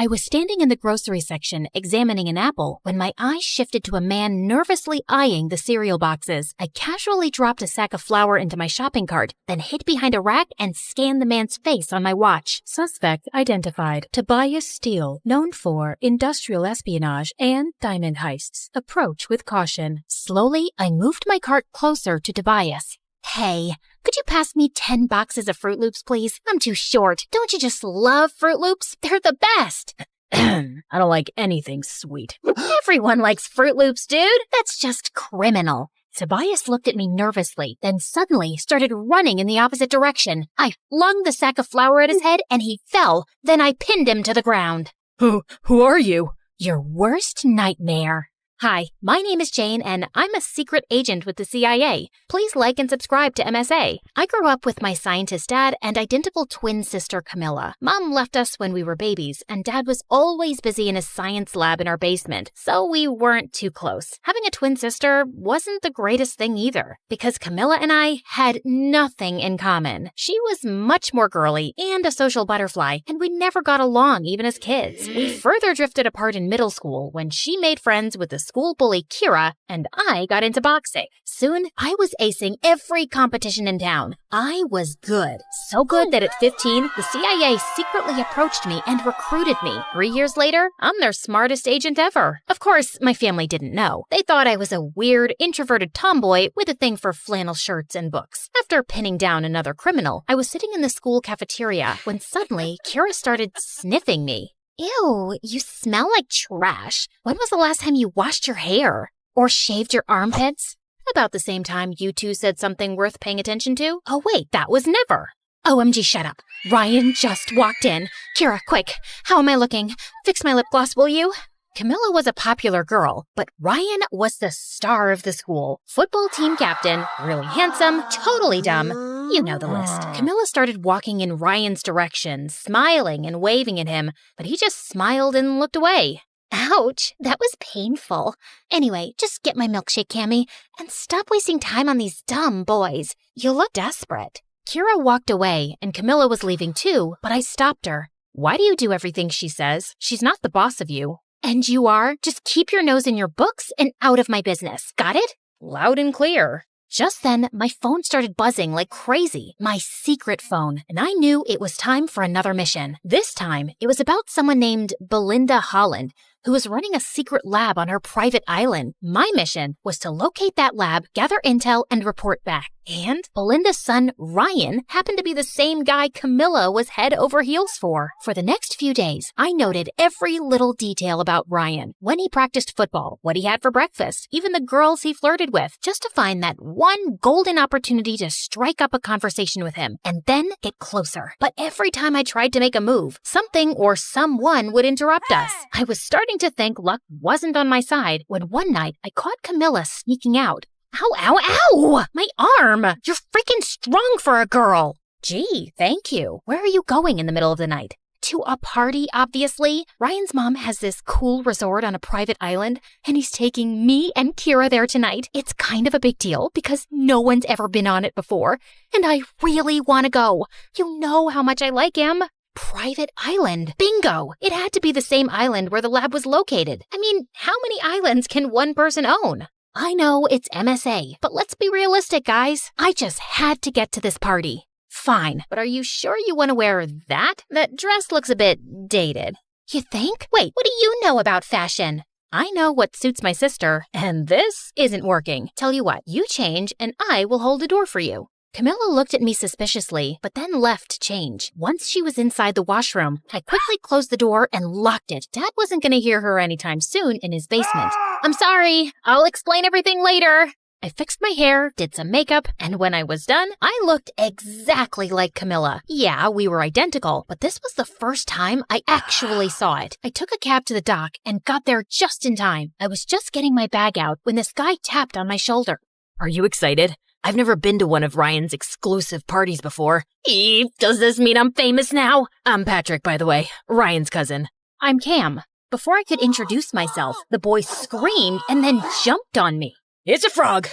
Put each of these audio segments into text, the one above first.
I was standing in the grocery section examining an apple when my eyes shifted to a man nervously eyeing the cereal boxes. I casually dropped a sack of flour into my shopping cart, then hid behind a rack and scanned the man's face on my watch. Suspect identified. Tobias Steele, known for industrial espionage and diamond heists. Approach with caution. Slowly, I moved my cart closer to Tobias. Hey, could you pass me 10 boxes of Fruit Loops, please? I'm too short. Don't you just love Fruit Loops? They're the best. I don't like anything sweet. Everyone likes Fruit Loops, dude. That's just criminal. Tobias looked at me nervously, then suddenly started running in the opposite direction. I flung the sack of flour at his head and he fell. Then I pinned him to the ground. Who are you? Your worst nightmare. Hi, my name is Jane, and I'm a secret agent with the CIA. Please like and subscribe to MSA. I grew up with my scientist dad and identical twin sister Camilla. Mom left us when we were babies, and Dad was always busy in his science lab in our basement, so we weren't too close. Having a twin sister wasn't the greatest thing either, because Camilla and I had nothing in common. She was much more girly and a social butterfly, and we never got along even as kids. We further drifted apart in middle school when she made friends with the school bully Kira, and I got into boxing. Soon, I was acing every competition in town. I was good. So good that at 15, the CIA secretly approached me and recruited me. 3 years later, I'm their smartest agent ever. Of course, my family didn't know. They thought I was a weird, introverted tomboy with a thing for flannel shirts and books. After pinning down another criminal, I was sitting in the school cafeteria when suddenly Kira started sniffing me. Ew, you smell like trash. When was the last time you washed your hair? Or shaved your armpits? About the same time you two said something worth paying attention to? Oh wait, that was never. OMG, shut up. Ryan just walked in. Kira, quick, how am I looking? Fix my lip gloss, will you? Camilla was a popular girl, but Ryan was the star of the school. Football team captain, really handsome, totally dumb. You know the list. Camilla started walking in Ryan's direction, smiling and waving at him, but he just smiled and looked away. Ouch, that was painful. Anyway, just get my milkshake, Cammy, and stop wasting time on these dumb boys. You look desperate. Kira walked away, and Camilla was leaving too, but I stopped her. Why do you do everything she says? She's not the boss of you. And you are? Just keep your nose in your books and out of my business. Got it? Loud and clear. Just then, my phone started buzzing like crazy. My secret phone. And I knew it was time for another mission. This time, it was about someone named Belinda Holland, who was running a secret lab on her private island. My mission was to locate that lab, gather intel, and report back. And Belinda's son, Ryan, happened to be the same guy Camilla was head over heels for. For the next few days, I noted every little detail about Ryan. When he practiced football, what he had for breakfast, even the girls he flirted with, just to find that one golden opportunity to strike up a conversation with him, and then get closer. But every time I tried to make a move, something or someone would interrupt us. I was starting to think luck wasn't on my side when one night I caught Camilla sneaking out. Ow, ow, ow! My arm! You're freaking strong for a girl! Gee, thank you. Where are you going in the middle of the night? To a party, obviously. Ryan's mom has this cool resort on a private island, and he's taking me and Kira there tonight. It's kind of a big deal because no one's ever been on it before, and I really want to go. You know how much I like him. Private island. Bingo! It had to be the same island where the lab was located. I mean, how many islands can one person own? I know it's MSA, but let's be realistic, guys. I just had to get to this party. Fine, but are you sure you want to wear that? That dress looks a bit dated. You think? Wait, what do you know about fashion? I know what suits my sister, and this isn't working. Tell you what, you change and I will hold the door for you. Camilla looked at me suspiciously, but then left to change. Once she was inside the washroom, I quickly closed the door and locked it. Dad wasn't going to hear her anytime soon in his basement. I'm sorry. I'll explain everything later. I fixed my hair, did some makeup, and when I was done, I looked exactly like Camilla. Yeah, we were identical, but this was the first time I actually saw it. I took a cab to the dock and got there just in time. I was just getting my bag out when this guy tapped on my shoulder. Are you excited? I've never been to one of Ryan's exclusive parties before. Does this mean I'm famous now? I'm Patrick, by the way, Ryan's cousin. I'm Cam. Before I could introduce myself, the boy screamed and then jumped on me. It's a frog!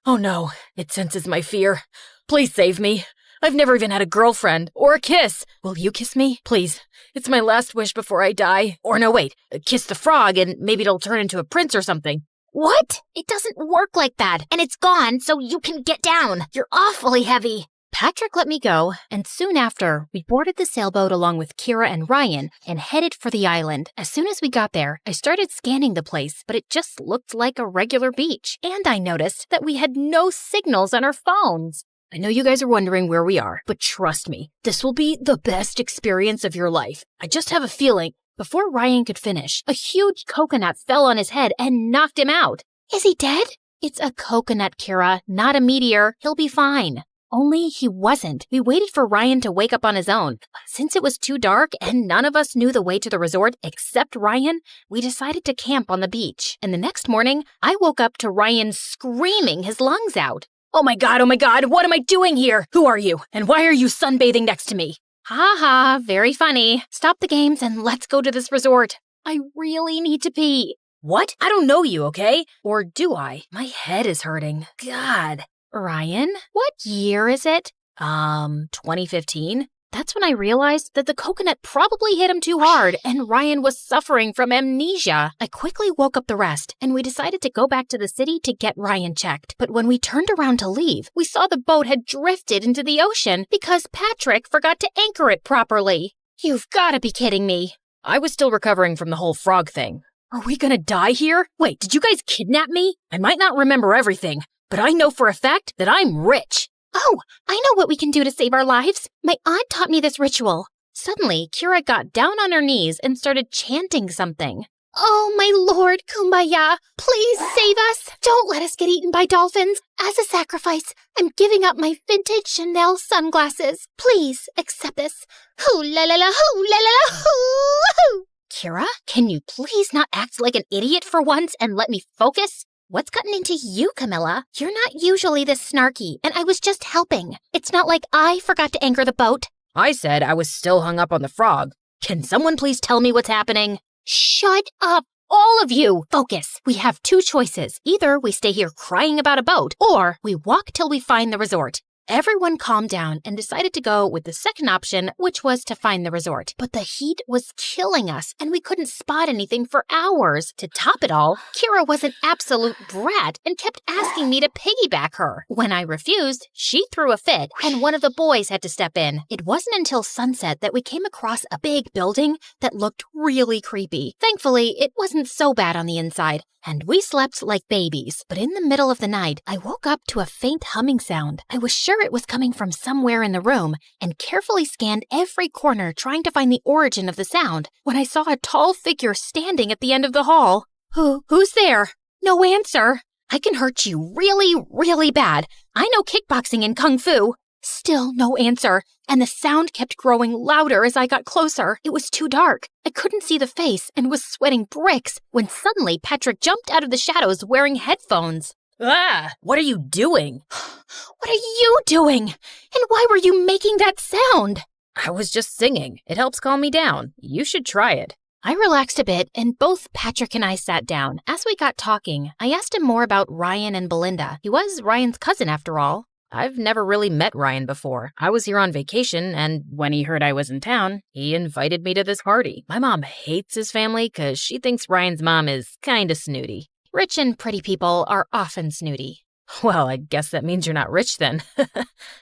Oh no, it senses my fear. Please save me. I've never even had a girlfriend or a kiss. Will you kiss me? Please. It's my last wish before I die. Or no, wait. Kiss the frog and maybe it'll turn into a prince or something. What? It doesn't work like that, and it's gone, so you can get down. You're awfully heavy. Patrick let me go, and soon after, we boarded the sailboat along with Kira and Ryan and headed for the island. As soon as we got there, I started scanning the place, but it just looked like a regular beach. And I noticed that we had no signals on our phones. I know you guys are wondering where we are, but trust me, this will be the best experience of your life. I just have a feeling. Before Ryan could finish, a huge coconut fell on his head and knocked him out. Is he dead? It's a coconut, Kira, not a meteor. He'll be fine. Only he wasn't. We waited for Ryan to wake up on his own. Since it was too dark and none of us knew the way to the resort except Ryan, we decided to camp on the beach. And the next morning, I woke up to Ryan screaming his lungs out. Oh my god, what am I doing here? Who are you? And why are you sunbathing next to me? Ha ha, very funny. Stop the games and let's go to this resort. I really need to pee. What? I don't know you, okay? Or do I? My head is hurting. God. Ryan, what year is it? 2015? That's when I realized that the coconut probably hit him too hard and Ryan was suffering from amnesia. I quickly woke up the rest and we decided to go back to the city to get Ryan checked. But when we turned around to leave, we saw the boat had drifted into the ocean because Patrick forgot to anchor it properly. You've got to be kidding me. I was still recovering from the whole frog thing. Are we gonna die here? Wait, did you guys kidnap me? I might not remember everything, but I know for a fact that I'm rich. Oh, I know what we can do to save our lives. My aunt taught me this ritual. Suddenly, Kira got down on her knees and started chanting something. Oh, my Lord, Kumbaya, please save us. Don't let us get eaten by dolphins. As a sacrifice, I'm giving up my vintage Chanel sunglasses. Please accept this. Hoo la la la, hoo la la la, hoo. Kira, can you please not act like an idiot for once and let me focus? What's gotten into you, Camilla? You're not usually this snarky, and I was just helping. It's not like I forgot to anchor the boat. I said I was still hung up on the frog. Can someone please tell me what's happening? Shut up, all of you! Focus. We have two choices. Either we stay here crying about a boat, or we walk till we find the resort. Everyone calmed down and decided to go with the second option, which was to find the resort. But the heat was killing us, and we couldn't spot anything for hours. To top it all, Kira was an absolute brat and kept asking me to piggyback her. When I refused, she threw a fit, and one of the boys had to step in. It wasn't until sunset that we came across a big building that looked really creepy. Thankfully, it wasn't so bad on the inside, and we slept like babies. But in the middle of the night, I woke up to a faint humming sound. I was sure it was coming from somewhere in the room and carefully scanned every corner trying to find the origin of the sound when I saw a tall figure standing at the end of the hall. Who's there? No answer. I can hurt you really, really bad. I know kickboxing and kung fu. Still no answer, and the sound kept growing louder as I got closer. It was too dark. I couldn't see the face and was sweating bricks when suddenly Patrick jumped out of the shadows wearing headphones. Ah, what are you doing? What are you doing? And why were you making that sound? I was just singing. It helps calm me down. You should try it. I relaxed a bit, and both Patrick and I sat down. As we got talking, I asked him more about Ryan and Belinda. He was Ryan's cousin after all. I've never really met Ryan before. I was here on vacation, and when he heard I was in town, he invited me to this party. My mom hates his family because she thinks Ryan's mom is kinda snooty. Rich and pretty people are often snooty. Well, I guess that means you're not rich then.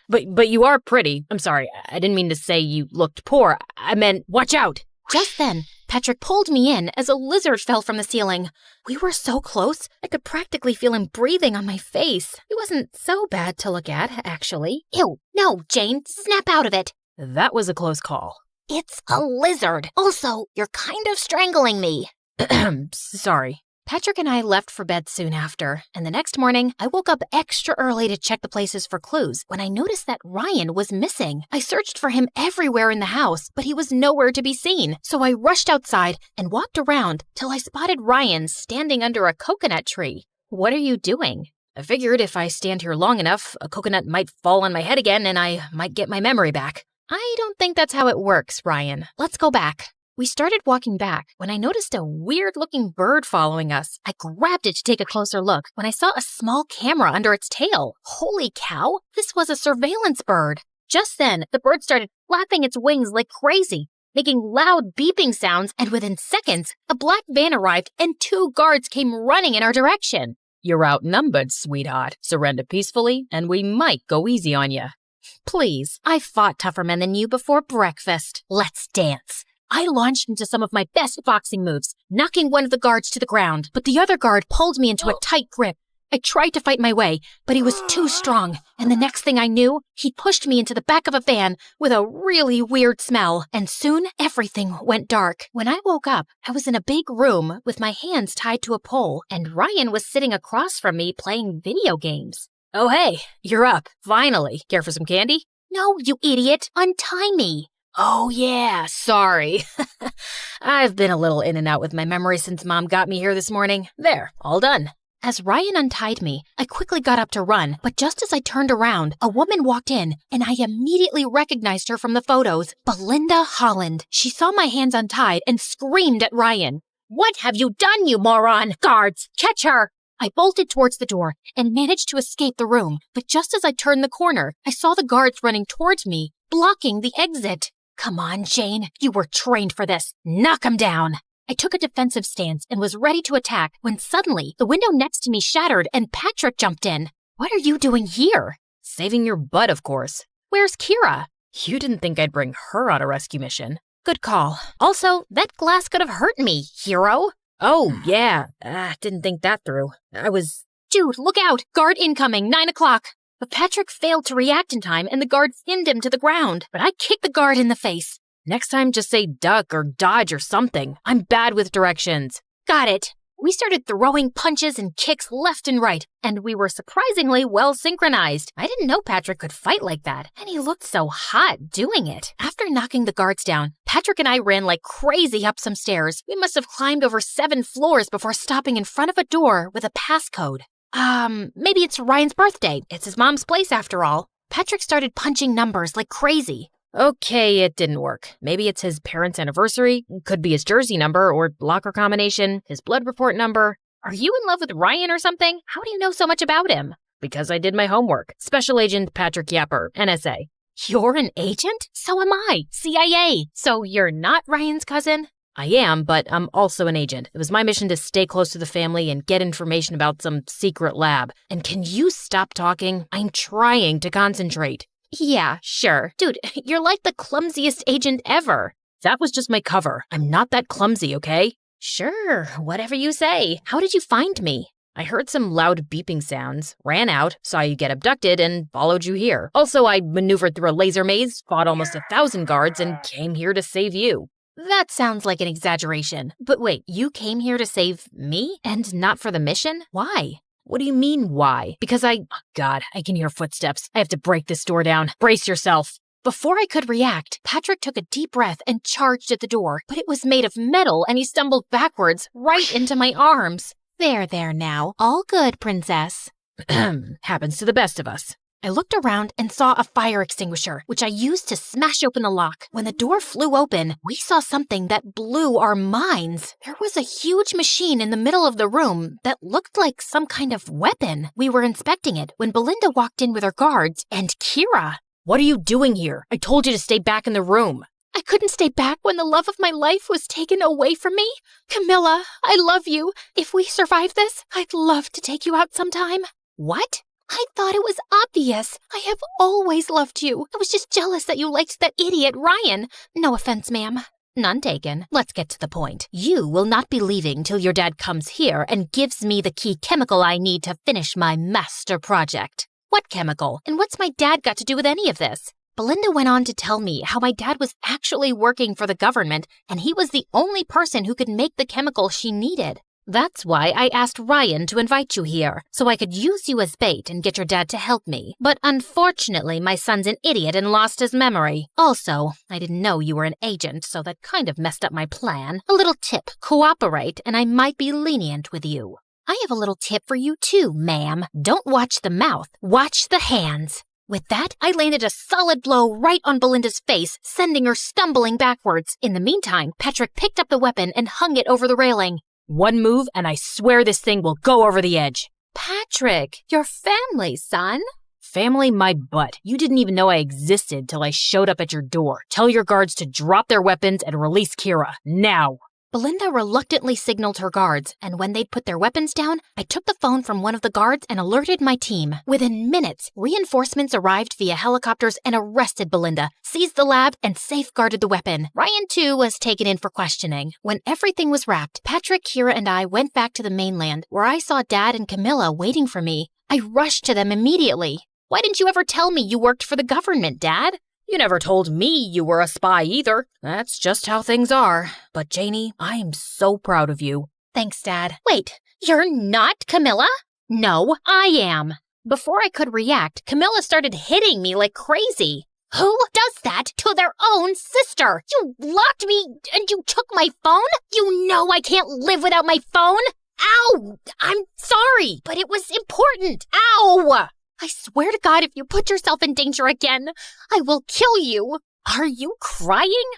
But you are pretty. I'm sorry, I didn't mean to say you looked poor. I meant, watch out! Just then, Patrick pulled me in as a lizard fell from the ceiling. We were so close, I could practically feel him breathing on my face. He wasn't so bad to look at, actually. Ew, no, Jane, snap out of it. That was a close call. It's a lizard. Also, you're kind of strangling me. Sorry. Patrick and I left for bed soon after, and the next morning, I woke up extra early to check the places for clues when I noticed that Ryan was missing. I searched for him everywhere in the house, but he was nowhere to be seen. So I rushed outside and walked around till I spotted Ryan standing under a coconut tree. What are you doing? I figured if I stand here long enough, a coconut might fall on my head again and I might get my memory back. I don't think that's how it works, Ryan. Let's go back. We started walking back when I noticed a weird-looking bird following us. I grabbed it to take a closer look when I saw a small camera under its tail. Holy cow, this was a surveillance bird. Just then, the bird started flapping its wings like crazy, making loud beeping sounds, and within seconds, a black van arrived and 2 guards came running in our direction. You're outnumbered, sweetheart. Surrender peacefully, and we might go easy on you. Please, I've fought tougher men than you before breakfast. Let's dance. I launched into some of my best boxing moves, knocking one of the guards to the ground, but the other guard pulled me into a tight grip. I tried to fight my way, but he was too strong, and the next thing I knew, he pushed me into the back of a van with a really weird smell, and soon everything went dark. When I woke up, I was in a big room with my hands tied to a pole, and Ryan was sitting across from me playing video games. Oh, hey, you're up. Finally. Care for some candy? No, you idiot. Untie me. Oh, yeah, sorry. I've been a little in and out with my memory since Mom got me here this morning. There, all done. As Ryan untied me, I quickly got up to run, but just as I turned around, a woman walked in, and I immediately recognized her from the photos, Belinda Holland. She saw my hands untied and screamed at Ryan. "What have you done, you moron? Guards, catch her!" I bolted towards the door and managed to escape the room, but just as I turned the corner, I saw the guards running towards me, blocking the exit. Come on, Jane, you were trained for this. Knock 'em down. I took a defensive stance and was ready to attack when suddenly the window next to me shattered and Patrick jumped in. What are you doing here? Saving your butt, of course. Where's Kira? You didn't think I'd bring her on a rescue mission. Good call. Also, that glass could have hurt me, hero. Oh, yeah. Didn't think that through. Dude, look out! Guard incoming, 9 o'clock. But Patrick failed to react in time and the guard pinned him to the ground. But I kicked the guard in the face. Next time, just say duck or dodge or something. I'm bad with directions. Got it. We started throwing punches and kicks left and right, and we were surprisingly well synchronized. I didn't know Patrick could fight like that, and he looked so hot doing it. After knocking the guards down, Patrick and I ran like crazy up some stairs. We must have climbed over 7 floors before stopping in front of a door with a passcode. Maybe it's Ryan's birthday. It's his mom's place after all. Patrick started punching numbers like crazy. Okay, it didn't work. Maybe it's his parents' anniversary, could be his jersey number or locker combination, his blood report number. Are you in love with Ryan or something? How do you know so much about him? Because I did my homework. Special Agent Patrick Yapper, NSA. You're an agent? So am I. CIA. So you're not Ryan's cousin? I am, but I'm also an agent. It was my mission to stay close to the family and get information about some secret lab. And can you stop talking? I'm trying to concentrate. Yeah, sure. Dude, you're like the clumsiest agent ever. That was just my cover. I'm not that clumsy, okay? Sure, whatever you say. How did you find me? I heard some loud beeping sounds, ran out, saw you get abducted, and followed you here. Also, I maneuvered through a laser maze, fought almost 1,000 guards, and came here to save you. That sounds like an exaggeration. But wait, you came here to save me and not for the mission? Why? What do you mean, why? Because God, I can hear footsteps. I have to break this door down. Brace yourself. Before I could react, Patrick took a deep breath and charged at the door, but it was made of metal and he stumbled backwards right into my arms. There now. All good, princess. Happens to the best of us. I looked around and saw a fire extinguisher, which I used to smash open the lock. When the door flew open, we saw something that blew our minds. There was a huge machine in the middle of the room that looked like some kind of weapon. We were inspecting it when Belinda walked in with her guards and Kira. What are you doing here? I told you to stay back in the room. I couldn't stay back when the love of my life was taken away from me. Camilla, I love you. If we survive this, I'd love to take you out sometime. What? I thought it was obvious. I have always loved you. I was just jealous that you liked that idiot Ryan. No offense, ma'am. None taken. Let's get to the point. You will not be leaving till your dad comes here and gives me the key chemical I need to finish my master project. What chemical? And what's my dad got to do with any of this? Belinda went on to tell me how my dad was actually working for the government and he was the only person who could make the chemical she needed. That's why I asked Ryan to invite you here, so I could use you as bait and get your dad to help me. But unfortunately, my son's an idiot and lost his memory. Also, I didn't know you were an agent, so that kind of messed up my plan. A little tip, cooperate, and I might be lenient with you. I have a little tip for you too, ma'am. Don't watch the mouth, watch the hands. With that, I landed a solid blow right on Belinda's face, sending her stumbling backwards. In the meantime, Patrick picked up the weapon and hung it over the railing. One move, and I swear this thing will go over the edge. Patrick, your family, son. Family my butt. You didn't even know I existed till I showed up at your door. Tell your guards to drop their weapons and release Kira. Now. Belinda reluctantly signaled her guards, and when they'd put their weapons down, I took the phone from one of the guards and alerted my team. Within minutes, reinforcements arrived via helicopters and arrested Belinda, seized the lab, and safeguarded the weapon. Ryan, too, was taken in for questioning. When everything was wrapped, Patrick, Kira, and I went back to the mainland, where I saw Dad and Camilla waiting for me. I rushed to them immediately. Why didn't you ever tell me you worked for the government, Dad? You never told me you were a spy either. That's just how things are. But Janie, I am so proud of you. Thanks, Dad. Wait, you're not Camilla? No, I am. Before I could react, Camilla started hitting me like crazy. Who does that to their own sister? You locked me and you took my phone? You know I can't live without my phone. Ow! I'm sorry, but it was important. Ow! I swear to God, if you put yourself in danger again, I will kill you. Are you crying?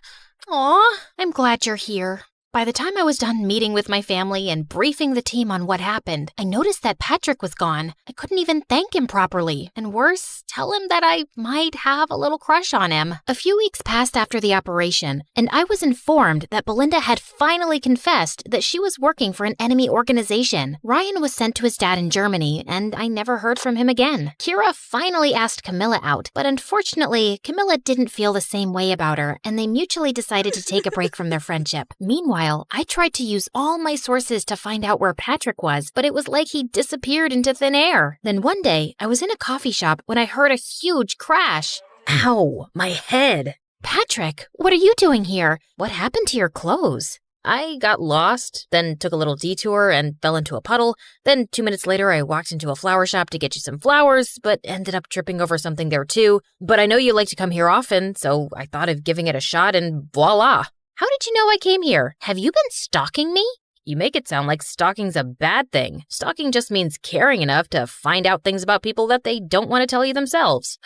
Aw, I'm glad you're here. By the time I was done meeting with my family and briefing the team on what happened, I noticed that Patrick was gone. I couldn't even thank him properly. And worse, tell him that I might have a little crush on him. A few weeks passed after the operation, and I was informed that Belinda had finally confessed that she was working for an enemy organization. Ryan was sent to his dad in Germany, and I never heard from him again. Kira finally asked Camilla out, but unfortunately, Camilla didn't feel the same way about her, and they mutually decided to take a break from their friendship. Meanwhile, I tried to use all my sources to find out where Patrick was, but it was like he disappeared into thin air. Then one day, I was in a coffee shop when I heard a huge crash. Ow, my head. Patrick, what are you doing here? What happened to your clothes? I got lost, then took a little detour and fell into a puddle. Then 2 minutes later, I walked into a flower shop to get you some flowers, but ended up tripping over something there too. But I know you like to come here often, so I thought of giving it a shot and voila. How did you know I came here? Have you been stalking me? You make it sound like stalking's a bad thing. Stalking just means caring enough to find out things about people that they don't want to tell you themselves.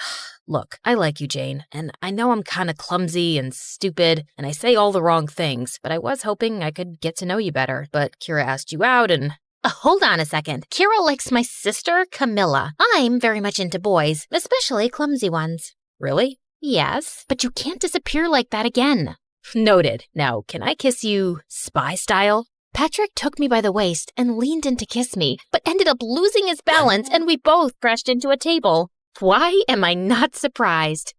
Look, I like you, Jane, and I know I'm kind of clumsy and stupid, and I say all the wrong things, but I was hoping I could get to know you better. But Kira asked you out and... Hold on a second. Kira likes my sister, Camilla. I'm very much into boys, especially clumsy ones. Really? Yes, but you can't disappear like that again. Noted. Now, can I kiss you spy style? Patrick took me by the waist and leaned in to kiss me, but ended up losing his balance and we both crashed into a table. Why am I not surprised?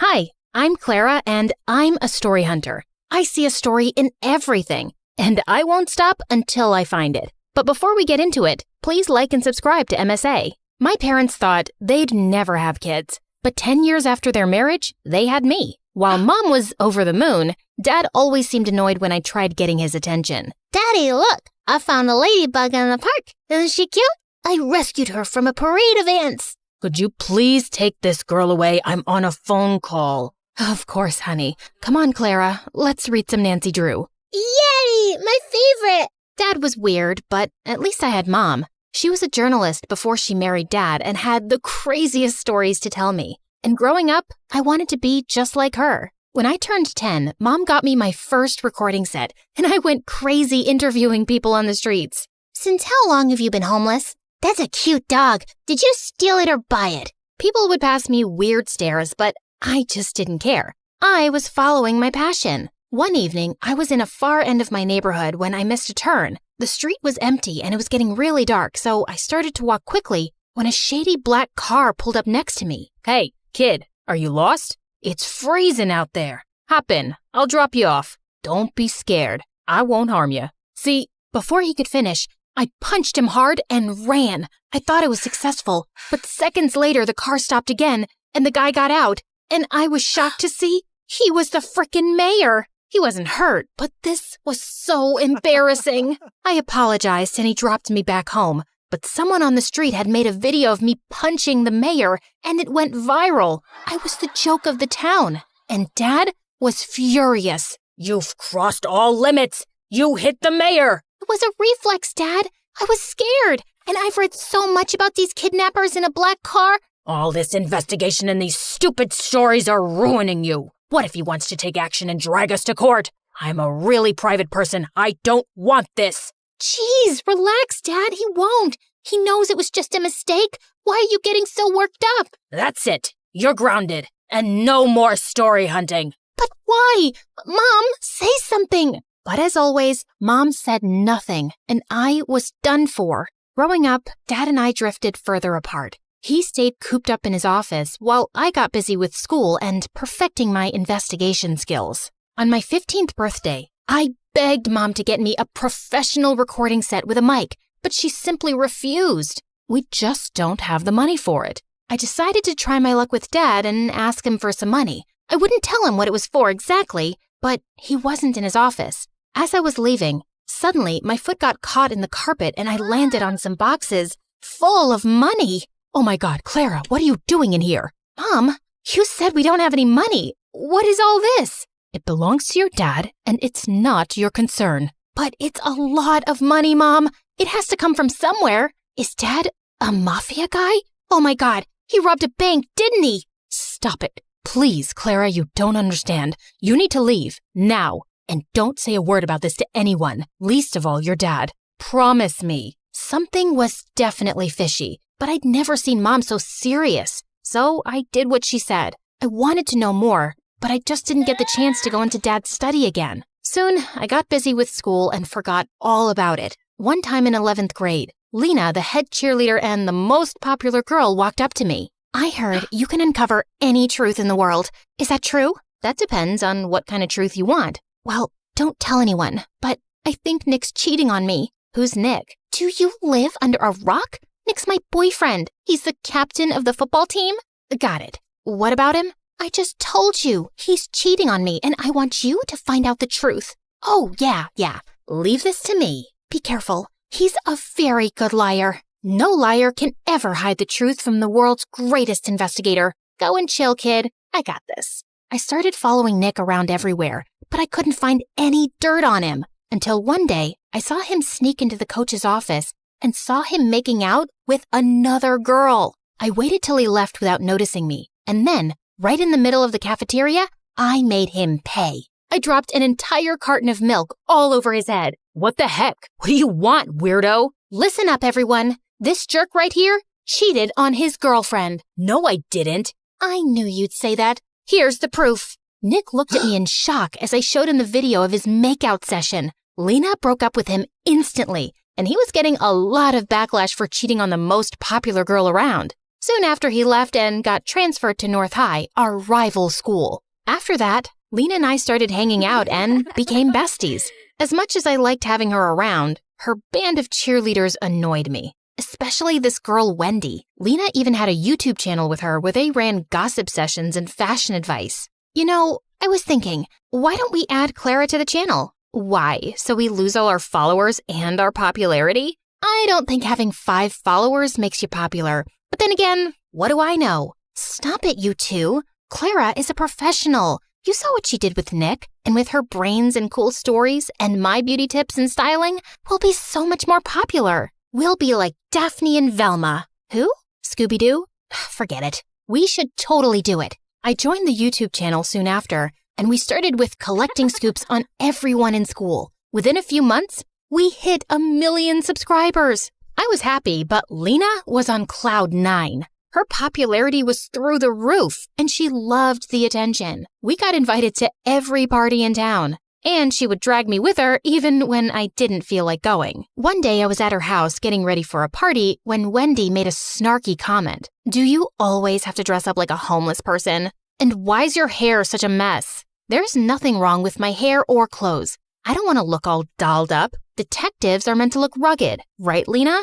Hi, I'm Clara and I'm a story hunter. I see a story in everything, and I won't stop until I find it. But before we get into it, please like and subscribe to MSA. My parents thought they'd never have kids, but 10 years after their marriage, they had me. While Mom was over the moon, Dad always seemed annoyed when I tried getting his attention. Daddy, look, I found a ladybug in the park. Isn't she cute? I rescued her from a parade of ants. Could you please take this girl away? I'm on a phone call. Of course, honey. Come on, Clara. Let's read some Nancy Drew. Yay! My favorite! Dad was weird, but at least I had Mom. She was a journalist before she married Dad and had the craziest stories to tell me. And growing up, I wanted to be just like her. When I turned 10, Mom got me my first recording set, and I went crazy interviewing people on the streets. Since how long have you been homeless? That's a cute dog. Did you steal it or buy it? People would pass me weird stares, but I just didn't care. I was following my passion. One evening, I was in a far end of my neighborhood when I missed a turn. The street was empty and it was getting really dark, so I started to walk quickly when a shady black car pulled up next to me. Hey, kid, are you lost? It's freezing out there. Hop in. I'll drop you off. Don't be scared. I won't harm you. See, before he could finish, I punched him hard and ran. I thought I was successful, but seconds later the car stopped again and the guy got out, and I was shocked to see he was the frickin' mayor. He wasn't hurt, but this was so embarrassing. I apologized and he dropped me back home, but someone on the street had made a video of me punching the mayor and it went viral. I was the joke of the town, and Dad was furious. You've crossed all limits. You hit the mayor. It was a reflex, Dad. I was scared, and I've read so much about these kidnappers in a black car. All this investigation and these stupid stories are ruining you. What if he wants to take action and drag us to court? I'm a really private person. I don't want this. Jeez, relax, Dad. He won't. He knows it was just a mistake. Why are you getting so worked up? That's it. You're grounded. And no more story hunting. But why? Mom, say something. But as always, Mom said nothing, and I was done for. Growing up, Dad and I drifted further apart. He stayed cooped up in his office while I got busy with school and perfecting my investigation skills. On my 15th birthday, I begged Mom to get me a professional recording set with a mic, but she simply refused. We just don't have the money for it. I decided to try my luck with Dad and ask him for some money. I wouldn't tell him what it was for exactly, but he wasn't in his office. As I was leaving, suddenly my foot got caught in the carpet and I landed on some boxes full of money. Oh my God, Clara, what are you doing in here? Mom, you said we don't have any money. What is all this? It belongs to your dad, and it's not your concern. But it's a lot of money, Mom. It has to come from somewhere. Is Dad a mafia guy? Oh my God, he robbed a bank, didn't he? Stop it. Please, Clara, you don't understand. You need to leave, now. And don't say a word about this to anyone, least of all your dad. Promise me. Something was definitely fishy, but I'd never seen Mom so serious. So I did what she said. I wanted to know more, but I just didn't get the chance to go into Dad's study again. Soon, I got busy with school and forgot all about it. One time in 11th grade, Lena, the head cheerleader and the most popular girl, walked up to me. I heard you can uncover any truth in the world. Is that true? That depends on what kind of truth you want. Well, don't tell anyone, but I think Nick's cheating on me. Who's Nick? Do you live under a rock? Nick's my boyfriend. He's the captain of the football team. Got it. What about him? I just told you. He's cheating on me, and I want you to find out the truth. Oh, yeah. Leave this to me. Be careful. He's a very good liar. No liar can ever hide the truth from the world's greatest investigator. Go and chill, kid. I got this. I started following Nick around everywhere, but I couldn't find any dirt on him until one day I saw him sneak into the coach's office and saw him making out with another girl. I waited till he left without noticing me, and then, right in the middle of the cafeteria, I made him pay. I dropped an entire carton of milk all over his head. What the heck? What do you want, weirdo? Listen up, everyone. This jerk right here cheated on his girlfriend. No, I didn't. I knew you'd say that. Here's the proof. Nick looked at me in shock as I showed him the video of his makeout session. Lena broke up with him instantly, and he was getting a lot of backlash for cheating on the most popular girl around. Soon after, he left and got transferred to North High, our rival school. After that, Lena and I started hanging out and became besties. As much as I liked having her around, her band of cheerleaders annoyed me. Especially this girl, Wendy. Lena even had a YouTube channel with her where they ran gossip sessions and fashion advice. You know, I was thinking, why don't we add Clara to the channel? Why? So we lose all our followers and our popularity? I don't think having 5 followers makes you popular. But then again, what do I know? Stop it, you two. Clara is a professional. You saw what she did with Nick, and with her brains and cool stories and my beauty tips and styling, we'll be so much more popular. We'll be like Daphne and Velma. Who? Scooby-Doo? Forget it. We should totally do it. I joined the YouTube channel soon after, and we started with collecting scoops on everyone in school. Within a few months, we hit 1 million subscribers. I was happy, but Lena was on cloud 9. Her popularity was through the roof, and she loved the attention. We got invited to every party in town, and she would drag me with her even when I didn't feel like going. One day I was at her house getting ready for a party when Wendy made a snarky comment. Do you always have to dress up like a homeless person? And why's your hair such a mess? There's nothing wrong with my hair or clothes. I don't want to look all dolled up. Detectives are meant to look rugged, right, Lena?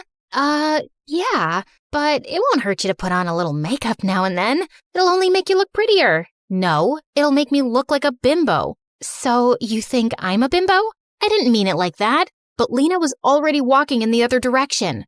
Yeah, but it won't hurt you to put on a little makeup now and then. It'll only make you look prettier. No, it'll make me look like a bimbo. So you think I'm a bimbo? I didn't mean it like that. But Lena was already walking in the other direction.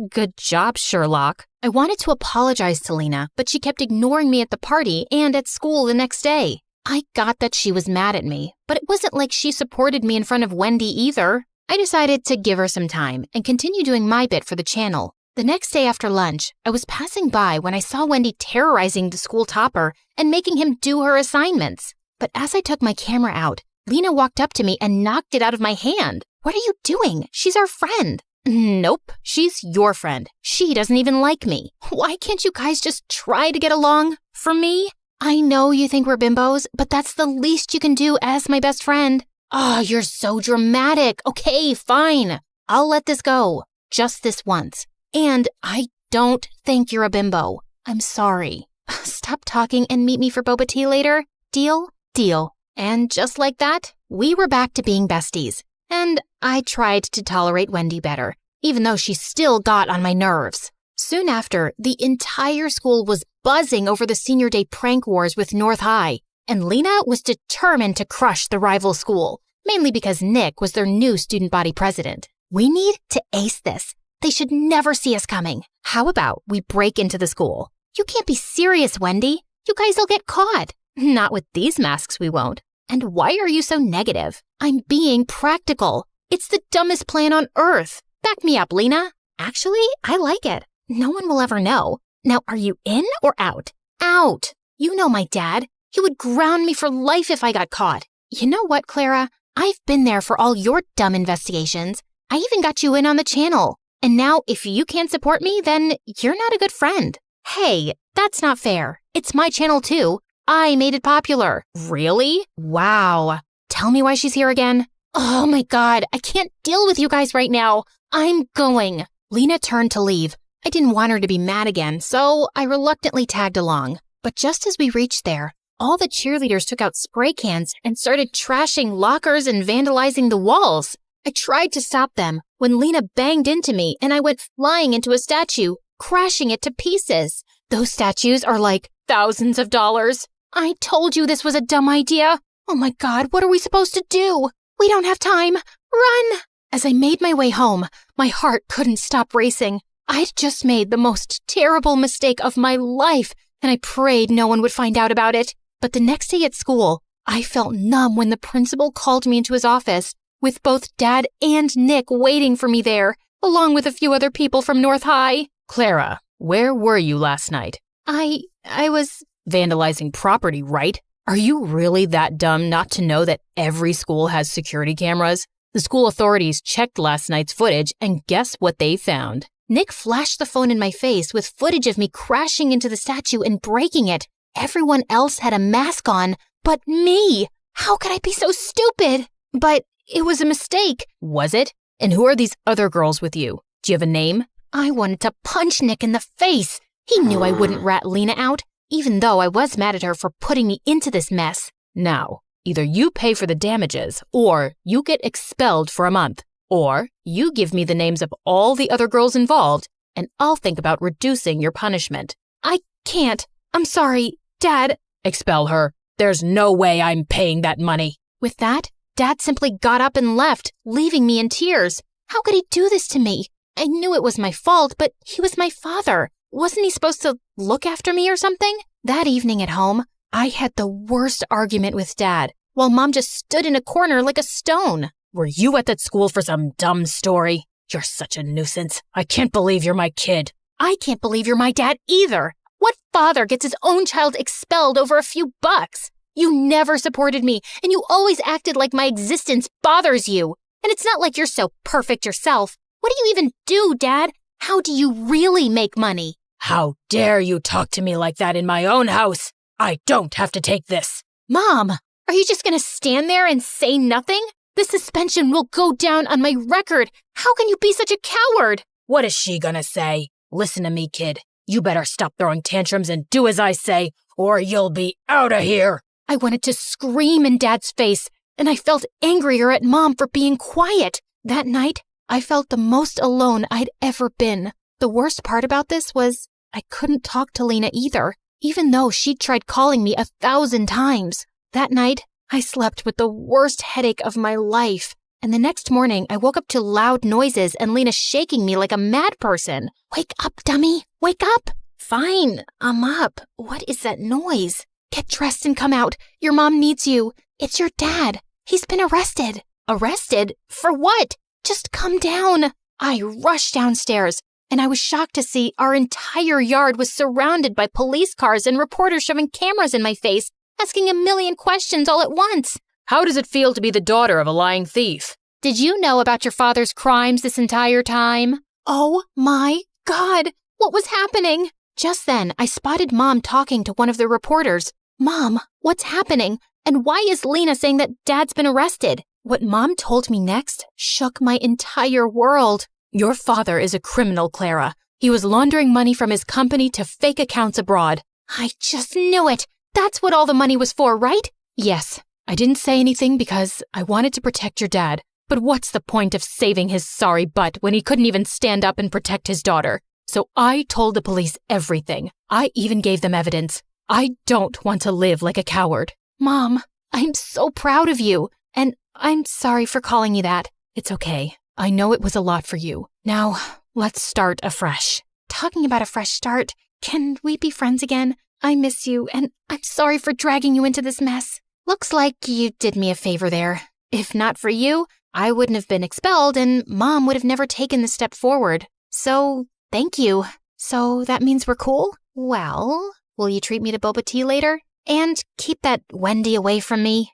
Good job, Sherlock. I wanted to apologize to Lena, but she kept ignoring me at the party and at school the next day. I got that she was mad at me, but it wasn't like she supported me in front of Wendy either. I decided to give her some time and continue doing my bit for the channel. The next day after lunch, I was passing by when I saw Wendy terrorizing the school topper and making him do her assignments. But as I took my camera out, Lena walked up to me and knocked it out of my hand. What are you doing? She's our friend. Nope, she's your friend. She doesn't even like me. Why can't you guys just try to get along? For me? I know you think we're bimbos, but that's the least you can do as my best friend. Oh, you're so dramatic. Okay, fine. I'll let this go. Just this once. And I don't think you're a bimbo. I'm sorry. Stop talking and meet me for boba tea later. Deal? Deal. And just like that, we were back to being besties. And I tried to tolerate Wendy better, even though she still got on my nerves. Soon after, the entire school was buzzing over the senior day prank wars with North High, and Lena was determined to crush the rival school, mainly because Nick was their new student body president. We need to ace this. They should never see us coming. How about we break into the school? You can't be serious, Wendy. You guys will get caught. Not with these masks, we won't. And why are you so negative? I'm being practical. It's the dumbest plan on earth. Back me up, Lena. Actually, I like it. No one will ever know. Now, are you in or out? Out. You know my dad. He would ground me for life if I got caught. You know what, Clara? I've been there for all your dumb investigations. I even got you in on the channel. And now, if you can't support me, then you're not a good friend. Hey, that's not fair. It's my channel too. I made it popular. Really? Wow. Tell me why she's here again. Oh my God, I can't deal with you guys right now. I'm going. Lena turned to leave. I didn't want her to be mad again, so I reluctantly tagged along. But just as we reached there, all the cheerleaders took out spray cans and started trashing lockers and vandalizing the walls. I tried to stop them when Lena banged into me and I went flying into a statue, crashing it to pieces. Those statues are like thousands of dollars. I told you this was a dumb idea. Oh my God, what are we supposed to do? We don't have time. Run! As I made my way home, my heart couldn't stop racing. I'd just made the most terrible mistake of my life, and I prayed no one would find out about it. But the next day at school, I felt numb when the principal called me into his office, with both Dad and Nick waiting for me there, along with a few other people from North High. Clara, where were you last night? I was... Vandalizing property, right? Are you really that dumb not to know that every school has security cameras? The school authorities checked last night's footage, and guess what they found? Nick flashed the phone in my face with footage of me crashing into the statue and breaking it. Everyone else had a mask on, but me. How could I be so stupid? But it was a mistake. Was it? And who are these other girls with you? Do you have a name? I wanted to punch Nick in the face. He knew I wouldn't rat Lena out, even though I was mad at her for putting me into this mess. Now, either you pay for the damages, or you get expelled for a month, or you give me the names of all the other girls involved, and I'll think about reducing your punishment. I can't. I'm sorry, Dad. Expel her. There's no way I'm paying that money. With that, Dad simply got up and left, leaving me in tears. How could he do this to me? I knew it was my fault, but he was my father. Wasn't he supposed to look after me or something? That evening at home, I had the worst argument with Dad, while Mom just stood in a corner like a stone. Were you at that school for some dumb story? You're such a nuisance. I can't believe you're my kid. I can't believe you're my dad either. What father gets his own child expelled over a few bucks? You never supported me, and you always acted like my existence bothers you. And it's not like you're so perfect yourself. What do you even do, Dad? How do you really make money? How dare you talk to me like that in my own house? I don't have to take this. Mom, are you just going to stand there and say nothing? The suspension will go down on my record. How can you be such a coward? What is she gonna say? Listen to me, kid. You better stop throwing tantrums and do as I say, or you'll be out of here. I wanted to scream in Dad's face, and I felt angrier at Mom for being quiet. That night, I felt the most alone I'd ever been. The worst part about this was I couldn't talk to Lena either, even though she'd tried calling me 1,000 times. That night, I slept with the worst headache of my life. And the next morning, I woke up to loud noises and Lena shaking me like a mad person. Wake up, dummy. Wake up. Fine, I'm up. What is that noise? Get dressed and come out. Your mom needs you. It's your dad. He's been arrested. Arrested? For what? Just come down. I rushed downstairs, and I was shocked to see our entire yard was surrounded by police cars and reporters shoving cameras in my face, asking a million questions all at once. How does it feel to be the daughter of a lying thief? Did you know about your father's crimes this entire time? Oh my God, what was happening? Just then, I spotted Mom talking to one of the reporters. Mom, what's happening? And why is Lena saying that Dad's been arrested? What Mom told me next shook my entire world. Your father is a criminal, Clara. He was laundering money from his company to fake accounts abroad. I just knew it. That's what all the money was for, right? Yes. I didn't say anything because I wanted to protect your dad. But what's the point of saving his sorry butt when he couldn't even stand up and protect his daughter? So I told the police everything. I even gave them evidence. I don't want to live like a coward. Mom, I'm so proud of you. And I'm sorry for calling you that. It's okay. I know it was a lot for you. Now, let's start afresh. Talking about a fresh start, can we be friends again? I miss you, and I'm sorry for dragging you into this mess. Looks like you did me a favor there. If not for you, I wouldn't have been expelled, and Mom would have never taken the step forward. So, thank you. So that means we're cool? Well, will you treat me to boba tea later? And keep that Wendy away from me?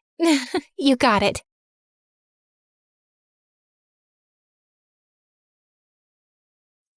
You got it.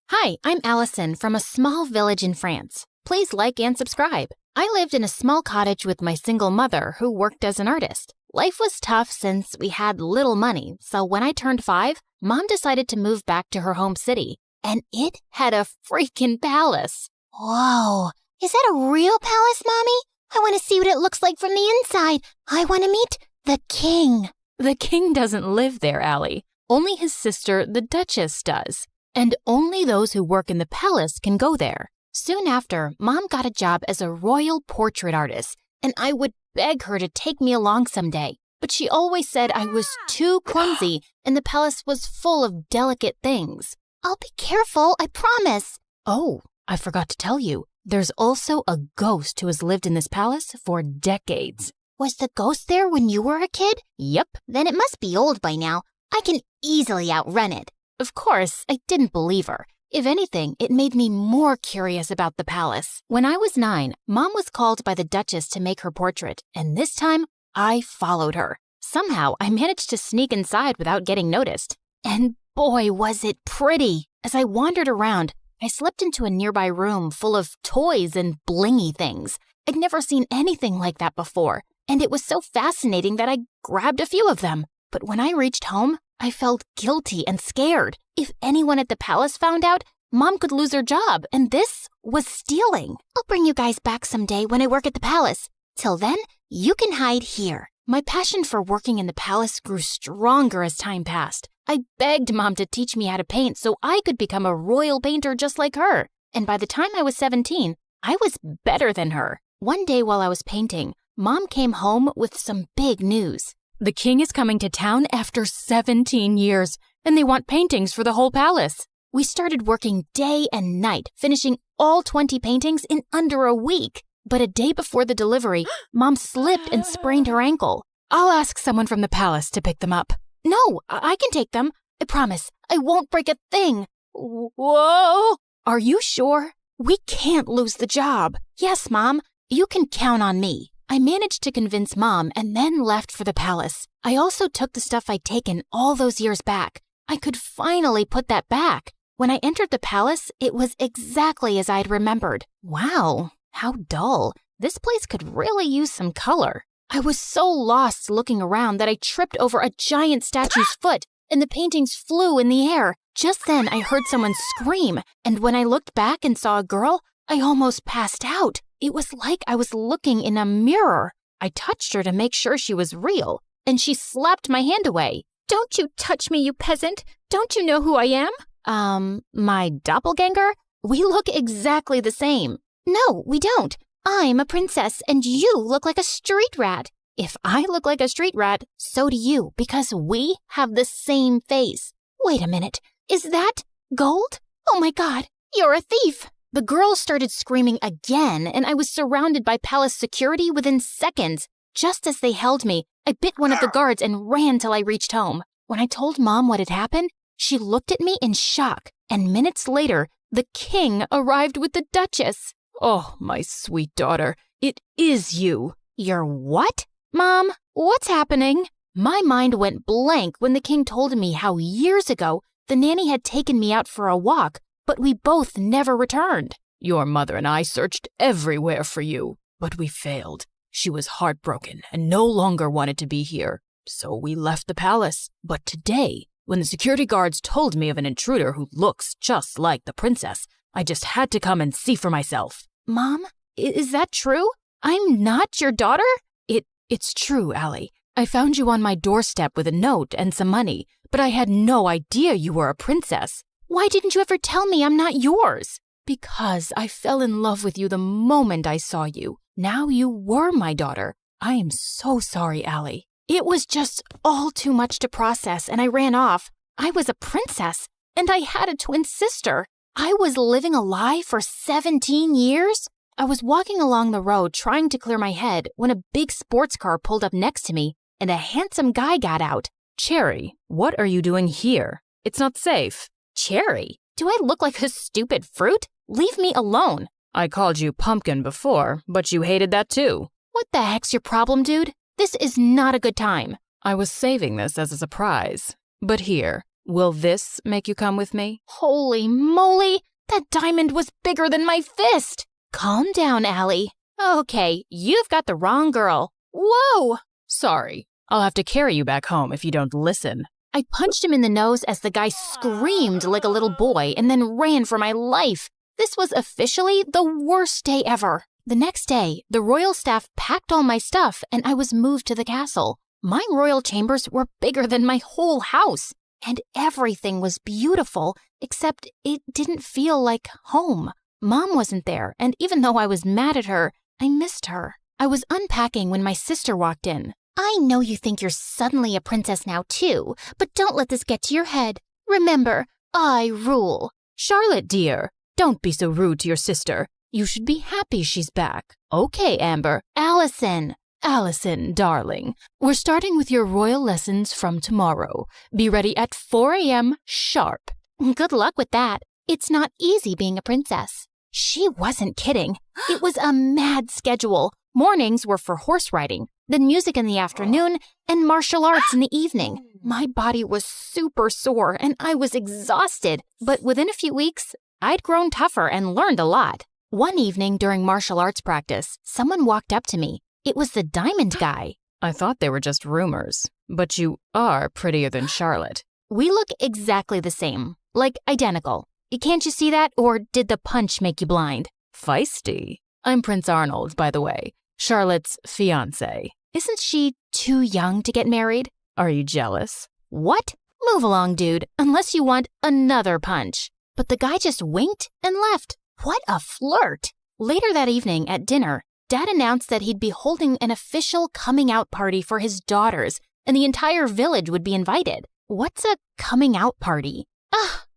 Hi, I'm Allison from a small village in France. Please like and subscribe. I lived in a small cottage with my single mother who worked as an artist. Life was tough since we had little money, so when I turned 5, Mom decided to move back to her home city, and it had a freaking palace. Whoa, is that a real palace, Mommy? I want to see what it looks like from the inside. I want to meet the king. The king doesn't live there, Allie. Only his sister, the Duchess, does. And only those who work in the palace can go there. Soon after, Mom got a job as a royal portrait artist, and I would beg her to take me along someday. But she always said I was too clumsy, and the palace was full of delicate things. I'll be careful, I promise. Oh, I forgot to tell you. There's also a ghost who has lived in this palace for decades. Was the ghost there when you were a kid? Yep. Then it must be old by now. I can easily outrun it. Of course, I didn't believe her. If anything, it made me more curious about the palace. When I was 9, Mom was called by the Duchess to make her portrait, and this time, I followed her. Somehow, I managed to sneak inside without getting noticed. And boy, was it pretty! As I wandered around, I slipped into a nearby room full of toys and blingy things. I'd never seen anything like that before, and it was so fascinating that I grabbed a few of them. But when I reached home, I felt guilty and scared. If anyone at the palace found out, Mom could lose her job, and this was stealing. I'll bring you guys back someday when I work at the palace. Till then, you can hide here. My passion for working in the palace grew stronger as time passed. I begged Mom to teach me how to paint so I could become a royal painter just like her. And by the time I was 17, I was better than her. One day while I was painting, Mom came home with some big news. The king is coming to town after 17 years, and they want paintings for the whole palace. We started working day and night, finishing all 20 paintings in under a week. But a day before the delivery, Mom slipped and sprained her ankle. I'll ask someone from the palace to pick them up. No, I can take them. I promise. I won't break a thing. Whoa! Are you sure? We can't lose the job. Yes, Mom. You can count on me. I managed to convince Mom and then left for the palace. I also took the stuff I'd taken all those years back. I could finally put that back. When I entered the palace, it was exactly as I'd remembered. Wow, how dull. This place could really use some color. I was so lost looking around that I tripped over a giant statue's foot, and the paintings flew in the air. Just then, I heard someone scream, and when I looked back and saw a girl, I almost passed out. It was like I was looking in a mirror. I touched her to make sure she was real, and she slapped my hand away. Don't you touch me, you peasant. Don't you know who I am? My doppelganger? We look exactly the same. No, we don't. I'm a princess, and you look like a street rat. If I look like a street rat, so do you, because we have the same face. Wait a minute. Is that gold? Oh my God, you're a thief. The girl started screaming again, and I was surrounded by palace security within seconds. Just as they held me, I bit one of the guards and ran till I reached home. When I told Mom what had happened, she looked at me in shock, and minutes later, the king arrived with the Duchess. Oh, my sweet daughter, it is you. You're what? Mom, what's happening? My mind went blank when the king told me how years ago the nanny had taken me out for a walk, but we both never returned. Your mother and I searched everywhere for you, but we failed. She was heartbroken and no longer wanted to be here, so we left the palace. But today, when the security guards told me of an intruder who looks just like the princess, I just had to come and see for myself. Mom, is that true? I'm not your daughter? It's true, Allie. I found you on my doorstep with a note and some money, but I had no idea you were a princess. Why didn't you ever tell me I'm not yours? Because I fell in love with you the moment I saw you. Now you were my daughter. I am so sorry, Allie. It was just all too much to process, and I ran off. I was a princess, and I had a twin sister. I was living a lie for 17 years? I was walking along the road trying to clear my head when a big sports car pulled up next to me, and a handsome guy got out. Cherry, what are you doing here? It's not safe. Cherry? Do I look like a stupid fruit? Leave me alone. I called you pumpkin before, but you hated that too. What the heck's your problem, dude? This is not a good time. I was saving this as a surprise. But here, will this make you come with me? Holy moly! That diamond was bigger than my fist! Calm down, Allie. Okay, you've got the wrong girl. Whoa! Sorry, I'll have to carry you back home if you don't listen. I punched him in the nose as the guy screamed like a little boy and then ran for my life. This was officially the worst day ever. The next day, the royal staff packed all my stuff and I was moved to the castle. My royal chambers were bigger than my whole house, and everything was beautiful, except it didn't feel like home. Mom wasn't there, and even though I was mad at her, I missed her. I was unpacking when my sister walked in. I know you think you're suddenly a princess now too, but don't let this get to your head. Remember, I rule. Charlotte, dear, don't be so rude to your sister. You should be happy she's back. Okay, Amber. Allison, darling, we're starting with your royal lessons from tomorrow. Be ready at 4 a.m. sharp. Good luck with that. It's not easy being a princess. She wasn't kidding. It was a mad schedule. Mornings were for horse riding, then music in the afternoon, and martial arts in the evening. My body was super sore and I was exhausted, but within a few weeks, I'd grown tougher and learned a lot. One evening during martial arts practice, someone walked up to me. It was the diamond guy. I thought they were just rumors, but you are prettier than Charlotte. We look exactly the same, like identical. Can't you see that, or did the punch make you blind? Feisty. I'm Prince Arnold, by the way, Charlotte's fiancé. Isn't she too young to get married? Are you jealous? What? Move along, dude, unless you want another punch. But the guy just winked and left. What a flirt! Later that evening at dinner, Dad announced that he'd be holding an official coming out party for his daughters, and the entire village would be invited. What's a coming out party?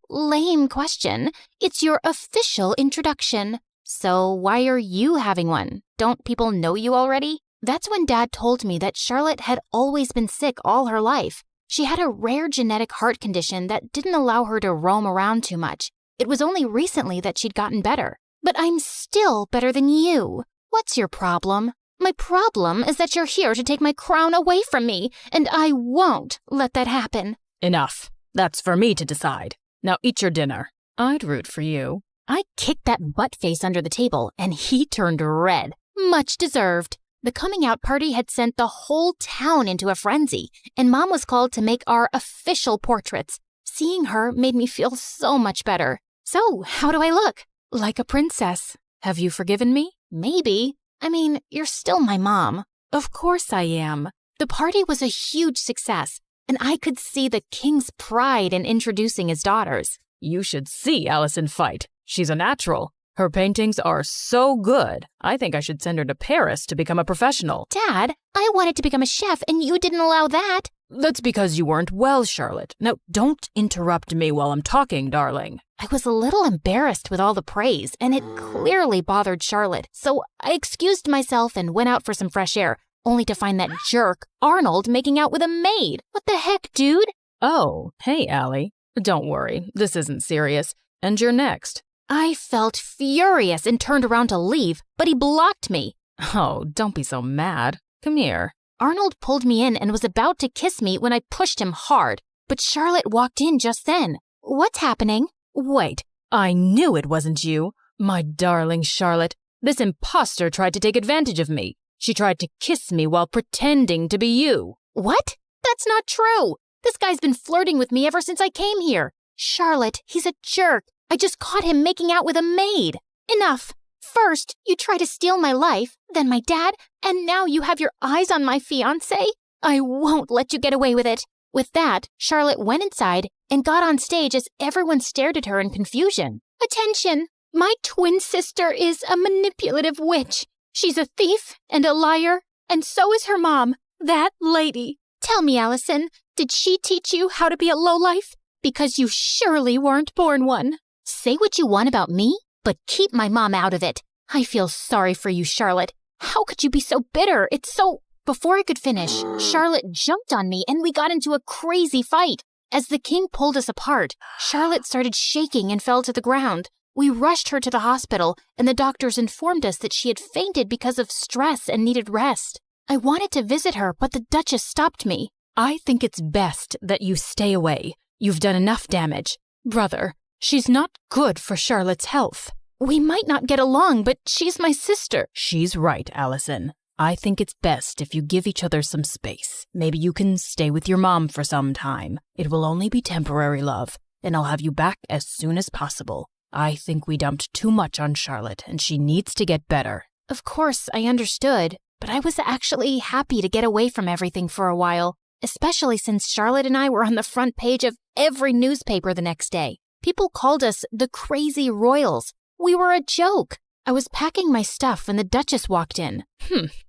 Lame question. It's your official introduction. So why are you having one? Don't people know you already? That's when Dad told me that Charlotte had always been sick all her life. She had a rare genetic heart condition that didn't allow her to roam around too much. It was only recently that she'd gotten better. But I'm still better than you. What's your problem? My problem is that you're here to take my crown away from me, and I won't let that happen. Enough. That's for me to decide. Now eat your dinner. I'd root for you. I kicked that butt face under the table, and he turned red. Much deserved. The coming out party had sent the whole town into a frenzy, and Mom was called to make our official portraits. Seeing her made me feel so much better. So, how do I look? Like a princess. Have you forgiven me? Maybe. I mean, you're still my mom. Of course I am. The party was a huge success, and I could see the king's pride in introducing his daughters. You should see Allison fight. She's a natural. Her paintings are so good. I think I should send her to Paris to become a professional. Dad, I wanted to become a chef, and you didn't allow that. That's because you weren't well, Charlotte. Now, don't interrupt me while I'm talking, darling. I was a little embarrassed with all the praise, and it clearly bothered Charlotte, so I excused myself and went out for some fresh air, only to find that jerk, Arnold, making out with a maid. What the heck, dude? Oh, hey, Allie. Don't worry, this isn't serious. And you're next. I felt furious and turned around to leave, but he blocked me. Oh, don't be so mad. Come here. Arnold pulled me in and was about to kiss me when I pushed him hard, but Charlotte walked in just then. What's happening? Wait, I knew it wasn't you. My darling Charlotte, this imposter tried to take advantage of me. She tried to kiss me while pretending to be you. What? That's not true. This guy's been flirting with me ever since I came here. Charlotte, he's a jerk. I just caught him making out with a maid. Enough. First, you try to steal my life, then my dad, and now you have your eyes on my fiancé? I won't let you get away with it. With that, Charlotte went inside and got on stage as everyone stared at her in confusion. Attention! My twin sister is a manipulative witch. She's a thief and a liar, and so is her mom, that lady. Tell me, Allison, did she teach you how to be a lowlife? Because you surely weren't born one. Say what you want about me, but keep my mom out of it. I feel sorry for you, Charlotte. How could you be so bitter? It's so... Before I could finish, Charlotte jumped on me and we got into a crazy fight. As the king pulled us apart, Charlotte started shaking and fell to the ground. We rushed her to the hospital, and the doctors informed us that she had fainted because of stress and needed rest. I wanted to visit her, but the Duchess stopped me. I think it's best that you stay away. You've done enough damage. Brother, she's not good for Charlotte's health. We might not get along, but she's my sister. She's right, Allison. I think it's best if you give each other some space. Maybe you can stay with your mom for some time. It will only be temporary, love, and I'll have you back as soon as possible. I think we dumped too much on Charlotte, and she needs to get better. Of course, I understood, but I was actually happy to get away from everything for a while, especially since Charlotte and I were on the front page of every newspaper the next day. People called us the Crazy Royals. We were a joke. I was packing my stuff when the Duchess walked in.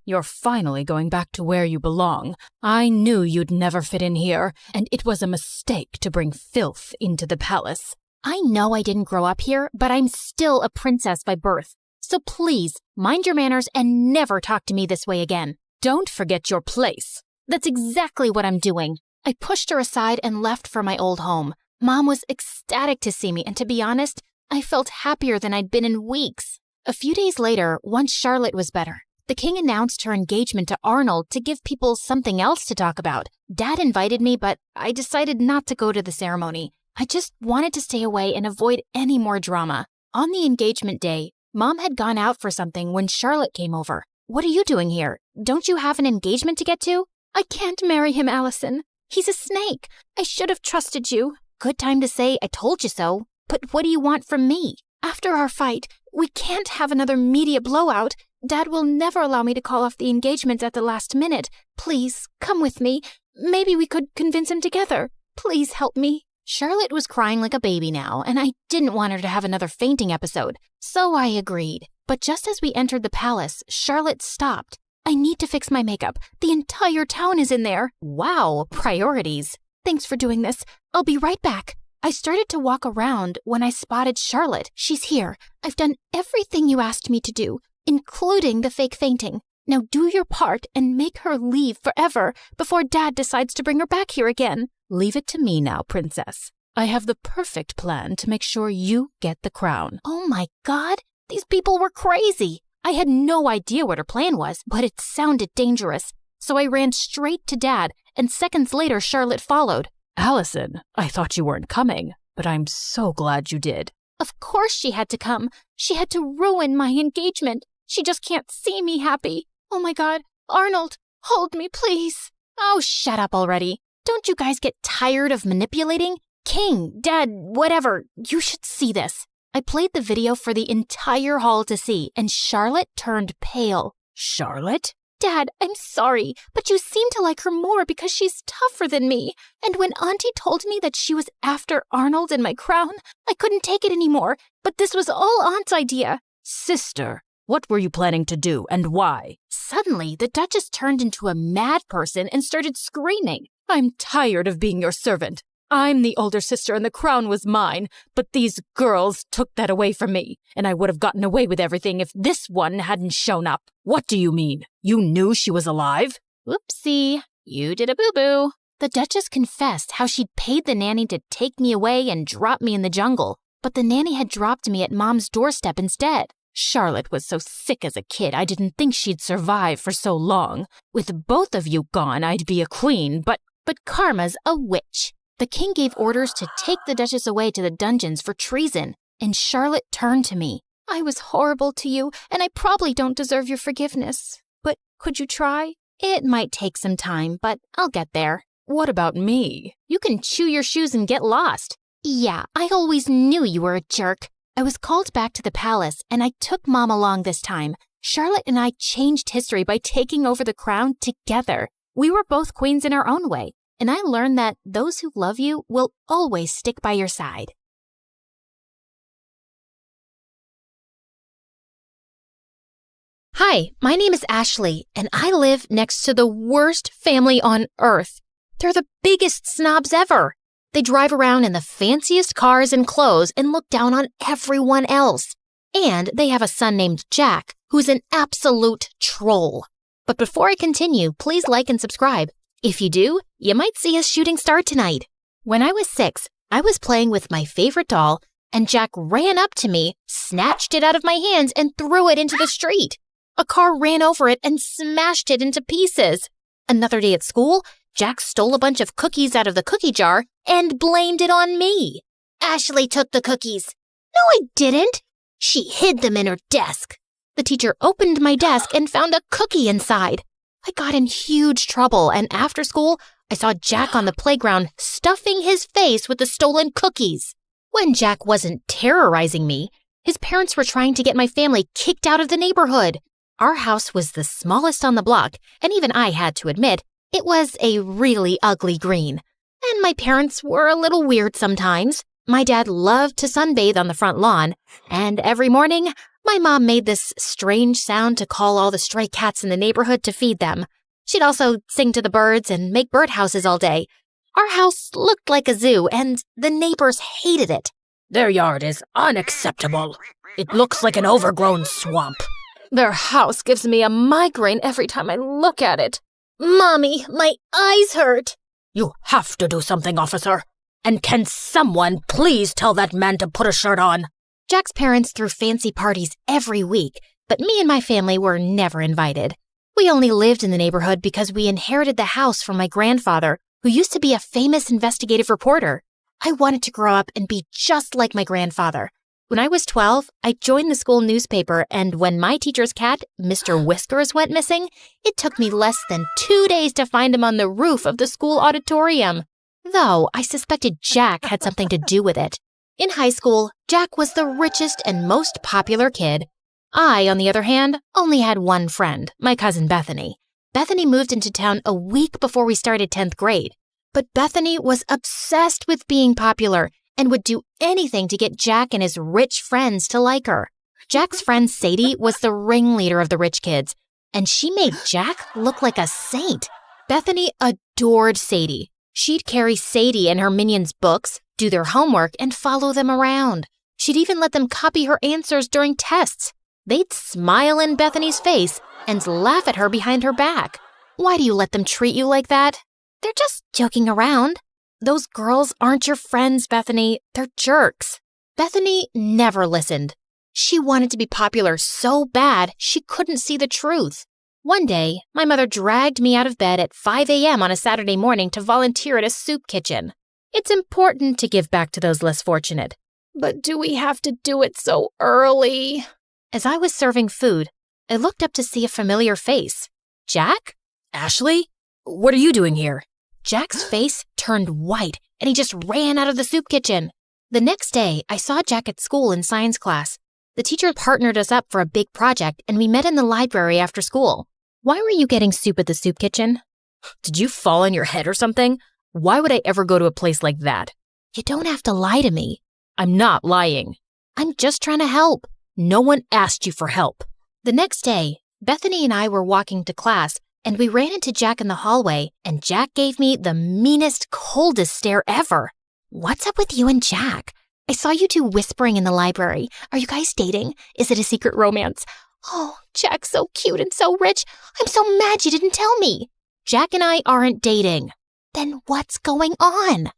You're finally going back to where you belong. I knew you'd never fit in here, and it was a mistake to bring filth into the palace. I know I didn't grow up here, but I'm still a princess by birth. So please, mind your manners and never talk to me this way again. Don't forget your place. That's exactly what I'm doing. I pushed her aside and left for my old home. Mom was ecstatic to see me, and to be honest, I felt happier than I'd been in weeks. A few days later, once Charlotte was better, the king announced her engagement to Arnold to give people something else to talk about. Dad invited me, but I decided not to go to the ceremony. I just wanted to stay away and avoid any more drama. On the engagement day, Mom had gone out for something when Charlotte came over. What are you doing here? Don't you have an engagement to get to? I can't marry him, Allison. He's a snake. I should have trusted you. Good time to say I told you so. But what do you want from me? After our fight, we can't have another media blowout. Dad will never allow me to call off the engagement at the last minute. Please, come with me. Maybe we could convince him together. Please help me. Charlotte was crying like a baby now, and I didn't want her to have another fainting episode, so I agreed. But just as we entered the palace, Charlotte stopped. I need to fix my makeup. The entire town is in there. Wow, priorities. Thanks for doing this. I'll be right back. I started to walk around when I spotted Charlotte. She's here. I've done everything you asked me to do, including the fake fainting. Now do your part and make her leave forever before Dad decides to bring her back here again. Leave it to me now, princess. I have the perfect plan to make sure you get the crown. Oh my God, these people were crazy. I had no idea what her plan was, but it sounded dangerous. So I ran straight to Dad, and seconds later Charlotte followed. Allison, I thought you weren't coming, but I'm so glad you did. Of course she had to come. She had to ruin my engagement. She just can't see me happy. Oh my God, Arnold, hold me, please. Oh, shut up already. Don't you guys get tired of manipulating? King, Dad, whatever, you should see this. I played the video for the entire hall to see, and Charlotte turned pale. Charlotte? Dad, I'm sorry, but you seem to like her more because she's tougher than me. And when Auntie told me that she was after Arnold and my crown, I couldn't take it anymore. But this was all Aunt's idea. Sister, what were you planning to do and why? Suddenly, the Duchess turned into a mad person and started screaming. I'm tired of being your servant. I'm the older sister and the crown was mine, but these girls took that away from me, and I would have gotten away with everything if this one hadn't shown up. What do you mean? You knew she was alive? Whoopsie, you did a boo-boo. The Duchess confessed how she'd paid the nanny to take me away and drop me in the jungle, but the nanny had dropped me at Mom's doorstep instead. Charlotte was so sick as a kid, I didn't think she'd survive for so long. With both of you gone, I'd be a queen, but Karma's a witch. The king gave orders to take the Duchess away to the dungeons for treason, and Charlotte turned to me. I was horrible to you, and I probably don't deserve your forgiveness. But could you try? It might take some time, but I'll get there. What about me? You can chew your shoes and get lost. Yeah, I always knew you were a jerk. I was called back to the palace, and I took Mom along this time. Charlotte and I changed history by taking over the crown together. We were both queens in our own way, and I learned that those who love you will always stick by your side. Hi, my name is Ashley, and I live next to the worst family on earth. They're the biggest snobs ever. They drive around in the fanciest cars and clothes and look down on everyone else. And they have a son named Jack, who's an absolute troll. But before I continue, please like and subscribe. If you do, you might see a shooting star tonight. When I was 6, I was playing with my favorite doll, and Jack ran up to me, snatched it out of my hands, and threw it into the street. A car ran over it and smashed it into pieces. Another day at school, Jack stole a bunch of cookies out of the cookie jar and blamed it on me. Ashley took the cookies. No, I didn't. She hid them in her desk. The teacher opened my desk and found a cookie inside. I got in huge trouble, and after school, I saw Jack on the playground stuffing his face with the stolen cookies. When Jack wasn't terrorizing me, his parents were trying to get my family kicked out of the neighborhood. Our house was the smallest on the block, and even I had to admit, it was a really ugly green. And my parents were a little weird sometimes. My dad loved to sunbathe on the front lawn, and every morning, my mom made this strange sound to call all the stray cats in the neighborhood to feed them. She'd also sing to the birds and make birdhouses all day. Our house looked like a zoo, and the neighbors hated it. Their yard is unacceptable. It looks like an overgrown swamp. Their house gives me a migraine every time I look at it. Mommy, my eyes hurt. You have to do something, officer. And can someone please tell that man to put a shirt on? Jack's parents threw fancy parties every week, but me and my family were never invited. We only lived in the neighborhood because we inherited the house from my grandfather, who used to be a famous investigative reporter. I wanted to grow up and be just like my grandfather. When I was 12, I joined the school newspaper, and when my teacher's cat, Mr. Whiskers, went missing, it took me less than 2 days to find him on the roof of the school auditorium. Though I suspected Jack had something to do with it. In high school, Jack was the richest and most popular kid. I, on the other hand, only had one friend, my cousin Bethany. Bethany moved into town a week before we started 10th grade. But Bethany was obsessed with being popular and would do anything to get Jack and his rich friends to like her. Jack's friend Sadie was the ringleader of the rich kids, and she made Jack look like a saint. Bethany adored Sadie. She'd carry Sadie and her minions' books, do their homework, and follow them around. She'd even let them copy her answers during tests. They'd smile in Bethany's face and laugh at her behind her back. Why do you let them treat you like that? They're just joking around. Those girls aren't your friends, Bethany. They're jerks. Bethany never listened. She wanted to be popular so bad she couldn't see the truth. One day, my mother dragged me out of bed at 5 a.m. on a Saturday morning to volunteer at a soup kitchen. It's important to give back to those less fortunate. But do we have to do it so early? As I was serving food, I looked up to see a familiar face. Jack? Ashley? What are you doing here? Jack's face turned white, and he just ran out of the soup kitchen. The next day, I saw Jack at school in science class. The teacher partnered us up for a big project, and we met in the library after school. Why were you getting soup at the soup kitchen? Did you fall on your head or something? Why would I ever go to a place like that? You don't have to lie to me. I'm not lying. I'm just trying to help. No one asked you for help. The next day, Bethany and I were walking to class, and we ran into Jack in the hallway, and Jack gave me the meanest, coldest stare ever. What's up with you and Jack? I saw you two whispering in the library. Are you guys dating? Is it a secret romance? Oh, Jack's so cute and so rich. I'm so mad you didn't tell me. Jack and I aren't dating. Then what's going on?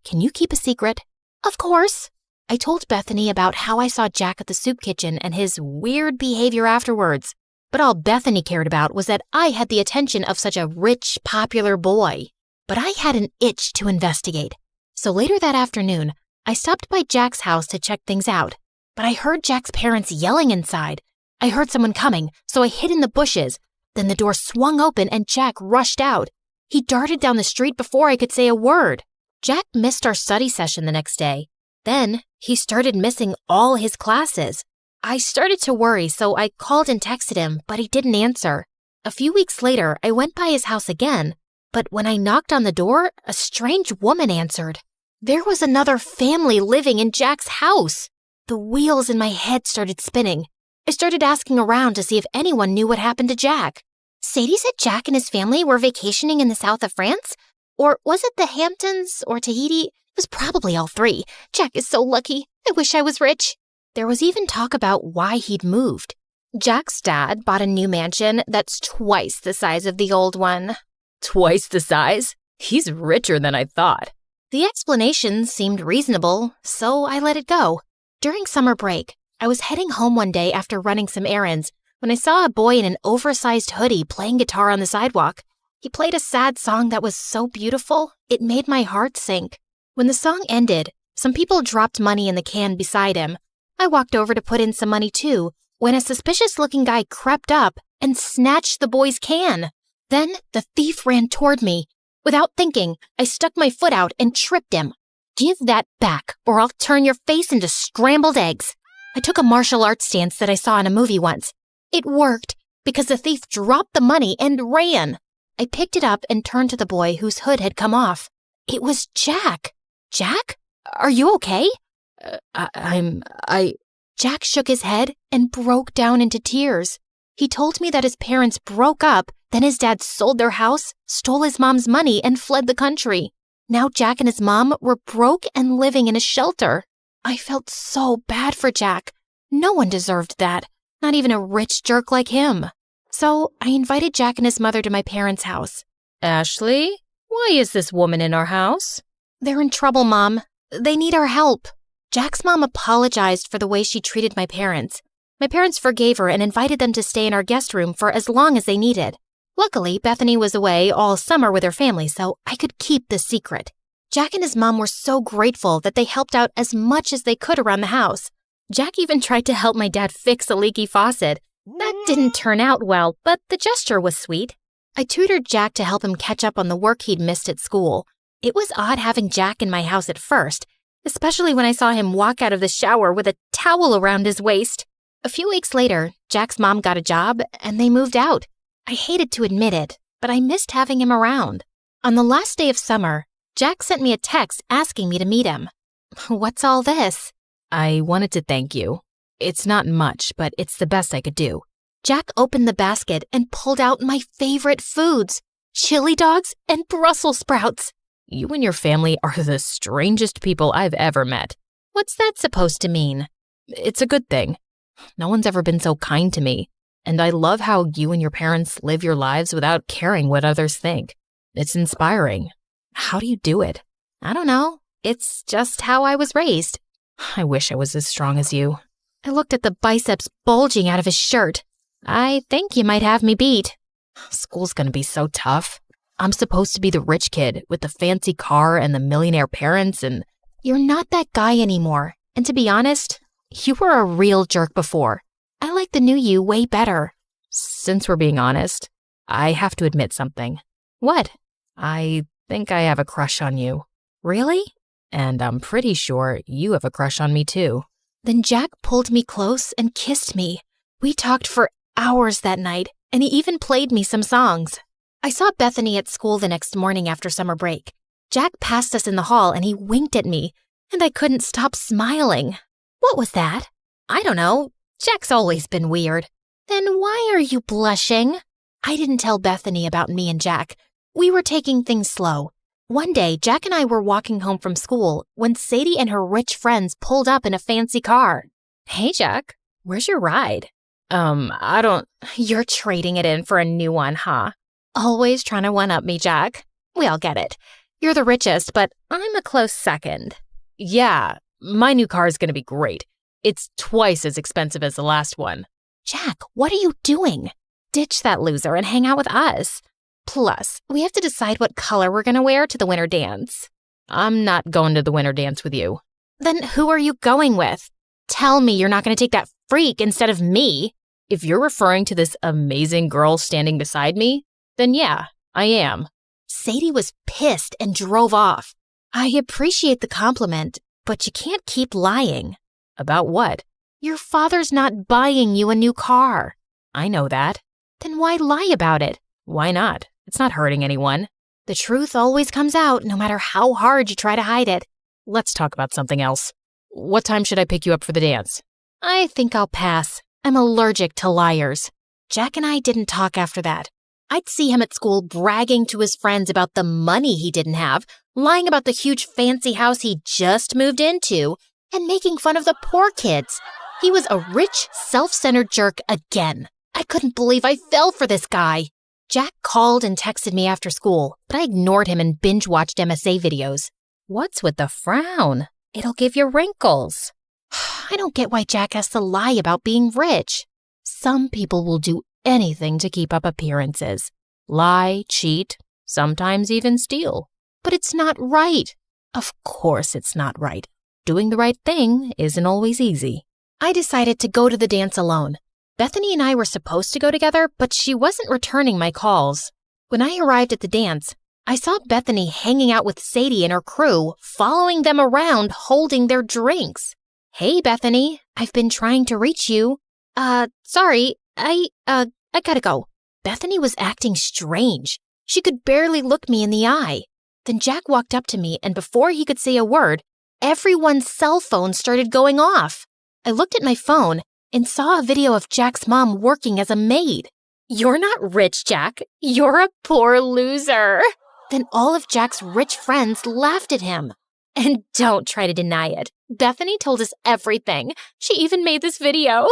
Can you keep a secret? Of course. I told Bethany about how I saw Jack at the soup kitchen and his weird behavior afterwards. But all Bethany cared about was that I had the attention of such a rich, popular boy. But I had an itch to investigate. So later that afternoon, I stopped by Jack's house to check things out. But I heard Jack's parents yelling inside. I heard someone coming, so I hid in the bushes. Then the door swung open and Jack rushed out. He darted down the street before I could say a word. Jack missed our study session the next day. Then he started missing all his classes. I started to worry, so I called and texted him, but he didn't answer. A few weeks later, I went by his house again, but when I knocked on the door, a strange woman answered. There was another family living in Jack's house. The wheels in my head started spinning. I started asking around to see if anyone knew what happened to Jack. Sadie said Jack and his family were vacationing in the south of France? Or was it the Hamptons or Tahiti? It was probably all three. Jack is so lucky. I wish I was rich. There was even talk about why he'd moved. Jack's dad bought a new mansion that's twice the size of the old one. Twice the size? He's richer than I thought. The explanation seemed reasonable, so I let it go. During summer break, I was heading home one day after running some errands when I saw a boy in an oversized hoodie playing guitar on the sidewalk. He played a sad song that was so beautiful, it made my heart sink. When the song ended, some people dropped money in the can beside him. I walked over to put in some money too, when a suspicious-looking guy crept up and snatched the boy's can. Then the thief ran toward me. Without thinking, I stuck my foot out and tripped him. Give that back, or I'll turn your face into scrambled eggs. I took a martial arts stance that I saw in a movie once. It worked, because the thief dropped the money and ran. I picked it up and turned to the boy whose hood had come off. It was Jack. Jack? Are you okay? Jack shook his head and broke down into tears. He told me that his parents broke up, then his dad sold their house, stole his mom's money, and fled the country. Now Jack and his mom were broke and living in a shelter. I felt so bad for Jack. No one deserved that, not even a rich jerk like him. So I invited Jack and his mother to my parents' house. Ashley, why is this woman in our house? They're in trouble, Mom. They need our help. Jack's mom apologized for the way she treated my parents. My parents forgave her and invited them to stay in our guest room for as long as they needed. Luckily, Bethany was away all summer with her family, so I could keep the secret. Jack and his mom were so grateful that they helped out as much as they could around the house. Jack even tried to help my dad fix a leaky faucet. That didn't turn out well, but the gesture was sweet. I tutored Jack to help him catch up on the work he'd missed at school. It was odd having Jack in my house at first, especially when I saw him walk out of the shower with a towel around his waist. A few weeks later, Jack's mom got a job and they moved out. I hated to admit it, but I missed having him around. On the last day of summer, Jack sent me a text asking me to meet him. What's all this? I wanted to thank you. It's not much, but it's the best I could do. Jack opened the basket and pulled out my favorite foods, chili dogs and Brussels sprouts. You and your family are the strangest people I've ever met. What's that supposed to mean? It's a good thing. No one's ever been so kind to me, and I love how you and your parents live your lives without caring what others think. It's inspiring. How do you do it? I don't know. It's just how I was raised. I wish I was as strong as you. I looked at the biceps bulging out of his shirt. I think you might have me beat. School's gonna be so tough. I'm supposed to be the rich kid with the fancy car and the millionaire parents and... You're not that guy anymore. And to be honest, you were a real jerk before. I like the new you way better. Since we're being honest, I have to admit something. What? I think I have a crush on you. Really? And I'm pretty sure you have a crush on me too. Then Jack pulled me close and kissed me. We talked for hours that night, and he even played me some songs. I saw Bethany at school the next morning after summer break. Jack passed us in the hall and he winked at me, and I couldn't stop smiling. What was that? I don't know. Jack's always been weird. Then why are you blushing? I didn't tell Bethany about me and Jack. We were taking things slow. One day, Jack and I were walking home from school when Sadie and her rich friends pulled up in a fancy car. Hey, Jack, where's your ride? I don't... You're trading it in for a new one, huh? Always trying to one-up me, Jack. We all get it. You're the richest, but I'm a close second. Yeah, My new car is going to be great. It's twice as expensive as the last one. Jack, what are you doing? Ditch that loser and hang out with us. Plus, we have to decide what color we're going to wear to the winter dance. I'm not going to the winter dance with you. Then who are you going with? Tell me you're not going to take that freak instead of me. If you're referring to this amazing girl standing beside me, then yeah, I am. Sadie was pissed and drove off. I appreciate the compliment, but you can't keep lying. About what? Your father's not buying you a new car. I know that. Then why lie about it? Why not? It's not hurting anyone. The truth always comes out, no matter how hard you try to hide it. Let's talk about something else. What time should I pick you up for the dance? I think I'll pass. I'm allergic to liars. Jack and I didn't talk after that. I'd see him at school bragging to his friends about the money he didn't have, lying about the huge fancy house he just moved into, and making fun of the poor kids. He was a rich, self-centered jerk again. I couldn't believe I fell for this guy. Jack called and texted me after school, but I ignored him and binge-watched MSA videos. What's with the frown? It'll give you wrinkles. I don't get why Jack has to lie about being rich. Some people will do anything to keep up appearances. Lie, cheat, sometimes even steal. But it's not right. Of course it's not right. Doing the right thing isn't always easy. I decided to go to the dance alone. Bethany and I were supposed to go together, but she wasn't returning my calls. When I arrived at the dance, I saw Bethany hanging out with Sadie and her crew, following them around, holding their drinks. Hey, Bethany, I've been trying to reach you. Sorry, I gotta go. Bethany was acting strange. She could barely look me in the eye. Then Jack walked up to me, and before he could say a word, everyone's cell phone started going off. I looked at my phone and saw a video of Jack's mom working as a maid. You're not rich, Jack. You're a poor loser. Then all of Jack's rich friends laughed at him. And don't try to deny it. Bethany told us everything. She even made this video.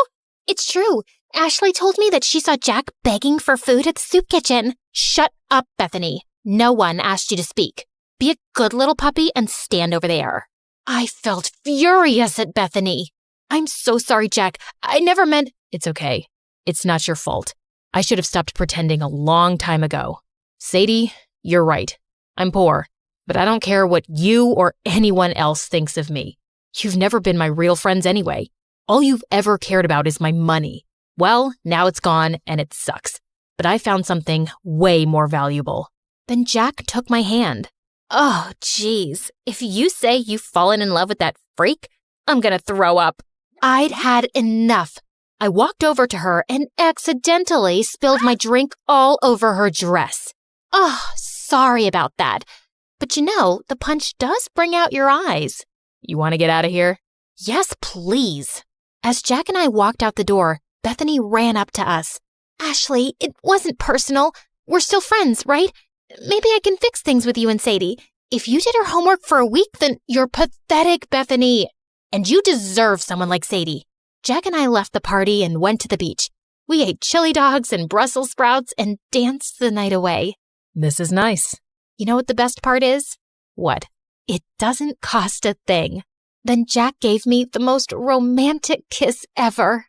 It's true. Ashley told me that she saw Jack begging for food at the soup kitchen. Shut up, Bethany. No one asked you to speak. Be a good little puppy and stand over there. I felt furious at Bethany. I'm so sorry, Jack. I never meant... It's okay. It's not your fault. I should have stopped pretending a long time ago. Sadie, you're right. I'm poor, but I don't care what you or anyone else thinks of me. You've never been my real friends anyway. All you've ever cared about is my money. Well, now it's gone and it sucks. But I found something way more valuable. Then Jack took my hand. Oh, geez. If you say you've fallen in love with that freak, I'm gonna throw up. I'd had enough. I walked over to her and accidentally spilled my drink all over her dress. Oh, sorry about that. But you know, the punch does bring out your eyes. You want to get out of here? Yes, please. As Jack and I walked out the door, Bethany ran up to us. Ashley, it wasn't personal. We're still friends, right? Maybe I can fix things with you and Sadie. If you did her homework for a week, then you're pathetic, Bethany. And you deserve someone like Sadie. Jack and I left the party and went to the beach. We ate chili dogs and Brussels sprouts and danced the night away. This is nice. You know what the best part is? What? It doesn't cost a thing. Then Jack gave me the most romantic kiss ever.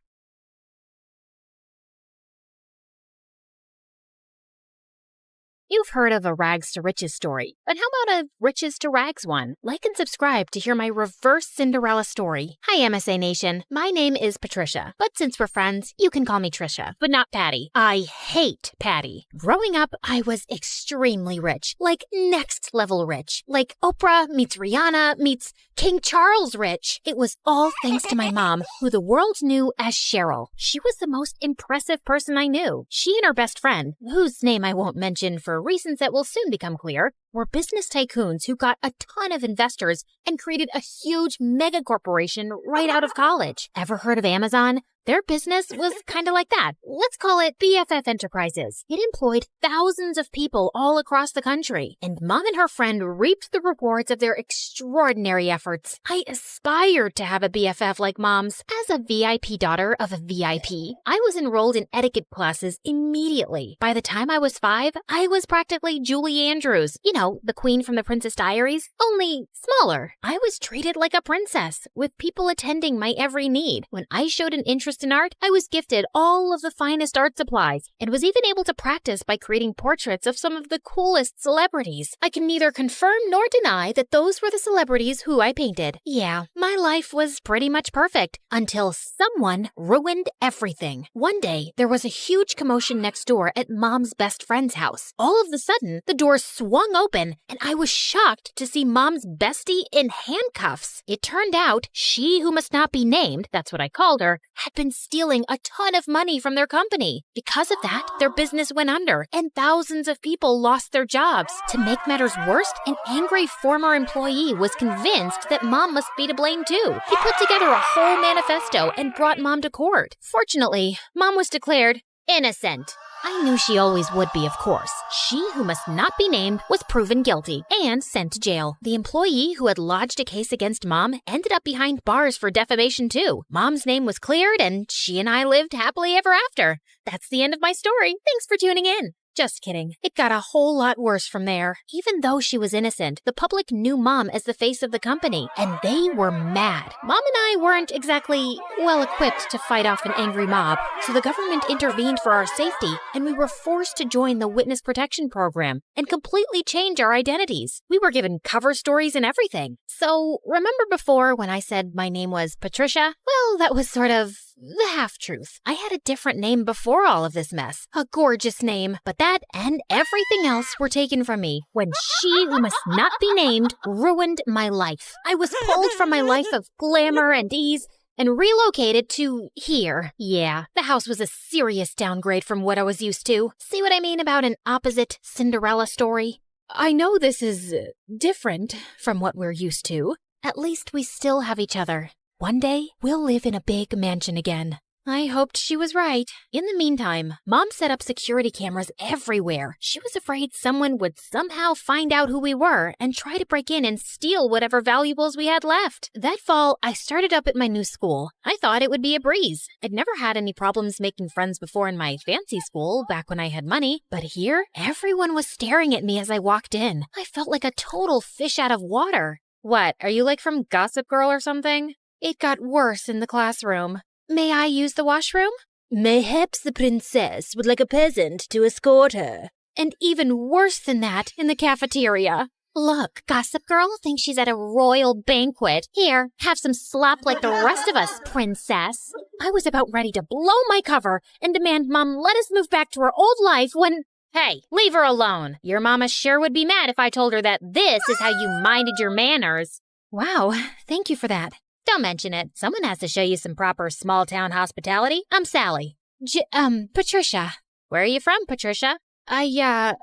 You've heard of a rags to riches story, but how about a riches to rags one? Like and subscribe to hear my reverse Cinderella story. Hi, MSA Nation. My name is Patricia, but since we're friends, you can call me Trisha, but not Patty. I hate Patty. Growing up, I was extremely rich, like next level rich, like Oprah meets Rihanna meets King Charles rich. It was all thanks to my mom, who the world knew as Cheryl. She was the most impressive person I knew. She and her best friend, whose name I won't mention for reasons that will soon become clear, were business tycoons who got a ton of investors and created a huge mega corporation right out of college. Ever heard of Amazon? Their business was kind of like that. Let's call it BFF Enterprises. It employed thousands of people all across the country, and Mom and her friend reaped the rewards of their extraordinary efforts. I aspired to have a BFF like Mom's. As a VIP daughter of a VIP, I was enrolled in etiquette classes immediately. By the time I was 5, I was practically Julie Andrews. You know, the queen from the Princess Diaries, only smaller. I was treated like a princess, with people attending my every need. When I showed an interest in art, I was gifted all of the finest art supplies, and was even able to practice by creating portraits of some of the coolest celebrities. I can neither confirm nor deny that those were the celebrities who I painted. Yeah, my life was pretty much perfect, until someone ruined everything. One day, there was a huge commotion next door at Mom's best friend's house. All of a sudden, the door swung open, and I was shocked to see Mom's bestie in handcuffs. It turned out she who must not be named, that's what I called her, had been stealing a ton of money from their company. Because of that, their business went under, and thousands of people lost their jobs. To make matters worse, an angry former employee was convinced that Mom must be to blame too. He put together a whole manifesto and brought Mom to court. Fortunately, Mom was declared innocent. I knew she always would be, of course. She who must not be named was proven guilty and sent to jail. The employee who had lodged a case against Mom ended up behind bars for defamation too. Mom's name was cleared, and she and I lived happily ever after. That's the end of my story. Thanks for tuning in. Just kidding. It got a whole lot worse from there. Even though she was innocent, the public knew Mom as the face of the company, and they were mad. Mom and I weren't exactly well-equipped to fight off an angry mob, so the government intervened for our safety, and we were forced to join the Witness Protection Program and completely change our identities. We were given cover stories and everything. So, remember before when I said my name was Patricia? Well, that was sort of the half-truth. I had a different name before all of this mess. A gorgeous name. But that and everything else were taken from me when she who must not be named ruined my life. I was pulled from my life of glamour and ease and relocated to here. Yeah, the house was a serious downgrade from what I was used to. See what I mean about an opposite Cinderella story? I know this is different from what we're used to. At least we still have each other. One day, we'll live in a big mansion again. I hoped she was right. In the meantime, Mom set up security cameras everywhere. She was afraid someone would somehow find out who we were and try to break in and steal whatever valuables we had left. That fall, I started up at my new school. I thought it would be a breeze. I'd never had any problems making friends before in my fancy school, back when I had money. But here, everyone was staring at me as I walked in. I felt like a total fish out of water. What, are you like from Gossip Girl or something? It got worse in the classroom. May I use the washroom? Mayhaps the princess would like a peasant to escort her. And even worse than that in the cafeteria. Look, Gossip Girl thinks she's at a royal banquet. Here, have some slop like the rest of us, princess. I was about ready to blow my cover and demand Mom let us move back to our old life when... Hey, leave her alone. Your mama sure would be mad if I told her that this is how you minded your manners. Wow, thank you for that. Don't mention it. Someone has to show you some proper small-town hospitality. I'm Sally. Patricia. Where are you from, Patricia? I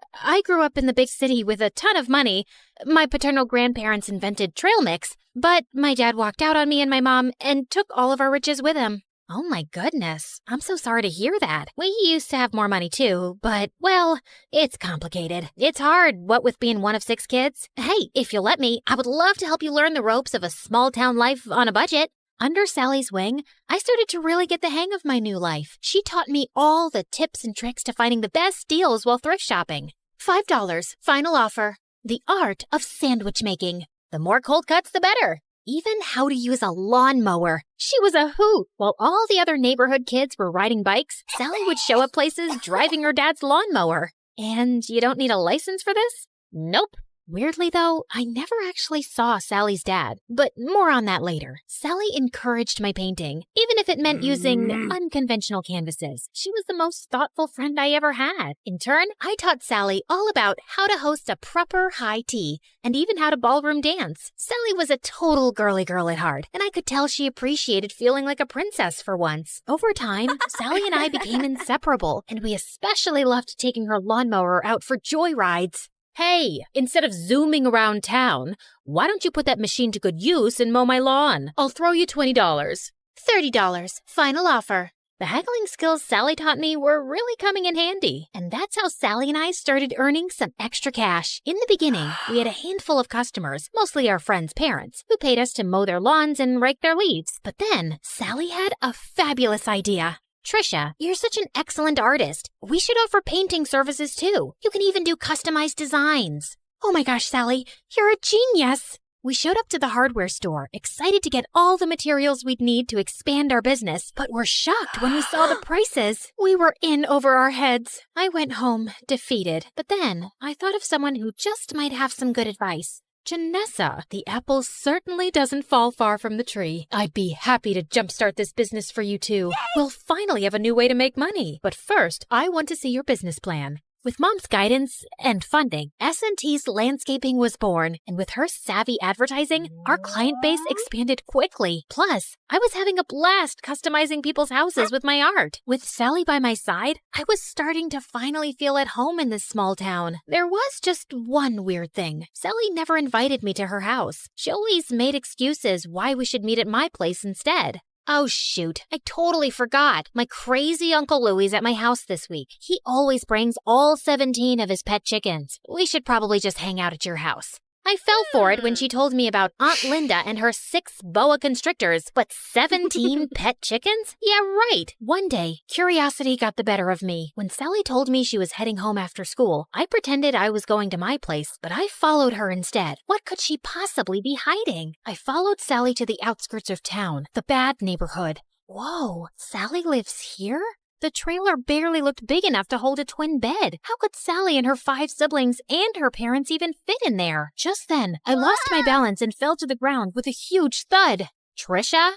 grew up in the big city with a ton of money. My paternal grandparents invented trail mix, but my dad walked out on me and my mom and took all of our riches with him. Oh my goodness. I'm so sorry to hear that. We used to have more money too, but, well, it's complicated. It's hard, what with being one of 6 kids. Hey, if you'll let me, I would love to help you learn the ropes of a small-town life on a budget. Under Sally's wing, I started to really get the hang of my new life. She taught me all the tips and tricks to finding the best deals while thrift shopping. $5, final offer. The art of sandwich making. The more cold cuts, the better. Even how to use a lawnmower. She was a hoot. While all the other neighborhood kids were riding bikes, Sally would show up places driving her dad's lawnmower. And you don't need a license for this? Nope. Weirdly, though, I never actually saw Sally's dad, but more on that later. Sally encouraged my painting, even if it meant using unconventional canvases. She was the most thoughtful friend I ever had. In turn, I taught Sally all about how to host a proper high tea, and even how to ballroom dance. Sally was a total girly girl at heart, and I could tell she appreciated feeling like a princess for once. Over time, Sally and I became inseparable, and we especially loved taking her lawnmower out for joyrides. Hey, instead of zooming around town, why don't you put that machine to good use and mow my lawn? I'll throw you $20. $30, final offer. The haggling skills Sally taught me were really coming in handy. And that's how Sally and I started earning some extra cash. In the beginning, we had a handful of customers, mostly our friends' parents, who paid us to mow their lawns and rake their leaves. But then, Sally had a fabulous idea. Trisha, you're such an excellent artist. We should offer painting services too. You can even do customized designs. Oh my gosh, Sally, you're a genius! We showed up to the hardware store, excited to get all the materials we'd need to expand our business, but were shocked when we saw the prices. We were in over our heads. I went home, defeated, but then I thought of someone who just might have some good advice. Janessa, the apple certainly doesn't fall far from the tree. I'd be happy to jumpstart this business for you too. We'll finally have a new way to make money. But first, I want to see your business plan. With Mom's guidance and funding, S&T's Landscaping was born, and with her savvy advertising, our client base expanded quickly. Plus, I was having a blast customizing people's houses with my art. With Sally by my side, I was starting to finally feel at home in this small town. There was just one weird thing. Sally never invited me to her house. She always made excuses why we should meet at my place instead. Oh shoot, I totally forgot. My crazy Uncle Louie's at my house this week. He always brings all 17 of his pet chickens. We should probably just hang out at your house. I fell for it when she told me about Aunt Linda and her 6 boa constrictors, but 17 pet chickens? Yeah, right. One day, curiosity got the better of me. When Sally told me she was heading home after school, I pretended I was going to my place, but I followed her instead. What could she possibly be hiding? I followed Sally to the outskirts of town, the bad neighborhood. Whoa, Sally lives here? The trailer barely looked big enough to hold a twin bed. How could Sally and her 5 siblings and her parents even fit in there? Just then, I lost my balance and fell to the ground with a huge thud. Trisha?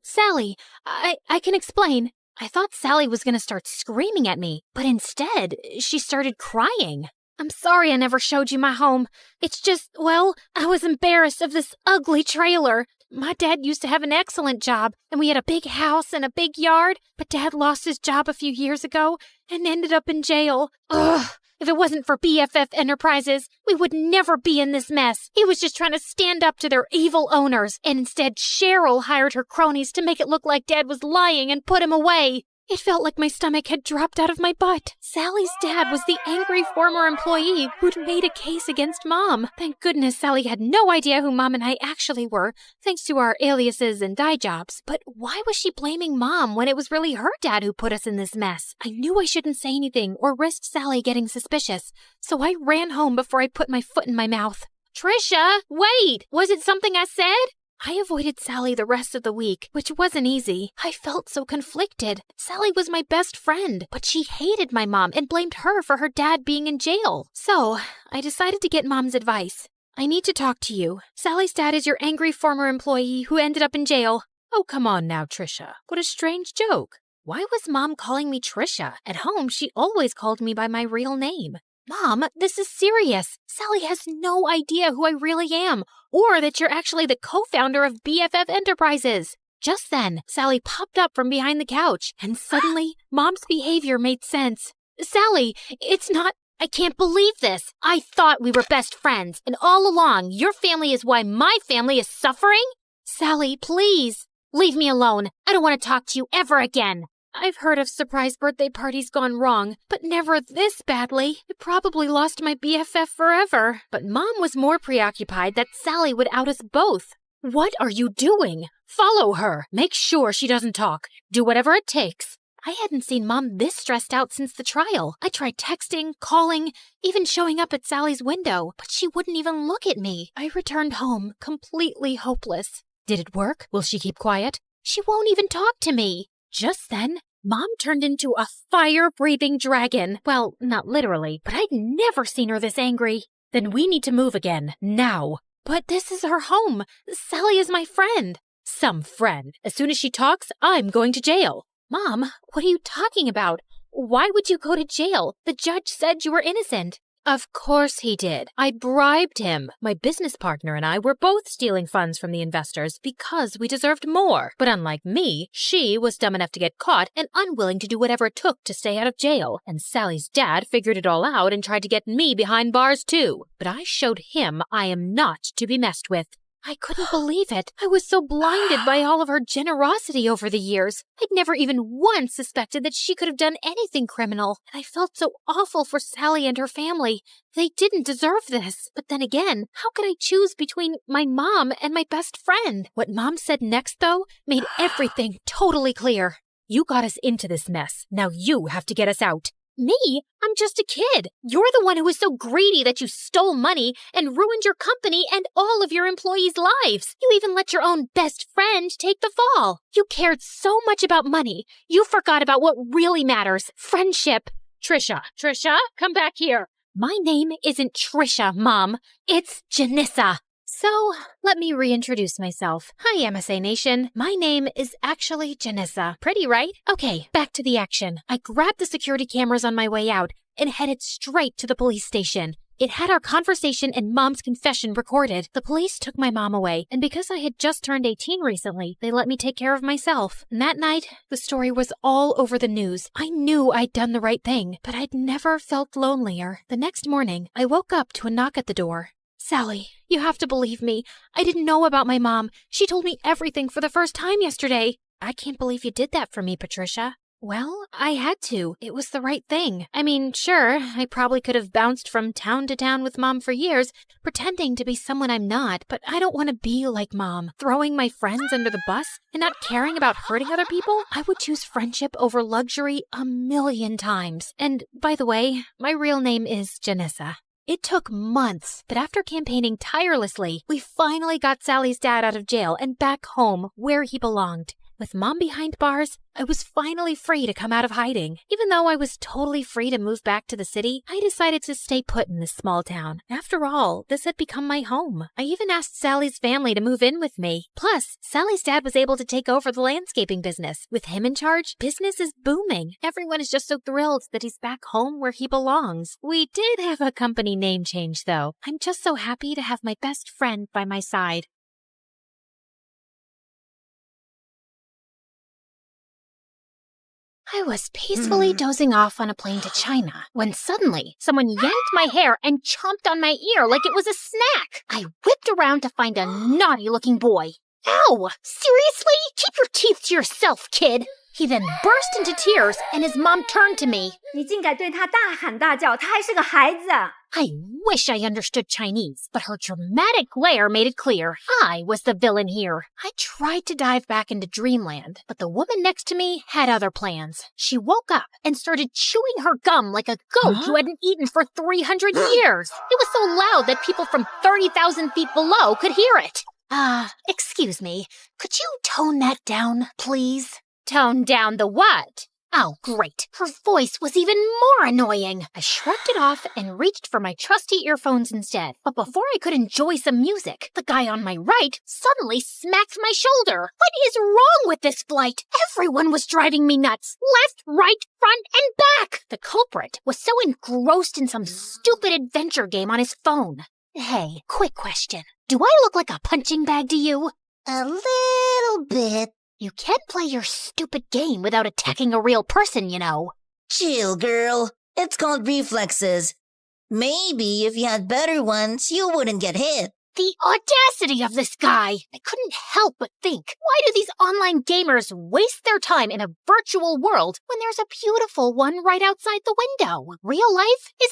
Sally, I can explain. I thought Sally was going to start screaming at me, but instead, she started crying. I'm sorry I never showed you my home. It's just, well, I was embarrassed of this ugly trailer. My dad used to have an excellent job, and we had a big house and a big yard, but Dad lost his job a few years ago and ended up in jail. Ugh! If it wasn't for BFF Enterprises, we would never be in this mess. He was just trying to stand up to their evil owners, and instead Cheryl hired her cronies to make it look like Dad was lying and put him away. It felt like my stomach had dropped out of my butt. Sally's dad was the angry former employee who'd made a case against Mom. Thank goodness Sally had no idea who Mom and I actually were, thanks to our aliases and dye jobs. But why was she blaming Mom when it was really her dad who put us in this mess? I knew I shouldn't say anything or risk Sally getting suspicious, so I ran home before I put my foot in my mouth. Trisha, wait! Was it something I said? I avoided Sally the rest of the week, which wasn't easy. I felt so conflicted. Sally was my best friend, but she hated my mom and blamed her for her dad being in jail. So, I decided to get Mom's advice. I need to talk to you. Sally's dad is your angry former employee who ended up in jail. Oh, come on now, Trisha. What a strange joke. Why was Mom calling me Trisha? At home, she always called me by my real name. Mom, this is serious. Sally has no idea who I really am, or that you're actually the co-founder of BFF Enterprises. Just then, Sally popped up from behind the couch, and suddenly, Mom's behavior made sense. Sally, it's not... I can't believe this. I thought we were best friends, and all along, your family is why my family is suffering? Sally, please, leave me alone. I don't want to talk to you ever again. I've heard of surprise birthday parties gone wrong, but never this badly. I probably lost my BFF forever. But Mom was more preoccupied that Sally would out us both. What are you doing? Follow her. Make sure she doesn't talk. Do whatever it takes. I hadn't seen Mom this stressed out since the trial. I tried texting, calling, even showing up at Sally's window, but she wouldn't even look at me. I returned home completely hopeless. Did it work? Will she keep quiet? She won't even talk to me. Just then, Mom turned into a fire-breathing dragon. Well, not literally, but I'd never seen her this angry. Then we need to move again, now. But this is her home. Sally is my friend. Some friend. As soon as she talks, I'm going to jail. Mom, what are you talking about? Why would you go to jail? The judge said you were innocent. Of course he did. I bribed him. My business partner and I were both stealing funds from the investors because we deserved more. But unlike me, she was dumb enough to get caught and unwilling to do whatever it took to stay out of jail. And Sally's dad figured it all out and tried to get me behind bars too. But I showed him I am not to be messed with. I couldn't believe it. I was so blinded by all of her generosity over the years. I'd never even once suspected that she could have done anything criminal. And I felt so awful for Sally and her family. They didn't deserve this. But then again, how could I choose between my mom and my best friend? What Mom said next, though, made everything totally clear. You got us into this mess. Now you have to get us out. Me? I'm just a kid. You're the one who was so greedy that you stole money and ruined your company and all of your employees' lives. You even let your own best friend take the fall. You cared so much about money, you forgot about what really matters, friendship. Trisha, come back here. My name isn't Trisha, Mom. It's Janissa. So, let me reintroduce myself. Hi, MSA Nation. My name is actually Janissa. Pretty, right? Okay, back to the action. I grabbed the security cameras on my way out and headed straight to the police station. It had our conversation and Mom's confession recorded. The police took my mom away, and because I had just turned 18 recently, they let me take care of myself. And that night, the story was all over the news. I knew I'd done the right thing, but I'd never felt lonelier. The next morning, I woke up to a knock at the door. Sally, you have to believe me. I didn't know about my mom. She told me everything for the first time yesterday. I can't believe you did that for me, Patricia. Well, I had to. It was the right thing. I mean, sure, I probably could have bounced from town to town with Mom for years, pretending to be someone I'm not, but I don't want to be like Mom, throwing my friends under the bus and not caring about hurting other people. I would choose friendship over luxury 1,000,000 times. And by the way, my real name is Janissa. It took months, but after campaigning tirelessly, we finally got Sally's dad out of jail and back home where he belonged. With Mom behind bars, I was finally free to come out of hiding. Even though I was totally free to move back to the city, I decided to stay put in this small town. After all, this had become my home. I even asked Sally's family to move in with me. Plus, Sally's dad was able to take over the landscaping business. With him in charge, business is booming. Everyone is just so thrilled that he's back home where he belongs. We did have a company name change, though. I'm just so happy to have my best friend by my side. I was peacefully dozing off on a plane to China when suddenly someone yanked my hair and chomped on my ear like it was a snack. I whipped around to find a naughty-looking boy. Ow! Seriously? Keep your teeth to yourself, kid! He then burst into tears and his mom turned to me. 你竟敢对他大喊大叫，他还是个孩子。 I wish I understood Chinese, but her dramatic glare made it clear I was the villain here. I tried to dive back into dreamland, but the woman next to me had other plans. She woke up and started chewing her gum like a goat who hadn't eaten for 300 years. It was so loud that people from 30,000 feet below could hear it. Excuse me, could you tone that down, please? Tone down the what? Oh, great. Her voice was even more annoying. I shrugged it off and reached for my trusty earphones instead. But before I could enjoy some music, the guy on my right suddenly smacked my shoulder. What is wrong with this flight? Everyone was driving me nuts. Left, right, front, and back. The culprit was so engrossed in some stupid adventure game on his phone. Hey, quick question. Do I look like a punching bag to you? A little bit. You can't play your stupid game without attacking a real person, you know. Chill, girl. It's called reflexes. Maybe if you had better ones, you wouldn't get hit. The audacity of this guy! I couldn't help but think, why do these online gamers waste their time in a virtual world when there's a beautiful one right outside the window? Real life is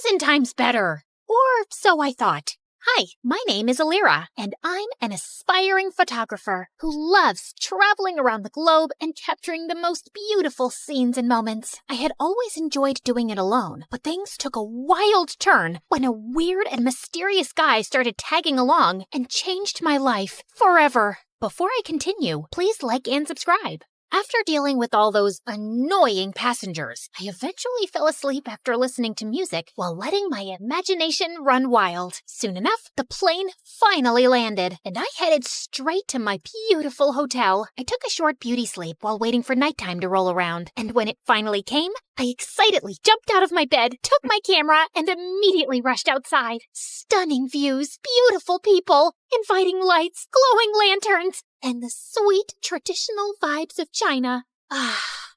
1,000 times better. Or so I thought. Hi, my name is Alira, and I'm an aspiring photographer who loves traveling around the globe and capturing the most beautiful scenes and moments. I had always enjoyed doing it alone, but things took a wild turn when a weird and mysterious guy started tagging along and changed my life forever. Before I continue, please like and subscribe. After dealing with all those annoying passengers, I eventually fell asleep after listening to music while letting my imagination run wild. Soon enough, the plane finally landed, and I headed straight to my beautiful hotel. I took a short beauty sleep while waiting for nighttime to roll around, and when it finally came, I excitedly jumped out of my bed, took my camera, and immediately rushed outside. Stunning views, beautiful people, inviting lights, glowing lanterns, and the sweet traditional vibes of China.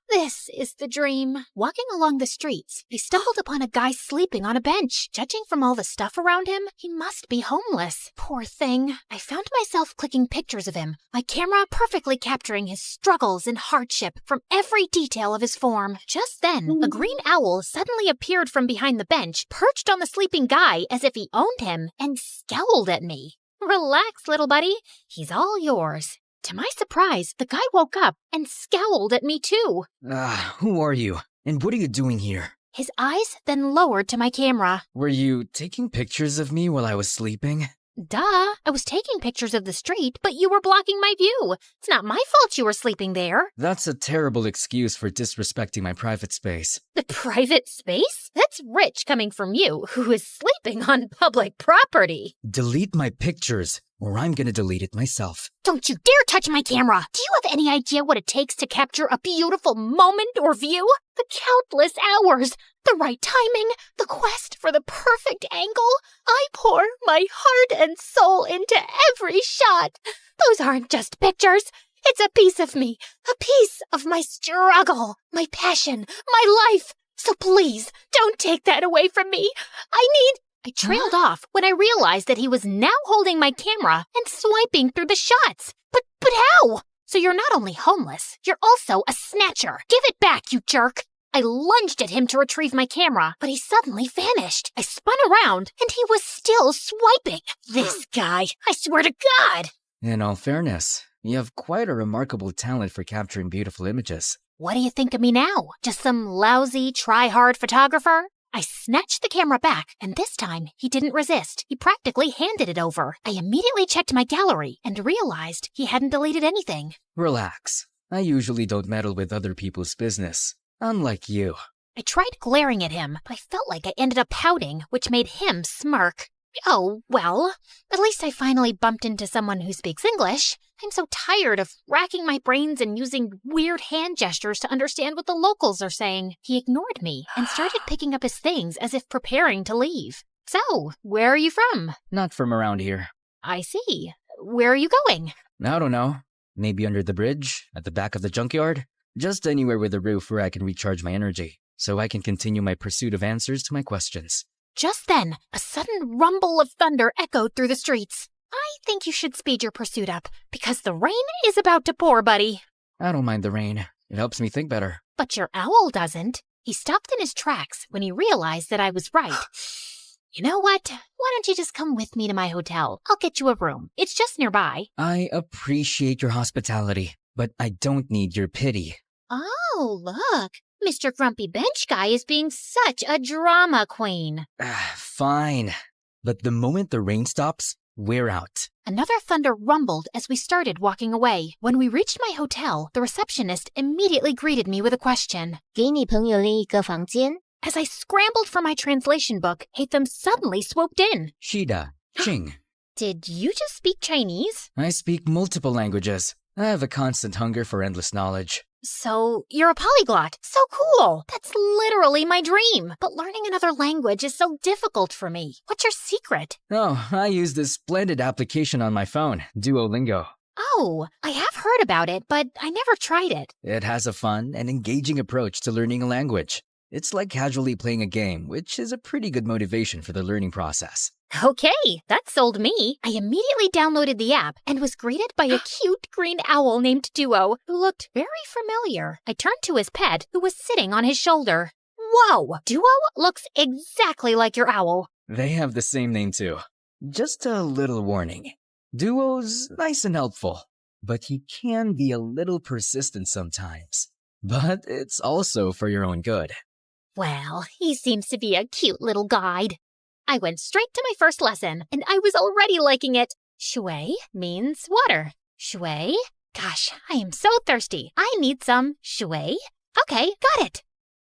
This is the dream. Walking along the streets, I stumbled upon a guy sleeping on a bench. Judging from all the stuff around him, he must be homeless. Poor thing. I found myself clicking pictures of him, my camera perfectly capturing his struggles and hardship from every detail of his form. Just then, a green owl suddenly appeared from behind the bench, perched on the sleeping guy as if he owned him, and scowled at me. Relax, little buddy. He's all yours. To my surprise, the guy woke up and scowled at me too. Who are you? And what are you doing here? His eyes then lowered to my camera. Were you taking pictures of me while I was sleeping? Duh, I was taking pictures of the street, but you were blocking my view. It's not my fault you were sleeping there. That's a terrible excuse for disrespecting my private space. The private space? That's rich coming from you, who is sleeping on public property. Delete my pictures, or I'm gonna delete it myself. Don't you dare touch my camera! Do you have any idea what it takes to capture a beautiful moment or view? The countless hours, the right timing, the quest for the perfect angle. I pour my heart and soul into every shot. Those aren't just pictures. It's a piece of me, a piece of my struggle, my passion, my life. So please, don't take that away from me. I trailed off when I realized that he was now holding my camera and swiping through the shots. But how? So you're not only homeless, you're also a snatcher. Give it back, you jerk. I lunged at him to retrieve my camera, but he suddenly vanished. I spun around, and he was still swiping. This guy, I swear to God. In all fairness, you have quite a remarkable talent for capturing beautiful images. What do you think of me now? Just some lousy, try-hard photographer? I snatched the camera back, and this time he didn't resist. He practically handed it over. I immediately checked my gallery and realized he hadn't deleted anything. Relax. I usually don't meddle with other people's business. Unlike you. I tried glaring at him, but I felt like I ended up pouting, which made him smirk. Oh, well, at least I finally bumped into someone who speaks English. I'm so tired of racking my brains and using weird hand gestures to understand what the locals are saying. He ignored me and started picking up his things as if preparing to leave. So, where are you from? Not from around here. I see. Where are you going? I don't know. Maybe under the bridge, at the back of the junkyard? Just anywhere with a roof where I can recharge my energy, so I can continue my pursuit of answers to my questions. Just then, a sudden rumble of thunder echoed through the streets. I think you should speed your pursuit up, because the rain is about to pour, buddy. I don't mind the rain. It helps me think better. But your owl doesn't. He stopped in his tracks when he realized that I was right. You know what? Why don't you just come with me to my hotel? I'll get you a room. It's just nearby. I appreciate your hospitality, but I don't need your pity. Oh, look. Mr. Grumpy Bench Guy is being such a drama queen. Fine. But the moment the rain stops, we're out. Another thunder rumbled as we started walking away. When we reached my hotel, the receptionist immediately greeted me with a question. 给你朋友另一个房间。 As I scrambled for my translation book, Hatham suddenly swooped in. Shida, Ching. Did you just speak Chinese? I speak multiple languages. I have a constant hunger for endless knowledge. So, you're a polyglot. So cool. That's literally my dream. But learning another language is so difficult for me. What's your secret? Oh, I use this splendid application on my phone, Duolingo. Oh, I have heard about it, but I never tried it. It has a fun and engaging approach to learning a language. It's like casually playing a game, which is a pretty good motivation for the learning process. Okay, that sold me. I immediately downloaded the app and was greeted by a cute green owl named Duo, who looked very familiar. I turned to his pet, who was sitting on his shoulder. Whoa, Duo looks exactly like your owl. They have the same name too. Just a little warning. Duo's nice and helpful, but he can be a little persistent sometimes. But it's also for your own good. Well, he seems to be a cute little guide. I went straight to my first lesson, and I was already liking it. Shui means water. Shui? Gosh, I am so thirsty. I need some shui. Okay, got it.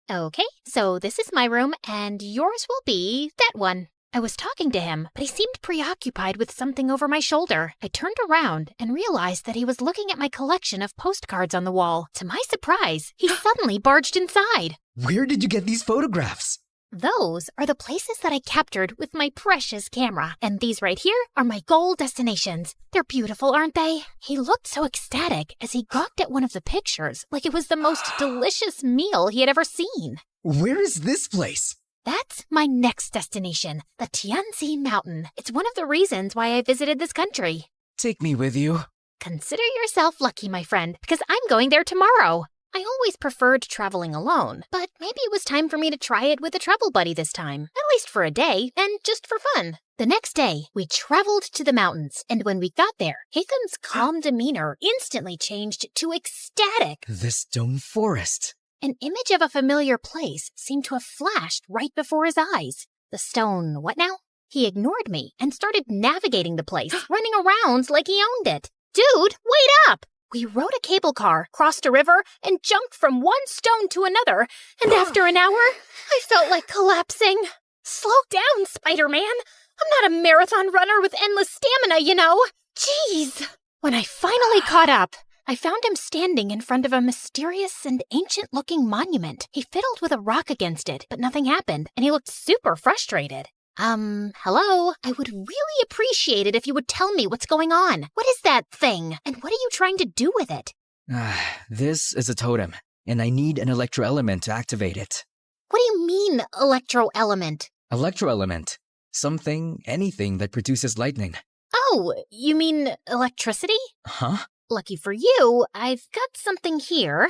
Okay, so this is my room, and yours will be that one. I was talking to him, but he seemed preoccupied with something over my shoulder. I turned around and realized that he was looking at my collection of postcards on the wall. To my surprise, he suddenly barged inside. Where did you get these photographs? Those are the places that I captured with my precious camera. And these right here are my goal destinations. They're beautiful, aren't they? He looked so ecstatic as he gawked at one of the pictures, like it was the most delicious meal he had ever seen. Where is this place? That's my next destination, the Tianzi Mountain. It's one of the reasons why I visited this country. Take me with you. Consider yourself lucky, my friend, because I'm going there tomorrow. I always preferred traveling alone, but maybe it was time for me to try it with a travel buddy this time, at least for a day, and just for fun. The next day, we traveled to the mountains, and when we got there, Hatham's calm demeanor instantly changed to ecstatic. The stone forest. An image of a familiar place seemed to have flashed right before his eyes. The stone, what now? He ignored me and started navigating the place, running around like he owned it. Dude, wait up! We rode a cable car, crossed a river, and jumped from one stone to another, and after an hour, I felt like collapsing. Slow down, Spider-Man. I'm not a marathon runner with endless stamina, you know. Jeez. When I finally caught up, I found him standing in front of a mysterious and ancient-looking monument. He fiddled with a rock against it, but nothing happened, and he looked super frustrated. Hello? I would really appreciate it if you would tell me what's going on. What is that thing? And what are you trying to do with it? This is a totem, and I need an electroelement to activate it. What do you mean, electro-element? Electroelement. Something, anything that produces lightning. Oh, you mean electricity? Huh? Lucky for you, I've got something here.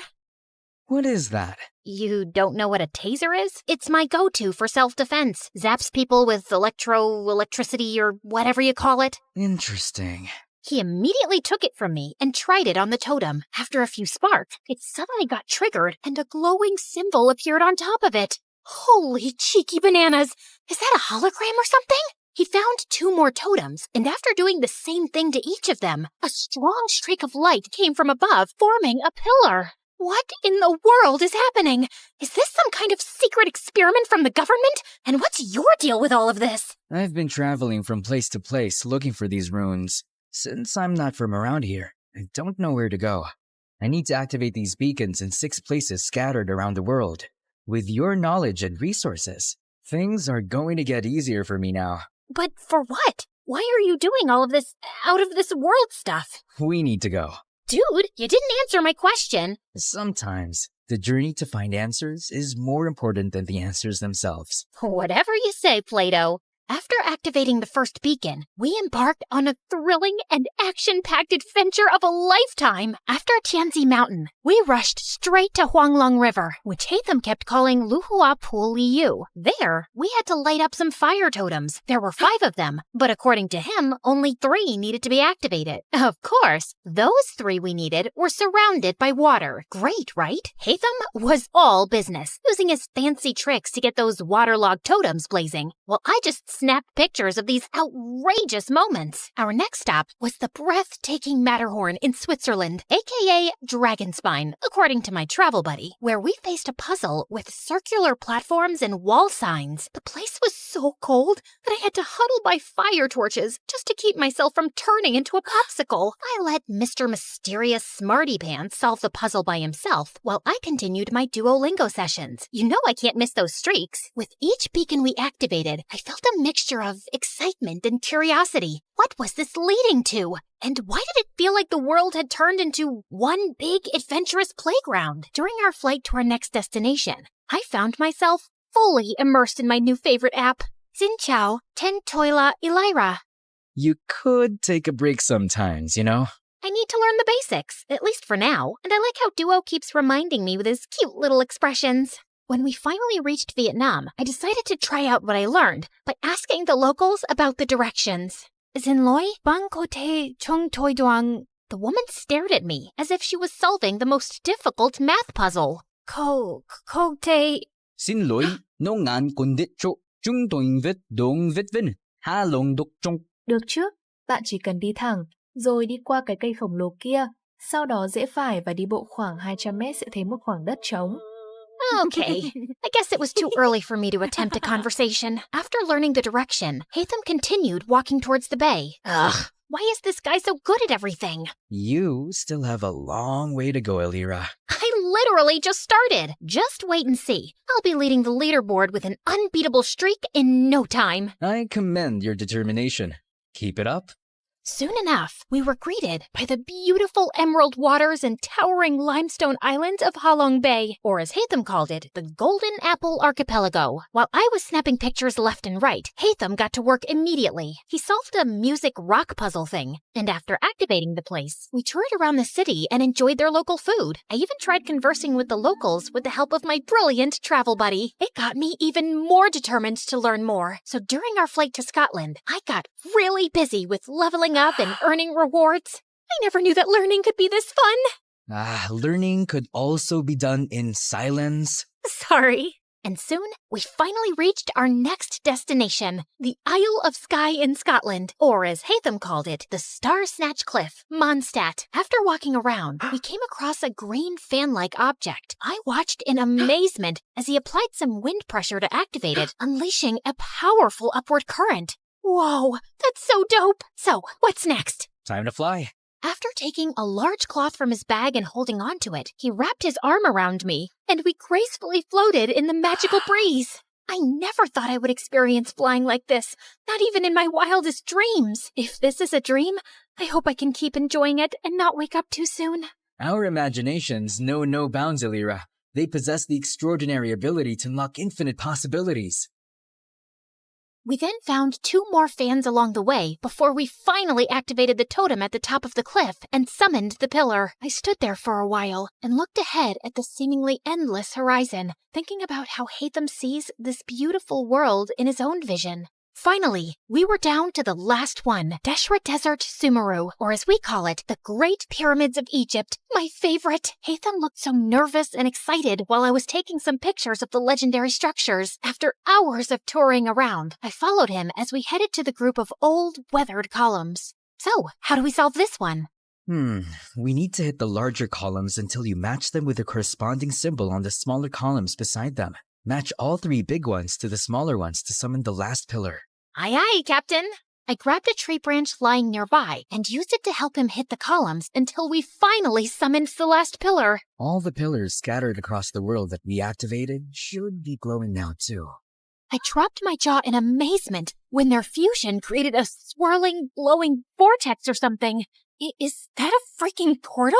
What is that? You don't know what a taser is? It's my go-to for self-defense. Zaps people with electricity or whatever you call it. Interesting. He immediately took it from me and tried it on the totem. After a few sparks, it suddenly got triggered and a glowing symbol appeared on top of it. Holy cheeky bananas! Is that a hologram or something? He found 2 more totems, and after doing the same thing to each of them, a strong streak of light came from above, forming a pillar. What in the world is happening? Is this some kind of secret experiment from the government? And what's your deal with all of this? I've been traveling from place to place looking for these runes. Since I'm not from around here, I don't know where to go. I need to activate these beacons in 6 places scattered around the world. With your knowledge and resources, things are going to get easier for me now. But for what? Why are you doing all of this out-of-this-world stuff? We need to go. Dude, you didn't answer my question. Sometimes, the journey to find answers is more important than the answers themselves. Whatever you say, Plato. After activating the first beacon, we embarked on a thrilling and action-packed adventure of a lifetime. After Tianzi Mountain, we rushed straight to Huanglong River, which Hatham kept calling Luhua Pool Liu. There, we had to light up some fire totems. There were 5 of them, but according to him, only 3 needed to be activated. Of course, those 3 we needed were surrounded by water. Great, right? Hatham was all business, using his fancy tricks to get those waterlogged totems blazing, while I just snapped pictures of these outrageous moments. Our next stop was the breathtaking Matterhorn in Switzerland, aka Dragonspine, according to my travel buddy, where we faced a puzzle with circular platforms and wall signs. The place was so cold that I had to huddle by fire torches just to keep myself from turning into a popsicle. I let Mr. Mysterious Smarty Pants solve the puzzle by himself, while I continued my Duolingo sessions. You know I can't miss those streaks. With each beacon we activated, I felt a mixture of excitement and curiosity. What was this leading to? And why did it feel like the world had turned into one big adventurous playground? During our flight to our next destination, I found myself fully immersed in my new favorite app, Xin Chao Ten Toila Elira. You could take a break sometimes, you know? I need to learn the basics, at least for now, and I like how Duo keeps reminding me with his cute little expressions. When we finally reached Vietnam, I decided to try out what I learned by asking the locals about the directions. Xin Loi, Bang Ko Te Chung Toi Duang. The woman stared at me as if she was solving the most difficult math puzzle. Ko Te... Xin lỗi, nó ngàn con đít chỗ, chúng tôi viết đúng viết vinh, ha lồng đục trong. Được chứ, bạn chỉ cần đi thẳng, rồi đi qua cái cây khổng lồ kia, sau đó rẽ phải và đi bộ khoảng 200 mét sẽ thấy một khoảng đất trống. Okay, I guess it was too early for me to attempt a conversation. After learning the direction, Hatham continued walking towards the bay. Ugh, why is this guy so good at everything? You still have a long way to go, Elira. I literally just started. Just wait and see. I'll be leading the leaderboard with an unbeatable streak in no time. I commend your determination. Keep it up. Soon enough, we were greeted by the beautiful emerald waters and towering limestone islands of Halong Bay, or as Hatham called it, the Golden Apple Archipelago. While I was snapping pictures left and right, Hatham got to work immediately. He solved a music rock puzzle thing, and after activating the place, we toured around the city and enjoyed their local food. I even tried conversing with the locals with the help of my brilliant travel buddy. It got me even more determined to learn more. So during our flight to Scotland, I got really busy with leveling up and earning rewards. I never knew that learning could be this fun. Learning could also be done in silence. Sorry. And soon, we finally reached our next destination, the Isle of Skye in Scotland, or as Hatham called it, the Star Snatch Cliff, Mondstadt. After walking around, we came across a green fan-like object. I watched in amazement as he applied some wind pressure to activate it, unleashing a powerful upward current. Whoa, that's so dope! So, what's next? Time to fly. After taking a large cloth from his bag and holding onto it, he wrapped his arm around me, and we gracefully floated in the magical breeze. I never thought I would experience flying like this, not even in my wildest dreams. If this is a dream, I hope I can keep enjoying it and not wake up too soon. Our imaginations know no bounds, Elira. They possess the extraordinary ability to unlock infinite possibilities. We then found 2 more fans along the way before we finally activated the totem at the top of the cliff and summoned the pillar. I stood there for a while and looked ahead at the seemingly endless horizon, thinking about how Hatham sees this beautiful world in his own vision. Finally, we were down to the last one, Deshra Desert Sumeru, or as we call it, the Great Pyramids of Egypt, my favorite. Hatham looked so nervous and excited while I was taking some pictures of the legendary structures. After hours of touring around, I followed him as we headed to the group of old, weathered columns. So, how do we solve this one? We need to hit the larger columns until you match them with the corresponding symbol on the smaller columns beside them. Match all 3 big ones to the smaller ones to summon the last pillar. Aye, aye, Captain. I grabbed a tree branch lying nearby and used it to help him hit the columns until we finally summoned the last pillar. All the pillars scattered across the world that we activated should be glowing now too. I dropped my jaw in amazement when their fusion created a swirling, glowing vortex or something. Is that a freaking portal?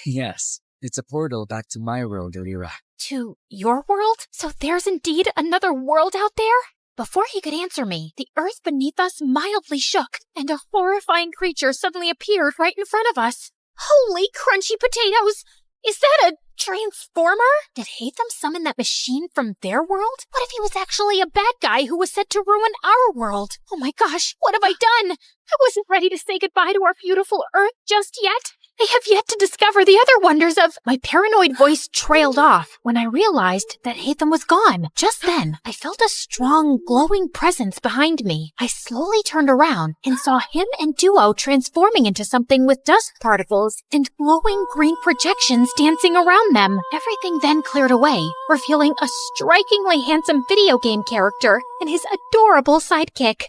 Yes, it's a portal back to my world, Elira. To your world? So there's indeed another world out there? Before he could answer me, the earth beneath us mildly shook, and a horrifying creature suddenly appeared right in front of us. Holy crunchy potatoes! Is that a transformer? Did Hatham summon that machine from their world? What if he was actually a bad guy who was set to ruin our world? Oh my gosh, what have I done? I wasn't ready to say goodbye to our beautiful Earth just yet. I have yet to discover the other wonders of... My paranoid voice trailed off when I realized that Hatham was gone. Just then, I felt a strong, glowing presence behind me. I slowly turned around and saw him and Duo transforming into something with dust particles and glowing green projections dancing around them. Everything then cleared away, revealing a strikingly handsome video game character and his adorable sidekick.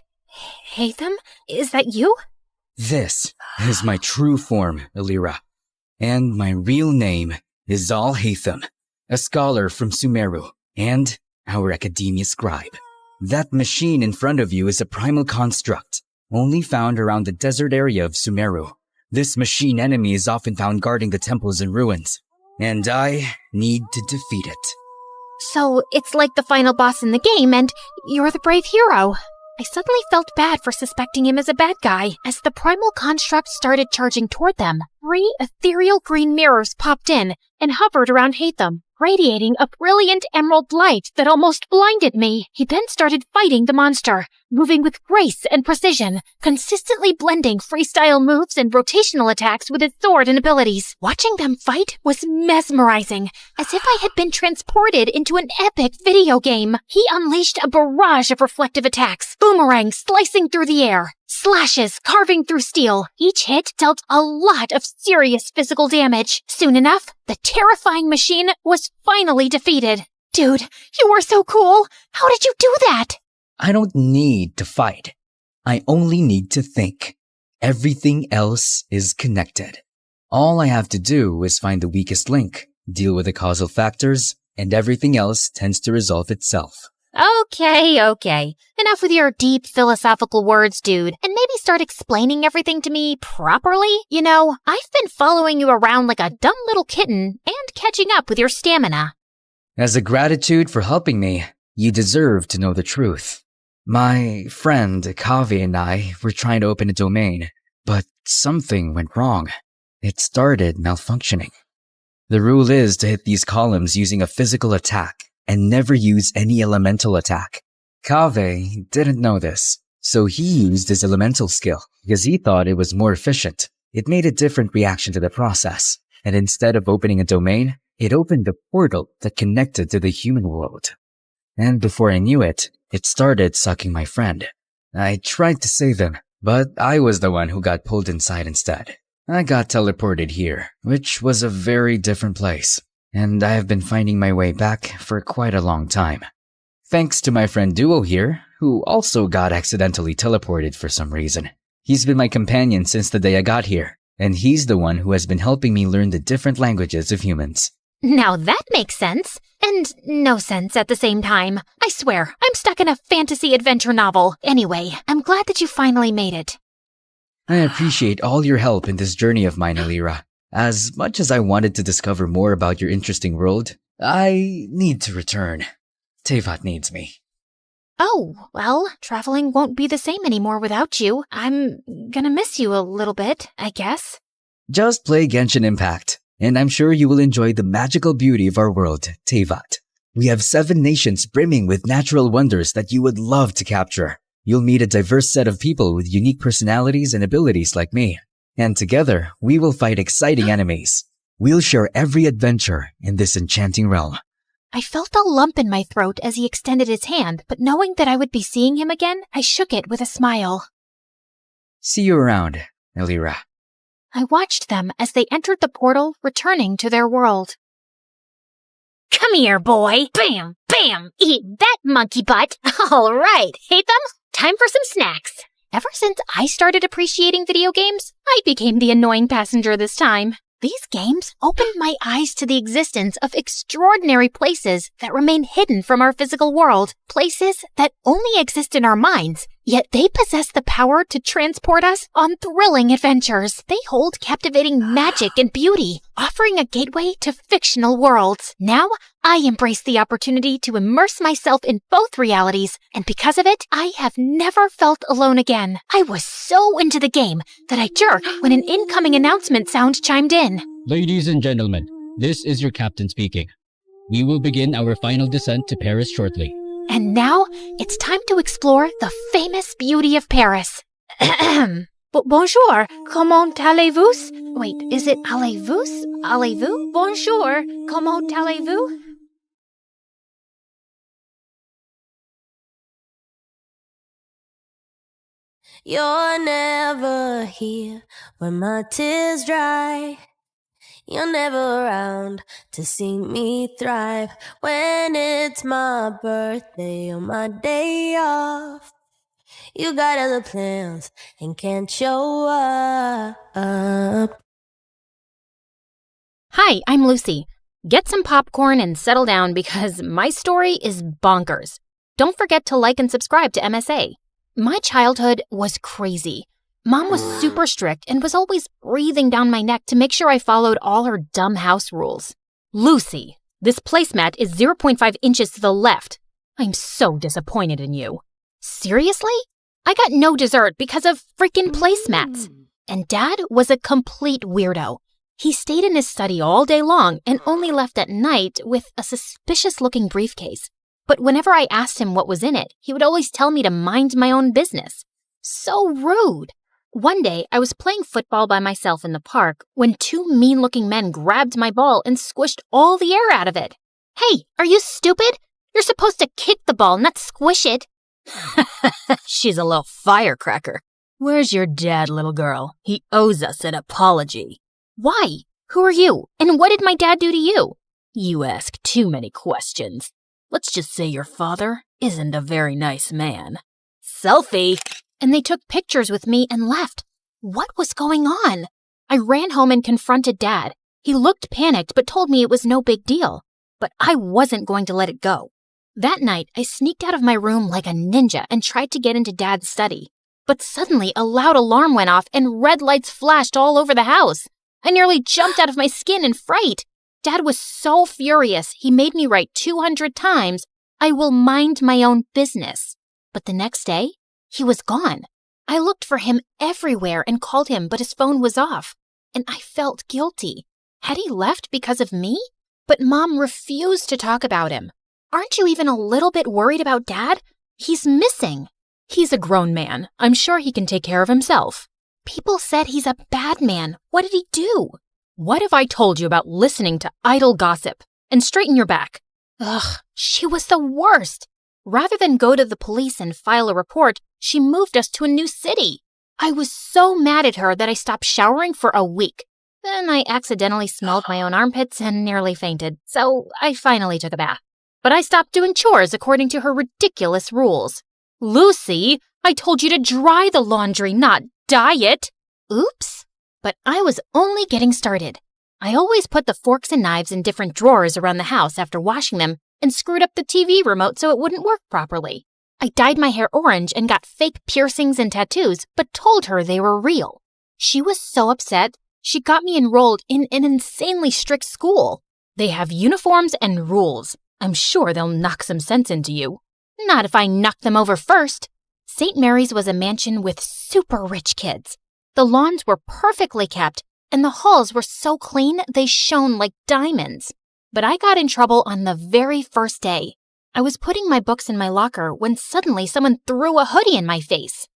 Hatham, is that you? This is my true form, Elira. And my real name is Zal Hatham, a scholar from Sumeru, and our academia scribe. That machine in front of you is a primal construct, only found around the desert area of Sumeru. This machine enemy is often found guarding the temples and ruins, and I need to defeat it. So it's like the final boss in the game, and you're the brave hero. I suddenly felt bad for suspecting him as a bad guy. As the primal construct started charging toward them, 3 ethereal green mirrors popped in and hovered around Hatham, radiating a brilliant emerald light that almost blinded me. He then started fighting the monster, moving with grace and precision, consistently blending freestyle moves and rotational attacks with his sword and abilities. Watching them fight was mesmerizing, as if I had been transported into an epic video game. He unleashed a barrage of reflective attacks, boomerangs slicing through the air, slashes carving through steel. Each hit dealt a lot of serious physical damage. Soon enough, the terrifying machine was finally defeated. Dude, you were so cool! How did you do that? I don't need to fight. I only need to think. Everything else is connected. All I have to do is find the weakest link, deal with the causal factors, and everything else tends to resolve itself. Okay. Enough with your deep philosophical words, dude, and maybe start explaining everything to me properly. You know, I've been following you around like a dumb little kitten and catching up with your stamina. As a gratitude for helping me, you deserve to know the truth. My friend Kaveh and I were trying to open a domain, but something went wrong. It started malfunctioning. The rule is to hit these columns using a physical attack and never use any elemental attack. Kaveh didn't know this, so he used his elemental skill because he thought it was more efficient. It made a different reaction to the process. and instead of opening a domain, it opened a portal that connected to the human world. And before I knew it, it started sucking my friend. I tried to save him, but I was the one who got pulled inside instead. I got teleported here, which was a very different place, and I have been finding my way back for quite a long time. Thanks to my friend Duo here, who also got accidentally teleported for some reason. He's been my companion since the day I got here, and he's the one who has been helping me learn the different languages of humans. Now that makes sense. And no sense at the same time. I swear, I'm stuck in a fantasy adventure novel. Anyway, I'm glad that you finally made it. I appreciate all your help in this journey of mine, Alira. As much as I wanted to discover more about your interesting world, I need to return. Tevat needs me. Oh, well, traveling won't be the same anymore without you. I'm gonna miss you a little bit, I guess. Just play Genshin Impact, and I'm sure you will enjoy the magical beauty of our world, Tevat. We have 7 nations brimming with natural wonders that you would love to capture. You'll meet a diverse set of people with unique personalities and abilities like me. And together, we will fight exciting enemies. We'll share every adventure in this enchanting realm. I felt a lump in my throat as he extended his hand, but knowing that I would be seeing him again, I shook it with a smile. See you around, Alira. I watched them as they entered the portal, returning to their world. Come here, boy. Bam, bam, eat that monkey butt. All right, Hatham, time for some snacks. Ever since I started appreciating video games, I became the annoying passenger this time. These games opened my eyes to the existence of extraordinary places that remain hidden from our physical world, places that only exist in our minds, yet they possess the power to transport us on thrilling adventures. They hold captivating magic and beauty, offering a gateway to fictional worlds. Now, I embrace the opportunity to immerse myself in both realities, and because of it, I have never felt alone again. I was so into the game that I jerked when an incoming announcement sound chimed in. Ladies and gentlemen, this is your captain speaking. We will begin our final descent to Paris shortly. And now, it's time to explore the famous beauty of Paris. Bonjour, comment allez-vous? Wait, is it allez-vous? Allez-vous? Bonjour, comment allez-vous? You're never here when my tears dry. You're never around to see me thrive. When it's my birthday or my day off, you got other plans and can't show up. Hi, I'm Lucy. Get some popcorn and settle down because my story is bonkers. Don't forget to like and subscribe to MSA. My childhood was crazy. Mom was super strict and was always breathing down my neck to make sure I followed all her dumb house rules. Lucy, this placemat is 0.5 inches to the left. I'm so disappointed in you. Seriously? I got no dessert because of freaking placemats. And Dad was a complete weirdo. He stayed in his study all day long and only left at night with a suspicious-looking briefcase. But whenever I asked him what was in it, he would always tell me to mind my own business. So rude. One day, I was playing football by myself in the park when 2 mean-looking men grabbed my ball and squished all the air out of it. Hey, are you stupid? You're supposed to kick the ball, not squish it. She's a little firecracker. Where's your dad, little girl? He owes us an apology. Why? Who are you? And what did my dad do to you? You ask too many questions. Let's just say your father isn't a very nice man. Selfie! And they took pictures with me and left. What was going on? I ran home and confronted Dad. He looked panicked but told me it was no big deal. But I wasn't going to let it go. That night, I sneaked out of my room like a ninja and tried to get into Dad's study. But suddenly, a loud alarm went off and red lights flashed all over the house. I nearly jumped out of my skin in fright. Dad was so furious, he made me write 200 times, "I will mind my own business." But the next day, he was gone. I looked for him everywhere and called him, but his phone was off. And I felt guilty. Had he left because of me? But Mom refused to talk about him. Aren't you even a little bit worried about Dad? He's missing. He's a grown man. I'm sure he can take care of himself. People said he's a bad man. What did he do? What have I told you about listening to idle gossip? And straighten your back. Ugh, she was the worst. Rather than go to the police and file a report, she moved us to a new city. I was so mad at her that I stopped showering for a week. Then I accidentally smelled my own armpits and nearly fainted, so I finally took a bath. But I stopped doing chores according to her ridiculous rules. Lucy, I told you to dry the laundry, not dye it. Oops. But I was only getting started. I always put the forks and knives in different drawers around the house after washing them and screwed up the TV remote so it wouldn't work properly. I dyed my hair orange and got fake piercings and tattoos, but told her they were real. She was so upset, she got me enrolled in an insanely strict school. They have uniforms and rules. I'm sure they'll knock some sense into you. Not if I knock them over first. St. Mary's was a mansion with super rich kids. The lawns were perfectly kept, and the halls were so clean they shone like diamonds. But I got in trouble on the very first day. I was putting my books in my locker when suddenly someone threw a hoodie in my face.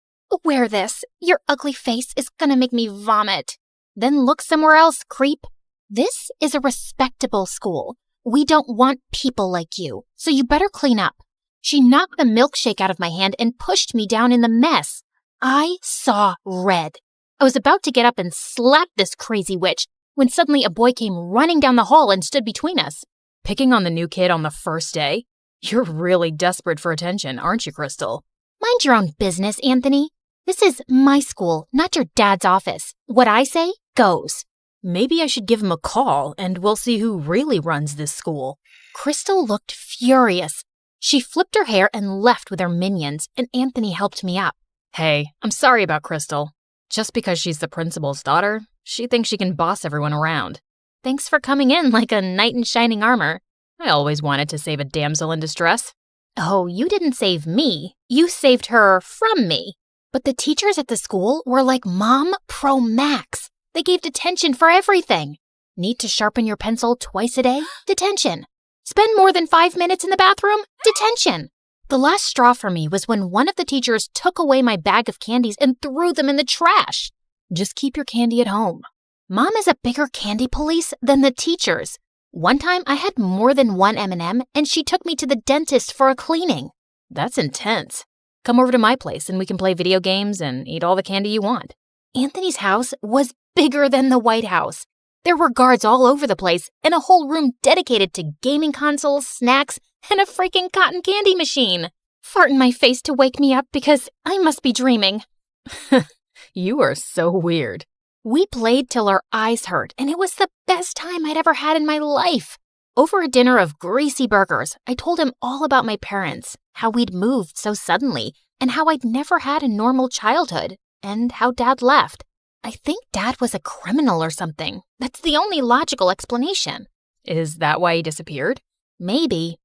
Wear this. Your ugly face is gonna make me vomit. Then look somewhere else, creep. This is a respectable school. We don't want people like you, so you better clean up. She knocked the milkshake out of my hand and pushed me down in the mess. I saw red. I was about to get up and slap this crazy witch when suddenly a boy came running down the hall and stood between us. Picking on the new kid on the first day? You're really desperate for attention, aren't you, Crystal? Mind your own business, Anthony. This is my school, not your dad's office. What I say goes. Maybe I should give him a call and we'll see who really runs this school. Crystal looked furious. She flipped her hair and left with her minions, and Anthony helped me up. Hey, I'm sorry about Crystal. Just because she's the principal's daughter, she thinks she can boss everyone around. Thanks for coming in like a knight in shining armor. I always wanted to save a damsel in distress. Oh, you didn't save me. You saved her from me. But the teachers at the school were like Mom Pro Max. They gave detention for everything. Need to sharpen your pencil twice a day? Detention. Spend more than 5 minutes in the bathroom? Detention. The last straw for me was when one of the teachers took away my bag of candies and threw them in the trash. Just keep your candy at home. Mom is a bigger candy police than the teachers. One time I had more than one M&M and she took me to the dentist for a cleaning. That's intense. Come over to my place and we can play video games and eat all the candy you want. Anthony's house was bigger than the White House. There were guards all over the place and a whole room dedicated to gaming consoles, snacks, and a freaking cotton candy machine. Fart in my face to wake me up because I must be dreaming. You are so weird. We played till our eyes hurt, and it was the best time I'd ever had in my life. Over a dinner of greasy burgers, I told him all about my parents, how we'd moved so suddenly, and how I'd never had a normal childhood, and how Dad left. I think Dad was a criminal or something. That's the only logical explanation. Is that why he disappeared? Maybe.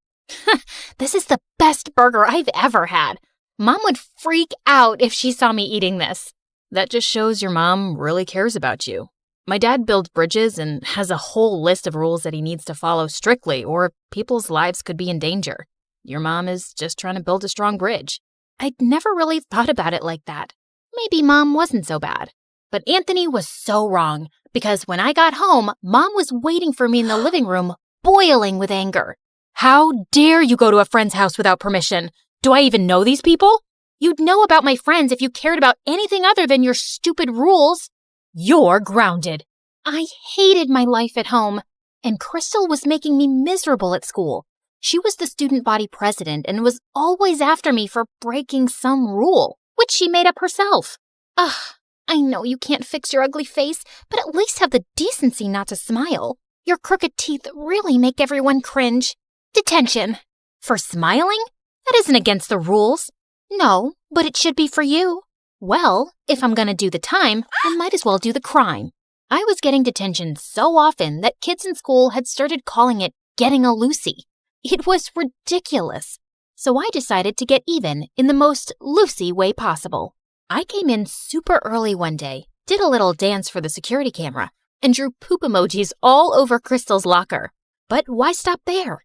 This is the best burger I've ever had. Mom would freak out if she saw me eating this. That just shows your mom really cares about you. My dad builds bridges and has a whole list of rules that he needs to follow strictly or people's lives could be in danger. Your mom is just trying to build a strong bridge. I'd never really thought about it like that. Maybe Mom wasn't so bad. But Anthony was so wrong because when I got home, Mom was waiting for me in the living room, boiling with anger. How dare you go to a friend's house without permission? Do I even know these people? You'd know about my friends if you cared about anything other than your stupid rules. You're grounded. I hated my life at home, and Crystal was making me miserable at school. She was the student body president and was always after me for breaking some rule, which she made up herself. Ugh, I know you can't fix your ugly face, but at least have the decency not to smile. Your crooked teeth really make everyone cringe. Detention. For smiling? That isn't against the rules. No, but it should be for you. Well, if I'm gonna do the time, I might as well do the crime. I was getting detention so often that kids in school had started calling it getting a Lucy. It was ridiculous. So I decided to get even in the most Lucy way possible. I came in super early one day, did a little dance for the security camera, and drew poop emojis all over Crystal's locker. But why stop there?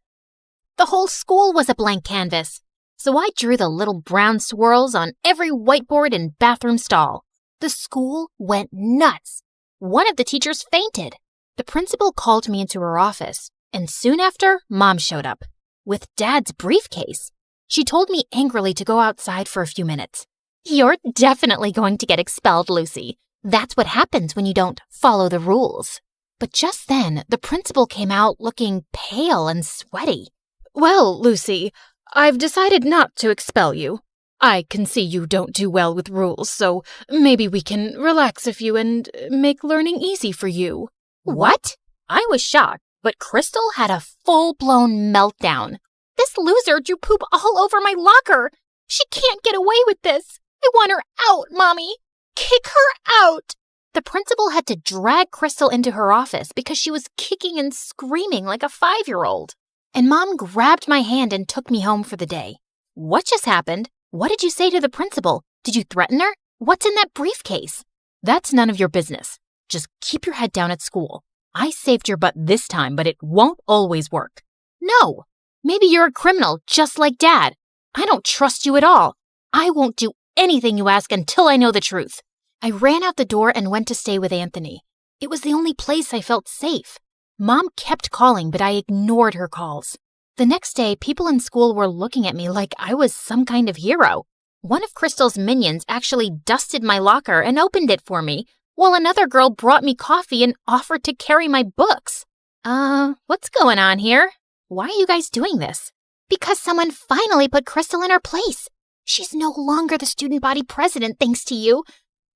The whole school was a blank canvas. So I drew the little brown swirls on every whiteboard and bathroom stall. The school went nuts. One of the teachers fainted. The principal called me into her office, and soon after, Mom showed up with Dad's briefcase. She told me angrily to go outside for a few minutes. You're definitely going to get expelled, Lucy. That's what happens when you don't follow the rules. But just then, the principal came out looking pale and sweaty. Well, Lucy, I've decided not to expel you. I can see you don't do well with rules, so maybe we can relax a few and make learning easy for you. What? I was shocked, but Crystal had a full-blown meltdown. This loser drew poop all over my locker. She can't get away with this. I want her out, Mommy. Kick her out. The principal had to drag Crystal into her office because she was kicking and screaming like a 5-year-old. And Mom grabbed my hand and took me home for the day. What just happened? What did you say to the principal? Did you threaten her? What's in that briefcase? That's none of your business. Just keep your head down at school. I saved your butt this time, but it won't always work. No, maybe you're a criminal just like Dad. I don't trust you at all. I won't do anything you ask until I know the truth. I ran out the door and went to stay with Anthony. It was the only place I felt safe. Mom kept calling, but I ignored her calls. The next day, people in school were looking at me like I was some kind of hero. One of Crystal's minions actually dusted my locker and opened it for me, while another girl brought me coffee and offered to carry my books. What's going on here? Why are you guys doing this? Because someone finally put Crystal in her place. She's no longer the student body president thanks to you.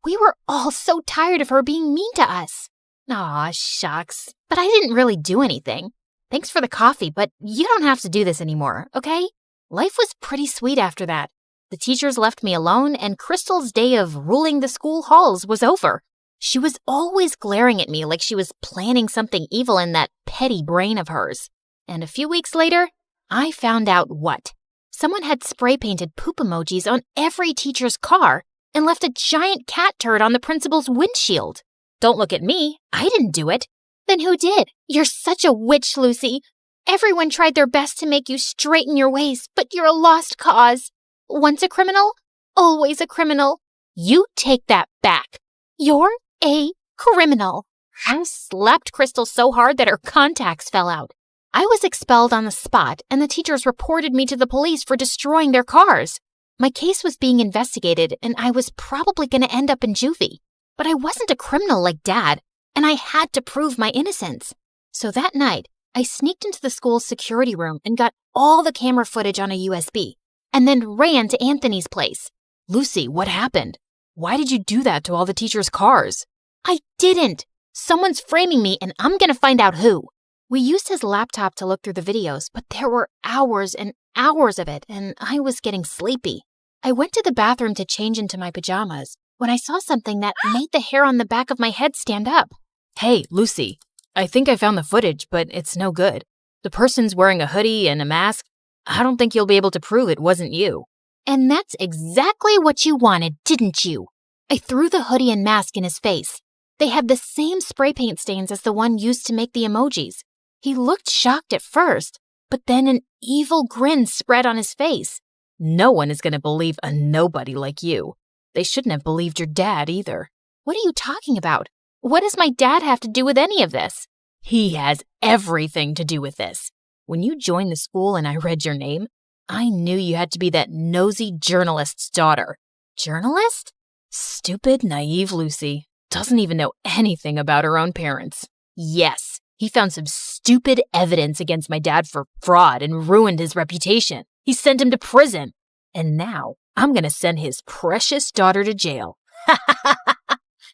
We were all so tired of her being mean to us. Aw, shucks. But I didn't really do anything. Thanks for the coffee, but you don't have to do this anymore, okay? Life was pretty sweet after that. The teachers left me alone, and Crystal's day of ruling the school halls was over. She was always glaring at me like she was planning something evil in that petty brain of hers. And a few weeks later, I found out what. Someone had spray-painted poop emojis on every teacher's car and left a giant cat turd on the principal's windshield. Don't look at me. I didn't do it. Then who did? You're such a witch, Lucy. Everyone tried their best to make you straighten your ways, but you're a lost cause. Once a criminal, always a criminal. You take that back. You're a criminal. I slapped Crystal so hard that her contacts fell out. I was expelled on the spot, and the teachers reported me to the police for destroying their cars. My case was being investigated, and I was probably going to end up in juvie. But I wasn't a criminal like Dad, and I had to prove my innocence. So that night, I sneaked into the school's security room and got all the camera footage on a USB, and then ran to Anthony's place. Lucy, what happened? Why did you do that to all the teachers' cars? I didn't. Someone's framing me, and I'm going to find out who. We used his laptop to look through the videos, but there were hours and hours of it, and I was getting sleepy. I went to the bathroom to change into my pajamas when I saw something that made the hair on the back of my head stand up. Hey, Lucy, I think I found the footage, but it's no good. The person's wearing a hoodie and a mask. I don't think you'll be able to prove it wasn't you. And that's exactly what you wanted, didn't you? I threw the hoodie and mask in his face. They had the same spray paint stains as the one used to make the emojis. He looked shocked at first, but then an evil grin spread on his face. No one is going to believe a nobody like you. They shouldn't have believed your dad either. What are you talking about? What does my dad have to do with any of this? He has everything to do with this. When you joined the school and I read your name, I knew you had to be that nosy journalist's daughter. Journalist? Stupid, naive Lucy. Doesn't even know anything about her own parents. Yes, he found some stupid evidence against my dad for fraud and ruined his reputation. He sent him to prison. And now I'm going to send his precious daughter to jail.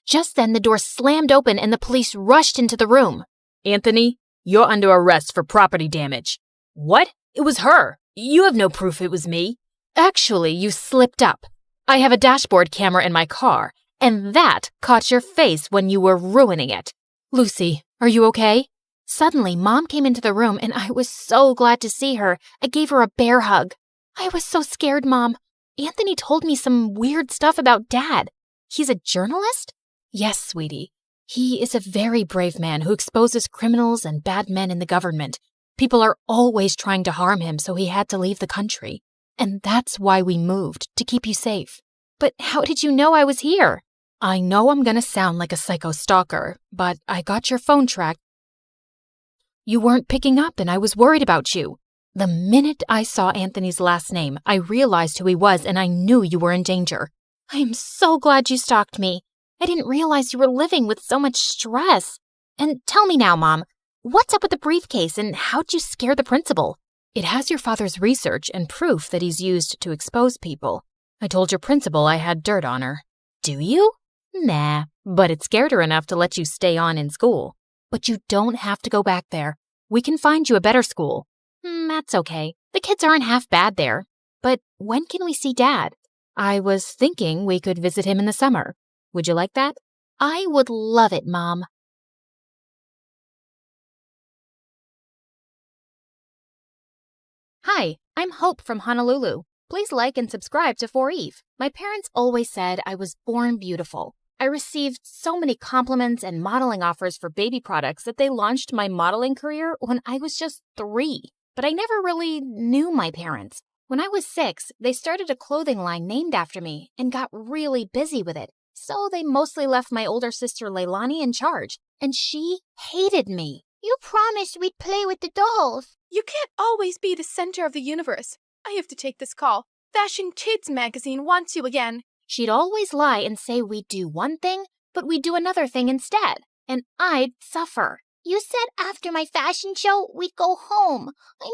Just then, the door slammed open and the police rushed into the room. Anthony, you're under arrest for property damage. What? It was her. You have no proof it was me. Actually, you slipped up. I have a dashboard camera in my car, and that caught your face when you were ruining it. Lucy, are you okay? Suddenly, Mom came into the room, and I was so glad to see her. I gave her a bear hug. I was so scared, Mom. Anthony told me some weird stuff about Dad. He's a journalist? Yes, sweetie. He is a very brave man who exposes criminals and bad men in the government. People are always trying to harm him, so he had to leave the country. And that's why we moved, to keep you safe. But how did you know I was here? I know I'm going to sound like a psycho stalker, but I got your phone tracked You weren't picking up and I was worried about you. The minute I saw Anthony's last name, I realized who he was and I knew you were in danger. I am so glad you stalked me. I didn't realize you were living with so much stress. And tell me now, Mom, what's up with the briefcase and how'd you scare the principal? It has your father's research and proof that he's used to expose people. I told your principal I had dirt on her. Do you? Nah, but it scared her enough to let you stay on in school. But you don't have to go back there. We can find you a better school. That's okay. The kids aren't half bad there. But when can we see Dad? I was thinking we could visit him in the summer. Would you like that? I would love it, Mom. Hi, I'm Hope from Honolulu. Please like and subscribe to 4Eve. My parents always said I was born beautiful. I received so many compliments and modeling offers for baby products that they launched my modeling career when I was just 3. But I never really knew my parents. When I was 6, they started a clothing line named after me and got really busy with it. So they mostly left my older sister Leilani in charge, and she hated me. You promised we'd play with the dolls. You can't always be the center of the universe. I have to take this call. Fashion Kids magazine wants you again. She'd always lie and say we'd do one thing, but we'd do another thing instead, and I'd suffer. You said after my fashion show, we'd go home. I'm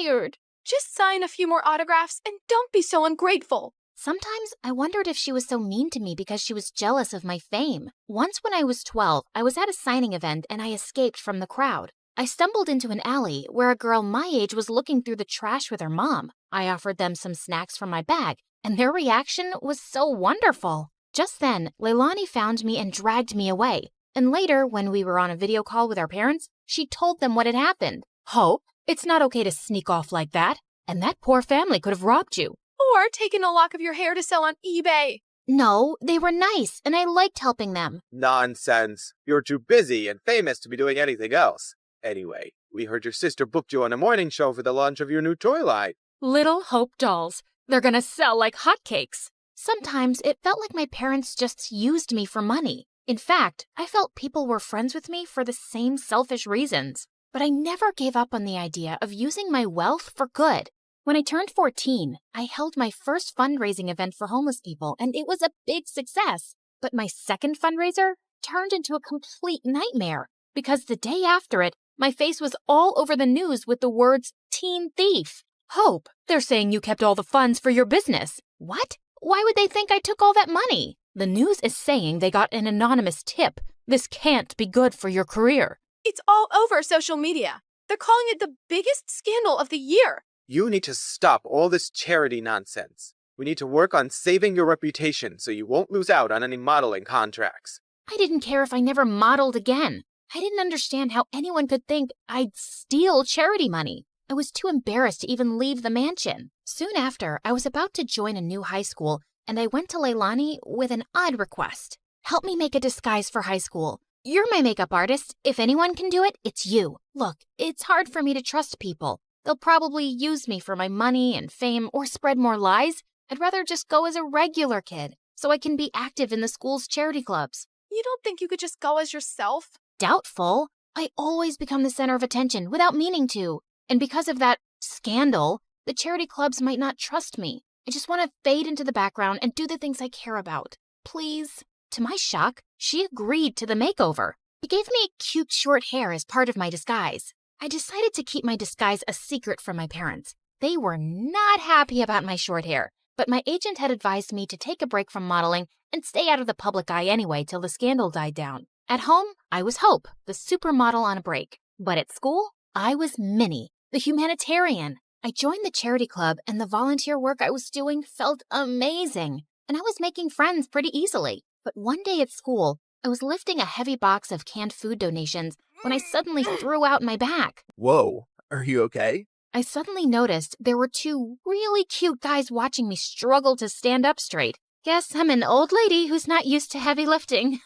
tired. Just sign a few more autographs and don't be so ungrateful. Sometimes I wondered if she was so mean to me because she was jealous of my fame. Once when I was 12, I was at a signing event and I escaped from the crowd. I stumbled into an alley where a girl my age was looking through the trash with her mom. I offered them some snacks from my bag, and their reaction was so wonderful. Just then, Leilani found me and dragged me away. And later, when we were on a video call with our parents, she told them what had happened. Hope, it's not okay to sneak off like that. And that poor family could have robbed you. Or taken a lock of your hair to sell on eBay. No, they were nice, and I liked helping them. Nonsense. You're too busy and famous to be doing anything else. Anyway, we heard your sister booked you on a morning show for the launch of your new toy line. Little Hope dolls. They're gonna sell like hotcakes. Sometimes it felt like my parents just used me for money. In fact, I felt people were friends with me for the same selfish reasons. But I never gave up on the idea of using my wealth for good. When I turned 14, I held my first fundraising event for homeless people, and it was a big success. But my second fundraiser turned into a complete nightmare, because the day after it, my face was all over the news with the words, "Teen Thief." Hope, they're saying you kept all the funds for your business. What? Why would they think I took all that money? The news is saying they got an anonymous tip. This can't be good for your career. It's all over social media. They're calling it the biggest scandal of the year. You need to stop all this charity nonsense. We need to work on saving your reputation so you won't lose out on any modeling contracts. I didn't care if I never modeled again. I didn't understand how anyone could think I'd steal charity money. I was too embarrassed to even leave the mansion. Soon after, I was about to join a new high school, and I went to Leilani with an odd request. Help me make a disguise for high school. You're my makeup artist. If anyone can do it, it's you. Look, it's hard for me to trust people. They'll probably use me for my money and fame or spread more lies. I'd rather just go as a regular kid so I can be active in the school's charity clubs. You don't think you could just go as yourself? Doubtful. I always become the center of attention without meaning to. And because of that scandal, the charity clubs might not trust me. I just want to fade into the background and do the things I care about. Please. To my shock, she agreed to the makeover. She gave me cute short hair as part of my disguise. I decided to keep my disguise a secret from my parents. They were not happy about my short hair, but my agent had advised me to take a break from modeling and stay out of the public eye anyway till the scandal died down. At home, I was Hope, the supermodel on a break. But at school, I was Minnie, the humanitarian. I joined the charity club, and the volunteer work I was doing felt amazing. And I was making friends pretty easily. But one day at school, I was lifting a heavy box of canned food donations when I suddenly threw out my back. Whoa, are you okay? I suddenly noticed there were 2 really cute guys watching me struggle to stand up straight. Guess I'm an old lady who's not used to heavy lifting.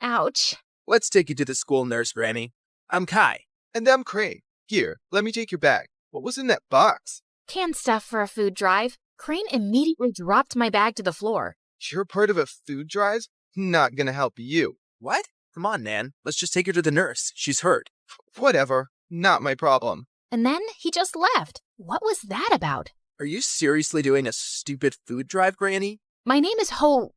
Ouch. Let's take you to the school nurse, Granny. I'm Kai. And I'm Crane. Here, let me take your bag. What was in that box? Canned stuff for a food drive. Crane immediately dropped my bag to the floor. You're part of a food drive? Not gonna help you. What? Come on, Nan. Let's just take her to the nurse. She's hurt. Whatever. not my problem. And then he just left. What was that about? Are you seriously doing a stupid food drive, Granny? My name is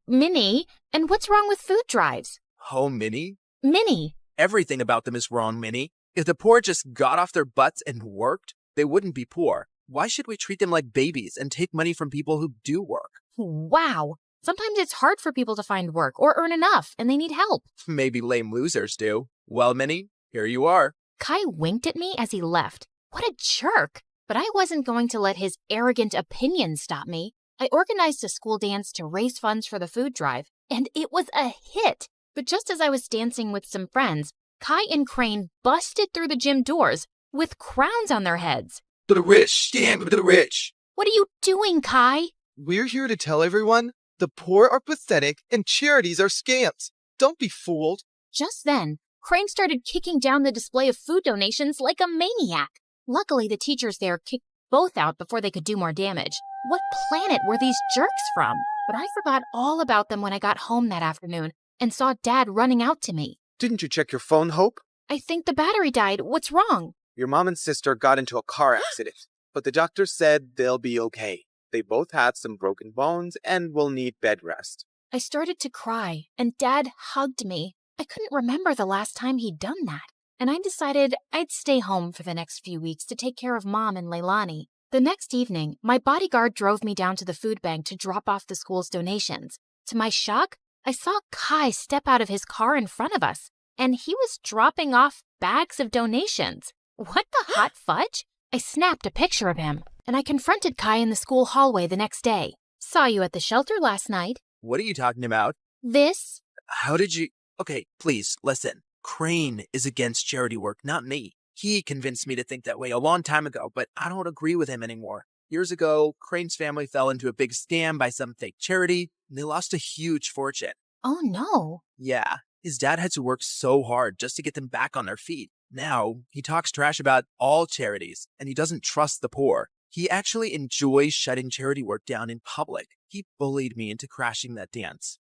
Minnie, and what's wrong with food drives? Minnie? Minnie. Everything about them is wrong, Minnie. If the poor just got off their butts and worked, they wouldn't be poor. Why should we treat them like babies and take money from people who do work? Wow. Sometimes it's hard for people to find work or earn enough, and they need help. Maybe lame losers do. Well, Minnie, here you are. Kai winked at me as he left. What a jerk. But I wasn't going to let his arrogant opinions stop me. I organized a school dance to raise funds for the food drive, and it was a hit. But just as I was dancing with some friends, Kai and Crane busted through the gym doors with crowns on their heads. To the rich, stand with the rich. What are you doing, Kai? We're here to tell everyone the poor are pathetic and charities are scams. Don't be fooled. Just then, Crane started kicking down the display of food donations like a maniac. Luckily, the teachers there kicked both out before they could do more damage. What planet were these jerks from? But I forgot all about them when I got home that afternoon and saw Dad running out to me. Didn't you check your phone, Hope? I think the battery died. What's wrong? Your mom and sister got into a car accident, but the doctor said they'll be okay. They both had some broken bones and will need bed rest. I started to cry, and Dad hugged me. I couldn't remember the last time he'd done that, and I decided I'd stay home for the next few weeks to take care of Mom and Leilani. The next evening, my bodyguard drove me down to the food bank to drop off the school's donations. To my shock, I saw Kai step out of his car in front of us, and he was dropping off bags of donations. What the hot fudge? I snapped a picture of him, and I confronted Kai in the school hallway the next day. Saw you at the shelter last night. What are you talking about? This? How did you... Okay, please, listen. Crane is against charity work, not me. He convinced me to think that way a long time ago, but I don't agree with him anymore. Years ago, Crane's family fell into a big scam by some fake charity, and they lost a huge fortune. Oh, no. Yeah, his dad had to work so hard just to get them back on their feet. Now, he talks trash about all charities, and he doesn't trust the poor. He actually enjoys shutting charity work down in public. He bullied me into crashing that dance.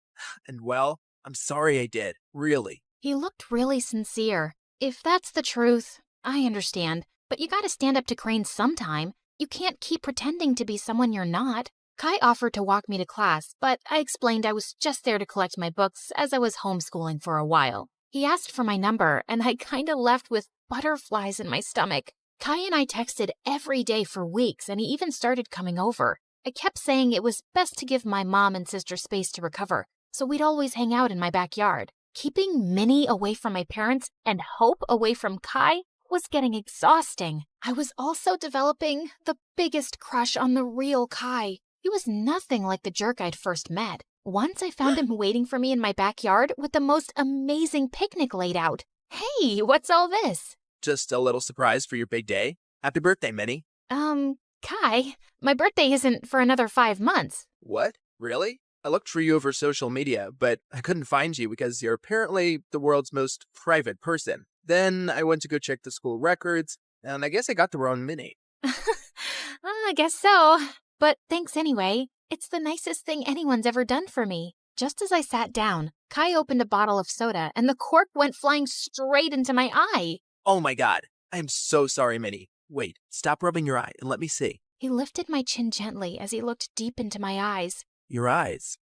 And well, I'm sorry I did, really. He looked really sincere. If that's the truth, I understand. But you gotta stand up to Crane sometime. You can't keep pretending to be someone you're not. Kai offered to walk me to class, but I explained I was just there to collect my books as I was homeschooling for a while. He asked for my number, and I kinda left with butterflies in my stomach. Kai and I texted every day for weeks, and he even started coming over. I kept saying it was best to give my mom and sister space to recover, so we'd always hang out in my backyard. Keeping Minnie away from my parents and Hope away from Kai was getting exhausting. I was also developing the biggest crush on the real Kai. He was nothing like the jerk I'd first met. Once I found him waiting for me in my backyard with the most amazing picnic laid out. Hey, what's all this? Just a little surprise for your big day. Happy birthday, Minnie. Kai, my birthday isn't for another 5 months. What? Really? I looked for you over social media, but I couldn't find you because you're apparently the world's most private person. Then I went to go check the school records, and I guess I got the wrong Minnie. I guess so. But thanks anyway. It's the nicest thing anyone's ever done for me. Just as I sat down, Kai opened a bottle of soda, and the cork went flying straight into my eye. Oh my god. I am so sorry, Minnie. Wait, stop rubbing your eye and let me see. He lifted my chin gently as he looked deep into my eyes. Your eyes.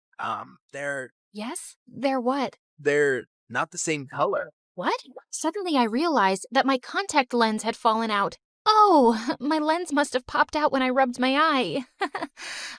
They're... Yes? They're what? They're not the same color. What? Suddenly I realized that my contact lens had fallen out. Oh, my lens must have popped out when I rubbed my eye.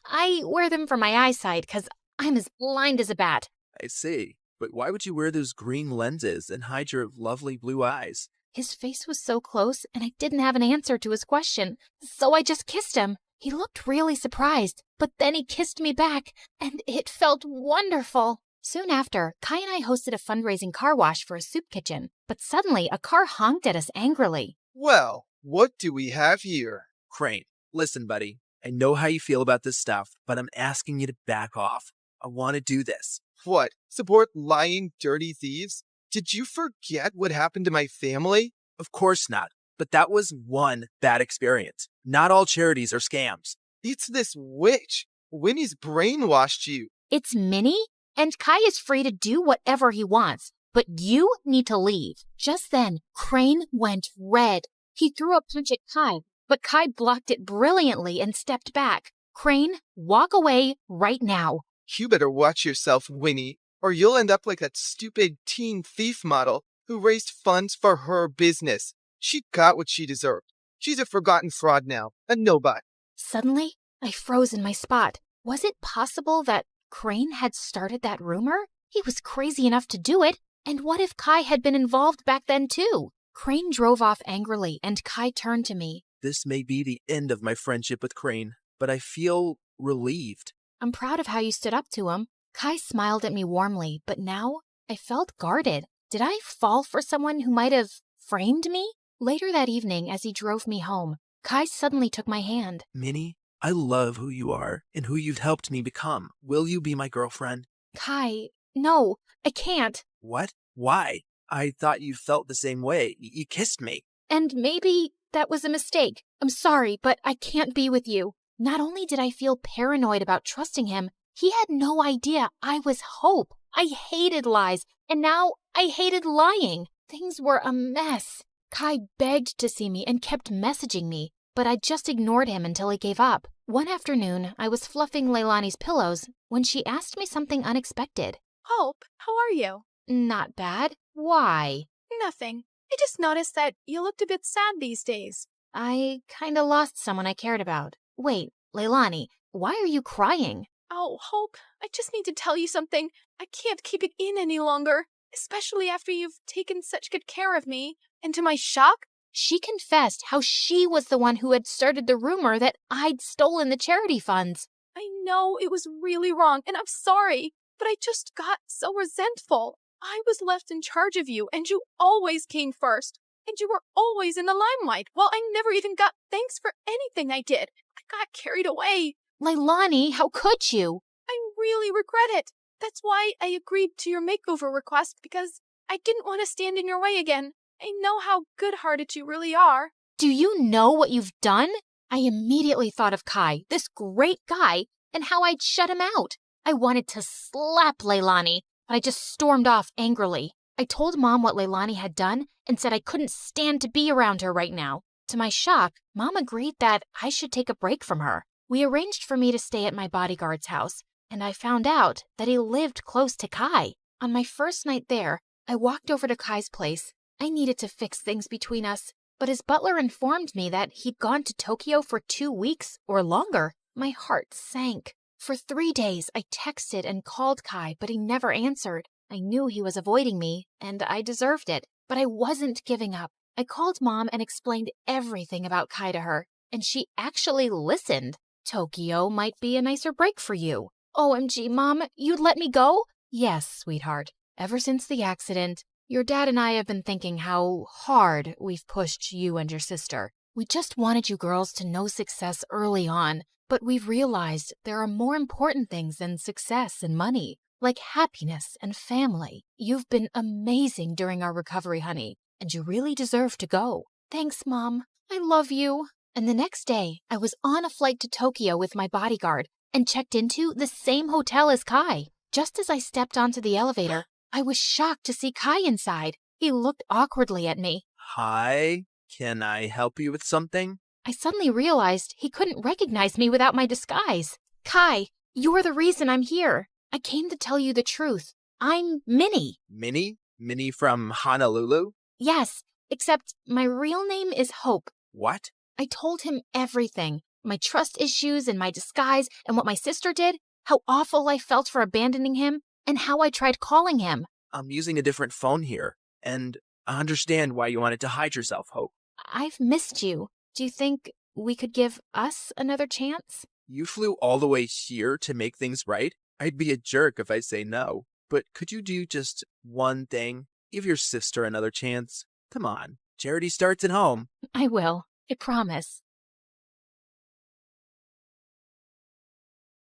I wear them for my eyesight because I'm as blind as a bat. I see. But why would you wear those green lenses and hide your lovely blue eyes? His face was so close, and I didn't have an answer to his question, so I just kissed him. He looked really surprised, but then he kissed me back, and it felt wonderful. Soon after, Kai and I hosted a fundraising car wash for a soup kitchen, but suddenly a car honked at us angrily. Well, what do we have here? Crane, listen, buddy. I know how you feel about this stuff, but I'm asking you to back off. I want to do this. What? Support lying, dirty thieves? Did you forget what happened to my family? Of course not. But that was one bad experience. Not all charities are scams. It's this witch. Winnie's brainwashed you. It's Minnie, and Kai is free to do whatever he wants, but you need to leave. Just then, Crane went red. He threw a punch at Kai, but Kai blocked it brilliantly and stepped back. Crane, walk away right now. You better watch yourself, Winnie, or you'll end up like that stupid teen thief model who raised funds for her business. She got what she deserved. She's a forgotten fraud now, a nobody. Suddenly, I froze in my spot. Was it possible that Crane had started that rumor? He was crazy enough to do it. And what if Kai had been involved back then too? Crane drove off angrily, and Kai turned to me. This may be the end of my friendship with Crane, but I feel relieved. I'm proud of how you stood up to him. Kai smiled at me warmly, but now I felt guarded. Did I fall for someone who might have framed me? Later that evening, as he drove me home, Kai suddenly took my hand. Minnie, I love who you are and who you've helped me become. Will you be my girlfriend? Kai, no, I can't. What? Why? I thought you felt the same way. You kissed me. And maybe that was a mistake. I'm sorry, but I can't be with you. Not only did I feel paranoid about trusting him, he had no idea I was Hope. I hated lies, and now I hated lying. Things were a mess. Kai begged to see me and kept messaging me, but I just ignored him until he gave up. One afternoon, I was fluffing Leilani's pillows when she asked me something unexpected. Hope, how are you? Not bad. Why? Nothing. I just noticed that you looked a bit sad these days. I kinda lost someone I cared about. Wait, Leilani, why are you crying? Oh, Hope, I just need to tell you something. I can't keep it in any longer, especially after you've taken such good care of me. And to my shock, she confessed how she was the one who had started the rumor that I'd stolen the charity funds. I know it was really wrong, and I'm sorry, but I just got so resentful. I was left in charge of you, and you always came first. And you were always in the limelight, while I never even got thanks for anything I did. I got carried away. Leilani, how could you? I really regret it. That's why I agreed to your makeover request, because I didn't want to stand in your way again. I know how good-hearted you really are. Do you know what you've done? I immediately thought of Kai, this great guy, and how I'd shut him out. I wanted to slap Leilani, but I just stormed off angrily. I told Mom what Leilani had done and said I couldn't stand to be around her right now. To my shock, Mom agreed that I should take a break from her. We arranged for me to stay at my bodyguard's house, and I found out that he lived close to Kai. On my first night there, I walked over to Kai's place. I needed to fix things between us, but his butler informed me that he'd gone to Tokyo for 2 weeks or longer. My heart sank. For 3 days, I texted and called Kai, but he never answered. I knew he was avoiding me, and I deserved it, but I wasn't giving up. I called Mom and explained everything about Kai to her, and she actually listened. Tokyo might be a nicer break for you. OMG, Mom, you'd let me go? Yes, sweetheart. Ever since the accident, your dad and I have been thinking how hard we've pushed you and your sister. We just wanted you girls to know success early on, but we've realized there are more important things than success and money, like happiness and family. You've been amazing during our recovery, honey, and you really deserve to go. Thanks, Mom. I love you. And the next day, I was on a flight to Tokyo with my bodyguard and checked into the same hotel as Kai. Just as I stepped onto the elevator, I was shocked to see Kai inside. He looked awkwardly at me. Hi, can I help you with something? I suddenly realized he couldn't recognize me without my disguise. Kai, you're the reason I'm here. I came to tell you the truth. I'm Minnie. Minnie? Minnie from Honolulu? Yes, except my real name is Hope. What? I told him everything. My trust issues and my disguise and what my sister did, how awful I felt for abandoning him, and how I tried calling him. I'm using a different phone here, and I understand why you wanted to hide yourself, Hope. I've missed you. Do you think we could give us another chance? You flew all the way here to make things right? I'd be a jerk if I say no. But could you do just one thing? Give your sister another chance. Come on, charity starts at home. I will. I promise.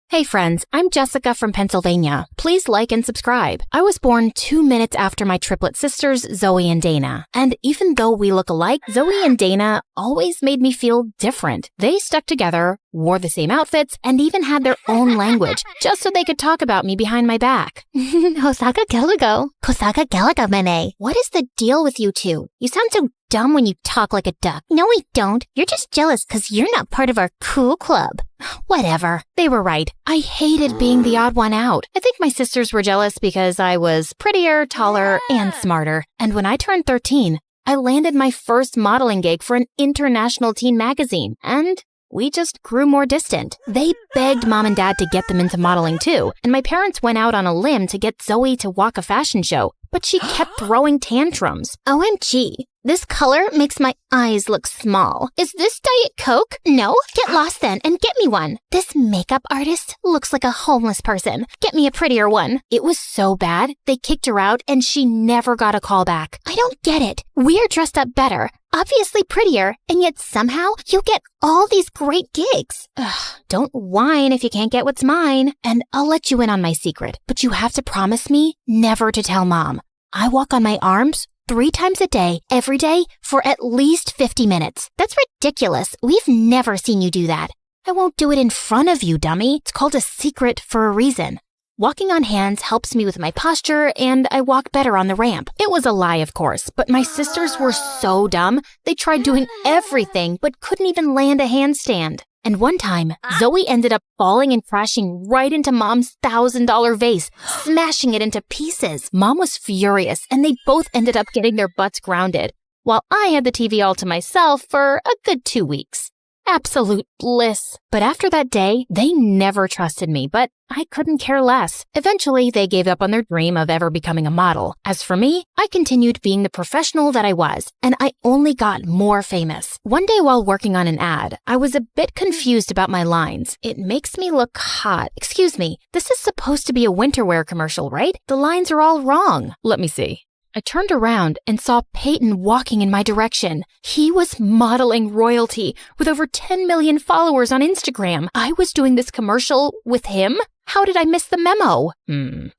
Hey friends, I'm Jessica from Pennsylvania. Please like and subscribe. I was born 2 minutes after my triplet sisters, Zoe and Dana. And even though we look alike, Zoe and Dana always made me feel different. They stuck together, wore the same outfits, and even had their own language, just so they could talk about me behind my back. Hosaka Gelago. Kosaka Gelaga Mene. What is the deal with you two? You sound so dumb when you talk like a duck. No, we don't. You're just jealous because you're not part of our cool club. Whatever. They were right. I hated being the odd one out. I think my sisters were jealous because I was prettier, taller, and smarter. And when I turned 13, I landed my first modeling gig for an international teen magazine, and we just grew more distant. They begged Mom and Dad to get them into modeling too, and my parents went out on a limb to get Zoe to walk a fashion show, but she kept throwing tantrums. OMG. This color makes my eyes look small. Is this Diet Coke? No? Get lost then and get me one. This makeup artist looks like a homeless person. Get me a prettier one. It was so bad, they kicked her out and she never got a call back. I don't get it. We're dressed up better, obviously prettier, and yet somehow you get all these great gigs. Ugh, don't whine if you can't get what's mine. And I'll let you in on my secret, but you have to promise me never to tell Mom. I walk on my arms 3 times a day, every day, for at least 50 minutes. That's ridiculous. We've never seen you do that. I won't do it in front of you, dummy. It's called a secret for a reason. Walking on hands helps me with my posture, and I walk better on the ramp. It was a lie, of course, but my sisters were so dumb, they tried doing everything but couldn't even land a handstand. And one time, Zoe ended up falling and crashing right into Mom's $1,000 vase, smashing it into pieces. Mom was furious, and they both ended up getting their butts grounded, while I had the TV all to myself for a good 2 weeks. Absolute bliss. But after that day, they never trusted me, but I couldn't care less. Eventually, they gave up on their dream of ever becoming a model. As for me, I continued being the professional that I was, and I only got more famous. One day while working on an ad, I was a bit confused about my lines. It makes me look hot. Excuse me, this is supposed to be a winter wear commercial, right? The lines are all wrong. Let me see. I turned around and saw Peyton walking in my direction. He was modeling royalty with over 10 million followers on Instagram. I was doing this commercial with him? How did I miss the memo?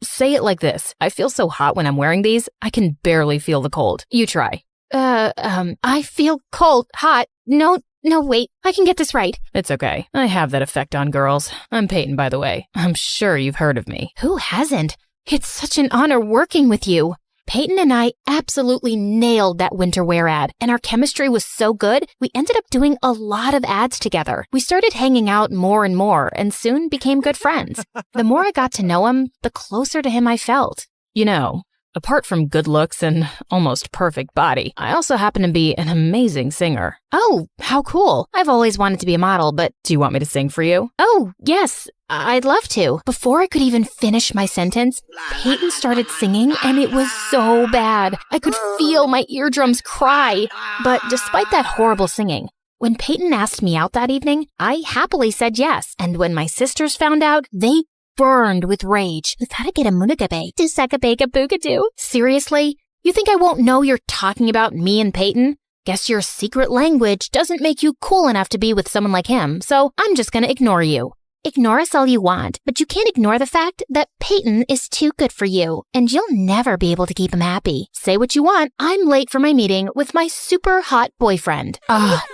Say it like this. I feel so hot when I'm wearing these, I can barely feel the cold. You try. I feel cold, hot. No, wait. I can get this right. It's okay. I have that effect on girls. I'm Peyton, by the way. I'm sure you've heard of me. Who hasn't? It's such an honor working with you. Peyton and I absolutely nailed that winter wear ad, and our chemistry was so good, we ended up doing a lot of ads together. We started hanging out more and more, and soon became good friends. The more I got to know him, the closer to him I felt. You know, apart from good looks and almost perfect body, I also happen to be an amazing singer. Oh, how cool. I've always wanted to be a model, but do you want me to sing for you? Oh, yes. I'd love to. Before I could even finish my sentence, Peyton started singing, and it was so bad. I could feel my eardrums cry. But despite that horrible singing, when Peyton asked me out that evening, I happily said yes. And when my sisters found out, they burned with rage. Seriously? You think I won't know you're talking about me and Peyton? Guess your secret language doesn't make you cool enough to be with someone like him, so I'm just gonna ignore you. Ignore us all you want, but you can't ignore the fact that Peyton is too good for you, and you'll never be able to keep him happy. Say what you want. I'm late for my meeting with my super hot boyfriend.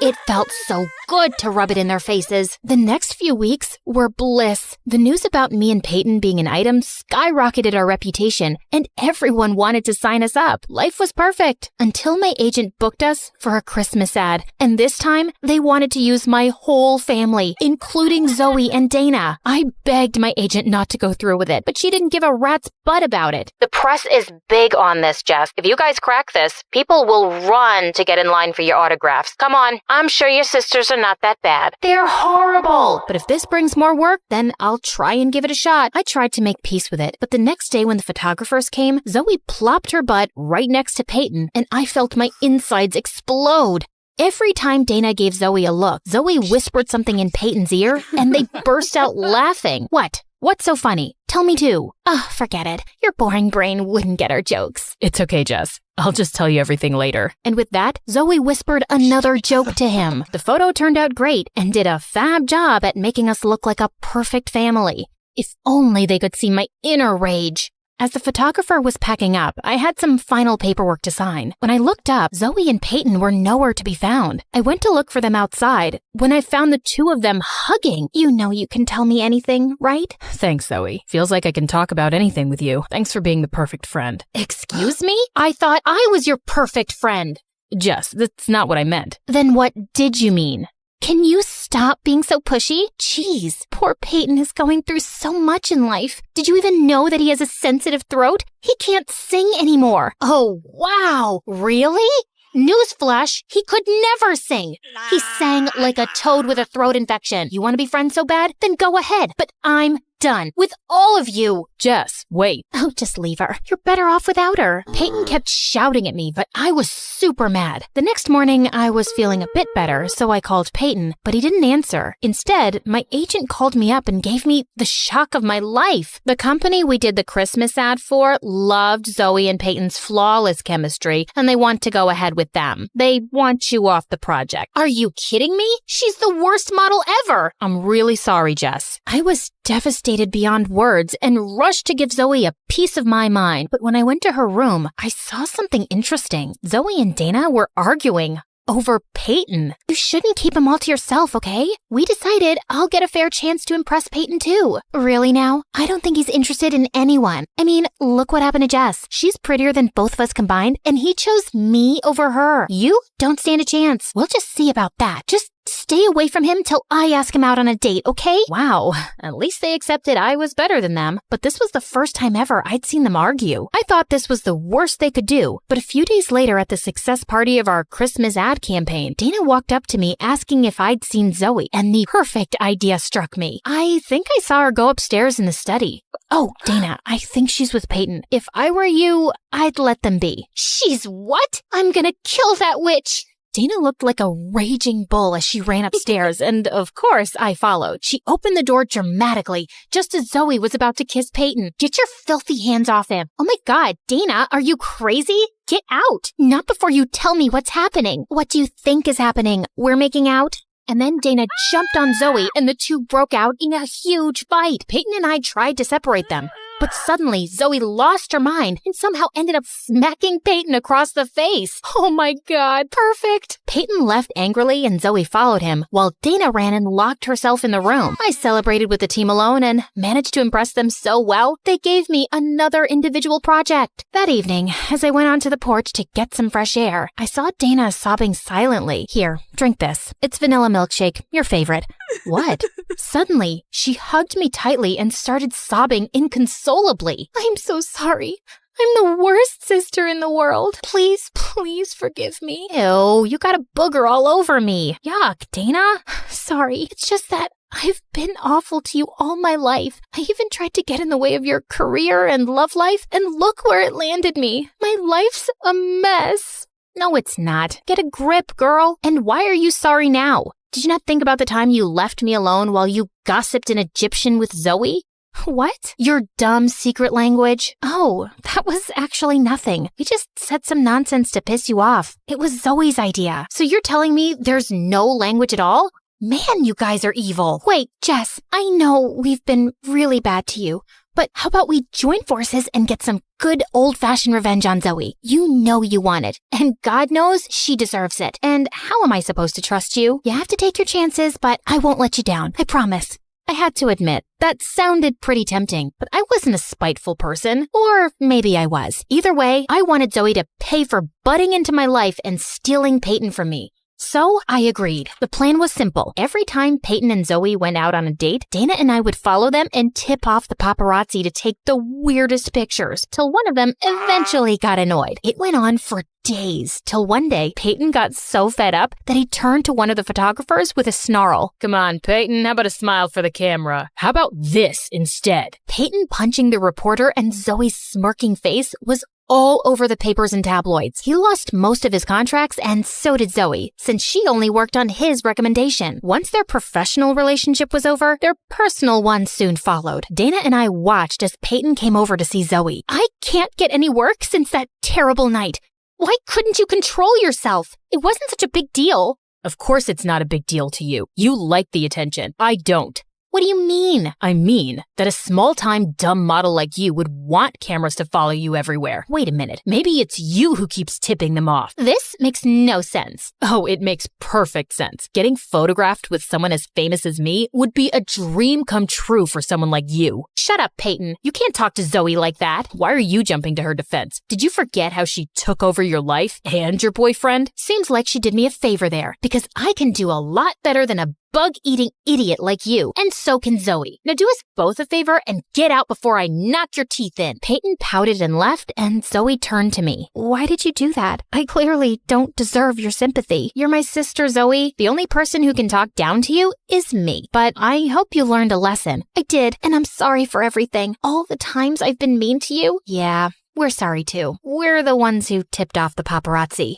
It felt so good to rub it in their faces. The next few weeks were bliss. The news about me and Peyton being an item skyrocketed our reputation, and everyone wanted to sign us up. Life was perfect until my agent booked us for a Christmas ad, and this time they wanted to use my whole family, including Zoe and Dana. I begged my agent not to go through with it, but she didn't give a rat's butt about it. The press is big on this, Jess. If you guys crack this, people will run to get in line for your autographs. Come on, I'm sure your sisters are not that bad. They're horrible. But if this brings more work, then I'll try and give it a shot. I tried to make peace with it, but the next day when the photographers came, Zoe plopped her butt right next to Peyton, and I felt my insides explode. Every time Dana gave Zoe a look, Zoe whispered something in Peyton's ear, and they burst out laughing. What? What's so funny? Tell me too. Forget it. Your boring brain wouldn't get our jokes. It's okay, Jess. I'll just tell you everything later. And with that, Zoe whispered another joke to him. The photo turned out great and did a fab job at making us look like a perfect family. If only they could see my inner rage. As the photographer was packing up, I had some final paperwork to sign. When I looked up, Zoe and Peyton were nowhere to be found. I went to look for them outside when I found the two of them hugging. You know you can tell me anything, right? Thanks, Zoe. Feels like I can talk about anything with you. Thanks for being the perfect friend. Excuse me? I thought I was your perfect friend. Jess, that's not what I meant. Then what did you mean? Can you stop being so pushy? Jeez, poor Peyton is going through so much in life. Did you even know that he has a sensitive throat? He can't sing anymore. Oh, wow. Really? Newsflash, he could never sing. He sang like a toad with a throat infection. You want to be friends so bad? Then go ahead. But I'm done with all of you. Jess, wait. Oh, just leave her. You're better off without her. Peyton kept shouting at me, but I was super mad. The next morning, I was feeling a bit better, so I called Peyton, but he didn't answer. Instead, my agent called me up and gave me the shock of my life. The company we did the Christmas ad for loved Zoe and Peyton's flawless chemistry, and they want to go ahead with them. They want you off the project. Are you kidding me? She's the worst model ever. I'm really sorry, Jess. I was devastated beyond words and rushed to give Zoe a piece of my mind. But when I went to her room, I saw something interesting. Zoe and Dana were arguing over Peyton. You shouldn't keep him all to yourself, okay? We decided I'll get a fair chance to impress Peyton too. Really now? I don't think he's interested in anyone. I mean, look what happened to Jess. She's prettier than both of us combined, and he chose me over her. You don't stand a chance. We'll just see about that. Just stay away from him till I ask him out on a date, okay? Wow, at least they accepted I was better than them. But this was the first time ever I'd seen them argue. I thought this was the worst they could do. But a few days later at the success party of our Christmas ad campaign, Dana walked up to me asking if I'd seen Zoe, and the perfect idea struck me. I think I saw her go upstairs in the study. Oh, Dana, I think she's with Peyton. If I were you, I'd let them be. She's what? I'm gonna kill that witch! Dana looked like a raging bull as she ran upstairs, and of course, I followed. She opened the door dramatically, just as Zoe was about to kiss Peyton. Get your filthy hands off him. Oh my God, Dana, are you crazy? Get out. Not before you tell me what's happening. What do you think is happening? We're making out? And then Dana jumped on Zoe, and the two broke out in a huge fight. Peyton and I tried to separate them. But suddenly, Zoe lost her mind and somehow ended up smacking Peyton across the face. Oh my God, perfect. Peyton left angrily and Zoe followed him, while Dana ran and locked herself in the room. I celebrated with the team alone and managed to impress them so well, they gave me another individual project. That evening, as I went onto the porch to get some fresh air, I saw Dana sobbing silently. Here, drink this. It's vanilla milkshake, your favorite. What? Suddenly, she hugged me tightly and started sobbing inconsolably. I'm so sorry. I'm the worst sister in the world. Please, please forgive me. Ew, you got a booger all over me. Yuck, Dana. Sorry, it's just that I've been awful to you all my life. I even tried to get in the way of your career and love life, and look where it landed me. My life's a mess. No, it's not. Get a grip, girl. And why are you sorry now? Did you not think about the time you left me alone while you gossiped in Egyptian with Zoe? What? Your dumb secret language? Oh, that was actually nothing. We just said some nonsense to piss you off. It was Zoe's idea. So you're telling me there's no language at all? Man, you guys are evil. Wait, Jess, I know we've been really bad to you, but how about we join forces and get some good old-fashioned revenge on Zoe? You know you want it, and God knows she deserves it. And how am I supposed to trust you? You have to take your chances, but I won't let you down. I promise. I had to admit, that sounded pretty tempting, but I wasn't a spiteful person. Or maybe I was. Either way, I wanted Zoe to pay for butting into my life and stealing Peyton from me. So I agreed. The plan was simple. Every time Peyton and Zoe went out on a date, Dana and I would follow them and tip off the paparazzi to take the weirdest pictures, till one of them eventually got annoyed. It went on for days, till one day Peyton got so fed up that he turned to one of the photographers with a snarl. Come on, Peyton, how about a smile for the camera? How about this instead? Peyton punching the reporter and Zoe's smirking face was all over the papers and tabloids. He lost most of his contracts, and so did Zoe, since she only worked on his recommendation. Once their professional relationship was over, their personal one soon followed. Dana and I watched as Peyton came over to see Zoe. I can't get any work since that terrible night. Why couldn't you control yourself? It wasn't such a big deal. Of course it's not a big deal to you. You like the attention. I don't. What do you mean? I mean that a small-time dumb model like you would want cameras to follow you everywhere. Wait a minute, maybe it's you who keeps tipping them off. This makes no sense. Oh, it makes perfect sense. Getting photographed with someone as famous as me would be a dream come true for someone like you. Shut up, Peyton. You can't talk to Zoe like that. Why are you jumping to her defense? Did you forget how she took over your life and your boyfriend? Seems like she did me a favor there, because I can do a lot better than a bug-eating idiot like you, and so can Zoe. Now do us both a favor and get out before I knock your teeth in. Peyton pouted and left, and Zoe turned to me. Why did you do that? I clearly don't deserve your sympathy. You're my sister, Zoe. The only person who can talk down to you is me. But I hope you learned a lesson. I did, and I'm sorry for everything. All the times I've been mean to you. Yeah, we're sorry too. We're the ones who tipped off the paparazzi.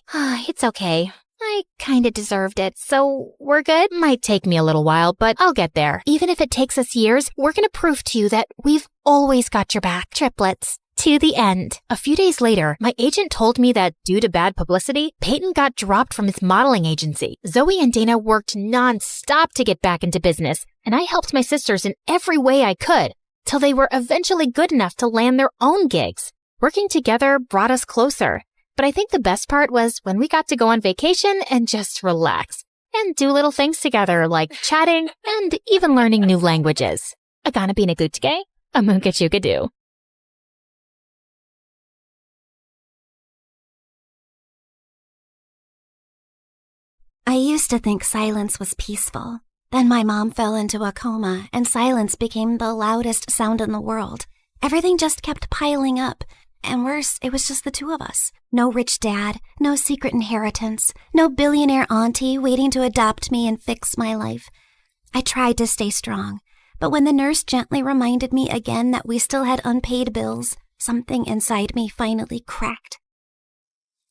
It's okay. I kinda deserved it, so we're good? Might take me a little while, but I'll get there. Even if it takes us years, we're gonna prove to you that we've always got your back. Triplets. To the end. A few days later, my agent told me that due to bad publicity, Peyton got dropped from his modeling agency. Zoe and Dana worked non-stop to get back into business, and I helped my sisters in every way I could, till they were eventually good enough to land their own gigs. Working together brought us closer. But I think the best part was when we got to go on vacation and just relax and do little things together like chatting and even learning new languages. Agana binagutge, amunkachukadu. I used to think silence was peaceful. Then my mom fell into a coma and silence became the loudest sound in the world. Everything just kept piling up. And worse, it was just the two of us. No rich dad, no secret inheritance, no billionaire auntie waiting to adopt me and fix my life. I tried to stay strong, but when the nurse gently reminded me again that we still had unpaid bills, something inside me finally cracked.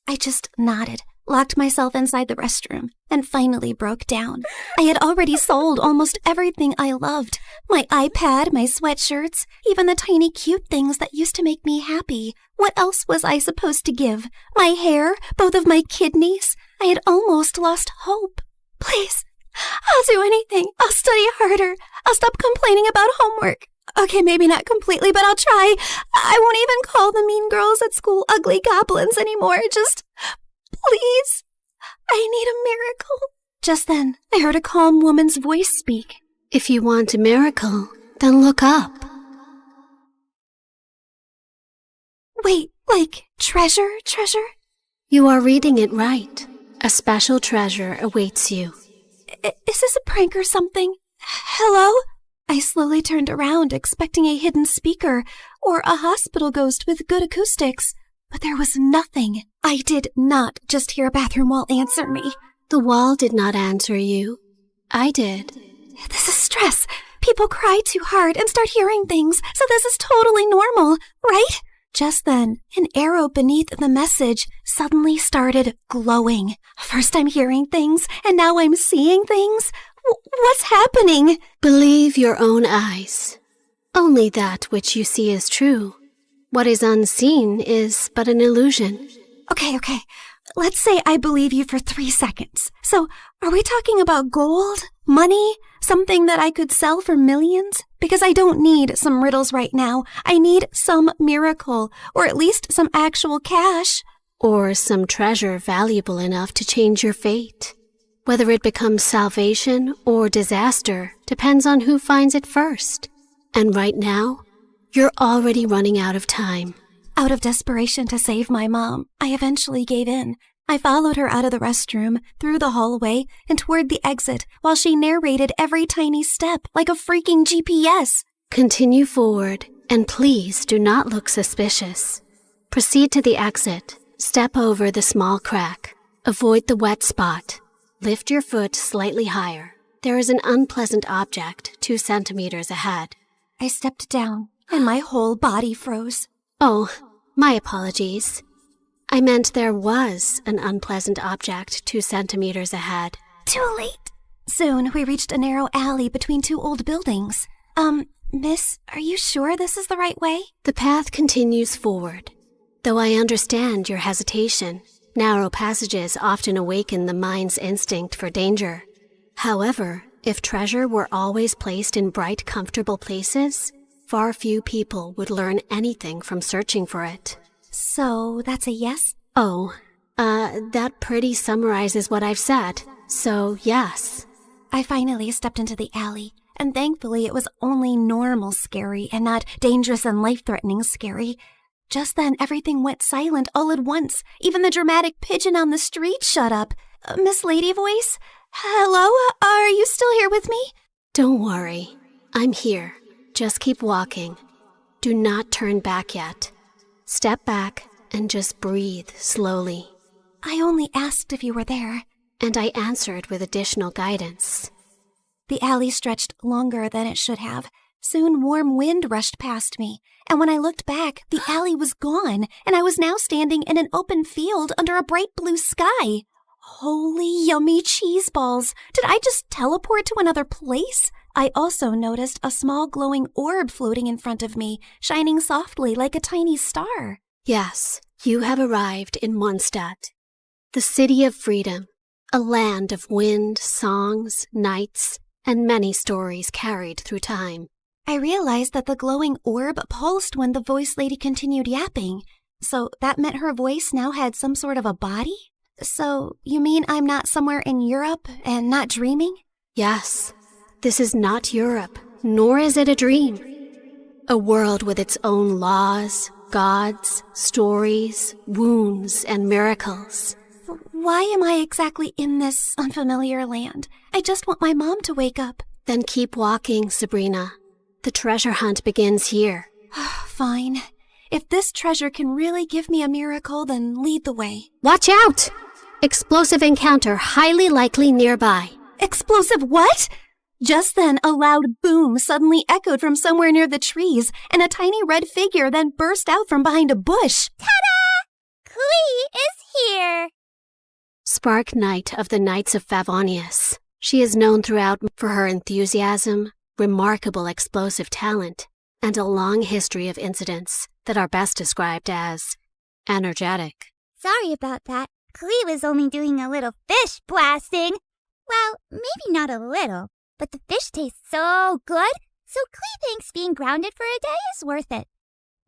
I just nodded, locked myself inside the restroom, and finally broke down. I had already sold almost everything I loved. My iPad, my sweatshirts, even the tiny cute things that used to make me happy. What else was I supposed to give? My hair? Both of my kidneys? I had almost lost hope. Please, I'll do anything. I'll study harder. I'll stop complaining about homework. Okay, maybe not completely, but I'll try. I won't even call the mean girls at school ugly goblins anymore. Just, please, I need a miracle. Just then, I heard a calm woman's voice speak. If you want a miracle, then look up. Wait, like treasure? You are reading it right. A special treasure awaits you. Is this a prank or something? Hello? I slowly turned around, expecting a hidden speaker or a hospital ghost with good acoustics. But there was nothing. I did not just hear a bathroom wall answer me. The wall did not answer you. I did. This is stress. People cry too hard and start hearing things, so this is totally normal, right? Just then, an arrow beneath the message suddenly started glowing. First I'm hearing things, and now I'm seeing things. What's happening? Believe your own eyes. Only that which you see is true. What is unseen is but an illusion. Okay. Let's say I believe you for 3 seconds. So, are we talking about gold? Money? Something that I could sell for millions? Because I don't need some riddles right now. I need some miracle, or at least some actual cash. Or some treasure valuable enough to change your fate. Whether it becomes salvation or disaster depends on who finds it first. And right now, you're already running out of time. Out of desperation to save my mom, I eventually gave in. I followed her out of the restroom, through the hallway, and toward the exit while she narrated every tiny step like a freaking GPS. Continue forward, and please do not look suspicious. Proceed to the exit. Step over the small crack. Avoid the wet spot. Lift your foot slightly higher. There is an unpleasant object 2 centimeters ahead. I stepped down, and my whole body froze. Oh, my apologies. I meant there was an unpleasant object 2 centimeters ahead. Too late. Soon, we reached a narrow alley between 2 old buildings. Miss, are you sure this is the right way? The path continues forward. Though I understand your hesitation, narrow passages often awaken the mind's instinct for danger. However, If treasure were always placed in bright, comfortable places, far few people would learn anything from searching for it. So that's a yes? Oh, that pretty summarizes what I've said. So, yes. I finally stepped into the alley, and thankfully it was only normal scary and not dangerous and life-threatening scary. Just then, everything went silent all at once. Even the dramatic pigeon on the street shut up. Miss Lady Voice? Hello? Are you still here with me? Don't worry. I'm here. Just keep walking. Do not turn back yet. Step back and just breathe slowly. I only asked if you were there. And I answered with additional guidance. The alley stretched longer than it should have. Soon warm wind rushed past me, and when I looked back, the alley was gone, and I was now standing in an open field under a bright blue sky. Holy yummy cheese balls! Did I just teleport to another place? I also noticed a small glowing orb floating in front of me, shining softly like a tiny star. Yes, you have arrived in Mondstadt, the city of freedom, a land of wind, songs, nights, and many stories carried through time. I realized that the glowing orb pulsed when the voice lady continued yapping. So that meant her voice now had some sort of a body? So you mean I'm not somewhere in Europe and not dreaming? Yes. This is not Europe, nor is it a dream. A world with its own laws, gods, stories, wounds, and miracles. Why am I exactly in this unfamiliar land? I just want my mom to wake up. Then keep walking, Sabrina. The treasure hunt begins here. Fine. If this treasure can really give me a miracle, then lead the way. Watch out! Explosive encounter highly likely nearby. Explosive what? Just then, a loud boom suddenly echoed from somewhere near the trees, and a tiny red figure then burst out from behind a bush. Ta-da! Clee is here! Spark Knight of the Knights of Favonius. She is known throughout for her enthusiasm, remarkable explosive talent, and a long history of incidents that are best described as energetic. Sorry about that. Clee was only doing a little fish blasting. Well, maybe not a little, but the fish tastes so good, so Clee thinks being grounded for a day is worth it.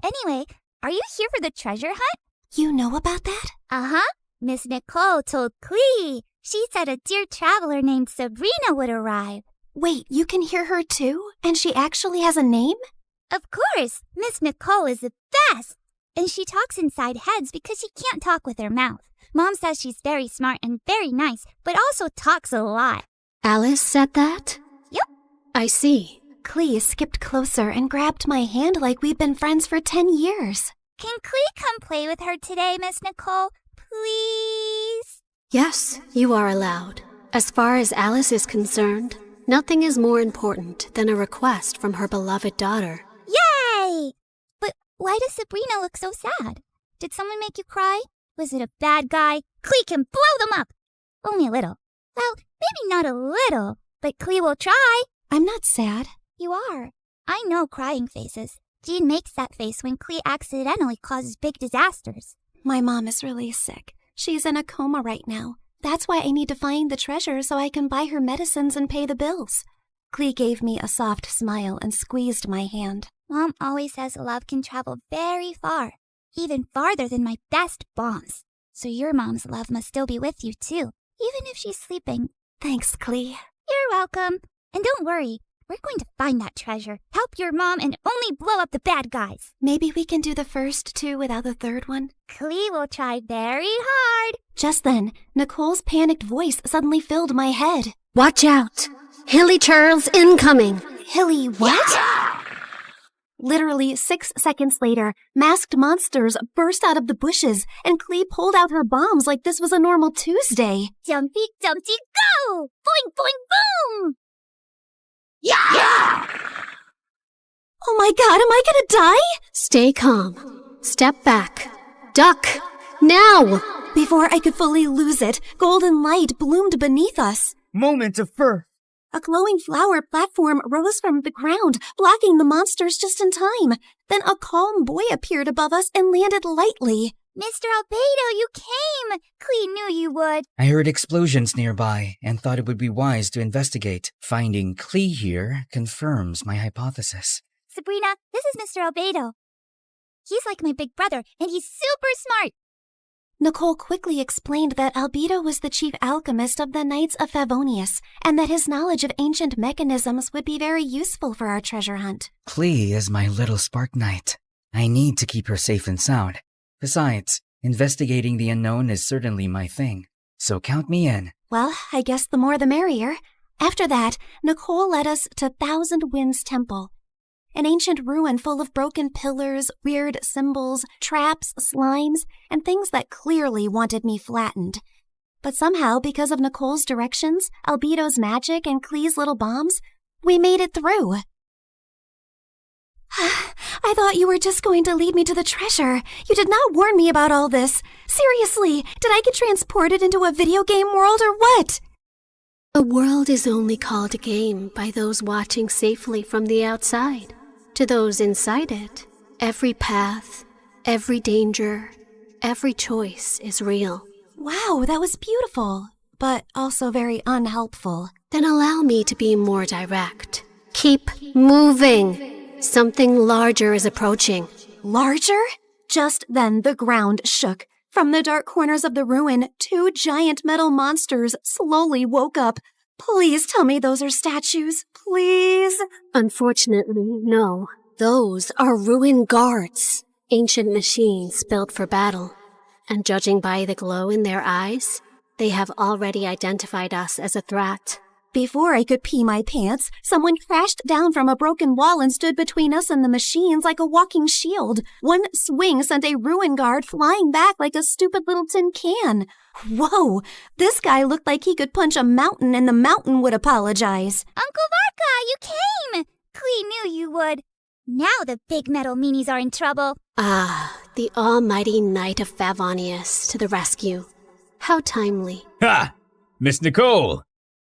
Anyway, are you here for the treasure hunt? You know about that? Uh-huh. Miss Nicole told Clee. She said a dear traveler named Sabrina would arrive. Wait, you can hear her too? And she actually has a name? Of course. Miss Nicole is the best. And she talks inside heads because she can't talk with her mouth. Mom says she's very smart and very nice, but also talks a lot. Alice said that? Yep. I see. Clee skipped closer and grabbed my hand like we'd been friends for 10 years. Can Clee come play with her today, Miss Nicole? Please? Yes, you are allowed. As far as Alice is concerned, nothing is more important than a request from her beloved daughter. Yay! But why does Sabrina look so sad? Did someone make you cry? Was it a bad guy? Clee can blow them up! Only a little. Well, maybe not a little, but Clee will try. I'm not sad. You are. I know crying faces. Jean makes that face when Clee accidentally causes big disasters. My mom is really sick. She's in a coma right now. That's why I need to find the treasure so I can buy her medicines and pay the bills. Clee gave me a soft smile and squeezed my hand. Mom always says love can travel very far, even farther than my best bombs. So your mom's love must still be with you too, even if she's sleeping. Thanks, Clee. You're welcome. And don't worry, we're going to find that treasure, help your mom, and only blow up the bad guys. Maybe we can do the first two without the third one? Clee will try very hard. Just then, Nicole's panicked voice suddenly filled my head. Watch out! Hilly Charles incoming! Hilly what? Literally 6 seconds later, masked monsters burst out of the bushes, and Clee pulled out her bombs like this was a normal Tuesday. Jumpy, jumpy, go! Boing, boing, boom! Yeah! Oh my god, am I gonna die? Stay calm. Step back. Duck! Now! Before I could fully lose it, golden light bloomed beneath us. Moment of birth. A glowing flower platform rose from the ground, blocking the monsters just in time. Then a calm boy appeared above us and landed lightly. Mr. Albedo, you came! Clee knew knew you would. I heard explosions nearby and thought it would be wise to investigate. Finding Klee here confirms my hypothesis. Sabrina, this is Mr. Albedo. He's like my big brother, and he's super smart. Nicole quickly explained that Albedo was the chief alchemist of the Knights of Favonius, and that his knowledge of ancient mechanisms would be very useful for our treasure hunt. Klee is my little spark knight. I need to keep her safe and sound. Besides, investigating the unknown is certainly my thing, so count me in. Well, I guess the more the merrier. After that, Nicole led us to Thousand Winds Temple, an ancient ruin full of broken pillars, weird symbols, traps, slimes, and things that clearly wanted me flattened. But somehow, because of Nicole's directions, Albedo's magic, and Klee's little bombs, we made it through. I thought you were just going to lead me to the treasure. You did not warn me about all this. Seriously, did I get transported into a video game world or what? A world is only called a game by those watching safely from the outside. To those inside it, every path, every danger, every choice is real. Wow, that was beautiful, but also very unhelpful. Then allow me to be more direct. Keep moving. Something larger is approaching. Larger? Just then the ground shook. From the dark corners of the ruin, 2 giant metal monsters slowly woke up. Please tell me those are statues. Please. Unfortunately, no. Those are ruin guards. Ancient machines built for battle. And judging by the glow in their eyes, they have already identified us as a threat. Before I could pee my pants, someone crashed down from a broken wall and stood between us and the machines like a walking shield. One swing sent a ruin guard flying back like a stupid little tin can. Whoa, this guy looked like he could punch a mountain and the mountain would apologize. Uncle Varka, you came! Klee knew you would. Now the big metal meanies are in trouble. Ah, the almighty Knight of Favonius to the rescue. How timely. Ha! Miss Nicole!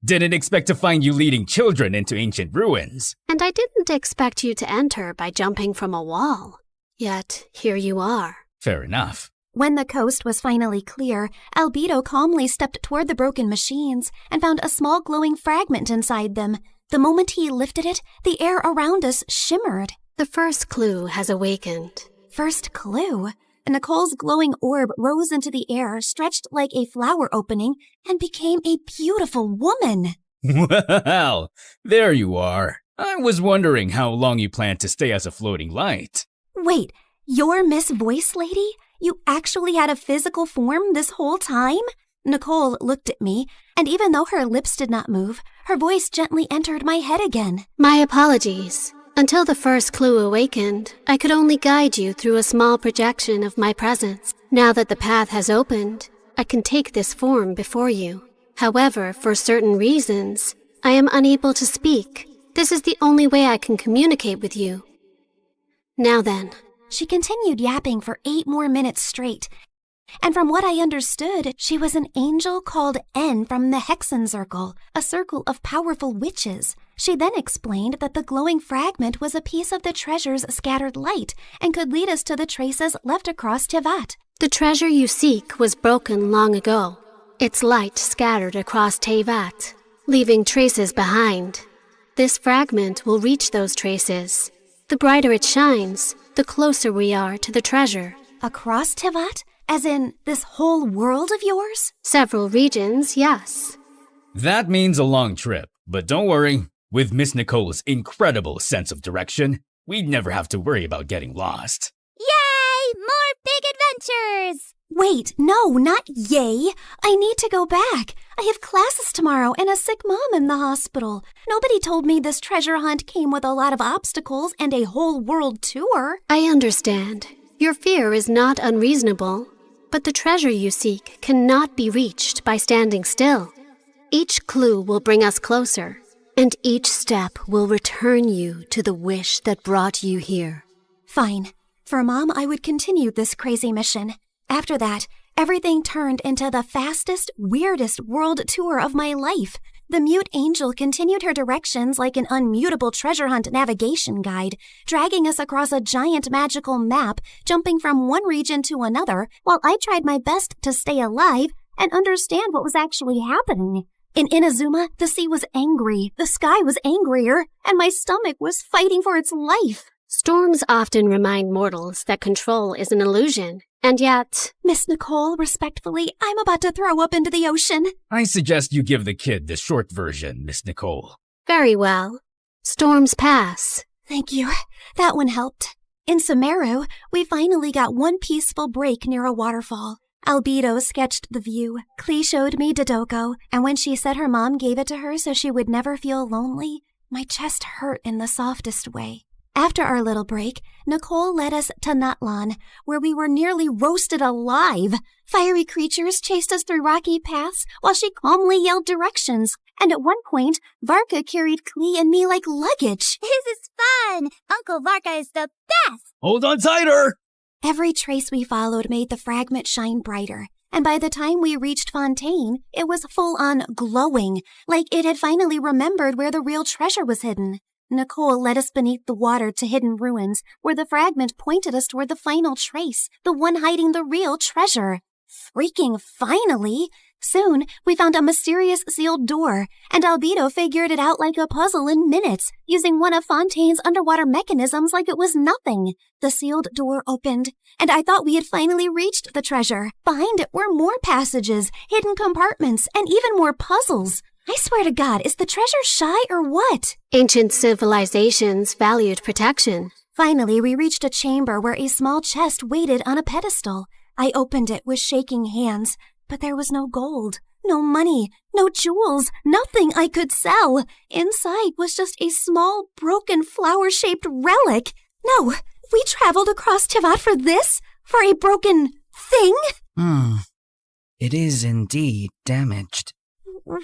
Didn't expect to find you leading children into ancient ruins. And I didn't expect you to enter by jumping from a wall. Yet, here you are. Fair enough. When the coast was finally clear, Albedo calmly stepped toward the broken machines and found a small glowing fragment inside them. The moment he lifted it, the air around us shimmered. The first clue has awakened. First clue? Nicole's glowing orb rose into the air, stretched like a flower opening, and became a beautiful woman. Well, there you are. I was wondering how long you planned to stay as a floating light. Wait, you're Miss Voice Lady? You actually had a physical form this whole time? Nicole looked at me, and even though her lips did not move, her voice gently entered my head again. My apologies. Until the first clue awakened, I could only guide you through a small projection of my presence. Now that the path has opened, I can take this form before you. However, for certain reasons, I am unable to speak. This is the only way I can communicate with you. Now then. She continued yapping for 8 more minutes straight. And from what I understood, she was an angel called N from the Hexen Circle, a circle of powerful witches. She then explained that the glowing fragment was a piece of the treasure's scattered light and could lead us to the traces left across Tevat. The treasure you seek was broken long ago. Its light scattered across Tevat, leaving traces behind. This fragment will reach those traces. The brighter it shines, the closer we are to the treasure. Across Tevat? As in, this whole world of yours? Several regions, yes. That means a long trip, but don't worry. With Miss Nicole's incredible sense of direction, we'd never have to worry about getting lost. Yay! More big adventures! Wait, no, not yay. I need to go back. I have classes tomorrow and a sick mom in the hospital. Nobody told me this treasure hunt came with a lot of obstacles and a whole world tour. I understand. Your fear is not unreasonable. But the treasure you seek cannot be reached by standing still. Each clue will bring us closer, and each step will return you to the wish that brought you here. Fine. For Mom, I would continue this crazy mission. After that, everything turned into the fastest, weirdest world tour of my life. The mute angel continued her directions like an unmutable treasure hunt navigation guide, dragging us across a giant magical map, jumping from one region to another, while I tried my best to stay alive and understand what was actually happening. In Inazuma, the sea was angry, the sky was angrier, and my stomach was fighting for its life. Storms often remind mortals that control is an illusion, and yet... Miss Nicole, respectfully, I'm about to throw up into the ocean. I suggest you give the kid the short version, Miss Nicole. Very well. Storms pass. Thank you. That one helped. In Sumeru, we finally got one peaceful break near a waterfall. Albedo sketched the view. Klee showed me Dodoko, and when she said her mom gave it to her so she would never feel lonely, my chest hurt in the softest way. After our little break, Nicole led us to Natlan, where we were nearly roasted alive. Fiery creatures chased us through rocky paths while she calmly yelled directions. And at one point, Varka carried Klee and me like luggage. This is fun! Uncle Varka is the best! Hold on tighter! Every trace we followed made the fragment shine brighter. And by the time we reached Fontaine, it was full-on glowing, like it had finally remembered where the real treasure was hidden. Nicole led us beneath the water to hidden ruins, where the fragment pointed us toward the final trace, the one hiding the real treasure. Freaking finally! Soon, we found a mysterious sealed door, and Albedo figured it out like a puzzle in minutes, using one of Fontaine's underwater mechanisms like it was nothing. The sealed door opened, and I thought we had finally reached the treasure. Behind it were more passages, hidden compartments, and even more puzzles. I swear to God, is the treasure shy or what? Ancient civilizations valued protection. Finally, we reached a chamber where a small chest waited on a pedestal. I opened it with shaking hands, but there was no gold, no money, no jewels, nothing I could sell. Inside was just a small, broken, flower-shaped relic. No, we traveled across Tivat for this? For a broken thing? It is indeed damaged.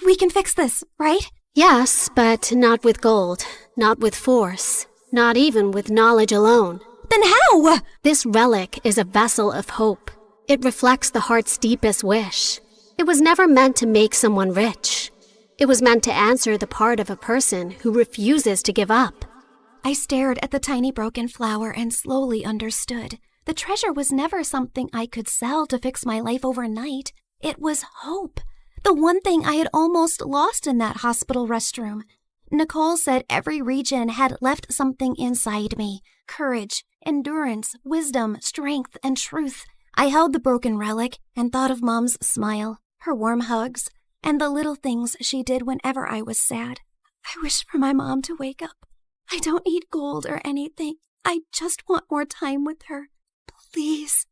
We can fix this, right? Yes, but not with gold, not with force, not even with knowledge alone. Then how? This relic is a vessel of hope. It reflects the heart's deepest wish. It was never meant to make someone rich. It was meant to answer the part of a person who refuses to give up. I stared at the tiny broken flower and slowly understood. The treasure was never something I could sell to fix my life overnight. It was hope. The one thing I had almost lost in that hospital restroom. Nicole said every region had left something inside me. Courage, endurance, wisdom, strength, and truth. I held the broken relic and thought of Mom's smile, her warm hugs, and the little things she did whenever I was sad. I wish for my mom to wake up. I don't need gold or anything. I just want more time with her. Please.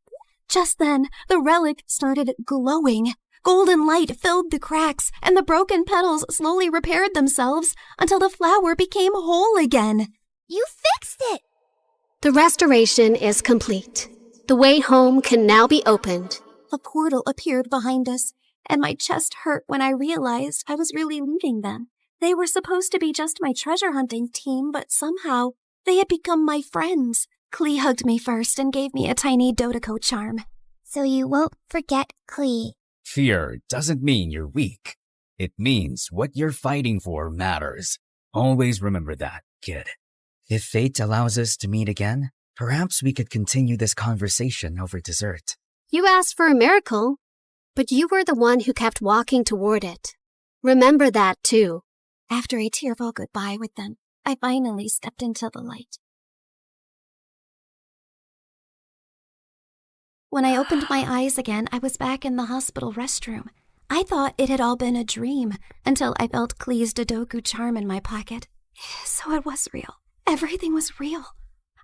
Just then, the relic started glowing. Golden light filled the cracks, and the broken petals slowly repaired themselves until the flower became whole again. You fixed it! The restoration is complete. The way home can now be opened. A portal appeared behind us, and my chest hurt when I realized I was really leaving them. They were supposed to be just my treasure hunting team, but somehow they had become my friends. Klee hugged me first and gave me a tiny Dodoko charm. So you won't forget Klee. Fear doesn't mean you're weak. It means what you're fighting for matters. Always remember that, kid. If fate allows us to meet again, perhaps we could continue this conversation over dessert. You asked for a miracle, but you were the one who kept walking toward it. Remember that, too. After a tearful goodbye with them, I finally stepped into the light. When I opened my eyes again, I was back in the hospital restroom. I thought it had all been a dream until I felt Klee's Dodoku charm in my pocket. So it was real. Everything was real.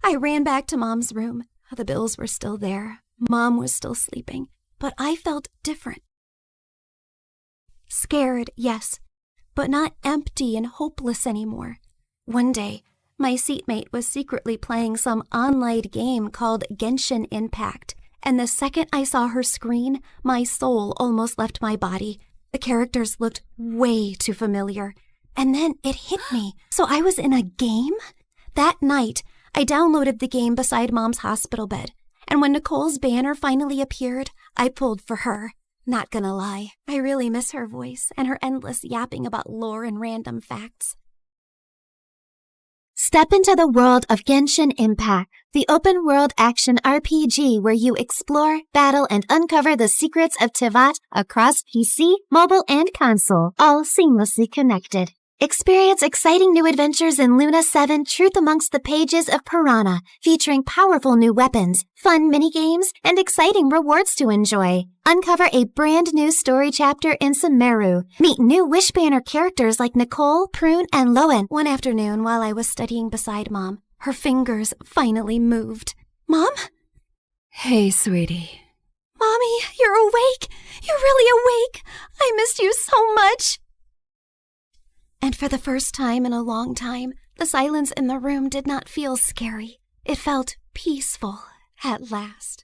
I ran back to Mom's room. The bills were still there. Mom was still sleeping. But I felt different. Scared, yes, but not empty and hopeless anymore. One day, my seatmate was secretly playing some online game called Genshin Impact. And the second I saw her screen, my soul almost left my body. The characters looked way too familiar. And then it hit me. So I was in a game? That night, I downloaded the game beside Mom's hospital bed. And when Nicole's banner finally appeared, I pulled for her. Not gonna lie, I really miss her voice and her endless yapping about lore and random facts. Step into the world of Genshin Impact, the open-world action RPG where you explore, battle, and uncover the secrets of Tivat across PC, mobile, and console, all seamlessly connected. Experience exciting new adventures in Luna 7 Truth Amongst the Pages of Piranha, featuring powerful new weapons, fun minigames, and exciting rewards to enjoy. Uncover a brand new story chapter in Sumeru. Meet new Wishbanner characters like Nicole, Prune, and Lowen. One afternoon while I was studying beside Mom, her fingers finally moved. Mom? Hey, sweetie. Mommy, you're awake. You're really awake. I missed you so much. And for the first time in a long time, the silence in the room did not feel scary. It felt peaceful at last.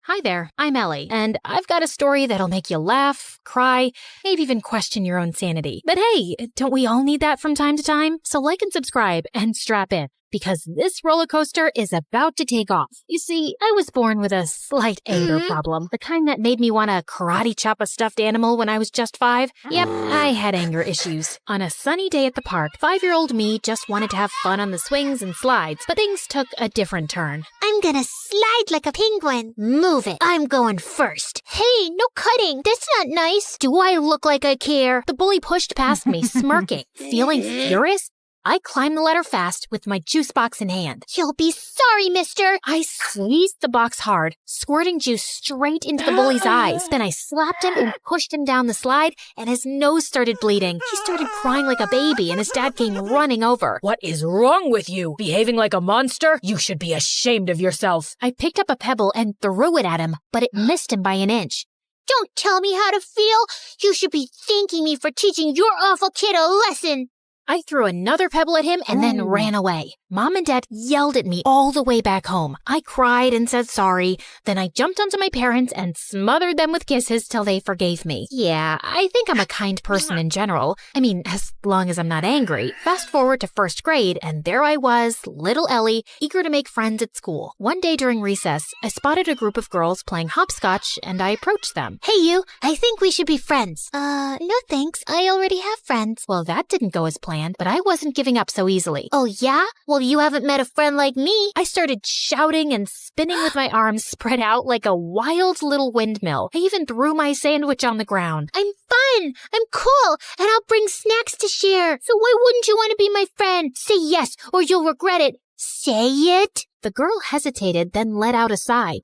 Hi there, I'm Ellie, and I've got a story that'll make you laugh, cry, maybe even question your own sanity. But hey, don't we all need that from time to time? So like and subscribe and strap in, because this roller coaster is about to take off. You see, I was born with a slight anger problem, the kind that made me want to karate chop a stuffed animal when I was just 5. Yep, I had anger issues. On a sunny day at the park, 5-year-old me just wanted to have fun on the swings and slides, but things took a different turn. I'm gonna slide like a penguin. Move it. I'm going first. Hey, no cutting. That's not nice. Do I look like I care? The bully pushed past me, smirking. Feeling furious, I climbed the ladder fast with my juice box in hand. You'll be sorry, mister. I squeezed the box hard, squirting juice straight into the bully's eyes. Then I slapped him and pushed him down the slide, and his nose started bleeding. He started crying like a baby, and his dad came running over. What is wrong with you? Behaving like a monster? You should be ashamed of yourself. I picked up a pebble and threw it at him, but it missed him by an inch. Don't tell me how to feel. You should be thanking me for teaching your awful kid a lesson. I threw another pebble at him and then ran away. Mom and Dad yelled at me all the way back home. I cried and said sorry. Then I jumped onto my parents and smothered them with kisses till they forgave me. Yeah, I think I'm a kind person in general. I mean, as long as I'm not angry. Fast forward to 1st grade, and there I was, little Ellie, eager to make friends at school. One day during recess, I spotted a group of girls playing hopscotch, and I approached them. Hey you, I think we should be friends. No thanks, I already have friends. Well, that didn't go as planned, but I wasn't giving up so easily. Oh yeah? Well, you haven't met a friend like me. I started shouting and spinning with my arms spread out like a wild little windmill. I even threw my sandwich on the ground. I'm fun, I'm cool, and I'll bring snacks to share. So why wouldn't you want to be my friend? Say yes, or you'll regret it. Say it. The girl hesitated, then let out a sigh.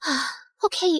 Okay,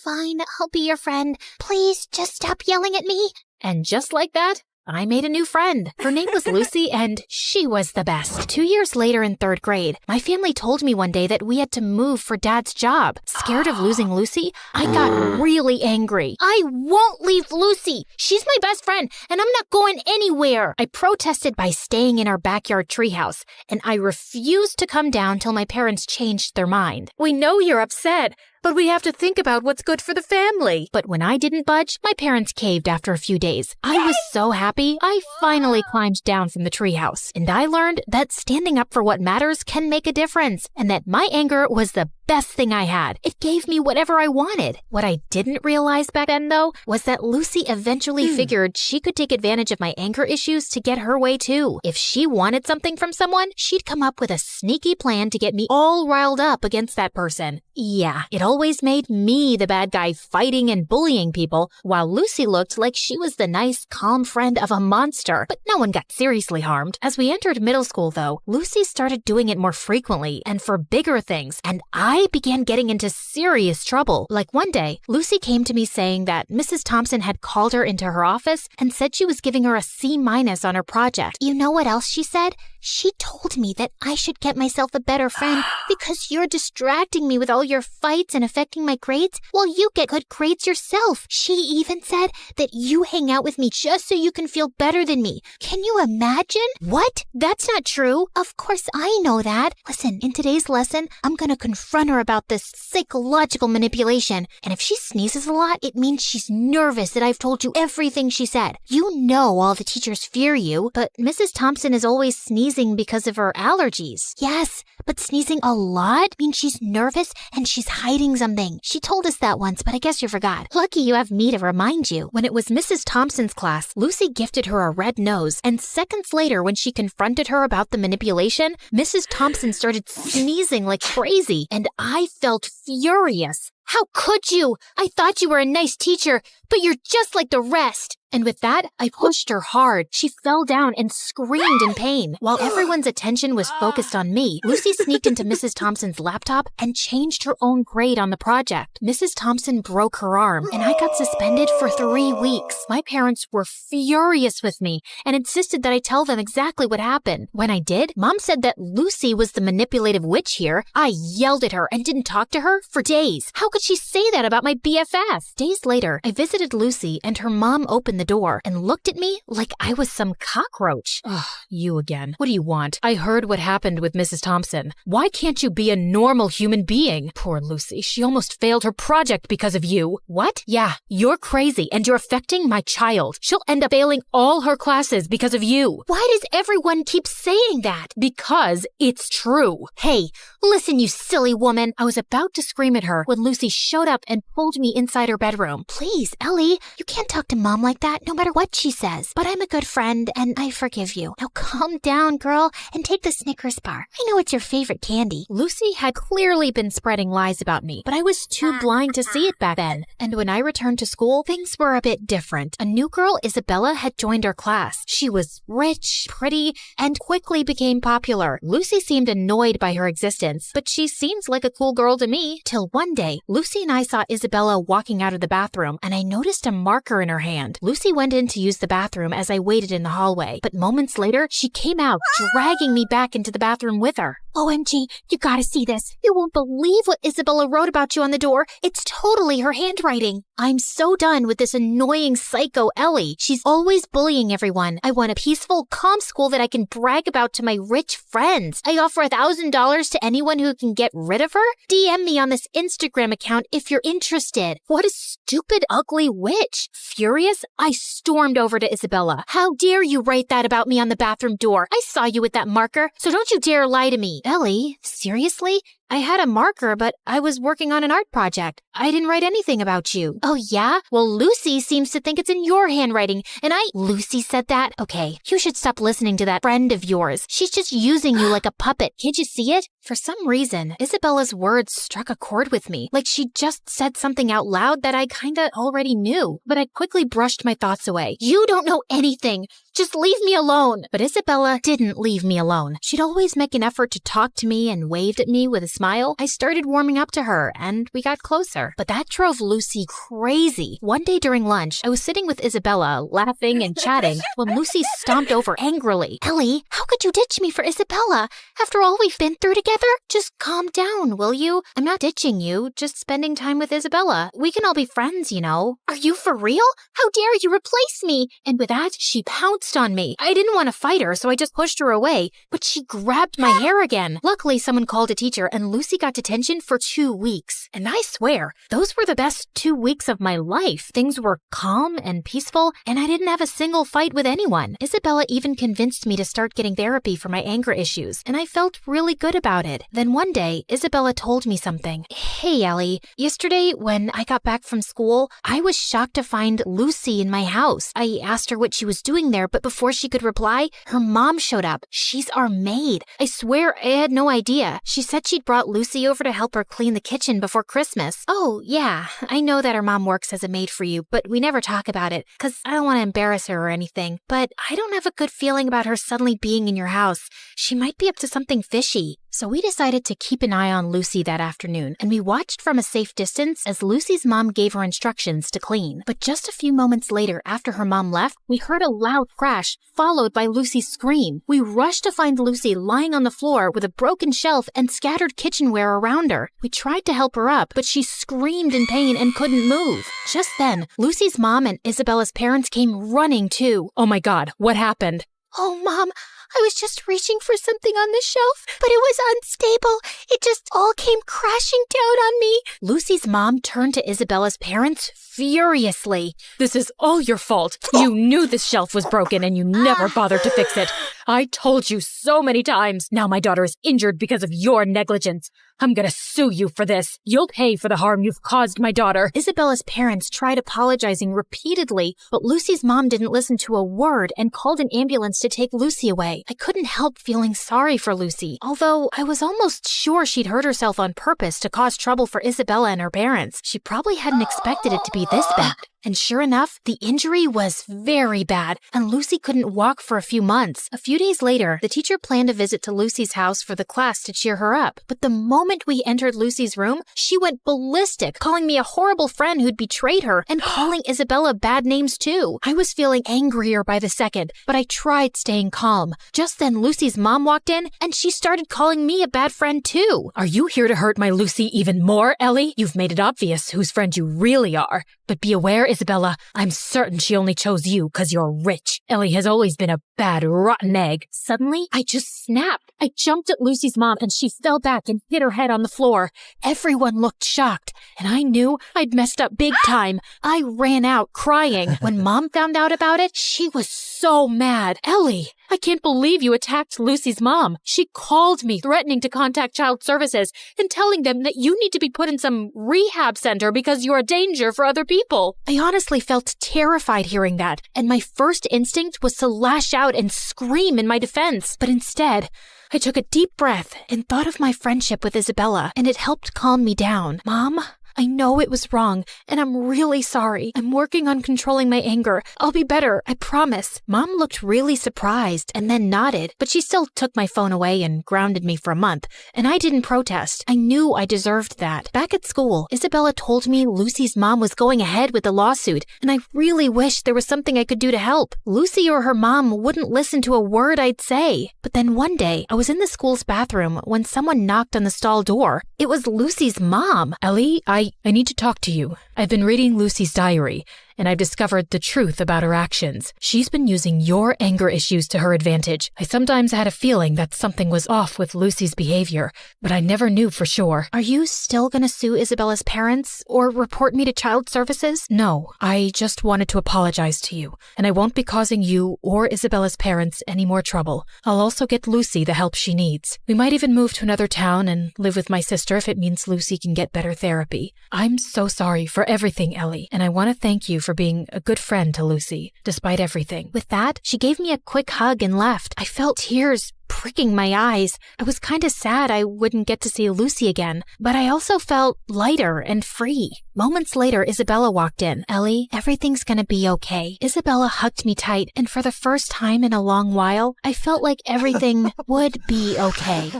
fine, I'll be your friend. Please, just stop yelling at me. And just like that, I made a new friend. Her name was Lucy, and she was the best. 2 years later in 3rd grade, my family told me one day that we had to move for Dad's job. Scared of losing Lucy, I got really angry. I won't leave Lucy. She's my best friend, and I'm not going anywhere. I protested by staying in our backyard treehouse, and I refused to come down till my parents changed their mind. We know you're upset, but we have to think about what's good for the family. But when I didn't budge, my parents caved after a few days. I was so happy, I finally climbed down from the treehouse. And I learned that standing up for what matters can make a difference, and that my anger was the best thing I had. It gave me whatever I wanted. What I didn't realize back then, though, was that Lucy eventually figured she could take advantage of my anger issues to get her way, too. If she wanted something from someone, she'd come up with a sneaky plan to get me all riled up against that person. Yeah, it always made me the bad guy fighting and bullying people, while Lucy looked like she was the nice, calm friend of a monster. But no one got seriously harmed. As we entered middle school, though, Lucy started doing it more frequently and for bigger things, and I began getting into serious trouble. Like one day, Lucy came to me saying that Mrs. Thompson had called her into her office and said she was giving her a C- on her project. You know what else she said? She told me that I should get myself a better friend because you're distracting me with all your fights and affecting my grades while you get good grades yourself. She even said that you hang out with me just so you can feel better than me. Can you imagine? What? That's not true. Of course I know that. Listen, in today's lesson, I'm gonna confront her about this psychological manipulation. And if she sneezes a lot, it means she's nervous that I've told you everything she said. You know all the teachers fear you, but Mrs. Thompson is always sneezing sneezing because of her allergies. Yes, but sneezing a lot means she's nervous and she's hiding something. She told us that once, but I guess you forgot. Lucky you have me to remind you. When it was Mrs. Thompson's class, Lucy gifted her a red nose, and seconds later, when she confronted her about the manipulation, Mrs. Thompson started sneezing like crazy, and I felt furious. How could you? I thought you were a nice teacher, but you're just like the rest. And with that, I pushed her hard. She fell down and screamed in pain. While everyone's attention was focused on me, Lucy sneaked into Mrs. Thompson's laptop and changed her own grade on the project. Mrs. Thompson broke her arm, and I got suspended for 3 weeks. My parents were furious with me and insisted that I tell them exactly what happened. When I did, Mom said that Lucy was the manipulative witch here. I yelled at her and didn't talk to her for days. How could she say that about my BFF? Days later, I visited Lucy, and her mom opened the door and looked at me like I was some cockroach. Ugh, you again. What do you want? I heard what happened with Mrs. Thompson. Why can't you be a normal human being? Poor Lucy, she almost failed her project because of you. What? Yeah, you're crazy and you're affecting my child. She'll end up failing all her classes because of you. Why does everyone keep saying that? Because it's true. Hey, listen, you silly woman. I was about to scream at her when Lucy showed up and pulled me inside her bedroom. Please, Ellie, you can't talk to Mom like that no matter what she says. But I'm a good friend and I forgive you. Now calm down, girl, and take the Snickers bar. I know it's your favorite candy. Lucy had clearly been spreading lies about me, but I was too blind to see it back then. And when I returned to school, things were a bit different. A new girl, Isabella, had joined our class. She was rich, pretty, and quickly became popular. Lucy seemed annoyed by her existence, but she seems like a cool girl to me. Till one day, Lucy and I saw Isabella walking out of the bathroom, and I noticed a marker in her hand. Lucy went in to use the bathroom as I waited in the hallway, but moments later, she came out, dragging me back into the bathroom with her. OMG, you gotta see this. You won't believe what Isabella wrote about you on the door. It's totally her handwriting. I'm so done with this annoying psycho Ellie. She's always bullying everyone. I want a peaceful, calm school that I can brag about to my rich friends. I offer $1,000 to anyone who can get rid of her. DM me on this Instagram account if you're interested. What a stupid, ugly witch. Furious, I stormed over to Isabella. How dare you write that about me on the bathroom door? I saw you with that marker, so don't you dare lie to me. Ellie, seriously? I had a marker, but I was working on an art project. I didn't write anything about you. Oh, yeah? Well, Lucy seems to think it's in your handwriting, and Lucy said that? Okay, you should stop listening to that friend of yours. She's just using you like a puppet. Can't you see it? For some reason, Isabella's words struck a chord with me, like she just said something out loud that I kinda already knew, but I quickly brushed my thoughts away. You don't know anything. Just leave me alone. But Isabella didn't leave me alone. She'd always make an effort to talk to me and waved at me with a smile. I started warming up to her, and we got closer. But that drove Lucy crazy. One day during lunch, I was sitting with Isabella, laughing and chatting, when Lucy stomped over angrily. Ellie, how could you ditch me for Isabella? After all we've been through together? Just calm down, will you? I'm not ditching you, just spending time with Isabella. We can all be friends, you know. Are you for real? How dare you replace me? And with that, she pounced on me. I didn't want to fight her, so I just pushed her away, but she grabbed my hair again. Luckily, someone called a teacher, and Lucy got detention for 2 weeks. And I swear, those were the best 2 weeks of my life. Things were calm and peaceful, and I didn't have a single fight with anyone. Isabella even convinced me to start getting therapy for my anger issues, and I felt really good about it. Then one day, Isabella told me something. Hey, Ellie, yesterday when I got back from school, I was shocked to find Lucy in my house. I asked her what she was doing there, but before she could reply, her mom showed up. She's our maid. I swear I had no idea. She said she'd brought Lucy over to help her clean the kitchen before Christmas. Oh, yeah, I know that her mom works as a maid for you, but we never talk about it, because I don't want to embarrass her or anything. But I don't have a good feeling about her suddenly being in your house. She might be up to something fishy. So we decided to keep an eye on Lucy that afternoon, and we watched from a safe distance as Lucy's mom gave her instructions to clean. But just a few moments later, after her mom left, we heard a loud crash, followed by Lucy's scream. We rushed to find Lucy lying on the floor with a broken shelf and scattered kitchenware around her. We tried to help her up, but she screamed in pain and couldn't move. Just then, Lucy's mom and Isabella's parents came running too. Oh my God, what happened? Oh, Mom, I was just reaching for something on the shelf, but it was unstable. It just all came crashing down on me. Lucy's mom turned to Isabella's parents furiously. This is all your fault. You knew this shelf was broken and you never bothered to fix it. I told you so many times. Now my daughter is injured because of your negligence. I'm gonna sue you for this. You'll pay for the harm you've caused my daughter. Isabella's parents tried apologizing repeatedly, but Lucy's mom didn't listen to a word and called an ambulance to take Lucy away. I couldn't help feeling sorry for Lucy, although I was almost sure she'd hurt herself on purpose to cause trouble for Isabella and her parents. She probably hadn't expected it to be this bad. And sure enough, the injury was very bad, and Lucy couldn't walk for a few months. A few days later, the teacher planned a visit to Lucy's house for the class to cheer her up. But the moment we entered Lucy's room, she went ballistic, calling me a horrible friend who'd betrayed her, and calling Isabella bad names too. I was feeling angrier by the second, but I tried staying calm. Just then, Lucy's mom walked in, and she started calling me a bad friend too. Are you here to hurt my Lucy even more, Ellie? You've made it obvious whose friend you really are. But be aware, Isabella, I'm certain she only chose you because you're rich. Ellie has always been a bad, rotten egg. Suddenly, I just snapped. I jumped at Lucy's mom and she fell back and hit her head on the floor. Everyone looked shocked, and I knew I'd messed up big time. I ran out crying. When Mom found out about it, she was so mad. Ellie, I can't believe you attacked Lucy's mom. She called me, threatening to contact child services and telling them that you need to be put in some rehab center because you're a danger for other people. I honestly felt terrified hearing that, and my first instinct was to lash out and scream in my defense. But instead, I took a deep breath and thought of my friendship with Isabella, and it helped calm me down. Mom, I know it was wrong, and I'm really sorry. I'm working on controlling my anger. I'll be better, I promise. Mom looked really surprised and then nodded, but she still took my phone away and grounded me for a month, and I didn't protest. I knew I deserved that. Back at school, Isabella told me Lucy's mom was going ahead with the lawsuit, and I really wished there was something I could do to help. Lucy or her mom wouldn't listen to a word I'd say. But then one day, I was in the school's bathroom when someone knocked on the stall door. It was Lucy's mom. Ellie, I need to talk to you. I've been reading Lucy's diary, and I've discovered the truth about her actions. She's been using your anger issues to her advantage. I sometimes had a feeling that something was off with Lucy's behavior, but I never knew for sure. Are you still gonna sue Isabella's parents or report me to child services? No, I just wanted to apologize to you, and I won't be causing you or Isabella's parents any more trouble. I'll also get Lucy the help she needs. We might even move to another town and live with my sister if it means Lucy can get better therapy. I'm so sorry for everything, Ellie, and I want to thank you for being a good friend to Lucy, despite everything. With that, she gave me a quick hug and left. I felt tears pricking my eyes. I was kind of sad I wouldn't get to see Lucy again, but I also felt lighter and free. Moments later, Isabella walked in. Ellie, everything's gonna be okay. Isabella hugged me tight, and for the first time in a long while, I felt like everything would be okay.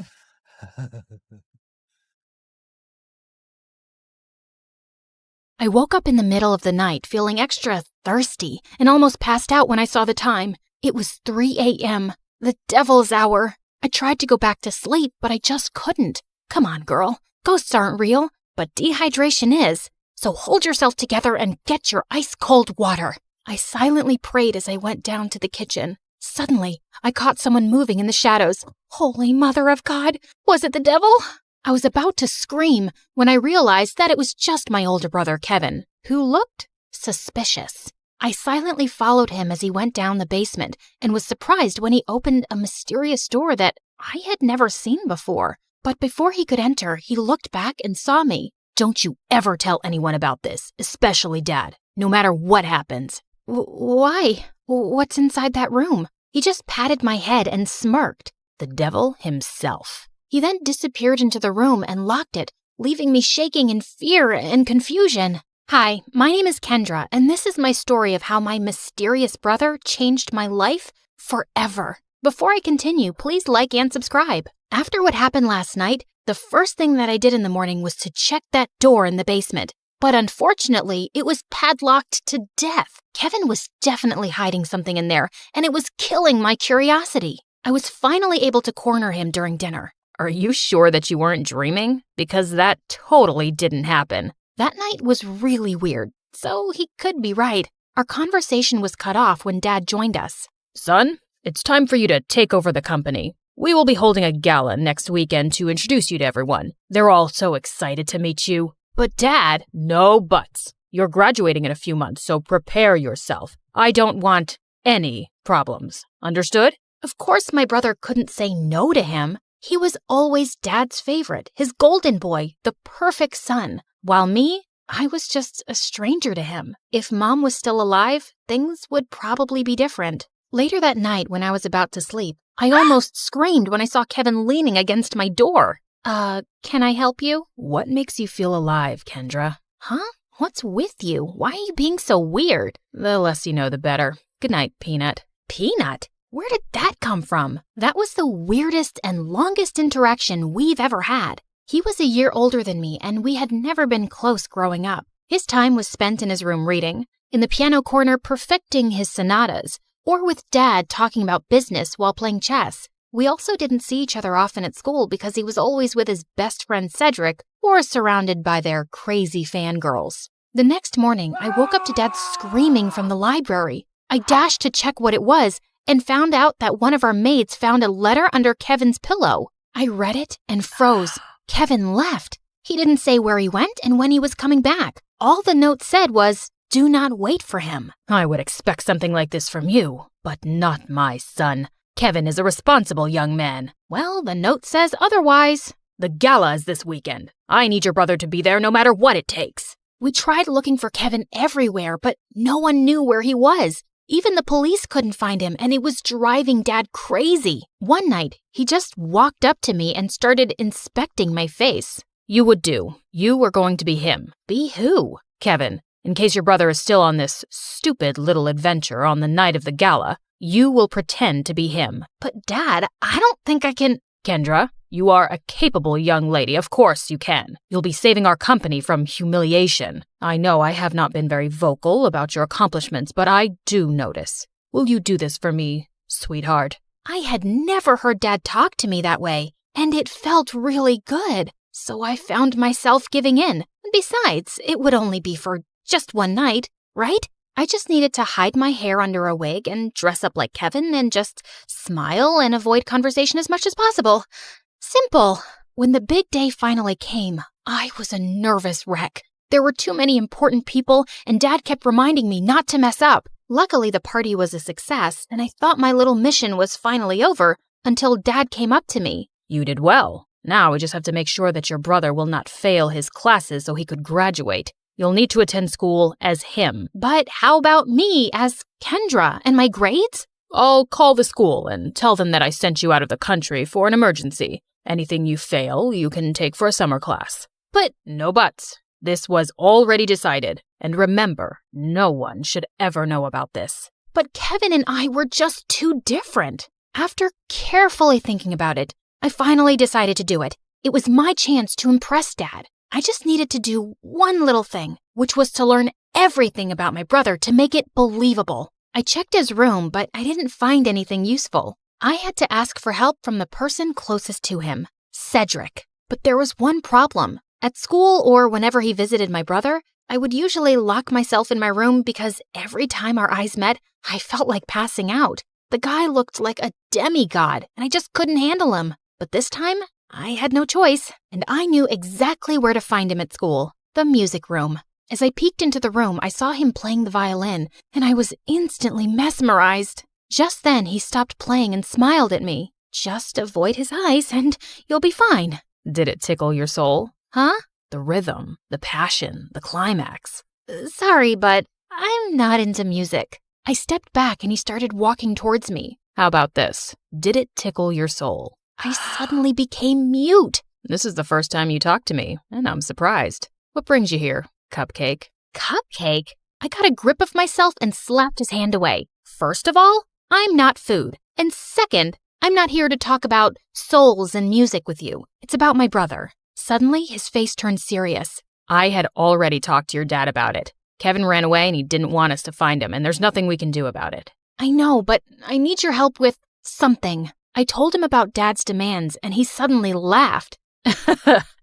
I woke up in the middle of the night feeling extra thirsty and almost passed out when I saw the time. It was 3 a.m., the devil's hour. I tried to go back to sleep, but I just couldn't. Come on, girl. Ghosts aren't real, but dehydration is. So hold yourself together and get your ice-cold water. I silently prayed as I went down to the kitchen. Suddenly, I caught someone moving in the shadows. Holy Mother of God! Was it the devil? I was about to scream when I realized that it was just my older brother, Kevin, who looked suspicious. I silently followed him as he went down the basement and was surprised when he opened a mysterious door that I had never seen before. But before he could enter, he looked back and saw me. Don't you ever tell anyone about this, especially Dad, no matter what happens. Why? What's inside that room? He just patted my head and smirked. The devil himself. He then disappeared into the room and locked it, leaving me shaking in fear and confusion. Hi, my name is Kendra, and this is my story of how my mysterious brother changed my life forever. Before I continue, please like and subscribe. After what happened last night, the first thing that I did in the morning was to check that door in the basement. But unfortunately, it was padlocked to death. Kevin was definitely hiding something in there, and it was killing my curiosity. I was finally able to corner him during dinner. Are you sure that you weren't dreaming? Because that totally didn't happen. That night was really weird, so he could be right. Our conversation was cut off when Dad joined us. Son, it's time for you to take over the company. We will be holding a gala next weekend to introduce you to everyone. They're all so excited to meet you. But Dad, no buts. You're graduating in a few months, so prepare yourself. I don't want any problems. Understood? Of course my brother couldn't say no to him. He was always Dad's favorite, his golden boy, the perfect son. While me, I was just a stranger to him. If Mom was still alive, things would probably be different. Later that night when I was about to sleep, I almost screamed when I saw Kevin leaning against my door. Can I help you? What makes you feel alive, Kendra? Huh? What's with you? Why are you being so weird? The less you know, the better. Good night, Peanut. Peanut? Where did that come from? That was the weirdest and longest interaction we've ever had. He was a year older than me, and we had never been close growing up. His time was spent in his room reading, in the piano corner perfecting his sonatas, or with Dad talking about business while playing chess. We also didn't see each other often at school because he was always with his best friend Cedric or surrounded by their crazy fangirls. The next morning, I woke up to Dad screaming from the library. I dashed to check what it was and found out that one of our mates found a letter under Kevin's pillow. I read it and froze. Kevin left. He didn't say where he went and when he was coming back. All the note said was, "Do not wait for him." I would expect something like this from you, but not my son. Kevin is a responsible young man. Well, the note says otherwise. The gala is this weekend. I need your brother to be there no matter what it takes. We tried looking for Kevin everywhere, but no one knew where he was. Even the police couldn't find him, and it was driving Dad crazy. One night, he just walked up to me and started inspecting my face. You would do. You were going to be him. Be who? Kevin. In case your brother is still on this stupid little adventure on the night of the gala, you will pretend to be him. But Dad, I don't think I can... Kendra, you are a capable young lady. Of course you can. You'll be saving our company from humiliation. I know I have not been very vocal about your accomplishments, but I do notice. Will you do this for me, sweetheart? I had never heard Dad talk to me that way, and it felt really good. So I found myself giving in. Besides, it would only be for just one night, right? I just needed to hide my hair under a wig and dress up like Kevin and just smile and avoid conversation as much as possible. Simple. When the big day finally came, I was a nervous wreck. There were too many important people, and Dad kept reminding me not to mess up. Luckily, the party was a success, and I thought my little mission was finally over until Dad came up to me. You did well. Now we just have to make sure that your brother will not fail his classes so he could graduate. You'll need to attend school as him. But how about me as Kendra and my grades? I'll call the school and tell them that I sent you out of the country for an emergency. Anything you fail, you can take for a summer class. But no buts. This was already decided. And remember, no one should ever know about this. But Kevin and I were just too different. After carefully thinking about it, I finally decided to do it. It was my chance to impress Dad. I just needed to do one little thing, which was to learn everything about my brother to make it believable. I checked his room, but I didn't find anything useful. I had to ask for help from the person closest to him, Cedric. But there was one problem. At school or whenever he visited my brother, I would usually lock myself in my room because every time our eyes met, I felt like passing out. The guy looked like a demigod, and I just couldn't handle him. But this time, I had no choice, and I knew exactly where to find him at school, the music room. As I peeked into the room, I saw him playing the violin, and I was instantly mesmerized. Just then, he stopped playing and smiled at me. Just avoid his eyes, and you'll be fine. Did it tickle your soul? Huh? The rhythm, the passion, the climax. Sorry, but I'm not into music. I stepped back, and he started walking towards me. How about this? Did it tickle your soul? I suddenly became mute. This is the first time you talked to me, and I'm surprised. What brings you here, Cupcake? Cupcake? I got a grip of myself and slapped his hand away. First of all, I'm not food. And second, I'm not here to talk about souls and music with you. It's about my brother. Suddenly, his face turned serious. I had already talked to your dad about it. Kevin ran away and he didn't want us to find him, and there's nothing we can do about it. I know, but I need your help with something. I told him about Dad's demands, and he suddenly laughed.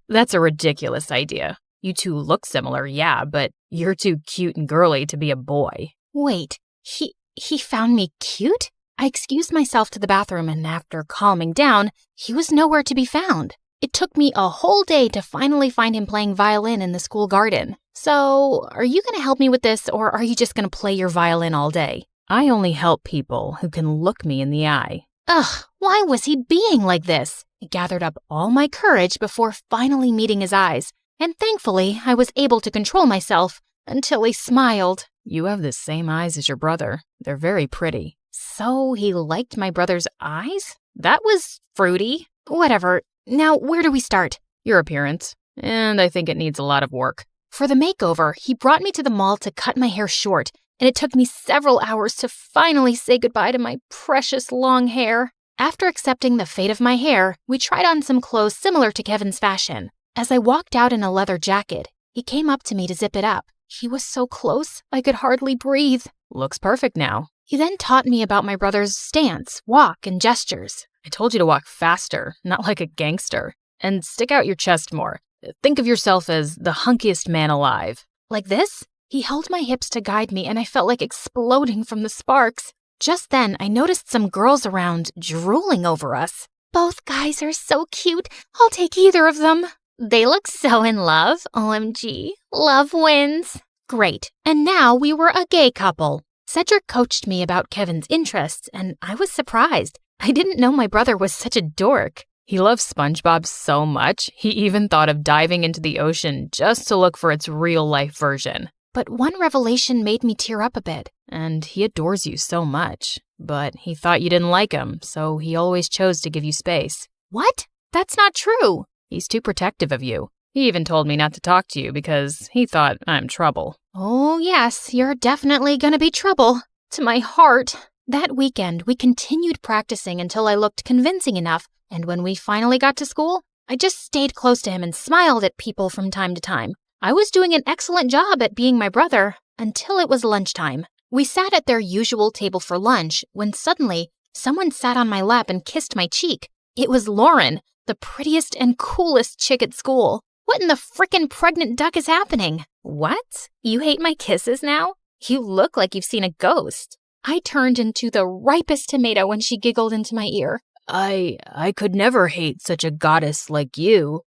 That's a ridiculous idea. You two look similar, yeah, but you're too cute and girly to be a boy. Wait, he found me cute? I excused myself to the bathroom, and after calming down, he was nowhere to be found. It took me a whole day to finally find him playing violin in the school garden. So, are you going to help me with this, or are you just going to play your violin all day? I only help people who can look me in the eye. Ugh, why was he being like this? I gathered up all my courage before finally meeting his eyes, and thankfully I was able to control myself until he smiled. You have the same eyes as your brother. They're very pretty. So he liked my brother's eyes? That was fruity. Whatever. Now, where do we start? Your appearance. And I think it needs a lot of work. For the makeover, he brought me to the mall to cut my hair short, and it took me several hours to finally say goodbye to my precious long hair. After accepting the fate of my hair, we tried on some clothes similar to Kevin's fashion. As I walked out in a leather jacket, he came up to me to zip it up. He was so close, I could hardly breathe. Looks perfect now. He then taught me about my brother's stance, walk, and gestures. I told you to walk faster, not like a gangster. And stick out your chest more. Think of yourself as the hunkiest man alive. Like this? He held my hips to guide me, and I felt like exploding from the sparks. Just then, I noticed some girls around drooling over us. Both guys are so cute. I'll take either of them. They look so in love. OMG. Love wins. Great. And now we were a gay couple. Cedric coached me about Kevin's interests, and I was surprised. I didn't know my brother was such a dork. He loves SpongeBob so much, he even thought of diving into the ocean just to look for its real-life version. But one revelation made me tear up a bit. And he adores you so much. But he thought you didn't like him, so he always chose to give you space. What? That's not true. He's too protective of you. He even told me not to talk to you because he thought I'm trouble. Oh, yes, you're definitely gonna be trouble. To my heart. That weekend, we continued practicing until I looked convincing enough, and when we finally got to school, I just stayed close to him and smiled at people from time to time. I was doing an excellent job at being my brother until it was lunchtime. We sat at their usual table for lunch when suddenly someone sat on my lap and kissed my cheek. It was Lauren, the prettiest and coolest chick at school. What in the frickin' pregnant duck is happening? What? You hate my kisses now? You look like you've seen a ghost. I turned into the ripest tomato when she giggled into my ear. I could never hate such a goddess like you.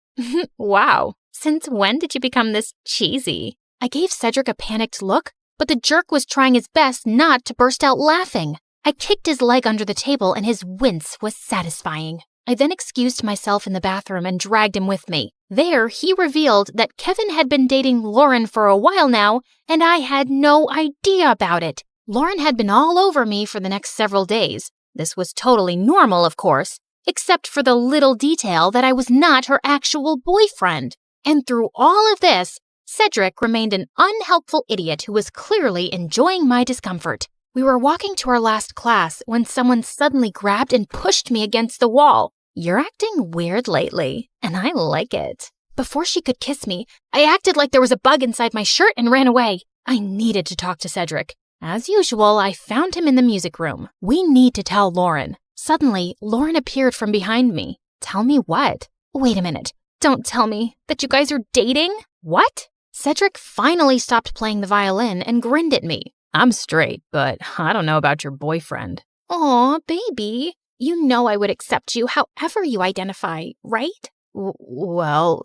Wow. Since when did you become this cheesy? I gave Cedric a panicked look, but the jerk was trying his best not to burst out laughing. I kicked his leg under the table and his wince was satisfying. I then excused myself in the bathroom and dragged him with me. There, he revealed that Kevin had been dating Lauren for a while now, and I had no idea about it. Lauren had been all over me for the next several days. This was totally normal, of course, except for the little detail that I was not her actual boyfriend. And through all of this, Cedric remained an unhelpful idiot who was clearly enjoying my discomfort. We were walking to our last class when someone suddenly grabbed and pushed me against the wall. You're acting weird lately, and I like it. Before she could kiss me, I acted like there was a bug inside my shirt and ran away. I needed to talk to Cedric. As usual, I found him in the music room. We need to tell Lauren. Suddenly, Lauren appeared from behind me. Tell me what? Wait a minute. Don't tell me that you guys are dating? What? Cedric finally stopped playing the violin and grinned at me. I'm straight, but I don't know about your boyfriend. Aw, baby. You know I would accept you however you identify, right? Well,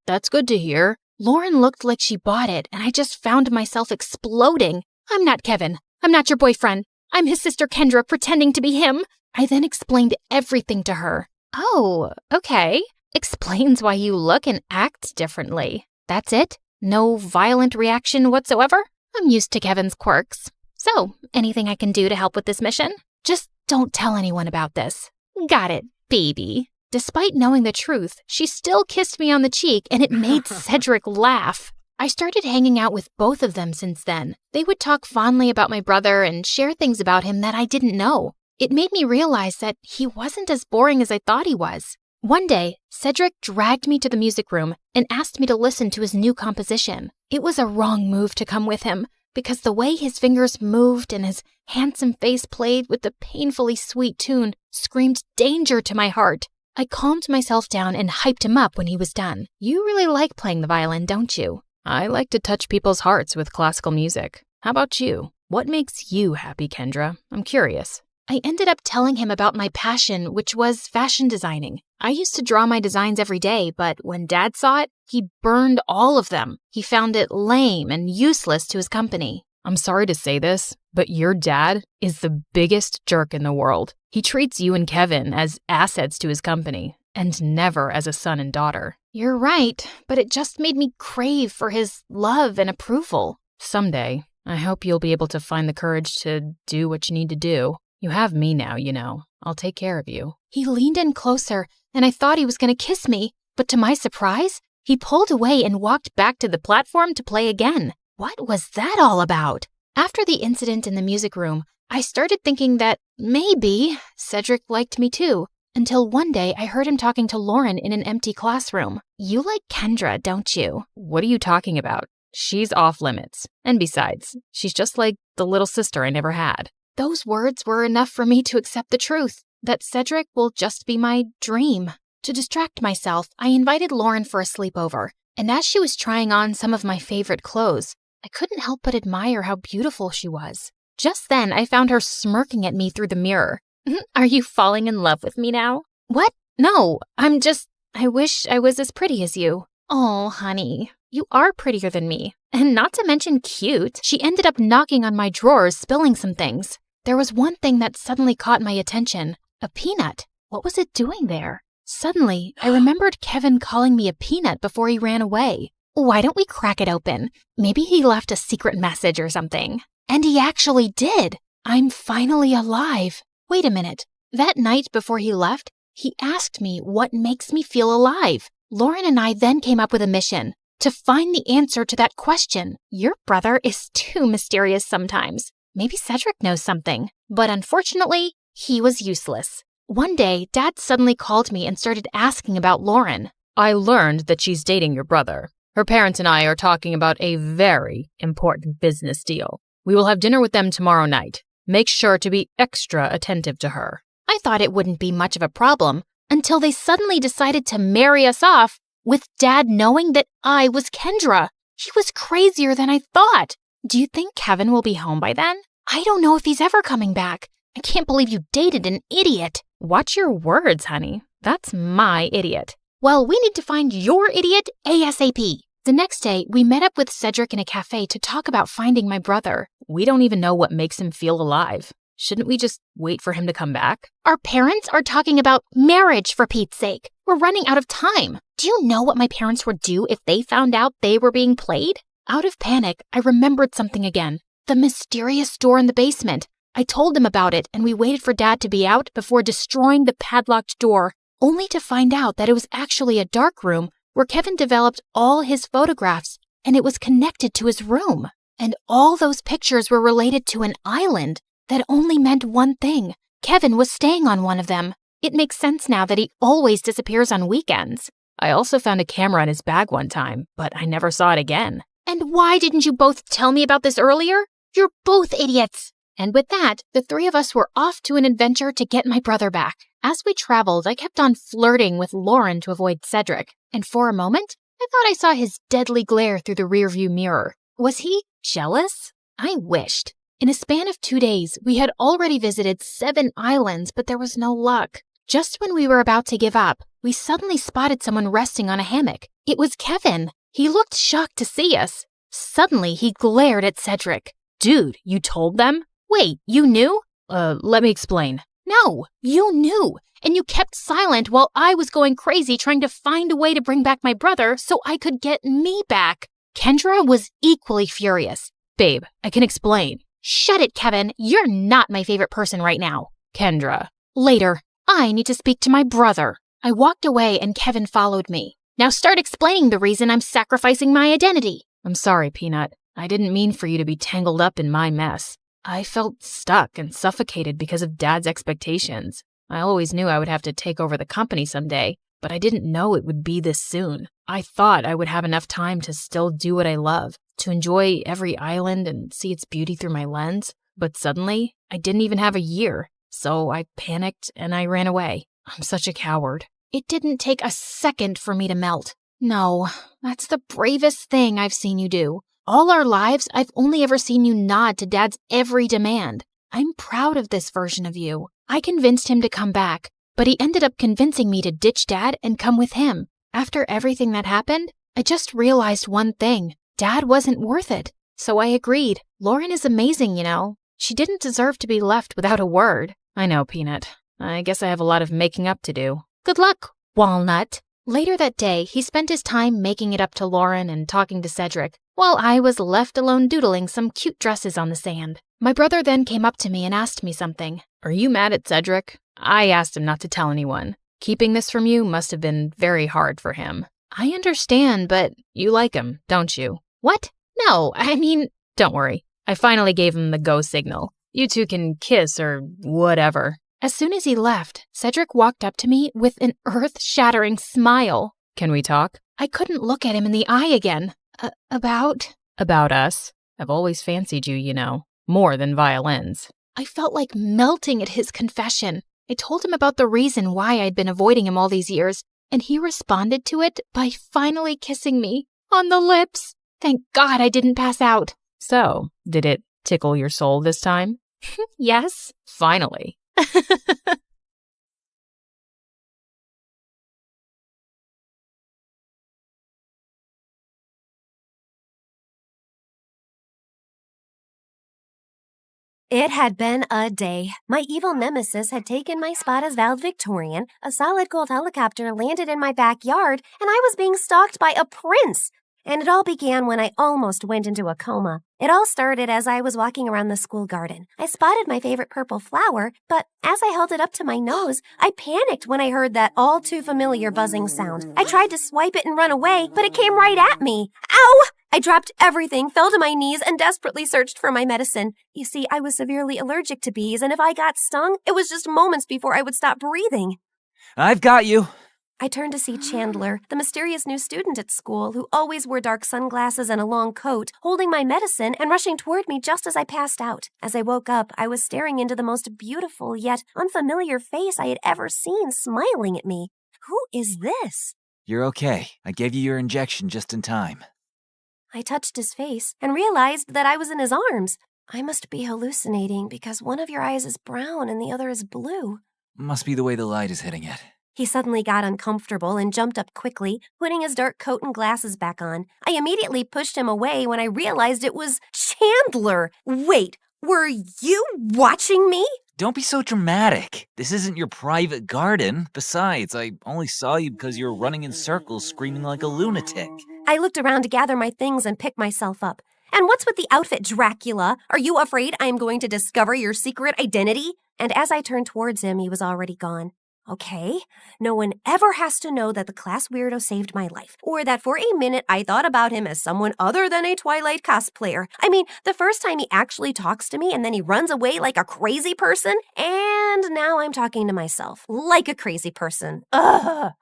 that's good to hear. Lauren looked like she bought it, and I just found myself exploding. I'm not Kevin. I'm not your boyfriend. I'm his sister Kendra pretending to be him. I then explained everything to her. Oh, okay. Explains why you look and act differently. That's it? No violent reaction whatsoever? I'm used to Kevin's quirks. So, anything I can do to help with this mission? Just don't tell anyone about this. Got it, baby. Despite knowing the truth, she still kissed me on the cheek and it made Cedric laugh. I started hanging out with both of them since then. They would talk fondly about my brother and share things about him that I didn't know. It made me realize that he wasn't as boring as I thought he was. One day, Cedric dragged me to the music room and asked me to listen to his new composition. It was a wrong move to come with him, because the way his fingers moved and his handsome face played with the painfully sweet tune screamed danger to my heart. I calmed myself down and hyped him up when he was done. You really like playing the violin, don't you? I like to touch people's hearts with classical music. How about you? What makes you happy, Kendra? I'm curious. I ended up telling him about my passion, which was fashion designing. I used to draw my designs every day, but when Dad saw it, he burned all of them. He found it lame and useless to his company. I'm sorry to say this, but your dad is the biggest jerk in the world. He treats you and Kevin as assets to his company, and never as a son and daughter. You're right, but it just made me crave for his love and approval. Someday, I hope you'll be able to find the courage to do what you need to do. You have me now, you know. I'll take care of you. He leaned in closer, and I thought he was going to kiss me, but to my surprise, he pulled away and walked back to the platform to play again. What was that all about? After the incident in the music room, I started thinking that maybe Cedric liked me too, until one day I heard him talking to Lauren in an empty classroom. You like Kendra, don't you? What are you talking about? She's off limits. And besides, she's just like the little sister I never had. Those words were enough for me to accept the truth, that Cedric will just be my dream. To distract myself, I invited Lauren for a sleepover, and as she was trying on some of my favorite clothes, I couldn't help but admire how beautiful she was. Just then, I found her smirking at me through the mirror. Are you falling in love with me now? What? No, I wish I was as pretty as you. Oh, honey, you are prettier than me, and not to mention cute. She ended up knocking on my drawers, spilling some things. There was one thing that suddenly caught my attention. A peanut. What was it doing there? Suddenly, I remembered Kevin calling me a peanut before he ran away. Why don't we crack it open? Maybe he left a secret message or something. And he actually did. I'm finally alive. Wait a minute. That night before he left, he asked me what makes me feel alive. Lauren and I then came up with a mission to find the answer to that question. Your brother is too mysterious sometimes. Maybe Cedric knows something, but unfortunately, he was useless. One day, Dad suddenly called me and started asking about Lauren. I learned that she's dating your brother. Her parents and I are talking about a very important business deal. We will have dinner with them tomorrow night. Make sure to be extra attentive to her. I thought it wouldn't be much of a problem until they suddenly decided to marry us off with Dad knowing that I was Kendra. He was crazier than I thought. Do you think Kevin will be home by then? I don't know if he's ever coming back. I can't believe you dated an idiot. Watch your words, honey. That's my idiot. Well, we need to find your idiot ASAP. The next day, we met up with Cedric in a cafe to talk about finding my brother. We don't even know what makes him feel alive. Shouldn't we just wait for him to come back? Our parents are talking about marriage, for Pete's sake. We're running out of time. Do you know what my parents would do if they found out they were being played? Out of panic, I remembered something again. The mysterious door in the basement. I told them about it, and we waited for Dad to be out before destroying the padlocked door, only to find out that it was actually a dark room where Kevin developed all his photographs, and it was connected to his room. And all those pictures were related to an island that only meant one thing. Kevin was staying on one of them. It makes sense now that he always disappears on weekends. I also found a camera in his bag one time, but I never saw it again. And why didn't you both tell me about this earlier? You're both idiots. And with that, the three of us were off to an adventure to get my brother back. As we traveled, I kept on flirting with Lauren to avoid Cedric. And for a moment, I thought I saw his deadly glare through the rearview mirror. Was he jealous? I wished. In a span of 2 days, we had already visited 7 islands, but there was no luck. Just when we were about to give up, we suddenly spotted someone resting on a hammock. It was Kevin. He looked shocked to see us. Suddenly, he glared at Cedric. Dude, you told them? Wait, you knew? Let me explain. No, you knew. And you kept silent while I was going crazy trying to find a way to bring back my brother so I could get me back. Kendra was equally furious. Babe, I can explain. Shut it, Kevin. You're not my favorite person right now. Kendra. Later. I need to speak to my brother. I walked away and Kevin followed me. Now start explaining the reason I'm sacrificing my identity. I'm sorry, Peanut. I didn't mean for you to be tangled up in my mess. I felt stuck and suffocated because of Dad's expectations. I always knew I would have to take over the company someday, but I didn't know it would be this soon. I thought I would have enough time to still do what I love, to enjoy every island and see its beauty through my lens, but suddenly, I didn't even have a year. So I panicked and I ran away. I'm such a coward. It didn't take a second for me to melt. No, that's the bravest thing I've seen you do. All our lives, I've only ever seen you nod to Dad's every demand. I'm proud of this version of you. I convinced him to come back, but he ended up convincing me to ditch Dad and come with him. After everything that happened, I just realized one thing. Dad wasn't worth it. So I agreed. Lauren is amazing, you know. She didn't deserve to be left without a word. I know, Peanut. I guess I have a lot of making up to do. Good luck, Walnut. Later that day, he spent his time making it up to Lauren and talking to Cedric, while I was left alone doodling some cute dresses on the sand. My brother then came up to me and asked me something. Are you mad at Cedric? I asked him not to tell anyone. Keeping this from you must have been very hard for him. I understand, but you like him, don't you? What? No, I mean, don't worry. I finally gave him the go signal. You two can kiss or whatever. As soon as he left, Cedric walked up to me with an earth-shattering smile. Can we talk? I couldn't look at him in the eye again. About us. I've always fancied you, you know, more than violins. I felt like melting at his confession. I told him about the reason why I'd been avoiding him all these years, and he responded to it by finally kissing me on the lips. Thank God I didn't pass out. So, did it tickle your soul this time? Yes. Finally. It had been a day. My evil nemesis had taken my spot as valedictorian, a solid gold helicopter landed in my backyard, and I was being stalked by a prince. And it all began when I almost went into a coma. It all started as I was walking around the school garden. I spotted my favorite purple flower, but as I held it up to my nose, I panicked when I heard that all too familiar buzzing sound. I tried to swipe it and run away, but it came right at me. Ow! I dropped everything, fell to my knees, and desperately searched for my medicine. You see, I was severely allergic to bees, and if I got stung, it was just moments before I would stop breathing. I've got you. I turned to see Chandler, the mysterious new student at school who always wore dark sunglasses and a long coat, holding my medicine and rushing toward me just as I passed out. As I woke up, I was staring into the most beautiful yet unfamiliar face I had ever seen smiling at me. Who is this? You're okay. I gave you your injection just in time. I touched his face and realized that I was in his arms. I must be hallucinating because one of your eyes is brown and the other is blue. Must be the way the light is hitting it. He suddenly got uncomfortable and jumped up quickly, putting his dark coat and glasses back on. I immediately pushed him away when I realized it was Chandler. Wait, were you watching me? Don't be so dramatic. This isn't your private garden. Besides, I only saw you because you were running in circles screaming like a lunatic. I looked around to gather my things and pick myself up. And what's with the outfit, Dracula? Are you afraid I am going to discover your secret identity? And as I turned towards him, he was already gone. Okay, no one ever has to know that the class weirdo saved my life, or that for a minute I thought about him as someone other than a Twilight cosplayer. I mean, the first time he actually talks to me and then he runs away like a crazy person, and now I'm talking to myself like a crazy person. Ugh.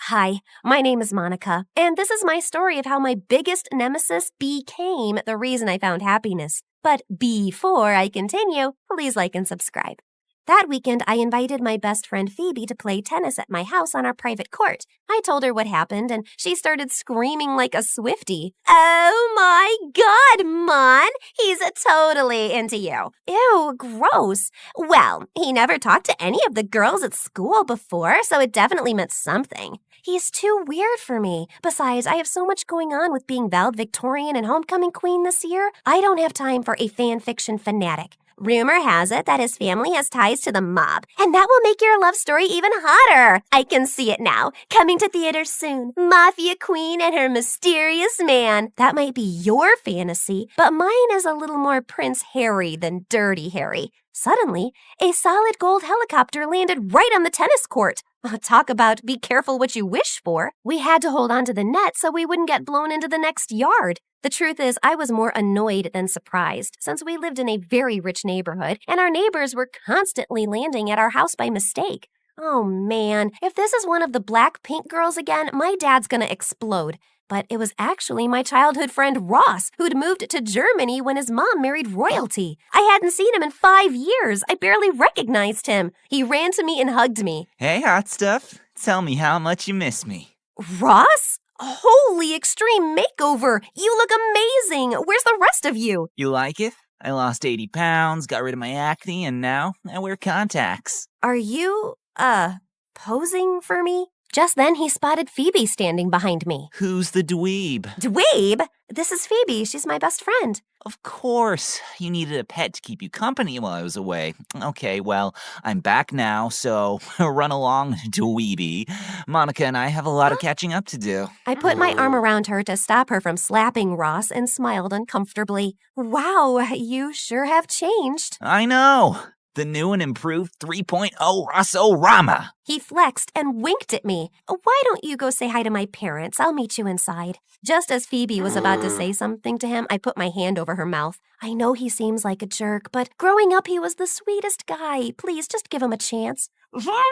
Hi, my name is Monica, and this is my story of how my biggest nemesis became the reason I found happiness. But before I continue, please like and subscribe. That weekend, I invited my best friend Phoebe to play tennis at my house on our private court. I told her what happened, and she started screaming like a Swiftie. Oh my God, Mon! He's totally into you. Ew, gross. Well, he never talked to any of the girls at school before, so it definitely meant something. He's too weird for me. Besides, I have so much going on with being valedictorian and homecoming queen this year. I don't have time for a fan fiction fanatic. Rumor has it that his family has ties to the mob, and that will make your love story even hotter. I can see it now. Coming to theaters soon. Mafia Queen and her mysterious man. That might be your fantasy, but mine is a little more Prince Harry than Dirty Harry. Suddenly, a solid gold helicopter landed right on the tennis court. Talk about be careful what you wish for. We had to hold on to the net so we wouldn't get blown into the next yard. The truth is, I was more annoyed than surprised, since we lived in a very rich neighborhood, and our neighbors were constantly landing at our house by mistake. Oh man, if this is one of the Blackpink girls again, my dad's gonna explode. But it was actually my childhood friend Ross, who'd moved to Germany when his mom married royalty. I hadn't seen him in 5 years. I barely recognized him. He ran to me and hugged me. Hey, hot stuff. Tell me how much you miss me. Ross? Holy extreme makeover! You look amazing! Where's the rest of you? You like it? I lost 80 pounds, got rid of my acne, and now I wear contacts. Are you, posing for me? Just then he spotted Phoebe standing behind me. Who's the dweeb? Dweeb? This is Phoebe. She's my best friend. Of course. You needed a pet to keep you company while I was away. Okay, well, I'm back now, so run along, dweeby. Monica and I have a lot of catching up to do. I put my arm around her to stop her from slapping Ross and smiled uncomfortably. Wow, you sure have changed. I know. The new and improved 3.0 Rosso-Rama. He flexed and winked at me. Why don't you go say hi to my parents? I'll meet you inside. Just as Phoebe was about to say something to him, I put my hand over her mouth. I know he seems like a jerk, but growing up he was the sweetest guy. Please, just give him a chance. What?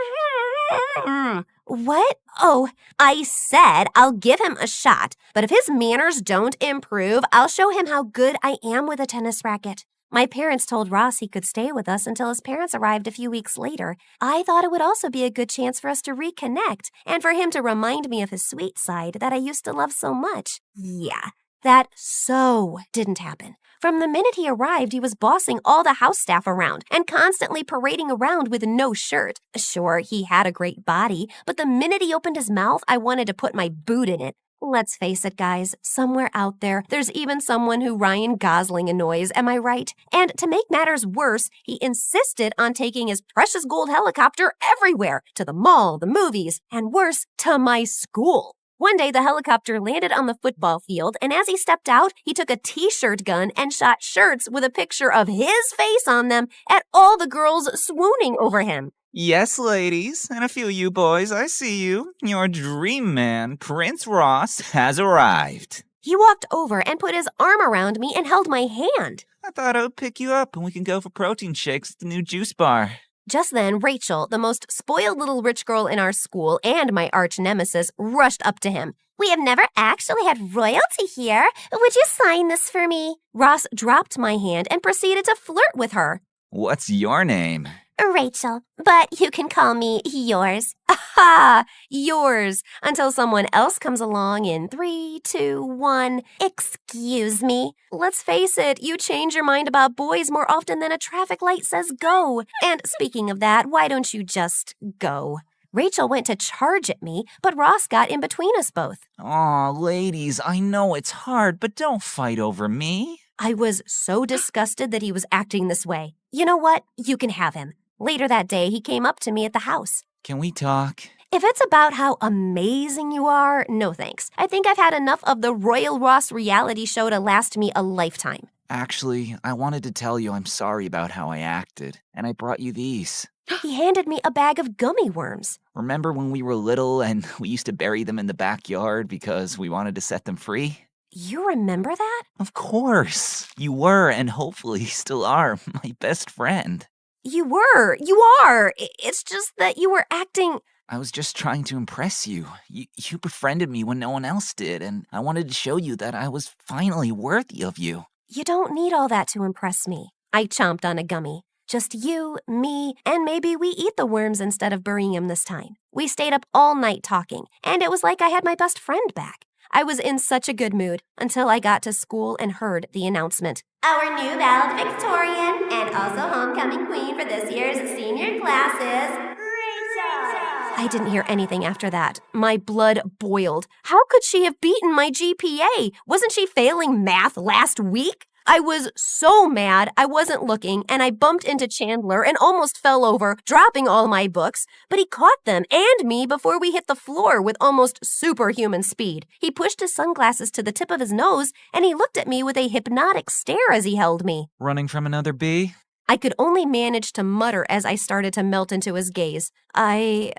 Oh, I said I'll give him a shot, but if his manners don't improve, I'll show him how good I am with a tennis racket. My parents told Ross he could stay with us until his parents arrived a few weeks later. I thought it would also be a good chance for us to reconnect and for him to remind me of his sweet side that I used to love so much. Yeah, that so didn't happen. From the minute he arrived, he was bossing all the house staff around and constantly parading around with no shirt. Sure, he had a great body, but the minute he opened his mouth, I wanted to put my boot in it. Let's face it, guys, somewhere out there, there's even someone who Ryan Gosling annoys, am I right? And to make matters worse, he insisted on taking his precious gold helicopter everywhere, to the mall, the movies, and worse, to my school. One day, the helicopter landed on the football field, and as he stepped out, he took a t-shirt gun and shot shirts with a picture of his face on them at all the girls swooning over him. Yes, ladies, and a few of you boys, I see you. Your dream man, Prince Ross, has arrived. He walked over and put his arm around me and held my hand. I thought I would pick you up and we can go for protein shakes at the new juice bar. Just then, Rachel, the most spoiled little rich girl in our school and my arch nemesis, rushed up to him. We have never actually had royalty here. Would you sign this for me? Ross dropped my hand and proceeded to flirt with her. What's your name? Rachel, but you can call me yours. Aha! Yours. Until someone else comes along in 3, 2, 1. Excuse me. Let's face it, you change your mind about boys more often than a traffic light says go. And speaking of that, why don't you just go? Rachel went to charge at me, but Ross got in between us both. Aw, ladies, I know it's hard, but don't fight over me. I was so disgusted that he was acting this way. You know what? You can have him. Later that day, he came up to me at the house. Can we talk? If it's about how amazing you are, no thanks. I think I've had enough of the Royal Ross reality show to last me a lifetime. Actually, I wanted to tell you I'm sorry about how I acted, and I brought you these. He handed me a bag of gummy worms. Remember when we were little and we used to bury them in the backyard because we wanted to set them free? You remember that? Of course. You were, and hopefully still are, my best friend. You were. You are. It's just that you were acting... I was just trying to impress you. You befriended me when no one else did, and I wanted to show you that I was finally worthy of you. You don't need all that to impress me. I chomped on a gummy. Just you, me, and maybe we eat the worms instead of burying him this time. We stayed up all night talking, and it was like I had my best friend back. I was in such a good mood until I got to school and heard the announcement. Our new valedictorian and also homecoming queen for this year's senior classes, Rachel. I didn't hear anything after that. My blood boiled. How could she have beaten my GPA? Wasn't she failing math last week? I was so mad I wasn't looking, and I bumped into Chandler and almost fell over, dropping all my books. But he caught them and me before we hit the floor with almost superhuman speed. He pushed his sunglasses to the tip of his nose, and he looked at me with a hypnotic stare as he held me. Running from another bee? I could only manage to mutter as I started to melt into his gaze. GPA,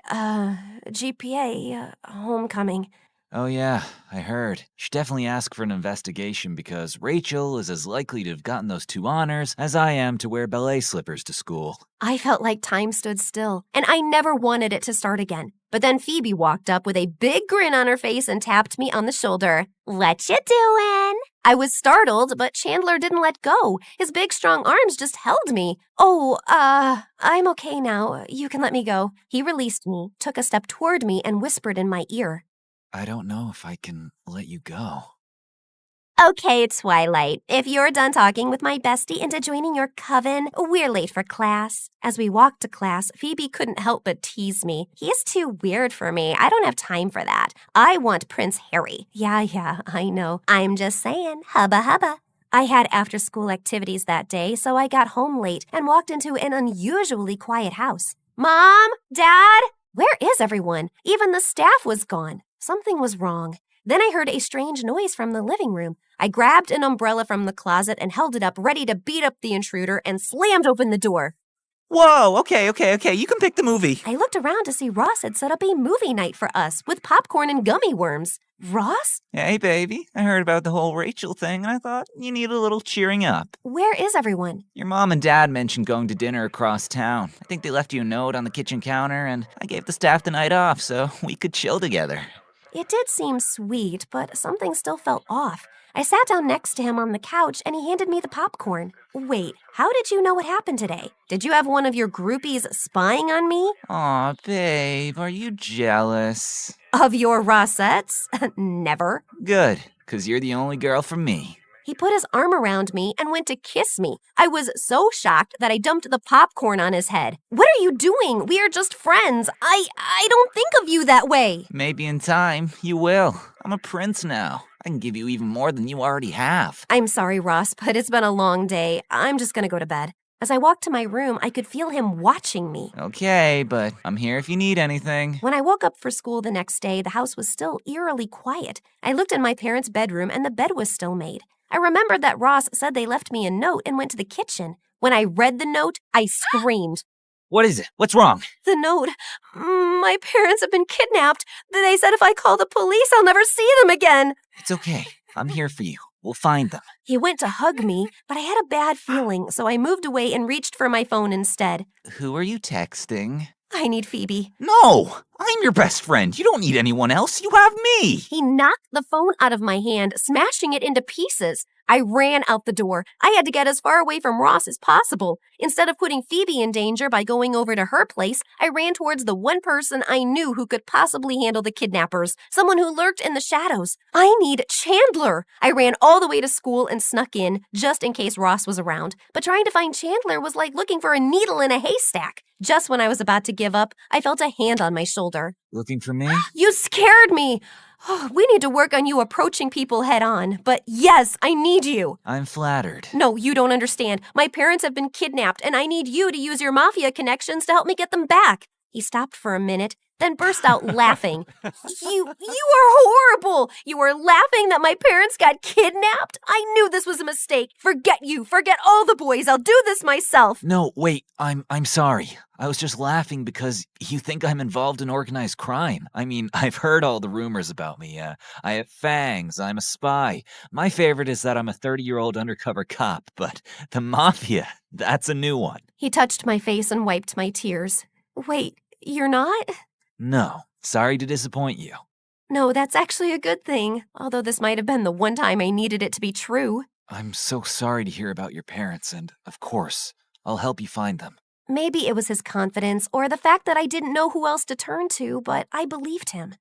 homecoming. Oh yeah, I heard. You should definitely ask for an investigation because Rachel is as likely to have gotten those 2 honors as I am to wear ballet slippers to school. I felt like time stood still, and I never wanted it to start again. But then Phoebe walked up with a big grin on her face and tapped me on the shoulder. What you doing? I was startled, but Chandler didn't let go. His big, strong arms just held me. I'm okay now. You can let me go. He released me, took a step toward me, and whispered in my ear. I don't know if I can let you go. Okay, Twilight. If you're done talking with my bestie into joining your coven, we're late for class. As we walked to class, Phoebe couldn't help but tease me. He's too weird for me. I don't have time for that. I want Prince Harry. Yeah, I know. I'm just saying. Hubba hubba. I had after-school activities that day, so I got home late and walked into an unusually quiet house. Mom? Dad? Where is everyone? Even the staff was gone. Something was wrong. Then I heard a strange noise from the living room. I grabbed an umbrella from the closet and held it up, ready to beat up the intruder, and slammed open the door. Whoa, okay. You can pick the movie. I looked around to see Ross had set up a movie night for us with popcorn and gummy worms. Ross? Hey, baby. I heard about the whole Rachel thing, and I thought you need a little cheering up. Where is everyone? Your mom and dad mentioned going to dinner across town. I think they left you a note on the kitchen counter, and I gave the staff the night off so we could chill together. It did seem sweet, but something still felt off. I sat down next to him on the couch, and he handed me the popcorn. Wait, how did you know what happened today? Did you have one of your groupies spying on me? Aw, babe, are you jealous? Of your Rossettes? Never. Good, 'cause you're the only girl for me. He put his arm around me and went to kiss me. I was so shocked that I dumped the popcorn on his head. What are you doing? We are just friends. I don't think of you that way. Maybe in time, you will. I'm a prince now. I can give you even more than you already have. I'm sorry, Ross, but it's been a long day. I'm just gonna go to bed. As I walked to my room, I could feel him watching me. Okay, but I'm here if you need anything. When I woke up for school the next day, the house was still eerily quiet. I looked in my parents' bedroom and the bed was still made. I remembered that Ross said they left me a note and went to the kitchen. When I read the note, I screamed. What is it? What's wrong? The note. My parents have been kidnapped. They said if I call the police, I'll never see them again. It's okay. I'm here for you. We'll find them. He went to hug me, but I had a bad feeling, so I moved away and reached for my phone instead. Who are you texting? I need Phoebe. No! I'm your best friend. You don't need anyone else. You have me. He knocked the phone out of my hand, smashing it into pieces. I ran out the door. I had to get as far away from Ross as possible. Instead of putting Phoebe in danger by going over to her place, I ran towards the one person I knew who could possibly handle the kidnappers, someone who lurked in the shadows. I need Chandler. I ran all the way to school and snuck in, just in case Ross was around. But trying to find Chandler was like looking for a needle in a haystack. Just when I was about to give up, I felt a hand on my shoulder. Looking for me? You scared me! We need to work on you approaching people head on, but yes, I need you. I'm flattered. No, you don't understand. My parents have been kidnapped, and I need you to use your mafia connections to help me get them back. He stopped for a minute, then burst out laughing. You are horrible! You are laughing that my parents got kidnapped? I knew this was a mistake. Forget you. Forget all the boys. I'll do this myself. No, wait. I'm sorry. I was just laughing because you think I'm involved in organized crime. I mean, I've heard all the rumors about me. I have fangs. I'm a spy. My favorite is that I'm a 30-year-old undercover cop, but the mafia, that's a new one. He touched my face and wiped my tears. Wait, you're not? No, sorry to disappoint you. No, that's actually a good thing, although this might have been the one time I needed it to be true. I'm so sorry to hear about your parents, and of course, I'll help you find them. Maybe it was his confidence or the fact that I didn't know who else to turn to, but I believed him.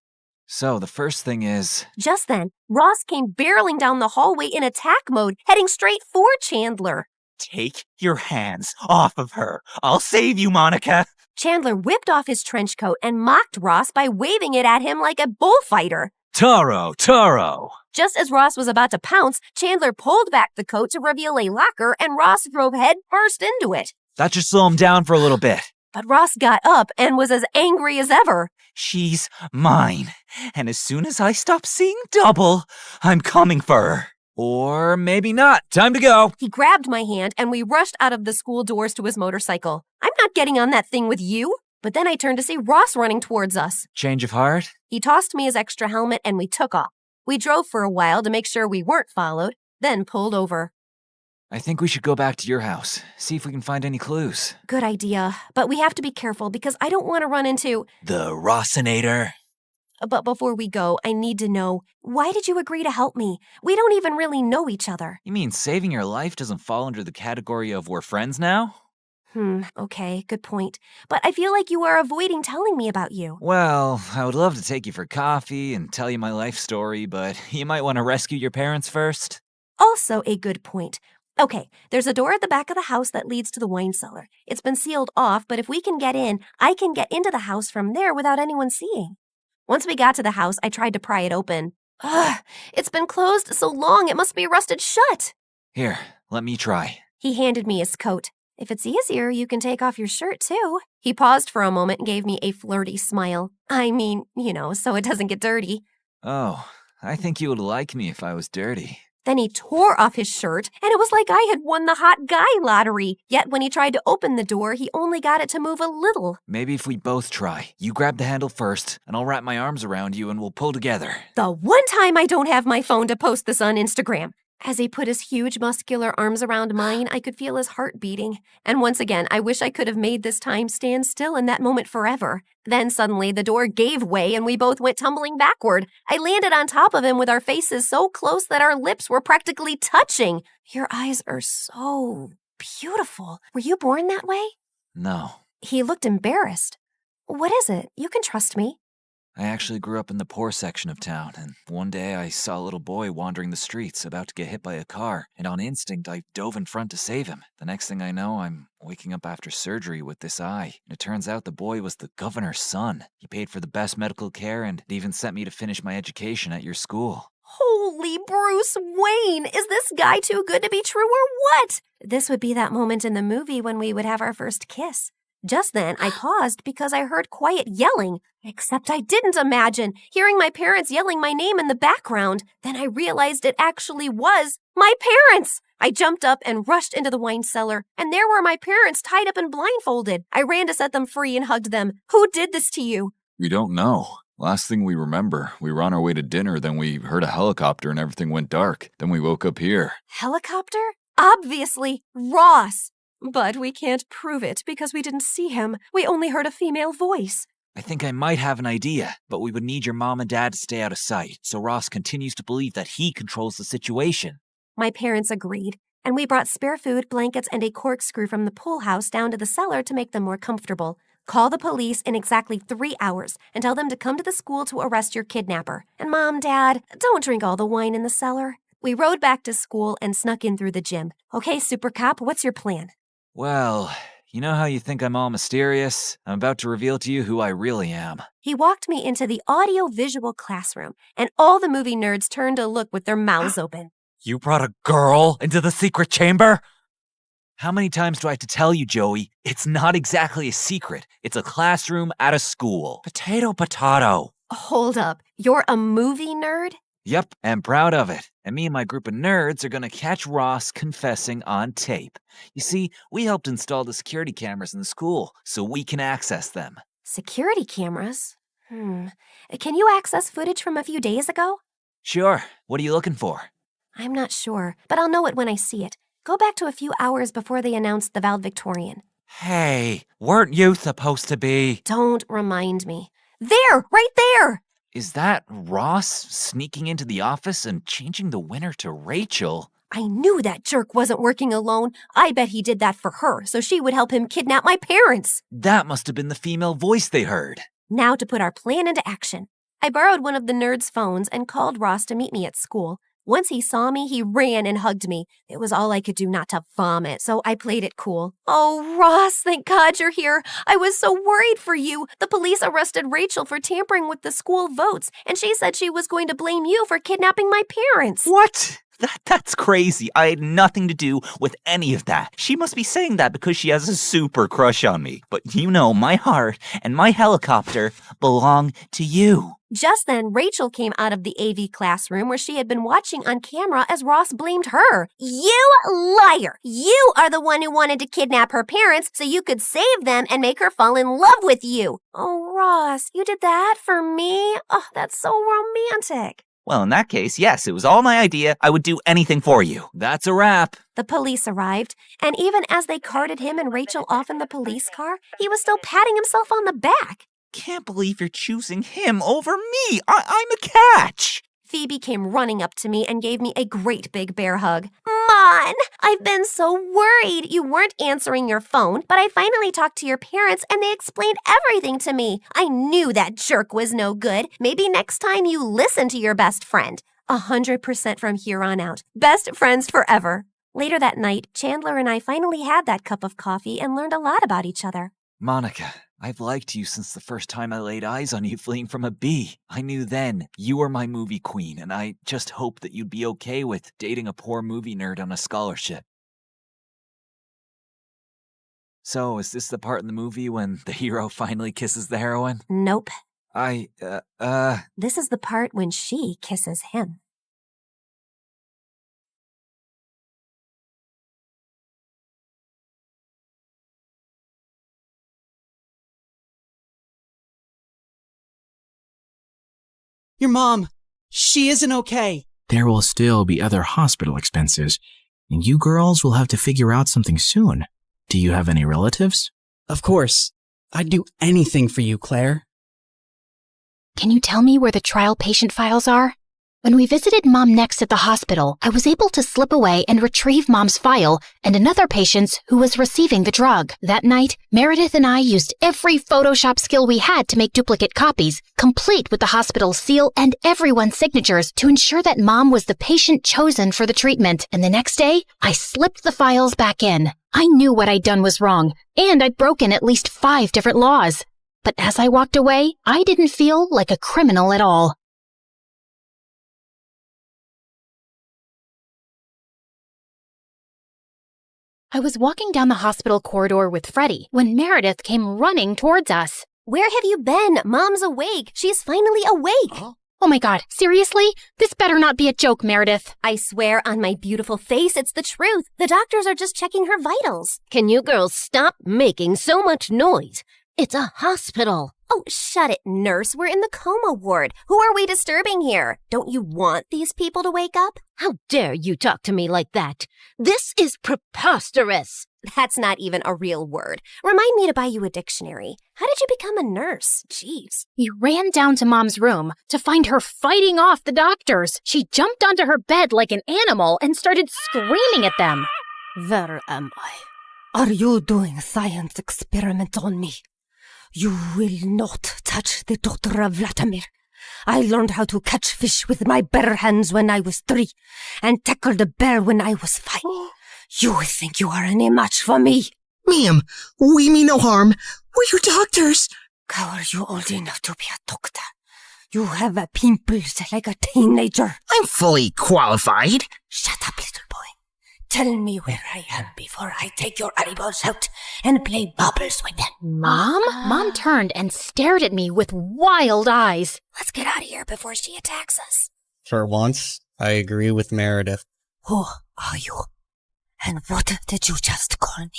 So the first thing is... Just then, Ross came barreling down the hallway in attack mode, heading straight for Chandler. Take your hands off of her. I'll save you, Monica. Chandler whipped off his trench coat and mocked Ross by waving it at him like a bullfighter. Taro! Just as Ross was about to pounce, Chandler pulled back the coat to reveal a locker, and Ross drove head first into it. That should slow him down for a little bit. But Ross got up and was as angry as ever. She's mine. And as soon as I stop seeing double, I'm coming for her. Or maybe not. Time to go. He grabbed my hand and we rushed out of the school doors to his motorcycle. I'm not getting on that thing with you. But then I turned to see Ross running towards us. Change of heart? He tossed me his extra helmet and we took off. We drove for a while to make sure we weren't followed, then pulled over. I think we should go back to your house, see if we can find any clues. Good idea, but we have to be careful because I don't want to run into... The Rossinator. But before we go, I need to know, why did you agree to help me? We don't even really know each other. You mean saving your life doesn't fall under the category of we're friends now? Okay, good point. But I feel like you are avoiding telling me about you. Well, I would love to take you for coffee and tell you my life story, but you might want to rescue your parents first. Also a good point. Okay, there's a door at the back of the house that leads to the wine cellar. It's been sealed off, but if we can get in, I can get into the house from there without anyone seeing. Once we got to the house, I tried to pry it open. Ugh, it's been closed so long it must be rusted shut. Here, let me try. He handed me his coat. If it's easier, you can take off your shirt too. He paused for a moment and gave me a flirty smile. I mean, so it doesn't get dirty. Oh, I think you would like me if I was dirty. Then he tore off his shirt, and it was like I had won the hot guy lottery. Yet when he tried to open the door, he only got it to move a little. Maybe if we both try. You grab the handle first, and I'll wrap my arms around you and we'll pull together. The one time I don't have my phone to post this on Instagram. As he put his huge muscular arms around mine, I could feel his heart beating. And once again, I wish I could have made this time stand still in that moment forever. Then suddenly the door gave way and we both went tumbling backward. I landed on top of him with our faces so close that our lips were practically touching. Your eyes are so beautiful. Were you born that way? No. He looked embarrassed. What is it? You can trust me. I actually grew up in the poor section of town, and one day I saw a little boy wandering the streets about to get hit by a car, and on instinct I dove in front to save him. The next thing I know, I'm waking up after surgery with this eye, and it turns out the boy was the governor's son. He paid for the best medical care and even sent me to finish my education at your school. Holy Bruce Wayne! Is this guy too good to be true or what? This would be that moment in the movie when we would have our first kiss. Just then, I paused because I heard quiet yelling, except I didn't imagine hearing my parents yelling my name in the background. Then I realized it actually was my parents. I jumped up and rushed into the wine cellar, and there were my parents tied up and blindfolded. I ran to set them free and hugged them. Who did this to you? We don't know. Last thing we remember, we were on our way to dinner, then we heard a helicopter and everything went dark. Then we woke up here. Helicopter? Obviously, Ross. But we can't prove it because we didn't see him. We only heard a female voice. I think I might have an idea, but we would need your mom and dad to stay out of sight, so Ross continues to believe that he controls the situation. My parents agreed, and we brought spare food, blankets, and a corkscrew from the pool house down to the cellar to make them more comfortable. Call the police in exactly 3 hours and tell them to come to the school to arrest your kidnapper. And Mom, Dad, don't drink all the wine in the cellar. We rode back to school and snuck in through the gym. Okay, Super Cop, what's your plan? Well, you know how you think I'm all mysterious? I'm about to reveal to you who I really am. He walked me into the audio-visual classroom, and all the movie nerds turned to look with their mouths open. You brought a girl into the secret chamber? How many times do I have to tell you, Joey? It's not exactly a secret. It's a classroom at a school. Potato, potato. Hold up. You're a movie nerd? Yep, I'm proud of it. And me and my group of nerds are gonna catch Ross confessing on tape. You see, we helped install the security cameras in the school so we can access them. Security cameras? Can you access footage from a few days ago? Sure. What are you looking for? I'm not sure, but I'll know it when I see it. Go back to a few hours before they announced the valedictorian. Hey, weren't you supposed to be? Don't remind me. There! Right there! Is that Ross sneaking into the office and changing the winner to Rachel? I knew that jerk wasn't working alone. I bet he did that for her, so she would help him kidnap my parents. That must have been the female voice they heard. Now to put our plan into action. I borrowed one of the nerds' phones and called Ross to meet me at school. Once he saw me, he ran and hugged me. It was all I could do not to vomit, so I played it cool. Oh, Ross, thank God you're here. I was so worried for you. The police arrested Rachel for tampering with the school votes, and she said she was going to blame you for kidnapping my parents. What? That's crazy. I had nothing to do with any of that. She must be saying that because she has a super crush on me. But you know, my heart and my helicopter belong to you. Just then, Rachel came out of the AV classroom where she had been watching on camera as Ross blamed her. You liar! You are the one who wanted to kidnap her parents so you could save them and make her fall in love with you. Oh, Ross, you did that for me? Oh, that's so romantic. Well, in that case, yes, it was all my idea. I would do anything for you. That's a wrap. The police arrived, and even as they carted him and Rachel off in the police car, he was still patting himself on the back. Can't believe you're choosing him over me. I'm a catch. Phoebe came running up to me and gave me a great big bear hug. Mon, I've been so worried. You weren't answering your phone, but I finally talked to your parents and they explained everything to me. I knew that jerk was no good. Maybe next time you listen to your best friend. 100% from here on out. Best friends forever. Later that night, Chandler and I finally had that cup of coffee and learned a lot about each other. Monica, I've liked you since the first time I laid eyes on you fleeing from a bee. I knew then you were my movie queen, and I just hoped that you'd be okay with dating a poor movie nerd on a scholarship. So, is this the part in the movie when the hero finally kisses the heroine? Nope. This is the part when she kisses him. Your mom, she isn't okay. There will still be other hospital expenses, and you girls will have to figure out something soon. Do you have any relatives? Of course. I'd do anything for you, Claire. Can you tell me where the trial patient files are? When we visited Mom next at the hospital, I was able to slip away and retrieve Mom's file and another patient's who was receiving the drug. That night, Meredith and I used every Photoshop skill we had to make duplicate copies, complete with the hospital's seal and everyone's signatures to ensure that Mom was the patient chosen for the treatment. And the next day, I slipped the files back in. I knew what I'd done was wrong, and I'd broken at least 5 different laws. But as I walked away, I didn't feel like a criminal at all. I was walking down the hospital corridor with Freddie when Meredith came running towards us. Where have you been? Mom's awake. She's finally awake. Huh? Oh my God, seriously? This better not be a joke, Meredith. I swear on my beautiful face, it's the truth. The doctors are just checking her vitals. Can you girls stop making so much noise? It's a hospital. Oh, shut it, nurse. We're in the coma ward. Who are we disturbing here? Don't you want these people to wake up? How dare you talk to me like that? This is preposterous. That's not even a real word. Remind me to buy you a dictionary. How did you become a nurse? Jeez. We ran down to Mom's room to find her fighting off the doctors. She jumped onto her bed like an animal and started screaming at them. Where am I? Are you doing a science experiment on me? You will not touch the daughter of Vladimir. I learned how to catch fish with my bare hands when I was 3 and tackled a bear when I was 5. You think you are any match for me? Ma'am, we mean no harm. We're your doctors. How are you old enough to be a doctor? You have pimples like a teenager. I'm fully qualified. Shut up, little boy. Tell me where I am before I take your eyeballs out and play bubbles with them. Mom? Mom turned and stared at me with wild eyes. Let's get out of here before she attacks us. For once, I agree with Meredith. Who are you? And what did you just call me?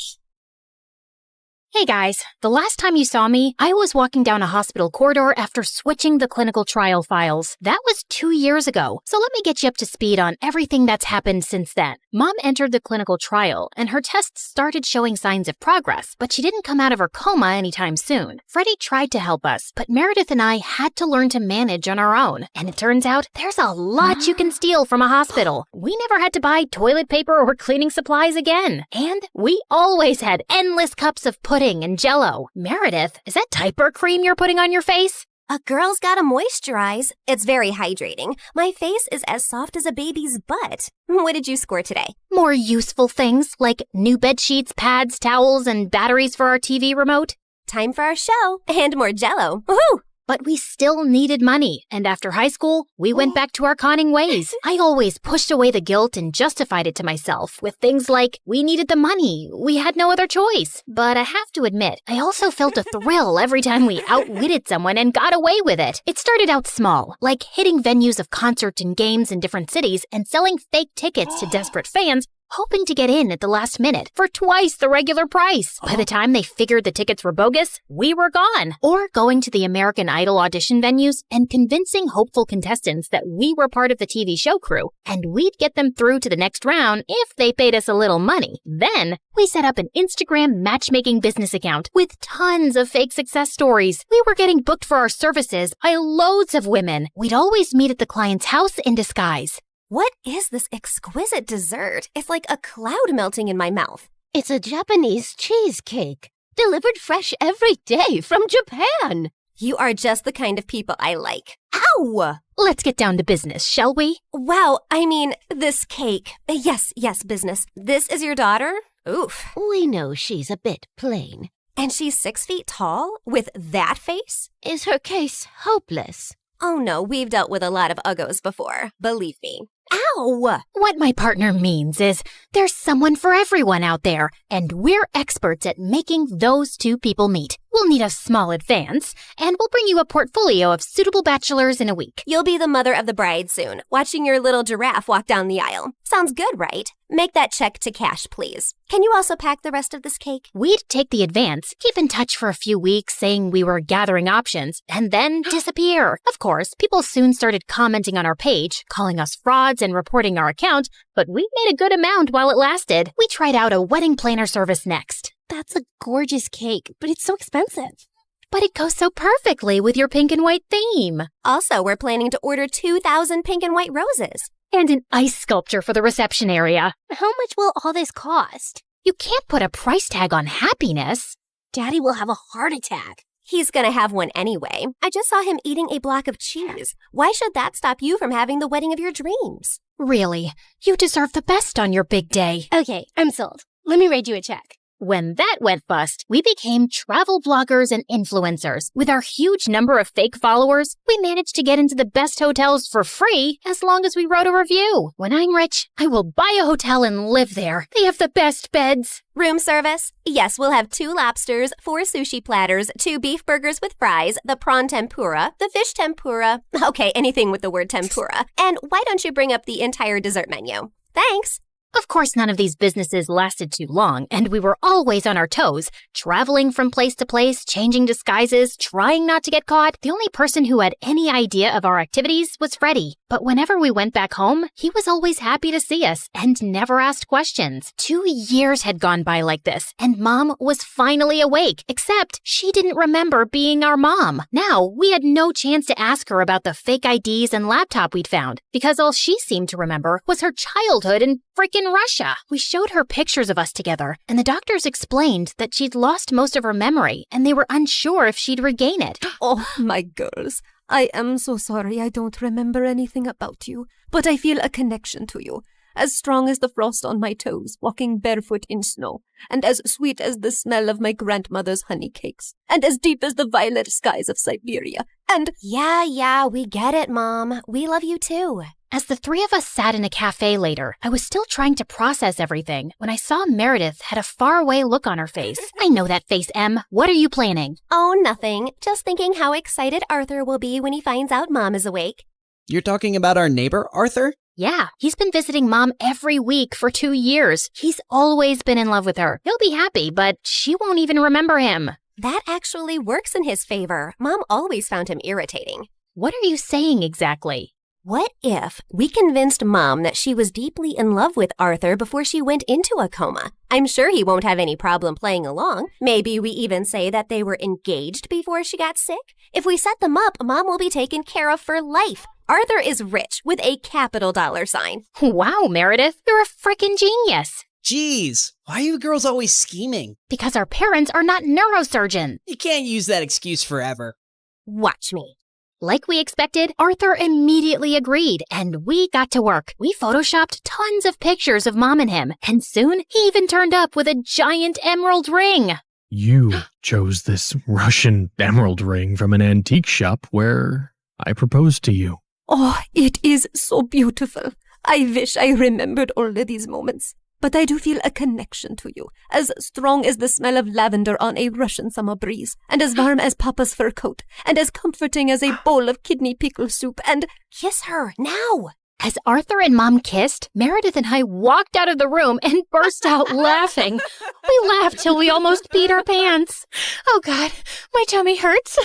Hey guys, the last time you saw me, I was walking down a hospital corridor after switching the clinical trial files. That was 2 years ago, so let me get you up to speed on everything that's happened since then. Mom entered the clinical trial, and her tests started showing signs of progress, but she didn't come out of her coma anytime soon. Freddie tried to help us, but Meredith and I had to learn to manage on our own. And it turns out, there's a lot you can steal from a hospital. We never had to buy toilet paper or cleaning supplies again. And we always had endless cups of pudding and Jell-O. Meredith, is that diaper cream you're putting on your face? A girl's gotta moisturize. It's very hydrating. My face is as soft as a baby's butt. What did you score today? More useful things like new bed sheets, pads, towels, and batteries for our TV remote. Time for our show and more Jell-O. Woohoo! But we still needed money, and after high school, we went back to our conning ways. I always pushed away the guilt and justified it to myself with things like, we needed the money, we had no other choice. But I have to admit, I also felt a thrill every time we outwitted someone and got away with it. It started out small, like hitting venues of concerts and games in different cities and selling fake tickets to desperate fans, hoping to get in at the last minute for twice the regular price. By the time they figured the tickets were bogus, we were gone. Or going to the American Idol audition venues and convincing hopeful contestants that we were part of the TV show crew, and we'd get them through to the next round if they paid us a little money. Then, we set up an Instagram matchmaking business account with tons of fake success stories. We were getting booked for our services by loads of women. We'd always meet at the client's house in disguise. What is this exquisite dessert? It's like a cloud melting in my mouth. It's a Japanese cheesecake, delivered fresh every day from Japan. You are just the kind of people I like. Ow! Let's get down to business, shall we? Wow, I mean, this cake. Yes, business. This is your daughter? Oof. We know she's a bit plain. And she's 6 feet tall? With that face? Is her case hopeless? Oh no, we've dealt with a lot of uggos before. Believe me. Ow! What my partner means is there's someone for everyone out there, and we're experts at making those two people meet. We'll need a small advance, and we'll bring you a portfolio of suitable bachelors in a week. You'll be the mother of the bride soon, watching your little giraffe walk down the aisle. Sounds good, right? Make that check to cash, please. Can you also pack the rest of this cake? We'd take the advance, keep in touch for a few weeks saying we were gathering options, and then disappear. Of course, people soon started commenting on our page, calling us frauds and reporting our account, but we made a good amount while it lasted. We tried out a wedding planner service next. That's a gorgeous cake, but it's so expensive. But it goes so perfectly with your pink and white theme. Also, we're planning to order 2,000 pink and white roses. And an ice sculpture for the reception area. How much will all this cost? You can't put a price tag on happiness. Daddy will have a heart attack. He's gonna have one anyway. I just saw him eating a block of cheese. Why should that stop you from having the wedding of your dreams? Really, you deserve the best on your big day. Okay, I'm sold. Let me write you a check. When that went bust, we became travel bloggers and influencers. With our huge number of fake followers, we managed to get into the best hotels for free as long as we wrote a review. When I'm rich, I will buy a hotel and live there. They have the best beds. Room service? Yes, we'll have 2 lobsters, 4 sushi platters, 2 beef burgers with fries, the prawn tempura, the fish tempura. Okay, anything with the word tempura. And why don't you bring up the entire dessert menu? Thanks. Of course, none of these businesses lasted too long, and we were always on our toes, traveling from place to place, changing disguises, trying not to get caught. The only person who had any idea of our activities was Freddie. But whenever we went back home, he was always happy to see us and never asked questions. 2 years had gone by like this, and Mom was finally awake, except she didn't remember being our mom. Now, we had no chance to ask her about the fake IDs and laptop we'd found, because all she seemed to remember was her childhood in frickin' Russia. We showed her pictures of us together, and the doctors explained that she'd lost most of her memory, and they were unsure if she'd regain it. Oh, my girls. I am so sorry I don't remember anything about you, but I feel a connection to you, as strong as the frost on my toes, walking barefoot in snow, and as sweet as the smell of my grandmother's honey cakes, and as deep as the violet skies of Siberia, and— Yeah, we get it, Mom. We love you too. As the 3 of us sat in a cafe later, I was still trying to process everything when I saw Meredith had a faraway look on her face. I know that face, Em. What are you planning? Oh, nothing. Just thinking how excited Arthur will be when he finds out Mom is awake. You're talking about our neighbor, Arthur? Yeah, he's been visiting Mom every week for 2 years. He's always been in love with her. He'll be happy, but she won't even remember him. That actually works in his favor. Mom always found him irritating. What are you saying exactly? What if we convinced Mom that she was deeply in love with Arthur before she went into a coma? I'm sure he won't have any problem playing along. Maybe we even say that they were engaged before she got sick. If we set them up, Mom will be taken care of for life. Arthur is rich with a capital $sign. Wow, Meredith, you're a frickin' genius. Jeez, why are you girls always scheming? Because our parents are not neurosurgeons. You can't use that excuse forever. Watch me. Like we expected, Arthur immediately agreed, and we got to work. We photoshopped tons of pictures of Mom and him, and soon he even turned up with a giant emerald ring. You chose this Russian emerald ring from an antique shop where I proposed to you. Oh, it is so beautiful. I wish I remembered all of these moments. But I do feel a connection to you, as strong as the smell of lavender on a Russian summer breeze, and as warm as Papa's fur coat, and as comforting as a bowl of kidney pickle soup, and— Kiss her, now! As Arthur and Mom kissed, Meredith and I walked out of the room and burst out laughing. We laughed till we almost peed our pants. Oh God, my tummy hurts.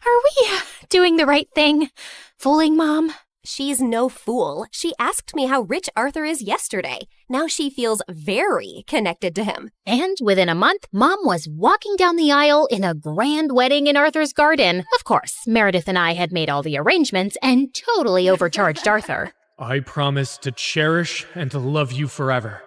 Are we doing the right thing? Fooling Mom? She's no fool. She asked me how rich Arthur is yesterday. Now she feels very connected to him. And within a month, Mom was walking down the aisle in a grand wedding in Arthur's garden. Of course, Meredith and I had made all the arrangements and totally overcharged Arthur. I promise to cherish and to love you forever,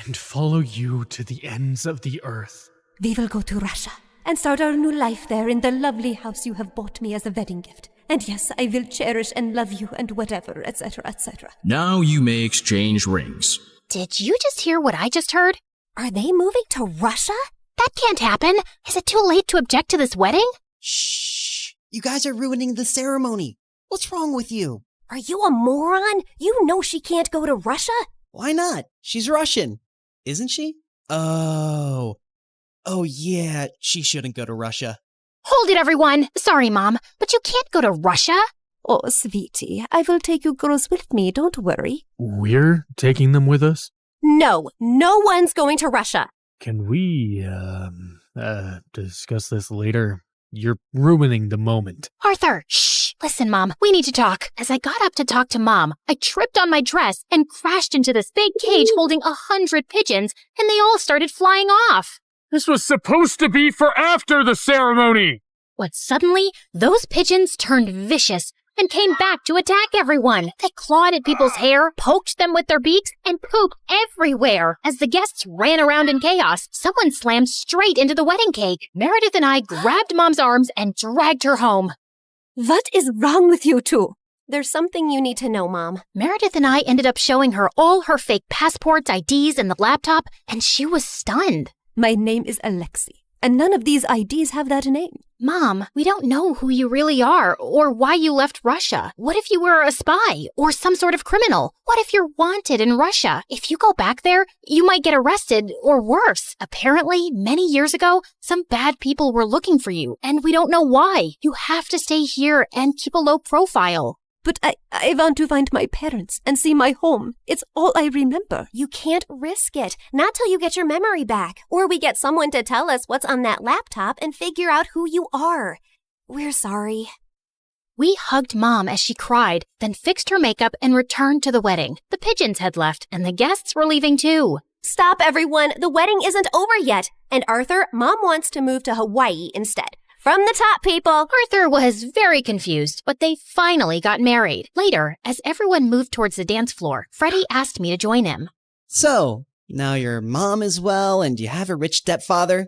and follow you to the ends of the earth. We will go to Russia. and start our new life there in the lovely house you have bought me as a wedding gift. And yes, I will cherish and love you and whatever, etc., etc. Now you may exchange rings. Did you just hear what I just heard? Are they moving to Russia? That can't happen. Is it too late to object to this wedding? Shh! You guys are ruining the ceremony. What's wrong with you? Are you a moron? You know she can't go to Russia? Why not? She's Russian. Isn't she? Oh, yeah, she shouldn't go to Russia. Hold it, everyone. Sorry, Mom, but you can't go to Russia. Oh, sweetie, I will take you girls with me, don't worry. We're taking them with us? No one's going to Russia. Can we, discuss this later? You're ruining the moment. Arthur, shh. Listen, Mom, we need to talk. As I got up to talk to Mom, I tripped on my dress and crashed into this big cage holding 100 pigeons, and they all started flying off. This was supposed to be for after the ceremony! But suddenly, those pigeons turned vicious and came back to attack everyone. They clawed at people's hair, poked them with their beaks, and pooped everywhere. As the guests ran around in chaos, someone slammed straight into the wedding cake. Meredith and I grabbed Mom's arms and dragged her home. What is wrong with you two? There's something you need to know, Mom. Meredith and I ended up showing her all her fake passports, IDs, and the laptop, and she was stunned. My name is Alexei, and none of these IDs have that name. Mom, we don't know who you really are or why you left Russia. What if you were a spy or some sort of criminal? What if you're wanted in Russia? If you go back there, you might get arrested or worse. Apparently, many years ago, some bad people were looking for you, and we don't know why. You have to stay here and keep a low profile. But I want to find my parents and see my home. It's all I remember. You can't risk it. Not till you get your memory back. Or we get someone to tell us what's on that laptop and figure out who you are. We're sorry. We hugged Mom as she cried, then fixed her makeup and returned to the wedding. The pigeons had left, and the guests were leaving too. Stop, everyone. The wedding isn't over yet. And Arthur, Mom wants to move to Hawaii instead. From the top, people! Arthur was very confused, but they finally got married. Later, as everyone moved towards the dance floor, Freddie asked me to join him. So, now your mom is well and you have a rich stepfather.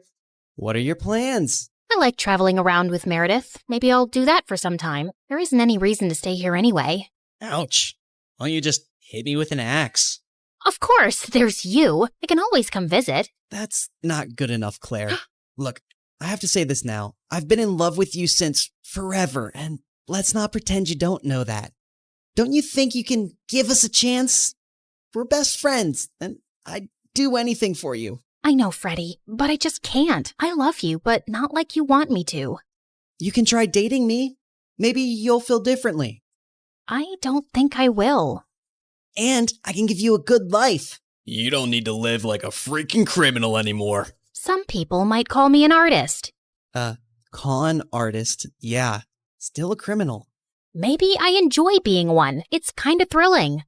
What are your plans? I like traveling around with Meredith. Maybe I'll do that for some time. There isn't any reason to stay here anyway. Ouch. Why don't you just hit me with an axe? Of course, there's you. I can always come visit. That's not good enough, Claire. Look, I have to say this now. I've been in love with you since forever, and let's not pretend you don't know that. Don't you think you can give us a chance? We're best friends, and I'd do anything for you. I know, Freddie, but I just can't. I love you, but not like you want me to. You can try dating me. Maybe you'll feel differently. I don't think I will. And I can give you a good life. You don't need to live like a freaking criminal anymore. Some people might call me an artist. Con artist, yeah. Still a criminal. Maybe I enjoy being one. It's kind of thrilling.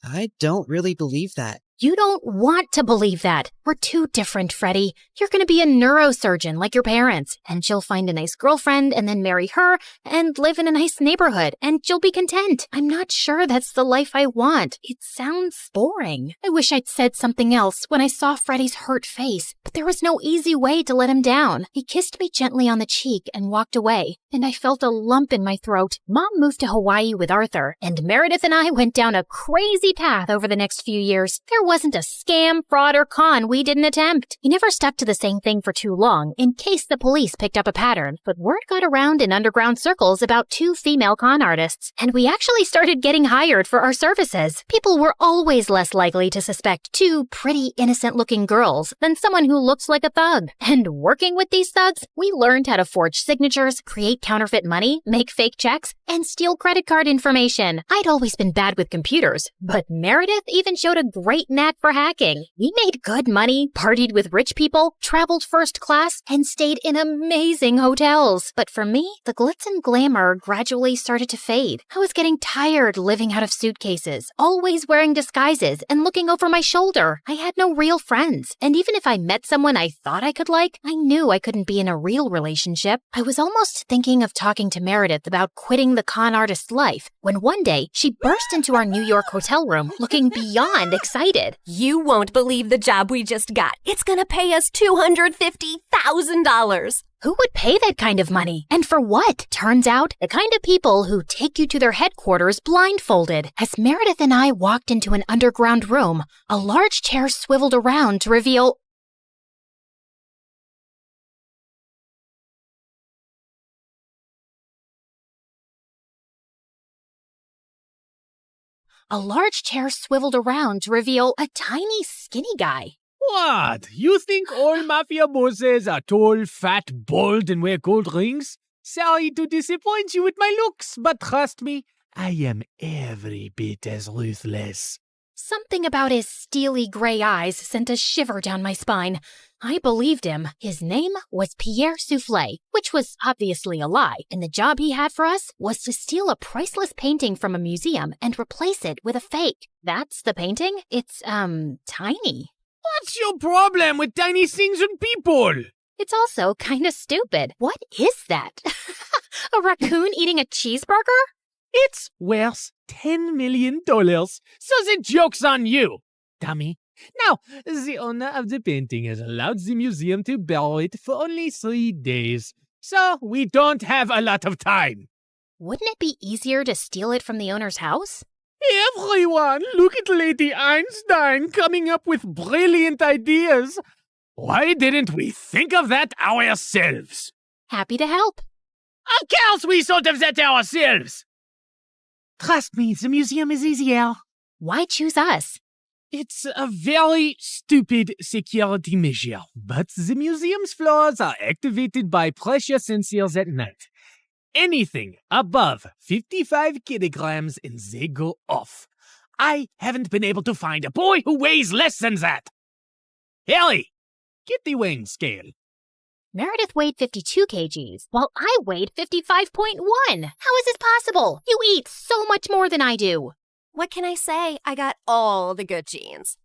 I don't really believe that. You don't want to believe that. We're too different, Freddie. You're going to be a neurosurgeon like your parents, and you'll find a nice girlfriend and then marry her and live in a nice neighborhood, and you'll be content. I'm not sure that's the life I want. It sounds boring. I wish I'd said something else when I saw Freddie's hurt face, but there was no easy way to let him down. He kissed me gently on the cheek and walked away, and I felt a lump in my throat. Mom moved to Hawaii with Arthur, and Meredith and I went down a crazy path over the next few years. There wasn't a scam, fraud, or con we didn't attempt. We never stuck to the same thing for too long, in case the police picked up a pattern, but word got around in underground circles about 2 female con artists, and we actually started getting hired for our services. People were always less likely to suspect 2 pretty, innocent-looking girls than someone who looks like a thug. And working with these thugs, we learned how to forge signatures, create counterfeit money, make fake checks, and steal credit card information. I'd always been bad with computers, but Meredith even showed a great knack for hacking. We made good money, partied with rich people, traveled first class, and stayed in amazing hotels. But for me, the glitz and glamour gradually started to fade. I was getting tired living out of suitcases, always wearing disguises and looking over my shoulder. I had no real friends, and even if I met someone I thought I could like, I knew I couldn't be in a real relationship. I was almost thinking of talking to Meredith about quitting the con artist life when one day she burst into our New York hotel room looking beyond excited. You won't believe the job we just got. It's gonna pay us $250,000. Who would pay that kind of money? And for what? Turns out, the kind of people who take you to their headquarters blindfolded. As Meredith and I walked into an underground room, a large chair swiveled around to reveal... a tiny, skinny guy. What? You think all mafia bosses are tall, fat, bald, and wear gold rings? Sorry to disappoint you with my looks, but trust me, I am every bit as ruthless. Something about his steely gray eyes sent a shiver down my spine. I believed him. His name was Pierre Soufflet, which was obviously a lie, and the job he had for us was to steal a priceless painting from a museum and replace it with a fake. That's the painting? It's, tiny. What's your problem with tiny things and people? It's also kinda stupid. What is that? A raccoon eating a cheeseburger? It's worth $10 million, so the joke's on you, dummy. Now, the owner of the painting has allowed the museum to borrow it for only 3 days, so we don't have a lot of time. Wouldn't it be easier to steal it from the owner's house? Everyone, look at Lady Einstein coming up with brilliant ideas. Why didn't we think of that ourselves? Happy to help. Of course we thought of that ourselves. Trust me, the museum is easier. Why choose us? It's a very stupid security measure, but the museum's floors are activated by pressure sensors at night. Anything above 55 kilograms and they go off. I haven't been able to find a boy who weighs less than that. Ellie, get the weighing scale. Meredith weighed 52 kgs, while I weighed 55.1. How is this possible? You eat so much more than I do. What can I say? I got all the good genes.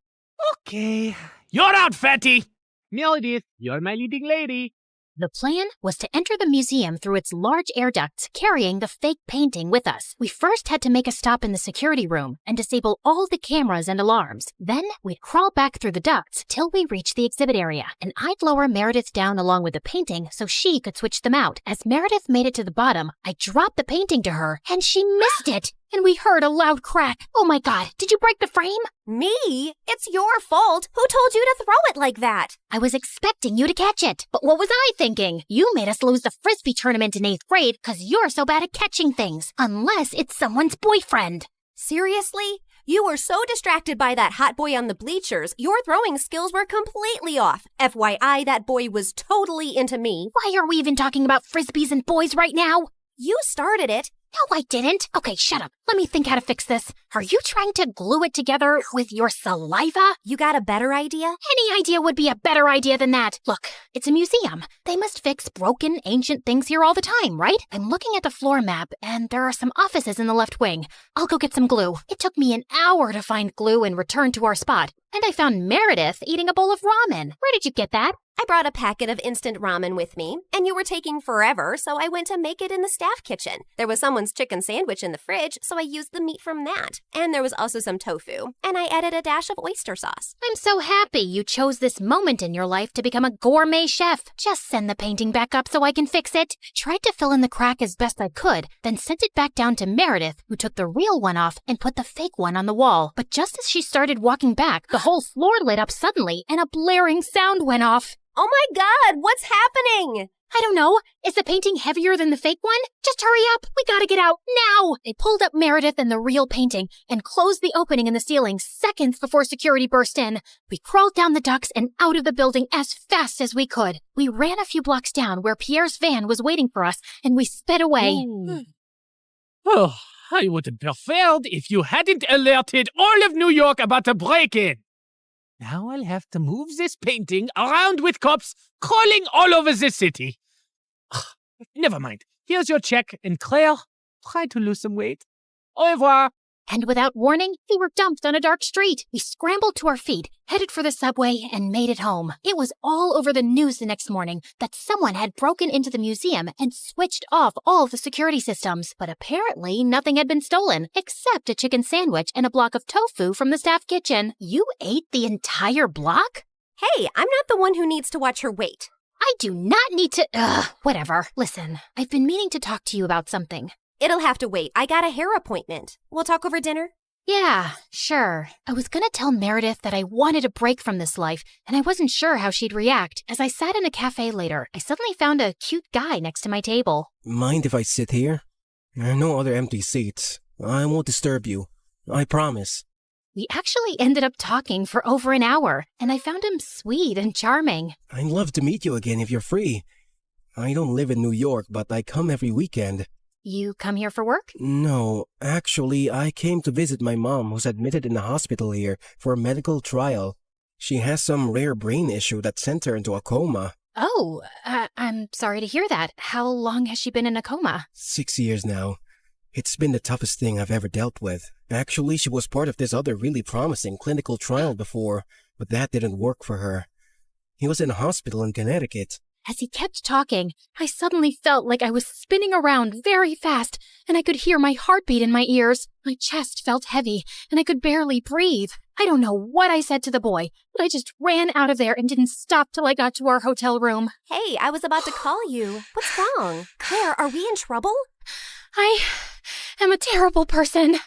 Okay, you're out, fatty. Meredith, you're my leading lady. The plan was to enter the museum through its large air ducts, carrying the fake painting with us. We first had to make a stop in the security room and disable all the cameras and alarms. Then we'd crawl back through the ducts till we reached the exhibit area, and I'd lower Meredith down along with the painting so she could switch them out. As Meredith made it to the bottom, I dropped the painting to her, and she missed it. And we heard a loud crack. Oh my God, did you break the frame? Me? It's your fault. Who told you to throw it like that? I was expecting you to catch it. But what was I thinking? You made us lose the Frisbee tournament in 8th grade because you're so bad at catching things. Unless it's someone's boyfriend. Seriously? You were so distracted by that hot boy on the bleachers, your throwing skills were completely off. FYI, that boy was totally into me. Why are we even talking about Frisbees and boys right now? You started it. No, I didn't. Okay, shut up. Let me think how to fix this. Are you trying to glue it together with your saliva? You got a better idea? Any idea would be a better idea than that. Look, it's a museum. They must fix broken, ancient things here all the time, right? I'm looking at the floor map, and there are some offices in the left wing. I'll go get some glue. It took me an hour to find glue and return to our spot. And I found Meredith eating a bowl of ramen. Where did you get that? I brought a packet of instant ramen with me, and you were taking forever, so I went to make it in the staff kitchen. There was someone's chicken sandwich in the fridge, so I used the meat from that. And there was also some tofu, and I added a dash of oyster sauce. I'm so happy you chose this moment in your life to become a gourmet chef. Just send the painting back up so I can fix it. Tried to fill in the crack as best I could, then sent it back down to Meredith, who took the real one off and put the fake one on the wall. But just as she started walking back, the whole floor lit up suddenly, and a blaring sound went off. Oh my God, what's happening? I don't know. Is the painting heavier than the fake one? Just hurry up. We gotta get out now. They pulled up Meredith and the real painting and closed the opening in the ceiling seconds before security burst in. We crawled down the ducts and out of the building as fast as we could. We ran a few blocks down where Pierre's van was waiting for us, and we sped away. Oh, I would have preferred if you hadn't alerted all of New York about a break-in. Now I'll have to move this painting around with cops crawling all over the city. Never mind. Here's your check, and Claire, try to lose some weight. Au revoir. And without warning, we were dumped on a dark street. We scrambled to our feet, headed for the subway, and made it home. It was all over the news the next morning that someone had broken into the museum and switched off all the security systems. But apparently nothing had been stolen, except a chicken sandwich and a block of tofu from the staff kitchen. You ate the entire block? Hey, I'm not the one who needs to watch her weight. I do not need to. Whatever. Listen, I've been meaning to talk to you about something. It'll have to wait. I got a hair appointment. We'll talk over dinner? Yeah, sure. I was gonna tell Meredith that I wanted a break from this life, and I wasn't sure how she'd react. As I sat in a cafe later, I suddenly found a cute guy next to my table. Mind if I sit here? There are no other empty seats. I won't disturb you. I promise. We actually ended up talking for over an hour, and I found him sweet and charming. I'd love to meet you again if you're free. I don't live in New York, but I come every weekend. You come here for work? No, actually, I came to visit my mom, who's admitted in the hospital here for a medical trial. She has some rare brain issue that sent her into a coma. Oh, I'm sorry to hear that. How long has she been in a coma? 6 years now. It's been the toughest thing I've ever dealt with. Actually, she was part of this other really promising clinical trial before, but that didn't work for her. He was in a hospital in Connecticut. As he kept talking, I suddenly felt like I was spinning around very fast, and I could hear my heartbeat in my ears. My chest felt heavy, and I could barely breathe. I don't know what I said to the boy, but I just ran out of there and didn't stop till I got to our hotel room. Hey, I was about to call you. What's wrong? Claire, are we in trouble? I am a terrible person.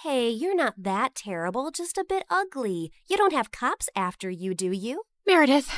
Hey, you're not that terrible, just a bit ugly. You don't have cops after you, do you? Meredith,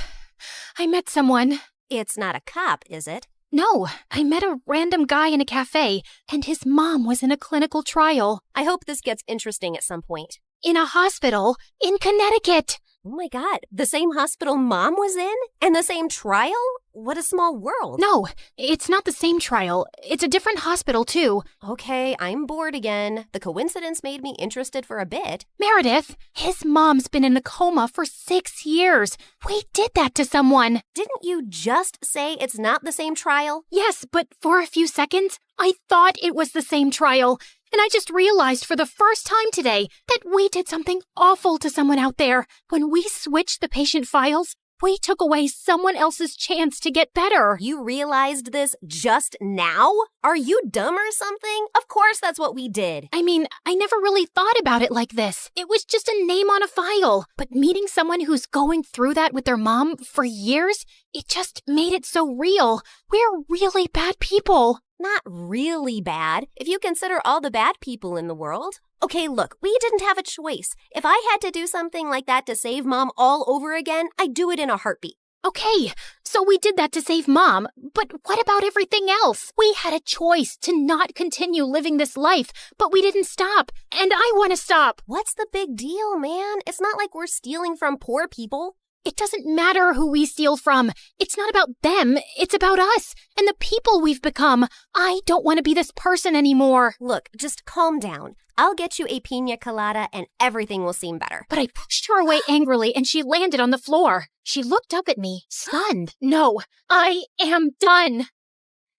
I met someone. It's not a cop, is it? No, I met a random guy in a cafe, and his mom was in a clinical trial. I hope this gets interesting at some point. In a hospital in Connecticut. Oh my God, the same hospital Mom was in? And the same trial? What a small world. No, it's not the same trial. It's a different hospital, too. Okay, I'm bored again. The coincidence made me interested for a bit. Meredith, his mom's been in a coma for 6 years. We did that to someone. Didn't you just say it's not the same trial? Yes, but for a few seconds, I thought it was the same trial. And I just realized for the first time today that we did something awful to someone out there. When we switched the patient files, we took away someone else's chance to get better. You realized this just now? Are you dumb or something? Of course that's what we did. I mean, I never really thought about it like this. It was just a name on a file. But meeting someone who's going through that with their mom for years, it just made it so real. We're really bad people. Not really bad, if you consider all the bad people in the world. Okay, look, we didn't have a choice. If I had to do something like that to save Mom all over again, I'd do it in a heartbeat. Okay, so we did that to save Mom, but what about everything else? We had a choice to not continue living this life, but we didn't stop, and I want to stop. What's the big deal, man? It's not like we're stealing from poor people. It doesn't matter who we steal from. It's not about them. It's about us and the people we've become. I don't want to be this person anymore. Look, just calm down. I'll get you a pina colada and everything will seem better. But I pushed her away angrily and she landed on the floor. She looked up at me, stunned. No, I am done.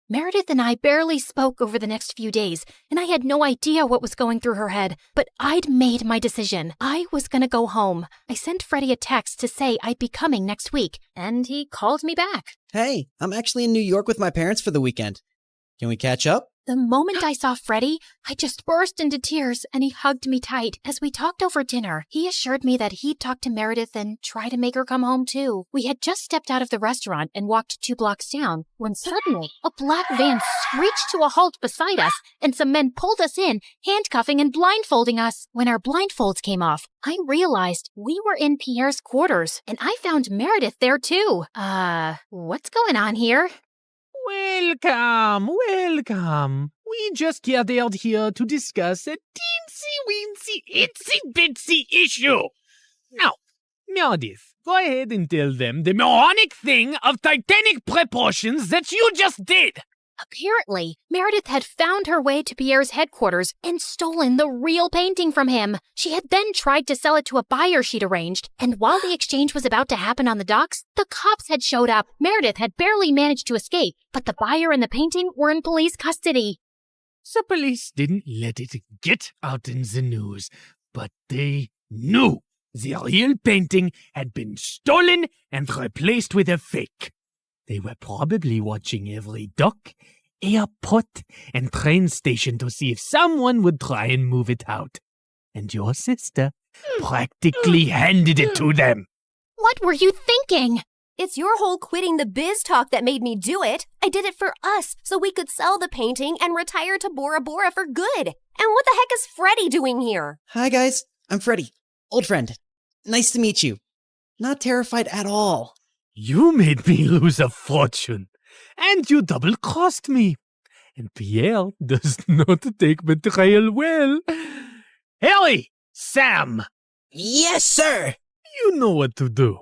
Meredith and I barely spoke over the next few days, and I had no idea what was going through her head. But I'd made my decision. I was going to go home. I sent Freddie a text to say I'd be coming next week, and he called me back. Hey, I'm actually in New York with my parents for the weekend. Can we catch up? The moment I saw Freddie, I just burst into tears, and he hugged me tight. As we talked over dinner, he assured me that he'd talk to Meredith and try to make her come home too. We had just stepped out of the restaurant and walked 2 blocks down, when suddenly a black van screeched to a halt beside us, and some men pulled us in, handcuffing and blindfolding us. When our blindfolds came off, I realized we were in Pierre's quarters, and I found Meredith there too. What's going on here? Welcome. We just gathered here to discuss a teensy-weensy, itsy-bitsy issue. Now, Meredith, go ahead and tell them the moronic thing of titanic proportions that you just did. Apparently, Meredith had found her way to Pierre's headquarters and stolen the real painting from him. She had then tried to sell it to a buyer she'd arranged, and while the exchange was about to happen on the docks, the cops had showed up. Meredith had barely managed to escape, but the buyer and the painting were in police custody. The police didn't let it get out in the news, but they knew the real painting had been stolen and replaced with a fake. They were probably watching every dock, airport, and train station to see if someone would try and move it out. And your sister practically handed it to them. What were you thinking? It's your whole quitting the biz talk that made me do it. I did it for us, so we could sell the painting and retire to Bora Bora for good. And what the heck is Freddie doing here? Hi, guys. I'm Freddie. Old friend. Nice to meet you. Not terrified at all. You made me lose a fortune, and you double-crossed me. And Pierre does not take betrayal well. Harry! Sam! Yes, sir! You know what to do.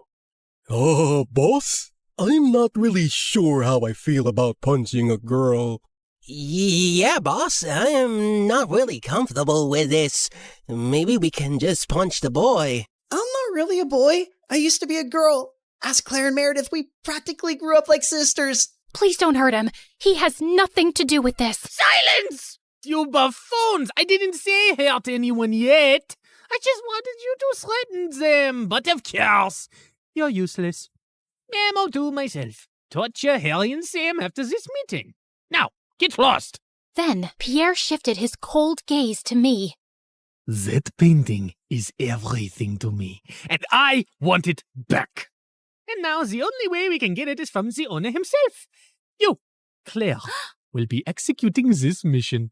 Boss? I'm not really sure how I feel about punching a girl. Yeah, boss, I'm not really comfortable with this. Maybe we can just punch the boy. I'm not really a boy. I used to be a girl. Ask Claire and Meredith, we practically grew up like sisters. Please don't hurt him. He has nothing to do with this. Silence! You buffoons! I didn't say hurt anyone yet. I just wanted you to threaten them. But of course, you're useless. I'll do myself. Torture Harry and Sam after this meeting. Now, get lost. Then Pierre shifted his cold gaze to me. That painting is everything to me, and I want it back. And now the only way we can get it is from the owner himself. You, Claire, will be executing this mission.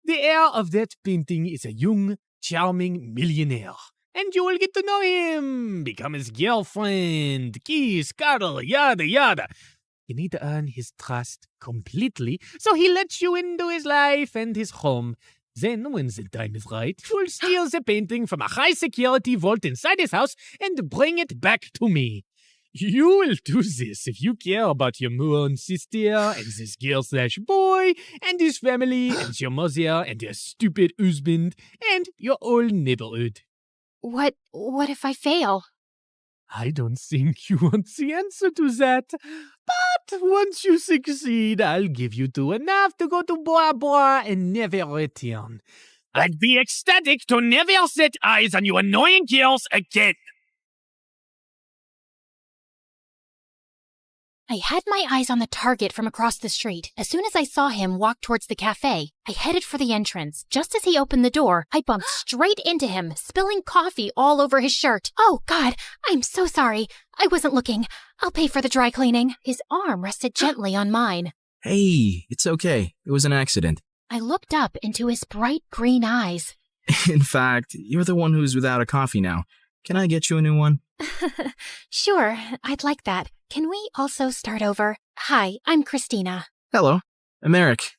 The heir of that painting is a young, charming millionaire, and you will get to know him, become his girlfriend, kiss, cuddle, yada yada. You need to earn his trust completely, so he lets you into his life and his home. Then, when the time is right, you'll steal the painting from a high-security vault inside his house and bring it back to me. You will do this if you care about your moon sister and this girl/boy and his family and your mother and your stupid husband and your whole neighborhood. What if I fail? I don't think you want the answer to that. But once you succeed, I'll give you two enough to go to Bora Bora and never return. I'd be ecstatic to never set eyes on you annoying girls again. I had my eyes on the target from across the street. As soon as I saw him walk towards the cafe, I headed for the entrance. Just as he opened the door, I bumped straight into him, spilling coffee all over his shirt. Oh, God, I'm so sorry. I wasn't looking. I'll pay for the dry cleaning. His arm rested gently on mine. Hey, it's okay. It was an accident. I looked up into his bright green eyes. In fact, you're the one who's without a coffee now. Can I get you a new one? Sure, I'd like that. Can we also start over? Hi, I'm Christina. Hello, I'm Eric.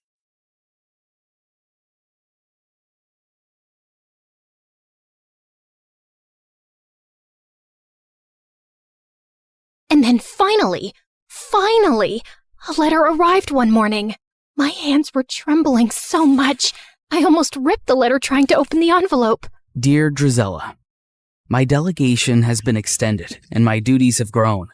And then finally, a letter arrived one morning. My hands were trembling so much, I almost ripped the letter trying to open the envelope. Dear Drizella, my delegation has been extended and my duties have grown.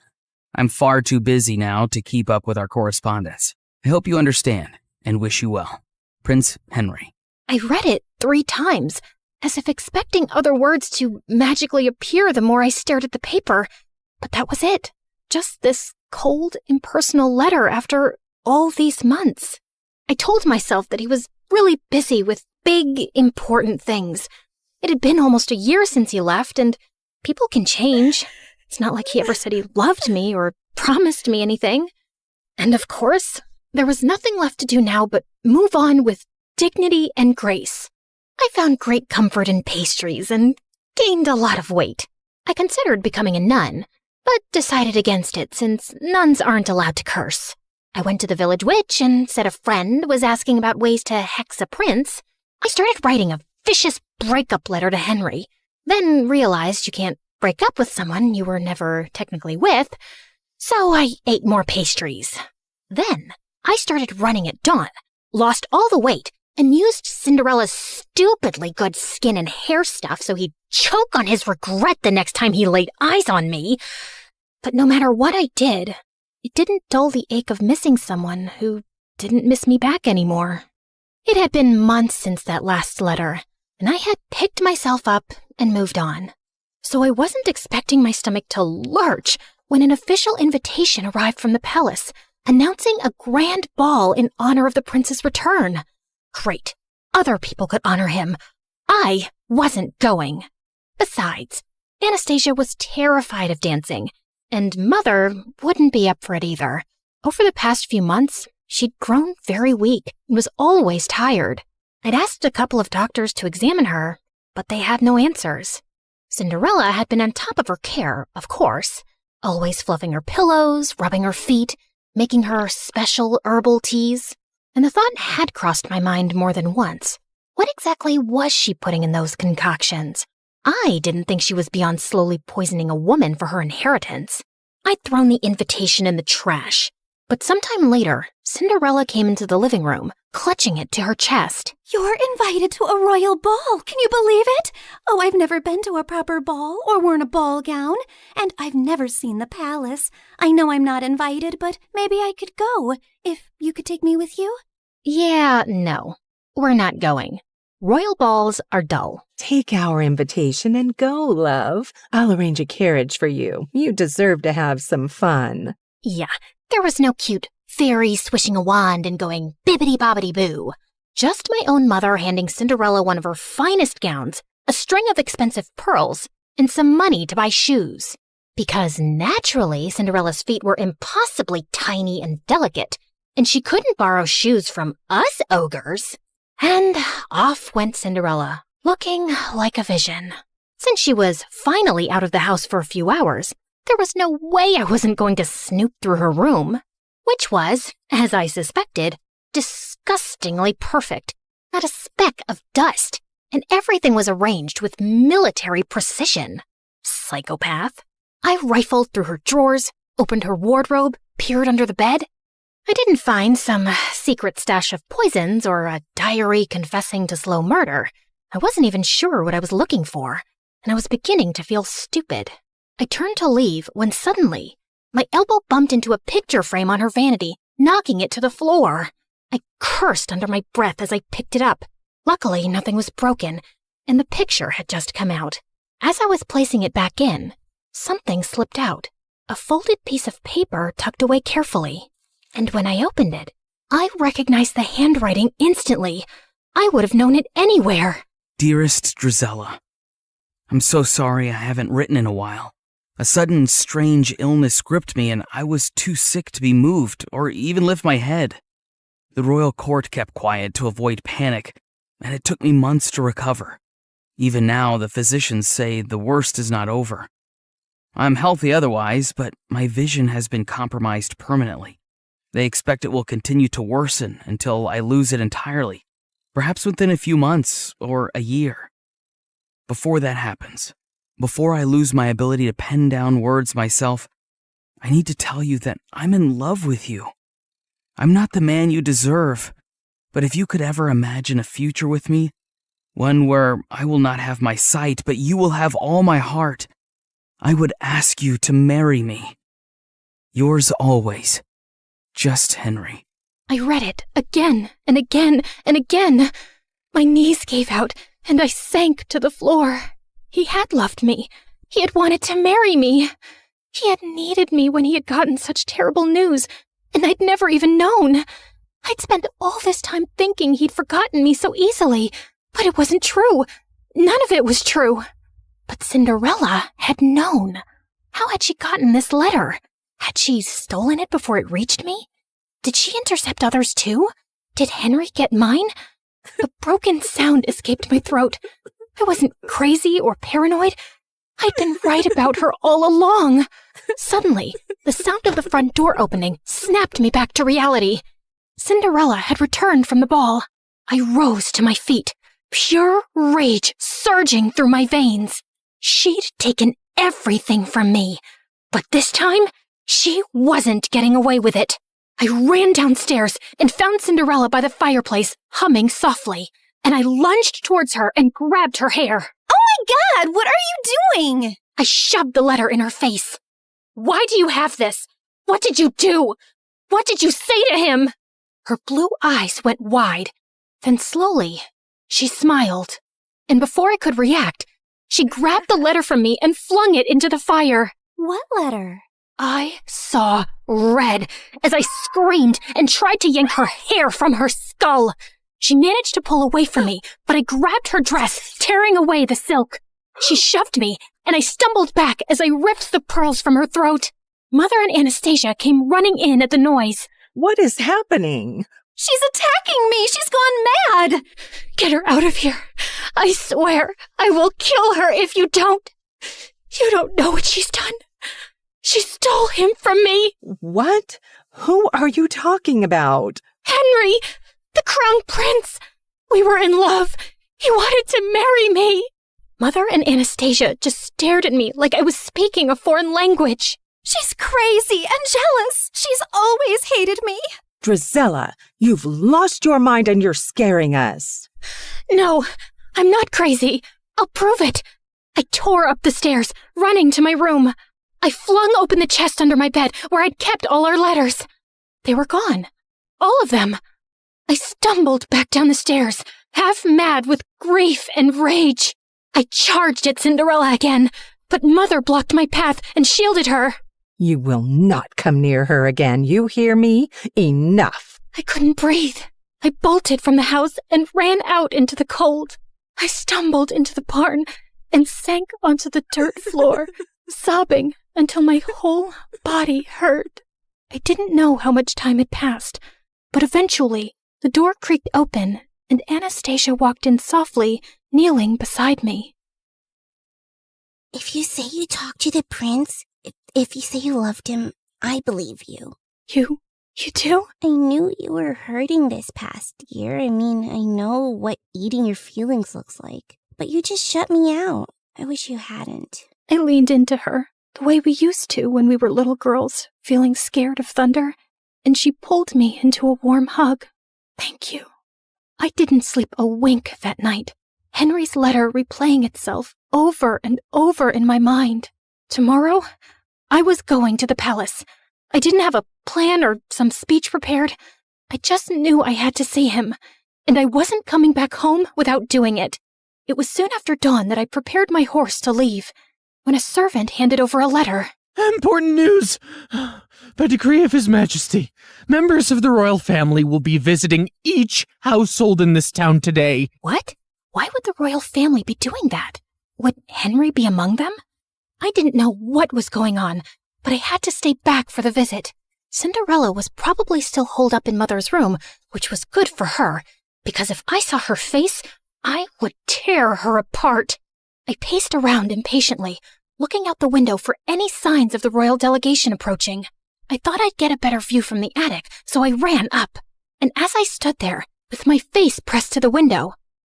I'm far too busy now to keep up with our correspondence. I hope you understand and wish you well. Prince Henry. I read it 3 times, as if expecting other words to magically appear the more I stared at the paper. But that was it. Just this cold, impersonal letter after all these months. I told myself that he was really busy with big, important things. It had been almost a year since he left, and people can change. It's not like he ever said he loved me or promised me anything. And of course, there was nothing left to do now but move on with dignity and grace. I found great comfort in pastries and gained a lot of weight. I considered becoming a nun, but decided against it since nuns aren't allowed to curse. I went to the village witch and said a friend was asking about ways to hex a prince. I started writing a vicious breakup letter to Henry, then realized you can't break up with someone you were never technically with, so I ate more pastries. Then I started running at dawn, lost all the weight, and used Cinderella's stupidly good skin and hair stuff so he'd choke on his regret the next time he laid eyes on me. But no matter what I did, it didn't dull the ache of missing someone who didn't miss me back anymore. It had been months since that last letter, and I had picked myself up and moved on. So I wasn't expecting my stomach to lurch when an official invitation arrived from the palace, announcing a grand ball in honor of the prince's return. Great. Other people could honor him. I wasn't going. Besides, Anastasia was terrified of dancing, And Mother wouldn't be up for it either. Over the past few months, she'd grown very weak and was always tired. I'd asked a couple of doctors to examine her, but they had no answers. Cinderella had been on top of her care, of course, always fluffing her pillows, rubbing her feet, making her special herbal teas. And the thought had crossed my mind more than once. What exactly was she putting in those concoctions? I didn't think she was beyond slowly poisoning a woman for her inheritance. I'd thrown the invitation in the trash. But sometime later, Cinderella came into the living room, clutching it to her chest. You're invited to a royal ball. Can you believe it? Oh, I've never been to a proper ball or worn a ball gown, and I've never seen the palace. I know I'm not invited, but maybe I could go, if you could take me with you. Yeah, no. We're not going. Royal balls are dull. Take our invitation and go, love. I'll arrange a carriage for you. You deserve to have some fun. Yeah, there was no cute fairy swishing a wand and going bibbidi-bobbidi-boo. Just my own mother handing Cinderella one of her finest gowns, a string of expensive pearls, and some money to buy shoes. Because naturally, Cinderella's feet were impossibly tiny and delicate, and she couldn't borrow shoes from us ogres. And off went Cinderella, looking like a vision. Since she was finally out of the house for a few hours, there was no way I wasn't going to snoop through her room, which was, as I suspected, disgustingly perfect. Not a speck of dust, and everything was arranged with military precision. Psychopath. I rifled through her drawers, opened her wardrobe, peered under the bed. I didn't find some secret stash of poisons or a diary confessing to slow murder. I wasn't even sure what I was looking for, and I was beginning to feel stupid. I turned to leave when suddenly, my elbow bumped into a picture frame on her vanity, knocking it to the floor. I cursed under my breath as I picked it up. Luckily, nothing was broken, and the picture had just come out. As I was placing it back in, something slipped out, a folded piece of paper tucked away carefully. And when I opened it, I recognized the handwriting instantly. I would have known it anywhere. Dearest Drizella, I'm so sorry I haven't written in a while. A sudden, strange illness gripped me and I was too sick to be moved or even lift my head. The royal court kept quiet to avoid panic, and it took me months to recover. Even now, the physicians say the worst is not over. I'm healthy otherwise, but my vision has been compromised permanently. They expect it will continue to worsen until I lose it entirely, perhaps within a few months or a year. Before that happens, before I lose my ability to pen down words myself, I need to tell you that I'm in love with you. I'm not the man you deserve, but if you could ever imagine a future with me, one where I will not have my sight, but you will have all my heart, I would ask you to marry me. Yours always, Just Henry. I read it again and again and again. My knees gave out and I sank to the floor. He had loved me. He had wanted to marry me. He had needed me when he had gotten such terrible news, and I'd never even known. I'd spent all this time thinking he'd forgotten me so easily, but it wasn't true. None of it was true. But Cinderella had known. How had she gotten this letter? Had she stolen it before it reached me? Did she intercept others too? Did Henry get mine? A broken sound escaped my throat. I wasn't crazy or paranoid. I'd been right about her all along. Suddenly, the sound of the front door opening snapped me back to reality. Cinderella had returned from the ball. I rose to my feet, pure rage surging through my veins. She'd taken everything from me, but this time, she wasn't getting away with it. I ran downstairs and found Cinderella by the fireplace, humming softly, and I lunged towards her and grabbed her hair. Oh my God, what are you doing? I shoved the letter in her face. Why do you have this? What did you do? What did you say to him? Her blue eyes went wide. Then slowly, she smiled. And before I could react, she grabbed the letter from me and flung it into the fire. What letter? I saw red as I screamed and tried to yank her hair from her skull. She managed to pull away from me, but I grabbed her dress, tearing away the silk. She shoved me, and I stumbled back as I ripped the pearls from her throat. Mother and Anastasia came running in at the noise. What is happening? She's attacking me! She's gone mad! Get her out of here. I swear, I will kill her if you don't. You don't know what she's done. She stole him from me. What? Who are you talking about? Henry, the crown prince. We were in love. He wanted to marry me. Mother and Anastasia just stared at me like I was speaking a foreign language. She's crazy and jealous. She's always hated me. Drizella, you've lost your mind and you're scaring us. No, I'm not crazy. I'll prove it. I tore up the stairs, running to my room. I flung open the chest under my bed where I'd kept all our letters. They were gone. All of them. I stumbled back down the stairs, half mad with grief and rage. I charged at Cinderella again, but Mother blocked my path and shielded her. You will not come near her again, you hear me? Enough. I couldn't breathe. I bolted from the house and ran out into the cold. I stumbled into the barn and sank onto the dirt floor, sobbing until my whole body hurt. I didn't know how much time had passed, but eventually the door creaked open and Anastasia walked in softly, kneeling beside me. If you say you talked to the prince, if you say you loved him, I believe you. You do? I knew you were hurting this past year. I mean, I know what eating your feelings looks like. But you just shut me out. I wish you hadn't. I leaned into her, the way we used to when we were little girls, feeling scared of thunder, and she pulled me into a warm hug. Thank you. I didn't sleep a wink that night. Henry's letter replaying itself over and over in my mind. Tomorrow, I was going to the palace. I didn't have a plan or some speech prepared. I just knew I had to see him, and I wasn't coming back home without doing it. It was soon after dawn that I prepared my horse to leave, when a servant handed over a letter. Important news! By decree of His Majesty, members of the royal family will be visiting each household in this town today. What? Why would the royal family be doing that? Would Henry be among them? I didn't know what was going on, but I had to stay back for the visit. Cinderella was probably still holed up in Mother's room, which was good for her, because if I saw her face, I would tear her apart. I paced around impatiently, looking out the window for any signs of the royal delegation approaching. I thought I'd get a better view from the attic, so I ran up. And as I stood there, with my face pressed to the window,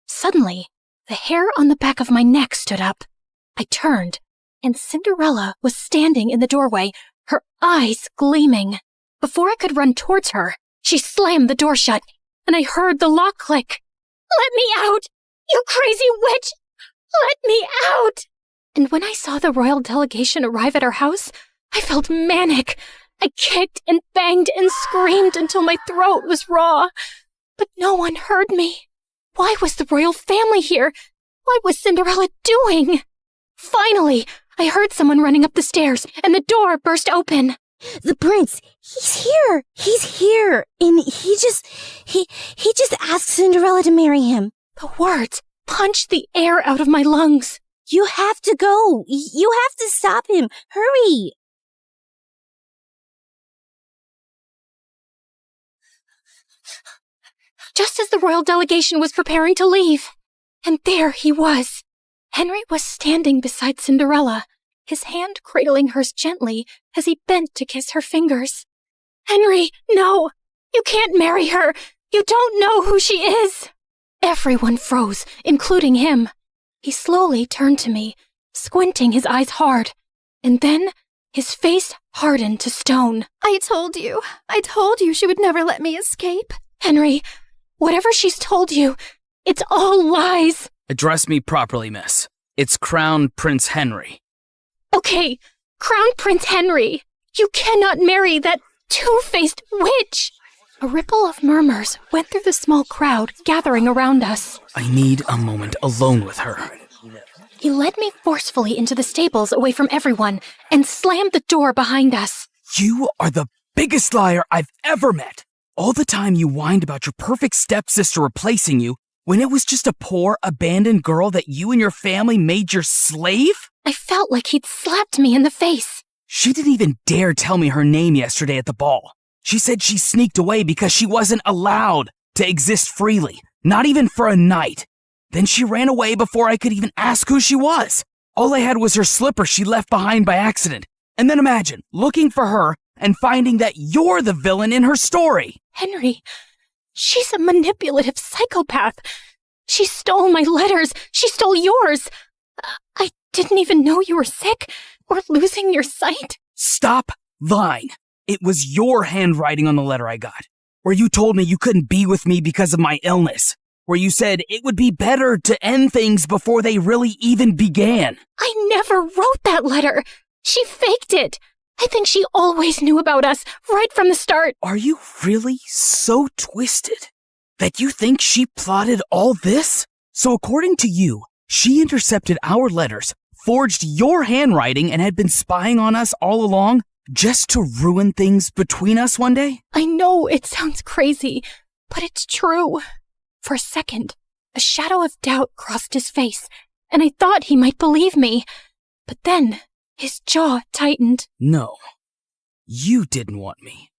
suddenly, the hair on the back of my neck stood up. I turned, and Cinderella was standing in the doorway, her eyes gleaming. Before I could run towards her, she slammed the door shut, and I heard the lock click. "Let me out! You crazy witch! Let me out!" And when I saw the royal delegation arrive at our house, I felt manic. I kicked and banged and screamed until my throat was raw. But no one heard me. Why was the royal family here? What was Cinderella doing? Finally, I heard someone running up the stairs, and the door burst open. The prince, he's here. He's here. And he just asked Cinderella to marry him. The words punched the air out of my lungs. You have to go. You have to stop him. Hurry. Just as the royal delegation was preparing to leave. And there he was. Henry was standing beside Cinderella, his hand cradling hers gently as he bent to kiss her fingers. "Henry, no! You can't marry her! You don't know who she is!" Everyone froze, including him. He slowly turned to me, squinting his eyes hard, and then his face hardened to stone. I told you she would never let me escape. Henry, whatever she's told you, it's all lies. Address me properly, miss. It's Crown Prince Henry. Okay, Crown Prince Henry. You cannot marry that two-faced witch. A ripple of murmurs went through the small crowd gathering around us. I need a moment alone with her. He led me forcefully into the stables away from everyone and slammed the door behind us. You are the biggest liar I've ever met. All the time you whined about your perfect stepsister replacing you when it was just a poor, abandoned girl that you and your family made your slave? I felt like he'd slapped me in the face. She didn't even dare tell me her name yesterday at the ball. She said she sneaked away because she wasn't allowed to exist freely, not even for a night. Then she ran away before I could even ask who she was. All I had was her slipper she left behind by accident. And then imagine looking for her and finding that you're the villain in her story. Henry, she's a manipulative psychopath. She stole my letters. She stole yours. I didn't even know you were sick or losing your sight. Stop lying. It was your handwriting on the letter I got, where you told me you couldn't be with me because of my illness, where you said it would be better to end things before they really even began. I never wrote that letter. She faked it. I think she always knew about us right from the start. Are you really so twisted that you think she plotted all this? So according to you, she intercepted our letters, forged your handwriting, and had been spying on us all along just to ruin things between us one day? I know it sounds crazy, but it's true. For a second, a shadow of doubt crossed his face, and I thought he might believe me. But then his jaw tightened. No, you didn't want me.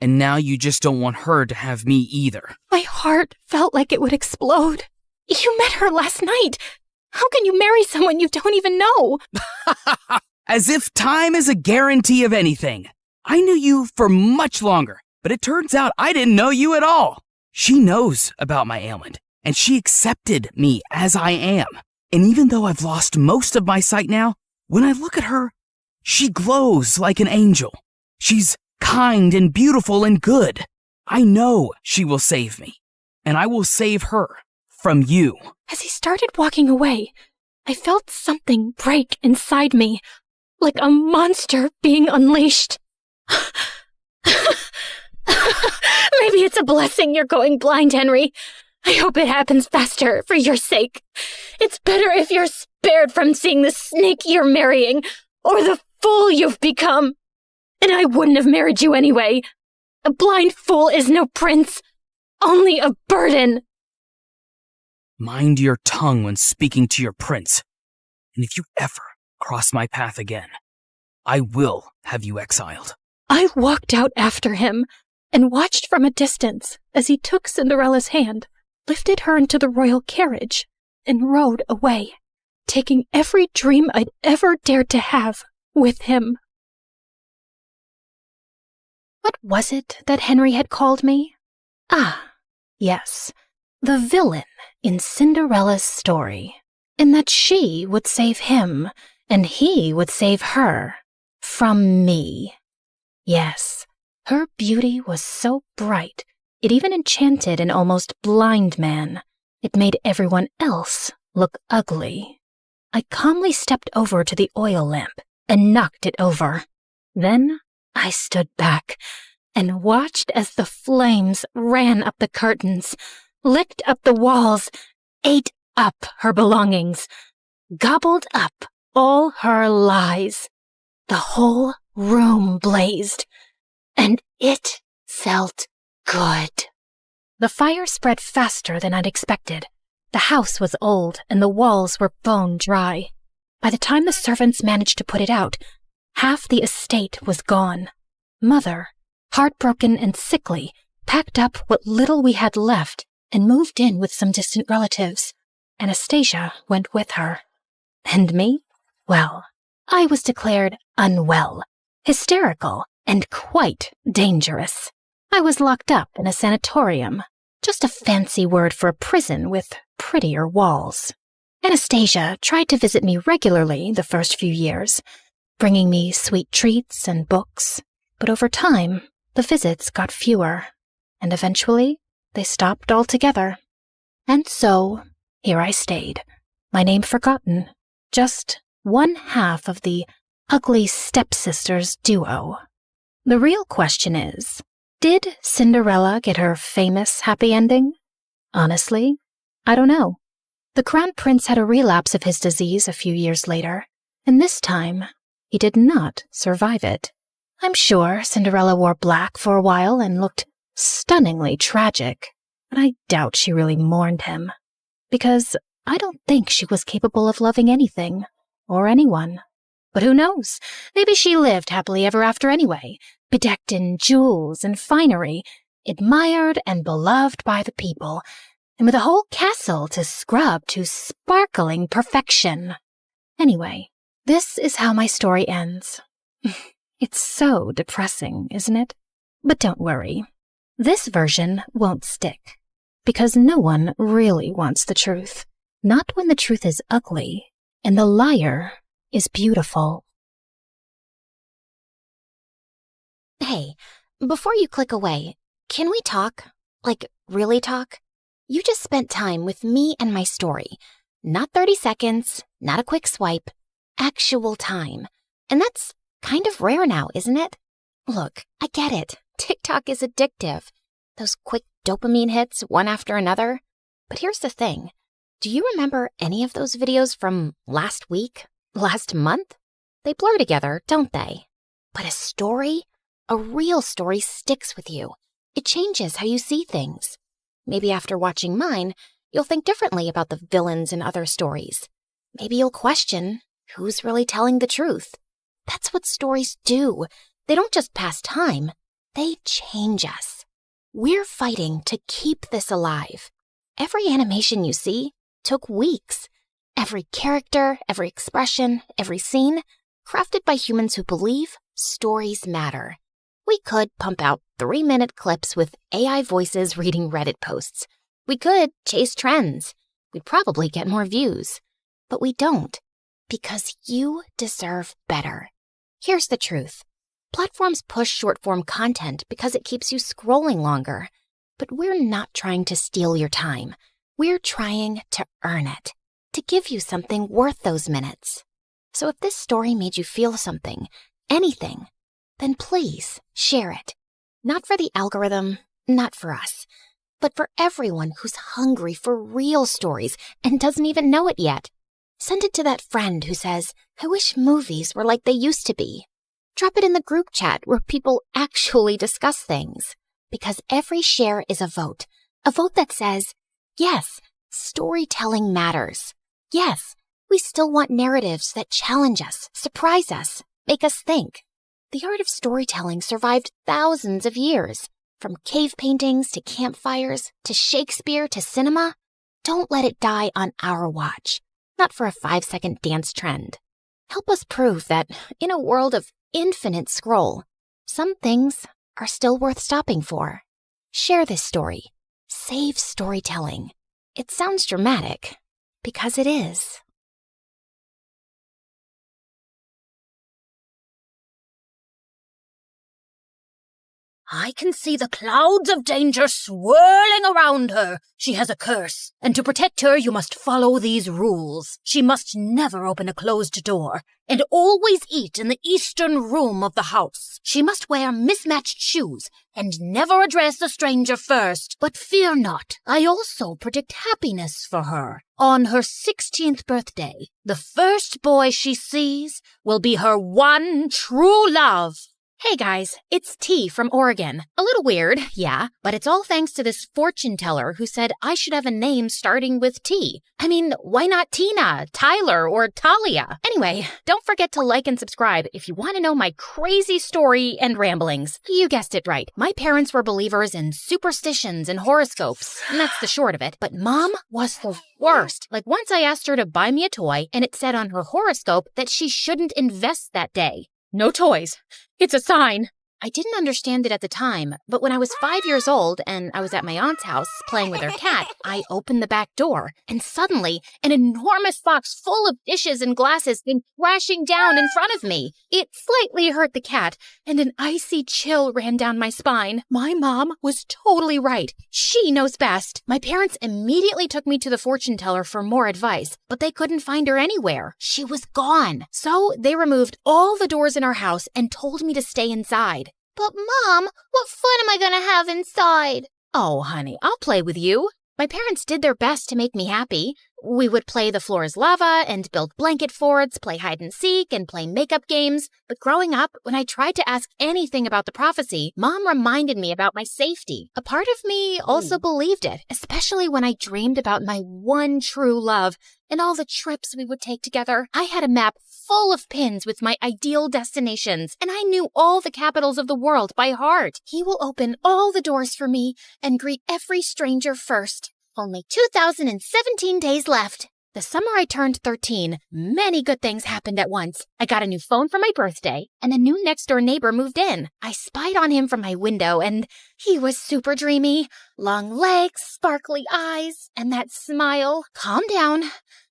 And now you just don't want her to have me either. My heart felt like it would explode. You met her last night. How can you marry someone you don't even know? As if time is a guarantee of anything. I knew you for much longer, but it turns out I didn't know you at all. She knows about my ailment, and she accepted me as I am. And even though I've lost most of my sight now, when I look at her, she glows like an angel. She's kind and beautiful and good. I know she will save me, and I will save her from you. As he started walking away, I felt something break inside me, like a monster being unleashed. Maybe it's a blessing you're going blind, Henry. I hope it happens faster for your sake. It's better if you're spared from seeing the snake you're marrying or the fool you've become. And I wouldn't have married you anyway. A blind fool is no prince, only a burden. Mind your tongue when speaking to your prince. And if you ever cross my path again, I will have you exiled. I walked out after him and watched from a distance as he took Cinderella's hand, lifted her into the royal carriage, and rode away, taking every dream I'd ever dared to have with him. What was it that Henry had called me? Ah, yes, the villain in Cinderella's story, in that she would save him and he would save her from me. Yes, her beauty was so bright, it even enchanted an almost blind man. It made everyone else look ugly. I calmly stepped over to the oil lamp and knocked it over. Then I stood back and watched as the flames ran up the curtains, licked up the walls, ate up her belongings, gobbled up all her lies. The whole room blazed, and it felt good. The fire spread faster than I'd expected. The house was old, and the walls were bone dry. By the time the servants managed to put it out, half the estate was gone. Mother, heartbroken and sickly, packed up what little we had left and moved in with some distant relatives. Anastasia went with her. And me? Well, I was declared unwell, hysterical, and quite dangerous. I was locked up in a sanatorium, just a fancy word for a prison with prettier walls. Anastasia tried to visit me regularly the first few years, bringing me sweet treats and books, but over time, the visits got fewer, and eventually they stopped altogether. And so, here I stayed, my name forgotten, just one half of the ugly stepsisters duo. The real question is, did Cinderella get her famous happy ending? Honestly, I don't know. The Crown Prince had a relapse of his disease a few years later, and this time, he did not survive it. I'm sure Cinderella wore black for a while and looked stunningly tragic, but I doubt she really mourned him, because I don't think she was capable of loving anything or anyone. But who knows? Maybe she lived happily ever after anyway, bedecked in jewels and finery, admired and beloved by the people, and with a whole castle to scrub to sparkling perfection. Anyway, this is how my story ends. It's so depressing, isn't it? But don't worry. This version won't stick, because no one really wants the truth. Not when the truth is ugly and the liar is beautiful. Hey, before you click away, can we talk? Like, really talk? You just spent time with me and my story. Not 30 seconds, not a quick swipe, actual time. And that's kind of rare now, isn't it? Look, I get it. TikTok is addictive. Those quick dopamine hits, one after another. But here's the thing. Do you remember any of those videos from last week? Last month? They blur together, don't they? But a story, a real story, sticks with you. It changes how you see things. Maybe after watching mine, you'll think differently about the villains in other stories. Maybe you'll question who's really telling the truth. That's what stories do. They don't just pass time, they change us. We're fighting to keep this alive. Every animation you see took weeks. Every character, every expression, every scene, crafted by humans who believe stories matter. We could pump out 3-minute clips with AI voices reading Reddit posts. We could chase trends. We'd probably get more views. But we don't, because you deserve better. Here's the truth. Platforms push short-form content because it keeps you scrolling longer. But we're not trying to steal your time. We're trying to earn it, to give you something worth those minutes. So if this story made you feel something, anything, then please share it. Not for the algorithm, not for us, but for everyone who's hungry for real stories and doesn't even know it yet. Send it to that friend who says, I wish movies were like they used to be. Drop it in the group chat where people actually discuss things. Because every share is a vote that says, yes, storytelling matters. Yes, we still want narratives that challenge us, surprise us, make us think. The art of storytelling survived thousands of years. From cave paintings to campfires to Shakespeare to cinema. Don't let it die on our watch. Not for a 5-second dance trend. Help us prove that in a world of infinite scroll, some things are still worth stopping for. Share this story. Save storytelling. It sounds dramatic, because it is. I can see the clouds of danger swirling around her. She has a curse, and to protect her, you must follow these rules. She must never open a closed door, and always eat in the eastern room of the house. She must wear mismatched shoes, and never address a stranger first. But fear not, I also predict happiness for her. On her 16th birthday, the first boy she sees will be her one true love. Hey guys, it's T from Oregon. A little weird, yeah, but it's all thanks to this fortune teller who said I should have a name starting with T. I mean, why not Tina, Tyler, or Talia? Anyway, don't forget to like and subscribe if you want to know my crazy story and ramblings. You guessed it right. My parents were believers in superstitions and horoscopes, and that's the short of it. But Mom was the worst. Like once I asked her to buy me a toy, and it said on her horoscope that she shouldn't invest that day. No toys. It's a sign. I didn't understand it at the time, but when I was 5 years old and I was at my aunt's house playing with her cat, I opened the back door, and suddenly an enormous box full of dishes and glasses came crashing down in front of me. It slightly hurt the cat, and an icy chill ran down my spine. My mom was totally right. She knows best. My parents immediately took me to the fortune teller for more advice, but they couldn't find her anywhere. She was gone. So they removed all the doors in our house and told me to stay inside. But Mom, what fun am I gonna have inside? Oh, honey, I'll play with you. My parents did their best to make me happy. We would play The Floor is Lava and build blanket forts, play hide and seek, and play makeup games. But growing up, when I tried to ask anything about the prophecy, Mom reminded me about my safety. A part of me also believed it, especially when I dreamed about my one true love and all the trips we would take together. I had a map full of pins with my ideal destinations, and I knew all the capitals of the world by heart. He will open all the doors for me and greet every stranger first. Only 2,017 days left. The summer I turned 13, many good things happened at once. I got a new phone for my birthday, and a new next-door neighbor moved in. I spied on him from my window, and he was super dreamy. Long legs, sparkly eyes, and that smile. Calm down.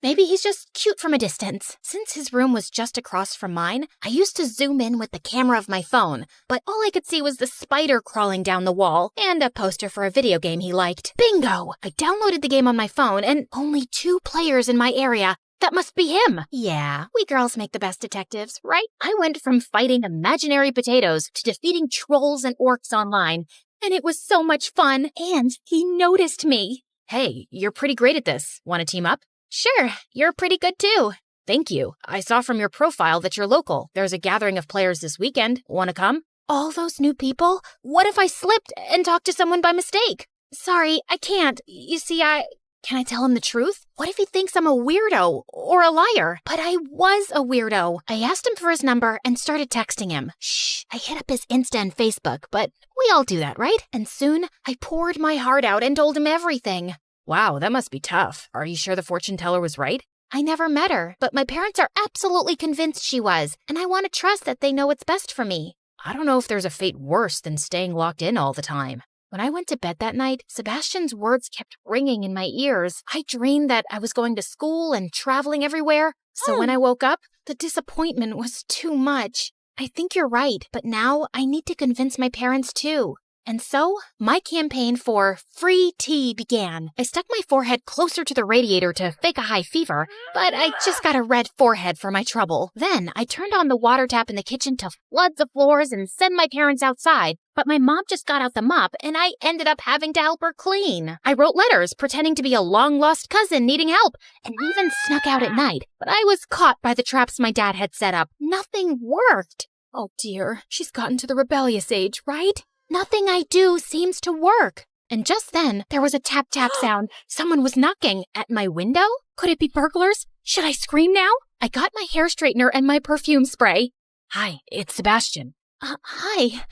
Maybe he's just cute from a distance. Since his room was just across from mine, I used to zoom in with the camera of my phone, but all I could see was the spider crawling down the wall and a poster for a video game he liked. Bingo! I downloaded the game on my phone, and only 2 players in my area. That must be him. Yeah, we girls make the best detectives, right? I went from fighting imaginary potatoes to defeating trolls and orcs online, and it was so much fun, and he noticed me. Hey, you're pretty great at this. Want to team up? Sure, you're pretty good too. Thank you. I saw from your profile that you're local. There's a gathering of players this weekend. Want to come? All those new people? What if I slipped and talked to someone by mistake? Sorry, I can't. You see, Can I tell him the truth? What if he thinks I'm a weirdo or a liar? But I was a weirdo. I asked him for his number and started texting him. Shh, I hit up his Insta and Facebook, but we all do that, right? And soon, I poured my heart out and told him everything. Wow, that must be tough. Are you sure the fortune teller was right? I never met her, but my parents are absolutely convinced she was, and I want to trust that they know what's best for me. I don't know if there's a fate worse than staying locked in all the time. When I went to bed that night, Sebastian's words kept ringing in my ears. I dreamed that I was going to school and traveling everywhere. So when I woke up, the disappointment was too much. I think you're right, but now I need to convince my parents too. And so, my campaign for free tea began. I stuck my forehead closer to the radiator to fake a high fever, but I just got a red forehead for my trouble. Then, I turned on the water tap in the kitchen to flood the floors and send my parents outside. But my mom just got out the mop, and I ended up having to help her clean. I wrote letters pretending to be a long-lost cousin needing help, and even snuck out at night. But I was caught by the traps my dad had set up. Nothing worked. Oh dear, she's gotten to the rebellious age, right? Nothing I do seems to work. And just then, there was a tap-tap sound. Someone was knocking at my window? Could it be burglars? Should I scream now? I got my hair straightener and my perfume spray. Hi, it's Sebastian. Hi.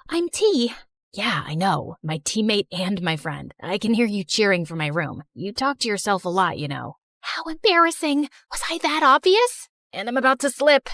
I'm T. Yeah, I know. My teammate and my friend. I can hear you cheering from my room. You talk to yourself a lot, you know. How embarrassing. Was I that obvious? And I'm about to slip.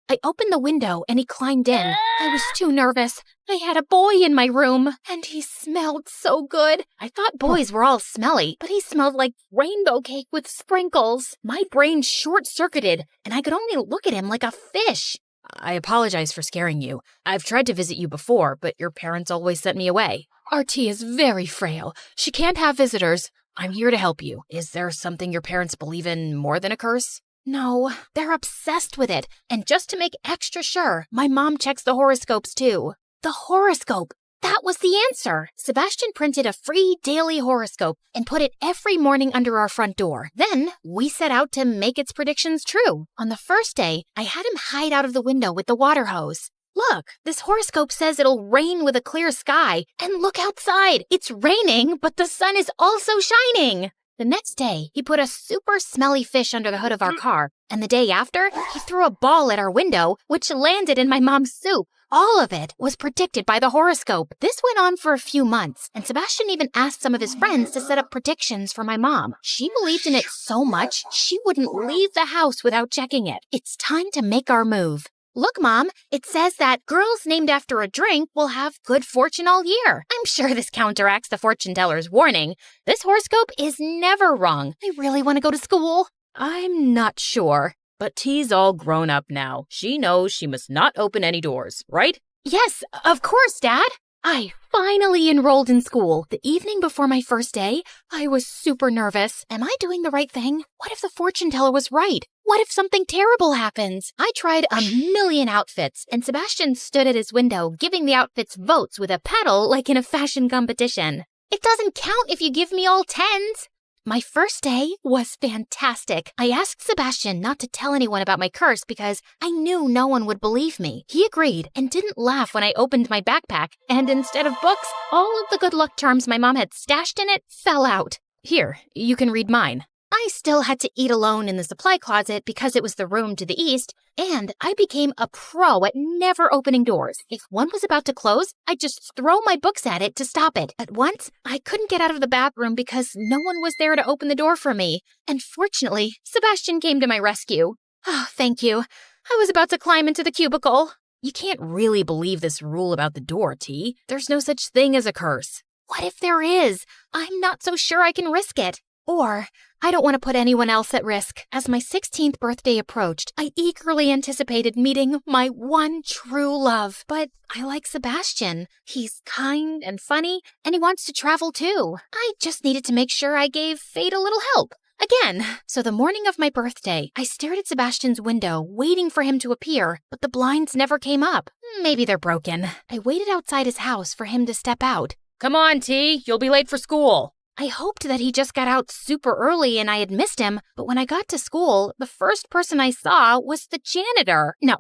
I opened the window and he climbed in. I was too nervous. I had a boy in my room, and he smelled so good. I thought boys were all smelly, but he smelled like rainbow cake with sprinkles. My brain short-circuited, and I could only look at him like a fish. I apologize for scaring you. I've tried to visit you before, but your parents always sent me away. RT is very frail. She can't have visitors. I'm here to help you. Is there something your parents believe in more than a curse? No, they're obsessed with it. And just to make extra sure, my mom checks the horoscopes too. The horoscope. That was the answer. Sebastian printed a free daily horoscope and put it every morning under our front door. Then we set out to make its predictions true. On the first day, I had him hide out of the window with the water hose. Look, this horoscope says it'll rain with a clear sky. And look outside. It's raining, but the sun is also shining. The next day, he put a super smelly fish under the hood of our car. And the day after, he threw a ball at our window, which landed in my mom's soup. All of it was predicted by the horoscope. This went on for a few months, and Sebastian even asked some of his friends to set up predictions for my mom. She believed in it so much, she wouldn't leave the house without checking it. It's time to make our move. Look, Mom, it says that girls named after a drink will have good fortune all year. I'm sure this counteracts the fortune teller's warning. This horoscope is never wrong. I really want to go to school. I'm not sure. But T's all grown up now. She knows she must not open any doors, right? Yes, of course, Dad. I finally enrolled in school. The evening before my first day, I was super nervous. Am I doing the right thing? What if the fortune teller was right? What if something terrible happens? I tried a million outfits, and Sebastian stood at his window giving the outfits votes with a pedal like in a fashion competition. It doesn't count if you give me all 10s. My first day was fantastic. I asked Sebastian not to tell anyone about my curse because I knew no one would believe me. He agreed and didn't laugh when I opened my backpack, and instead of books, all of the good luck charms my mom had stashed in it fell out. Here, you can read mine. I still had to eat alone in the supply closet because it was the room to the east, and I became a pro at never opening doors. If one was about to close, I'd just throw my books at it to stop it. At once, I couldn't get out of the bathroom because no one was there to open the door for me. And fortunately, Sebastian came to my rescue. Oh, thank you. I was about to climb into the cubicle. You can't really believe this rule about the door, T. There's no such thing as a curse. What if there is? I'm not so sure I can risk it. Or, I don't want to put anyone else at risk. As my 16th birthday approached, I eagerly anticipated meeting my one true love. But I like Sebastian. He's kind and funny, and he wants to travel too. I just needed to make sure I gave fate a little help. Again. So the morning of my birthday, I stared at Sebastian's window, waiting for him to appear, but the blinds never came up. Maybe they're broken. I waited outside his house for him to step out. Come on, T. You'll be late for school. I hoped that he just got out super early and I had missed him, but when I got to school, the first person I saw was the janitor. No,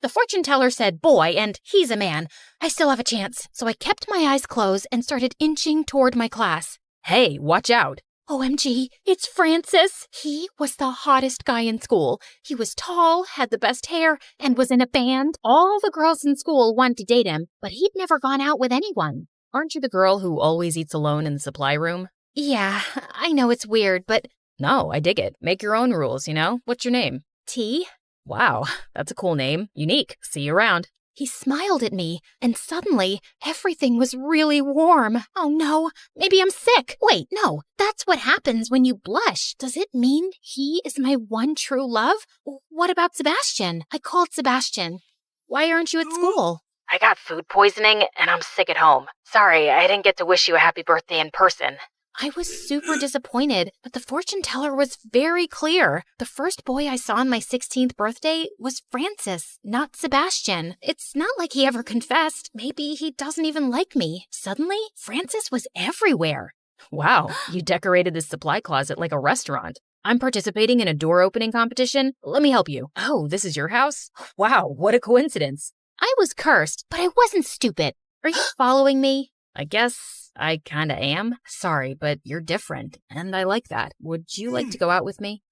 the fortune teller said boy, and he's a man. I still have a chance, so I kept my eyes closed and started inching toward my class. Hey, watch out. OMG, it's Francis. He was the hottest guy in school. He was tall, had the best hair, and was in a band. All the girls in school wanted to date him, but he'd never gone out with anyone. Aren't you the girl who always eats alone in the supply room? Yeah, I know it's weird, but... No, I dig it. Make your own rules, you know? What's your name? T. Wow, that's a cool name. Unique. See you around. He smiled at me, and suddenly, everything was really warm. Oh no, maybe I'm sick. Wait, no, that's what happens when you blush. Does it mean he is my one true love? What about Sebastian? I called Sebastian. Why aren't you at school? I got food poisoning, and I'm sick at home. Sorry, I didn't get to wish you a happy birthday in person. I was super disappointed, but the fortune teller was very clear. The first boy I saw on my 16th birthday was Francis, not Sebastian. It's not like he ever confessed. Maybe he doesn't even like me. Suddenly, Francis was everywhere. Wow, you decorated this supply closet like a restaurant. I'm participating in a door opening competition. Let me help you. Oh, this is your house? Wow, what a coincidence. I was cursed, but I wasn't stupid. Are you following me? I guess I kinda am. Sorry, but you're different, and I like that. Would you like to go out with me?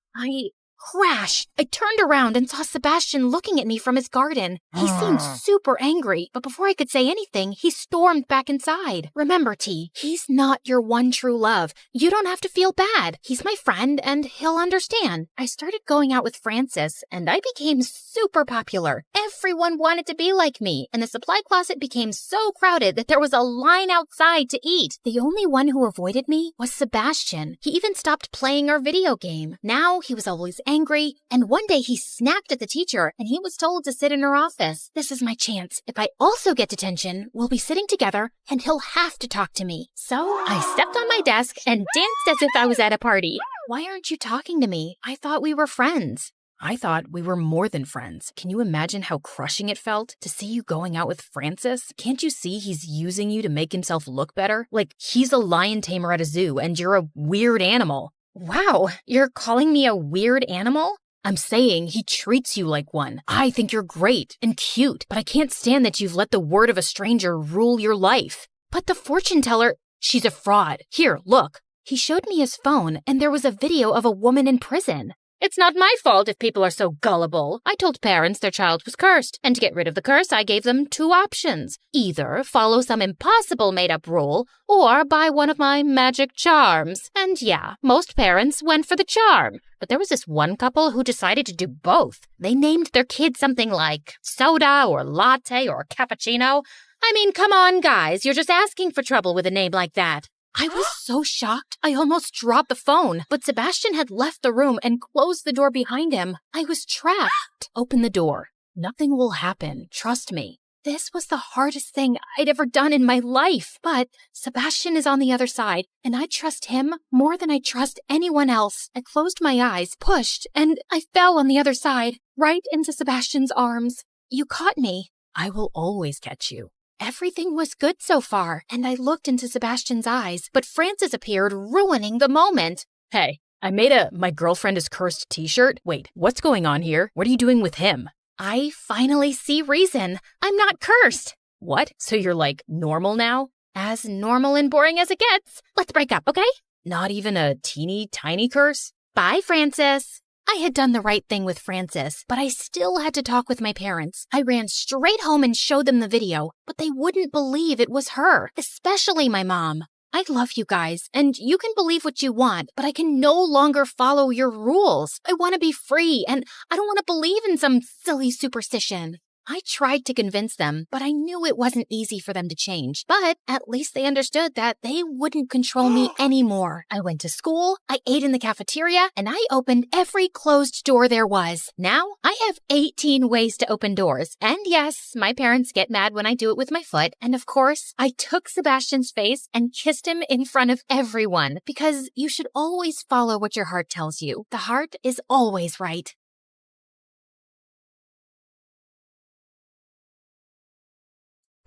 Crash! I turned around and saw Sebastian looking at me from his garden. He seemed super angry, but before I could say anything, he stormed back inside. Remember, T, he's not your one true love. You don't have to feel bad. He's my friend, and he'll understand. I started going out with Francis, and I became super popular. Everyone wanted to be like me, and the supply closet became so crowded that there was a line outside to eat. The only one who avoided me was Sebastian. He even stopped playing our video game. Now he was always angry, and one day he snapped at the teacher and he was told to sit in her office. This is my chance. If I also get detention, we'll be sitting together and he'll have to talk to me. So I stepped on my desk and danced as if I was at a party. Why aren't you talking to me? I thought we were friends. I thought we were more than friends. Can you imagine how crushing it felt to see you going out with Francis? Can't you see he's using you to make himself look better? Like he's a lion tamer at a zoo and you're a weird animal. Wow, you're calling me a weird animal? I'm saying he treats you like one. I think you're great and cute, but I can't stand that you've let the word of a stranger rule your life. But the fortune teller, she's a fraud. Here, look. He showed me his phone, and there was a video of a woman in prison. It's not my fault if people are so gullible. I told parents their child was cursed, and to get rid of the curse, I gave them two options. Either follow some impossible made-up rule, or buy one of my magic charms. And yeah, most parents went for the charm. But there was this one couple who decided to do both. They named their kid something like soda or latte or cappuccino. I mean, come on, guys, you're just asking for trouble with a name like that. I was so shocked, I almost dropped the phone, but Sebastian had left the room and closed the door behind him. I was trapped. Open the door. Nothing will happen, trust me. This was the hardest thing I'd ever done in my life, but Sebastian is on the other side, and I trust him more than I trust anyone else. I closed my eyes, pushed, and I fell on the other side, right into Sebastian's arms. You caught me. I will always catch you. Everything was good so far, and I looked into Sebastian's eyes, but Francis appeared, ruining the moment. Hey, I made a "My Girlfriend is Cursed" t-shirt. Wait, what's going on here? What are you doing with him? I finally see reason. I'm not cursed. What? So you're like normal now? As normal and boring as it gets. Let's break up, okay? Not even a teeny tiny curse? Bye, Francis. I had done the right thing with Francis, but I still had to talk with my parents. I ran straight home and showed them the video, but they wouldn't believe it was her, especially my mom. I love you guys, and you can believe what you want, but I can no longer follow your rules. I want to be free, and I don't want to believe in some silly superstition. I tried to convince them, but I knew it wasn't easy for them to change. But at least they understood that they wouldn't control me anymore. I went to school, I ate in the cafeteria, and I opened every closed door there was. Now, I have 18 ways to open doors. And yes, my parents get mad when I do it with my foot. And of course, I took Sebastian's face and kissed him in front of everyone. Because you should always follow what your heart tells you. The heart is always right.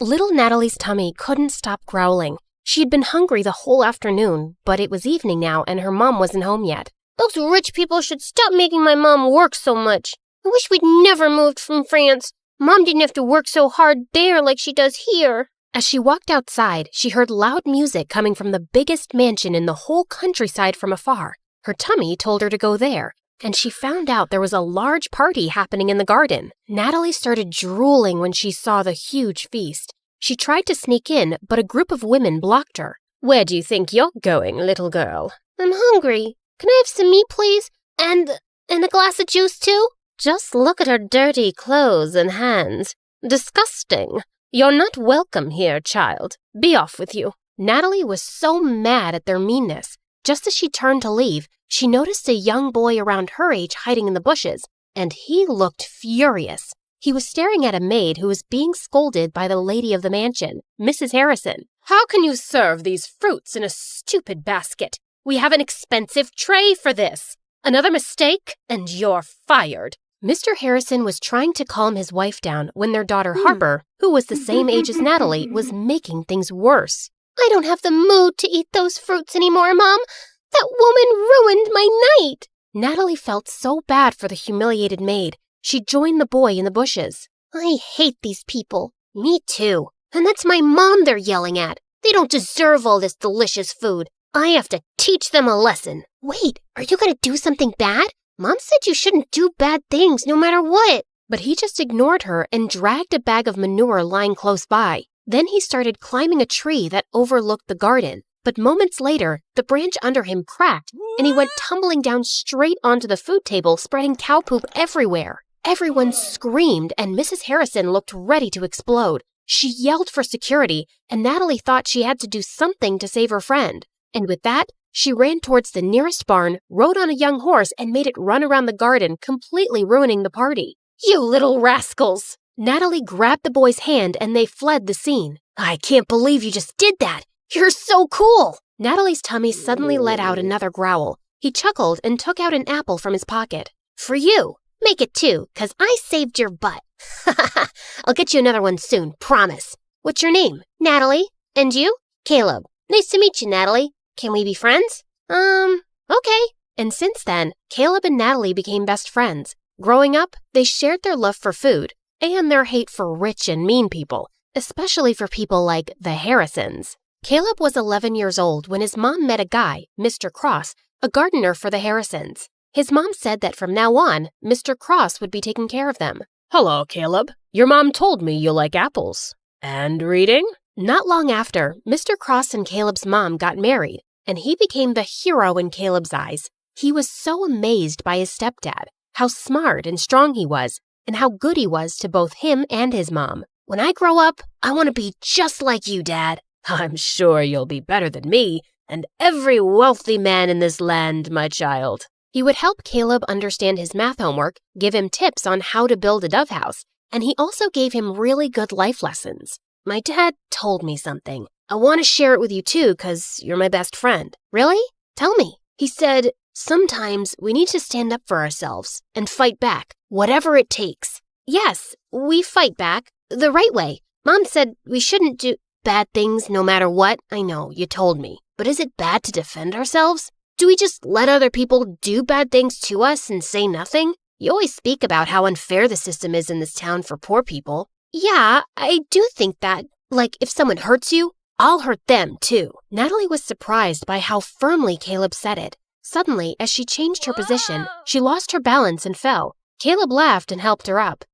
Little Natalie's tummy couldn't stop growling. She had been hungry the whole afternoon, but it was evening now and her mom wasn't home yet. Those rich people should stop making my mom work so much. I wish we'd never moved from France. Mom didn't have to work so hard there like she does here. As she walked outside, she heard loud music coming from the biggest mansion in the whole countryside from afar. Her tummy told her to go there, and she found out there was a large party happening in the garden. Natalie started drooling when she saw the huge feast. She tried to sneak in, but a group of women blocked her. Where do you think you're going, little girl? I'm hungry. Can I have some meat, please? And a glass of juice, too? Just look at her dirty clothes and hands. Disgusting. You're not welcome here, child. Be off with you. Natalie was so mad at their meanness. Just as she turned to leave, she noticed a young boy around her age hiding in the bushes, and he looked furious. He was staring at a maid who was being scolded by the lady of the mansion, Mrs. Harrison. How can you serve these fruits in a stupid basket? We have an expensive tray for this. Another mistake, and you're fired. Mr. Harrison was trying to calm his wife down when their daughter Harper, who was the same age as Natalie, was making things worse. I don't have the mood to eat those fruits anymore, Mom. That woman ruined my night. Natalie felt so bad for the humiliated maid. She joined the boy in the bushes. I hate these people. Me too. And that's my mom they're yelling at. They don't deserve all this delicious food. I have to teach them a lesson. Wait, are you going to do something bad? Mom said you shouldn't do bad things no matter what. But he just ignored her and dragged a bag of manure lying close by. Then he started climbing a tree that overlooked the garden. But moments later, the branch under him cracked, and he went tumbling down straight onto the food table, spreading cow poop everywhere. Everyone screamed, and Mrs. Harrison looked ready to explode. She yelled for security, and Natalie thought she had to do something to save her friend. And with that, she ran towards the nearest barn, rode on a young horse, and made it run around the garden, completely ruining the party. You little rascals! Natalie grabbed the boy's hand, and they fled the scene. I can't believe you just did that! You're so cool! Natalie's tummy suddenly let out another growl. He chuckled and took out an apple from his pocket. For you! Make it 2, 'cause I saved your butt. I'll get you another one soon, promise. What's your name? Natalie. And you? Caleb. Nice to meet you, Natalie. Can we be friends? Okay. And since then, Caleb and Natalie became best friends. Growing up, they shared their love for food and their hate for rich and mean people, especially for people like the Harrisons. Caleb was 11 years old when his mom met a guy, Mr. Cross, a gardener for the Harrisons. His mom said that from now on, Mr. Cross would be taking care of them. Hello, Caleb. Your mom told me you like apples. And reading? Not long after, Mr. Cross and Caleb's mom got married, and he became the hero in Caleb's eyes. He was so amazed by his stepdad, how smart and strong he was, and how good he was to both him and his mom. When I grow up, I want to be just like you, Dad. I'm sure you'll be better than me and every wealthy man in this land, my child. He would help Caleb understand his math homework, give him tips on how to build a dove house, and he also gave him really good life lessons. My dad told me something. I want to share it with you too, 'cause you're my best friend. Really? Tell me. He said, sometimes we need to stand up for ourselves and fight back, whatever it takes. Yes, we fight back the right way. Mom said we shouldn't do bad things no matter what. I know, you told me. But is it bad to defend ourselves? Do we just let other people do bad things to us and say nothing? You always speak about how unfair the system is in this town for poor people. Yeah, I do think that. Like, if someone hurts you, I'll hurt them, too. Natalie was surprised by how firmly Caleb said it. Suddenly, as she changed her position, she lost her balance and fell. Caleb laughed and helped her up.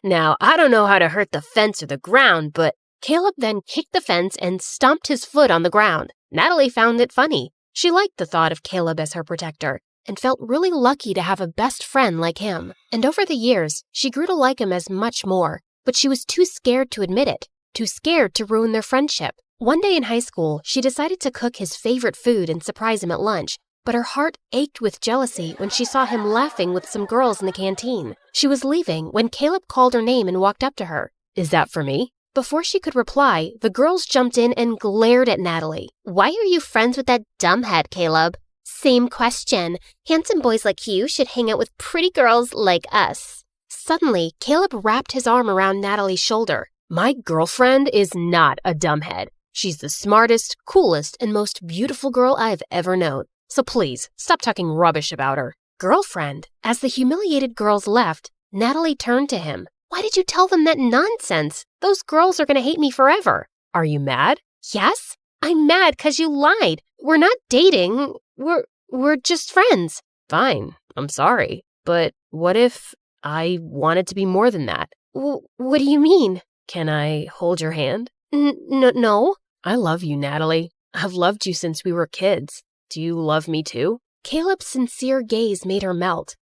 Now, I don't know how to hurt the fence or the ground, but Caleb then kicked the fence and stomped his foot on the ground. Natalie found it funny. She liked the thought of Caleb as her protector and felt really lucky to have a best friend like him. And over the years, she grew to like him as much more, but she was too scared to admit it, too scared to ruin their friendship. One day in high school, she decided to cook his favorite food and surprise him at lunch, but her heart ached with jealousy when she saw him laughing with some girls in the canteen. She was leaving when Caleb called her name and walked up to her. Is that for me? Before she could reply, the girls jumped in and glared at Natalie. Why are you friends with that dumbhead, Caleb? Same question. Handsome boys like you should hang out with pretty girls like us. Suddenly, Caleb wrapped his arm around Natalie's shoulder. My girlfriend is not a dumbhead. She's the smartest, coolest, and most beautiful girl I've ever known. So please, stop talking rubbish about her. Girlfriend? As the humiliated girls left, Natalie turned to him. Why did you tell them that nonsense? Those girls are going to hate me forever. Are you mad? Yes, I'm mad because you lied. We're not dating. We're just friends. Fine, I'm sorry. But what if I wanted to be more than that? What do you mean? Can I hold your hand? No. I love you, Natalie. I've loved you since we were kids. Do you love me too? Caleb's sincere gaze made her melt.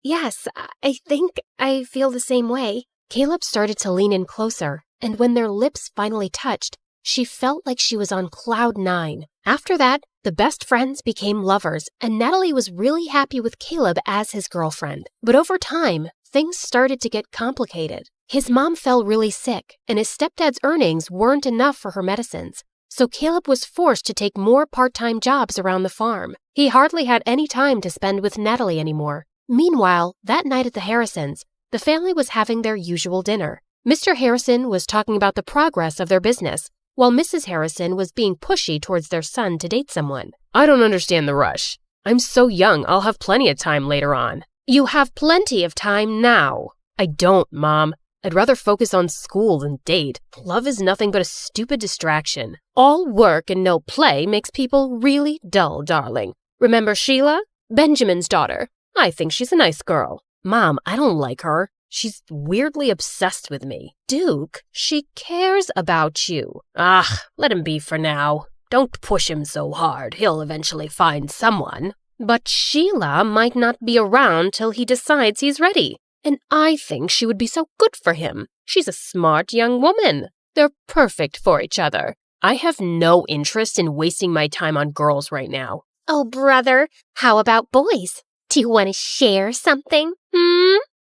Yes, I think I feel the same way. Caleb started to lean in closer, and when their lips finally touched, she felt like she was on cloud 9. After that, the best friends became lovers, and Natalie was really happy with Caleb as his girlfriend. But over time, things started to get complicated. His mom fell really sick, and his stepdad's earnings weren't enough for her medicines. So Caleb was forced to take more part-time jobs around the farm. He hardly had any time to spend with Natalie anymore. Meanwhile, that night at the Harrisons, the family was having their usual dinner. Mr. Harrison was talking about the progress of their business, while Mrs. Harrison was being pushy towards their son to date someone. I don't understand the rush. I'm so young, I'll have plenty of time later on. You have plenty of time now. I don't, Mom. I'd rather focus on school than date. Love is nothing but a stupid distraction. All work and no play makes people really dull, darling. Remember Sheila? Benjamin's daughter. I think she's a nice girl. Mom, I don't like her. She's weirdly obsessed with me. Duke, she cares about you. Let him be for now. Don't push him so hard. He'll eventually find someone. But Sheila might not be around till he decides he's ready. And I think she would be so good for him. She's a smart young woman. They're perfect for each other. I have no interest in wasting my time on girls right now. Oh, brother, how about boys? Do you want to share something?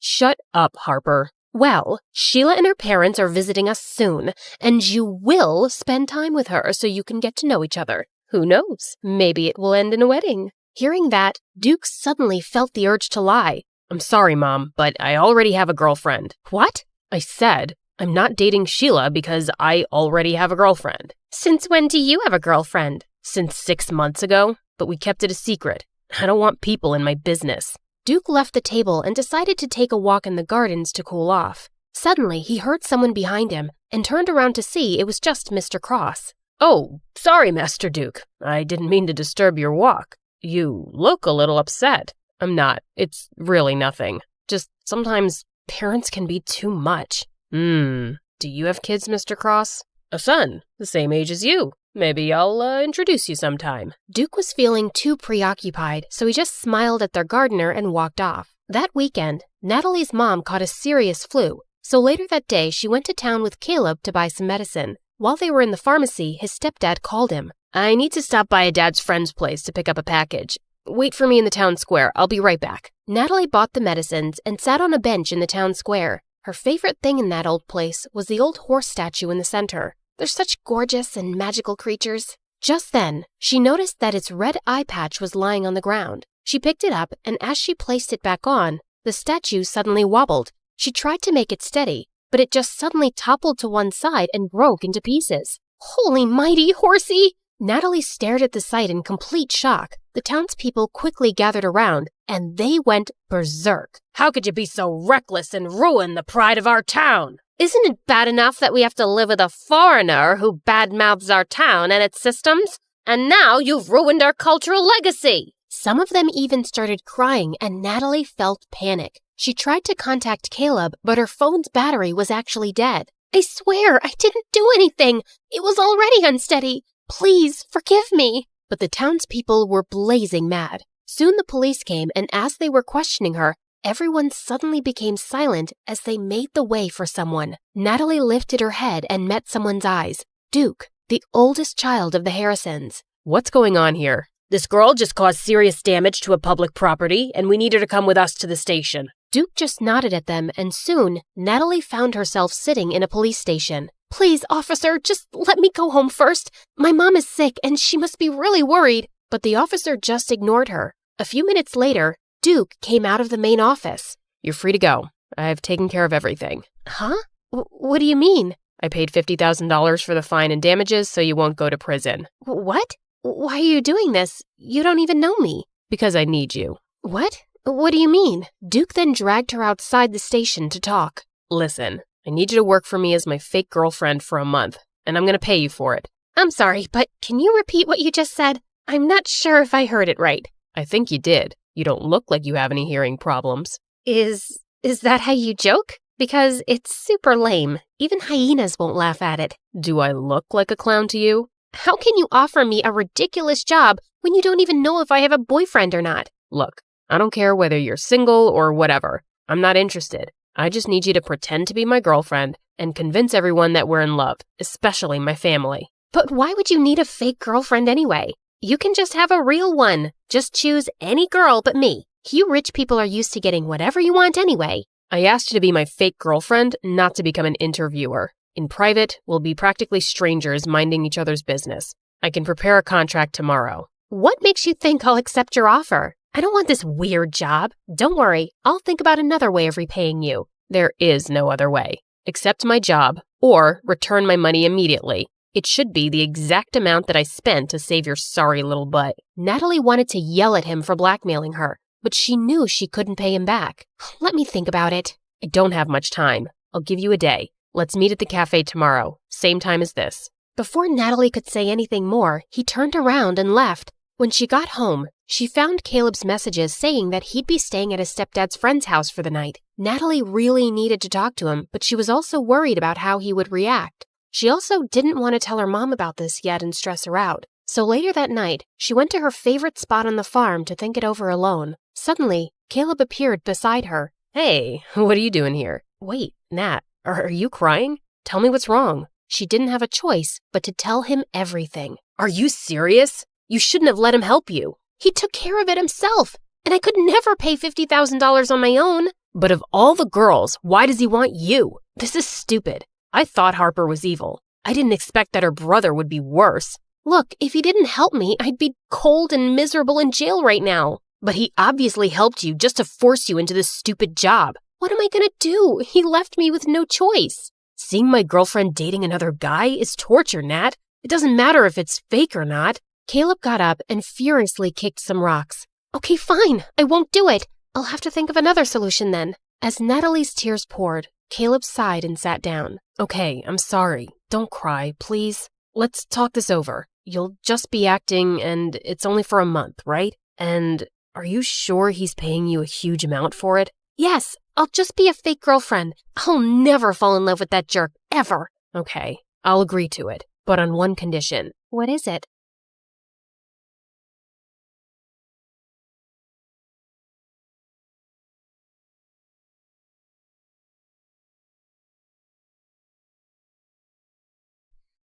Shut up, Harper. Well, Sheila and her parents are visiting us soon, and you will spend time with her so you can get to know each other. Who knows? Maybe it will end in a wedding. Hearing that, Duke suddenly felt the urge to lie. I'm sorry, Mom, but I already have a girlfriend. What? I said I'm not dating Sheila because I already have a girlfriend. Since when do you have a girlfriend? Since 6 months ago, but we kept it a secret. I don't want people in my business. Duke left the table and decided to take a walk in the gardens to cool off. Suddenly, he heard someone behind him and turned around to see it was just Mr. Cross. Oh, sorry, Master Duke. I didn't mean to disturb your walk. You look a little upset. I'm not. It's really nothing. Just sometimes parents can be too much. Do you have kids, Mr. Cross? A son, the same age as you. Maybe I'll introduce you sometime. Duke was feeling too preoccupied, so he just smiled at their gardener and walked off. That weekend, Natalie's mom caught a serious flu, so later that day she went to town with Caleb to buy some medicine. While they were in the pharmacy, his stepdad called him. I need to stop by a dad's friend's place to pick up a package. Wait for me in the town square. I'll be right back. Natalie bought the medicines and sat on a bench in the town square. Her favorite thing in that old place was the old horse statue in the center. They're such gorgeous and magical creatures. Just then, she noticed that its red eye patch was lying on the ground. She picked it up, and as she placed it back on, the statue suddenly wobbled. She tried to make it steady, but it just suddenly toppled to one side and broke into pieces. Holy mighty, horsey! Natalie stared at the sight in complete shock. The townspeople quickly gathered around, and they went berserk. How could you be so reckless and ruin the pride of our town? Isn't it bad enough that we have to live with a foreigner who badmouths our town and its systems? And now you've ruined our cultural legacy! Some of them even started crying, and Natalie felt panic. She tried to contact Caleb, but her phone's battery was actually dead. I swear, I didn't do anything. It was already unsteady. Please, forgive me. But the townspeople were blazing mad. Soon the police came, and as they were questioning her, everyone suddenly became silent as they made the way for someone. Natalie lifted her head and met someone's eyes. Duke, the oldest child of the Harrisons. What's going on here? This girl just caused serious damage to a public property, and we need her to come with us to the station. Duke just nodded at them, and soon, Natalie found herself sitting in a police station. Please, officer, just let me go home first. My mom is sick, and she must be really worried. But the officer just ignored her. A few minutes later, Duke came out of the main office. You're free to go. I've taken care of everything. Huh? What do you mean? I paid $50,000 for the fine and damages, so you won't go to prison. What? Why are you doing this? You don't even know me. Because I need you. What? What do you mean? Duke then dragged her outside the station to talk. Listen, I need you to work for me as my fake girlfriend for a month, and I'm going to pay you for it. I'm sorry, but can you repeat what you just said? I'm not sure if I heard it right. I think you did. You don't look like you have any hearing problems. Is that how you joke? Because it's super lame. Even hyenas won't laugh at it. Do I look like a clown to you? How can you offer me a ridiculous job when you don't even know if I have a boyfriend or not? Look, I don't care whether you're single or whatever. I'm not interested. I just need you to pretend to be my girlfriend and convince everyone that we're in love, especially my family. But why would you need a fake girlfriend anyway? You can just have a real one. Just choose any girl but me. You rich people are used to getting whatever you want anyway. I asked you to be my fake girlfriend, not to become an interviewer. In private, we'll be practically strangers minding each other's business. I can prepare a contract tomorrow. What makes you think I'll accept your offer? I don't want this weird job. Don't worry, I'll think about another way of repaying you. There is no other way. Accept my job, or return my money immediately. It should be the exact amount that I spent to save your sorry little butt. Natalie wanted to yell at him for blackmailing her, but she knew she couldn't pay him back. Let me think about it. I don't have much time. I'll give you a day. Let's meet at the cafe tomorrow, same time as this. Before Natalie could say anything more, he turned around and left. When she got home, she found Caleb's messages saying that he'd be staying at his stepdad's friend's house for the night. Natalie really needed to talk to him, but she was also worried about how he would react. She also didn't want to tell her mom about this yet and stress her out. So later that night, she went to her favorite spot on the farm to think it over alone. Suddenly, Caleb appeared beside her. Hey, what are you doing here? Wait, Nat, are you crying? Tell me what's wrong. She didn't have a choice but to tell him everything. Are you serious? You shouldn't have let him help you. He took care of it himself, and I could never pay $50,000 on my own. But of all the girls, why does he want you? This is stupid. I thought Harper was evil. I didn't expect that her brother would be worse. Look, if he didn't help me, I'd be cold and miserable in jail right now. But he obviously helped you just to force you into this stupid job. What am I gonna do? He left me with no choice. Seeing my girlfriend dating another guy is torture, Nat. It doesn't matter if it's fake or not. Caleb got up and furiously kicked some rocks. Okay, fine. I won't do it. I'll have to think of another solution then. As Natalie's tears poured, Caleb sighed and sat down. Okay, I'm sorry. Don't cry, please. Let's talk this over. You'll just be acting, and it's only for a month, right? And are you sure he's paying you a huge amount for it? Yes, I'll just be a fake girlfriend. I'll never fall in love with that jerk, ever. Okay, I'll agree to it, but on one condition. What is it?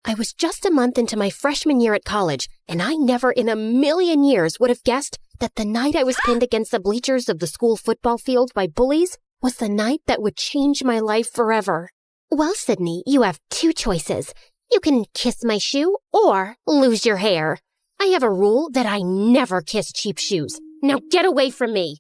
I was just a month into my freshman year at college, and I never in a million years would have guessed that the night I was pinned against the bleachers of the school football field by bullies was the night that would change my life forever. Well, Sydney, you have two choices. You can kiss my shoe or lose your hair. I have a rule that I never kiss cheap shoes. Now get away from me.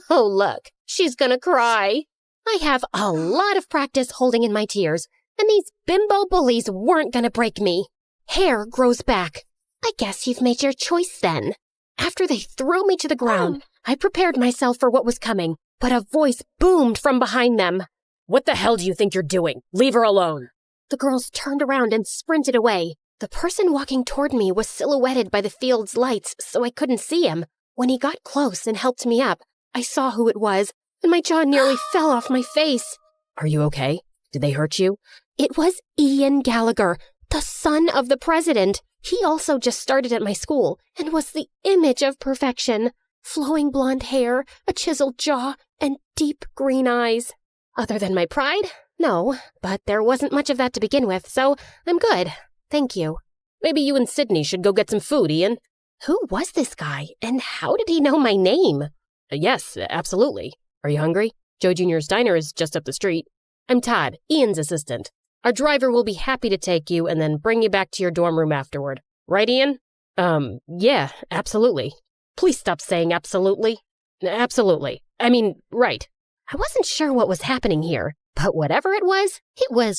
Oh, look, she's gonna cry. I have a lot of practice holding in my tears, and these bimbo bullies weren't gonna break me. Hair grows back. I guess you've made your choice then. After they threw me to the ground, I prepared myself for what was coming, but a voice boomed from behind them. What the hell do you think you're doing? Leave her alone. The girls turned around and sprinted away. The person walking toward me was silhouetted by the field's lights, so I couldn't see him. When he got close and helped me up, I saw who it was, and my jaw nearly fell off my face. Are you okay? Did they hurt you? It was Ian Gallagher, the son of the president. He also just started at my school and was the image of perfection. Flowing blonde hair, a chiseled jaw, and deep green eyes. Other than my pride? No, but there wasn't much of that to begin with, so I'm good. Thank you. Maybe you and Sydney should go get some food, Ian. Who was this guy, and how did he know my name? Yes, absolutely. Are you hungry? Joe Jr.'s diner is just up the street. I'm Todd, Ian's assistant. Our driver will be happy to take you and then bring you back to your dorm room afterward. Right, Ian? Yeah, absolutely. Please stop saying absolutely. Absolutely. I mean, right. I wasn't sure what was happening here, but whatever it was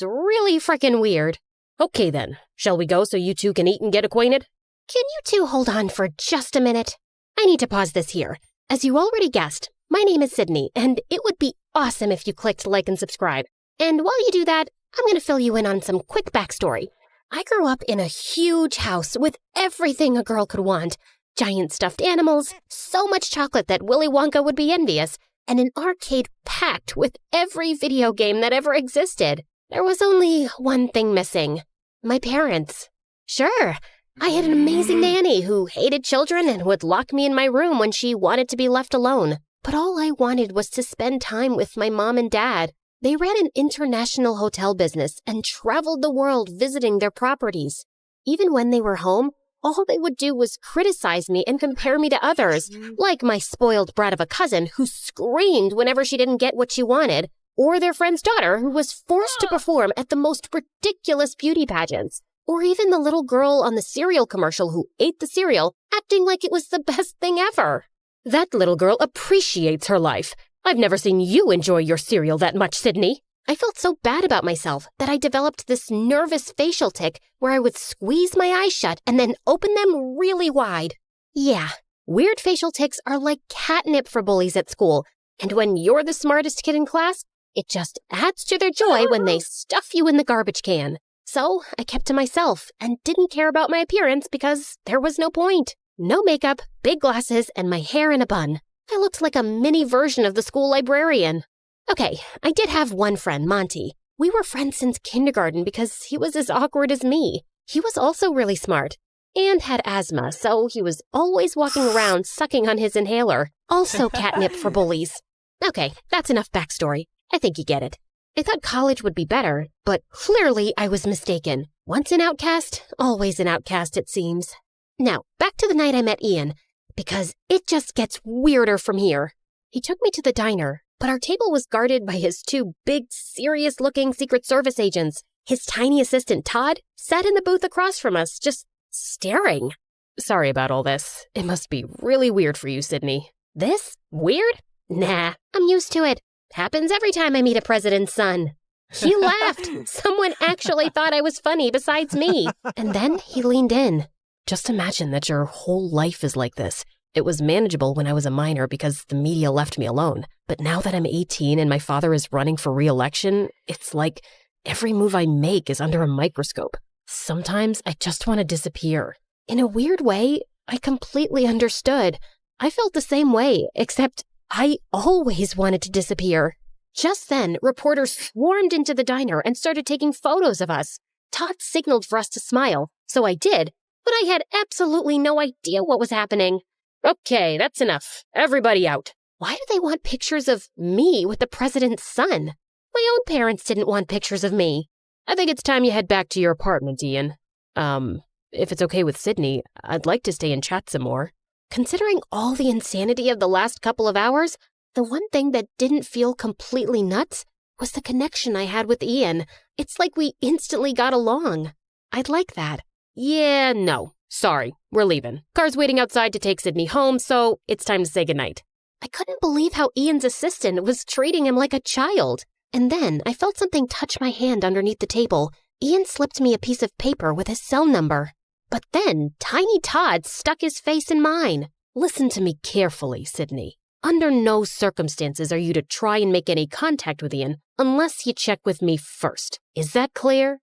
really frickin' weird. Okay then, shall we go so you two can eat and get acquainted? Can you two hold on for just a minute? I need to pause this here. As you already guessed, my name is Sydney, and it would be awesome if you clicked like and subscribe. And while you do that, I'm going to fill you in on some quick backstory. I grew up in a huge house with everything a girl could want. Giant stuffed animals, so much chocolate that Willy Wonka would be envious, and an arcade packed with every video game that ever existed. There was only one thing missing. My parents. Sure, I had an amazing nanny who hated children and would lock me in my room when she wanted to be left alone. But all I wanted was to spend time with my mom and dad. They ran an international hotel business and traveled the world visiting their properties. Even when they were home, all they would do was criticize me and compare me to others, like my spoiled brat of a cousin who screamed whenever she didn't get what she wanted, or their friend's daughter who was forced to perform at the most ridiculous beauty pageants, or even the little girl on the cereal commercial who ate the cereal, acting like it was the best thing ever. That little girl appreciates her life. I've never seen you enjoy your cereal that much, Sydney. I felt so bad about myself that I developed this nervous facial tic where I would squeeze my eyes shut and then open them really wide. Yeah, weird facial tics are like catnip for bullies at school, and when you're the smartest kid in class, it just adds to their joy when they stuff you in the garbage can. So I kept to myself and didn't care about my appearance because there was no point. No makeup, big glasses, and my hair in a bun. I looked like a mini version of the school librarian. Okay, I did have one friend, Monty. We were friends since kindergarten because he was as awkward as me. He was also really smart and had asthma, so he was always walking around sucking on his inhaler. Also catnip for bullies. Okay, that's enough backstory. I think you get it. I thought college would be better, but clearly I was mistaken. Once an outcast, always an outcast, it seems. Now, back to the night I met Ian, because it just gets weirder from here. He took me to the diner, but our table was guarded by his two big, serious-looking Secret Service agents. His tiny assistant, Todd, sat in the booth across from us, just staring. Sorry about all this. It must be really weird for you, Sydney. This? Weird? Nah, I'm used to it. Happens every time I meet a president's son. He laughed. Someone actually thought I was funny besides me. And then he leaned in. Just imagine that your whole life is like this. It was manageable when I was a minor because the media left me alone. But now that I'm 18 and my father is running for re-election, it's like every move I make is under a microscope. Sometimes I just want to disappear. In a weird way, I completely understood. I felt the same way, except I always wanted to disappear. Just then, reporters swarmed into the diner and started taking photos of us. Todd signaled for us to smile, so I did, but I had absolutely no idea what was happening. Okay, that's enough. Everybody out. Why do they want pictures of me with the president's son? My own parents didn't want pictures of me. I think it's time you head back to your apartment, Ian. If it's okay with Sydney, I'd like to stay and chat some more. Considering all the insanity of the last couple of hours, the one thing that didn't feel completely nuts was the connection I had with Ian. It's like we instantly got along. I'd like that. Yeah, no. Sorry, we're leaving. Car's waiting outside to take Sydney home, so it's time to say goodnight. I couldn't believe how Ian's assistant was treating him like a child. And then I felt something touch my hand underneath the table. Ian slipped me a piece of paper with his cell number. But then Tiny Todd stuck his face in mine. Listen to me carefully, Sydney. Under no circumstances are you to try and make any contact with Ian unless you check with me first. Is that clear?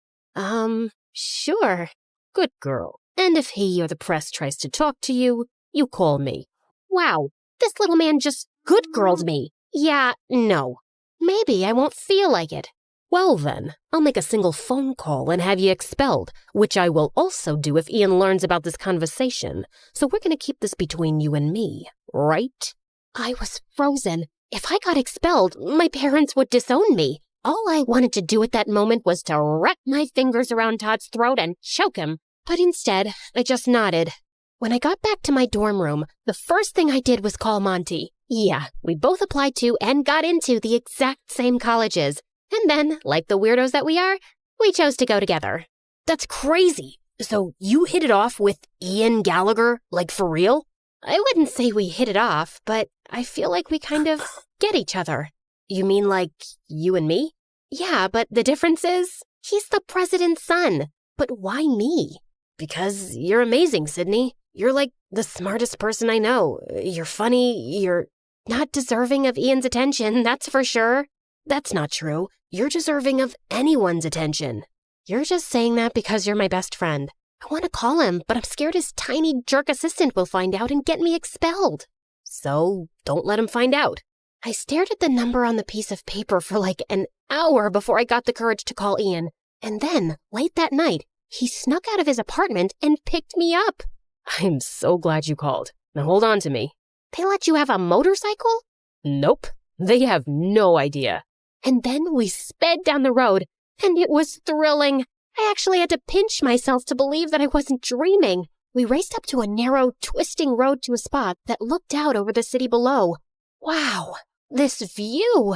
Sure. Good girl. And if he or the press tries to talk to you, you call me. Wow, this little man just good girled me. Yeah, no. Maybe I won't feel like it. Well then, I'll make a single phone call and have you expelled, which I will also do if Ian learns about this conversation. So we're going to keep this between you and me, right? I was frozen. If I got expelled, my parents would disown me. All I wanted to do at that moment was to wrap my fingers around Todd's throat and choke him. But instead, I just nodded. When I got back to my dorm room, the first thing I did was call Monty. Yeah, we both applied to and got into the exact same colleges. And then, like the weirdos that we are, we chose to go together. That's crazy. So you hit it off with Ian Gallagher, like for real? I wouldn't say we hit it off, but I feel like we kind of get each other. You mean like you and me? Yeah, but the difference is, he's the president's son. But why me? Because you're amazing, Sydney. You're like the smartest person I know. You're funny, you're not deserving of Ian's attention, that's for sure. That's not true. You're deserving of anyone's attention. You're just saying that because you're my best friend. I want to call him, but I'm scared his tiny jerk assistant will find out and get me expelled. So don't let him find out. I stared at the number on the piece of paper for like an hour before I got the courage to call Ian. And then, late that night, he snuck out of his apartment and picked me up. I'm so glad you called. Now hold on to me. They let you have a motorcycle? Nope. They have no idea. And then we sped down the road, and it was thrilling. I actually had to pinch myself to believe that I wasn't dreaming. We raced up to a narrow, twisting road to a spot that looked out over the city below. Wow, this view!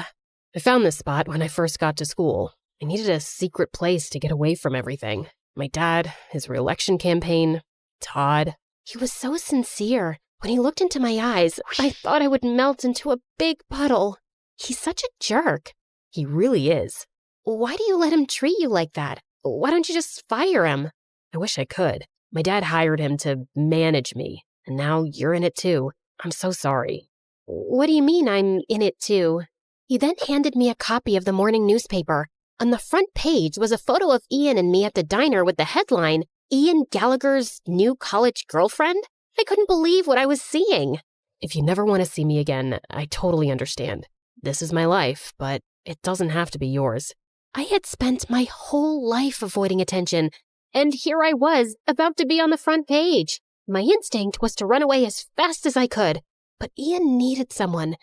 I found this spot when I first got to school. I needed a secret place to get away from everything. My dad, his re-election campaign, Todd. He was so sincere. When he looked into my eyes, I thought I would melt into a big puddle. He's such a jerk. He really is. Why do you let him treat you like that? Why don't you just fire him? I wish I could. My dad hired him to manage me, and now you're in it too. I'm so sorry. What do you mean I'm in it too? He then handed me a copy of the morning newspaper. On the front page was a photo of Ian and me at the diner with the headline, Ian Gallagher's new college girlfriend? I couldn't believe what I was seeing. If you never want to see me again, I totally understand. This is my life, but it doesn't have to be yours. I had spent my whole life avoiding attention, and here I was, about to be on the front page. My instinct was to run away as fast as I could, but Ian needed someone,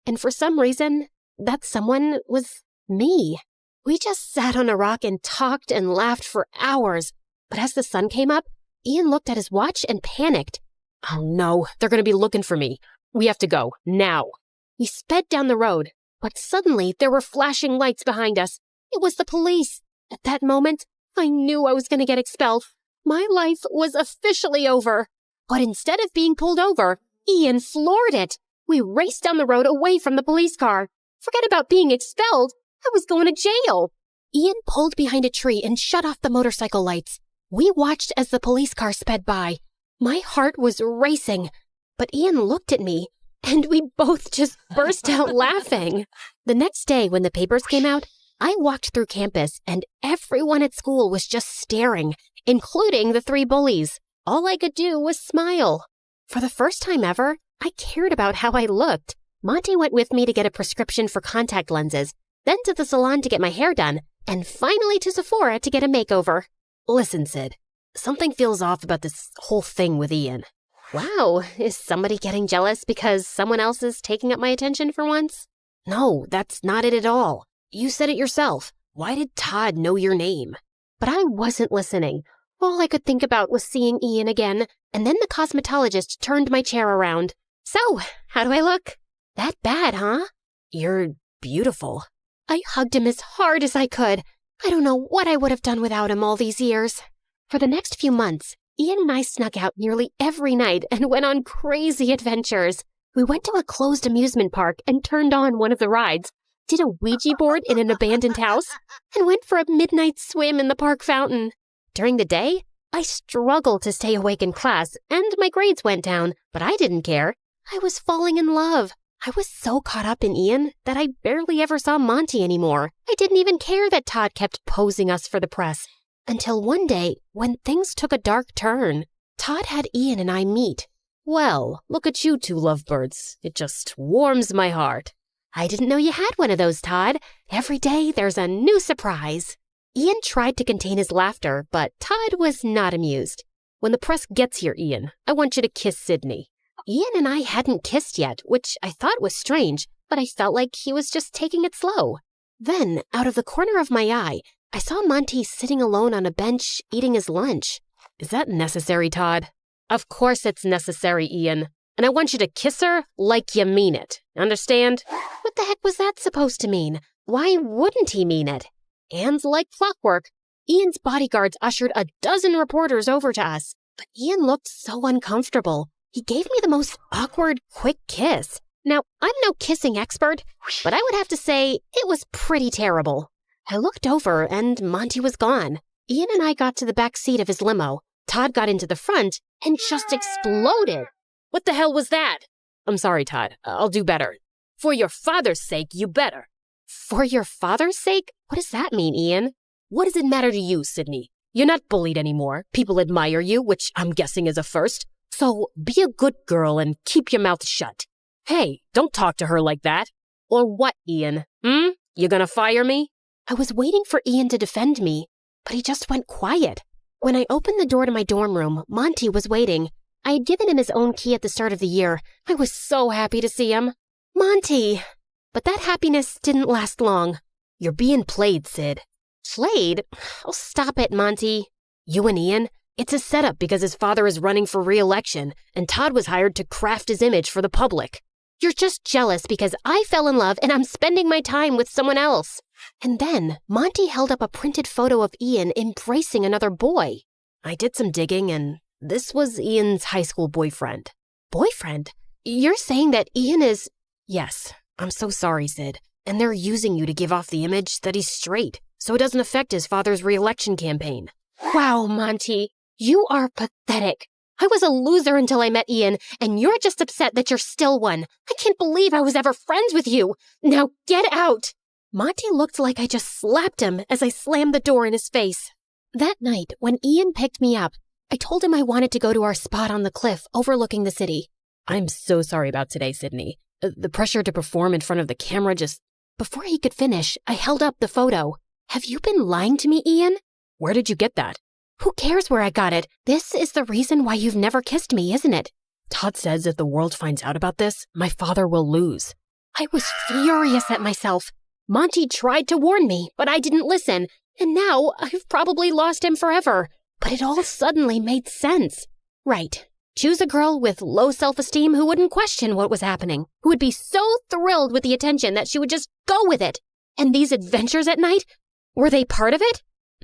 and for some reason, that someone was me. We just sat on a rock and talked and laughed for hours, but as the sun came up, Ian looked at his watch and panicked. Oh no, they're going to be looking for me. We have to go, now. We sped down the road, but suddenly there were flashing lights behind us. It was the police. At that moment, I knew I was going to get expelled. My life was officially over. But instead of being pulled over, Ian floored it. We raced down the road away from the police car. Forget about being expelled. I was going to jail. Ian pulled behind a tree and shut off the motorcycle lights. We watched as the police car sped by. My heart was racing, but Ian looked at me, and we both just burst out laughing. The next day, when the papers came out, I walked through campus, and everyone at school was just staring, including the 3 bullies. All I could do was smile. For the first time ever, I cared about how I looked. Monty went with me to get a prescription for contact lenses, then to the salon to get my hair done, and finally to Sephora to get a makeover. Listen, Sid, something feels off about this whole thing with Ian. Wow, is somebody getting jealous because someone else is taking up my attention for once? No, that's not it at all. You said it yourself. Why did Todd know your name? But I wasn't listening. All I could think about was seeing Ian again, and then the cosmetologist turned my chair around. So, how do I look? That bad, huh? You're beautiful. I hugged him as hard as I could. I don't know what I would have done without him all these years. For the next few months, Ian and I snuck out nearly every night and went on crazy adventures. We went to a closed amusement park and turned on one of the rides, did a Ouija board in an abandoned house, and went for a midnight swim in the park fountain. During the day, I struggled to stay awake in class, and my grades went down, but I didn't care. I was falling in love. I was so caught up in Ian that I barely ever saw Monty anymore. I didn't even care that Todd kept posing us for the press. Until one day, when things took a dark turn, Todd had Ian and I meet. Well, look at you two lovebirds. It just warms my heart. I didn't know you had one of those, Todd. Every day there's a new surprise. Ian tried to contain his laughter, but Todd was not amused. When the press gets here, Ian, I want you to kiss Sydney. Ian and I hadn't kissed yet, which I thought was strange, but I felt like he was just taking it slow. Then, out of the corner of my eye, I saw Monty sitting alone on a bench eating his lunch. Is that necessary, Todd? Of course it's necessary, Ian. And I want you to kiss her like you mean it. Understand? What the heck was that supposed to mean? Why wouldn't he mean it? And like clockwork, Ian's bodyguards ushered a dozen reporters over to us. But Ian looked so uncomfortable. He gave me the most awkward, quick kiss. Now, I'm no kissing expert, but I would have to say it was pretty terrible. I looked over and Monty was gone. Ian and I got to the back seat of his limo. Todd got into the front and just exploded. What the hell was that? I'm sorry, Todd. I'll do better. For your father's sake, you better. For your father's sake? What does that mean, Ian? What does it matter to you, Sydney? You're not bullied anymore. People admire you, which I'm guessing is a first. So be a good girl and keep your mouth shut. Hey, don't talk to her like that. Or what, Ian? You gonna fire me? I was waiting for Ian to defend me, but he just went quiet. When I opened the door to my dorm room, Monty was waiting. I had given him his own key at the start of the year. I was so happy to see him. Monty! But that happiness didn't last long. You're being played, Sid. Played? Oh, stop it, Monty. You and Ian? It's a setup because his father is running for re-election, and Todd was hired to craft his image for the public. You're just jealous because I fell in love and I'm spending my time with someone else. And then Monty held up a printed photo of Ian embracing another boy. I did some digging, and this was Ian's high school boyfriend. Boyfriend? You're saying that Ian is... Yes, I'm so sorry, Sid. And they're using you to give off the image that he's straight, so it doesn't affect his father's re-election campaign. Wow, Monty, you are pathetic. I was a loser until I met Ian, and you're just upset that you're still one. I can't believe I was ever friends with you. Now get out. Monty looked like I just slapped him as I slammed the door in his face. That night, when Ian picked me up, I told him I wanted to go to our spot on the cliff overlooking the city. I'm so sorry about today, Sydney. The pressure to perform in front of the camera just... Before he could finish, I held up the photo. Have you been lying to me, Ian? Where did you get that? Who cares where I got it? This is the reason why you've never kissed me, isn't it? Todd says if the world finds out about this, my father will lose. I was furious at myself. Monty tried to warn me, but I didn't listen, and now I've probably lost him forever. But it all suddenly made sense. Right. Choose a girl with low self-esteem who wouldn't question what was happening, who would be so thrilled with the attention that she would just go with it. And these adventures at night, were they part of it?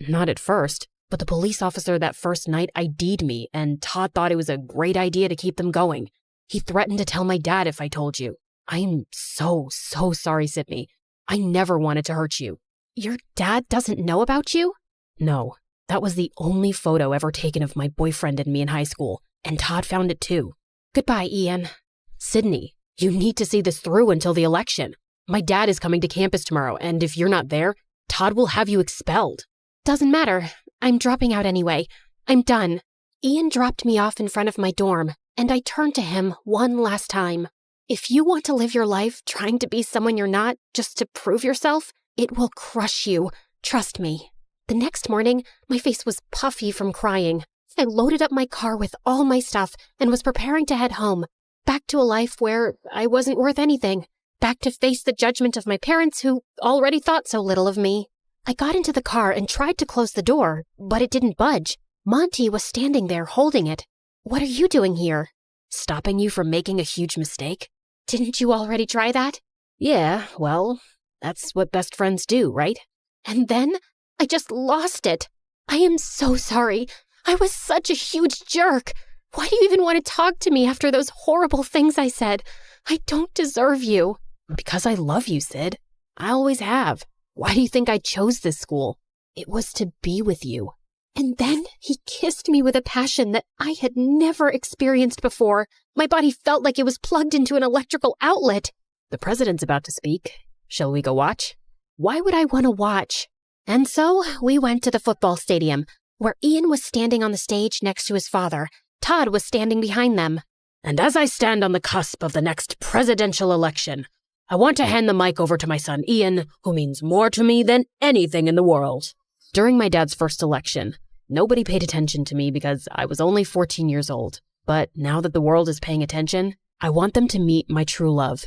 Not at first, but the police officer that first night ID'd me, and Todd thought it was a great idea to keep them going. He threatened to tell my dad if I told you. I am so sorry, Sydney. I never wanted to hurt you. Your dad doesn't know about you? No, that was the only photo ever taken of my boyfriend and me in high school. And Todd found it too. Goodbye, Ian. Sydney, you need to see this through until the election. My dad is coming to campus tomorrow, and if you're not there, Todd will have you expelled. Doesn't matter. I'm dropping out anyway. I'm done. Ian dropped me off in front of my dorm, and I turned to him one last time. If you want to live your life trying to be someone you're not just to prove yourself, it will crush you. Trust me. The next morning, my face was puffy from crying. I loaded up my car with all my stuff and was preparing to head home, back to a life where I wasn't worth anything, back to face the judgment of my parents who already thought so little of me. I got into the car and tried to close the door, but it didn't budge. Monty was standing there holding it. What are you doing here? Stopping you from making a huge mistake? Didn't you already try that? Yeah, well, that's what best friends do, right? And then I just lost it. I am so sorry. I was such a huge jerk. Why do you even want to talk to me after those horrible things I said? I don't deserve you. Because I love you, Sid. I always have. Why do you think I chose this school? It was to be with you. And then he kissed me with a passion that I had never experienced before. My body felt like it was plugged into an electrical outlet. The president's about to speak. Shall we go watch? Why would I want to watch? And so we went to the football stadium, where Ian was standing on the stage next to his father. Todd was standing behind them. And as I stand on the cusp of the next presidential election, I want to hand the mic over to my son Ian, who means more to me than anything in the world. During my dad's first election, nobody paid attention to me because I was only 14 years old. But now that the world is paying attention, I want them to meet my true love.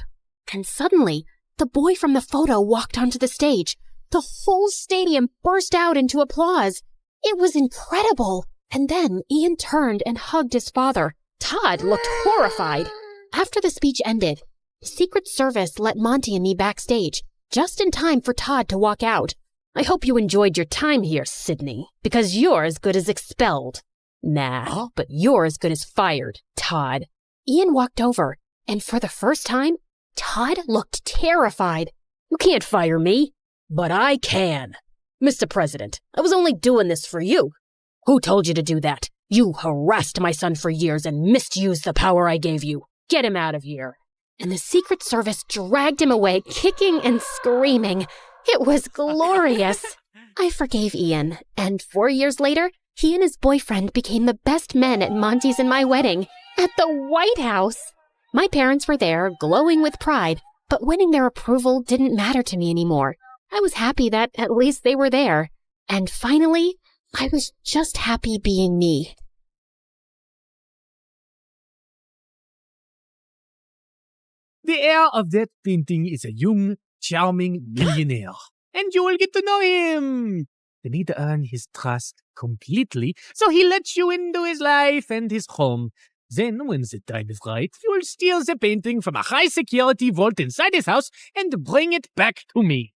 And suddenly, the boy from the photo walked onto the stage. The whole stadium burst out into applause. It was incredible. And then Ian turned and hugged his father. Todd looked horrified. After the speech ended, the Secret Service let Monty and me backstage, just in time for Todd to walk out. I hope you enjoyed your time here, Sydney, because you're as good as expelled. Nah, but you're as good as fired, Todd. Ian walked over, and for the first time, Todd looked terrified. You can't fire me, but I can. Mr. President, I was only doing this for you. Who told you to do that? You harassed my son for years and misused the power I gave you. Get him out of here. And the Secret Service dragged him away, kicking and screaming. It was glorious. I forgave Ian, and 4 years later, he and his boyfriend became the best men at Monty's and my wedding, at the White House. My parents were there, glowing with pride, but winning their approval didn't matter to me anymore. I was happy that at least they were there. And finally, I was just happy being me. The heir of that painting is a young, charming millionaire, and you will get to know him. You need to earn his trust completely, so he lets you into his life and his home. Then, when the time is right, you'll steal the painting from a high-security vault inside his house and bring it back to me.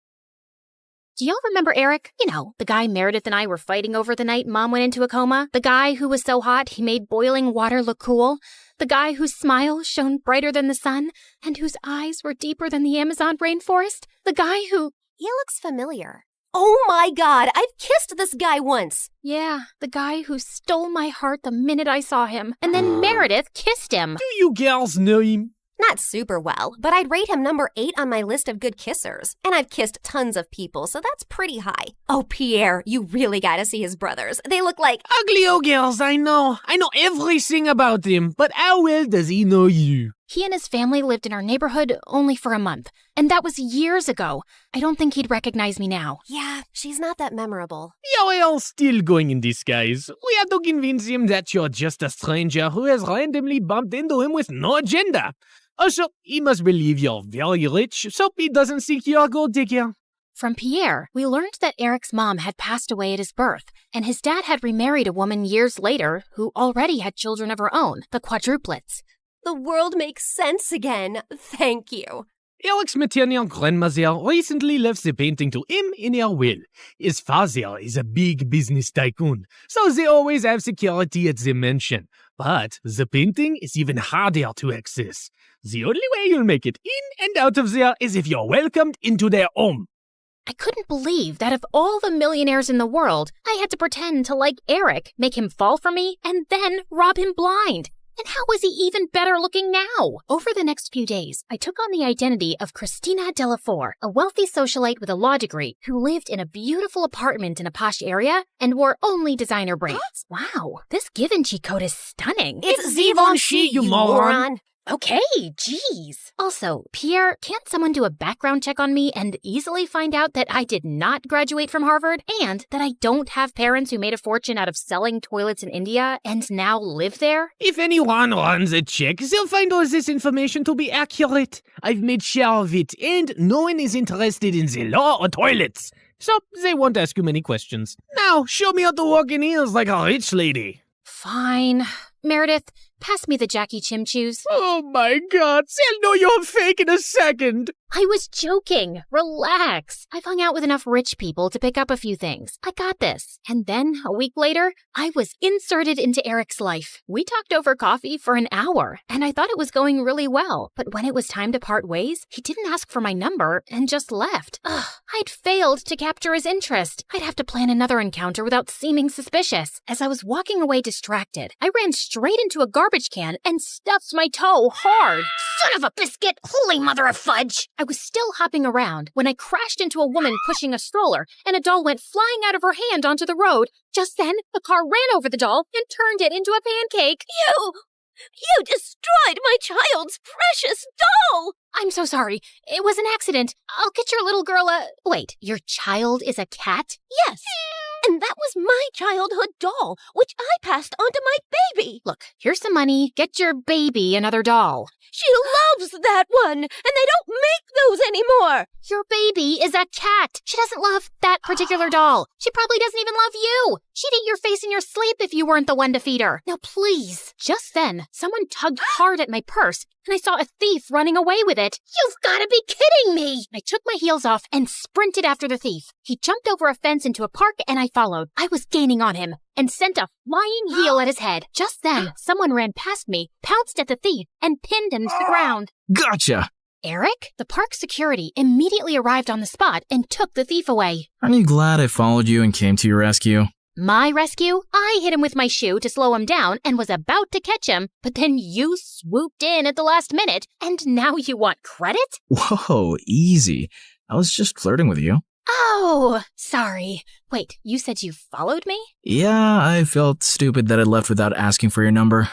Do y'all remember Eric? You know, the guy Meredith and I were fighting over the night Mom went into a coma? The guy who was so hot he made boiling water look cool? The guy whose smile shone brighter than the sun and whose eyes were deeper than the Amazon rainforest? The guy who... He looks familiar. Oh my God, I've kissed this guy once. Yeah, the guy who stole my heart the minute I saw him. And then Meredith kissed him. Do you girls know him? Not super well, but I'd rate him number 8 on my list of good kissers. And I've kissed tons of people, so that's pretty high. Oh, Pierre, you really gotta see his brothers. They look like... Ugly old girls, I know. I know everything about him, but how well does he know you? He and his family lived in our neighborhood only for a month, and that was years ago. I don't think he'd recognize me now. Yeah, she's not that memorable. You're all still going in disguise. We have to convince him that you're just a stranger who has randomly bumped into him with no agenda. Also, he must believe you're very rich, so he doesn't think you're a gold digger. From Pierre, we learned that Eric's mom had passed away at his birth, and his dad had remarried a woman years later who already had children of her own, the quadruplets. The world makes sense again. Thank you. Eric's maternal grandmother recently left the painting to him in her will. His father is a big business tycoon, so they always have security at the mansion. But the painting is even harder to access. The only way you'll make it in and out of there is if you're welcomed into their home. I couldn't believe that of all the millionaires in the world, I had to pretend to like Eric, make him fall for me, and then rob him blind. And how was he even better looking now? Over the next few days, I took on the identity of Christina Delafour, a wealthy socialite with a law degree who lived in a beautiful apartment in a posh area and wore only designer braids. Wow, this Givenchy coat is stunning. It's Givenchy, you moron. Okay, geez. Also, Pierre, can't someone do a background check on me and easily find out that I did not graduate from Harvard and that I don't have parents who made a fortune out of selling toilets in India and now live there? If anyone runs a check, they'll find all this information to be accurate. I've made sure of it, and no one is interested in the law or toilets. So they won't ask you many questions. Now, show me how to walk in heels like a rich lady. Fine. Meredith, pass me the Jackie Chim Chews. Oh my god, I'll know you're fake in a second. I was joking. Relax. I've hung out with enough rich people to pick up a few things. I got this. And then, a week later, I was inserted into Eric's life. We talked over coffee for an hour, and I thought it was going really well. But when it was time to part ways, he didn't ask for my number and just left. Ugh, I'd failed to capture his interest. I'd have to plan another encounter without seeming suspicious. As I was walking away distracted, I ran straight into a garbage can and stuffed my toe hard. Son of a biscuit! Holy mother of fudge! I was still hopping around when I crashed into a woman pushing a stroller, and a doll went flying out of her hand onto the road. Just then, a car ran over the doll and turned it into a pancake. You destroyed my child's precious doll! I'm so sorry. It was an accident. I'll get your little girl a... Wait, your child is a cat? Yes. And that was my childhood doll, which I passed on to my baby. Look, here's some money. Get your baby another doll. She loves that one, and they don't make those anymore. Your baby is a cat. She doesn't love that particular doll. She probably doesn't even love you. She'd eat your face in your sleep if you weren't the one to feed her. Now, please. Just then, someone tugged hard at my purse, and I saw a thief running away with it. You've got to be kidding me. I took my heels off and sprinted after the thief. He jumped over a fence into a park, and I followed. I was gaining on him and sent a flying heel at his head. Just then, someone ran past me, pounced at the thief, and pinned him to the ground. Gotcha! Eric? The park security immediately arrived on the spot and took the thief away. Aren't you glad I followed you and came to your rescue? My rescue? I hit him with my shoe to slow him down and was about to catch him, but then you swooped in at the last minute, and now you want credit? Whoa, easy. I was just flirting with you. Oh, sorry. Wait, you said you followed me? Yeah, I felt stupid that I left without asking for your number.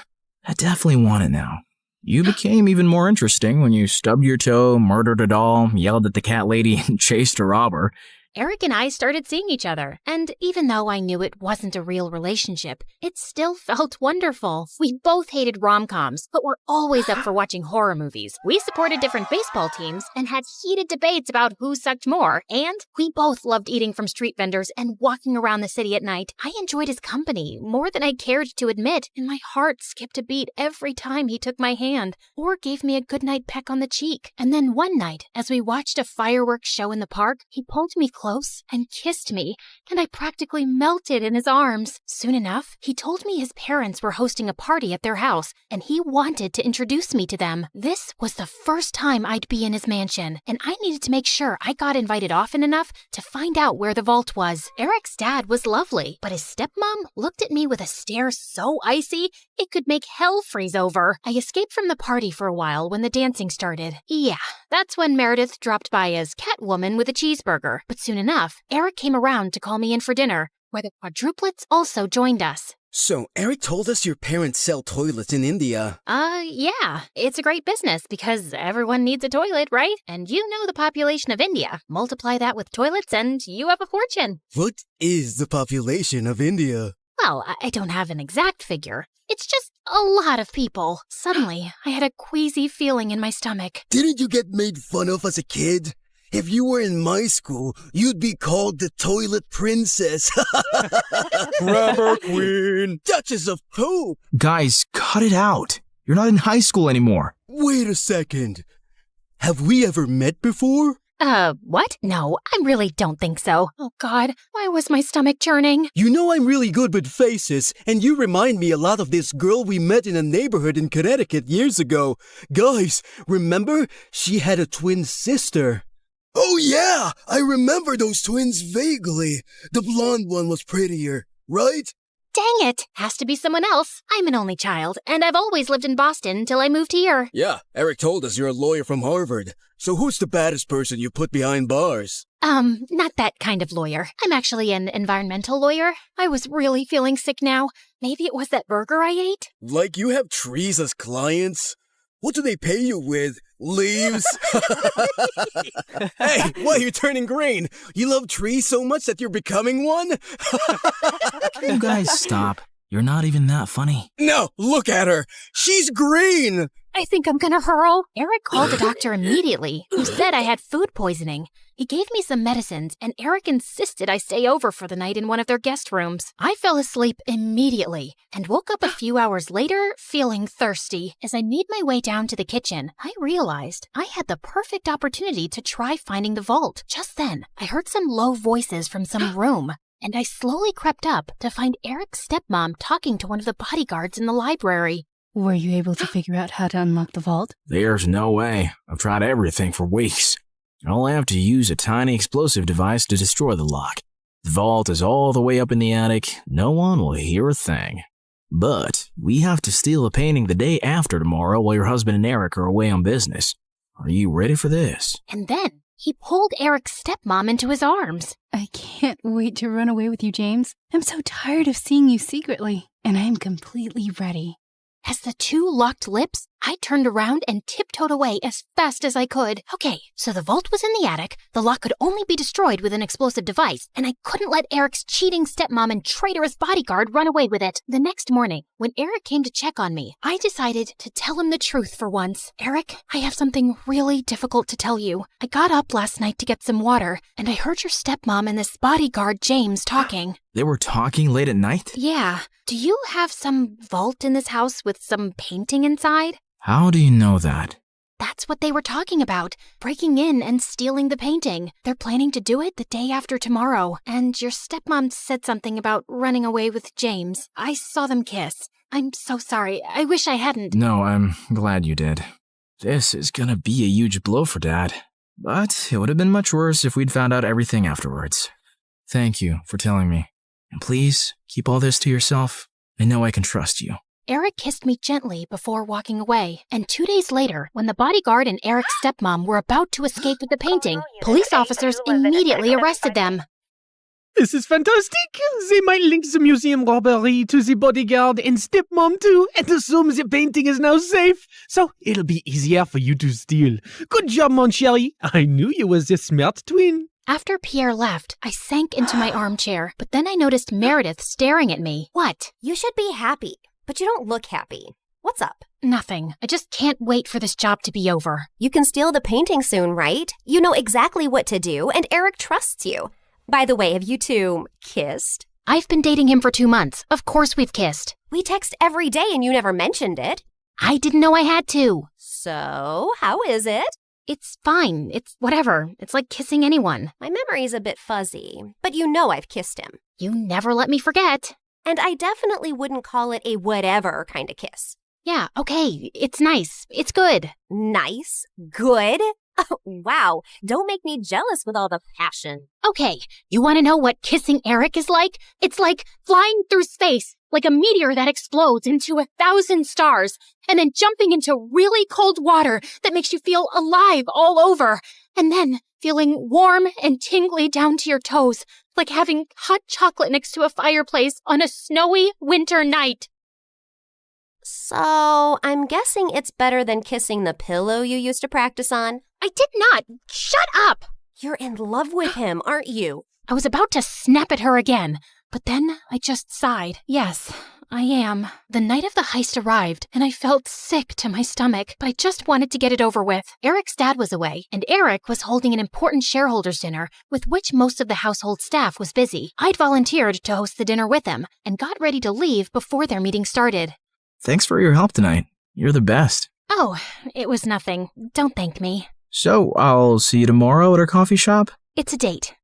I definitely want it now. You became even more interesting when you stubbed your toe, murdered a doll, yelled at the cat lady, and chased a robber. Eric and I started seeing each other, and even though I knew it wasn't a real relationship, it still felt wonderful. We both hated rom-coms, but were always up for watching horror movies. We supported different baseball teams and had heated debates about who sucked more, and we both loved eating from street vendors and walking around the city at night. I enjoyed his company more than I cared to admit, and my heart skipped a beat every time he took my hand or gave me a goodnight peck on the cheek. And then one night, as we watched a fireworks show in the park, he pulled me close and kissed me, and I practically melted in his arms. Soon enough, he told me his parents were hosting a party at their house, and he wanted to introduce me to them. This was the first time I'd be in his mansion, and I needed to make sure I got invited often enough to find out where the vault was. Eric's dad was lovely, but his stepmom looked at me with a stare so icy it could make hell freeze over. I escaped from the party for a while when the dancing started. Yeah, that's when Meredith dropped by as Catwoman with a cheeseburger. But soon enough, Eric came around to call me in for dinner, where the quadruplets also joined us. So, Eric told us your parents sell toilets in India. Yeah. It's a great business because everyone needs a toilet, right? And you know the population of India. Multiply that with toilets and you have a fortune. What is the population of India? Well, I don't have an exact figure. It's just a lot of people. Suddenly, I had a queasy feeling in my stomach. Didn't you get made fun of as a kid? If you were in my school, you'd be called the Toilet Princess. Rubber Queen. Duchess of Poop. Guys, cut it out. You're not in high school anymore. Wait a second. Have we ever met before? What? No, I really don't think so. Oh God, why was my stomach churning? You know I'm really good with faces, and you remind me a lot of this girl we met in a neighborhood in Connecticut years ago. Guys, remember? She had a twin sister. Oh yeah, I remember those twins vaguely. The blonde one was prettier, right? Dang it! Has to be someone else. I'm an only child, and I've always lived in Boston until I moved here. Yeah, Eric told us you're a lawyer from Harvard. So who's the baddest person you put behind bars? Not that kind of lawyer. I'm actually an environmental lawyer. I was really feeling sick now. Maybe it was that burger I ate? Like you have trees as clients? What do they pay you with? Leaves? Hey, why are you turning green? You love trees so much that you're becoming one? You guys stop. You're not even that funny. No, look at her. She's green. I think I'm gonna hurl. Eric called the doctor immediately, who said I had food poisoning. He gave me some medicines, and Eric insisted I stay over for the night in one of their guest rooms. I fell asleep immediately and woke up a few hours later feeling thirsty. As I made my way down to the kitchen, I realized I had the perfect opportunity to try finding the vault. Just then, I heard some low voices from some room, and I slowly crept up to find Eric's stepmom talking to one of the bodyguards in the library. Were you able to figure out how to unlock the vault? There's no way. I've tried everything for weeks. I'll have to use a tiny explosive device to destroy the lock. The vault is all the way up in the attic. No one will hear a thing. But we have to steal a painting the day after tomorrow while your husband and Eric are away on business. Are you ready for this? And then he pulled Eric's stepmom into his arms. I can't wait to run away with you, James. I'm so tired of seeing you secretly, and I am completely ready. As the two locked lips, I turned around and tiptoed away as fast as I could. Okay, so the vault was in the attic, the lock could only be destroyed with an explosive device, and I couldn't let Eric's cheating stepmom and traitorous bodyguard run away with it. The next morning, when Eric came to check on me, I decided to tell him the truth for once. Eric, I have something really difficult to tell you. I got up last night to get some water, and I heard your stepmom and this bodyguard James talking. They were talking late at night? Yeah. Do you have some vault in this house with some painting inside? How do you know that? That's what they were talking about, breaking in and stealing the painting. They're planning to do it the day after tomorrow, and your stepmom said something about running away with James. I saw them kiss. I'm so sorry. I wish I hadn't. No, I'm glad you did. This is gonna be a huge blow for Dad. But it would have been much worse if we'd found out everything afterwards. Thank you for telling me. And please, keep all this to yourself. I know I can trust you. Eric kissed me gently before walking away, and 2 days later, when the bodyguard and Eric's stepmom were about to escape with the painting, police officers immediately arrested them. This is fantastic. They might link the museum robbery to the bodyguard and stepmom too, and assume the painting is now safe. So it'll be easier for you to steal. Good job, mon chéri. I knew you was a smart twin. After Pierre left, I sank into my armchair, but then I noticed Meredith staring at me. What? You should be happy, but you don't look happy. What's up? Nothing. I just can't wait for this job to be over. You can steal the painting soon, right? You know exactly what to do, and Eric trusts you. By the way, have you two kissed? I've been dating him for 2 months. Of course we've kissed. We text every day and you never mentioned it. I didn't know I had to. So, how is it? It's fine. It's whatever. It's like kissing anyone. My memory's a bit fuzzy, but you know I've kissed him. You never let me forget. And I definitely wouldn't call it a whatever kind of kiss. Yeah, okay. It's nice. It's good. Nice? Good? Oh, wow. Don't make me jealous with all the passion. Okay, you want to know what kissing Eric is like? It's like flying through space, like a meteor that explodes into 1,000 stars, and then jumping into really cold water that makes you feel alive all over, and then feeling warm and tingly down to your toes, like having hot chocolate next to a fireplace on a snowy winter night. So, I'm guessing it's better than kissing the pillow you used to practice on? I did not. Shut up. You're in love with him, aren't you? I was about to snap at her again, but then I just sighed. Yes, I am. The night of the heist arrived, and I felt sick to my stomach, but I just wanted to get it over with. Eric's dad was away, and Eric was holding an important shareholders' dinner with which most of the household staff was busy. I'd volunteered to host the dinner with him and got ready to leave before their meeting started. Thanks for your help tonight. You're the best. Oh, it was nothing. Don't thank me. So, I'll see you tomorrow at our coffee shop? It's a date.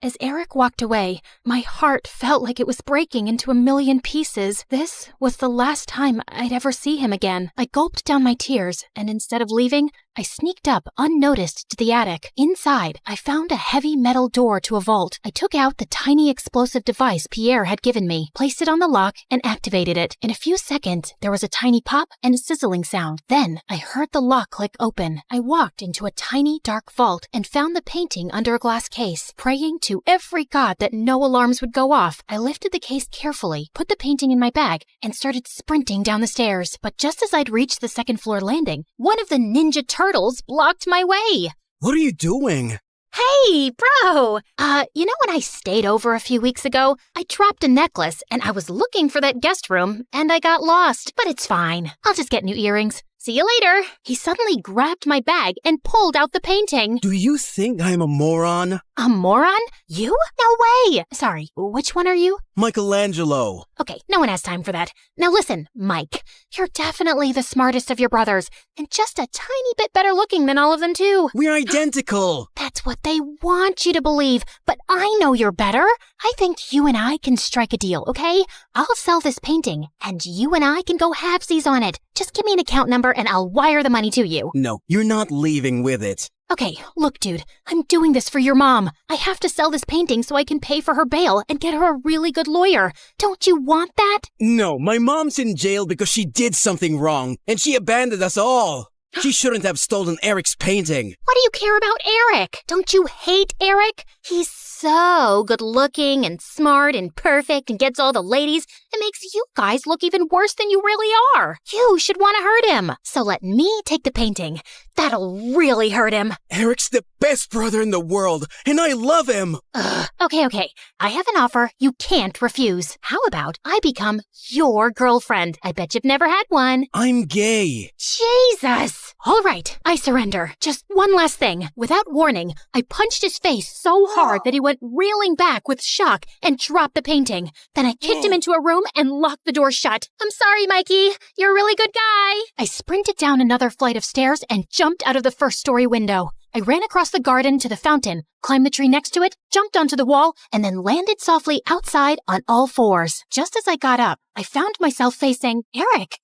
As Eric walked away, my heart felt like it was breaking into a million pieces. This was the last time I'd ever see him again. I gulped down my tears, and instead of leaving, I sneaked up unnoticed to the attic. Inside, I found a heavy metal door to a vault. I took out the tiny explosive device Pierre had given me, placed it on the lock, and activated it. In a few seconds, there was a tiny pop and a sizzling sound. Then, I heard the lock click open. I walked into a tiny, dark vault and found the painting under a glass case. Praying to every god that no alarms would go off, I lifted the case carefully, put the painting in my bag, and started sprinting down the stairs. But just as I'd reached the second floor landing, one of the ninja turtles blocked my way. What are you doing? Hey, bro! You know when I stayed over a few weeks ago? I dropped a necklace and I was looking for that guest room and I got lost. But it's fine. I'll just get new earrings. See you later. He suddenly grabbed my bag and pulled out the painting. Do you think I'm a moron? A moron? You? No way! Sorry, which one are you? Michelangelo. Okay, no one has time for that. Now listen, Mike, you're definitely the smartest of your brothers, and just a tiny bit better looking than all of them too. We're identical. That's what they want you to believe, but I know you're better. I think you and I can strike a deal, okay? I'll sell this painting, and you and I can go halvesies on it. Just give me an account number and I'll wire the money to you. No, you're not leaving with it. Okay, look, dude, I'm doing this for your mom. I have to sell this painting so I can pay for her bail and get her a really good lawyer. Don't you want that? No, my mom's in jail because she did something wrong, and she abandoned us all. She shouldn't have stolen Eric's painting. What do you care about Eric? Don't you hate Eric? He's so good looking and smart and perfect and gets all the ladies. It makes you guys look even worse than you really are. You should want to hurt him. So let me take the painting. That'll really hurt him. Eric's the best brother in the world, and I love him. Okay. I have an offer you can't refuse. How about I become your girlfriend? I bet you've never had one. I'm gay. Jesus! All right, I surrender. Just one last thing. Without warning, I punched his face so hard that he went reeling back with shock and dropped the painting. Then I kicked him into a room and locked the door shut. I'm sorry, Mikey. You're a really good guy. I sprinted down another flight of stairs and jumped out of the first-story window. I ran across the garden to the fountain, climbed the tree next to it, jumped onto the wall, and then landed softly outside on all fours. Just as I got up, I found myself facing Eric.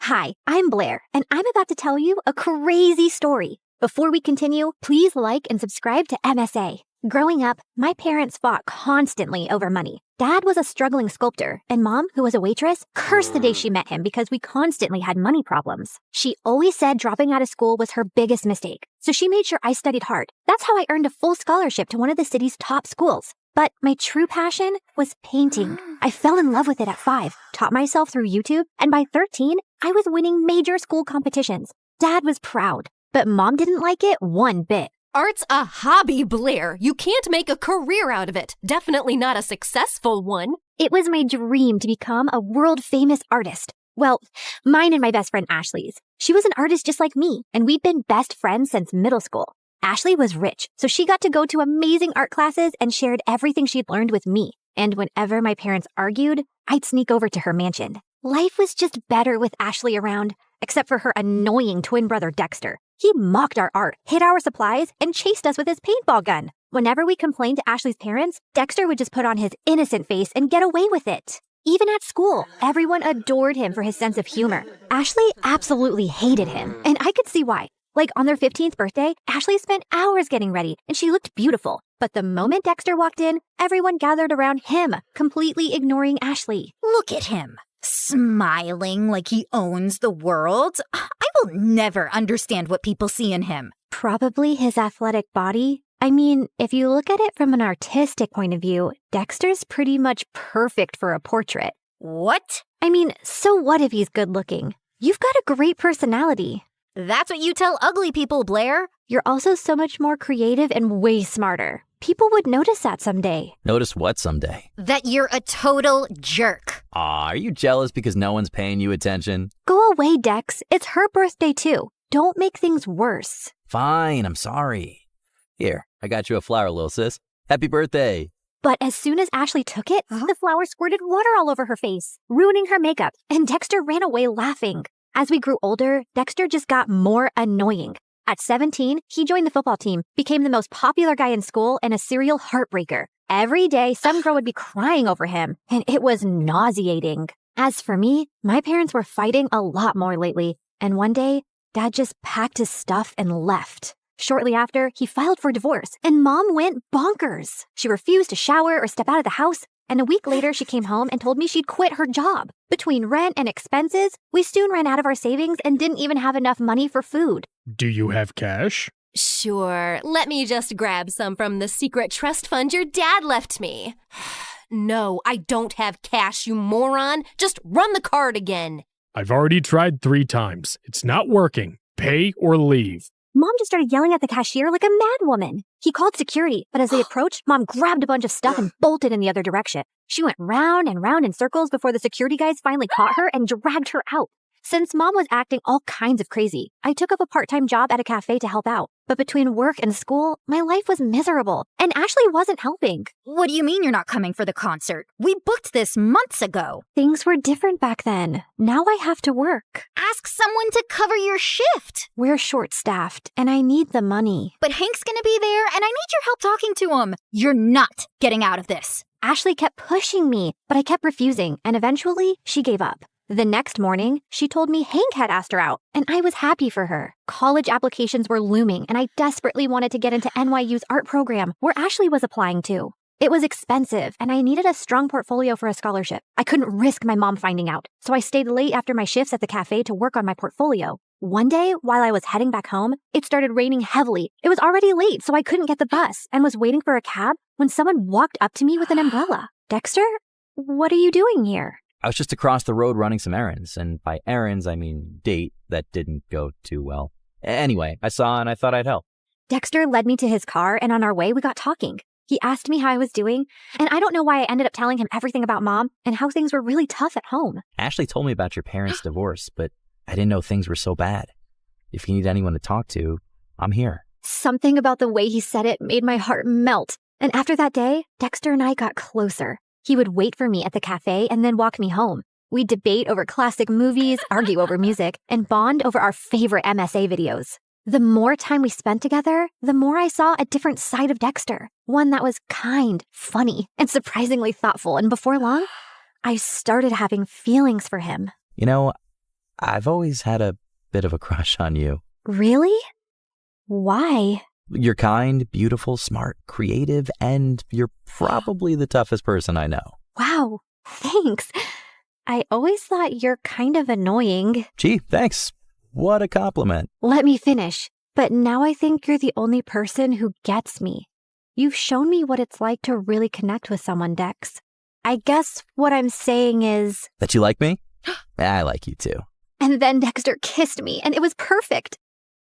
Hi, I'm Blair, and I'm about to tell you a crazy story. Before we continue, please like and subscribe to MSA. Growing up, my parents fought constantly over money. Dad was a struggling sculptor, and Mom, who was a waitress, cursed the day she met him because we constantly had money problems. She always said dropping out of school was her biggest mistake, so she made sure I studied hard. That's how I earned a full scholarship to one of the city's top schools. But my true passion was painting. I fell in love with it at 5, taught myself through YouTube, and by 13, I was winning major school competitions. Dad was proud, but Mom didn't like it one bit. Art's a hobby, Blair. You can't make a career out of it. Definitely not a successful one. It was my dream to become a world-famous artist. Well, mine and my best friend Ashley's. She was an artist just like me, and we'd been best friends since middle school. Ashley was rich, so she got to go to amazing art classes and shared everything she'd learned with me. And whenever my parents argued, I'd sneak over to her mansion. Life was just better with Ashley around, except for her annoying twin brother Dexter. He mocked our art, hid our supplies, and chased us with his paintball gun. Whenever we complained to Ashley's parents, Dexter would just put on his innocent face and get away with it. Even at school, everyone adored him for his sense of humor. Ashley absolutely hated him, and I could see why. Like on their 15th birthday, Ashley spent hours getting ready, and she looked beautiful. But the moment Dexter walked in, everyone gathered around him, completely ignoring Ashley. Look at him, smiling like he owns the world. I will never understand what people see in him. Probably his athletic body. I mean, if you look at it from an artistic point of view, Dexter's pretty much perfect for a portrait. What? I mean, so what if he's good looking? You've got a great personality. That's what you tell ugly people, Blair. You're also so much more creative and way smarter. People would notice that someday. Notice what someday? That you're a total jerk. Aw, are you jealous because no one's paying you attention? Go away, Dex. It's her birthday too. Don't make things worse. Fine, I'm sorry. Here, I got you a flower, little sis. Happy birthday. But as soon as Ashley took it, the flower squirted water all over her face, ruining her makeup, and Dexter ran away laughing. As we grew older, Dexter just got more annoying. At 17, he joined the football team, became the most popular guy in school, and a serial heartbreaker. Every day, some girl would be crying over him, and it was nauseating. As for me, my parents were fighting a lot more lately, and one day, Dad just packed his stuff and left. Shortly after, he filed for divorce, and Mom went bonkers. She refused to shower or step out of the house, and a week later, she came home and told me she'd quit her job. Between rent and expenses, we soon ran out of our savings and didn't even have enough money for food. Do you have cash? Sure. Let me just grab some from the secret trust fund your dad left me. No, I don't have cash, you moron. Just run the card again. I've already tried 3 times. It's not working. Pay or leave. Mom just started yelling at the cashier like a madwoman. He called security, but as they approached, Mom grabbed a bunch of stuff and bolted in the other direction. She went round and round in circles before the security guys finally caught her and dragged her out. Since Mom was acting all kinds of crazy, I took up a part-time job at a cafe to help out. But between work and school, my life was miserable, and Ashley wasn't helping. What do you mean you're not coming for the concert? We booked this months ago. Things were different back then. Now I have to work. Ask someone to cover your shift. We're short-staffed, and I need the money. But Hank's gonna be there, and I need your help talking to him. You're not getting out of this. Ashley kept pushing me, but I kept refusing, and eventually she gave up. The next morning, she told me Hank had asked her out, and I was happy for her. College applications were looming, and I desperately wanted to get into NYU's art program, where Ashley was applying to. It was expensive, and I needed a strong portfolio for a scholarship. I couldn't risk my mom finding out, so I stayed late after my shifts at the cafe to work on my portfolio. One day, while I was heading back home, it started raining heavily. It was already late, so I couldn't get the bus, and was waiting for a cab when someone walked up to me with an umbrella. Dexter, what are you doing here? I was just across the road running some errands, and by errands, I mean date that didn't go too well. Anyway, I saw and I thought I'd help. Dexter led me to his car, and on our way, we got talking. He asked me how I was doing, and I don't know why I ended up telling him everything about Mom and how things were really tough at home. Ashley told me about your parents' divorce, but I didn't know things were so bad. If you need anyone to talk to, I'm here. Something about the way he said it made my heart melt. And after that day, Dexter and I got closer. He would wait for me at the cafe and then walk me home. We'd debate over classic movies, argue over music, and bond over our favorite MSA videos. The more time we spent together, the more I saw a different side of Dexter. One that was kind, funny, and surprisingly thoughtful. And before long, I started having feelings for him. You know, I've always had a bit of a crush on you. Really? Why? You're kind, beautiful, smart, creative, and you're probably the toughest person I know. Wow, thanks. I always thought you're kind of annoying. Gee, thanks. What a compliment. Let me finish. But now I think you're the only person who gets me. You've shown me what it's like to really connect with someone, Dex. I guess what I'm saying is... That you like me? I like you too. And then Dexter kissed me, and it was perfect.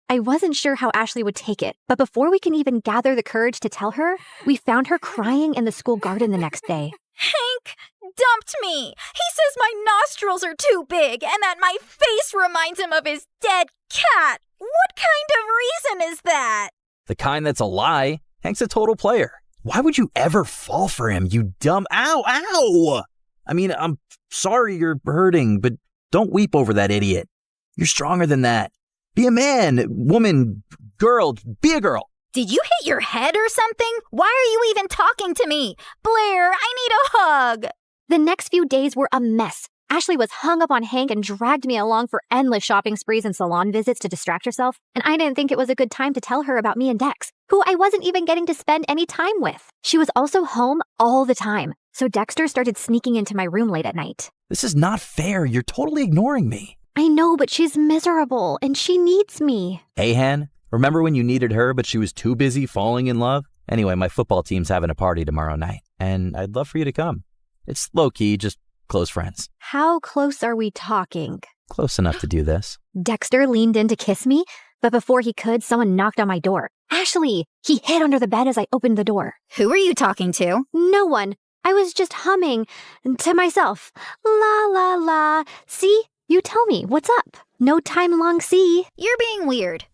I wasn't sure how Ashley would take it, but before we can even gather the courage to tell her, we found her crying in the school garden the next day. Hank dumped me. He says my nostrils are too big and that my face reminds him of his dead cat. What kind of reason is that? The kind that's a lie. Hank's a total player. Why would you ever fall for him, you dumb... Ow! I mean, I'm sorry you're hurting, but don't weep over that idiot. You're stronger than that. Be a man, woman, girl, be a girl. Did you hit your head or something? Why are you even talking to me? Blair, I need a hug. The next few days were a mess. Ashley was hung up on Hank and dragged me along for endless shopping sprees and salon visits to distract herself, and I didn't think it was a good time to tell her about me and Dex, who I wasn't even getting to spend any time with. She was also home all the time, so Dexter started sneaking into my room late at night. This is not fair. You're totally ignoring me. I know, but she's miserable, and she needs me. Hey, Han, remember when you needed her, but she was too busy falling in love? Anyway, my football team's having a party tomorrow night, and I'd love for you to come. It's low-key, just close friends. How close are we talking? Close enough to do this. Dexter leaned in to kiss me, but before he could, someone knocked on my door. Ashley! He hid under the bed as I opened the door. Who are you talking to? No one. I was just humming to myself. La la la. See? You tell me, what's up? No time long see. You're being weird.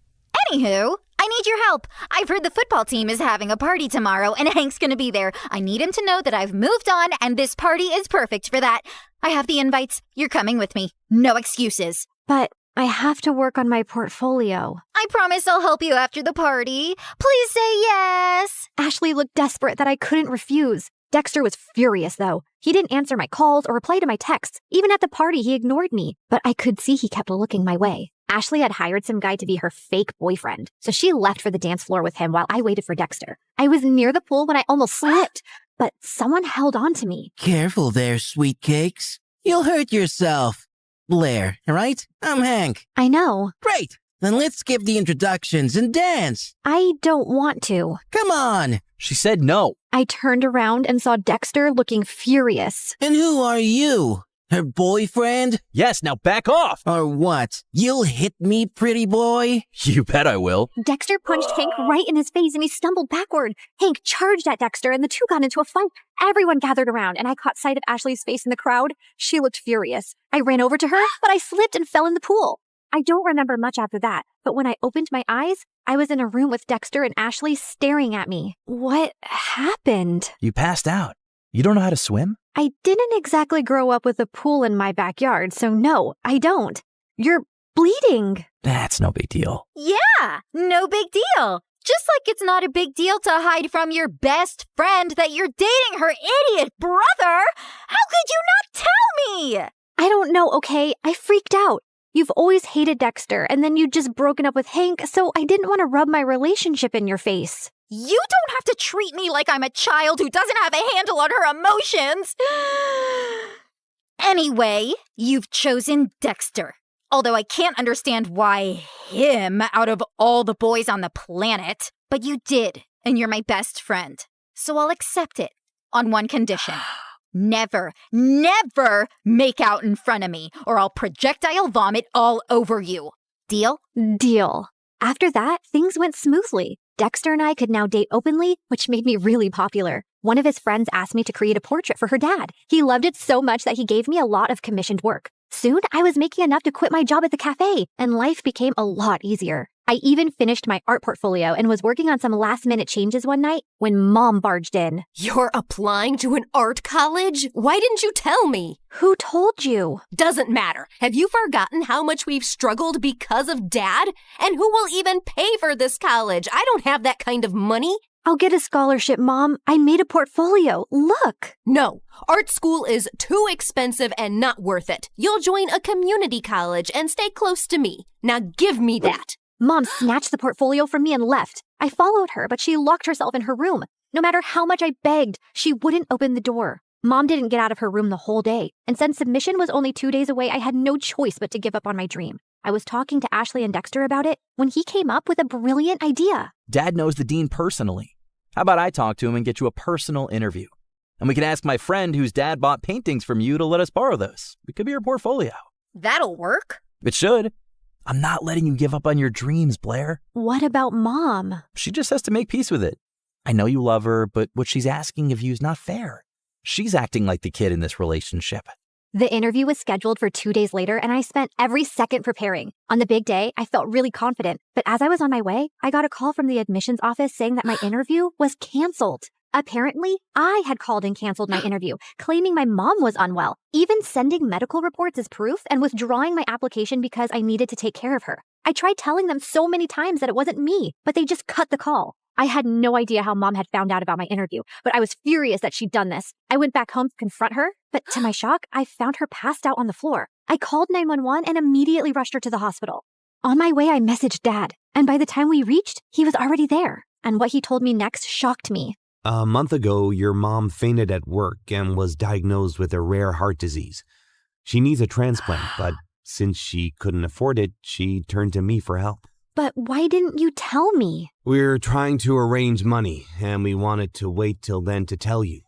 Anywho, I need your help. I've heard the football team is having a party tomorrow and Hank's gonna be there. I need him to know that I've moved on and this party is perfect for that. I have the invites. You're coming with me. No excuses. But I have to work on my portfolio. I promise I'll help you after the party. Please say yes. Ashley looked desperate that I couldn't refuse. Dexter was furious, though. He didn't answer my calls or reply to my texts. Even at the party, he ignored me. But I could see he kept looking my way. Ashley had hired some guy to be her fake boyfriend, so she left for the dance floor with him while I waited for Dexter. I was near the pool when I almost slipped, but someone held on to me. Careful there, sweet cakes. You'll hurt yourself. Blair, right? I'm Hank. I know. Great. Then let's skip the introductions and dance. I don't want to. Come on. She said no. I turned around and saw Dexter looking furious. And who are you? Her boyfriend? Yes, now back off. Or what? You'll hit me, pretty boy? You bet I will. Dexter punched Hank right in his face and he stumbled backward. Hank charged at Dexter and the two got into a fight. Everyone gathered around and I caught sight of Ashley's face in the crowd. She looked furious. I ran over to her, but I slipped and fell in the pool. I don't remember much after that, but when I opened my eyes, I was in a room with Dexter and Ashley staring at me. What happened? You passed out. You don't know how to swim? I didn't exactly grow up with a pool in my backyard, so no, I don't. You're bleeding. That's no big deal. Yeah, no big deal. Just like it's not a big deal to hide from your best friend that you're dating her idiot brother. How could you not tell me? I don't know, okay? I freaked out. You've always hated Dexter, and then you'd just broken up with Hank, so I didn't want to rub my relationship in your face. You don't have to treat me like I'm a child who doesn't have a handle on her emotions. Anyway, you've chosen Dexter. Although I can't understand why him out of all the boys on the planet. But you did, and you're my best friend. So I'll accept it on one condition. Never, never make out in front of me, or I'll projectile vomit all over you. Deal? Deal. After that, things went smoothly. Dexter and I could now date openly, which made me really popular. One of his friends asked me to create a portrait for her dad. He loved it so much that he gave me a lot of commissioned work. Soon, I was making enough to quit my job at the cafe, and life became a lot easier. I even finished my art portfolio and was working on some last-minute changes one night when Mom barged in. You're applying to an art college? Why didn't you tell me? Who told you? Doesn't matter. Have you forgotten how much we've struggled because of Dad? And who will even pay for this college? I don't have that kind of money. I'll get a scholarship, Mom. I made a portfolio. Look. No, art school is too expensive and not worth it. You'll join a community college and stay close to me. Now give me that. Mom snatched the portfolio from me and left. I followed her, but she locked herself in her room. No matter how much I begged, she wouldn't open the door. Mom didn't get out of her room the whole day, and since submission was only 2 days away, I had no choice but to give up on my dream. I was talking to Ashley and Dexter about it when he came up with a brilliant idea. Dad knows the dean personally. How about I talk to him and get you a personal interview? And we can ask my friend whose dad bought paintings from you to let us borrow those. It could be your portfolio. That'll work. It should. I'm not letting you give up on your dreams, Blair. What about Mom? She just has to make peace with it. I know you love her, but what she's asking of you is not fair. She's acting like the kid in this relationship. The interview was scheduled for 2 days later, and I spent every second preparing. On the big day, I felt really confident. But as I was on my way, I got a call from the admissions office saying that my interview was canceled. Apparently, I had called and canceled my interview, claiming my mom was unwell, even sending medical reports as proof and withdrawing my application because I needed to take care of her. I tried telling them so many times that it wasn't me, but they just cut the call. I had no idea how Mom had found out about my interview, but I was furious that she'd done this. I went back home to confront her, but to my shock, I found her passed out on the floor. I called 911 and immediately rushed her to the hospital. On my way, I messaged Dad, and by the time we reached, he was already there. And what he told me next shocked me. A month ago, your mom fainted at work and was diagnosed with a rare heart disease. She needs a transplant, but since she couldn't afford it, she turned to me for help. But why didn't you tell me? We're trying to arrange money, and we wanted to wait till then to tell you.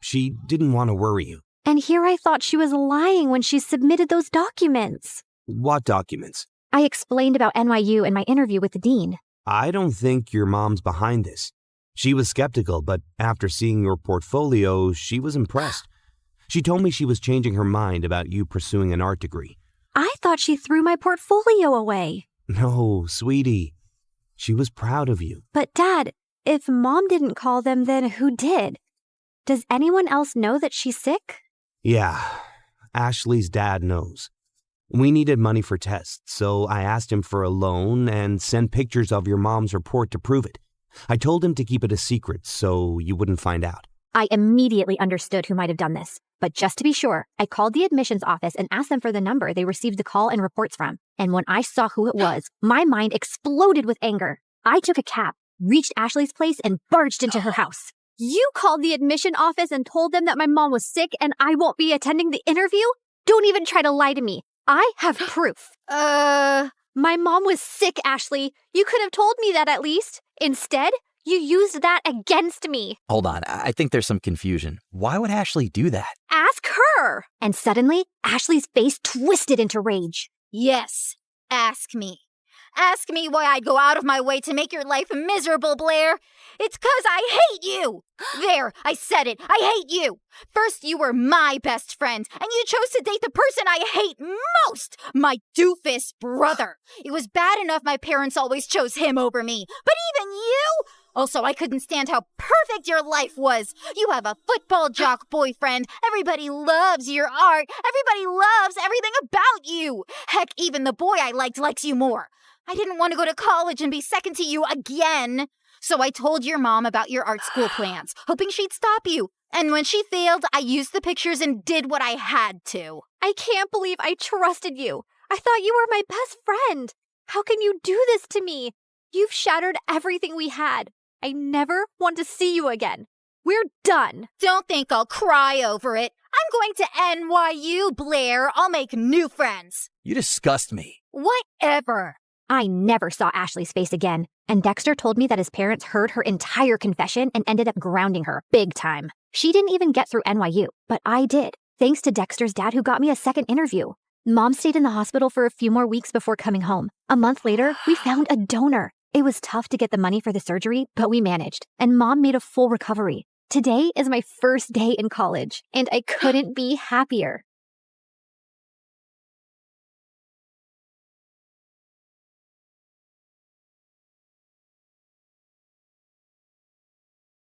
She didn't want to worry you. And here I thought she was lying when she submitted those documents. What documents? I explained about NYU and my interview with the dean. I don't think your mom's behind this. She was skeptical, but after seeing your portfolio, she was impressed. She told me she was changing her mind about you pursuing an art degree. I thought she threw my portfolio away. No, sweetie. She was proud of you. But Dad, if Mom didn't call them, then who did? Does anyone else know that she's sick? Yeah, Ashley's dad knows. We needed money for tests, so I asked him for a loan and sent pictures of your mom's report to prove it. I told him to keep it a secret so you wouldn't find out. I immediately understood who might have done this. But just to be sure, I called the admissions office and asked them for the number they received the call and reports from. And when I saw who it was, my mind exploded with anger. I took a cab, reached Ashley's place, and barged into her house. You called the admission office and told them that my mom was sick and I won't be attending the interview? Don't even try to lie to me. I have proof. My mom was sick, Ashley. You could have told me that at least. Instead, You used that against me. Hold on, I think there's some confusion. Why would Ashley do that? Ask her. And suddenly, Ashley's face twisted into rage. Yes, ask me. Ask me why I'd go out of my way to make your life miserable, Blair. It's 'cause I hate you. There, I said it. I hate you. First, you were my best friend, and you chose to date the person I hate most, my doofus brother. It was bad enough my parents always chose him over me, but even you? Also, I couldn't stand how perfect your life was. You have a football jock boyfriend. Everybody loves your art. Everybody loves everything about you. Heck, even the boy I liked likes you more. I didn't want to go to college and be second to you again. So I told your mom about your art school plans, hoping she'd stop you. And when she failed, I used the pictures and did what I had to. I can't believe I trusted you. I thought you were my best friend. How can you do this to me? You've shattered everything we had. I never want to see you again. We're done. Don't think I'll cry over it. I'm going to NYU, Blair. I'll make new friends. You disgust me. Whatever. I never saw Ashley's face again, and Dexter told me that his parents heard her entire confession and ended up grounding her big time. She didn't even get through NYU, but I did, thanks to Dexter's dad who got me a second interview. Mom stayed in the hospital for a few more weeks before coming home. A month later, we found a donor. It was tough to get the money for the surgery, but we managed, and Mom made a full recovery. Today is my first day in college, and I couldn't be happier.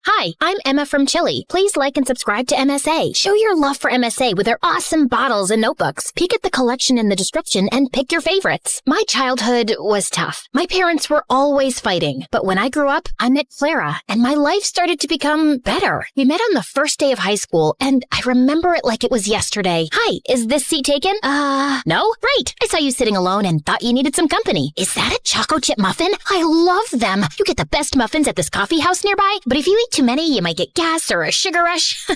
Hi, I'm Emma from Chile. Please like and subscribe to MSA. Show your love for MSA with their awesome bottles and notebooks. Peek at the collection in the description and pick your favorites. My childhood was tough. My parents were always fighting. But when I grew up, I met Clara, and my life started to become better. We met on the first day of high school, and I remember it like it was yesterday. Hi, is this seat taken? No? Great. I saw you sitting alone and thought you needed some company. Is that a choco chip muffin? I love them. You get the best muffins at this coffee house nearby, but if you eat too many, you might get gas or a sugar rush.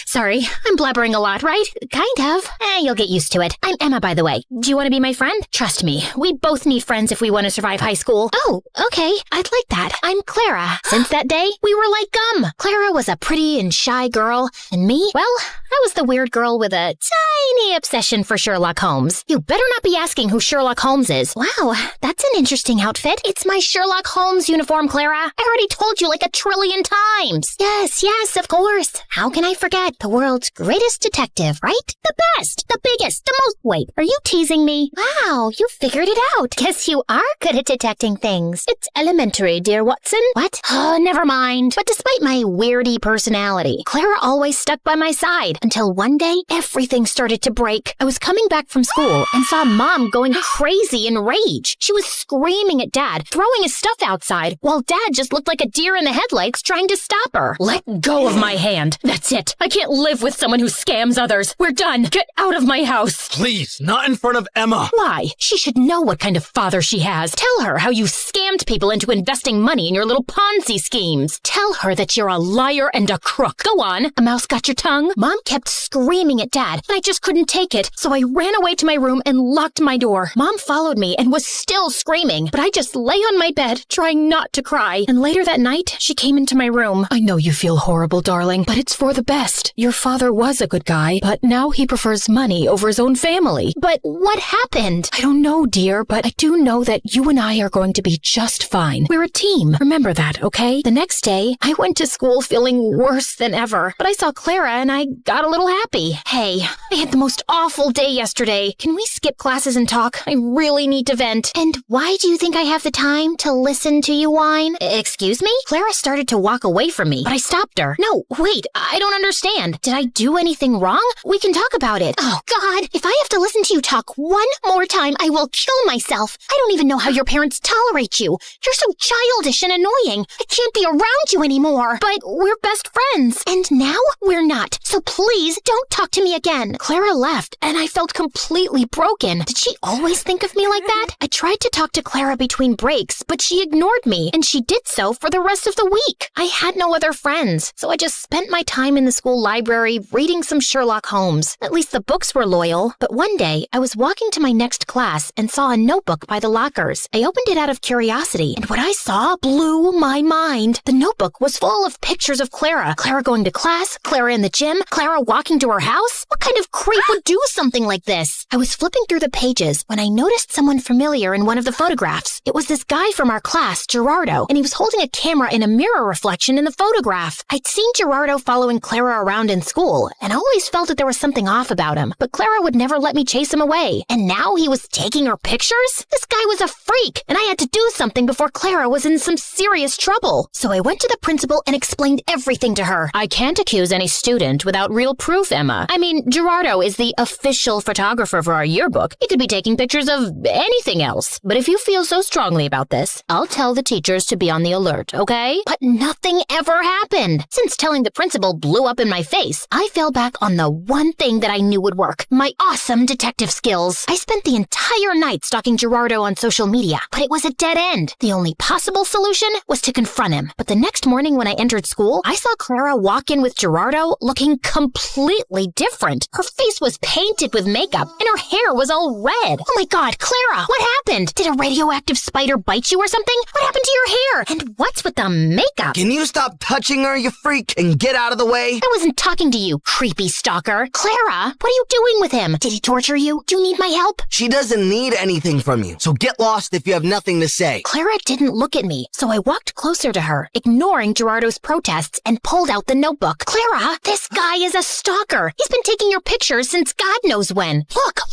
Sorry, I'm blabbering a lot, right? Kind of. You'll get used to it. I'm Emma, by the way. Do you want to be my friend? Trust me, we both need friends if we want to survive high school. Oh, okay. I'd like that. I'm Clara. Since that day, we were like gum. Clara was a pretty and shy girl, and me, well, I was the weird girl with a tiny obsession for Sherlock Holmes. You better not be asking who Sherlock Holmes is. Wow, that's an interesting outfit. It's my Sherlock Holmes uniform, Clara. I already told you like 1 trillion times. Yes, of course. How can I forget? The world's greatest detective, right? The best, the biggest, the most... Wait, are you teasing me? Wow, you figured it out. Guess you are good at detecting things. It's elementary, dear Watson. What? Oh, never mind. But despite my weirdy personality, Clara always stuck by my side until one day, everything started to break. I was coming back from school and saw Mom going crazy in rage. She was screaming at Dad, throwing his stuff outside, while Dad just looked like a deer in the headlights trying to stop her. Let go of my hand. That's it. I can't live with someone who scams others. We're done. Get out of my house. Please, not in front of Emma. Why? She should know what kind of father she has. Tell her how you scammed people into investing money in your little Ponzi schemes. Tell her that you're a liar and a crook. Go on. A mouse got your tongue? Mom kept screaming at Dad, and I just couldn't take it. So I ran away to my room and locked my door. Mom followed me and was still screaming, but I just lay on my bed, trying not to cry. And later that night, she came into my room. I know you feel horrible, darling, but it's for the best. Your father was a good guy, but now he prefers money over his own family. But what happened? I don't know, dear, but I do know that you and I are going to be just fine. We're a team. Remember that, okay? The next day, I went to school feeling worse than ever, but I saw Clara and I got a little happy. Hey, I had the most awful day yesterday. Can we skip classes and talk? I really need to vent. And why do you think I have the time to listen to you whine? Excuse me? Clara started to walk away from me, but I stopped her. No, wait, I don't understand. Did I do anything wrong? We can talk about it. Oh, God, if I have to listen to you talk one more time, I will kill myself. I don't even know how your parents tolerate you. You're so childish and annoying. I can't be around you anymore. But we're best friends. And now we're not. So please don't talk to me again. Clara left, and I felt completely broken. Did she always think of me like that? I tried to talk to Clara between breaks, but she ignored me, and she did so for the rest of the week. I had no no other friends, so I just spent my time in the school library reading some Sherlock Holmes. At least the books were loyal. But one day, I was walking to my next class and saw a notebook by the lockers. I opened it out of curiosity, and what I saw blew my mind. The notebook was full of pictures of Clara. Clara going to class, Clara in the gym, Clara walking to her house. What kind of creep would do something like this? I was flipping through the pages when I noticed someone familiar in one of the photographs. It was this guy from our class, Gerardo, and he was holding a camera in a mirror reflection in the photograph. I'd seen Gerardo following Clara around in school, and I always felt that there was something off about him, but Clara would never let me chase him away. And now he was taking her pictures? This guy was a freak, and I had to do something before Clara was in some serious trouble. So I went to the principal and explained everything to her. I can't accuse any student without real proof, Emma. I mean, Gerardo is the official photographer for our yearbook. He could be taking pictures of anything else. But if you feel so strongly about this, I'll tell the teachers to be on the alert, okay? But nothing ever happened. Since telling the principal blew up in my face, I fell back on the one thing that I knew would work, my awesome detective skills. I spent the entire night stalking Gerardo on social media, but it was a dead end. The only possible solution was to confront him. But the next morning when I entered school, I saw Clara walk in with Gerardo looking completely different. Her face was painted with makeup, and her hair was all red. Oh my God, Clara, what happened? Did a radioactive spider bite you or something? What happened to your hair? And what's with the makeup? Can you stop touching her, you freak, and get out of the way? I wasn't talking to you, creepy stalker. Clara, what are you doing with him? Did he torture you? Do you need my help? She doesn't need anything from you, so get lost if you have nothing to say. Clara didn't look at me, so I walked closer to her, ignoring Gerardo's protests, and pulled out the notebook. Clara, this guy is a stalker. He's been taking your pictures since God knows when.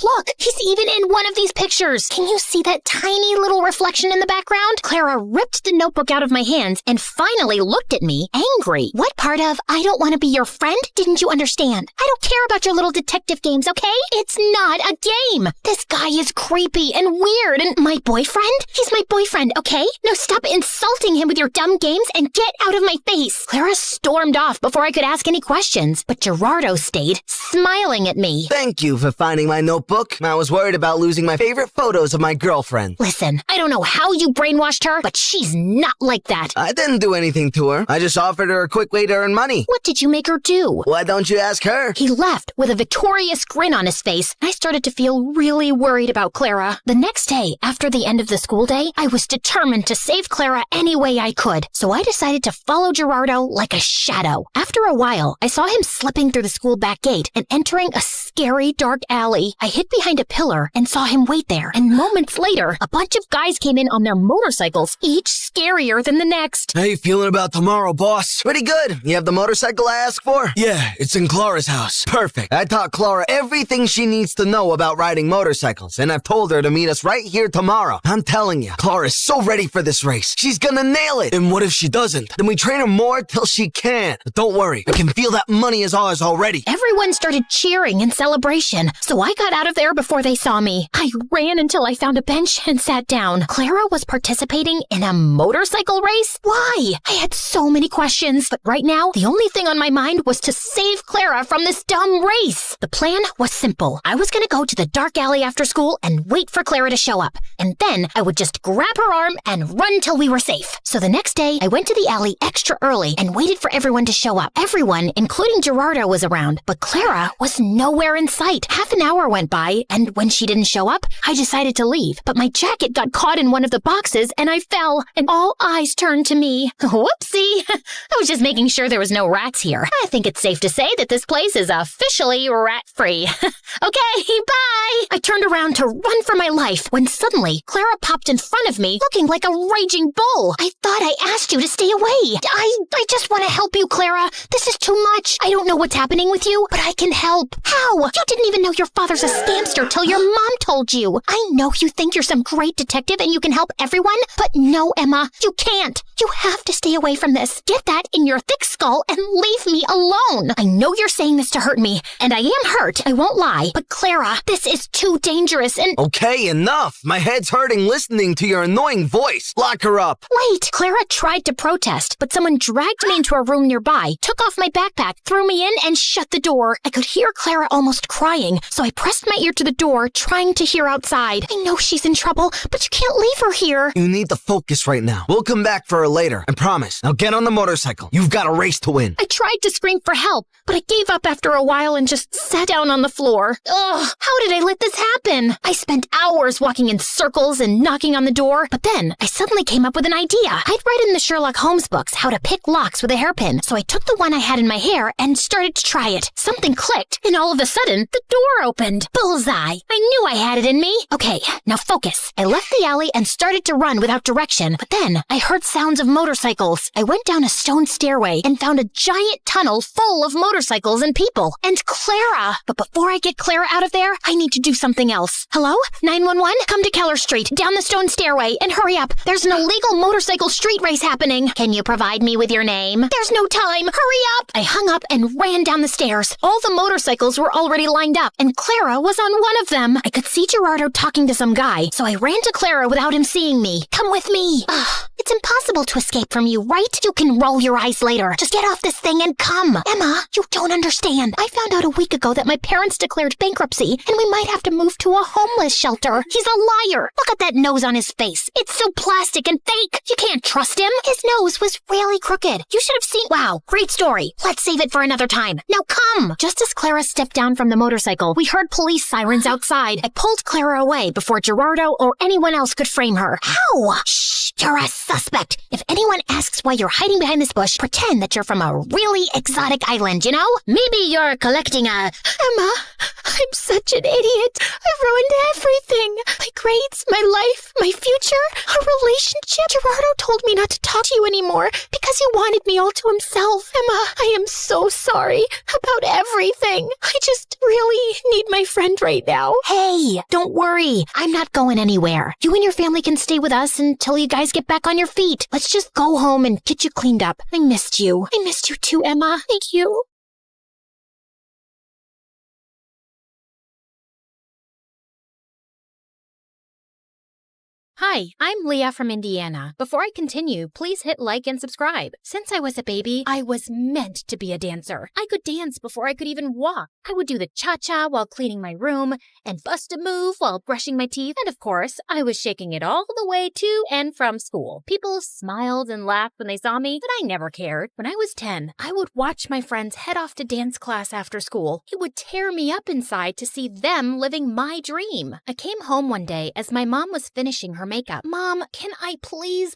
Look, he's even in one of these pictures. Can you see that tiny little reflection in the background? Clara ripped the notebook out of my hands and finally looked at me, angry. What part of I don't want to be your friend didn't you understand? I don't care about your little detective games, okay? It's not a game. This guy is creepy and weird, and my boyfriend? He's my boyfriend, okay? Now stop insulting him with your dumb games and get out of my face. Clara stormed off before I could ask any questions, but Gerardo stayed, smiling at me. Thank you for finding my notebook. I was worried about losing my favorite photos of my girlfriend. Listen, I don't know how you brainwashed her, but she's not like that. I didn't do anything to her. I just offered her a quick way to earn money. What did you make her do? Why don't you ask her? He left with a victorious grin on his face. I started to feel really worried about Clara. The next day, after the end of the school day, I was determined to save Clara any way I could. So I decided to follow Gerardo like a shadow. After a while, I saw him slipping through the school back gate and entering a scary dark alley. I hid behind a pillar and saw him wait there. And moments later, a bunch of guys came in on their motorcycles, each scarier than the next. How you feeling about tomorrow, boss? Pretty good. You have the motorcycle I asked for? Yeah, it's in Clara's house. Perfect. I taught Clara everything she needs to know about riding motorcycles, and I've told her to meet us right here tomorrow. I'm telling you, Clara's so ready for this race. She's gonna nail it. And what if she doesn't? Then we train her more till she can. But don't worry, I can feel that money is ours already. Everyone started cheering in celebration, so I got out of there before they saw me. I ran until I found a bench and sat down. Clara was participating in a motorcycle race? Why? I had so many questions, but right now, the only thing on my mind was to save Clara from this dumb race. The plan was simple. I was gonna go to the dark alley after school and wait for Clara to show up, and then I would just grab her arm and run till we were safe. So the next day, I went to the alley extra early and waited for everyone to show up. Everyone, including Gerardo, was around, but Clara was nowhere in sight. Half an hour went by, and when she didn't show up, I decided to leave. But my jacket got caught in one of the boxes, and I fell, and all eyes turned to me. Whoopsie! I was just making sure there was no rats here. I think it's safe to say that this place is officially rat-free. Okay, bye! I turned around to run for my life when suddenly Clara popped in front of me, looking like a raging bull. I thought I asked you to stay away. I just want to help you, Clara. This is too much. I don't know what's happening with you, but I can help. How? You didn't even know your father's a scamster till your mom told you. I know you think you're some great detective and you can help everyone, but no, Emma, you can't. You have to stay away from this. Get that in your thick skull and leave me alone. I know you're saying this to hurt me, and I am hurt, I won't lie. But Clara, this is too dangerous and— Okay, enough. My head's hurting listening to your annoying voice. Lock her up. Wait, Clara tried to protest, but someone dragged me into a room nearby, took off my backpack, threw me in, and shut the door. I could hear Clara almost crying, so I pressed my ear to the door, trying to hear outside. I know she's in trouble, but you can't leave her here. You need to focus right now. We'll come back for her later, I promise. Now get on the the motorcycle. You've got a race to win. I tried to scream for help, but I gave up after a while and just sat down on the floor. Ugh, how did I let this happen? I spent hours walking in circles and knocking on the door, but then I suddenly came up with an idea. I'd read in the Sherlock Holmes books how to pick locks with a hairpin, so I took the one I had in my hair and started to try it. Something clicked, and all of a sudden, the door opened. Bullseye! I knew I had it in me. Okay, now focus. I left the alley and started to run without direction, but then I heard sounds of motorcycles. I went down a stone stairway and found a giant tunnel full of motorcycles and people. And Clara! But before I get Clara out of there, I need to do something else. Hello? 911? Come to Keller Street, down the stone stairway, and hurry up. There's an illegal motorcycle street race happening. Can you provide me with your name? There's no time. Hurry up! I hung up and ran down the stairs. All the motorcycles were already lined up, and Clara was on one of them. I could see Gerardo talking to some guy, so I ran to Clara without him seeing me. Come with me. It's impossible to escape from you, right? You can roll your eyes later. Just get off this thing and come. Emma, you don't understand. I found out a week ago that my parents declared bankruptcy, and we might have to move to a homeless shelter. He's a liar. Look at that nose on his face. It's so plastic and fake. You can't trust him. His nose was really crooked. You should have seen. Wow, great story. Let's save it for another time. Now come. Just as Clara stepped down from the motorcycle, we heard police sirens outside. I pulled Clara away before Gerardo or anyone else could frame her. How? Shh, you're a suspect. If anyone asks why you're hiding behind this bush, pretend that you're from a really exotic island, you know? Maybe you're collecting a... Emma, I'm such an idiot. I've ruined everything. My grades, my life, my future, our relationship. Gerardo told me not to talk to you anymore because he wanted me all to himself. Emma, I am so sorry about everything. I just really need my friend right now. Hey, don't worry. I'm not going anywhere. You and your family can stay with us until you guys get back on your feet. Let's just go home and get you cleaned up. I missed you. I missed you too, Emma. Thank you. Hi, I'm Leah from Indiana. Before I continue, please hit like and subscribe. Since I was a baby, I was meant to be a dancer. I could dance before I could even walk. I would do the cha-cha while cleaning my room and bust a move while brushing my teeth. And of course, I was shaking it all the way to and from school. People smiled and laughed when they saw me, but I never cared. When I was 10, I would watch my friends head off to dance class after school. It would tear me up inside to see them living my dream. I came home one day as my mom was finishing her makeup. Mom, can I please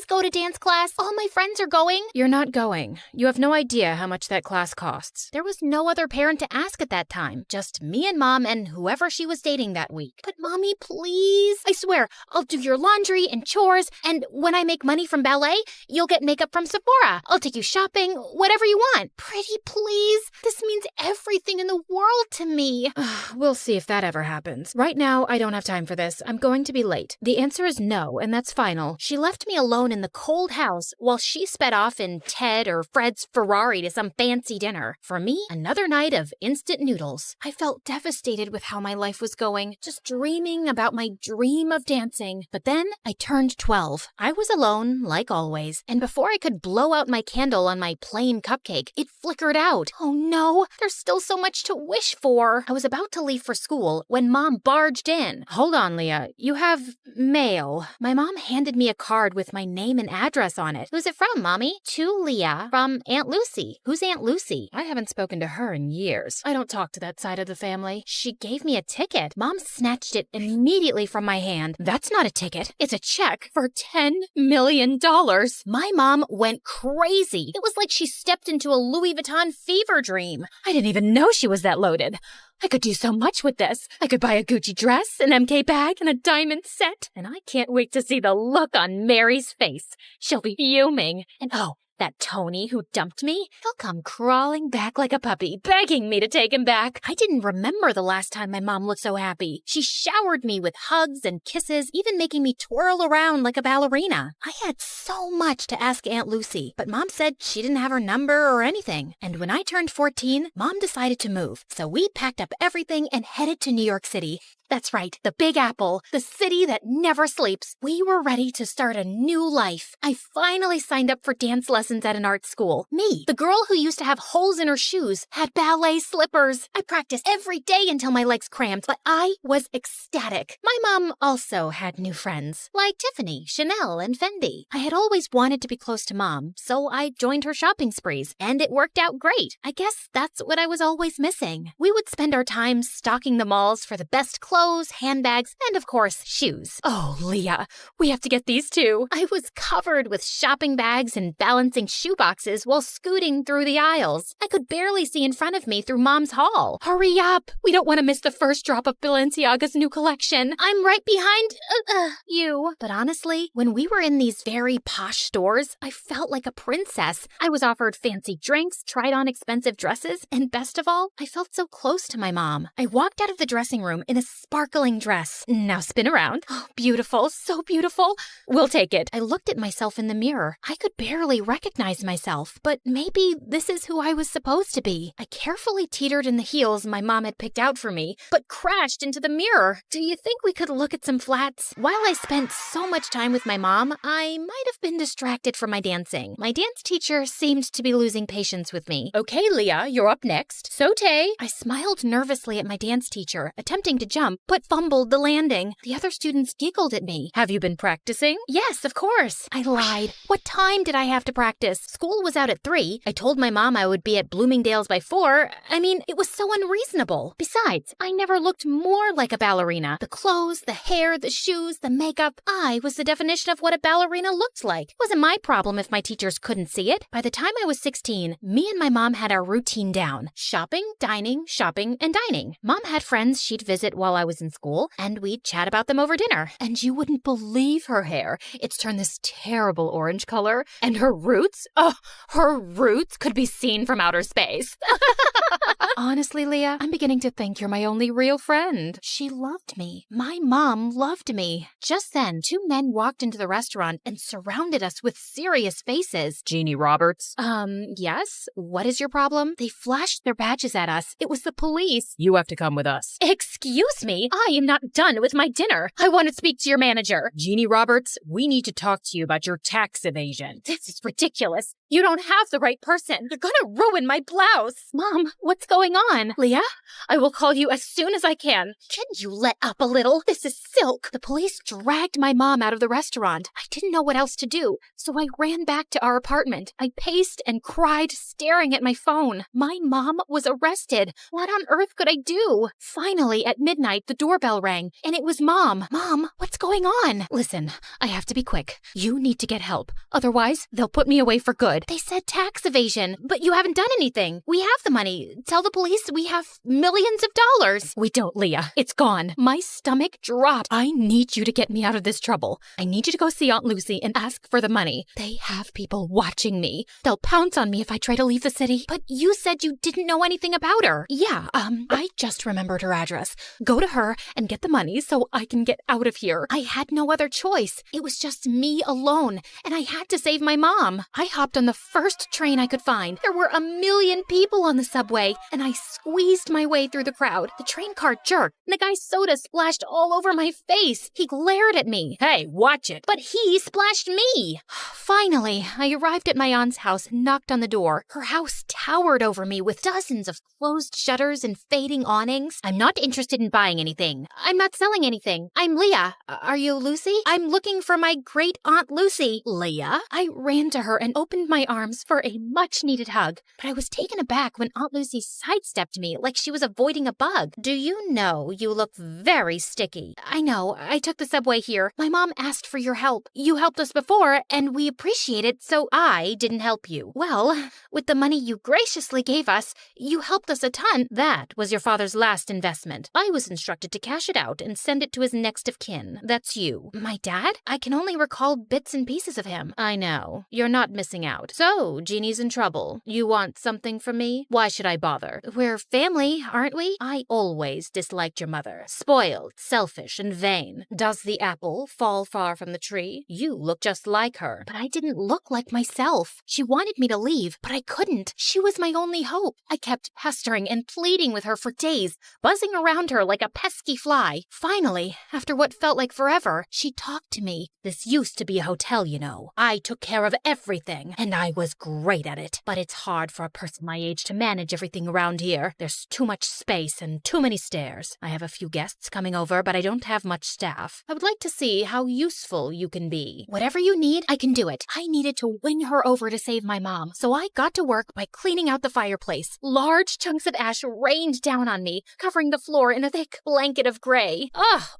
go to dance class? All my friends are going. You're not going. You have no idea how much that class costs. There was no other parent to ask at that time. Just me and Mom and whoever she was dating that week. But Mommy, please. I swear, I'll do your laundry and chores, and when I make money from ballet, you'll get makeup from Sephora. I'll take you shopping, whatever you want. Pretty please. This means everything in the world to me. We'll see if that ever happens. Right now, I don't have time for this. I'm going to be late. The answer is no, and that's final. She left me alone in the cold house while she sped off in Ted or Fred's Ferrari to some fancy dinner. For me, another night of instant noodles. I felt devastated with how my life was going, just dreaming about my dream of dancing. But then I turned 12. I was alone, like always, and before I could blow out my candle on my plain cupcake, it flickered out. Oh no, there's still so much to wish for. I was about to leave for school when Mom barged in. Hold on, Leah. You have mail. My mom handed me a card with my name and address on it. Who's it from, Mommy? To Leah from Aunt Lucy. Who's Aunt Lucy? I haven't spoken to her in years. I don't talk to that side of the family. She gave me a ticket. Mom snatched it immediately from my hand. That's not a ticket. It's a check for $10 million. My mom went crazy. It was like she stepped into a Louis Vuitton fever dream. I didn't even know she was that loaded. I could do so much with this. I could buy a Gucci dress, an MK bag, and a diamond set. And I can't wait to see the look on Mary's face. She'll be fuming. And oh, that Tony who dumped me, he'll come crawling back like a puppy, begging me to take him back. I didn't remember the last time my mom looked so happy. She showered me with hugs and kisses, even making me twirl around like a ballerina. I had so much to ask Aunt Lucy, but Mom said she didn't have her number or anything. And when I turned 14, Mom decided to move. So we packed up everything and headed to New York City. That's right, the Big Apple, the city that never sleeps. We were ready to start a new life. I finally signed up for dance lessons at an art school. Me, the girl who used to have holes in her shoes, had ballet slippers. I practiced every day until my legs cramped, but I was ecstatic. My mom also had new friends, like Tiffany, Chanel, and Fendi. I had always wanted to be close to Mom, so I joined her shopping sprees, and it worked out great. I guess that's what I was always missing. We would spend our time stocking the malls for the best clothes, handbags, and of course, shoes. Oh, Leah, we have to get these too. I was covered with shopping bags and balancing shoe boxes while scooting through the aisles. I could barely see in front of me through Mom's haul. Hurry up! We don't want to miss the first drop of Balenciaga's new collection. I'm right behind you. But honestly, when we were in these very posh stores, I felt like a princess. I was offered fancy drinks, tried on expensive dresses, and best of all, I felt so close to my mom. I walked out of the dressing room in a sparkling dress. Now spin around. Oh, beautiful, so beautiful. We'll take it. I looked at myself in the mirror. I could barely recognize myself, but maybe this is who I was supposed to be. I carefully teetered in the heels my mom had picked out for me, but crashed into the mirror. Do you think we could look at some flats? While I spent so much time with my mom, I might have been distracted from my dancing. My dance teacher seemed to be losing patience with me. Okay, Leah, you're up next. Saute. I smiled nervously at my dance teacher, attempting to jump, but fumbled the landing. The other students giggled at me. Have you been practicing? Yes, of course. I lied. What time did I have to practice? School was out at 3. I told my mom I would be at Bloomingdale's by 4. I mean, it was so unreasonable. Besides, I never looked more like a ballerina. The clothes, the hair, the shoes, the makeup. I was the definition of what a ballerina looked like. It wasn't my problem if my teachers couldn't see it. By the time I was 16, me and my mom had our routine down. Shopping, dining, and dining. Mom had friends she'd visit while I was in school, and we'd chat about them over dinner. And you wouldn't believe her hair. It's turned this terrible orange color. And her roots? Oh, her roots could be seen from outer space. Honestly, Leah, I'm beginning to think you're my only real friend. She loved me. My mom loved me. Just then, 2 men walked into the restaurant and surrounded us with serious faces. Jeannie Roberts? Yes? What is your problem? They flashed their badges at us. It was the police. You have to come with us. Excuse me? I am not done with my dinner. I want to speak to your manager. Jeannie Roberts, we need to talk to you about your tax evasion. This is ridiculous. You don't have the right person. You're gonna ruin my blouse. Mom, what's going on? Leah, I will call you as soon as I can. Can you let up a little? This is silk. The police dragged my mom out of the restaurant. I didn't know what else to do, so I ran back to our apartment. I paced and cried, staring at my phone. My mom was arrested. What on earth could I do? Finally, at midnight, the doorbell rang, and it was Mom. Mom, what's going on? Listen, I have to be quick. You need to get help. Otherwise, they'll put me away for good. They said tax evasion, but you haven't done anything. We have the money. Tell the police we have millions of dollars. We don't, Leah. It's gone. My stomach dropped. I need you to get me out of this trouble. I need you to go see Aunt Lucy and ask for the money. They have people watching me. They'll pounce on me if I try to leave the city. But you said you didn't know anything about her. Yeah, I just remembered her address. Go to her and get the money so I can get out of here. I had no other choice. It was just me alone, and I had to save my mom. I hopped on the first train I could find. There were 1 million people on the subway, and I squeezed my way through the crowd. The train car jerked, and the guy's soda splashed all over my face. He glared at me. Hey, watch it. But he splashed me. Finally, I arrived at my aunt's house and knocked on the door. Her house towered over me with dozens of closed shutters and fading awnings. I'm not interested in buying anything. I'm not selling anything. I'm Leah. Are you Lucy? I'm looking for my great aunt Lucy. Leah? I ran to her and opened my arms for a much-needed hug, but I was taken aback when Aunt Lucy sidestepped me like she was avoiding a bug. Do you know you look very sticky? I know. I took the subway here. My mom asked for your help. You helped us before, and we appreciate it, so I didn't help you. Well, with the money you graciously gave us, you helped us a ton. That was your father's last investment. I was instructed to cash it out and send it to his next of kin. That's you. My dad? I can only recall bits and pieces of him. I know. You're not missing out. So, Jeannie's in trouble. You want something from me? Why should I bother? We're family, aren't we? I always disliked your mother. Spoiled, selfish, and vain. Does the apple fall far from the tree? You look just like her. But I didn't look like myself. She wanted me to leave, but I couldn't. She was my only hope. I kept pestering and pleading with her for days, buzzing around her like a pesky fly. Finally, after what felt like forever, she talked to me. This used to be a hotel, you know. I took care of everything, and I was great at it. But it's hard for a person my age to manage everything around here. There's too much space and too many stairs. I have a few guests coming over, but I don't have much staff. I would like to see how useful you can be. Whatever you need, I can do it. I needed to win her over to save my mom, so I got to work by cleaning out the fireplace. Large chunks of ash rained down on me, covering the floor in a thick blanket of gray.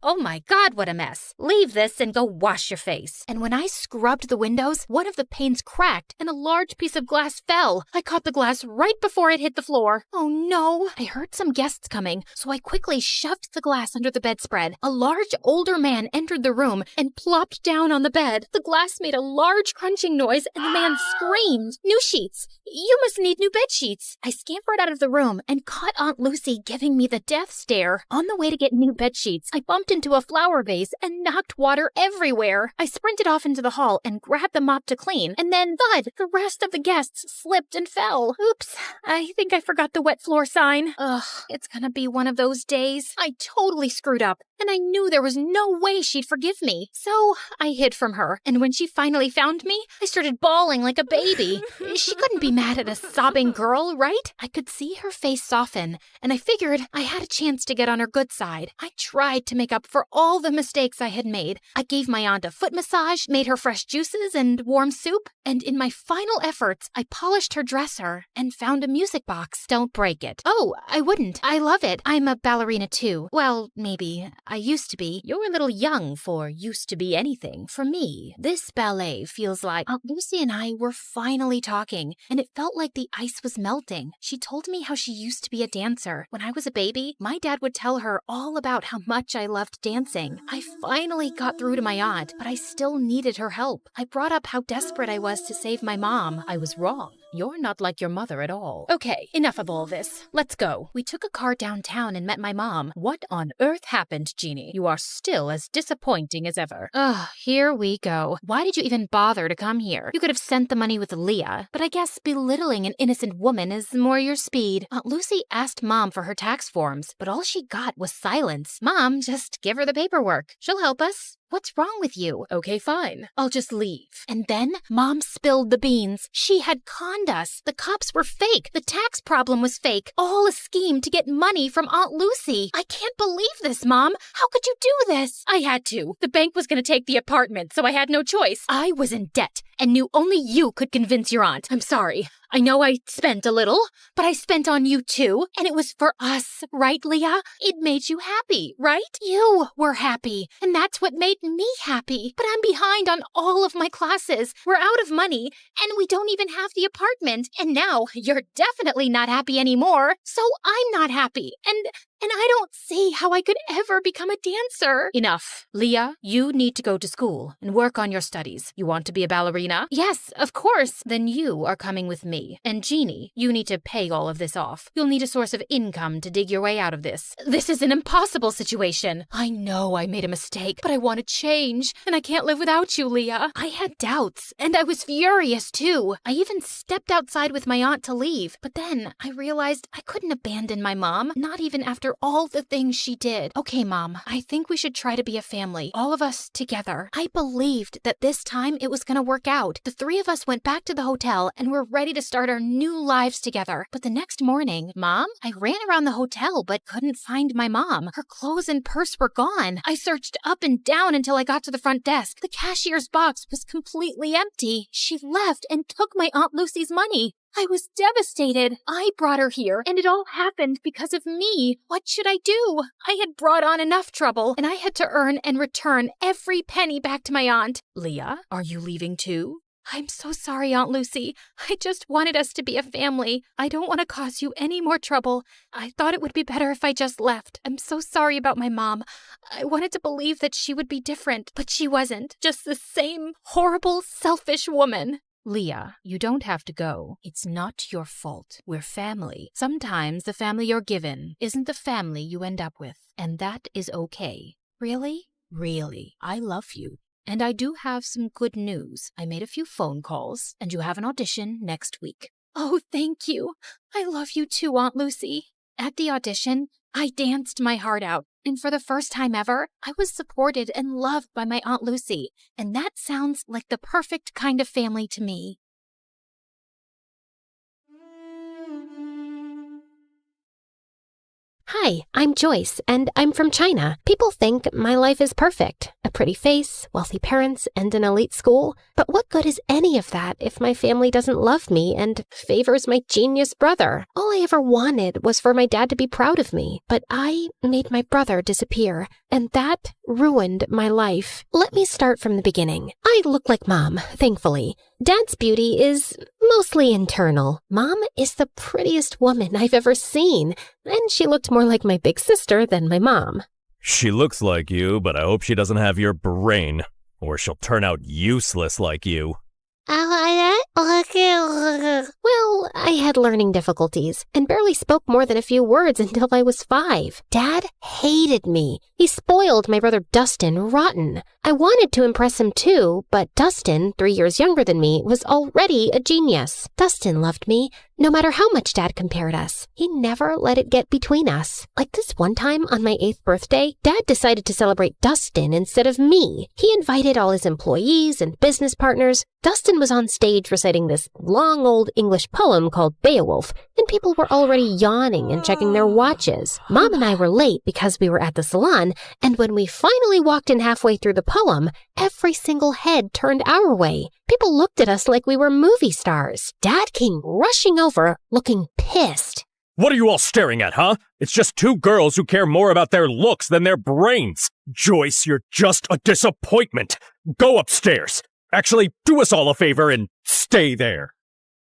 Oh my God, what a mess. Leave this and go wash your face. And when I scrubbed the windows, one of the panes cracked and a large piece of glass fell. I caught the glass right before it hit the floor. Oh no. I heard some guests coming, so I quickly shoved the glass under the bedspread. A large older man entered the room and plopped down on the bed. The glass made a large crunching noise and the man screamed, "New sheets! You must need new bed sheets!" I scampered out of the room and caught Aunt Lucy giving me the death stare. On the way to get new bed sheets, I bumped into a flower vase and knocked water everywhere. I sprinted off into the hall and grabbed the mop to clean, and then thud! The rest of the guests slipped and fell. Oops, I think I forgot the wet floor sign. Ugh, it's gonna be one of those days. I totally screwed up, and I knew there was no way she'd forgive me. So I hid from her, and when she finally found me, I started bawling like a baby. She couldn't be mad at a sobbing girl, right? I could see her face soften, and I figured I had a chance to get on her good side. I tried to make up for all the mistakes I had made. I gave my aunt a foot massage, made her fresh juices and warm soup, and in my final efforts, I polished her dresser and found a music box. Don't break it. Oh, I wouldn't. I love it. I'm a ballerina too. Well, maybe. I used to be. You're a little young for used to be anything. For me, this ballet feels like Aunt Lucy and I were finally talking, and it felt like the ice was melting. She told me how she used to be a dancer. When I was a baby, my dad would tell her all about how much I loved dancing. I finally got through to my aunt, but I still needed her help. I brought up how desperate I was to save my mom. I was wrong. You're not like your mother at all. Okay, enough of all this. Let's go. We took a car downtown and met my mom. What on earth happened, Jeannie? You are still as disappointing as ever. Ugh, here we go. Why did you even bother to come here? You could have sent the money with Leah, but I guess belittling an innocent woman is more your speed. Aunt Lucy asked Mom for her tax forms, but all she got was silence. Mom, just give her the paperwork. She'll help us. What's wrong with you? Okay, fine. I'll just leave. And then Mom spilled the beans. She had conned us. The cops were fake. The tax problem was fake. All a scheme to get money from Aunt Lucy. I can't believe this, Mom. How could you do this? I had to. The bank was going to take the apartment, so I had no choice. I was in debt and knew only you could convince your aunt. I'm sorry. I know I spent a little, but I spent on you too, and it was for us, right, Leah? It made you happy, right? You were happy, and that's what made me happy. But I'm behind on all of my classes. We're out of money, and we don't even have the apartment. And now you're definitely not happy anymore, so I'm not happy. And I don't see how I could ever become a dancer. Enough. Leah, you need to go to school and work on your studies. You want to be a ballerina? Yes, of course. Then you are coming with me. And Jeannie, you need to pay all of this off. You'll need a source of income to dig your way out of this. This is an impossible situation. I know I made a mistake, but I want to change. And I can't live without you, Leah. I had doubts, and I was furious too. I even stepped outside with my aunt to leave. But then I realized I couldn't abandon my mom, not even after all the things she did. Okay, Mom, I think we should try to be a family, all of us together. I believed that this time it was going to work out. The three of us went back to the hotel and were ready to start our new lives together. But the next morning, Mom, I ran around the hotel but couldn't find my mom. Her clothes and purse were gone. I searched up and down until I got to the front desk. The cashier's box was completely empty. She left and took my Aunt Lucy's money. I was devastated. I brought her here, and it all happened because of me. What should I do? I had brought on enough trouble, and I had to earn and return every penny back to my aunt. Leah, are you leaving too? I'm so sorry, Aunt Lucy. I just wanted us to be a family. I don't want to cause you any more trouble. I thought it would be better if I just left. I'm so sorry about my mom. I wanted to believe that she would be different, but she wasn't. Just the same horrible, selfish woman. Leah, you don't have to go. It's not your fault. We're family. Sometimes the family you're given isn't the family you end up with, and that is okay. Really? Really. I love you. And I do have some good news. I made a few phone calls, and you have an audition next week. Oh, thank you. I love you too, Aunt Lucy. At the audition, I danced my heart out, and for the first time ever, I was supported and loved by my Aunt Lucy, and that sounds like the perfect kind of family to me. Hi, I'm Joyce, and I'm from China. People think my life is perfect. A pretty face, wealthy parents, and an elite school. But what good is any of that if my family doesn't love me and favors my genius brother? All I ever wanted was for my dad to be proud of me, but I made my brother disappear, and that ruined my life. Let me start from the beginning. I look like Mom, thankfully. Dad's beauty is mostly internal. Mom is the prettiest woman I've ever seen, and she looked more like my big sister than my mom. She looks like you, but I hope she doesn't have your brain, or she'll turn out useless like you. Well, I had learning difficulties and barely spoke more than a few words until I was 5. Dad hated me. He spoiled my brother Dustin rotten. I wanted to impress him too, but Dustin, 3 years younger than me, was already a genius. Dustin loved me, no matter how much Dad compared us. He never let it get between us. Like this one time on my 8th birthday, Dad decided to celebrate Dustin instead of me. He invited all his employees and business partners. Dustin was on stage reciting this long old English poem called Beowulf, and people were already yawning and checking their watches. Mom and I were late because we were at the salon, and when we finally walked in halfway through the poem, every single head turned our way. People looked at us like we were movie stars. Dad came rushing over, looking pissed. What are you all staring at, huh? It's just 2 girls who care more about their looks than their brains. Joyce, you're just a disappointment. Go upstairs. Actually, do us all a favor and stay there.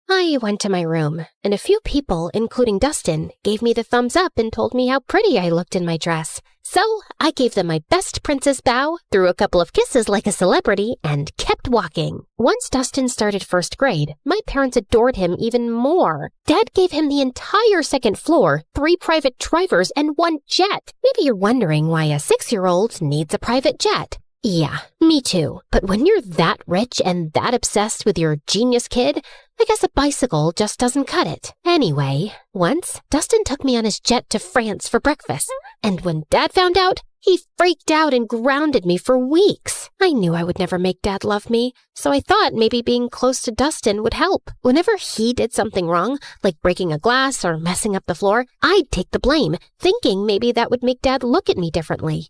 I went to my room, and a few people, including Dustin, gave me the thumbs up and told me how pretty I looked in my dress. So I gave them my best princess bow, threw a couple of kisses like a celebrity, and kept walking. Once Dustin started 1st grade, my parents adored him even more. Dad gave him the entire 2nd floor, 3 private drivers, and 1 jet. Maybe you're wondering why a 6-year-old needs a private jet. Yeah, me too. But when you're that rich and that obsessed with your genius kid, I guess a bicycle just doesn't cut it. Anyway, once, Dustin took me on his jet to France for breakfast. And when Dad found out, he freaked out and grounded me for weeks. I knew I would never make Dad love me, so I thought maybe being close to Dustin would help. Whenever he did something wrong, like breaking a glass or messing up the floor, I'd take the blame, thinking maybe that would make Dad look at me differently.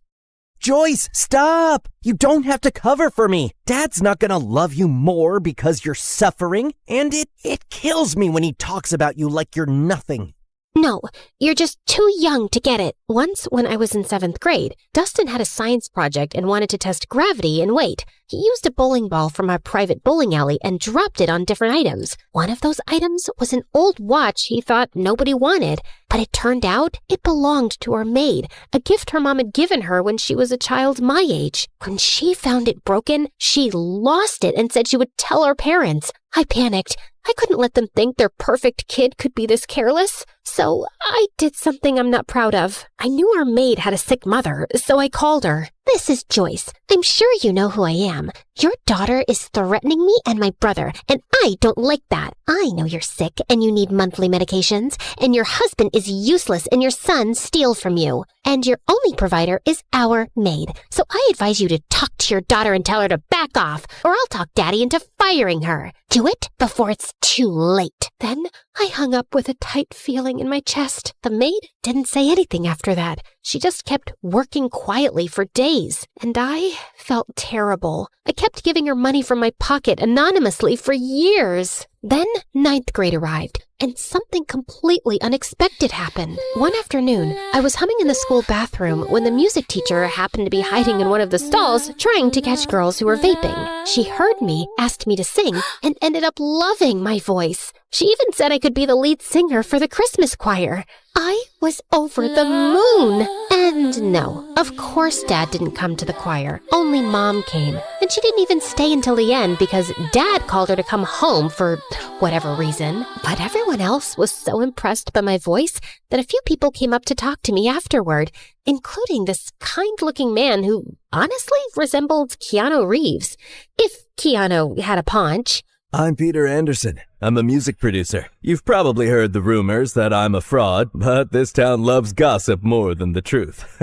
Joyce, stop! You don't have to cover for me. Dad's not gonna love you more because you're suffering, and it kills me when he talks about you like you're nothing. No, you're just too young to get it. Once, when I was in 7th grade, Dustin had a science project and wanted to test gravity and weight. He used a bowling ball from our private bowling alley and dropped it on different items. One of those items was an old watch he thought nobody wanted, but it turned out it belonged to our maid, a gift her mom had given her when she was a child my age. When she found it broken, she lost it and said she would tell our parents. I panicked. I couldn't let them think their perfect kid could be this careless. So I did something I'm not proud of. I knew our maid had a sick mother, so I called her. This is Joyce. I'm sure you know who I am. Your daughter is threatening me and my brother, and I don't like that. I know you're sick and you need monthly medications, and your husband is useless and your son steals from you. And your only provider is our maid. So I advise you to talk to your daughter and tell her to back off, or I'll talk Daddy into firing her. Do it before it's too late. Then I hung up with a tight feeling in my chest. The maid didn't say anything after that. She just kept working quietly for days, and I felt terrible. I kept giving her money from my pocket anonymously for years. Then 9th grade arrived, and something completely unexpected happened. One afternoon, I was humming in the school bathroom when the music teacher happened to be hiding in one of the stalls trying to catch girls who were vaping. She heard me, asked me to sing, and ended up loving my voice. She even said I could be the lead singer for the Christmas choir. I was over the moon. And no, of course Dad didn't come to the choir. Only Mom came. And she didn't even stay until the end because Dad called her to come home for whatever reason. But everyone else was so impressed by my voice that a few people came up to talk to me afterward, including this kind-looking man who honestly resembled Keanu Reeves. If Keanu had a paunch. I'm Peter Anderson. I'm a music producer. You've probably heard the rumors that I'm a fraud, but this town loves gossip more than the truth.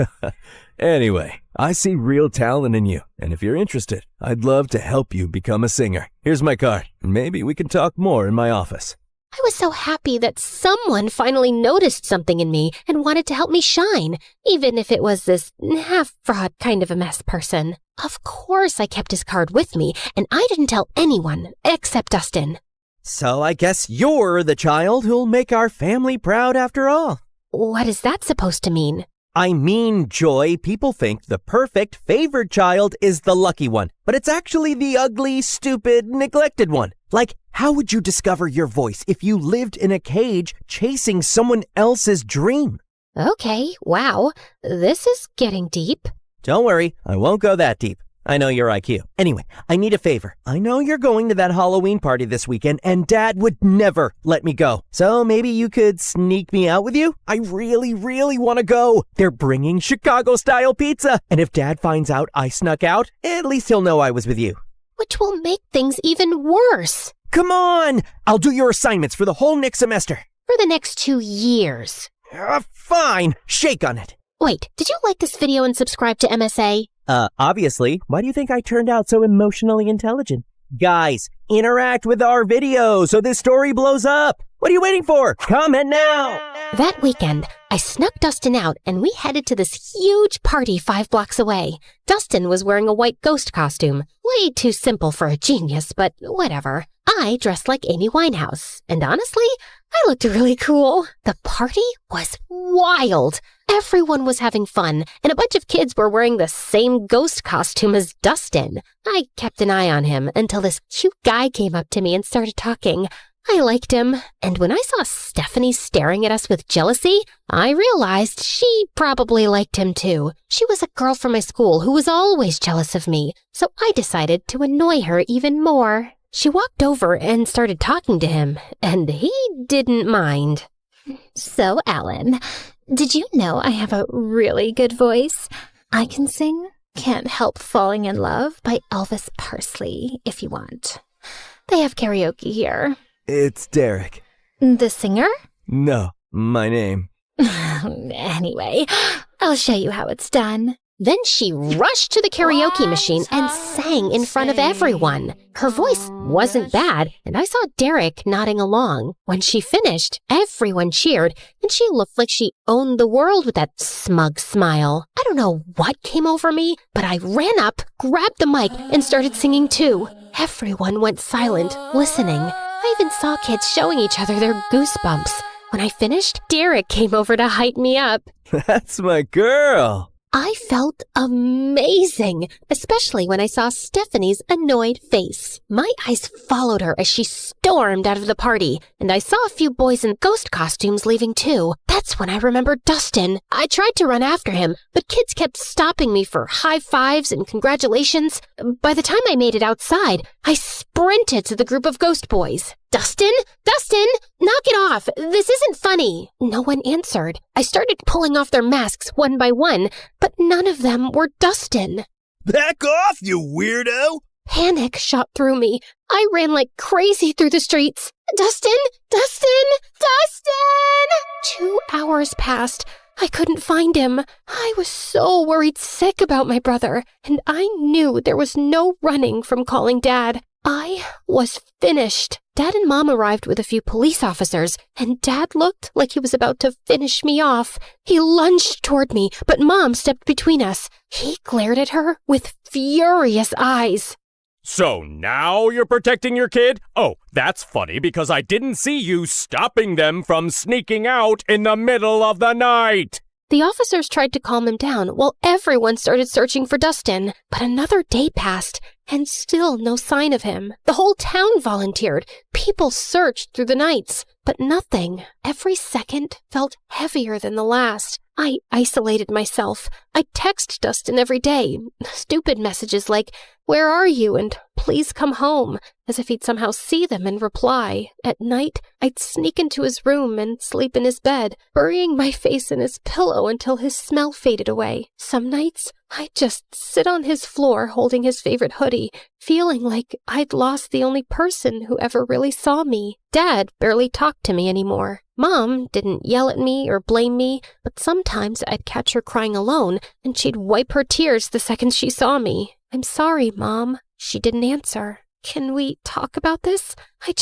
Anyway, I see real talent in you, and if you're interested, I'd love to help you become a singer. Here's my card, and maybe we can talk more in my office. I was so happy that someone finally noticed something in me and wanted to help me shine, even if it was this half-fraud kind of a mess person. Of course I kept his card with me, and I didn't tell anyone except Dustin. So I guess you're the child who'll make our family proud after all. What is that supposed to mean? I mean, Joy, people think the perfect favored child is the lucky one, but it's actually the ugly, stupid, neglected one. Like, how would you discover your voice if you lived in a cage chasing someone else's dream? Okay, wow, this is getting deep. Don't worry, I won't go that deep. I know your IQ. Anyway, I need a favor. I know you're going to that Halloween party this weekend, and Dad would never let me go. So maybe you could sneak me out with you? I really, really want to go. They're bringing Chicago-style pizza. And if Dad finds out I snuck out, at least he'll know I was with you. Which will make things even worse. Come on! I'll do your assignments for the whole next semester. For the next 2 years. Fine. Shake on it. Wait, did you like this video and subscribe to MSA? Obviously. Why do you think I turned out so emotionally intelligent? Guys, interact with our video so this story blows up. What are you waiting for? Comment now! That weekend, I snuck Dustin out and we headed to this huge party 5 blocks away. Dustin was wearing a white ghost costume. Way too simple for a genius, but whatever. I dressed like Amy Winehouse, and honestly, I looked really cool. The party was wild. Everyone was having fun, and a bunch of kids were wearing the same ghost costume as Dustin. I kept an eye on him until this cute guy came up to me and started talking. I liked him, and when I saw Stephanie staring at us with jealousy, I realized she probably liked him too. She was a girl from my school who was always jealous of me, so I decided to annoy her even more. She walked over and started talking to him, and he didn't mind. So, Alan, did you know I have a really good voice? I can sing Can't Help Falling in Love by Elvis Presley, if you want. They have karaoke here. It's Derek. The singer? No, my name. Anyway, I'll show you how it's done. Then she rushed to the karaoke machine and sang in front of everyone. Her voice wasn't bad, and I saw Derek nodding along. When she finished, everyone cheered, and she looked like she owned the world with that smug smile. I don't know what came over me, but I ran up, grabbed the mic, and started singing too. Everyone went silent, listening. I even saw kids showing each other their goosebumps. When I finished, Derek came over to hype me up. That's my girl. I felt amazing, especially when I saw Stephanie's annoyed face. My eyes followed her as she stormed out of the party, and I saw a few boys in ghost costumes leaving too. That's when I remembered Dustin. I tried to run after him, but kids kept stopping me for high fives and congratulations. By the time I made it outside, I sprinted to the group of ghost boys. Dustin? Dustin! Knock it off! This isn't funny! No one answered. I started pulling off their masks one by one, but none of them were Dustin. Back off, you weirdo! Panic shot through me. I ran like crazy through the streets. Dustin! Dustin! Dustin! 2 hours passed. I couldn't find him. I was so worried sick about my brother, and I knew there was no running from calling Dad. I was finished. Dad and Mom arrived with a few police officers, and Dad looked like he was about to finish me off. He lunged toward me, but Mom stepped between us. He glared at her with furious eyes. So now you're protecting your kid? Oh, that's funny because I didn't see you stopping them from sneaking out in the middle of the night. The officers tried to calm him down while everyone started searching for Dustin. But another day passed, and still no sign of him. The whole town volunteered. People searched through the nights, but nothing. Every second felt heavier than the last. I isolated myself. I text Dustin every day. Stupid messages like, Where are you? And please come home, as if he'd somehow see them and reply. At night, I'd sneak into his room and sleep in his bed, burying my face in his pillow until his smell faded away. Some nights, I'd just sit on his floor holding his favorite hoodie, feeling like I'd lost the only person who ever really saw me. Dad barely talked to me anymore. Mom didn't yell at me or blame me, but sometimes I'd catch her crying alone, and she'd wipe her tears the second she saw me. I'm sorry, Mom. She didn't answer. Can we talk about this? I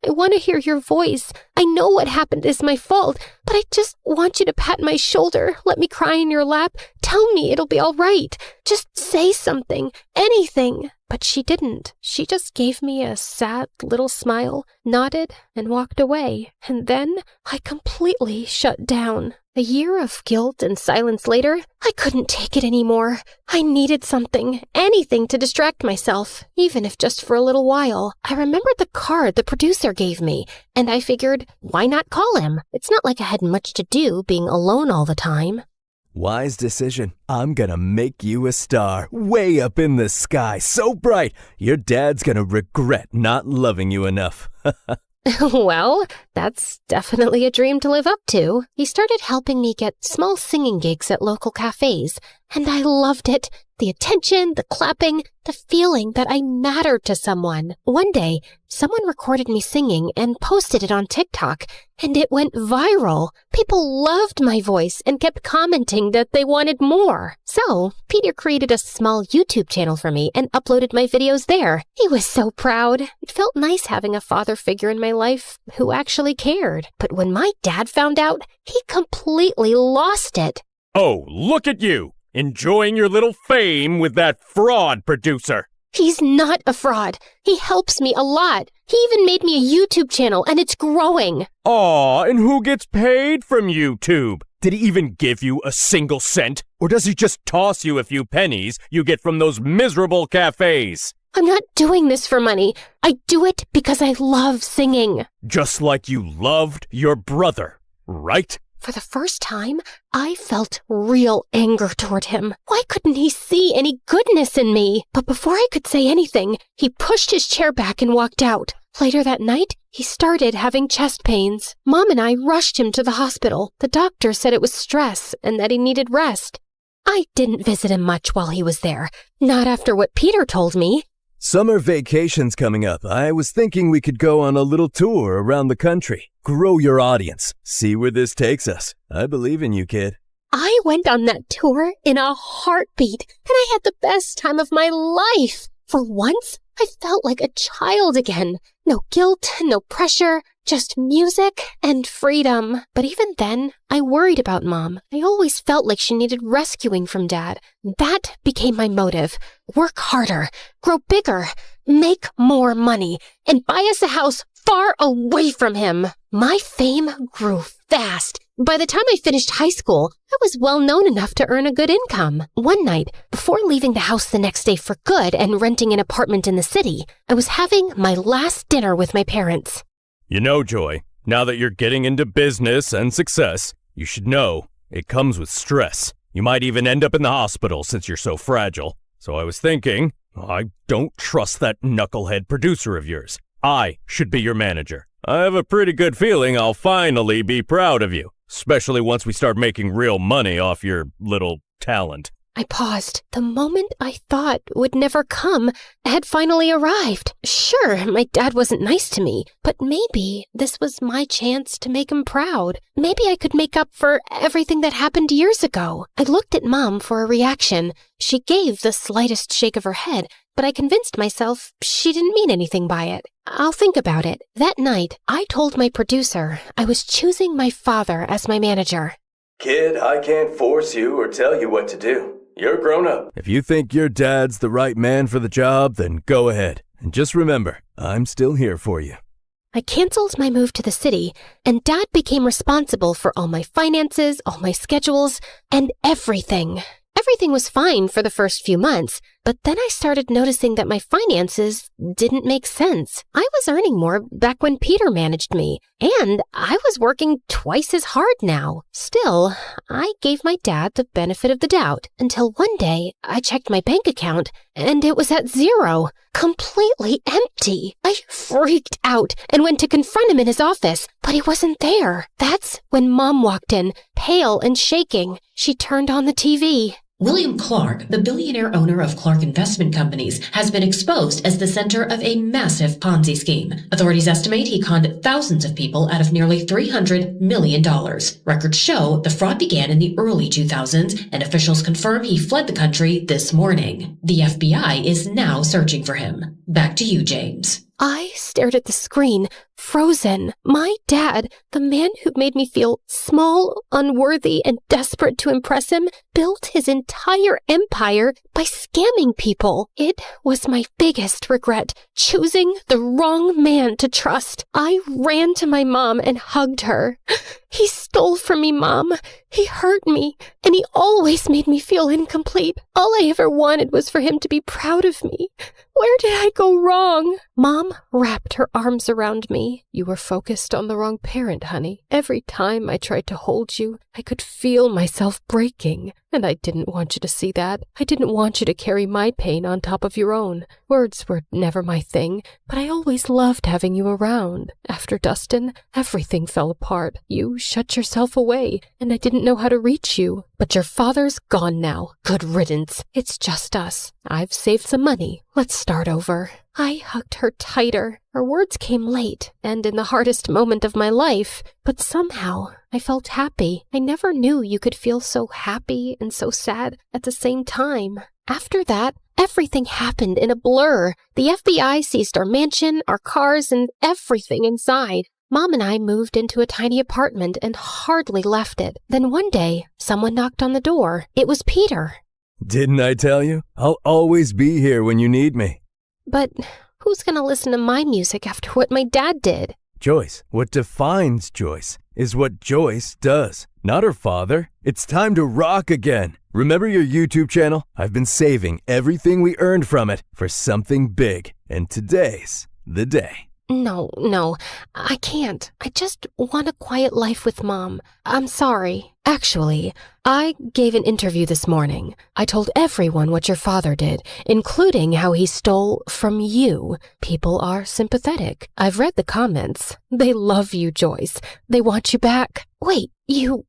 want to hear your voice. I know what happened is my fault, but I just want you to pat my shoulder, let me cry in your lap, tell me it'll be all right. Just say something, anything. But she didn't. She just gave me a sad little smile, nodded, and walked away. And then I completely shut down. A year of guilt and silence later, I couldn't take it anymore. I needed something, anything to distract myself, even if just for a little while. I remembered the card the producer gave me, and I figured, why not call him? It's not like I had much to do being alone all the time. Wise decision. I'm gonna make you a star, way up in the sky, so bright, your dad's gonna regret not loving you enough. Well, that's definitely a dream to live up to. He started helping me get small singing gigs at local cafes, and I loved it. The attention, the clapping, the feeling that I mattered to someone. One day, someone recorded me singing and posted it on TikTok, and it went viral. People loved my voice and kept commenting that they wanted more. So, Peter created a small YouTube channel for me and uploaded my videos there. He was so proud. It felt nice having a father figure in my life who actually cared. But when my dad found out, he completely lost it. Oh, look at you! Enjoying your little fame with that fraud producer. He's not a fraud. He helps me a lot. He even made me a YouTube channel, and it's growing. Aw, and who gets paid from YouTube? Did he even give you a single cent? Or does he just toss you a few pennies you get from those miserable cafes? I'm not doing this for money. I do it because I love singing. Just like you loved your brother, right? For the first time, I felt real anger toward him. Why couldn't he see any goodness in me? But before I could say anything, he pushed his chair back and walked out. Later that night, he started having chest pains. Mom and I rushed him to the hospital. The doctor said it was stress and that he needed rest. I didn't visit him much while he was there. Not after what Peter told me. Summer vacation's coming up. I was thinking we could go on a little tour around the country. Grow your audience. See where this takes us. I believe in you, kid. I went on that tour in a heartbeat, and I had the best time of my life. For once, I felt like a child again. No guilt, no pressure, just music and freedom. But even then, I worried about Mom. I always felt like she needed rescuing from Dad. That became my motive. Work harder, grow bigger, make more money, and buy us a house far away from him. My fame grew fast. By the time I finished high school, I was well known enough to earn a good income. One night, before leaving the house the next day for good and renting an apartment in the city, I was having my last dinner with my parents. You know, Joy, now that you're getting into business and success, you should know it comes with stress. You might even end up in the hospital since you're so fragile. So I was thinking, I don't trust that knucklehead producer of yours. I should be your manager. I have a pretty good feeling I'll finally be proud of you, especially once we start making real money off your little talent. I paused. The moment I thought would never come had finally arrived. Sure, my dad wasn't nice to me, but maybe this was my chance to make him proud. Maybe I could make up for everything that happened years ago. I looked at Mom for a reaction. She gave the slightest shake of her head, but I convinced myself she didn't mean anything by it. I'll think about it. That night, I told my producer I was choosing my father as my manager. Kid, I can't force you or tell you what to do. You're grown up. If you think your dad's the right man for the job, then go ahead. And just remember, I'm still here for you. I canceled my move to the city, and Dad became responsible for all my finances, all my schedules, and everything. Everything was fine for the first few months, but But then I started noticing that my finances didn't make sense. I was earning more back when Peter managed me, and I was working twice as hard now. Still, I gave my dad the benefit of the doubt until one day I checked my bank account and it was at zero, completely empty. I freaked out and went to confront him in his office, but he wasn't there. That's when Mom walked in, pale and shaking. She turned on the TV. William Clark, the billionaire owner of Clark Investment Companies, has been exposed as the center of a massive Ponzi scheme. Authorities estimate he conned thousands of people out of nearly $300 million. Records show the fraud began in the early 2000s, and officials confirm he fled the country this morning. The FBI is now searching for him. Back to you, James. I stared at the screen, frozen. My dad, the man who made me feel small, unworthy, and desperate to impress him, built his entire empire by scamming people. It was my biggest regret, choosing the wrong man to trust. I ran to my mom and hugged her. He stole from me, Mom. He hurt me, and he always made me feel incomplete. All I ever wanted was for him to be proud of me. Where did I go wrong? Mom wrapped her arms around me. You were focused on the wrong parent, honey. Every time I tried to hold you, I could feel myself breaking. And I didn't want you to see that. I didn't want you to carry my pain on top of your own. Words were never my thing, but I always loved having you around. After Dustin, everything fell apart. You shut yourself away, and I didn't know how to reach you. But your father's gone now. Good riddance. It's just us. I've saved some money. Let's start over. I hugged her tighter. Her words came late, and in the hardest moment of my life, but somehow I felt happy. I never knew you could feel so happy and so sad at the same time. After that, everything happened in a blur. The FBI seized our mansion, our cars, and everything inside. Mom and I moved into a tiny apartment and hardly left it. Then one day, someone knocked on the door. It was Peter. Didn't I tell you? I'll always be here when you need me. But who's gonna listen to my music after what my dad did? Joyce, what defines Joyce is what Joyce does, not her father. It's time to rock again. Remember your YouTube channel? I've been saving everything we earned from it for something big, and today's the day. No, I can't. I just want a quiet life with Mom. I'm sorry. Actually, I gave an interview this morning. I told everyone what your father did, including how he stole from you. People are sympathetic. I've read the comments. They love you, Joyce. They want you back. Wait, you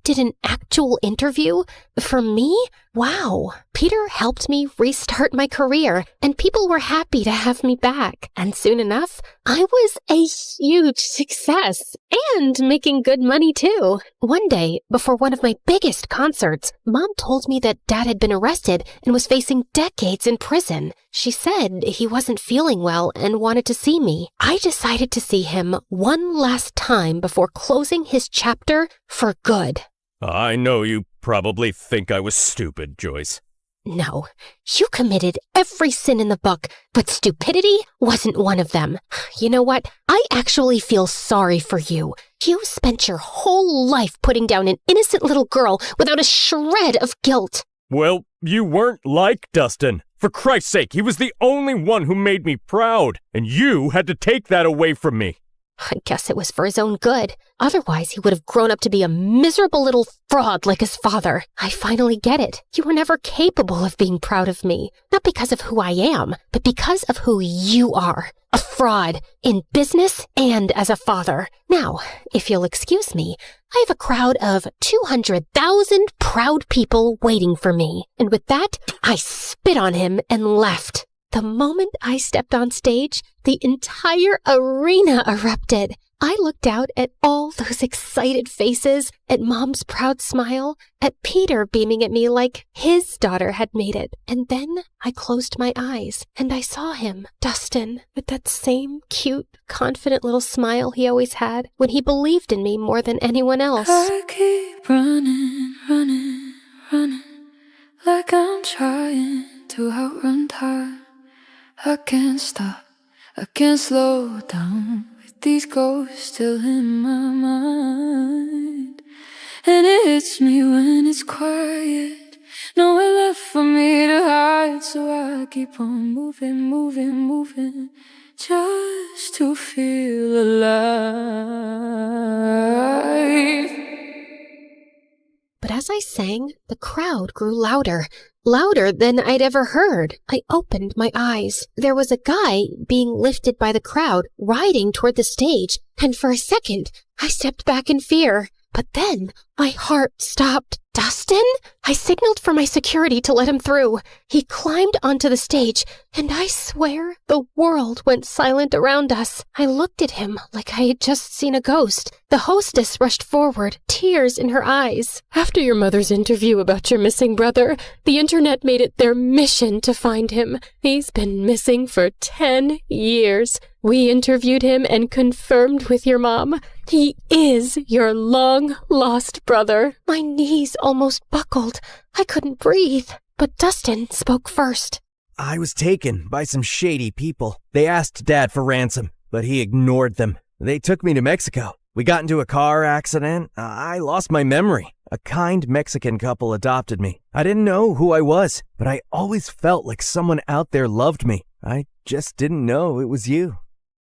did an actual interview? For me? Wow. Peter helped me restart my career, and people were happy to have me back. And soon enough, I was a huge success and making good money too. One day, before one of my biggest concerts, Mom told me that Dad had been arrested and was facing decades in prison. She said he wasn't feeling well and wanted to see me. I decided to see him one last time before closing his chapter for good. I know you probably think I was stupid, Joyce. No, you committed every sin in the book, but stupidity wasn't one of them. You know what? I actually feel sorry for you. You spent your whole life putting down an innocent little girl without a shred of guilt. Well, you weren't like Dustin. For Christ's sake, he was the only one who made me proud, and you had to take that away from me. I guess it was for his own good. Otherwise, he would have grown up to be a miserable little fraud like his father. I finally get it. You were never capable of being proud of me. Not because of who I am, but because of who you are. A fraud, in business and as a father. Now, if you'll excuse me, I have a crowd of 200,000 proud people waiting for me. And with that, I spit on him and left. The moment I stepped on stage, the entire arena erupted. I looked out at all those excited faces, at Mom's proud smile, at Peter beaming at me like his daughter had made it. And then I closed my eyes, and I saw him, Dustin, with that same cute, confident little smile he always had when he believed in me more than anyone else. I keep running, like I'm trying to outrun time. I can't stop, I can't slow down with these ghosts still in my mind. And it hits me when it's quiet, nowhere left for me to hide. So keep on moving, moving, moving, just to feel alive. But as I sang, the crowd grew louder, louder than I'd ever heard. I opened my eyes. There was a guy being lifted by the crowd, riding toward the stage, and for a second, I stepped back in fear. But then my heart stopped. Dustin? I signaled for my security to let him through. He climbed onto the stage, and I swear the world went silent around us. I looked at him like I had just seen a ghost. The hostess rushed forward, tears in her eyes. After your mother's interview about your missing brother, the internet made it their mission to find him. He's been missing for 10 years. We interviewed him and confirmed with your mom. He is your long-lost brother. My knees almost buckled. I couldn't breathe. But Dustin spoke first. I was taken by some shady people. They asked Dad for ransom, but he ignored them. They took me to Mexico. We got into a car accident. I lost my memory. A kind Mexican couple adopted me. I didn't know who I was, but I always felt like someone out there loved me. I just didn't know it was you.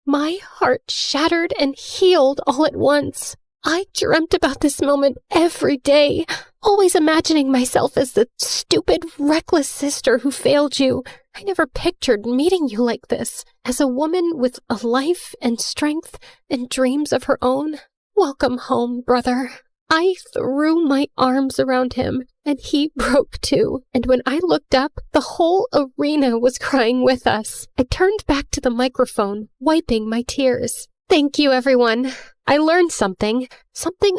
My heart shattered and healed all at once. I dreamt about this moment every day, always imagining myself as the stupid, reckless sister who failed you. I never pictured meeting you like this, as a woman with a life and strength and dreams of her own. Welcome home, brother. I threw my arms around him, and he broke too. And when I looked up, the whole arena was crying with us. I turned back to the microphone, wiping my tears. Thank you, everyone. I learned something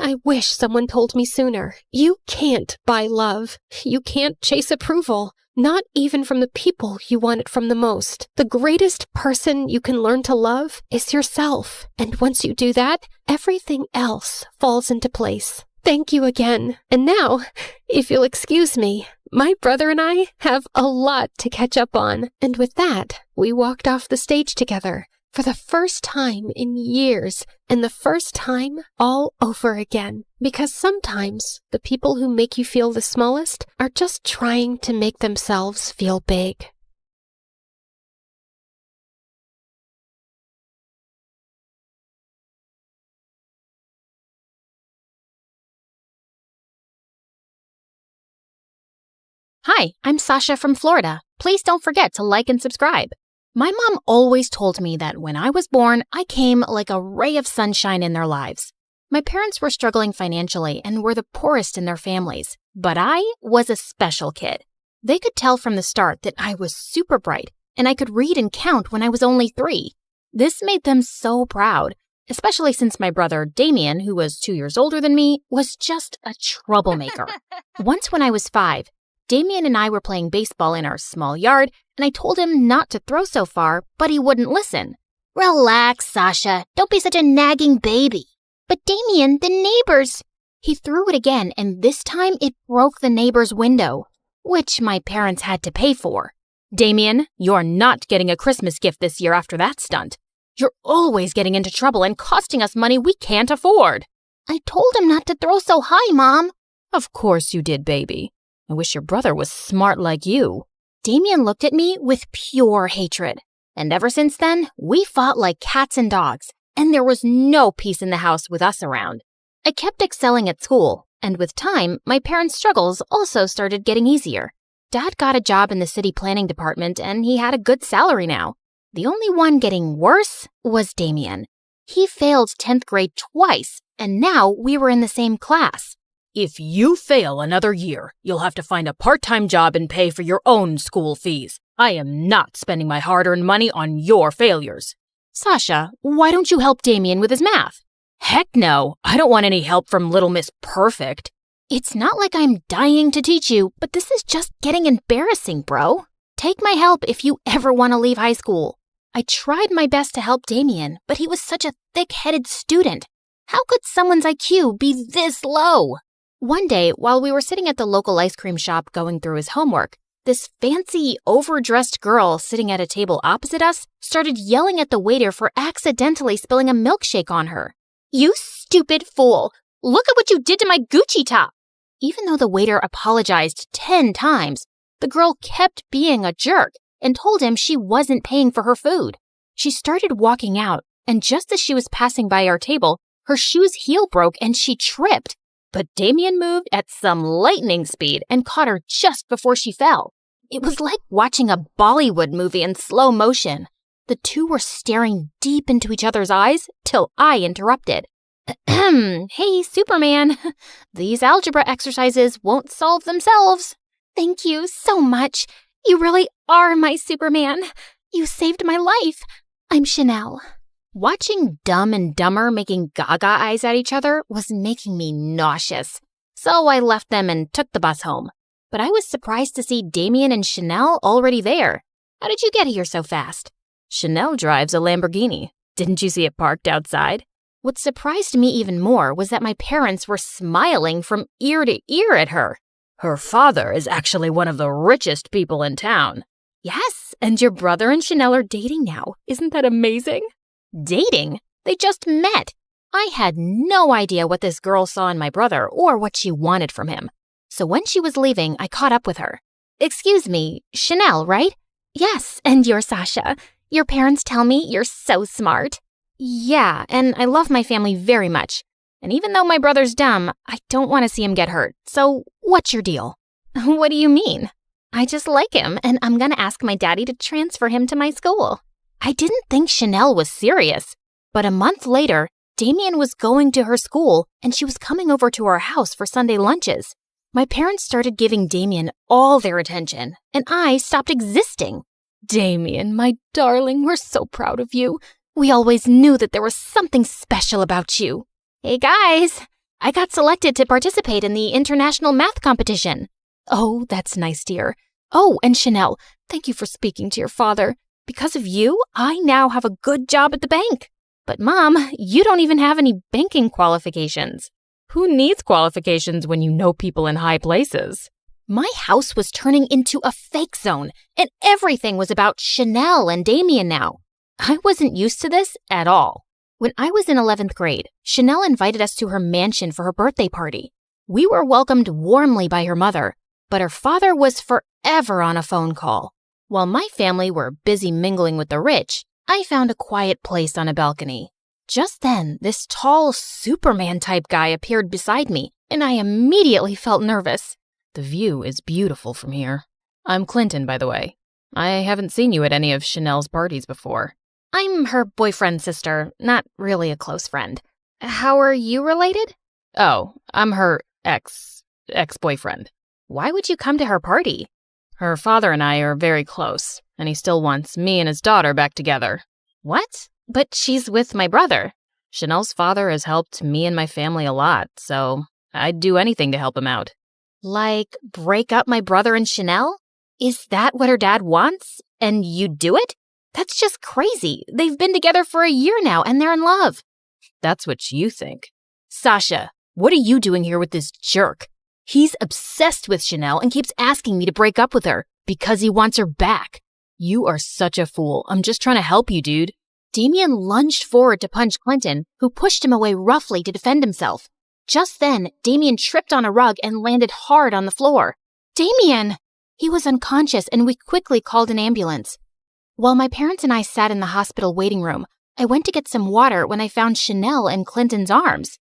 I wish someone told me sooner. You can't buy love. You can't chase approval. Not even from the people you want it from the most. The greatest person you can learn to love is yourself. And once you do that, everything else falls into place. Thank you again. And now, if you'll excuse me, my brother and I have a lot to catch up on. And with that, we walked off the stage together for the first time in years, and the first time all over again. Because sometimes the people who make you feel the smallest are just trying to make themselves feel big. Hi, I'm Sasha from Florida. Please don't forget to like and subscribe. My mom always told me that when I was born, I came like a ray of sunshine in their lives. My parents were struggling financially and were the poorest in their families, but I was a special kid. They could tell from the start that I was super bright, and I could read and count when I was only 3. This made them so proud, especially since my brother Damien, who was 2 years older than me, was just a troublemaker. Once when I was 5, Damien and I were playing baseball in our small yard, and I told him not to throw so far, but he wouldn't listen. Relax, Sasha. Don't be such a nagging baby. But Damien, the neighbors... He threw it again, and this time it broke the neighbor's window, which my parents had to pay for. Damien, you're not getting a Christmas gift this year after that stunt. You're always getting into trouble and costing us money we can't afford. I told him not to throw so high, Mom. Of course you did, baby. I wish your brother was smart like you. Damien looked at me with pure hatred. And ever since then, we fought like cats and dogs, and there was no peace in the house with us around. I kept excelling at school, and with time, my parents' struggles also started getting easier. Dad got a job in the city planning department, and he had a good salary now. The only one getting worse was Damien. He failed 10th grade twice, and now we were in the same class. If you fail another year, you'll have to find a part-time job and pay for your own school fees. I am not spending my hard-earned money on your failures. Sasha, why don't you help Damien with his math? Heck no, I don't want any help from Little Miss Perfect. It's not like I'm dying to teach you, but this is just getting embarrassing, bro. Take my help if you ever want to leave high school. I tried my best to help Damien, but he was such a thick-headed student. How could someone's IQ be this low? One day, while we were sitting at the local ice cream shop going through his homework, this fancy, overdressed girl sitting at a table opposite us started yelling at the waiter for accidentally spilling a milkshake on her. You stupid fool! Look at what you did to my Gucci top! Even though the waiter apologized 10 times, the girl kept being a jerk, and told him she wasn't paying for her food. She started walking out, and just as she was passing by our table, her shoe's heel broke and she tripped. But Damien moved at some lightning speed and caught her just before she fell. It was like watching a Bollywood movie in slow motion. The two were staring deep into each other's eyes till I interrupted. Hey, Superman. These algebra exercises won't solve themselves. Thank you so much. You really are my Superman. You saved my life. I'm Chanel. Watching Dumb and Dumber making gaga eyes at each other was making me nauseous. So I left them and took the bus home. But I was surprised to see Damien and Chanel already there. How did you get here so fast? Chanel drives a Lamborghini. Didn't you see it parked outside? What surprised me even more was that my parents were smiling from ear to ear at her. Her father is actually one of the richest people in town. Yes, and your brother and Chanel are dating now. Isn't that amazing? Dating? They just met. I had no idea what this girl saw in my brother or what she wanted from him. So when she was leaving, I caught up with her. Excuse me, Chanel, right? Yes, and you're Sasha. Your parents tell me you're so smart. Yeah, and I love my family very much. And even though my brother's dumb, I don't want to see him get hurt. So what's your deal? What do you mean? I just like him, and I'm going to ask my daddy to transfer him to my school. I didn't think Chanel was serious. But a month later, Damien was going to her school, and she was coming over to our house for Sunday lunches. My parents started giving Damien all their attention, and I stopped existing. Damien, my darling, we're so proud of you. We always knew that there was something special about you. Hey guys, I got selected to participate in the international math competition. Oh, that's nice, dear. Oh, and Chanel, thank you for speaking to your father. Because of you, I now have a good job at the bank. But Mom, you don't even have any banking qualifications. Who needs qualifications when you know people in high places? My house was turning into a fake zone, and everything was about Chanel and Damien now. I wasn't used to this at all. When I was in 11th grade, Chanel invited us to her mansion for her birthday party. We were welcomed warmly by her mother, but her father was forever on a phone call. While my family were busy mingling with the rich, I found a quiet place on a balcony. Just then, this tall Superman-type guy appeared beside me, and I immediately felt nervous. The view is beautiful from here. I'm Clinton, by the way. I haven't seen you at any of Chanel's parties before. I'm her boyfriend's sister, not really a close friend. How are you related? Oh, I'm her ex-boyfriend. Why would you come to her party? Her father and I are very close, and he still wants me and his daughter back together. What? But she's with my brother. Chanel's father has helped me and my family a lot, so I'd do anything to help him out. Like, break up my brother and Chanel? Is that what her dad wants? And you'd do it? That's just crazy. They've been together for a year now, and they're in love. That's what you think. Sasha, what are you doing here with this jerk? He's obsessed with Chanel and keeps asking me to break up with her because he wants her back. You are such a fool. I'm just trying to help you, dude. Damien lunged forward to punch Clinton, who pushed him away roughly to defend himself. Just then, Damien tripped on a rug and landed hard on the floor. Damien! He was unconscious, and we quickly called an ambulance. While my parents and I sat in the hospital waiting room, I went to get some water when I found Chanel in Clinton's arms.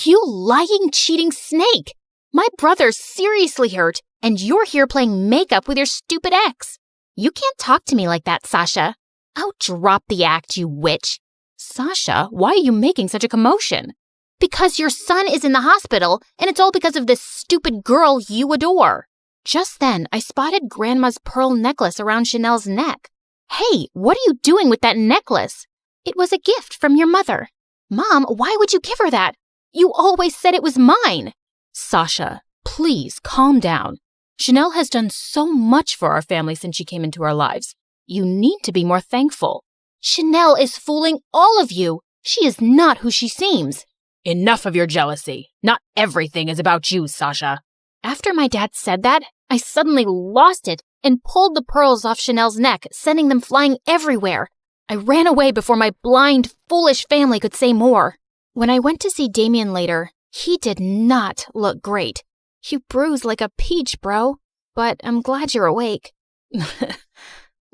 You lying, cheating snake! My brother's seriously hurt, and you're here playing makeup with your stupid ex. You can't talk to me like that, Sasha. Oh, drop the act, you witch. Sasha, why are you making such a commotion? Because your son is in the hospital, and it's all because of this stupid girl you adore. Just then, I spotted Grandma's pearl necklace around Chanel's neck. Hey, what are you doing with that necklace? It was a gift from your mother. Mom, why would you give her that? You always said it was mine. Sasha, please calm down. Chanel has done so much for our family since she came into our lives. You need to be more thankful. Chanel is fooling all of you. She is not who she seems. Enough of your jealousy. Not everything is about you, Sasha. After my dad said that, I suddenly lost it and pulled the pearls off Chanel's neck, sending them flying everywhere. I ran away before my blind, foolish family could say more. When I went to see Damien later, he did not look great. You bruised like a peach, bro. But I'm glad you're awake.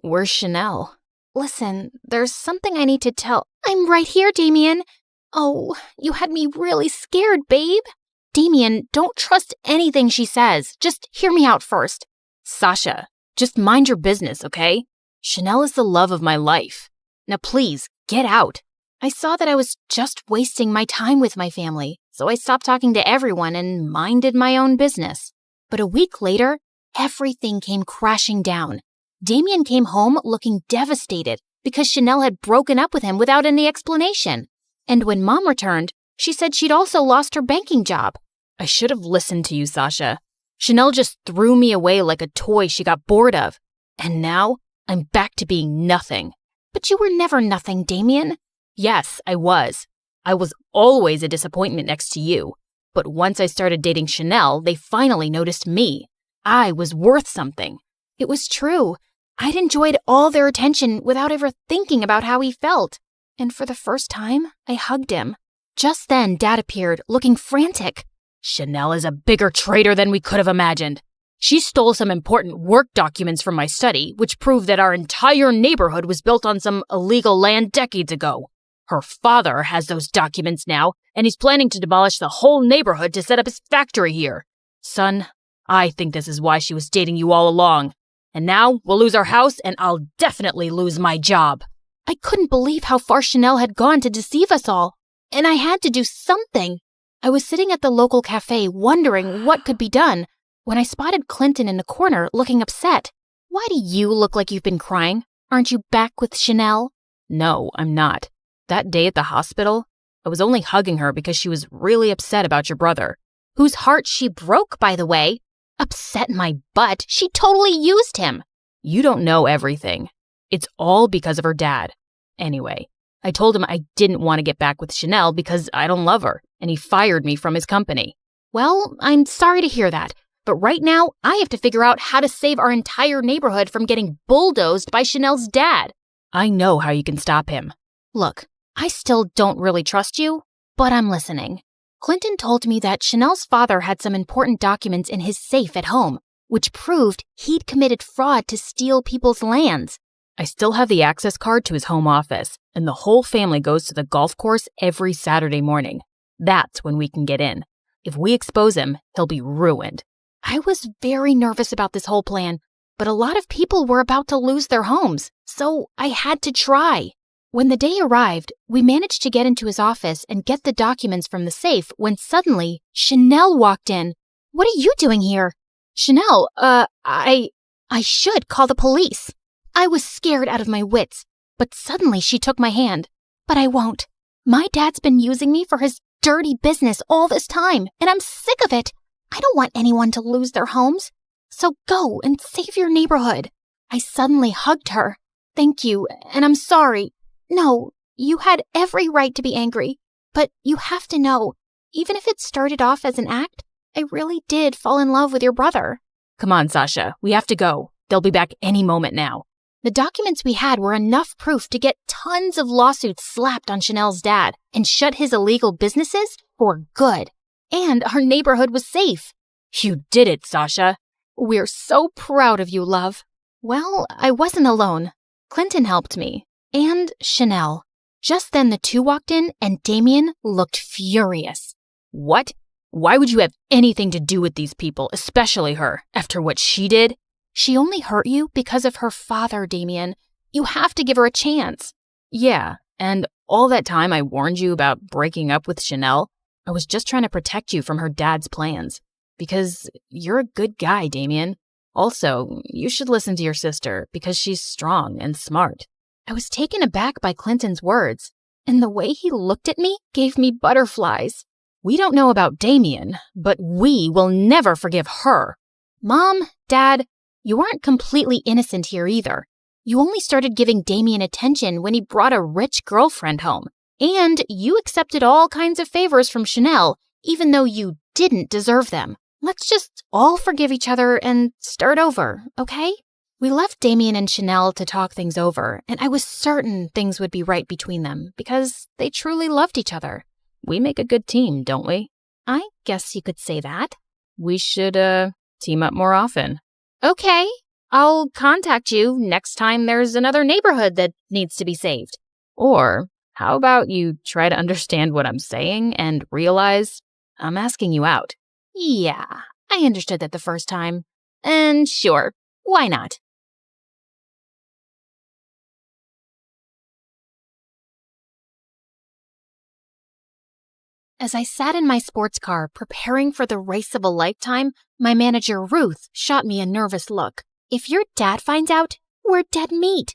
Where's Chanel? Listen, there's something I need to tell. I'm right here, Damien. Oh, you had me really scared, babe. Damien, don't trust anything she says. Just hear me out first. Sasha, just mind your business, okay? Chanel is the love of my life. Now please, get out. I saw that I was just wasting my time with my family, so I stopped talking to everyone and minded my own business. But a week later, everything came crashing down. Damien came home looking devastated because Chanel had broken up with him without any explanation. And when Mom returned, she said she'd also lost her banking job. I should have listened to you, Sasha. Chanel just threw me away like a toy she got bored of. And now I'm back to being nothing. But you were never nothing, Damien. Yes, I was. I was always a disappointment next to you. But once I started dating Chanel, they finally noticed me. I was worth something. It was true. I'd enjoyed all their attention without ever thinking about how he felt. And for the first time, I hugged him. Just then, Dad appeared, looking frantic. Chanel is a bigger traitor than we could have imagined. She stole some important work documents from my study, which proved that our entire neighborhood was built on some illegal land decades ago. Her father has those documents now, and he's planning to demolish the whole neighborhood to set up his factory here. Son, I think this is why she was dating you all along. And now we'll lose our house, and I'll definitely lose my job. I couldn't believe how far Chanel had gone to deceive us all. And I had to do something. I was sitting at the local cafe wondering what could be done when I spotted Clinton in the corner looking upset. Why do you look like you've been crying? Aren't you back with Chanel? No, I'm not. That day at the hospital, I was only hugging her because she was really upset about your brother. Whose heart she broke, by the way. Upset my butt. She totally used him. You don't know everything. It's all because of her dad. Anyway, I told him I didn't want to get back with Chanel because I don't love her, and he fired me from his company. Well, I'm sorry to hear that, but right now I have to figure out how to save our entire neighborhood from getting bulldozed by Chanel's dad. I know how you can stop him. Look, I still don't really trust you, but I'm listening. Clinton told me that Chanel's father had some important documents in his safe at home, which proved he'd committed fraud to steal people's lands. I still have the access card to his home office, and the whole family goes to the golf course every Saturday morning. That's when we can get in. If we expose him, he'll be ruined. I was very nervous about this whole plan, but a lot of people were about to lose their homes, so I had to try. When the day arrived, we managed to get into his office and get the documents from the safe when suddenly Chanel walked in. What are you doing here? Chanel, I should call the police. I was scared out of my wits, but suddenly she took my hand. But I won't. My dad's been using me for his dirty business all this time, and I'm sick of it. I don't want anyone to lose their homes. So go and save your neighborhood. I suddenly hugged her. Thank you, and I'm sorry. No, you had every right to be angry, but you have to know, even if it started off as an act, I really did fall in love with your brother. Come on, Sasha, we have to go. They'll be back any moment now. The documents we had were enough proof to get tons of lawsuits slapped on Chanel's dad and shut his illegal businesses for good. And our neighborhood was safe. You did it, Sasha. We're so proud of you, love. Well, I wasn't alone. Clinton helped me. And Chanel. Just then the two walked in and Damien looked furious. What? Why would you have anything to do with these people, especially her, after what she did? She only hurt you because of her father, Damien. You have to give her a chance. Yeah, and all that time I warned you about breaking up with Chanel, I was just trying to protect you from her dad's plans. Because you're a good guy, Damien. Also, you should listen to your sister because she's strong and smart. I was taken aback by Clinton's words, and the way he looked at me gave me butterflies. We don't know about Damien, but we will never forgive her. Mom, Dad, you aren't completely innocent here either. You only started giving Damien attention when he brought a rich girlfriend home. And you accepted all kinds of favors from Chanel, even though you didn't deserve them. Let's just all forgive each other and start over, okay? We left Damien and Chanel to talk things over, and I was certain things would be right between them because they truly loved each other. We make a good team, don't we? I guess you could say that. We should, team up more often. Okay, I'll contact you next time there's another neighborhood that needs to be saved. Or how about you try to understand what I'm saying and realize I'm asking you out? Yeah, I understood that the first time. And sure, why not? As I sat in my sports car preparing for the race of a lifetime, my manager Ruth shot me a nervous look. If your dad finds out, we're dead meat.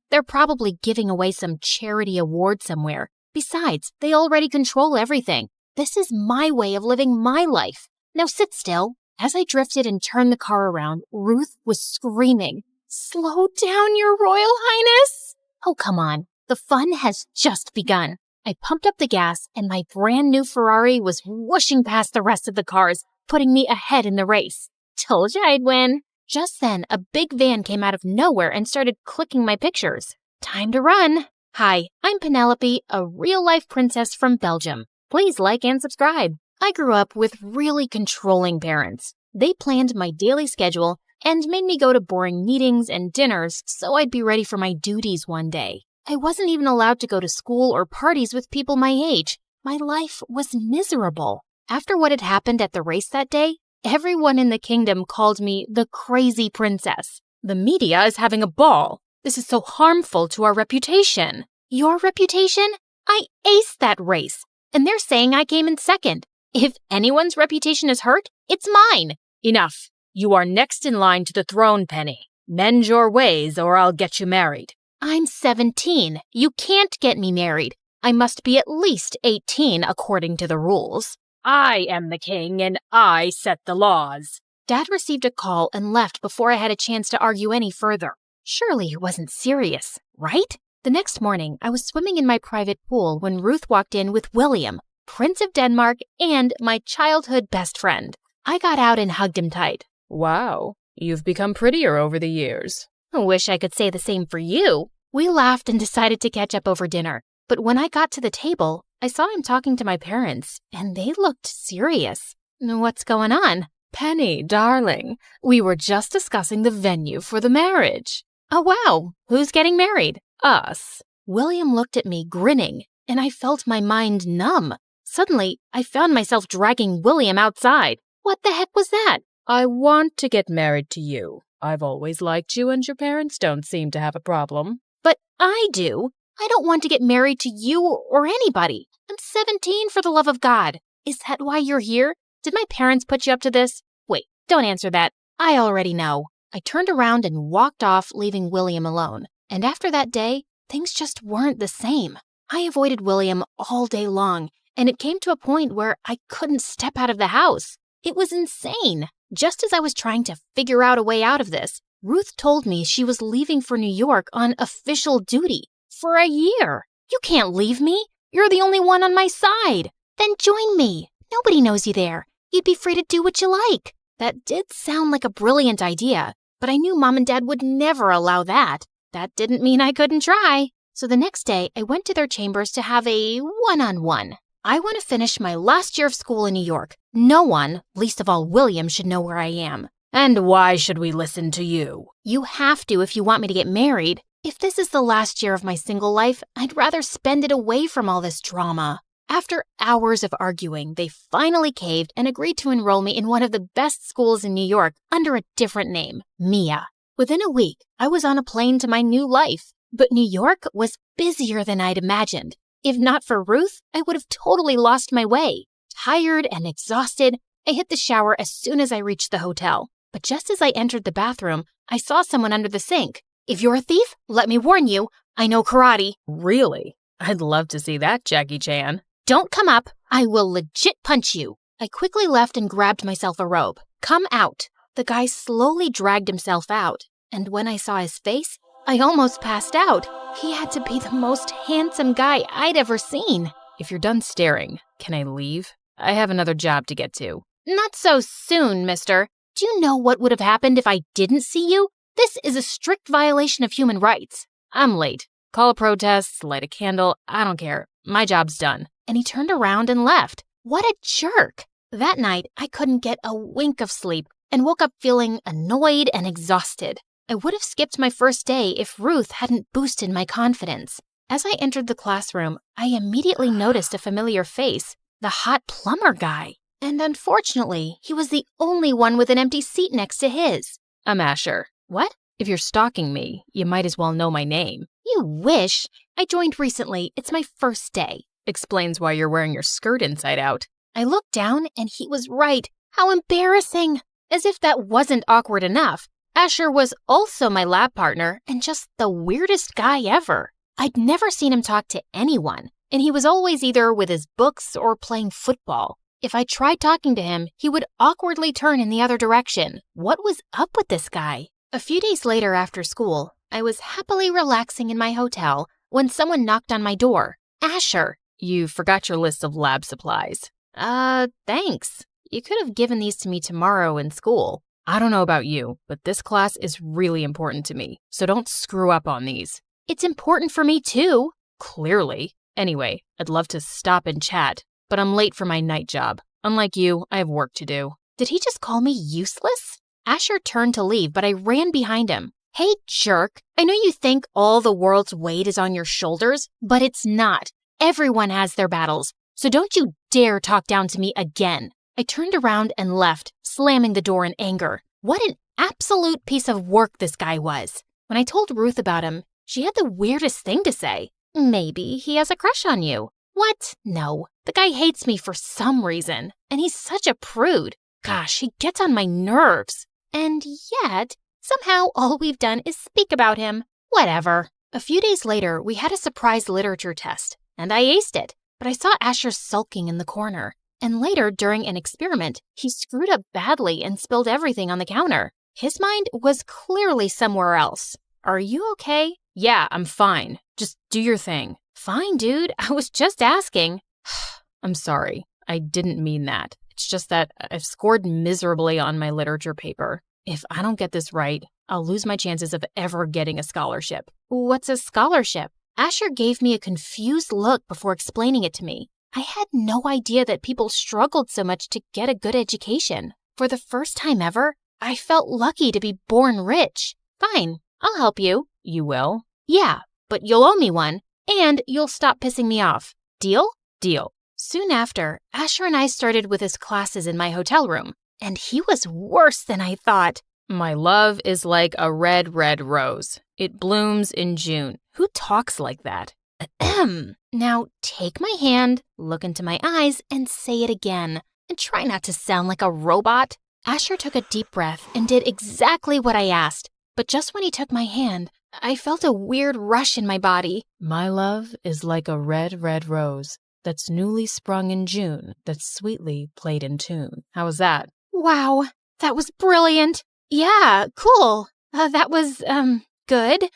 They're probably giving away some charity award somewhere. Besides, they already control everything. This is my way of living my life. Now sit still. As I drifted and turned the car around, Ruth was screaming, "Slow down, Your Royal Highness!" Oh, come on. The fun has just begun. I pumped up the gas, and my brand new Ferrari was whooshing past the rest of the cars, putting me ahead in the race. Told you I'd win. Just then, a big van came out of nowhere and started clicking my pictures. Time to run. Hi, I'm Penelope, a real-life princess from Belgium. Please like and subscribe. I grew up with really controlling parents. They planned my daily schedule and made me go to boring meetings and dinners so I'd be ready for my duties one day. I wasn't even allowed to go to school or parties with people my age. My life was miserable. After what had happened at the race that day, everyone in the kingdom called me the crazy princess. The media is having a ball. This is so harmful to our reputation. Your reputation? I aced that race, and they're saying I came in second. If anyone's reputation is hurt, it's mine. Enough. You are next in line to the throne, Penny. Mend your ways or I'll get you married. I'm 17. You can't get me married. I must be at least 18 according to the rules. I am the king and I set the laws. Dad received a call and left before I had a chance to argue any further. Surely he wasn't serious, right? The next morning, I was swimming in my private pool when Ruth walked in with William, Prince of Denmark, and my childhood best friend. I got out and hugged him tight. Wow, you've become prettier over the years. I wish I could say the same for you. We laughed and decided to catch up over dinner. But when I got to the table, I saw him talking to my parents, and they looked serious. What's going on? Penny, darling, we were just discussing the venue for the marriage. Oh, wow. Who's getting married? Us. William looked at me, grinning, and I felt my mind numb. Suddenly, I found myself dragging William outside. What the heck was that? I want to get married to you. I've always liked you, and your parents don't seem to have a problem. But I do. I don't want to get married to you or anybody. I'm 17, for the love of God. Is that why you're here? Did my parents put you up to this? Wait, don't answer that. I already know. I turned around and walked off, leaving William alone. And after that day, things just weren't the same. I avoided William all day long, and it came to a point where I couldn't step out of the house. It was insane. Just as I was trying to figure out a way out of this, Ruth told me she was leaving for New York on official duty for a year. You can't leave me. You're the only one on my side. Then join me. Nobody knows you there. You'd be free to do what you like. That did sound like a brilliant idea, but I knew Mom and Dad would never allow that. That didn't mean I couldn't try. So the next day, I went to their chambers to have a one-on-one. I want to finish my last year of school in New York. No one, least of all William, should know where I am. And why should we listen to you? You have to if you want me to get married. If this is the last year of my single life, I'd rather spend it away from all this drama. After hours of arguing, they finally caved and agreed to enroll me in one of the best schools in New York under a different name, Mia. Within a week, I was on a plane to my new life. But New York was busier than I'd imagined. If not for Ruth, I would have totally lost my way. Tired and exhausted, I hit the shower as soon as I reached the hotel. But just as I entered the bathroom, I saw someone under the sink. If you're a thief, let me warn you, I know karate. Really? I'd love to see that, Jackie Chan. Don't come up. I will legit punch you. I quickly left and grabbed myself a robe. Come out. The guy slowly dragged himself out, and when I saw his face, I almost passed out. He had to be the most handsome guy I'd ever seen. If you're done staring, can I leave? I have another job to get to. Not so soon, mister. Do you know what would have happened if I didn't see you? This is a strict violation of human rights. I'm late. Call a protest, light a candle, I don't care. My job's done. And he turned around and left. What a jerk. That night, I couldn't get a wink of sleep and woke up feeling annoyed and exhausted. I would have skipped my first day if Ruth hadn't boosted my confidence. As I entered the classroom, I immediately noticed a familiar face, the hot plumber guy. And unfortunately, he was the only one with an empty seat next to his. I'm Asher. What? If you're stalking me, you might as well know my name. You wish. I joined recently. It's my first day. Explains why you're wearing your skirt inside out. I looked down and he was right. How embarrassing. As if that wasn't awkward enough, Asher was also my lab partner and just the weirdest guy ever. I'd never seen him talk to anyone, and he was always either with his books or playing football. If I tried talking to him, he would awkwardly turn in the other direction. What was up with this guy? A few days later after school, I was happily relaxing in my hotel when someone knocked on my door. Asher. You forgot your list of lab supplies. Thanks. You could have given these to me tomorrow in school. I don't know about you, but this class is really important to me, so don't screw up on these. It's important for me too. Clearly. Anyway, I'd love to stop and chat, but I'm late for my night job. Unlike you, I have work to do. Did he just call me useless? Asher turned to leave, but I ran behind him. Hey, jerk. I know you think all the world's weight is on your shoulders, but it's not. Everyone has their battles, so don't you dare talk down to me again. I turned around and left, slamming the door in anger. What an absolute piece of work this guy was. When I told Ruth about him, she had the weirdest thing to say. Maybe he has a crush on you. What? No. The guy hates me for some reason, and he's such a prude. Gosh, he gets on my nerves. And yet, somehow all we've done is speak about him. Whatever. A few days later, we had a surprise literature test, and I aced it. But I saw Asher sulking in the corner. And later, during an experiment, he screwed up badly and spilled everything on the counter. His mind was clearly somewhere else. Are you okay? Yeah, I'm fine. Just do your thing. Fine, dude. I was just asking. I'm sorry. I didn't mean that. It's just that I've scored miserably on my literature paper. If I don't get this right, I'll lose my chances of ever getting a scholarship. What's a scholarship? Asher gave me a confused look before explaining it to me. I had no idea that people struggled so much to get a good education. For the first time ever, I felt lucky to be born rich. Fine, I'll help you. You will? Yeah, but you'll owe me one, and you'll stop pissing me off. Deal? Deal. Soon after, Asher and I started with his classes in my hotel room, and he was worse than I thought. My love is like a red, red rose. It blooms in June. Who talks like that? Now take my hand, look into my eyes, and say it again. And try not to sound like a robot. Asher took a deep breath and did exactly what I asked. But just when he took my hand, I felt a weird rush in my body. My love is like a red, red rose that's newly sprung in June, that's sweetly played in tune. How was that? Wow, that was brilliant. Yeah, cool. That was, good.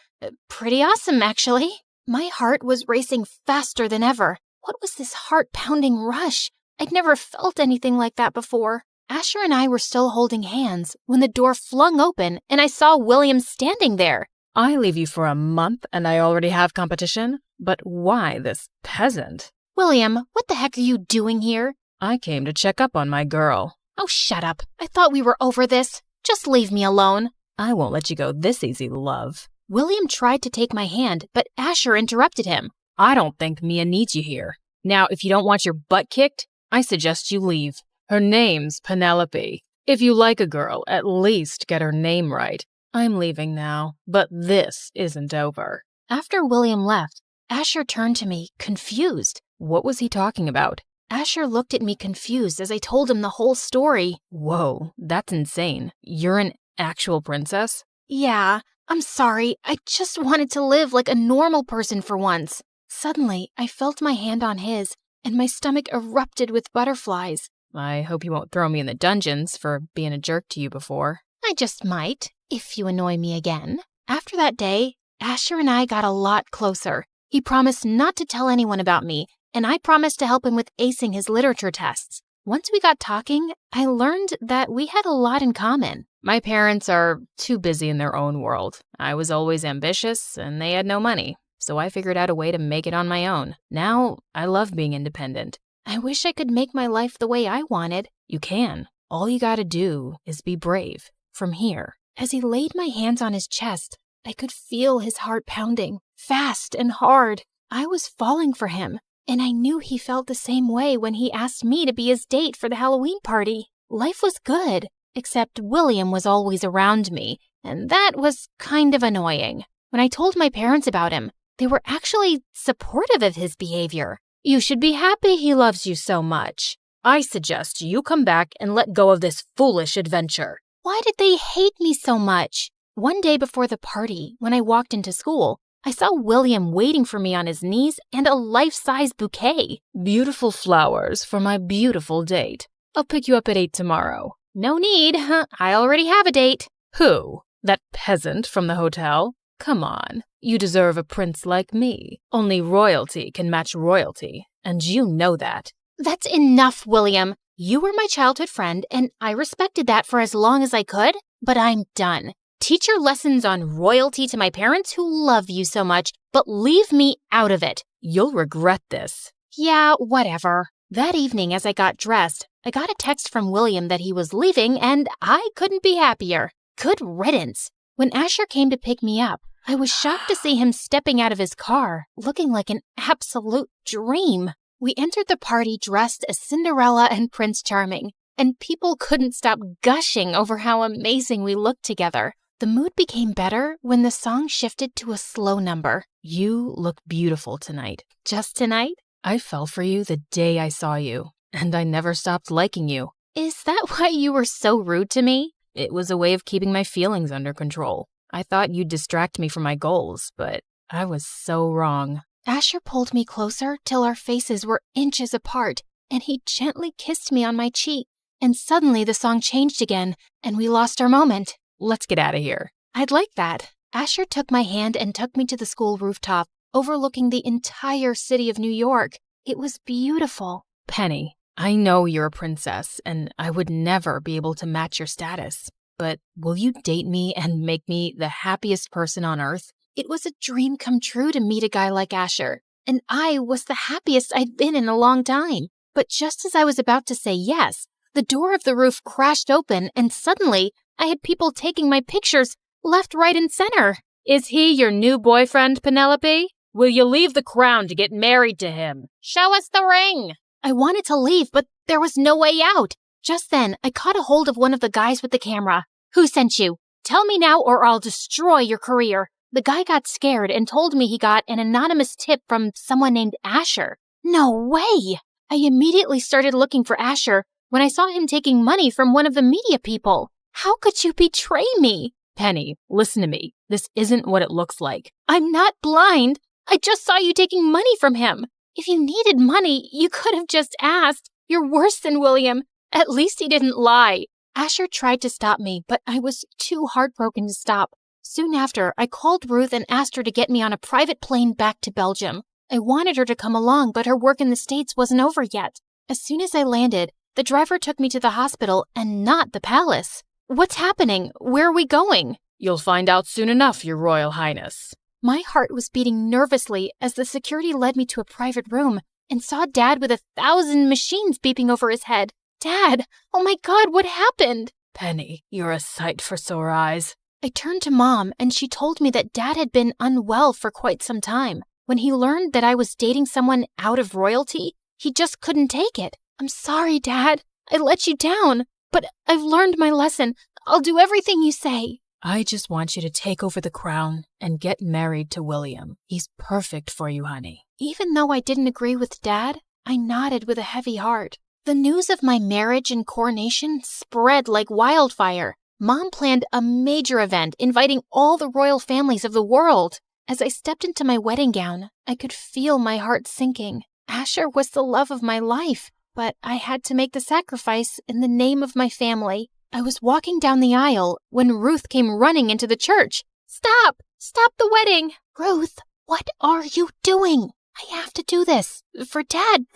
Pretty awesome, actually. My heart was racing faster than ever. What was this heart-pounding rush? I'd never felt anything like that before. Asher and I were still holding hands when the door flung open and I saw William standing there. I leave you for a month and I already have competition? But why this peasant? William, what the heck are you doing here? I came to check up on my girl. Oh, shut up. I thought we were over this. Just leave me alone. I won't let you go this easy, love. William tried to take my hand, but Asher interrupted him. I don't think Mia needs you here. Now, if you don't want your butt kicked, I suggest you leave. Her name's Penelope. If you like a girl, at least get her name right. I'm leaving now, but this isn't over. After William left, Asher turned to me, confused. What was he talking about? Asher looked at me confused as I told him the whole story. Whoa, that's insane. You're an actual princess? Yeah, I'm sorry. I just wanted to live like a normal person for once. Suddenly, I felt my hand on his, and my stomach erupted with butterflies. I hope you won't throw me in the dungeons for being a jerk to you before. I just might, if you annoy me again. After that day, Asher and I got a lot closer. He promised not to tell anyone about me, and I promised to help him with acing his literature tests. Once we got talking, I learned that we had a lot in common. My parents are too busy in their own world. I was always ambitious, and they had no money, so I figured out a way to make it on my own. Now, I love being independent. I wish I could make my life the way I wanted. You can. All you gotta do is be brave. From here. As he laid my hands on his chest, I could feel his heart pounding, fast and hard. I was falling for him, and I knew he felt the same way when he asked me to be his date for the Halloween party. Life was good, except William was always around me, and that was kind of annoying. When I told my parents about him, they were actually supportive of his behavior. You should be happy he loves you so much. I suggest you come back and let go of this foolish adventure. Why did they hate me so much? One day before the party, when I walked into school, I saw William waiting for me on his knees and a life-size bouquet. Beautiful flowers for my beautiful date. I'll pick you up at 8 tomorrow. No need. I already have a date. Who? That peasant from the hotel? Come on. You deserve a prince like me. Only royalty can match royalty, and you know that. That's enough, William. You were my childhood friend, and I respected that for as long as I could, but I'm done. Teach your lessons on royalty to my parents who love you so much, but leave me out of it. You'll regret this. Yeah, whatever. That evening, as I got dressed, I got a text from William that he was leaving, and I couldn't be happier. Good riddance. When Asher came to pick me up, I was shocked to see him stepping out of his car, looking like an absolute dream. We entered the party dressed as Cinderella and Prince Charming, and people couldn't stop gushing over how amazing we looked together. The mood became better when the song shifted to a slow number. You look beautiful tonight. Just tonight? I fell for you the day I saw you, and I never stopped liking you. Is that why you were so rude to me? It was a way of keeping my feelings under control. I thought you'd distract me from my goals, but I was so wrong. Asher pulled me closer till our faces were inches apart, and he gently kissed me on my cheek. And suddenly the song changed again, and we lost our moment. Let's get out of here. I'd like that. Asher took my hand and took me to the school rooftop, overlooking the entire city of New York. It was beautiful. Penny, I know you're a princess, and I would never be able to match your status. But will you date me and make me the happiest person on earth? It was a dream come true to meet a guy like Asher, and I was the happiest I'd been in a long time. But just as I was about to say yes, the door of the roof crashed open, and suddenly I had people taking my pictures left, right, and center. Is he your new boyfriend, Penelope? Will you leave the crown to get married to him? Show us the ring! I wanted to leave, but there was no way out. Just then, I caught a hold of one of the guys with the camera. Who sent you? Tell me now or I'll destroy your career. The guy got scared and told me he got an anonymous tip from someone named Asher. No way! I immediately started looking for Asher when I saw him taking money from one of the media people. How could you betray me? Penny, listen to me. This isn't what it looks like. I'm not blind. I just saw you taking money from him. If you needed money, you could have just asked. You're worse than William. At least he didn't lie. Asher tried to stop me, but I was too heartbroken to stop. Soon after, I called Ruth and asked her to get me on a private plane back to Belgium. I wanted her to come along, but her work in the States wasn't over yet. As soon as I landed, the driver took me to the hospital and not the palace. What's happening? Where are we going? You'll find out soon enough, Your Royal Highness. My heart was beating nervously as the security led me to a private room and saw Dad with 1,000 machines beeping over his head. Dad! Oh my God, what happened? Penny, you're a sight for sore eyes. I turned to Mom, and she told me that Dad had been unwell for quite some time. When he learned that I was dating someone out of royalty, he just couldn't take it. I'm sorry, Dad. I let you down, but I've learned my lesson. I'll do everything you say. I just want you to take over the crown and get married to William. He's perfect for you, honey. Even though I didn't agree with Dad, I nodded with a heavy heart. The news of my marriage and coronation spread like wildfire. Mom planned a major event inviting all the royal families of the world. As I stepped into my wedding gown, I could feel my heart sinking. Asher was the love of my life, but I had to make the sacrifice in the name of my family. I was walking down the aisle when Ruth came running into the church. Stop! Stop the wedding! Ruth, what are you doing? I have to do this. For Dad,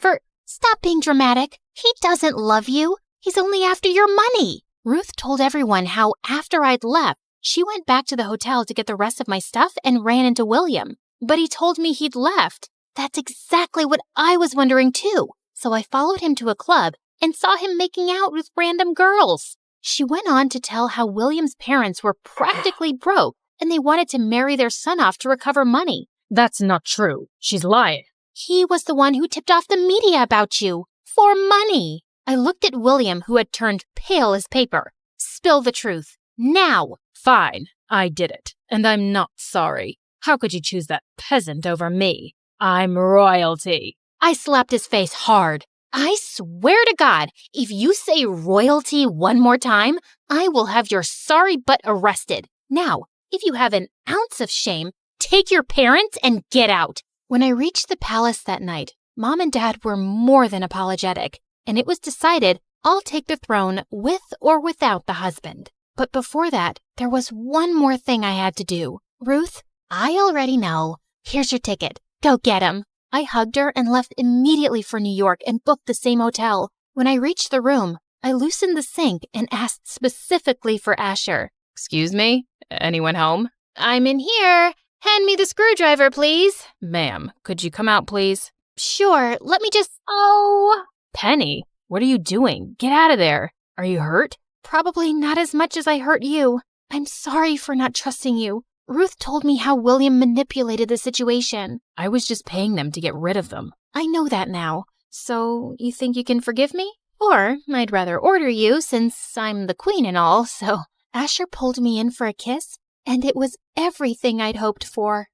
Stop being dramatic. He doesn't love you. He's only after your money. Ruth told everyone how after I'd left, she went back to the hotel to get the rest of my stuff and ran into William. But he told me he'd left. That's exactly what I was wondering too. So I followed him to a club and saw him making out with random girls. She went on to tell how William's parents were practically broke and they wanted to marry their son off to recover money. That's not true. She's lying. He was the one who tipped off the media about you. For money. I looked at William, who had turned pale as paper. Spill the truth. Now. Fine. I did it. And I'm not sorry. How could you choose that peasant over me? I'm royalty. I slapped his face hard. I swear to God, if you say royalty one more time, I will have your sorry butt arrested. Now, if you have an ounce of shame, take your parents and get out. When I reached the palace that night, Mom and Dad were more than apologetic, and it was decided I'll take the throne with or without the husband. But before that, there was one more thing I had to do. Ruth, I already know. Here's your ticket. Go get him. I hugged her and left immediately for New York and booked the same hotel. When I reached the room, I loosened the sink and asked specifically for Asher. Excuse me? Anyone home? I'm in here. Hand me the screwdriver, please. Ma'am, could you come out, please? Sure, let me just... Oh! Penny, what are you doing? Get out of there. Are you hurt? Probably not as much as I hurt you. I'm sorry for not trusting you. Ruth told me how William manipulated the situation. I was just paying them to get rid of them. I know that now. So, you think you can forgive me? Or, I'd rather order you since I'm the queen and all, so... Asher pulled me in for a kiss, and it was everything I'd hoped for.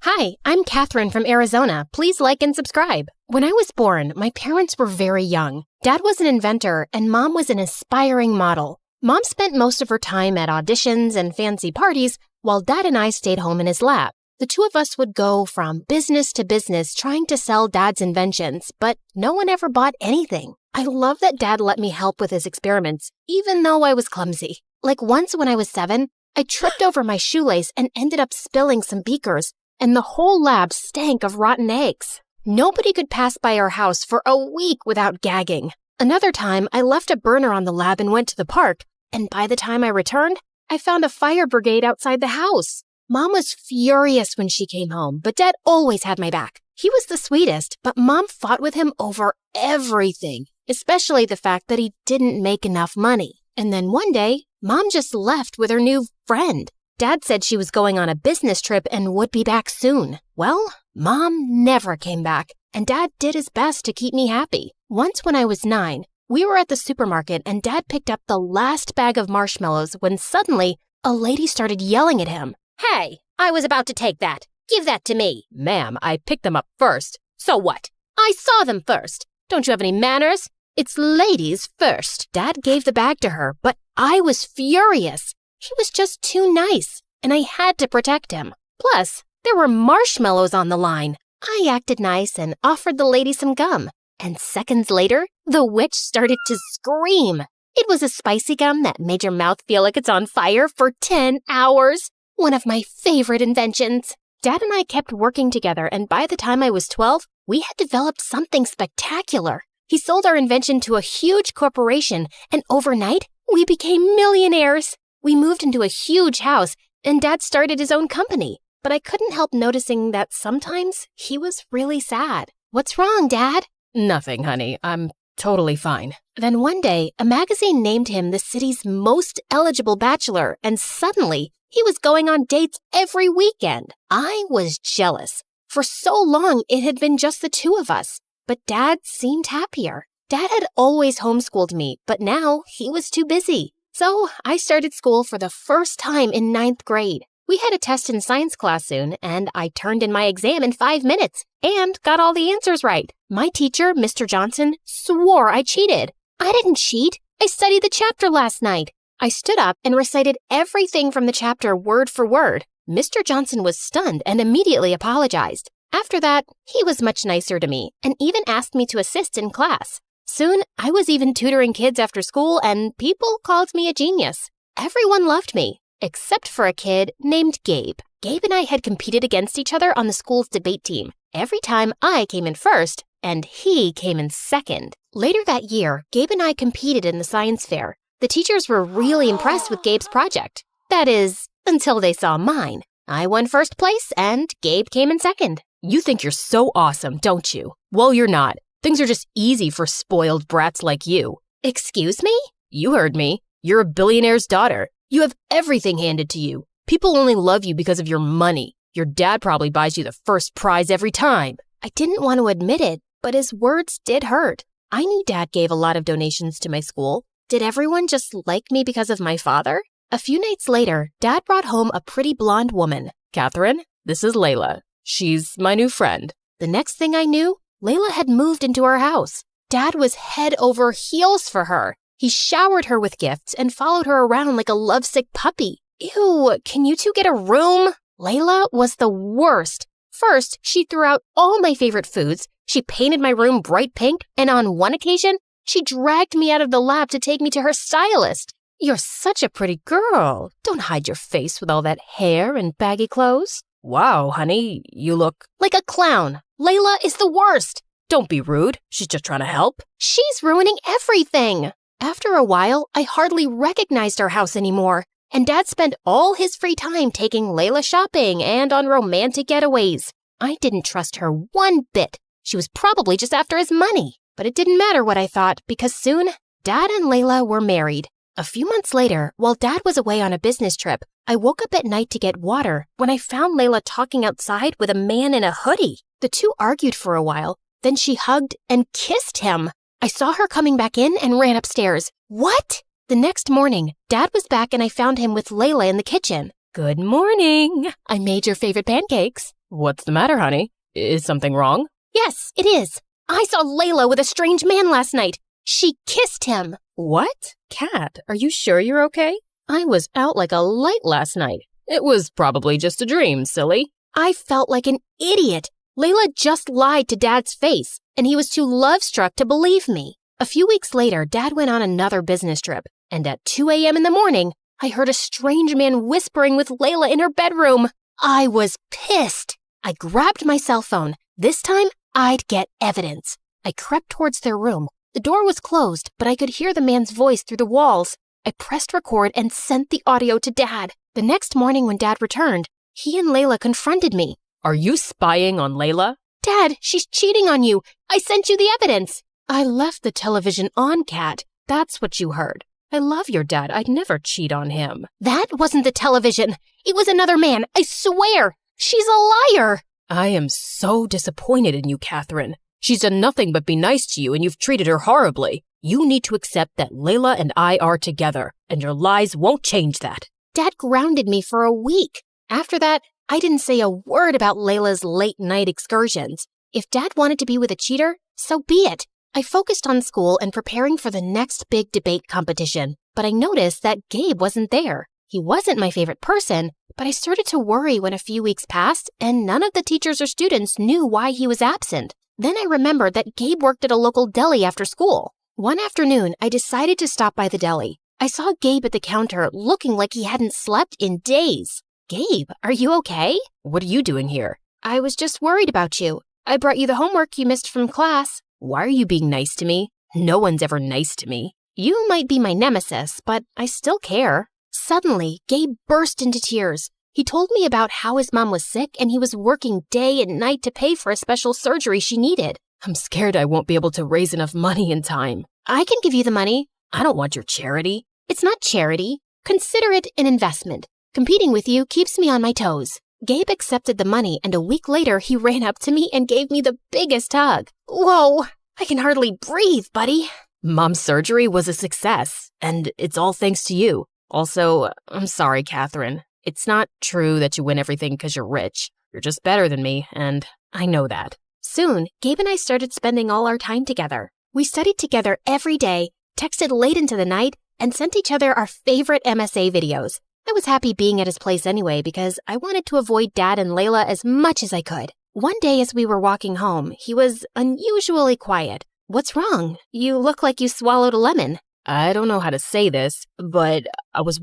Hi, I'm Catherine from Arizona. Please like and subscribe. When I was born, my parents were very young. Dad was an inventor, and Mom was an aspiring model. Mom spent most of her time at auditions and fancy parties, while Dad and I stayed home in his lab. The two of us would go from business to business trying to sell Dad's inventions, but no one ever bought anything. I love that Dad let me help with his experiments, even though I was clumsy. Like once when I was 7, I tripped over my shoelace and ended up spilling some beakers, and the whole lab stank of rotten eggs. Nobody could pass by our house for a week without gagging. Another time, I left a burner on the lab and went to the park, and by the time I returned, I found a fire brigade outside the house. Mom was furious when she came home, but Dad always had my back. He was the sweetest, but Mom fought with him over everything, especially the fact that he didn't make enough money. And then one day, Mom just left with her new friend. Dad said she was going on a business trip and would be back soon. Well, Mom never came back, and Dad did his best to keep me happy. Once when I was 9, we were at the supermarket and Dad picked up the last bag of marshmallows when suddenly a lady started yelling at him. Hey, I was about to take that. Give that to me. Ma'am, I picked them up first. So what? I saw them first. Don't you have any manners? It's ladies first. Dad gave the bag to her, but I was furious. He was just too nice, and I had to protect him. Plus, there were marshmallows on the line. I acted nice and offered the lady some gum. And seconds later, the witch started to scream. It was a spicy gum that made your mouth feel like it's on fire for 10 hours. One of my favorite inventions. Dad and I kept working together, and by the time I was 12, we had developed something spectacular. He sold our invention to a huge corporation, and overnight, we became millionaires. We moved into a huge house, and Dad started his own company. But I couldn't help noticing that sometimes he was really sad. What's wrong, Dad? Nothing, honey. I'm totally fine. Then one day, a magazine named him the city's most eligible bachelor, and suddenly, he was going on dates every weekend. I was jealous. For so long, it had been just the two of us. But Dad seemed happier. Dad had always homeschooled me, but now he was too busy. So I started school for the first time in 9th grade. We had a test in science class soon, and I turned in my exam in 5 minutes and got all the answers right. My teacher, Mr. Johnson, swore I cheated. I didn't cheat. I studied the chapter last night. I stood up and recited everything from the chapter word for word. Mr. Johnson was stunned and immediately apologized. After that, he was much nicer to me and even asked me to assist in class. Soon, I was even tutoring kids after school, and people called me a genius. Everyone loved me, except for a kid named Gabe. Gabe and I had competed against each other on the school's debate team. Every time I came in first, and he came in second. Later that year, Gabe and I competed in the science fair. The teachers were really impressed with Gabe's project. That is, Until they saw mine. I won first place and Gabe came in second. You think you're so awesome, don't you? Well, you're not. Things are just easy for spoiled brats like you. Excuse me? You heard me. You're a billionaire's daughter. You have everything handed to you. People only love you because of your money. Your dad probably buys you the first prize every time. I didn't want to admit it, but his words did hurt. I knew Dad gave a lot of donations to my school. Did everyone just like me because of my father? A few nights later, Dad brought home a pretty blonde woman. Catherine, this is Layla. She's my new friend. The next thing I knew, Layla had moved into our house. Dad was head over heels for her. He showered her with gifts and followed her around like a lovesick puppy. Ew, can you two get a room? Layla was the worst. First, she threw out all my favorite foods. She painted my room bright pink, and on one occasion, she dragged me out of the lab to take me to her stylist. You're such a pretty girl. Don't hide your face with all that hair and baggy clothes. Wow, honey, you look like a clown. Layla is the worst. Don't be rude. She's just trying to help. She's ruining everything. After a while, I hardly recognized our house anymore, and Dad spent all his free time taking Layla shopping and on romantic getaways. I didn't trust her one bit. She was probably just after his money. But it didn't matter what I thought, because soon, Dad and Layla were married. A few months later, while Dad was away on a business trip, I woke up at night to get water when I found Layla talking outside with a man in a hoodie. The two argued for a while, then she hugged and kissed him. I saw her coming back in and ran upstairs. What? The next morning, Dad was back and I found him with Layla in the kitchen. Good morning. I made your favorite pancakes. What's the matter, honey? Is something wrong? Yes, it is. I saw Layla with a strange man last night. She kissed him. What? Kat, are you sure you're okay? I was out like a light last night. It was probably just a dream, silly. I felt like an idiot. Layla just lied to Dad's face, and he was too love-struck to believe me. A few weeks later, Dad went on another business trip, and at 2 a.m. in the morning, I heard a strange man whispering with Layla in her bedroom. I was pissed. I grabbed my cell phone. This time, I'd get evidence. I crept towards their room. The door was closed, but I could hear the man's voice through the walls. I pressed record and sent the audio to Dad. The next morning when Dad returned, he and Layla confronted me. Are you spying on Layla? Dad, she's cheating on you. I sent you the evidence. I left the television on, Kat. That's what you heard. I love your dad. I'd never cheat on him. That wasn't the television. It was another man. I swear. She's a liar. I am so disappointed in you, Catherine. She's done nothing but be nice to you, and you've treated her horribly. You need to accept that Layla and I are together, and your lies won't change that. Dad grounded me for a week. After that, I didn't say a word about Layla's late-night excursions. If Dad wanted to be with a cheater, so be it. I focused on school and preparing for the next big debate competition, but I noticed that Gabe wasn't there. He wasn't my favorite person, but I started to worry when a few weeks passed and none of the teachers or students knew why he was absent. Then I remembered that Gabe worked at a local deli after school. One afternoon, I decided to stop by the deli. I saw Gabe at the counter looking like he hadn't slept in days. Gabe, are you okay? What are you doing here? I was just worried about you. I brought you the homework you missed from class. Why are you being nice to me? No one's ever nice to me. You might be my nemesis, but I still care. Suddenly, Gabe burst into tears. He told me about how his mom was sick and he was working day and night to pay for a special surgery she needed. I'm scared I won't be able to raise enough money in time. I can give you the money. I don't want your charity. It's not charity. Consider it an investment. Competing with you keeps me on my toes. Gabe accepted the money, and a week later, he ran up to me and gave me the biggest hug. Whoa, I can hardly breathe, buddy. Mom's surgery was a success, and it's all thanks to you. Also, I'm sorry, Catherine. It's not true that you win everything because you're rich. You're just better than me, and I know that. Soon, Gabe and I started spending all our time together. We studied together every day, texted late into the night, and sent each other our favorite MSA videos. I was happy being at his place anyway because I wanted to avoid Dad and Layla as much as I could. One day as we were walking home, he was unusually quiet. What's wrong? You look like you swallowed a lemon. I don't know how to say this, but I was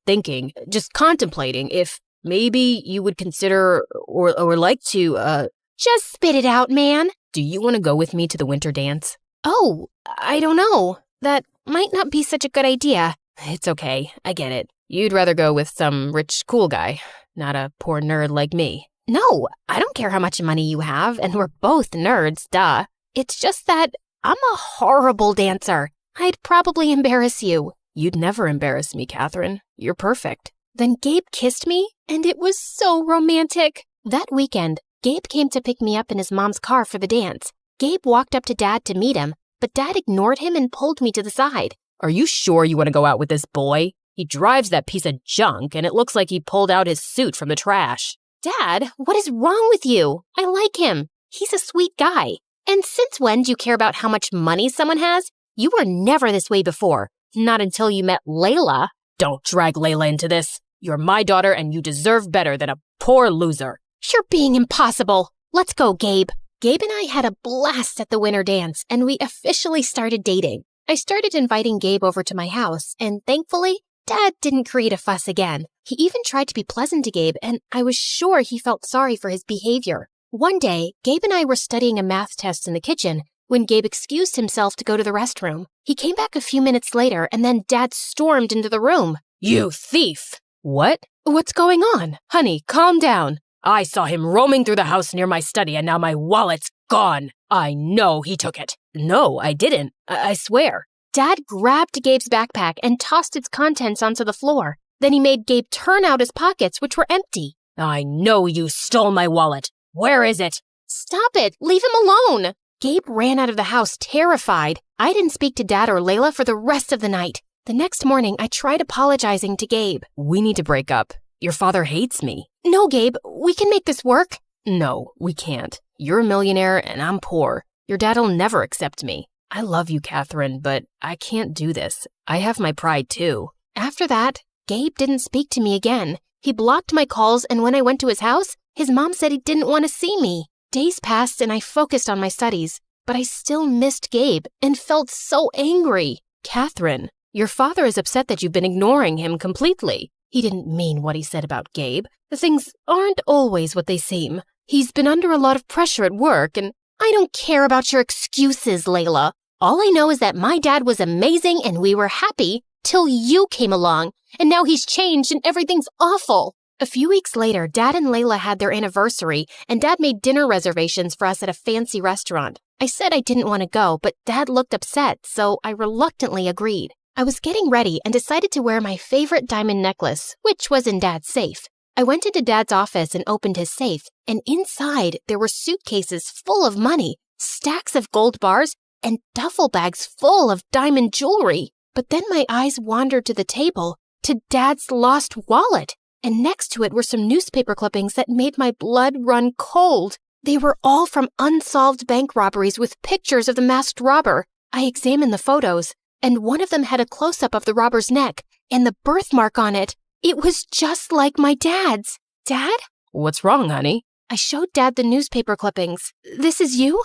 thinking, just contemplating if maybe you would consider or like to, Just spit it out, man. Do you want to go with me to the winter dance? Oh, I don't know. That might not be such a good idea. It's okay. I get it. You'd rather go with some rich, cool guy, not a poor nerd like me. No, I don't care how much money you have, and we're both nerds, duh. It's just that I'm a horrible dancer. I'd probably embarrass you. You'd never embarrass me, Catherine. You're perfect. Then Gabe kissed me, and it was so romantic. That weekend, Gabe came to pick me up in his mom's car for the dance. Gabe walked up to Dad to meet him, but Dad ignored him and pulled me to the side. Are you sure you want to go out with this boy? He drives that piece of junk, and it looks like he pulled out his suit from the trash. Dad, what is wrong with you? I like him. He's a sweet guy. And since when do you care about how much money someone has? You were never this way before. Not until you met Layla. Don't drag Layla into this. You're my daughter, and you deserve better than a poor loser. You're being impossible. Let's go, Gabe. Gabe and I had a blast at the winter dance, and we officially started dating. I started inviting Gabe over to my house, and thankfully, Dad didn't create a fuss again. He even tried to be pleasant to Gabe, and I was sure he felt sorry for his behavior. One day, Gabe and I were studying a math test in the kitchen when Gabe excused himself to go to the restroom. He came back a few minutes later, and then Dad stormed into the room. You thief! What? What's going on? Honey, calm down. I saw him roaming through the house near my study, and now my wallet's gone. I know he took it. No, I didn't. I swear. Dad grabbed Gabe's backpack and tossed its contents onto the floor. Then he made Gabe turn out his pockets, which were empty. I know you stole my wallet. Where is it? Stop it! Leave him alone! Gabe ran out of the house terrified. I didn't speak to Dad or Layla for the rest of the night. The next morning, I tried apologizing to Gabe. We need to break up. Your father hates me. No, Gabe, we can make this work. No, we can't. You're a millionaire and I'm poor. Your dad'll never accept me. I love you, Catherine, but I can't do this. I have my pride too. After that, Gabe didn't speak to me again. He blocked my calls, and when I went to his house, his mom said he didn't want to see me. Days passed and I focused on my studies, but I still missed Gabe and felt so angry. Catherine, your father is upset that you've been ignoring him completely. He didn't mean what he said about Gabe. The things aren't always what they seem. He's been under a lot of pressure at work, and I don't care about your excuses, Layla. All I know is that my dad was amazing and we were happy till you came along, and now he's changed and everything's awful. A few weeks later, Dad and Layla had their anniversary, and Dad made dinner reservations for us at a fancy restaurant. I said I didn't want to go, but Dad looked upset, so I reluctantly agreed. I was getting ready and decided to wear my favorite diamond necklace, which was in Dad's safe. I went into Dad's office and opened his safe, and inside there were suitcases full of money, stacks of gold bars, and duffel bags full of diamond jewelry. But then my eyes wandered to the table, to Dad's lost wallet, and next to it were some newspaper clippings that made my blood run cold. They were all from unsolved bank robberies with pictures of the masked robber. I examined the photos, and one of them had a close-up of the robber's neck and the birthmark on it. It was just like my dad's. Dad? What's wrong, honey? I showed Dad the newspaper clippings. This is you?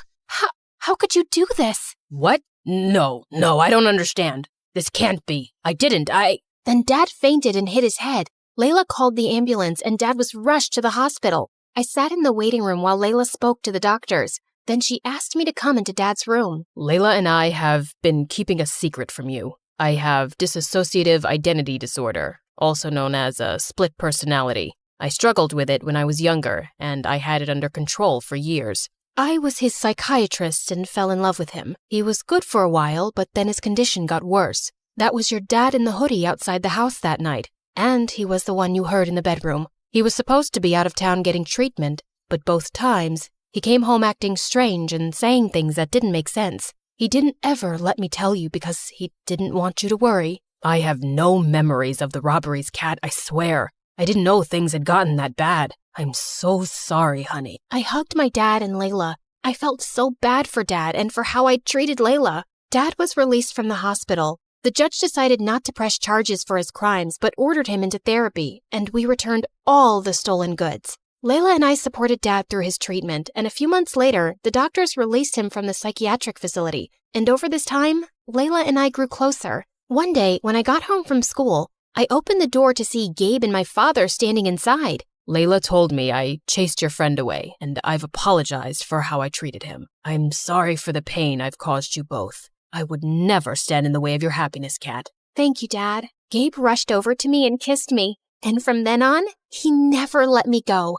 How could you do this? What? No, I don't understand. This can't be. I didn't. Then Dad fainted and hit his head. Layla called the ambulance and Dad was rushed to the hospital. I sat in the waiting room while Layla spoke to the doctors. Then she asked me to come into Dad's room. Layla and I have been keeping a secret from you. I have dissociative identity disorder, also known as a split personality. I struggled with it when I was younger, and I had it under control for years. I was his psychiatrist and fell in love with him. He was good for a while, but then his condition got worse. That was your dad in the hoodie outside the house that night, and he was the one you heard in the bedroom. He was supposed to be out of town getting treatment, but both times, he came home acting strange and saying things that didn't make sense. He didn't ever let me tell you because he didn't want you to worry. I have no memories of the robberies, Kat, I swear. I didn't know things had gotten that bad. I'm so sorry, honey. I hugged my dad and Layla. I felt so bad for Dad and for how I'd treated Layla. Dad was released from the hospital. The judge decided not to press charges for his crimes, but ordered him into therapy, and we returned all the stolen goods. Layla and I supported Dad through his treatment, and a few months later, the doctors released him from the psychiatric facility. And over this time, Layla and I grew closer. One day, when I got home from school, I opened the door to see Gabe and my father standing inside. Layla told me I chased your friend away, and I've apologized for how I treated him. I'm sorry for the pain I've caused you both. I would never stand in the way of your happiness, Kat. Thank you, Dad. Gabe rushed over to me and kissed me, and from then on, he never let me go.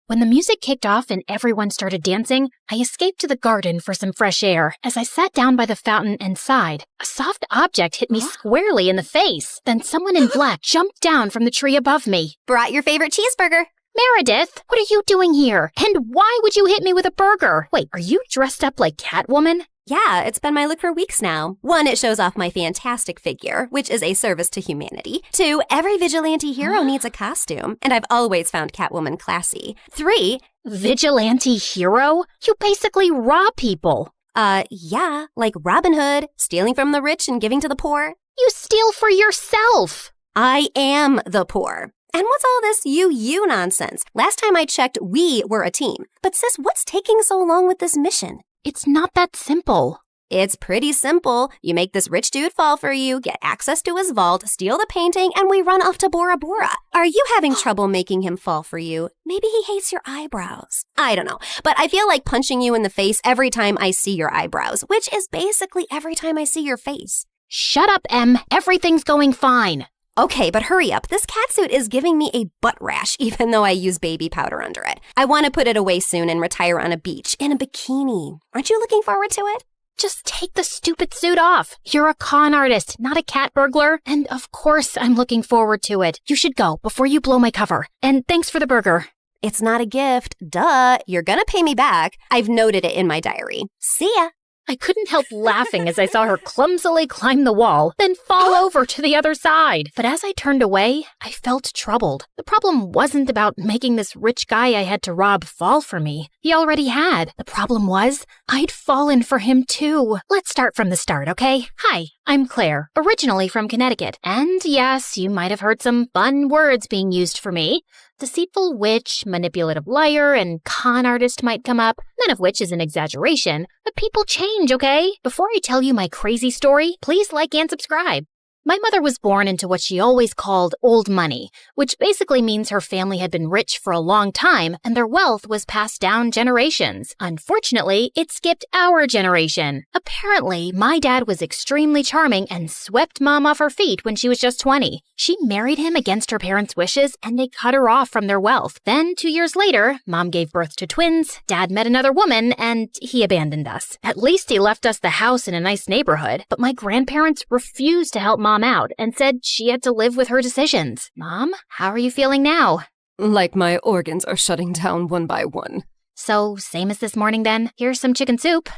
When the music kicked off and everyone started dancing, I escaped to the garden for some fresh air. As I sat down by the fountain and sighed, a soft object hit me squarely in the face. Then someone in black jumped down from the tree above me. Brought your favorite cheeseburger. Meredith, what are you doing here? And why would you hit me with a burger? Wait, are you dressed up like Catwoman? Yeah, it's been my look for weeks now. 1, it shows off my fantastic figure, which is a service to humanity. 2, every vigilante hero needs a costume, and I've always found Catwoman classy. 3, vigilante hero? You basically rob people. Yeah, like Robin Hood, stealing from the rich and giving to the poor. You steal for yourself. I am the poor. And what's all this you nonsense? Last time I checked, we were a team. But sis, what's taking so long with this mission? It's not that simple. It's pretty simple. You make this rich dude fall for you, get access to his vault, steal the painting, and we run off to Bora Bora. Are you having trouble making him fall for you? Maybe he hates your eyebrows. I don't know, but I feel like punching you in the face every time I see your eyebrows, which is basically every time I see your face. Shut up, Em. Everything's going fine. Okay, but hurry up. This catsuit is giving me a butt rash, even though I use baby powder under it. I want to put it away soon and retire on a beach in a bikini. Aren't you looking forward to it? Just take the stupid suit off. You're a con artist, not a cat burglar. And of course I'm looking forward to it. You should go before you blow my cover. And thanks for the burger. It's not a gift. Duh. You're gonna pay me back. I've noted it in my diary. See ya. I couldn't help laughing as I saw her clumsily climb the wall, then fall over to the other side. But as I turned away, I felt troubled. The problem wasn't about making this rich guy I had to rob fall for me. He already had. The problem was, I'd fallen for him too. Let's start from the start, okay? Hi, I'm Claire, originally from Connecticut. And yes, you might have heard some fun words being used for me. Deceitful witch, manipulative liar, and con artist might come up, none of which is an exaggeration. But people change, okay? Before I tell you my crazy story, please like and subscribe. My mother was born into what she always called old money, which basically means her family had been rich for a long time and their wealth was passed down generations. Unfortunately, it skipped our generation. Apparently, my dad was extremely charming and swept Mom off her feet when she was just 20. She married him against her parents' wishes and they cut her off from their wealth. Then, 2 years later, Mom gave birth to twins, Dad met another woman, and he abandoned us. At least he left us the house in a nice neighborhood, but my grandparents refused to help Mom out and said she had to live with her decisions. Mom, how are you feeling now? Like my organs are shutting down one by one. So, same as this morning then? Here's some chicken soup.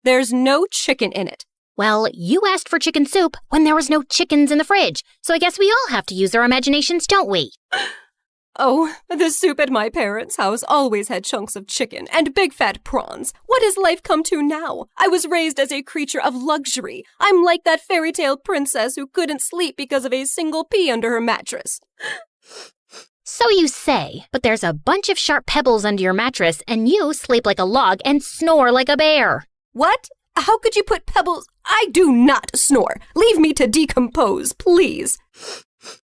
There's no chicken in it. Well, you asked for chicken soup when there was no chickens in the fridge, so I guess we all have to use our imaginations, don't we? Oh, the soup at my parents' house always had chunks of chicken and big fat prawns. What has life come to now? I was raised as a creature of luxury. I'm like that fairy tale princess who couldn't sleep because of a single pea under her mattress. So you say, but there's a bunch of sharp pebbles under your mattress and you sleep like a log and snore like a bear. What? How could you put pebbles? I do not snore. Leave me to decompose, please.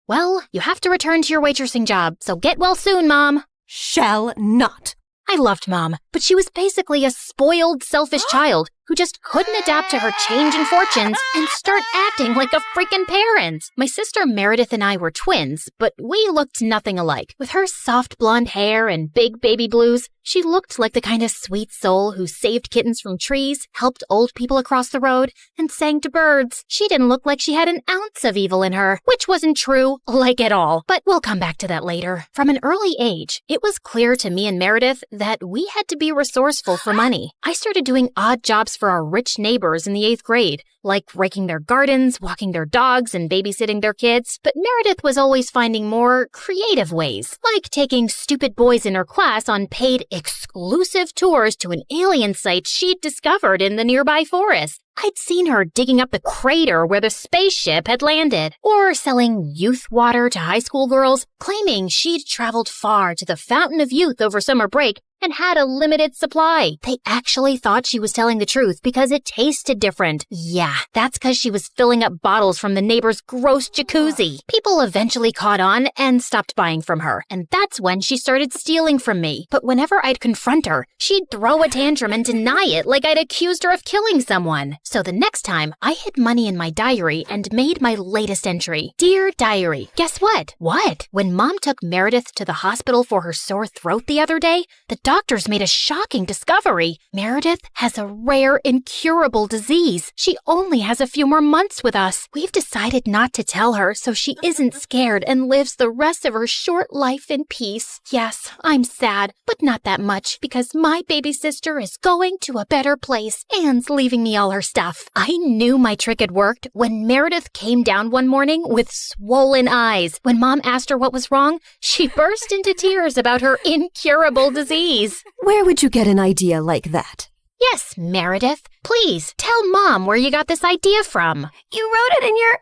Well, you have to return to your waitressing job, so get well soon, Mom. Shall not. I loved Mom, but she was basically a spoiled, selfish child who just couldn't adapt to her change in fortunes and start acting like a freaking parent. My sister Meredith and I were twins, but we looked nothing alike. With her soft blonde hair and big baby blues, she looked like the kind of sweet soul who saved kittens from trees, helped old people across the road, and sang to birds. She didn't look like she had an ounce of evil in her, which wasn't true, like at all. But we'll come back to that later. From an early age, it was clear to me and Meredith that we had to be resourceful for money. I started doing odd jobs for our rich neighbors in the 8th grade, like raking their gardens, walking their dogs, and babysitting their kids. But Meredith was always finding more creative ways, like taking stupid boys in her class on paid exclusive tours to an alien site she'd discovered in the nearby forest. I'd seen her digging up the crater where the spaceship had landed, or selling youth water to high school girls, claiming she'd traveled far to the Fountain of Youth over summer break and had a limited supply. They actually thought she was telling the truth because it tasted different. Yeah, that's because she was filling up bottles from the neighbor's gross jacuzzi. People eventually caught on and stopped buying from her, and that's when she started stealing from me. But whenever I'd confront her, she'd throw a tantrum and deny it like I'd accused her of killing someone. So the next time, I hid money in my diary and made my latest entry. Dear Diary, guess what? What? When Mom took Meredith to the hospital for her sore throat the other day, the doctors made a shocking discovery. Meredith has a rare, incurable disease. She only has a few more months with us. We've decided not to tell her so she isn't scared and lives the rest of her short life in peace. Yes, I'm sad, but not that much because my baby sister is going to a better place. Anne's leaving me all her stuff. I knew my trick had worked when Meredith came down one morning with swollen eyes. When Mom asked her what was wrong, she burst into tears about her incurable disease. Where would you get an idea like that? Yes, Meredith. Please, tell Mom where you got this idea from. You wrote it in your...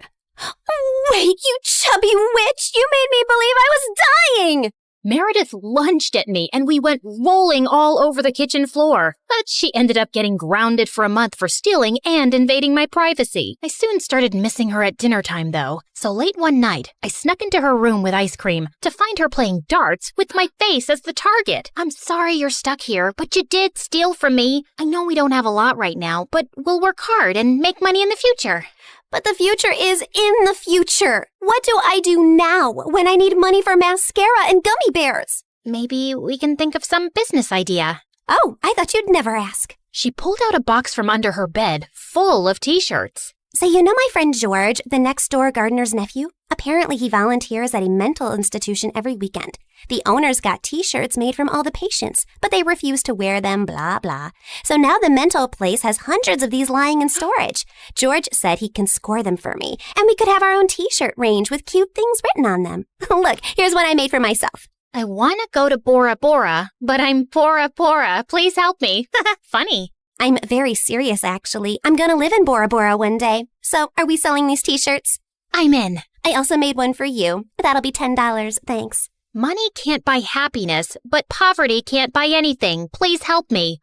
Wait, you chubby witch! You made me believe I was dying! Meredith lunged at me and we went rolling all over the kitchen floor. But she ended up getting grounded for a month for stealing and invading my privacy. I soon started missing her at dinner time though. So late one night, I snuck into her room with ice cream to find her playing darts with my face as the target. I'm sorry you're stuck here, but you did steal from me. I know we don't have a lot right now, but we'll work hard and make money in the future. But the future is in the future. What do I do now when I need money for mascara and gummy bears? Maybe we can think of some business idea. Oh, I thought you'd never ask. She pulled out a box from under her bed full of t-shirts. So you know my friend George, the next-door gardener's nephew? Apparently he volunteers at a mental institution every weekend. The owners got t-shirts made from all the patients, but they refuse to wear them, blah, blah. So now the mental place has hundreds of these lying in storage. George said he can score them for me, and we could have our own t-shirt range with cute things written on them. Look, here's one I made for myself. I want to go to Bora Bora, but I'm Bora Bora. Please help me. Funny. I'm very serious, actually. I'm gonna live in Bora Bora one day. So, are we selling these t-shirts? I'm in. I also made one for you. That'll be $10, thanks. Money can't buy happiness, but poverty can't buy anything. Please help me.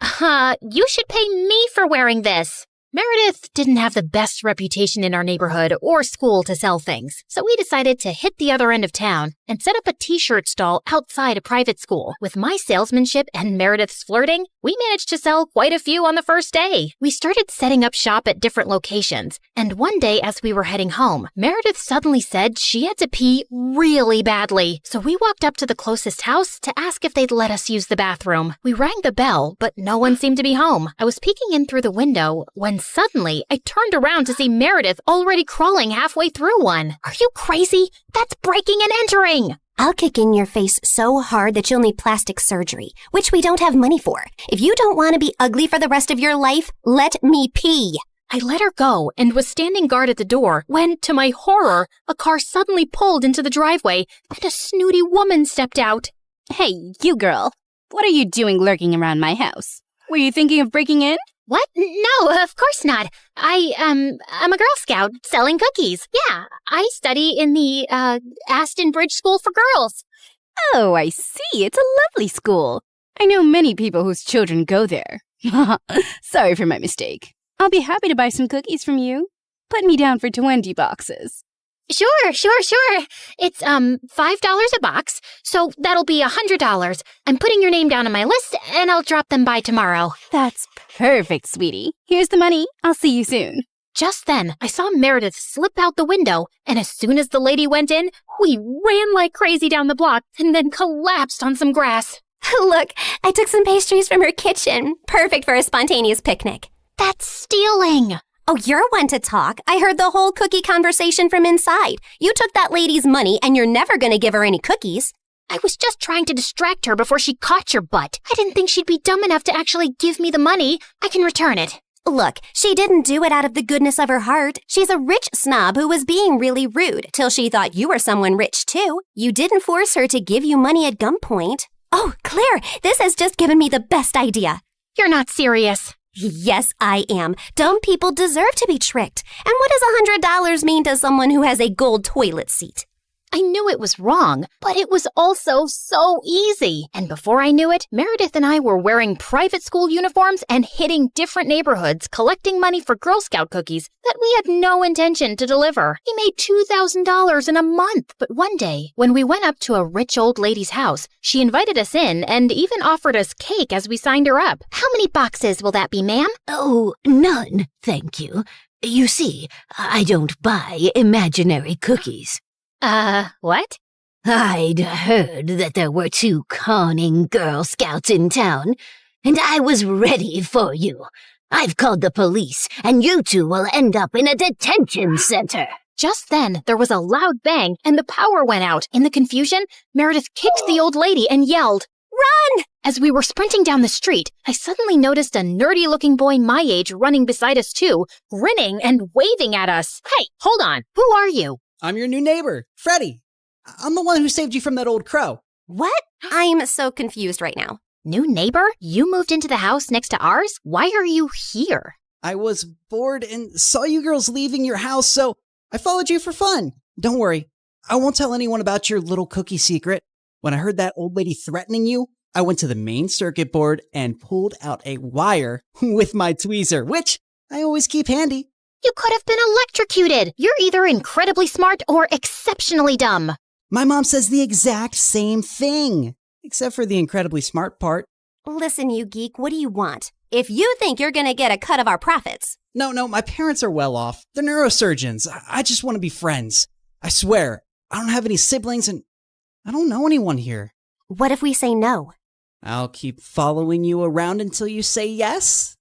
You should pay me for wearing this. Meredith didn't have the best reputation in our neighborhood or school to sell things, so we decided to hit the other end of town and set up a t-shirt stall outside a private school. With my salesmanship and Meredith's flirting, we managed to sell quite a few on the first day. We started setting up shop at different locations, and one day as we were heading home, Meredith suddenly said she had to pee really badly. So we walked up to the closest house to ask if they'd let us use the bathroom. We rang the bell, but no one seemed to be home. I was peeking in through the window when suddenly I turned around to see Meredith already crawling halfway through one. Are you crazy? That's breaking and entering! I'll kick in your face so hard that you'll need plastic surgery, which we don't have money for. If you don't want to be ugly for the rest of your life, let me pee. I let her go and was standing guard at the door when, to my horror, a car suddenly pulled into the driveway and a snooty woman stepped out. Hey, you girl. What are you doing lurking around my house? Were you thinking of breaking in? What? No, of course not. I'm a Girl Scout selling cookies. Yeah, I study in the, Aston Bridge School for Girls. Oh, I see. It's a lovely school. I know many people whose children go there. Sorry for my mistake. I'll be happy to buy some cookies from you. Put me down for 20 boxes. Sure. It's, $5 a box, so that'll be $100. I'm putting your name down on my list, and I'll drop them by tomorrow. That's perfect, sweetie. Here's the money. I'll see you soon. Just then, I saw Meredith slip out the window, and as soon as the lady went in, we ran like crazy down the block and then collapsed on some grass. Look, I took some pastries from her kitchen. Perfect for a spontaneous picnic. That's stealing. Oh, you're one to talk. I heard the whole cookie conversation from inside. You took that lady's money and you're never going to give her any cookies. I was just trying to distract her before she caught your butt. I didn't think she'd be dumb enough to actually give me the money. I can return it. Look, she didn't do it out of the goodness of her heart. She's a rich snob who was being really rude till she thought you were someone rich too. You didn't force her to give you money at gunpoint. Oh, Claire, this has just given me the best idea. You're not serious. Yes, I am. Dumb people deserve to be tricked. And what does $100 mean to someone who has a gold toilet seat? I knew it was wrong, but it was also so easy. And before I knew it, Meredith and I were wearing private school uniforms and hitting different neighborhoods collecting money for Girl Scout cookies that we had no intention to deliver. We made $2,000 in a month. But one day, when we went up to a rich old lady's house, she invited us in and even offered us cake as we signed her up. How many boxes will that be, ma'am? Oh, none, thank you. You see, I don't buy imaginary cookies. What? I'd heard that there were 2 conning Girl Scouts in town, and I was ready for you. I've called the police, and you 2 will end up in a detention center. Just then, there was a loud bang, and the power went out. In the confusion, Meredith kicked the old lady and yelled, "Run!" As we were sprinting down the street, I suddenly noticed a nerdy-looking boy my age running beside us too, grinning and waving at us. Hey, hold on. Who are you? I'm your new neighbor, Freddie. I'm the one who saved you from that old crow. What? I'm so confused right now. New neighbor? You moved into the house next to ours? Why are you here? I was bored and saw you girls leaving your house, so I followed you for fun. Don't worry, I won't tell anyone about your little cookie secret. When I heard that old lady threatening you, I went to the main circuit board and pulled out a wire with my tweezer, which I always keep handy. You could have been electrocuted. You're either incredibly smart or exceptionally dumb. My mom says the exact same thing, except for the incredibly smart part. Listen, you geek, what do you want? If you think you're gonna get a cut of our profits. No, my parents are well off. They're neurosurgeons. I just want to be friends. I swear, I don't have any siblings and I don't know anyone here. What if we say no? I'll keep following you around until you say yes.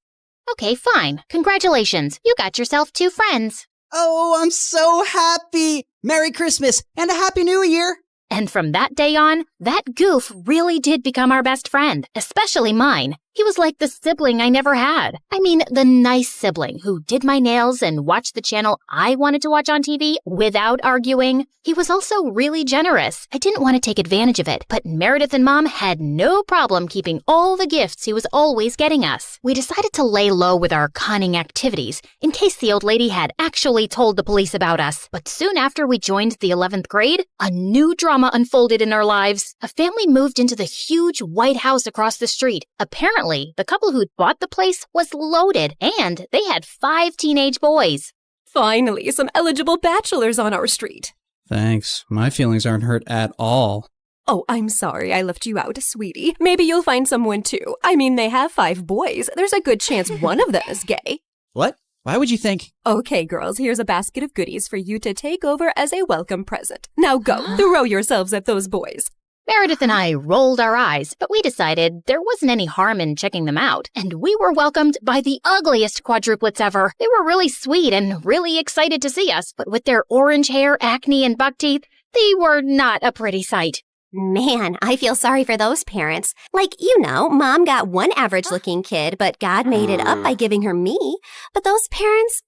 Okay, fine. Congratulations. You got yourself 2 friends. Oh, I'm so happy. Merry Christmas and a Happy New Year. And from that day on, that goof really did become our best friend, especially mine. He was like the sibling I never had. I mean, the nice sibling who did my nails and watched the channel I wanted to watch on TV without arguing. He was also really generous. I didn't want to take advantage of it, but Meredith and Mom had no problem keeping all the gifts he was always getting us. We decided to lay low with our conning activities in case the old lady had actually told the police about us. But soon after we joined the 11th grade, a new drama unfolded in our lives. A family moved into the huge white house across the street. Apparently, the couple who'd bought the place was loaded, and they had 5 teenage boys. Finally, some eligible bachelors on our street. Thanks. My feelings aren't hurt at all. Oh, I'm sorry I left you out, sweetie. Maybe you'll find someone too. I mean, they have 5 boys. There's a good chance one of them is gay. What? Why would you think? Okay, girls, here's a basket of goodies for you to take over as a welcome present. Now go, throw yourselves at those boys. Meredith and I rolled our eyes, but we decided there wasn't any harm in checking them out, and we were welcomed by the ugliest quadruplets ever. They were really sweet and really excited to see us, but with their orange hair, acne, and buck teeth, they were not a pretty sight. Man, I feel sorry for those parents. Like, Mom got one average-looking kid, but God made it up by giving her me. But those parents,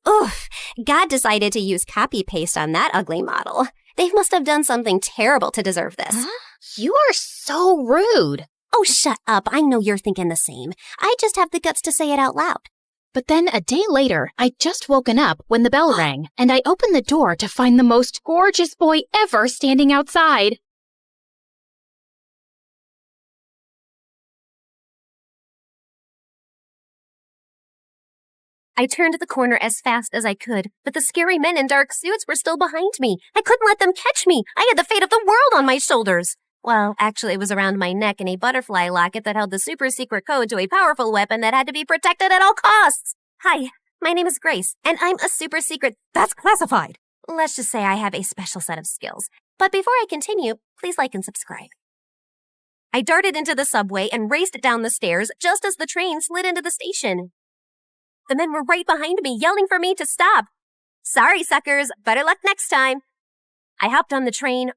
God decided to use copy-paste on that ugly model. They must have done something terrible to deserve this. You are so rude. Oh, shut up. I know you're thinking the same. I just have the guts to say it out loud. But then a day later, I'd just woken up when the bell rang, and I opened the door to find the most gorgeous boy ever standing outside. I turned the corner as fast as I could, but the scary men in dark suits were still behind me. I couldn't let them catch me. I had the fate of the world on my shoulders. Well, actually, it was around my neck in a butterfly locket that held the super secret code to a powerful weapon that had to be protected at all costs. Hi, my name is Grace, and I'm a super secret that's classified. Let's just say I have a special set of skills. But before I continue, please like and subscribe. I darted into the subway and raced down the stairs just as the train slid into the station. The men were right behind me, yelling for me to stop. Sorry, suckers. Better luck next time. I hopped on the train,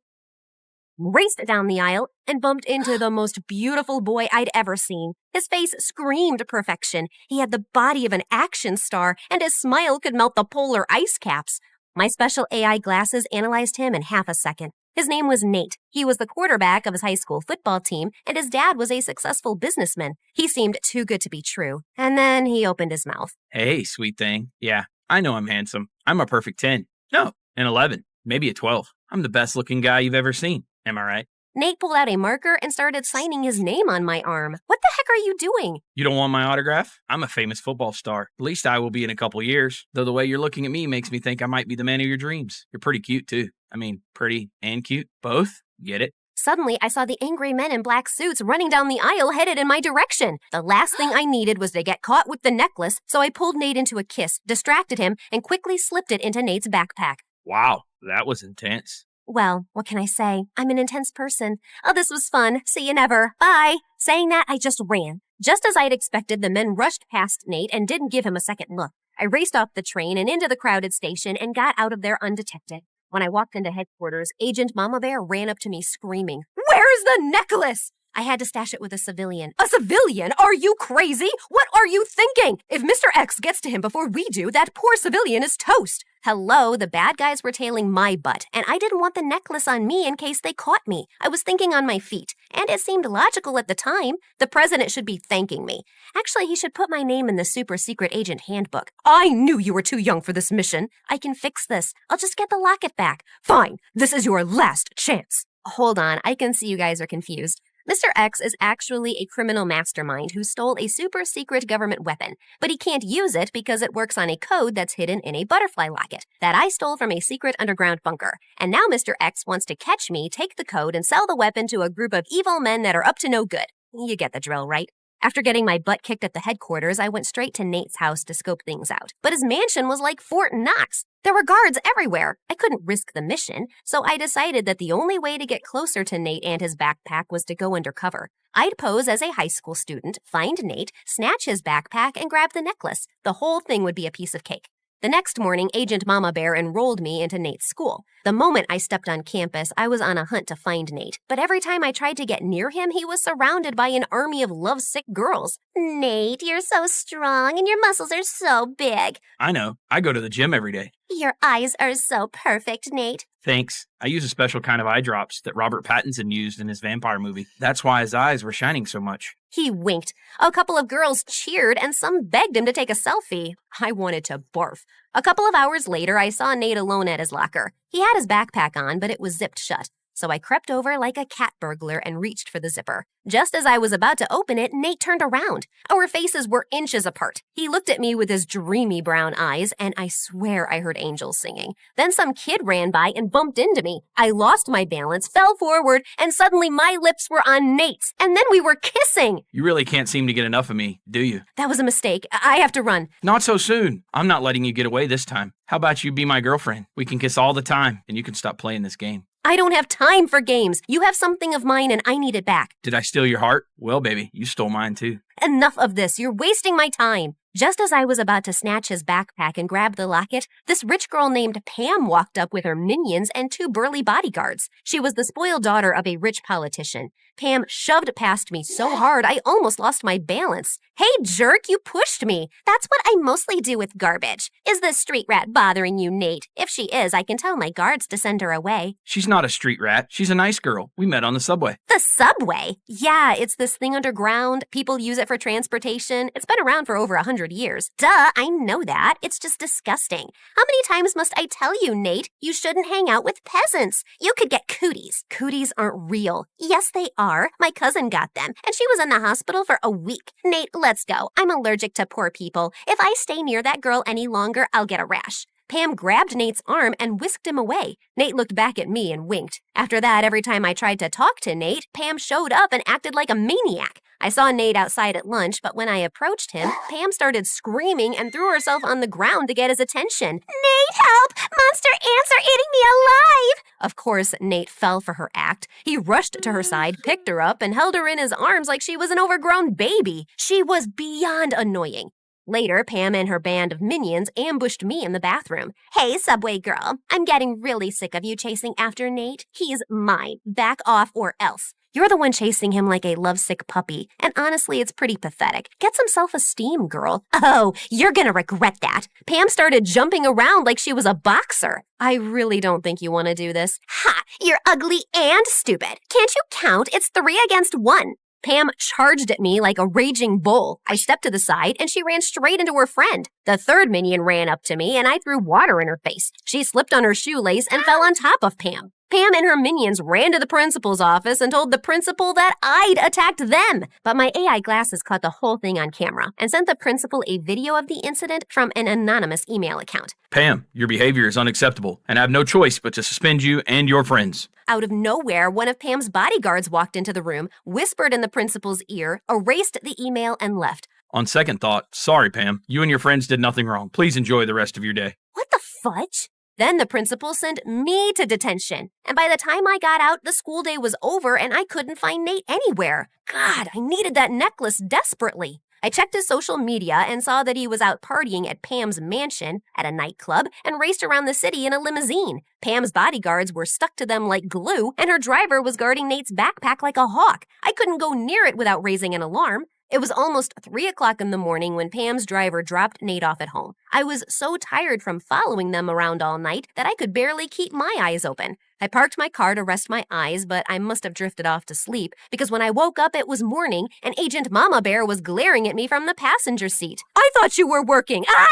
raced down the aisle, and bumped into the most beautiful boy I'd ever seen. His face screamed perfection. He had the body of an action star, and his smile could melt the polar ice caps. My special AI glasses analyzed him in half a second. His name was Nate. He was the quarterback of his high school football team, and his dad was a successful businessman. He seemed too good to be true. And then he opened his mouth. Hey, sweet thing. Yeah, I know I'm handsome. I'm a perfect 10. No, an 11. Maybe a 12. I'm the best looking guy you've ever seen. Am I right? Nate pulled out a marker and started signing his name on my arm. What the heck are you doing? You don't want my autograph? I'm a famous football star. At least I will be in a couple years. Though the way you're looking at me makes me think I might be the man of your dreams. You're pretty cute, too. I mean, pretty and cute. Both? Get it? Suddenly, I saw the angry men in black suits running down the aisle headed in my direction. The last thing I needed was to get caught with the necklace, so I pulled Nate into a kiss, distracted him, and quickly slipped it into Nate's backpack. Wow, that was intense. Well, what can I say? I'm an intense person. Oh, this was fun. See you never. Bye. Saying that, I just ran. Just as I'd expected, the men rushed past Nate and didn't give him a second look. I raced off the train and into the crowded station and got out of there undetected. When I walked into headquarters, Agent Mama Bear ran up to me screaming, "Where's the necklace?" I had to stash it with a civilian. A civilian? Are you crazy? What are you thinking? If Mr. X gets to him before we do, that poor civilian is toast. Hello, the bad guys were tailing my butt, and I didn't want the necklace on me in case they caught me. I was thinking on my feet, and it seemed logical at the time. The president should be thanking me. Actually, he should put my name in the super secret agent handbook. I knew you were too young for this mission. I can fix this. I'll just get the locket back. Fine, this is your last chance. Hold on, I can see you guys are confused. Mr. X is actually a criminal mastermind who stole a super secret government weapon, but he can't use it because it works on a code that's hidden in a butterfly locket that I stole from a secret underground bunker. And now Mr. X wants to catch me, take the code, and sell the weapon to a group of evil men that are up to no good. You get the drill, right? After getting my butt kicked at the headquarters, I went straight to Nate's house to scope things out. But his mansion was like Fort Knox. There were guards everywhere. I couldn't risk the mission, so I decided that the only way to get closer to Nate and his backpack was to go undercover. I'd pose as a high school student, find Nate, snatch his backpack, and grab the necklace. The whole thing would be a piece of cake. The next morning, Agent Mama Bear enrolled me into Nate's school. The moment I stepped on campus, I was on a hunt to find Nate. But every time I tried to get near him, he was surrounded by an army of lovesick girls. Nate, you're so strong and your muscles are so big. I know. I go to the gym every day. Your eyes are so perfect, Nate. Thanks. I use a special kind of eye drops that Robert Pattinson used in his vampire movie. That's why his eyes were shining so much. He winked. A couple of girls cheered and some begged him to take a selfie. I wanted to barf. A couple of hours later, I saw Nate alone at his locker. He had his backpack on, but it was zipped shut. So I crept over like a cat burglar and reached for the zipper. Just as I was about to open it, Nate turned around. Our faces were inches apart. He looked at me with his dreamy brown eyes, and I swear I heard angels singing. Then some kid ran by and bumped into me. I lost my balance, fell forward, and suddenly my lips were on Nate's. And then we were kissing. You really can't seem to get enough of me, do you? That was a mistake. I have to run. Not so soon. I'm not letting you get away this time. How about you be my girlfriend? We can kiss all the time, and you can stop playing this game. I don't have time for games. You have something of mine and I need it back. Did I steal your heart? Well, baby, you stole mine too. Enough of this. You're wasting my time. Just as I was about to snatch his backpack and grab the locket, this rich girl named Pam walked up with her minions and 2 burly bodyguards. She was the spoiled daughter of a rich politician. Pam shoved past me so hard I almost lost my balance. Hey, jerk, you pushed me. That's what I mostly do with garbage. Is this street rat bothering you, Nate? If she is, I can tell my guards to send her away. She's not a street rat. She's a nice girl. We met on the subway. The subway? Yeah, it's this thing underground. People use it for transportation. It's been around for over 100 years. Duh, I know that. It's just disgusting. How many times must I tell you, Nate? You shouldn't hang out with peasants. You could get cooties. Cooties aren't real. Yes, they are. My cousin got them, and she was in the hospital for a week. Nate, let's go. I'm allergic to poor people. If I stay near that girl any longer, I'll get a rash. Pam grabbed Nate's arm and whisked him away. Nate looked back at me and winked. After that, every time I tried to talk to Nate, Pam showed up and acted like a maniac. I saw Nate outside at lunch, but when I approached him, Pam started screaming and threw herself on the ground to get his attention. Nate, help! Monster ants are eating me alive! Of course, Nate fell for her act. He rushed to her side, picked her up, and held her in his arms like she was an overgrown baby. She was beyond annoying. Later, Pam and her band of minions ambushed me in the bathroom. Hey, subway girl, I'm getting really sick of you chasing after Nate. He's mine. Back off or else. You're the one chasing him like a lovesick puppy, and honestly, it's pretty pathetic. Get some self-esteem, girl. Oh, you're gonna regret that. Pam started jumping around like she was a boxer. I really don't think you want to do this. Ha! You're ugly and stupid. Can't you count? It's 3 against 1. Pam charged at me like a raging bull. I stepped to the side, and she ran straight into her friend. The third minion ran up to me, and I threw water in her face. She slipped on her shoelace and fell on top of Pam. Pam and her minions ran to the principal's office and told the principal that I'd attacked them. But my AI glasses caught the whole thing on camera and sent the principal a video of the incident from an anonymous email account. Pam, your behavior is unacceptable, and I have no choice but to suspend you and your friends. Out of nowhere, one of Pam's bodyguards walked into the room, whispered in the principal's ear, erased the email, and left. On second thought, sorry, Pam. You and your friends did nothing wrong. Please enjoy the rest of your day. What the fudge? Then the principal sent me to detention. And by the time I got out, the school day was over and I couldn't find Nate anywhere. God, I needed that necklace desperately. I checked his social media and saw that he was out partying at Pam's mansion, at a nightclub, and raced around the city in a limousine. Pam's bodyguards were stuck to them like glue, and her driver was guarding Nate's backpack like a hawk. I couldn't go near it without raising an alarm. It was almost 3 o'clock in the morning when Pam's driver dropped Nate off at home. I was so tired from following them around all night that I could barely keep my eyes open. I parked my car to rest my eyes, but I must have drifted off to sleep because when I woke up it was morning and Agent Mama Bear was glaring at me from the passenger seat. I thought you were working. Ah!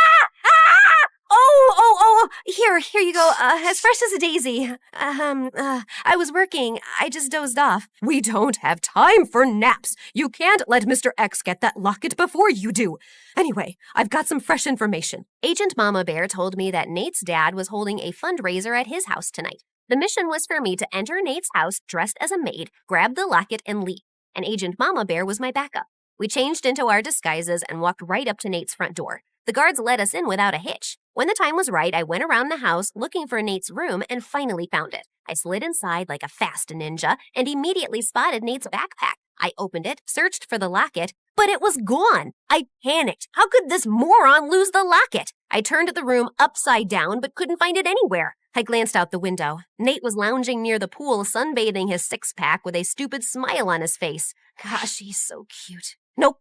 Ah! Oh, here you go, as fresh as a daisy. I was working, I just dozed off. We don't have time for naps. You can't let Mr. X get that locket before you do. Anyway, I've got some fresh information. Agent Mama Bear told me that Nate's dad was holding a fundraiser at his house tonight. The mission was for me to enter Nate's house dressed as a maid, grab the locket, and leave. And Agent Mama Bear was my backup. We changed into our disguises and walked right up to Nate's front door. The guards let us in without a hitch. When the time was right, I went around the house looking for Nate's room and finally found it. I slid inside like a fast ninja and immediately spotted Nate's backpack. I opened it, searched for the locket, but it was gone. I panicked. How could this moron lose the locket? I turned the room upside down but couldn't find it anywhere. I glanced out the window. Nate was lounging near the pool, sunbathing his six-pack with a stupid smile on his face. Gosh, he's so cute. Nope.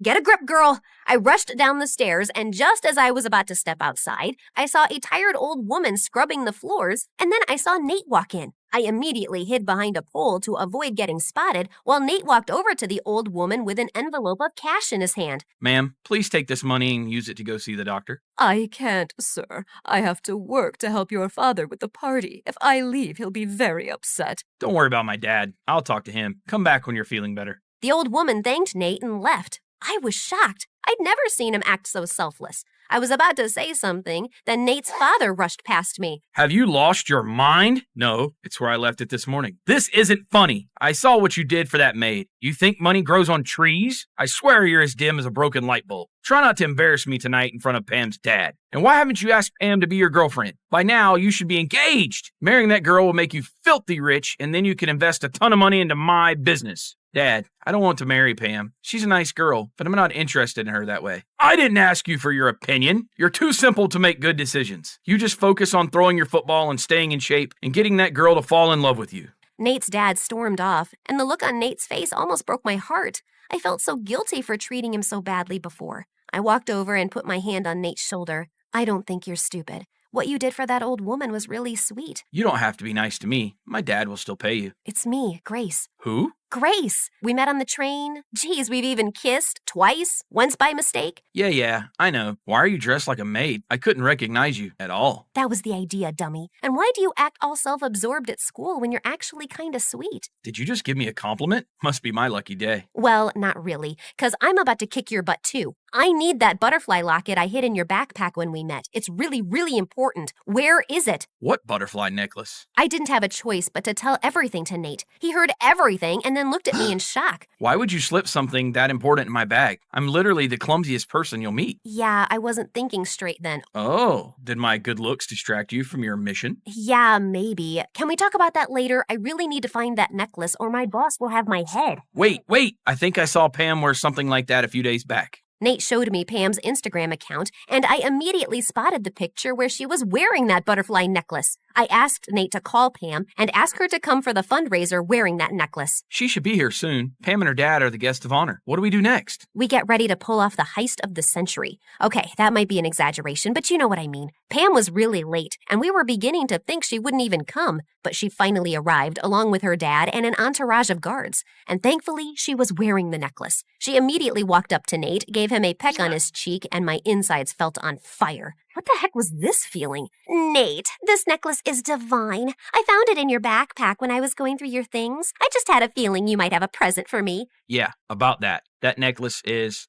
Get a grip, girl. I rushed down the stairs, and just as I was about to step outside, I saw a tired old woman scrubbing the floors, and then I saw Nate walk in. I immediately hid behind a pole to avoid getting spotted, while Nate walked over to the old woman with an envelope of cash in his hand. Ma'am, please take this money and use it to go see the doctor. I can't, sir. I have to work to help your father with the party. If I leave, he'll be very upset. Don't worry about my dad. I'll talk to him. Come back when you're feeling better. The old woman thanked Nate and left. I was shocked. I'd never seen him act so selfless. I was about to say something, then Nate's father rushed past me. Have you lost your mind? No, it's where I left it this morning. This isn't funny. I saw what you did for that maid. You think money grows on trees? I swear you're as dim as a broken light bulb. Try not to embarrass me tonight in front of Pam's dad. And why haven't you asked Pam to be your girlfriend? By now, you should be engaged. Marrying that girl will make you filthy rich, and then you can invest a ton of money into my business. Dad, I don't want to marry Pam. She's a nice girl, but I'm not interested in her that way. I didn't ask you for your opinion. You're too simple to make good decisions. You just focus on throwing your football and staying in shape and getting that girl to fall in love with you. Nate's dad stormed off, and the look on Nate's face almost broke my heart. I felt so guilty for treating him so badly before. I walked over and put my hand on Nate's shoulder. I don't think you're stupid. What you did for that old woman was really sweet. You don't have to be nice to me. My dad will still pay you. It's me, Grace. Who? Grace. We met on the train. Geez, we've even kissed twice, once by mistake. Yeah, I know. Why are you dressed like a maid? I couldn't recognize you at all. That was the idea, dummy. And why do you act all self-absorbed at school when you're actually kinda sweet? Did you just give me a compliment? Must be my lucky day. Well, not really, 'cause I'm about to kick your butt too. I need that butterfly locket I hid in your backpack when we met. It's really, really important. Where is it? What butterfly necklace? I didn't have a choice but to tell everything to Nate. He heard everything and then looked at me in shock. Why would you slip something that important in my bag? I'm literally the clumsiest person you'll meet. Yeah, I wasn't thinking straight then. Oh, did my good looks distract you from your mission? Yeah, maybe. Can we talk about that later? I really need to find that necklace or my boss will have my head. Wait. I think I saw Pam wear something like that a few days back. Nate showed me Pam's Instagram account, and I immediately spotted the picture where she was wearing that butterfly necklace. I asked Nate to call Pam and ask her to come for the fundraiser wearing that necklace. She should be here soon. Pam and her dad are the guests of honor. What do we do next? We get ready to pull off the heist of the century. Okay, that might be an exaggeration, but you know what I mean. Pam was really late, and we were beginning to think she wouldn't even come, but she finally arrived along with her dad and an entourage of guards. And thankfully, she was wearing the necklace. She immediately walked up to Nate, gave him a peck on his cheek, and my insides felt on fire. What the heck was this feeling? Nate, this necklace is divine. I found it in your backpack when I was going through your things. I just had a feeling you might have a present for me. Yeah, about that. That necklace is,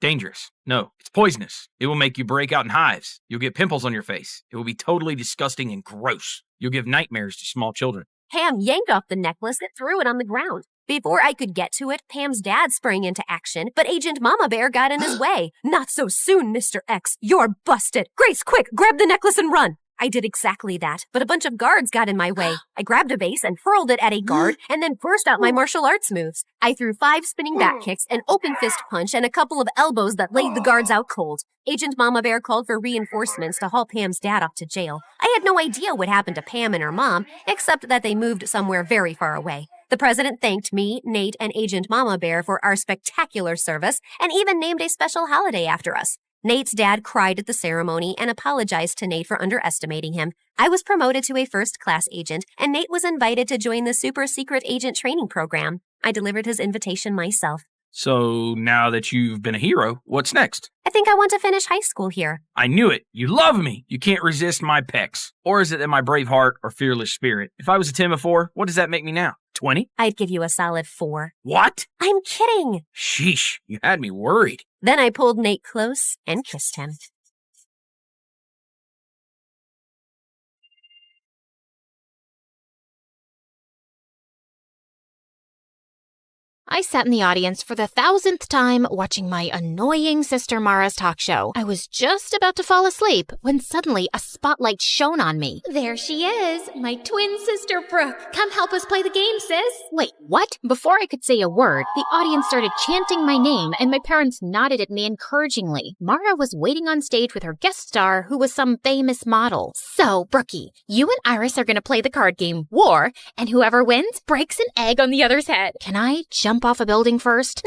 dangerous. No, it's poisonous. It will make you break out in hives. You'll get pimples on your face. It will be totally disgusting and gross. You'll give nightmares to small children. Pam yanked off the necklace and threw it on the ground. Before I could get to it, Pam's dad sprang into action, but Agent Mama Bear got in his way. Not so soon, Mr. X. You're busted. Grace, quick, grab the necklace and run. I did exactly that, but a bunch of guards got in my way. I grabbed a vase and hurled it at a guard, and then burst out my martial arts moves. I threw 5 spinning back kicks, an open fist punch, and a couple of elbows that laid the guards out cold. Agent Mama Bear called for reinforcements to haul Pam's dad off to jail. I had no idea what happened to Pam and her mom, except that they moved somewhere very far away. The president thanked me, Nate, and Agent Mama Bear for our spectacular service, and even named a special holiday after us. Nate's dad cried at the ceremony and apologized to Nate for underestimating him. I was promoted to a first-class agent, and Nate was invited to join the super secret agent training program. I delivered his invitation myself. So now that you've been a hero, what's next? I think I want to finish high school here. I knew it. You love me. You can't resist my pecs. Or is it that my brave heart or fearless spirit? If I was a 10 before, what does that make me now? 20? I'd give you a solid 4. What? I'm kidding. Sheesh, you had me worried. Then I pulled Nate close and kissed him. I sat in the audience for the 1000th time watching my annoying sister Mara's talk show. I was just about to fall asleep when suddenly a spotlight shone on me. There she is, my twin sister Brooke. Come help us play the game, sis. Wait, what? Before I could say a word, the audience started chanting my name and my parents nodded at me encouragingly. Mara was waiting on stage with her guest star, who was some famous model. So, Brookie, you and Iris are going to play the card game War, and whoever wins breaks an egg on the other's head. Can I jump off a building first?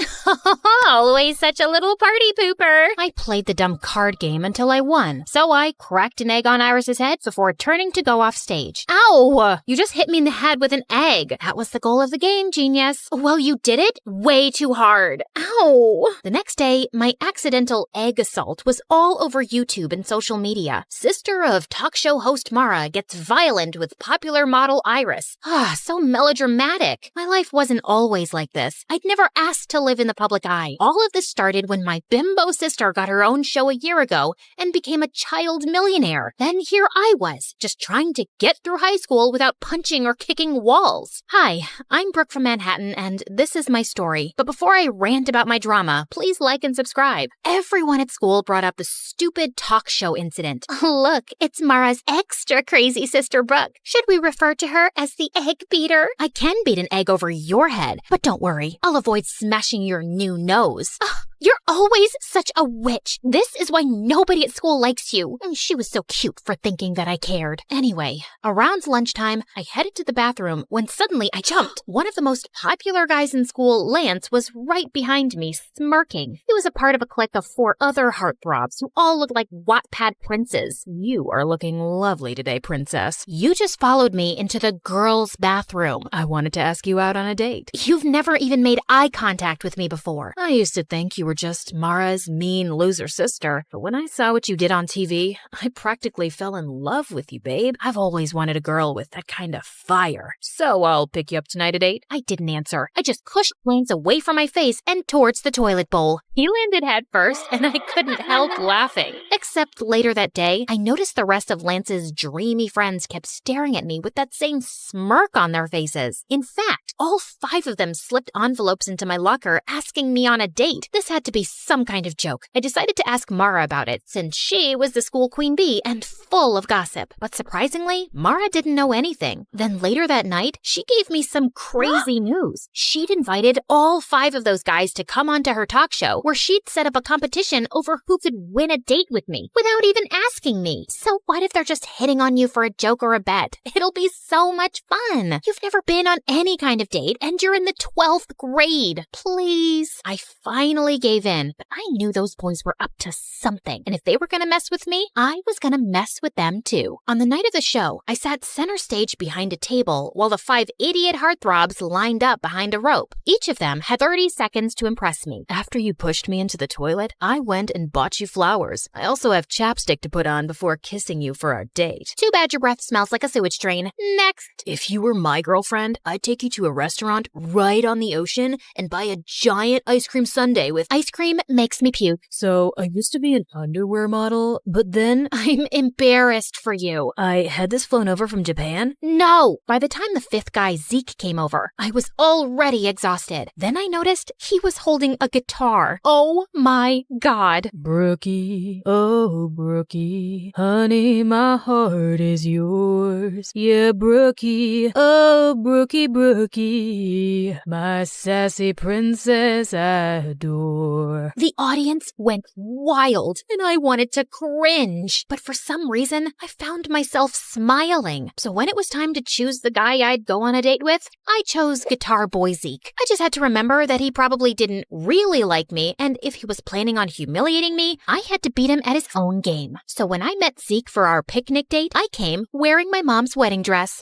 Always such a little party pooper. I played the dumb card game until I won, so I cracked an egg on Iris's head before turning to go off stage. Ow! You just hit me in the head with an egg. That was the goal of the game, genius. Well, you did it way too hard. Ow! The next day, my accidental egg assault was all over YouTube and social media. Sister of talk show host Mara gets violent with popular model Iris. So melodramatic. My life wasn't always like this. I'd never asked to live in the public eye. All of this started when my bimbo sister got her own show a year ago and became a child millionaire. Then here I was, just trying to get through high school without punching or kicking walls. Hi, I'm Brooke from Manhattan, and this is my story. But before I rant about my drama, please like and subscribe. Everyone at school brought up the stupid talk show incident. Look, it's Mara's extra crazy sister Brooke. Should we refer to her as the egg beater? I can beat an egg over your head, but don't worry. I'll avoid smashing your new nose. You're always such a witch. This is why nobody at school likes you. She was so cute for thinking that I cared. Anyway, around lunchtime, I headed to the bathroom when suddenly I jumped. One of the most popular guys in school, Lance, was right behind me, smirking. He was a part of a clique of 4 other heartthrobs who all looked like Wattpad princes. You are looking lovely today, princess. You just followed me into the girls' bathroom. I wanted to ask you out on a date. You've never even made eye contact with me before. I used to think you were just Mara's mean loser sister, but when I saw what you did on TV, I practically fell in love with you, babe. I've always wanted a girl with that kind of fire. So I'll pick you up tonight at 8. I didn't answer. I just pushed Lance away from my face and towards the toilet bowl. He landed head first, and I couldn't help laughing. Except later that day, I noticed the rest of Lance's dreamy friends kept staring at me with that same smirk on their faces. In fact, all 5 of them slipped envelopes into my locker asking me on a date. This had to be some kind of joke. I decided to ask Mara about it, since she was the school queen bee and full of gossip. But surprisingly, Mara didn't know anything. Then later that night, she gave me some crazy news. She'd invited all 5 of those guys to come onto her talk show, where she'd set up a competition over who could win a date with me, without even asking me. So what if they're just hitting on you for a joke or a bet? It'll be so much fun. You've never been on any kind of date, and you're in the 12th grade. Please. I finally gave in, but I knew those boys were up to something. And if they were gonna mess with me, I was gonna mess with them too. On the night of the show, I sat center stage behind a table while the 5 idiot heartthrobs lined up behind a rope. Each of them had 30 seconds to impress me. After you pushed me into the toilet, I went and bought you flowers. I also have chapstick to put on before kissing you for our date. Too bad your breath smells like a sewage drain. Next. If you were my girlfriend, I'd take you to a restaurant right on the ocean and buy a giant ice cream sundae with ice cream makes me puke. So I used to be an underwear model, but then I'm embarrassed for you. I had this flown over from Japan. No! By the time the 5th guy, Zeke, came over, I was already exhausted. Then I noticed he was holding a guitar. Oh my God. Brookie, oh Brookie, honey, my heart is yours. Yeah, Brookie, oh Brookie, Brookie, my sassy princess I adore. The audience went wild, and I wanted to cringe. But for some reason, I found myself smiling. So when it was time to choose the guy I'd go on a date with, I chose Guitar Boy Zeke. I just had to remember that he probably didn't really like me, and if he was planning on humiliating me, I had to beat him at his own game. So when I met Zeke for our picnic date, I came wearing my mom's wedding dress.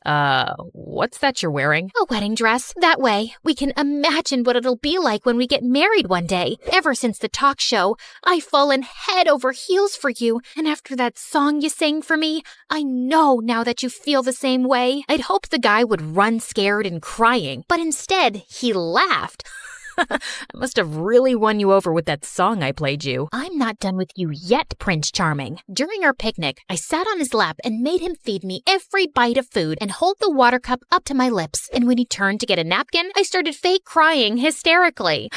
What's that you're wearing? A wedding dress. That way, we can imagine what it'll be like when we get married one day. Ever since the talk show, I've fallen head over heels for you, and after that song you sang for me, I know now that you feel the same way. I'd hoped the guy would run scared and crying, but instead, he laughed. I must have really won you over with that song I played you. I'm not done with you yet, Prince Charming. During our picnic, I sat on his lap and made him feed me every bite of food and hold the water cup up to my lips. And when he turned to get a napkin, I started fake crying hysterically.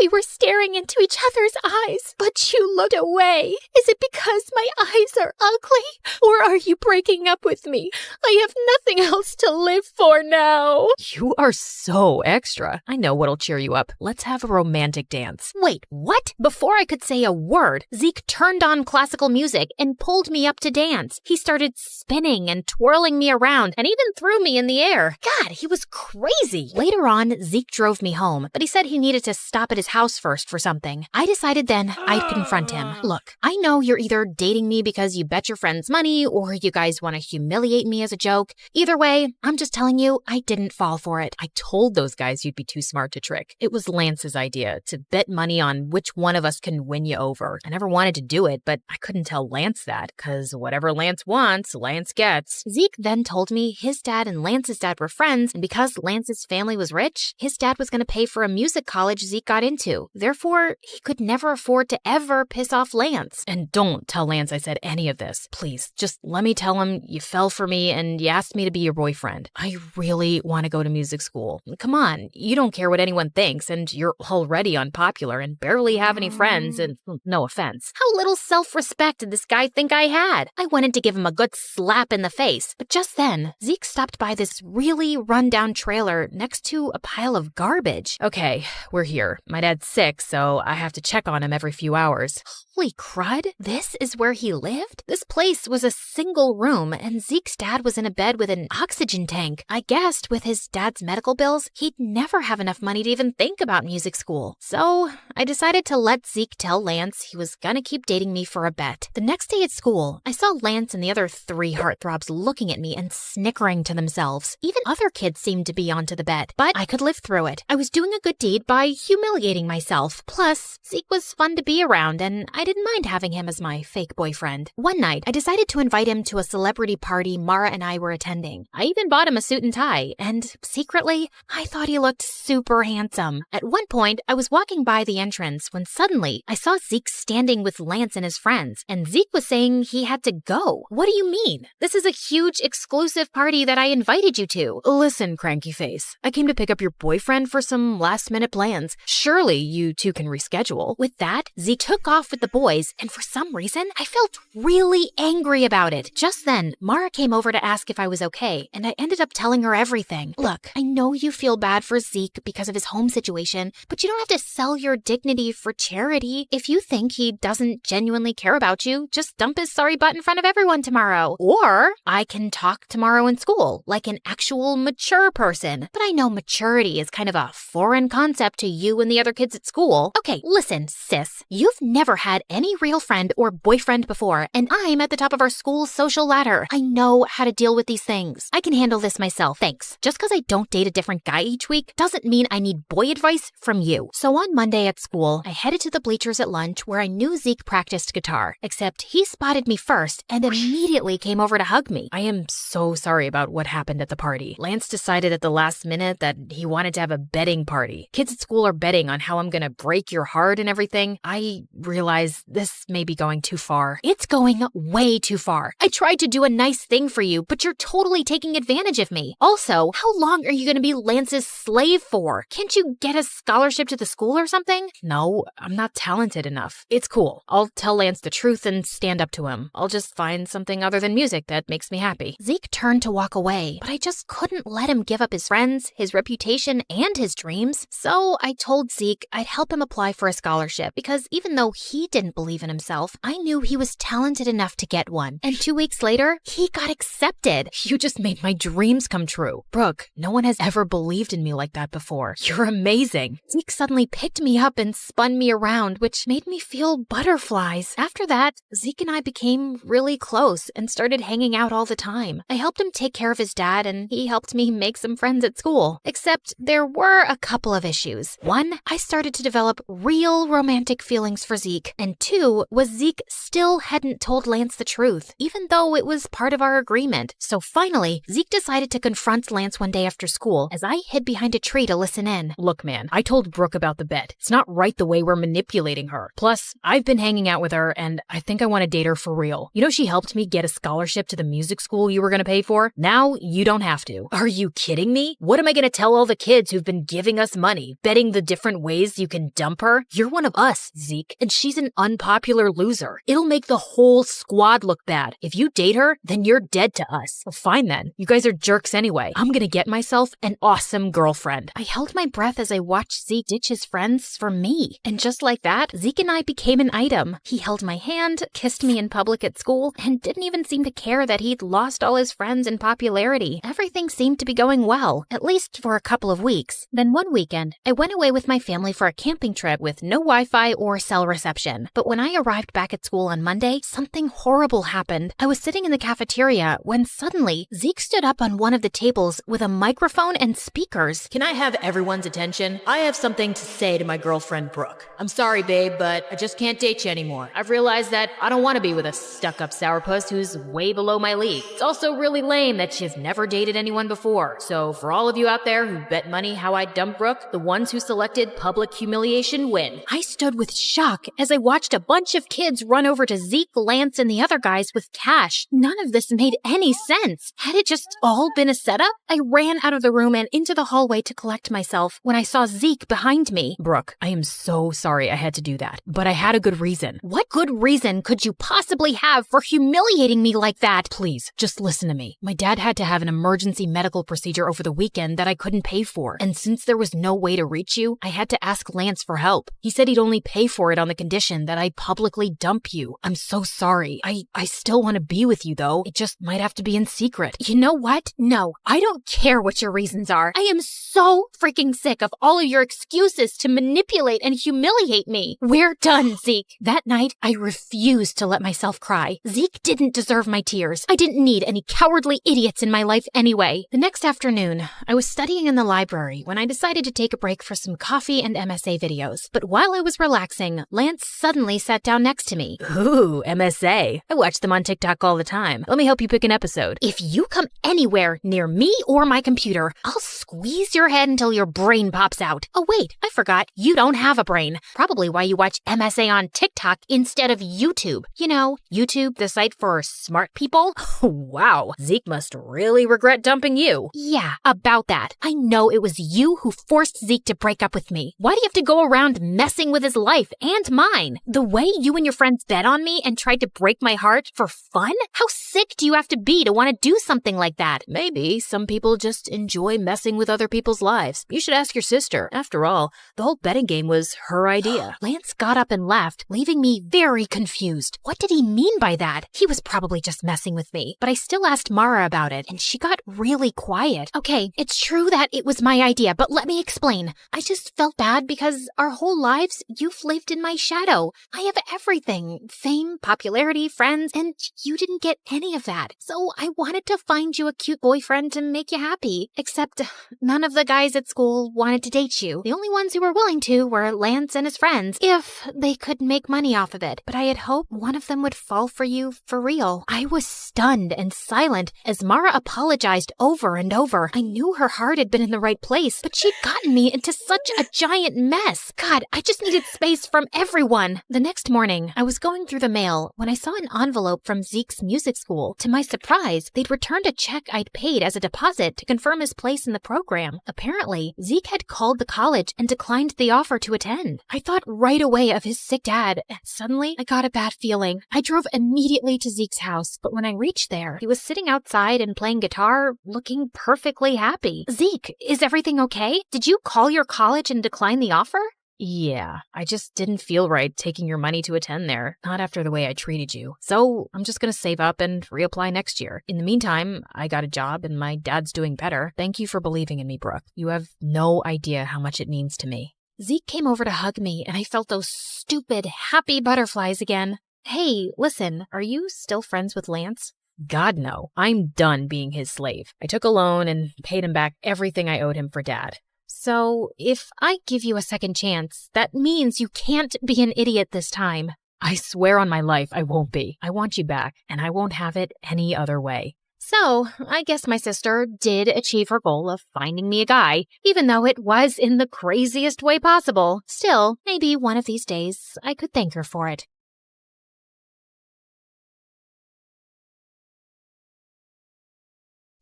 We were staring into each other's eyes, but you looked away. Is it because my eyes are ugly? Or are you breaking up with me? I have nothing else to live for now. You are so extra. I know what'll cheer you up. Let's have a romantic dance. Wait, what? Before I could say a word, Zeke turned on classical music and pulled me up to dance. He started spinning and twirling me around and even threw me in the air. God, he was crazy. Later on, Zeke drove me home, but he said he needed to stop at his house first for something. I decided then I'd confront him. Look, I know you're either dating me because you bet your friends money or you guys want to humiliate me as a joke. Either way, I'm just telling you, I didn't fall for it. I told those guys you'd be too smart to trick. It was Lance's idea to bet money on which one of us can win you over. I never wanted to do it, but I couldn't tell Lance that because whatever Lance wants, Lance gets. Zeke then told me his dad and Lance's dad were friends, and because Lance's family was rich, his dad was going to pay for a music college Zeke got into. Therefore, he could never afford to ever piss off Lance. And don't tell Lance I said any of this. Please, just let me tell him you fell for me and you asked me to be your boyfriend. I really want to go to music school. Come on, you don't care what anyone thinks, and you're already unpopular and barely have any friends, and no offense. How little self-respect did this guy think I had? I wanted to give him a good slap in the face, but just then, Zeke stopped by this really run-down trailer next to a pile of garbage. Okay, we're here. My dad's sick, so I have to check on him every few hours. Holy crud, this is where he lived? This place was a single room, and Zeke's dad was in a bed with an oxygen tank. I guessed with his dad's medical bills, he'd never have enough money to even think about music school. So I decided to let Zeke tell Lance he was gonna keep dating me for a bet. The next day at school, I saw Lance and the other 3 heartthrobs looking at me and snickering to themselves. Even other kids seemed to be onto the bet, but I could live through it. I was doing a good deed by humiliating myself. Plus, Zeke was fun to be around, and I didn't mind having him as my fake boyfriend. One night, I decided to invite him to a celebrity party Mara and I were attending. I even bought him a suit and tie, and secretly, I thought he looked super handsome. At one point, I was walking by the entrance when suddenly I saw Zeke standing with Lance and his friends, and Zeke was saying he had to go. What do you mean? This is a huge exclusive party that I invited you to. Listen, cranky face, I came to pick up your boyfriend for some last-minute plans. Surely you two can reschedule. With that, Zeke took off with the boys, and for some reason, I felt really angry about it. Just then, Mara came over to ask if I was okay, and I ended up telling her everything. Look, I know you feel bad for Zeke because of his his home situation, but you don't have to sell your dignity for charity. If you think he doesn't genuinely care about you, just dump his sorry butt in front of everyone tomorrow. Or I can talk tomorrow in school, like an actual mature person. But I know maturity is kind of a foreign concept to you and the other kids at school. Okay, listen, sis. You've never had any real friend or boyfriend before, and I'm at the top of our school's social ladder. I know how to deal with these things. I can handle this myself, thanks. Just because I don't date a different guy each week doesn't mean I need boy advice from you. So on Monday at school, I headed to the bleachers at lunch where I knew Zeke practiced guitar, except he spotted me first and immediately came over to hug me. I am so sorry about what happened at the party. Lance decided at the last minute that he wanted to have a betting party. Kids at school are betting on how I'm gonna break your heart and everything. I realize this may be going too far. It's going way too far. I tried to do a nice thing for you, but you're totally taking advantage of me. Also, how long are you gonna be Lance's slave for? Can't you get a scholarship to the school or something? No, I'm not talented enough. It's cool. I'll tell Lance the truth and stand up to him. I'll just find something other than music that makes me happy. Zeke turned to walk away, but I just couldn't let him give up his friends, his reputation, and his dreams. So I told Zeke I'd help him apply for a scholarship because even though he didn't believe in himself, I knew he was talented enough to get one. And 2 weeks later, he got accepted. You just made my dreams come true. Brooke, no one has ever believed in me like that before. You're amazing. Zeke suddenly picked me up and spun me around, which made me feel butterflies. After that, Zeke and I became really close and started hanging out all the time. I helped him take care of his dad and he helped me make some friends at school. Except there were a couple of issues. One, I started to develop real romantic feelings for Zeke. And two, was Zeke still hadn't told Lance the truth, even though it was part of our agreement. So finally, Zeke decided to confront Lance one day after school as I hid behind a tree to listen in. Look, man, I told Brooke about the bet. It's not right the way we're manipulating her. Plus, I've been hanging out with her and I think I want to date her for real. You know, she helped me get a scholarship to the music school you were going to pay for. Now you don't have to. Are you kidding me? What am I going to tell all the kids who've been giving us money, betting the different ways you can dump her? You're one of us, Zeke, and she's an unpopular loser. It'll make the whole squad look bad. If you date her, then you're dead to us. Well, fine then. You guys are jerks anyway. I'm going to get myself an awesome girlfriend. I held my breath as I watched Zeke ditch his friends for me. And just like that, Zeke and I became an item. He held my hand, kissed me in public at school, and didn't even seem to care that he'd lost all his friends in popularity. Everything seemed to be going well, at least for a couple of weeks. Then one weekend, I went away with my family for a camping trip with no Wi-Fi or cell reception. But when I arrived back at school on Monday, something horrible happened. I was sitting in the cafeteria when suddenly Zeke stood up on one of the tables with a microphone and speakers. Can I have everyone's attention? I have something to say to my girlfriend, Brooke. I'm sorry, babe, but I just can't date you anymore. I've realized that I don't want to be with a stuck-up sourpuss who's way below my league. It's also really lame that she's never dated anyone before. So for all of you out there who bet money how I dump Brooke, the ones who selected public humiliation win. I stood with shock as I watched a bunch of kids run over to Zeke, Lance, and the other guys with cash. None of this made any sense. Had it just all been a setup? I ran out of the room and into the hallway to collect myself when I saw Zeke behind me. Brooke, I am so sorry I had to do that, but I had a good reason. What good reason could you possibly have for humiliating me like that? Please, just listen to me. My dad had to have an emergency medical procedure over the weekend that I couldn't pay for. And since there was no way to reach you, I had to ask Lance for help. He said he'd only pay for it on the condition that I publicly dump you. I'm so sorry. I still want to be with you, though. It just might have to be in secret. You know what? No, I don't care what your reasons are. I am so freaking sick of all of your excuses to manipulate and humiliate me. We're done, Zeke. That night, I refused to let myself cry. Zeke didn't deserve my tears. I didn't need any cowardly idiots in my life anyway. The next afternoon, I was studying in the library when I decided to take a break for some coffee and MSA videos. But while I was relaxing, Lance suddenly sat down next to me. Ooh, MSA. I watch them on TikTok all the time. Let me help you pick an episode. If you come anywhere near me or my computer, I'll squeeze your head until your brain pops out. Oh wait, I forgot. You don't have a brain. Probably why you watch MSA on TikTok instead of YouTube. You know, YouTube, the site for smart people. Wow, Zeke must really regret dumping you. Yeah, about that. I know it was you who forced Zeke to break up with me. Why do you have to go around messing with his life and mine? The way you and your friends bet on me and tried to break my heart for fun? How sick do you have to be to want to do something like that? Maybe some people just enjoy messing with other people's lives. You should ask your sister. After all, the whole betting game was her idea. Lance got up and left, leaving me very confused. What did he mean by that? He was probably just messing with me, but I still asked Mara about it, and she got really quiet. Okay, it's true that it was my idea, but let me explain. I just felt bad because our whole lives, you've lived in my shadow. I have everything. Fame, popularity, friends, and you didn't get any of that. So I wanted to find you a cute boyfriend to make you happy. Except none of the guys at school wanted to date you. The only ones who were willing to were Lance and his friends, if they could make money off of it. But I had hoped one of them would fall for you for real. I was stunned and silent as Mara apologized over and over. I knew her heart had been in the right place, but she'd gotten me into such a giant mess. God, I just needed space from everyone. The next morning, I was going through the mail when I saw an envelope from Zeke's music school. To my surprise, they'd returned a check I'd paid as a deposit to confirm his place in the program. Apparently, Zeke had called the college and declined the offer to attend. I thought right away of his sick dad, and suddenly I got a bad feeling. I drove immediately to Zeke's house, but when I reached there, he was sitting outside and playing guitar, looking perfectly happy. Zeke, is everything okay? Did you call your college and decline the offer? Yeah, I just didn't feel right taking your money to attend there, not after the way I treated you. So I'm just gonna save up and reapply next year. In the meantime, I got a job and my dad's doing better. Thank you for believing in me, Brooke. You have no idea how much it means to me. Zeke came over to hug me and I felt those stupid, happy butterflies again. Hey, listen, are you still friends with Lance? God, no. I'm done being his slave. I took a loan and paid him back everything I owed him for Dad. So, if I give you a second chance, that means you can't be an idiot this time. I swear on my life I won't be. I want you back, and I won't have it any other way. So, I guess my sister did achieve her goal of finding me a guy, even though it was in the craziest way possible. Still, maybe one of these days I could thank her for it.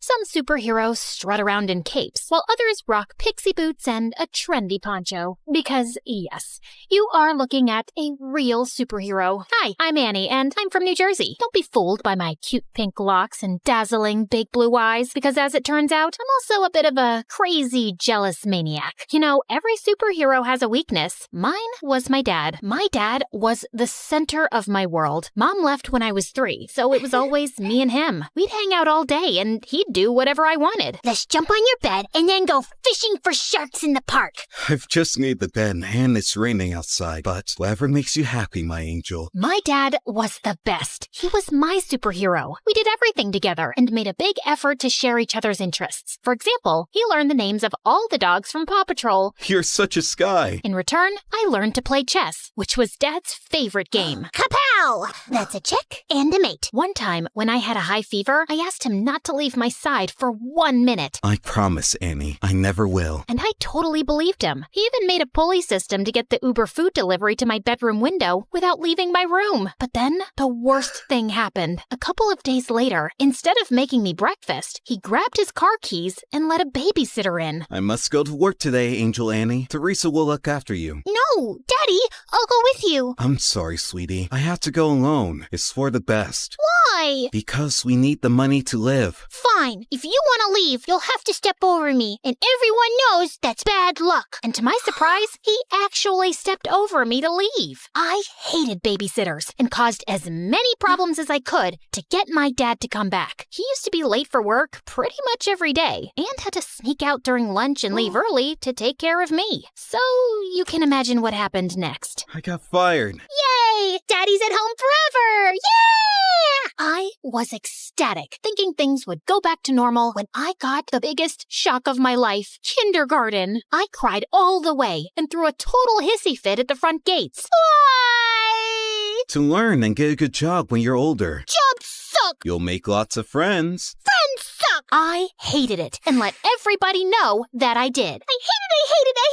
Some superheroes strut around in capes, while others rock pixie boots and a trendy poncho. Because, yes, you are looking at a real superhero. Hi, I'm Annie, and I'm from New Jersey. Don't be fooled by my cute pink locks and dazzling big blue eyes, because as it turns out, I'm also a bit of a crazy, jealous maniac. You know, every superhero has a weakness. Mine was my dad. My dad was the center of my world. Mom left when I was 3, so it was always me and him. We'd hang out all day, and he'd do whatever I wanted. Let's jump on your bed and then go fishing for sharks in the park. I've just made the bed and it's raining outside, but whatever makes you happy, my angel. My dad was the best. He was my superhero. We did everything together and made a big effort to share each other's interests. For example, he learned the names of all the dogs from Paw Patrol. You're such a sky. In return, I learned to play chess, which was Dad's favorite game. Kapow! That's a check and a mate. One time, when I had a high fever, I asked him not to leave my side for 1 minute. I promise, Annie, I never will. And I totally believed him. He even made a pulley system to get the Uber food delivery to my bedroom window without leaving my room. But then, the worst thing happened. A couple of days later, instead of making me breakfast, he grabbed his car keys and let a babysitter in. I must go to work today, Angel Annie. Teresa will look after you. No, Daddy, I'll go with you. I'm sorry, sweetie. I have to go alone. It's for the best. Why? Because we need the money to live. Fine. If you want to leave, you'll have to step over me, and everyone knows that's bad luck. And to my surprise, he actually stepped over me to leave. I hated babysitters and caused as many problems as I could to get my dad to come back. He used to be late for work pretty much every day and had to sneak out during lunch and leave early to take care of me. So you can imagine what happened next. I got fired. Yay! Daddy's at home forever! Yeah! I was ecstatic, thinking things would go back to normal when I got the biggest shock of my life, kindergarten. I cried all the way and threw a total hissy fit at the front gates. Why? To learn and get a good job when you're older. Jobs suck! You'll make lots of friends. Friends suck! I hated it and let everybody know that I did. I hate it!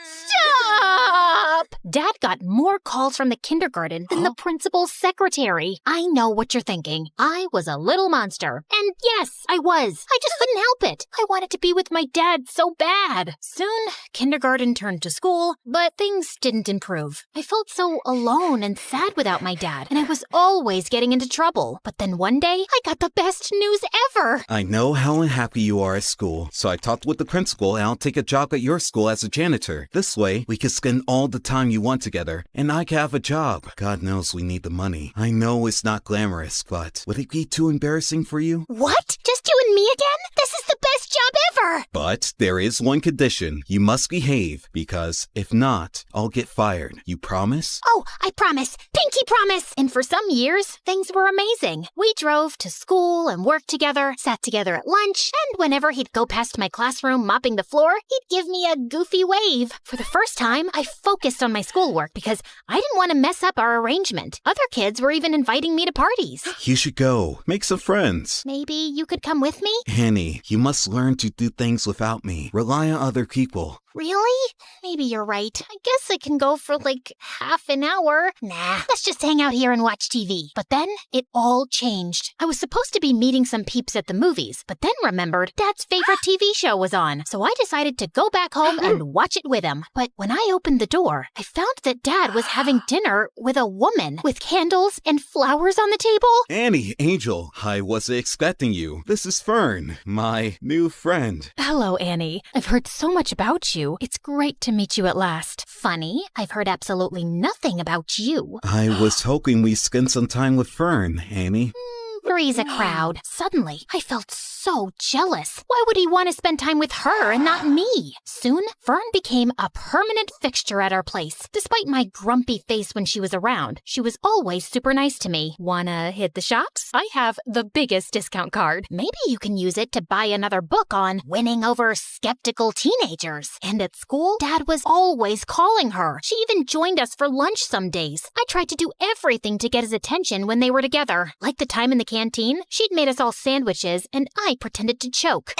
Stop! Dad got more calls from the kindergarten than the principal's secretary. I know what you're thinking. I was a little monster. And yes, I was. I just couldn't help it. I wanted to be with my dad so bad. Soon, kindergarten turned to school, but things didn't improve. I felt so alone and sad without my dad, and I was always getting into trouble. But then one day, I got the best news ever. I know how unhappy you are at school, so I talked with the principal and I'll take a job at your school as a janitor. This way, we can spend all the time you want together, and I can have a job. God knows we need the money. I know it's not glamorous, but would it be too embarrassing for you? What? Just you and me again? This is the best job ever! But there is one condition. You must behave, because if not, I'll get fired. You promise? Oh, I promise. Pinky promise! And for some years, things were amazing. We drove to school and worked together, sat together at lunch, and whenever he'd go past my classroom mopping the floor, he'd give me a goofy wave. For the first time, I focused on my schoolwork because I didn't want to mess up our arrangement. Other kids were even inviting me to parties. You should go. Make some friends. Maybe you could come with me? Annie, you must learn to do things without me. Rely on other people. Really? Maybe you're right. I guess I can go for like half an hour. Nah, let's just hang out here and watch TV. But then it all changed. I was supposed to be meeting some peeps at the movies, but then remembered Dad's favorite TV show was on. So I decided to go back home and watch it with him. But when I opened the door, I found that Dad was having dinner with a woman with candles and flowers on the table. Annie, Angel, I wasn't expecting you. This is Fern, my new friend. Hello, Annie. I've heard so much about you. It's great to meet you at last. Funny, I've heard absolutely nothing about you. I was hoping we'd spend some time with Fern, Annie. Three's a crowd. Suddenly, I felt so jealous. Why would he want to spend time with her and not me? Soon, Fern became a permanent fixture at our place. Despite my grumpy face when she was around, she was always super nice to me. Wanna hit the shops? I have the biggest discount card. Maybe you can use it to buy another book on winning over skeptical teenagers. And at school, Dad was always calling her. She even joined us for lunch some days. I tried to do everything to get his attention when they were together. Like the time in the canteen, she'd made us all sandwiches, and I pretended to choke.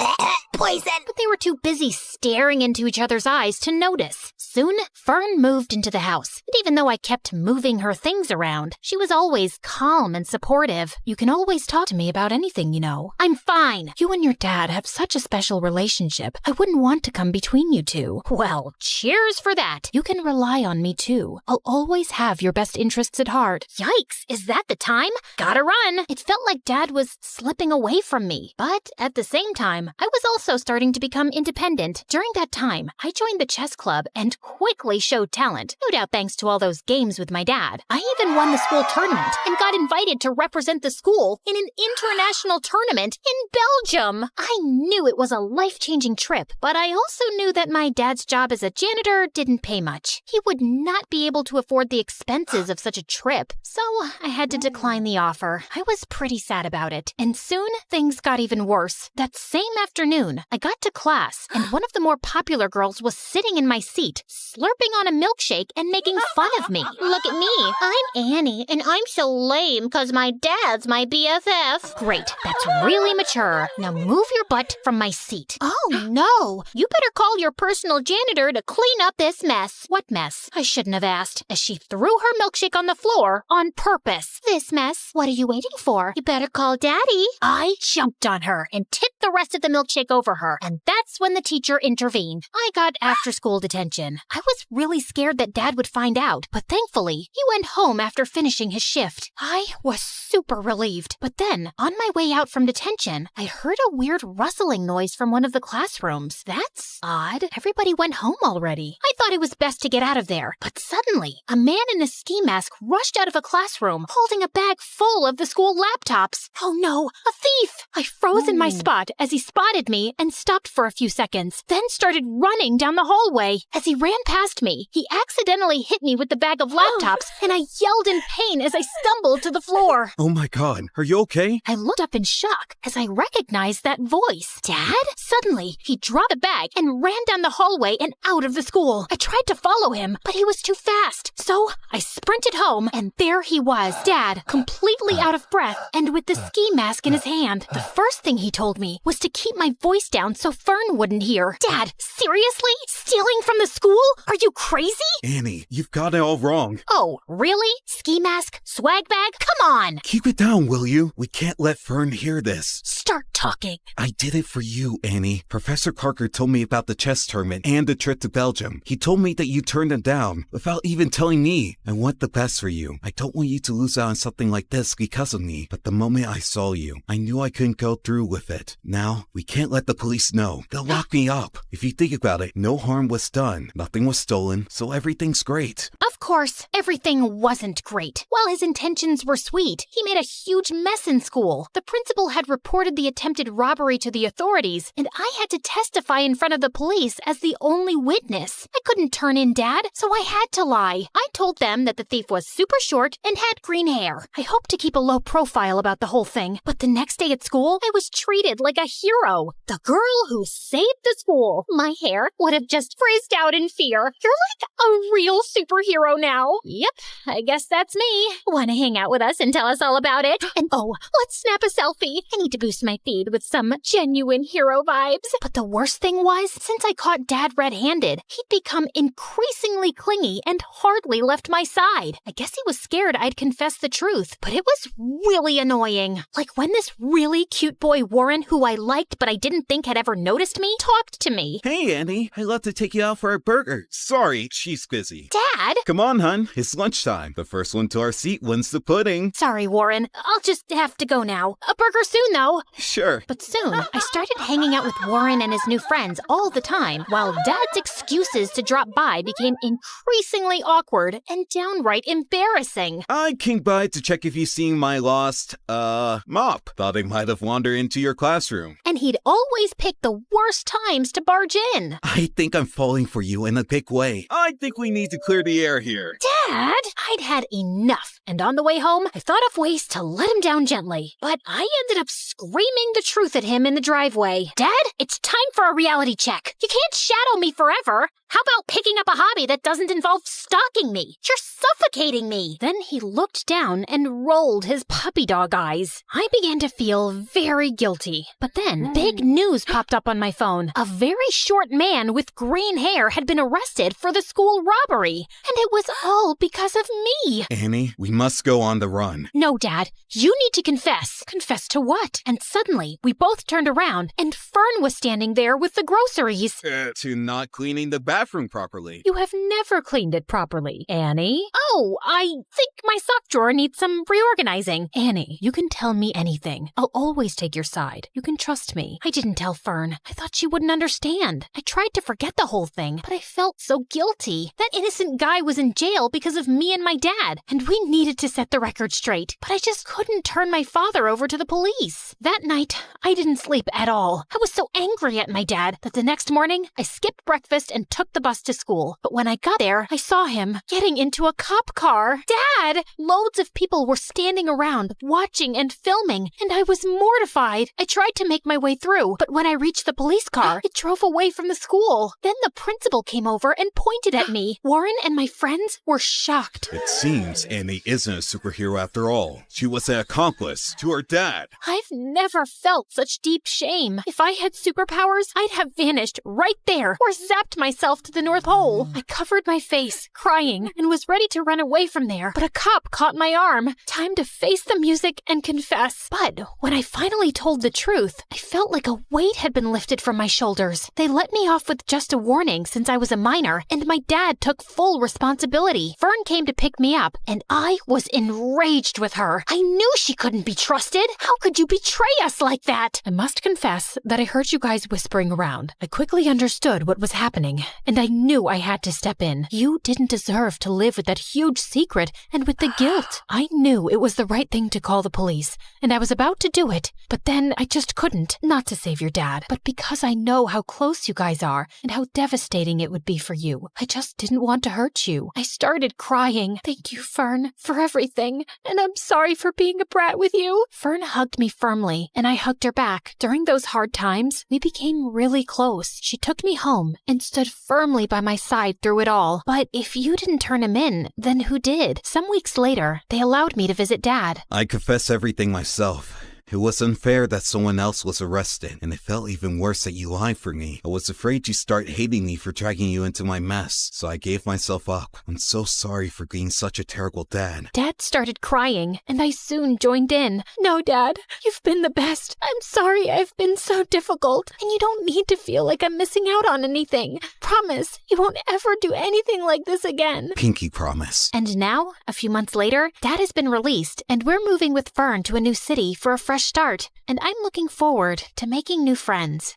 Poison! But they were too busy staring into each other's eyes to notice. Soon, Fern moved into the house. And even though I kept moving her things around, she was always calm and supportive. You can always talk to me about anything, you know. I'm fine. You and your dad have such a special relationship. I wouldn't want to come between you two. Well, cheers for that. You can rely on me too. I'll always have your best interests at heart. Yikes, is that the time? Gotta run. It felt like Dad was slipping away from me. But at the same time, I was also starting to become independent. During that time, I joined the chess club and quickly showed talent, no doubt thanks to all those games with my dad. I even won the school tournament and got invited to represent the school in an international tournament in Belgium. I knew it was a life-changing trip, but I also knew that my dad's job as a janitor didn't pay much. He would not be able to afford the expenses of such a trip, so I had to decline the offer. I was pretty sad about it, and soon things got even worse. That same afternoon, I got to class, and one of the more popular girls was sitting in my seat, slurping on a milkshake and making fun of me. Look at me, I'm Annie, and I'm so lame because my dad's my BFF. Great, that's really mature. Now move your butt from my seat. Oh no, you better call your personal janitor to clean up this mess. What mess? I shouldn't have asked, as she threw her milkshake on the floor on purpose. This mess? What are you waiting for? You better call Daddy. I jumped on her and tipped the rest of the milkshake over her, and that's when the teacher intervened. I got after-school detention. I was really scared that Dad would find out, but thankfully, he went home after finishing his shift. I was super relieved. But then, on my way out from detention, I heard a weird rustling noise from one of the classrooms. That's odd. Everybody went home already. I thought it was best to get out of there, but suddenly, a man in a ski mask rushed out of a classroom, holding a bag full of the school laptops. Oh no, a thief! I froze in my spot as he spotted me and stopped for a few seconds, then started running down the hallway. As he ran past me, he accidentally hit me with the bag of laptops, and I yelled in pain as I stumbled to the floor. Oh my God, are you okay? I looked up in shock as I recognized that voice. Dad? Suddenly, he dropped the bag and ran down the hallway and out of the school. I tried to follow him, but he was too fast. So I sprinted home, and there he was, Dad, completely out of breath and with the ski mask in his hand. The first thing he told me was to keep my voice down so Fern wouldn't hear. Dad, seriously? Stealing from the school? Are you crazy? Annie, you've got it all wrong. Oh, really? Ski mask? Swag bag? Come on! Keep it down, will you? We can't let Fern hear this. Start talking. I did it for you, Annie. Professor Parker told me about the chess tournament and the trip to Belgium. He told me that you turned him down without even telling me. I want the best for you. I don't want you to lose out on something like this because of me. But the moment I saw you, I knew I couldn't go through with it. Now, we can't let the police know. They'll lock me up. If you think about it, no harm was done. Nothing was stolen, so everything's great. Of course, everything wasn't great. While his intentions were sweet, he made a huge mess in school. The principal had reported the attempted robbery to the authorities, and I had to testify in front of the police as the only witness. I couldn't turn in Dad, so I had to lie. I told them that the thief was super short and had green hair. I hoped to keep a low profile about the whole thing, but the next day at school, I was treated like a hero. The girl who saved the school. My hair would have just frizzed out in fear. You're like a real superhero now. Yep, I guess that's me. Want to hang out with us and tell us all about it? And oh, let's snap a selfie. I need to boost my feed with some genuine hero vibes. But the worst thing was, since I caught Dad red-handed, he'd become increasingly clingy and hardly left my side. I guess he was scared I'd confess the truth, but it was really annoying. Like when this really cute boy Warren, who I liked but I didn't think had ever noticed me, talked to me. Hey, Annie. I'd love to take you out for a burger. Sorry, she's busy. Dad! Come on, hun. It's lunchtime. The first one to our seat wins the pudding. Sorry, Warren. I'll just have to go now. A burger soon, though. Sure. But soon, I started hanging out with Warren and his new friends all the time, while Dad's excuses to drop by became increasingly awkward and downright embarrassing. I came by to check if you seen my lost, mop. Thought I might have wandered into your classroom. And he'd always pick the worst times to barge in. I think I'm falling for you in a big way. I think we need to clear the air here. Dad! I'd had enough, and on the way home, I thought of ways to let him down gently. But I ended up screaming the truth at him in the driveway. Dad, it's time for a reality check. You can't shadow me forever. How about picking up a hobby that doesn't involve stalking me? You're suffocating me. Then he looked down and rolled his puppy dog eyes. I began to feel very guilty. But then big news popped up on my phone. A very short man with green hair had been arrested for the school robbery. And it was all because of me. Annie, we must go on the run. No, Dad. You need to confess. Confess to what? And suddenly, we both turned around, and Fern was standing there with the groceries. To not cleaning the bathroom properly. You have never cleaned it properly, Annie. Oh, I think my sock drawer needs some reorganizing. Annie, you can tell me anything. I'll always take your side. You can trust me. I didn't tell Fern. I thought she wouldn't understand. I tried to forget the whole thing, but I felt so guilty. That innocent guy was in jail because of me and my dad, and we needed to set the record straight. But I just couldn't turn my father over to the police. That night, I didn't sleep at all. I was so angry at my dad that the next morning, I skipped breakfast and took the bus to school. But when I got there, I saw him getting into a cop car. Dad! Loads of people were standing around, watching and filming, and I was mortified. I tried to make my way through, but when I reached the police car, it drove away from the school. Then the principal came over and pointed at me. Warren and my friends were shocked. It seems Annie isn't a superhero after all. She was an accomplice to her dad. I've never felt such deep shame. If I had superpowers, I'd have vanished right there or zapped myself to the North Pole. I covered my face, crying, and was ready to run away from there, but a cop caught my arm. Time to face the music and confess. But when I finally told the truth, I felt like a weight had been lifted from my shoulders. They let me off with just a warning since I was a minor, and my dad took full responsibility. Fern came to pick me up, and I was enraged with her. I knew she couldn't be trusted. How could you betray us like that? I must confess that I heard you guys whispering around. I quickly understood what was happening, and I knew I had to step in. You didn't deserve to live with that huge secret and with the guilt. I knew it was the right thing to call the police, and I was about to do it, but then I just couldn't. Not to save your dad, but because I know how close you guys are and how devastating it would be for you. I just didn't want to hurt you. I started crying. Thank you, Fern, for everything, and I'm sorry for being a brat with you. Fern hugged me firmly, and I hugged her back. During those hard times, we became really close. She took me home and stood firmly by my side through it all. But if you didn't turn him in, then who did? Some weeks later, they allowed me to visit Dad. I confess everything myself. It was unfair that someone else was arrested, and it felt even worse that you lied for me. I was afraid you'd start hating me for dragging you into my mess, so I gave myself up. I'm so sorry for being such a terrible dad. Dad started crying, and I soon joined in. No, Dad, you've been the best. I'm sorry I've been so difficult, and you don't need to feel like I'm missing out on anything. Promise, you won't ever do anything like this again. Pinky promise. And now, a few months later, Dad has been released, and we're moving with Fern to a new city for a fresh start, and I'm looking forward to making new friends.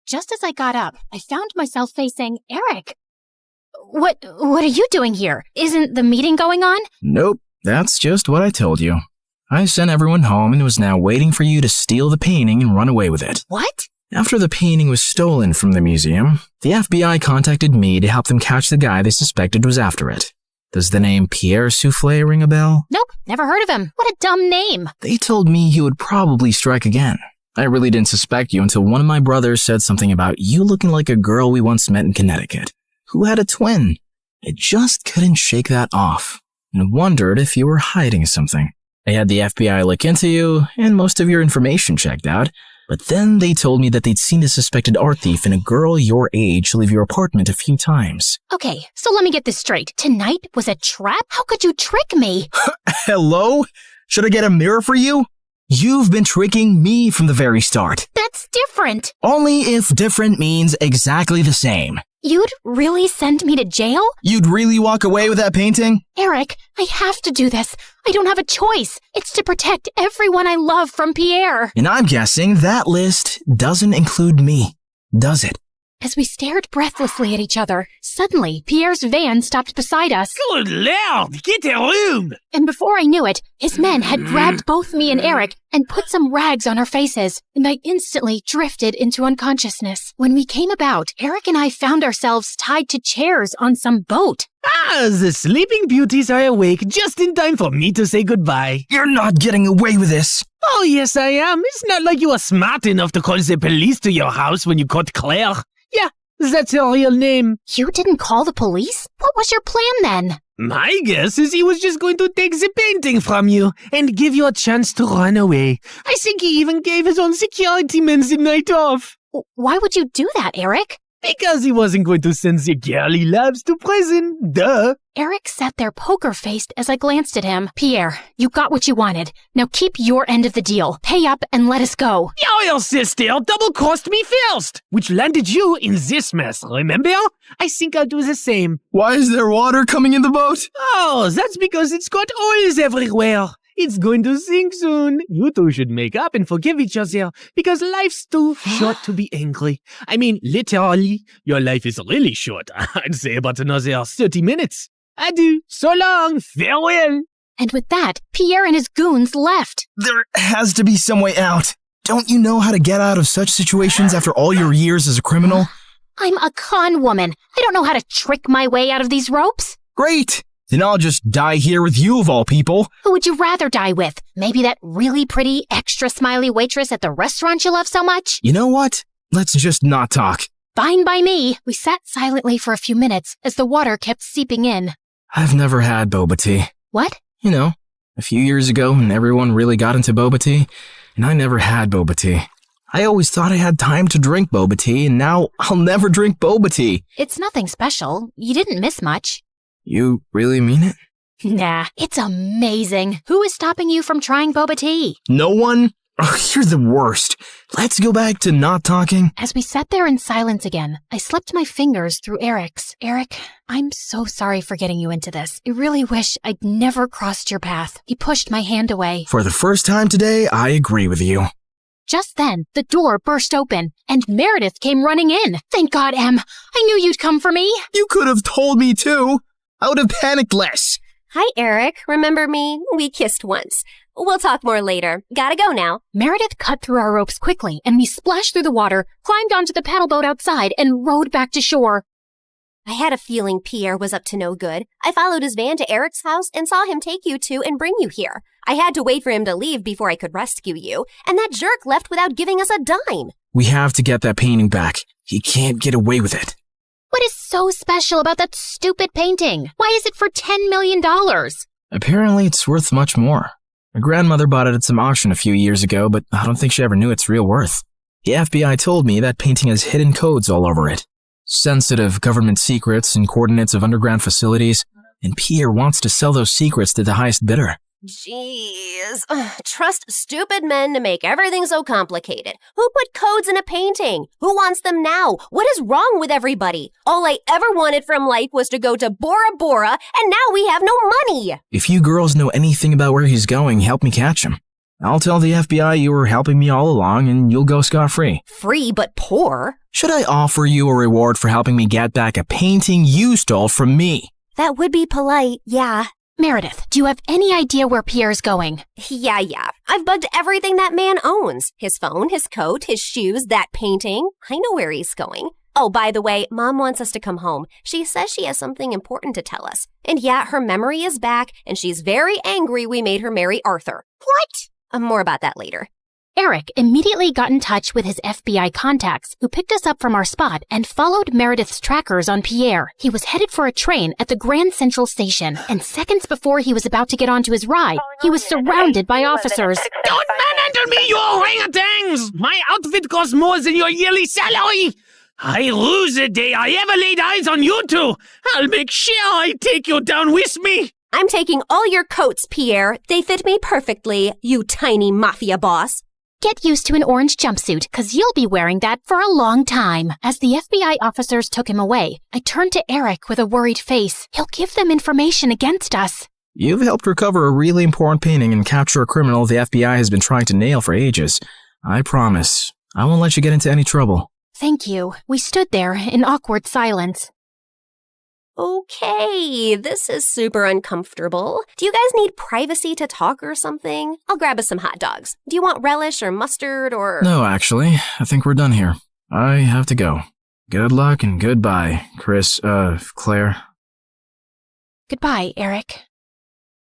Just as I got up, I found myself facing Eric. What are you doing here? Isn't the meeting going on? Nope, that's just what I told you. I sent everyone home and was now waiting for you to steal the painting and run away with it. What? After the painting was stolen from the museum, the FBI contacted me to help them catch the guy they suspected was after it. Does the name Pierre Souffle ring a bell? Nope, never heard of him. What a dumb name. They told me he would probably strike again. I really didn't suspect you until one of my brothers said something about you looking like a girl we once met in Connecticut, who had a twin. I just couldn't shake that off, and wondered if you were hiding something. I had the FBI look into you, and most of your information checked out, but then they told me that they'd seen a suspected art thief and a girl your age leave your apartment a few times. Okay, so let me get this straight. Tonight was a trap? How could you trick me? Hello? Should I get a mirror for you? You've been tricking me from the very start. That's different. Only if different means exactly the same. You'd really send me to jail? You'd really walk away with that painting? Eric, I have to do this. I don't have a choice. It's to protect everyone I love from Pierre. And I'm guessing that list doesn't include me, does it? As we stared breathlessly at each other, suddenly Pierre's van stopped beside us. Good Lord, get a room! And before I knew it, his men had grabbed both me and Eric and put some rags on our faces, and I instantly drifted into unconsciousness. When we came about, Eric and I found ourselves tied to chairs on some boat. Ah, the sleeping beauties are awake just in time for me to say goodbye. You're not getting away with this. Oh, yes, I am. It's not like you are smart enough to call the police to your house when you caught Claire. Yeah, that's her real name. You didn't call the police? What was your plan then? My guess is he was just going to take the painting from you and give you a chance to run away. I think he even gave his own security men the night off. Why would you do that, Eric? Because he wasn't going to send the girl he loves to prison. Duh. Eric sat there poker-faced as I glanced at him. Pierre, you got what you wanted. Now keep your end of the deal. Pay up and let us go. Your sister double-crossed me first, which landed you in this mess, remember? I think I'll do the same. Why is there water coming in the boat? Oh, that's because it's got oils everywhere. It's going to sink soon. You two should make up and forgive each other because life's too short to be angry. I mean, literally, your life is really short. I'd say about another 30 minutes. Adieu. So long. Farewell. And with that, Pierre and his goons left. There has to be some way out. Don't you know how to get out of such situations after all your years as a criminal? I'm a con woman. I don't know how to trick my way out of these ropes. Great. Then I'll just die here with you of all people. Who would you rather die with? Maybe that really pretty, extra smiley waitress at the restaurant you love so much? You know what? Let's just not talk. Fine by me. We sat silently for a few minutes as the water kept seeping in. I've never had boba tea. What? You know, a few years ago when everyone really got into boba tea, and I never had boba tea. I always thought I had time to drink boba tea, and now I'll never drink boba tea. It's nothing special. You didn't miss much. You really mean it? Nah, it's amazing. Who is stopping you from trying boba tea? No one? Oh, you're the worst. Let's go back to not talking. As we sat there in silence again, I slipped my fingers through Eric's. Eric, I'm so sorry for getting you into this. I really wish I'd never crossed your path. He pushed my hand away. For the first time today, I agree with you. Just then, the door burst open, and Meredith came running in. Thank God, Em. I knew you'd come for me. You could have told me too. I would have panicked less. Hi, Eric. Remember me? We kissed once. We'll talk more later. Gotta go now. Meredith cut through our ropes quickly, and we splashed through the water, climbed onto the paddle boat outside, and rowed back to shore. I had a feeling Pierre was up to no good. I followed his van to Eric's house and saw him take you two and bring you here. I had to wait for him to leave before I could rescue you, and that jerk left without giving us a dime. We have to get that painting back. He can't get away with it. What is so special about that stupid painting? Why is it for $10 million? Apparently, it's worth much more. My grandmother bought it at some auction a few years ago, but I don't think she ever knew its real worth. The FBI told me that painting has hidden codes all over it. Sensitive government secrets and coordinates of underground facilities, and Pierre wants to sell those secrets to the highest bidder. Jeez. Trust stupid men to make everything so complicated. Who put codes in a painting? Who wants them now? What is wrong with everybody? All I ever wanted from life was to go to Bora Bora, and now we have no money. If you girls know anything about where he's going, help me catch him. I'll tell the FBI you were helping me all along, and you'll go scot-free. Free but poor? Should I offer you a reward for helping me get back a painting you stole from me? That would be polite, yeah. Meredith, do you have any idea where Pierre's going? Yeah. I've bugged everything that man owns. His phone, his coat, his shoes, that painting. I know where he's going. Oh, by the way, Mom wants us to come home. She says she has something important to tell us. And yeah, her memory is back, and she's very angry we made her marry Arthur. What? More about that later. Eric immediately got in touch with his FBI contacts, who picked us up from our spot and followed Meredith's trackers on Pierre. He was headed for a train at the Grand Central Station, and seconds before he was about to get onto his ride, he was surrounded by officers. Don't manhandle me, you orangutans! My outfit costs more than your yearly salary! I lose the day I ever laid eyes on you two! I'll make sure I take you down with me! I'm taking all your coats, Pierre. They fit me perfectly, you tiny mafia boss. Get used to an orange jumpsuit, because you'll be wearing that for a long time. As the FBI officers took him away, I turned to Eric with a worried face. He'll give them information against us. You've helped recover a really important painting and capture a criminal the FBI has been trying to nail for ages. I promise, I won't let you get into any trouble. Thank you. We stood there in awkward silence. Okay, this is super uncomfortable. Do you guys need privacy to talk or something? I'll grab us some hot dogs. Do you want relish or mustard or... No, actually, I think we're done here. I have to go. Good luck and goodbye, Claire. Goodbye, Eric.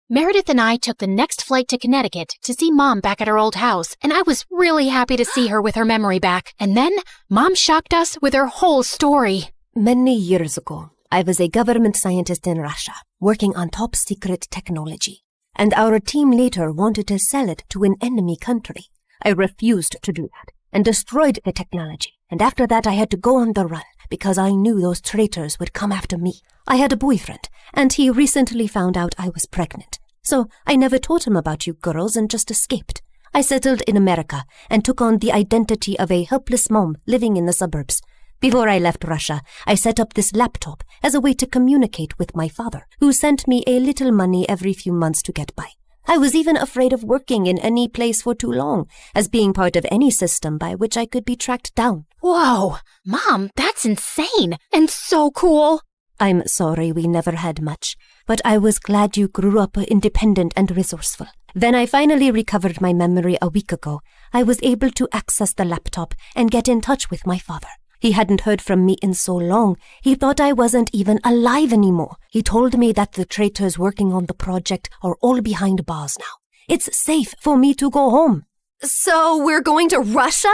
Meredith and I took the next flight to Connecticut to see Mom back at her old house, and I was really happy to see her with her memory back. And then, Mom shocked us with her whole story. Many years ago, I was a government scientist in Russia, working on top secret technology, and our team later wanted to sell it to an enemy country. I refused to do that and destroyed the technology, and after that I had to go on the run because I knew those traitors would come after me. I had a boyfriend, and he recently found out I was pregnant, so I never told him about you girls and just escaped. I settled in America and took on the identity of a helpless mom living in the suburbs. Before I left Russia, I set up this laptop as a way to communicate with my father, who sent me a little money every few months to get by. I was even afraid of working in any place for too long, as being part of any system by which I could be tracked down. Whoa! Mom, that's insane and so cool! I'm sorry we never had much, but I was glad you grew up independent and resourceful. When I finally recovered my memory a week ago, I was able to access the laptop and get in touch with my father. He hadn't heard from me in so long, he thought I wasn't even alive anymore. He told me that the traitors working on the project are all behind bars now. It's safe for me to go home. So we're going to Russia?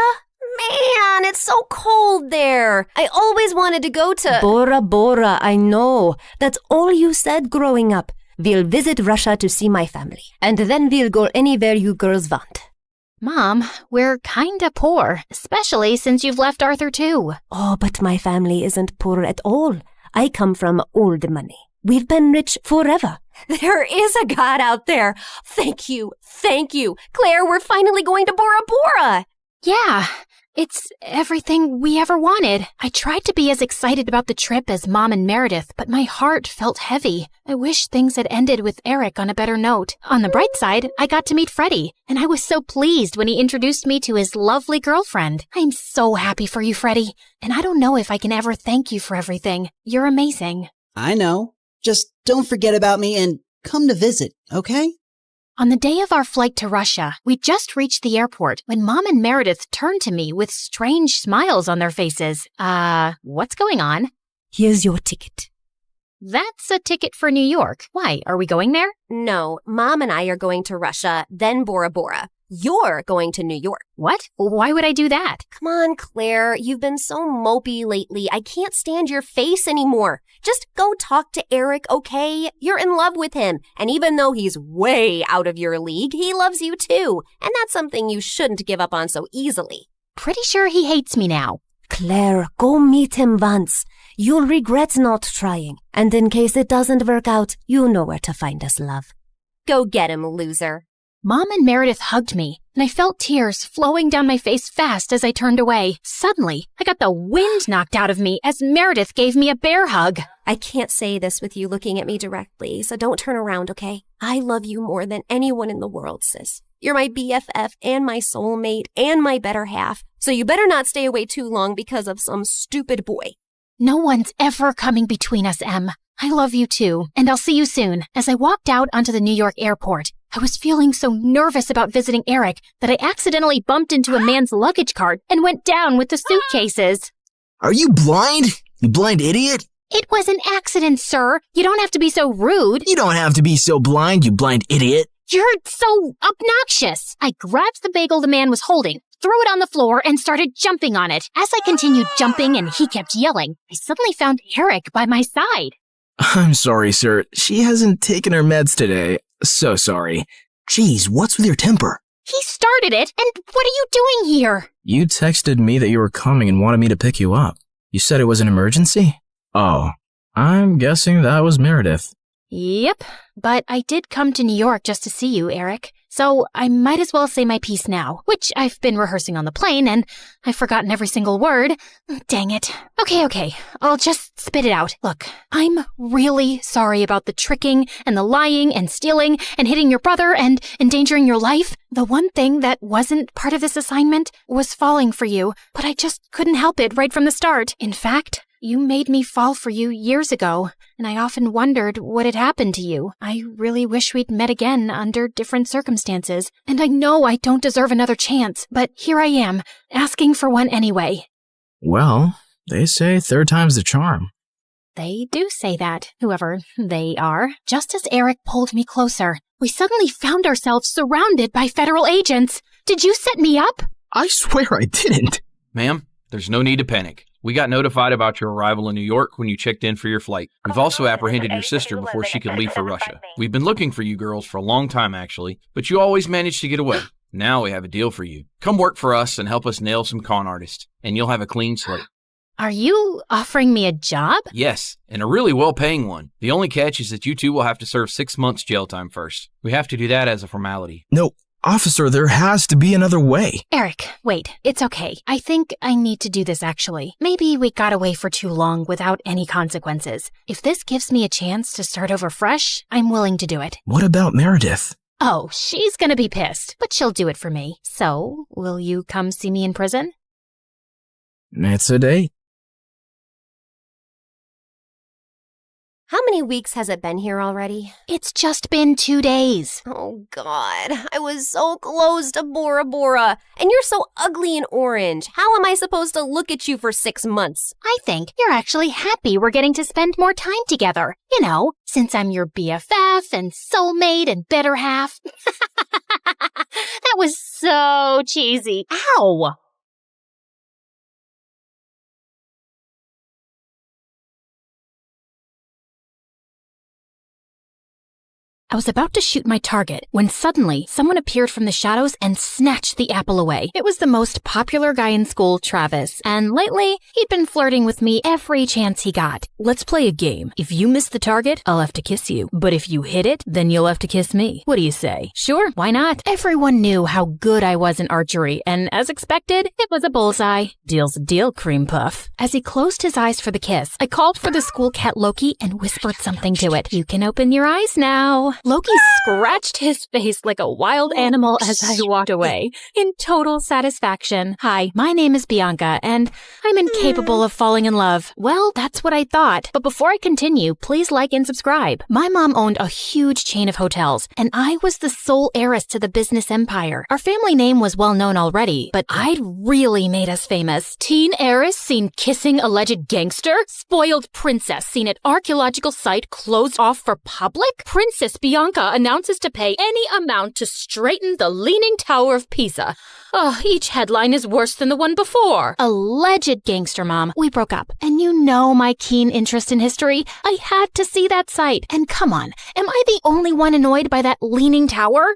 Man, it's so cold there. I always wanted to go to... Bora Bora, I know. That's all you said growing up. We'll visit Russia to see my family, and then we'll go anywhere you girls want. Mom, we're kinda poor, especially since you've left Arthur too. Oh, but my family isn't poor at all. I come from old money. We've been rich forever. There is a God out there. Thank you. Claire, we're finally going to Bora Bora. Yeah, it's everything we ever wanted. I tried to be as excited about the trip as Mom and Meredith, but my heart felt heavy. I wish things had ended with Eric on a better note. On the bright side, I got to meet Freddie, and I was so pleased when he introduced me to his lovely girlfriend. I'm so happy for you, Freddie, and I don't know if I can ever thank you for everything. You're amazing. I know. Just don't forget about me and come to visit, okay? On the day of our flight to Russia, we just reached the airport when Mom and Meredith turned to me with strange smiles on their faces. What's going on? Here's your ticket. That's a ticket for New York. Why, are we going there? No, Mom and I are going to Russia, then Bora Bora. You're going to New York. What? Why would I do that? Come on, Claire. You've been so mopey lately. I can't stand your face anymore. Just go talk to Eric, okay? You're in love with him. And even though he's way out of your league, he loves you too. And that's something you shouldn't give up on so easily. Pretty sure he hates me now. Claire, go meet him once. You'll regret not trying. And in case it doesn't work out, you know where to find us, love. Go get him, loser. Mom and Meredith hugged me, and I felt tears flowing down my face fast as I turned away. Suddenly, I got the wind knocked out of me as Meredith gave me a bear hug. I can't say this with you looking at me directly, so don't turn around, okay? I love you more than anyone in the world, sis. You're my BFF and my soulmate and my better half, so you better not stay away too long because of some stupid boy. No one's ever coming between us, Em. I love you too, and I'll see you soon. As I walked out onto the New York airport, I was feeling so nervous about visiting Eric that I accidentally bumped into a man's luggage cart and went down with the suitcases. Are you blind? You blind idiot? It was an accident, sir. You don't have to be so rude. You don't have to be so blind, you blind idiot. You're so obnoxious. I grabbed the bagel the man was holding, threw it on the floor, and started jumping on it. As I continued jumping and he kept yelling, I suddenly found Eric by my side. I'm sorry, sir. She hasn't taken her meds today. So sorry. Jeez, what's with your temper? He started it, and what are you doing here? You texted me that you were coming and wanted me to pick you up. You said it was an emergency? Oh, I'm guessing that was Meredith. Yep, but I did come to New York just to see you, Eric. So I might as well say my piece now, which I've been rehearsing on the plane, and I've forgotten every single word. Dang it. Okay, I'll just spit it out. Look, I'm really sorry about the tricking and the lying and stealing and hitting your brother and endangering your life. The one thing that wasn't part of this assignment was falling for you, but I just couldn't help it right from the start. In fact, you made me fall for you years ago, and I often wondered what had happened to you. I really wish we'd met again under different circumstances, and I know I don't deserve another chance, but here I am, asking for one anyway. Well, they say third time's the charm. They do say that, whoever they are. Just as Eric pulled me closer, we suddenly found ourselves surrounded by federal agents. Did you set me up? I swear I didn't. Ma'am, there's no need to panic. We got notified about your arrival in New York when you checked in for your flight. We've also apprehended your sister before she could leave for Russia. We've been looking for you girls for a long time, actually, but you always managed to get away. Now we have a deal for you. Come work for us and help us nail some con artists, and you'll have a clean slate. Are you offering me a job? Yes, and a really well-paying one. The only catch is that you two will have to serve 6 months jail time first. We have to do that as a formality. No, officer, there has to be another way. Eric, wait, it's okay. I think I need to do this actually. Maybe we got away for too long without any consequences. If this gives me a chance to start over fresh, I'm willing to do it. What about Meredith? Oh, she's gonna be pissed, but she'll do it for me. So, will you come see me in prison? It's a date. How many weeks has it been here already? It's just been 2 days. Oh, God. I was so close to Bora Bora. And you're so ugly and orange. How am I supposed to look at you for 6 months? I think you're actually happy we're getting to spend more time together. You know, since I'm your BFF and soulmate and better half. That was so cheesy. Ow! I was about to shoot my target when suddenly someone appeared from the shadows and snatched the apple away. It was the most popular guy in school, Travis, and lately he'd been flirting with me every chance he got. Let's play a game. If you miss the target, I'll have to kiss you. But if you hit it, then you'll have to kiss me. What do you say? Sure, why not? Everyone knew how good I was in archery, and as expected, it was a bullseye. Deal's a deal, cream puff. As he closed his eyes for the kiss, I called for the school cat Loki and whispered something to it. You can open your eyes now. Loki scratched his face like a wild animal as I walked away, in total satisfaction. Hi, my name is Bianca, and I'm incapable of falling in love. Well, that's what I thought. But before I continue, please like and subscribe. My mom owned a huge chain of hotels, and I was the sole heiress to the business empire. Our family name was well known already, but I'd really made us famous. Teen heiress seen kissing alleged gangster? Spoiled princess seen at archaeological site closed off for public? Princess Bianca announces to pay any amount to straighten the Leaning Tower of Pisa. Each headline is worse than the one before. Alleged gangster mom. We broke up. And you know my keen interest in history. I had to see that site. And come on, am I the only one annoyed by that Leaning Tower?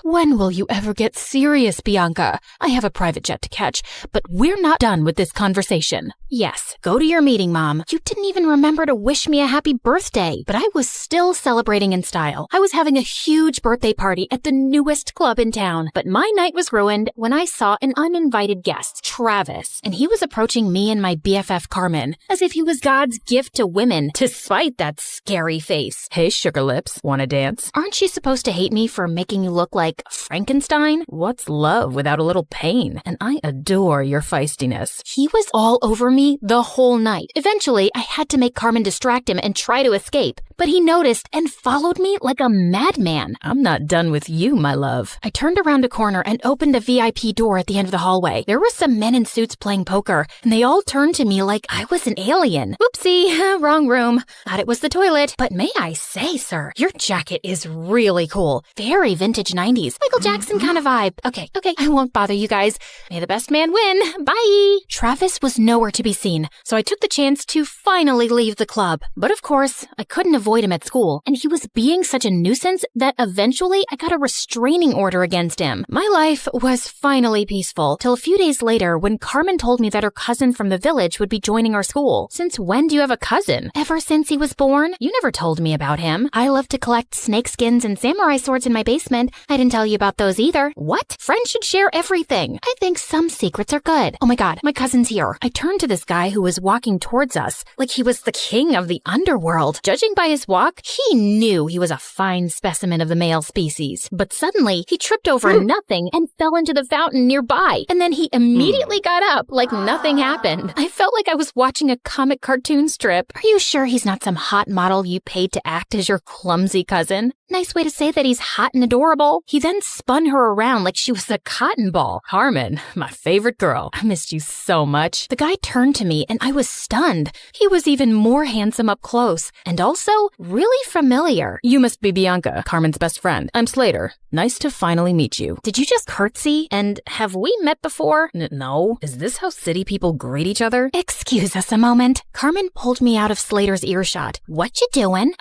When will you ever get serious, Bianca? I have a private jet to catch, but we're not done with this conversation. Yes, go to your meeting, Mom. You didn't even remember to wish me a happy birthday, but I was still celebrating in style. I was having a huge birthday party at the newest club in town, but my night was ruined when I saw an uninvited guest, Travis, and he was approaching me and my BFF Carmen as if he was God's gift to women, despite that scary face. Hey, sugar lips, wanna dance? Aren't you supposed to hate me for making you look like Frankenstein? What's love without a little pain? And I adore your feistiness. He was all over me the whole night. Eventually, I had to make Carmen distract him and try to escape, but he noticed and followed me like a madman. I'm not done with you, my love. I turned around a corner and opened a VIP door at the end of the hallway. There were some men in suits playing poker, and they all turned to me like I was an alien. Oopsie, wrong room. Thought it was the toilet. But may I say, sir, your jacket is really cool. Very vintage 90s. Michael Jackson kind of vibe. Okay, I won't bother you guys. May the best man win. Bye. Travis was nowhere to be seen, so I took the chance to finally leave the club. But of course, I couldn't avoid him at school, and he was being such a nuisance that eventually I got a restraining order against him. My life was finally peaceful, till a few days later when Carmen told me that her cousin from the village would be joining our school. Since when do you have a cousin? Ever since he was born? You never told me about him. I love to collect snake skins and samurai swords in my basement. I didn't tell you about those either. What? Friends should share everything. I think some secrets are good. Oh my god, my cousin's here. I turned to this guy who was walking towards us like he was the king of the underworld. Judging by his walk, he knew he was a fine specimen of the male species. But suddenly, he tripped over nothing and fell into the fountain nearby. And then he immediately got up like nothing happened. I felt like I was watching a comic cartoon strip. Are you sure he's not some hot model you paid to act as your clumsy cousin? Nice way to say that he's hot and adorable. He then spun her around like she was a cotton ball. Carmen, my favorite girl. I missed you so much. The guy turned to me and I was stunned. He was even more handsome up close and also really familiar. You must be Bianca, Carmen's best friend. I'm Slater. Nice to finally meet you. Did you just curtsy? And have we met before? No. Is this how city people greet each other? Excuse us a moment. Carmen pulled me out of Slater's earshot. What you doing?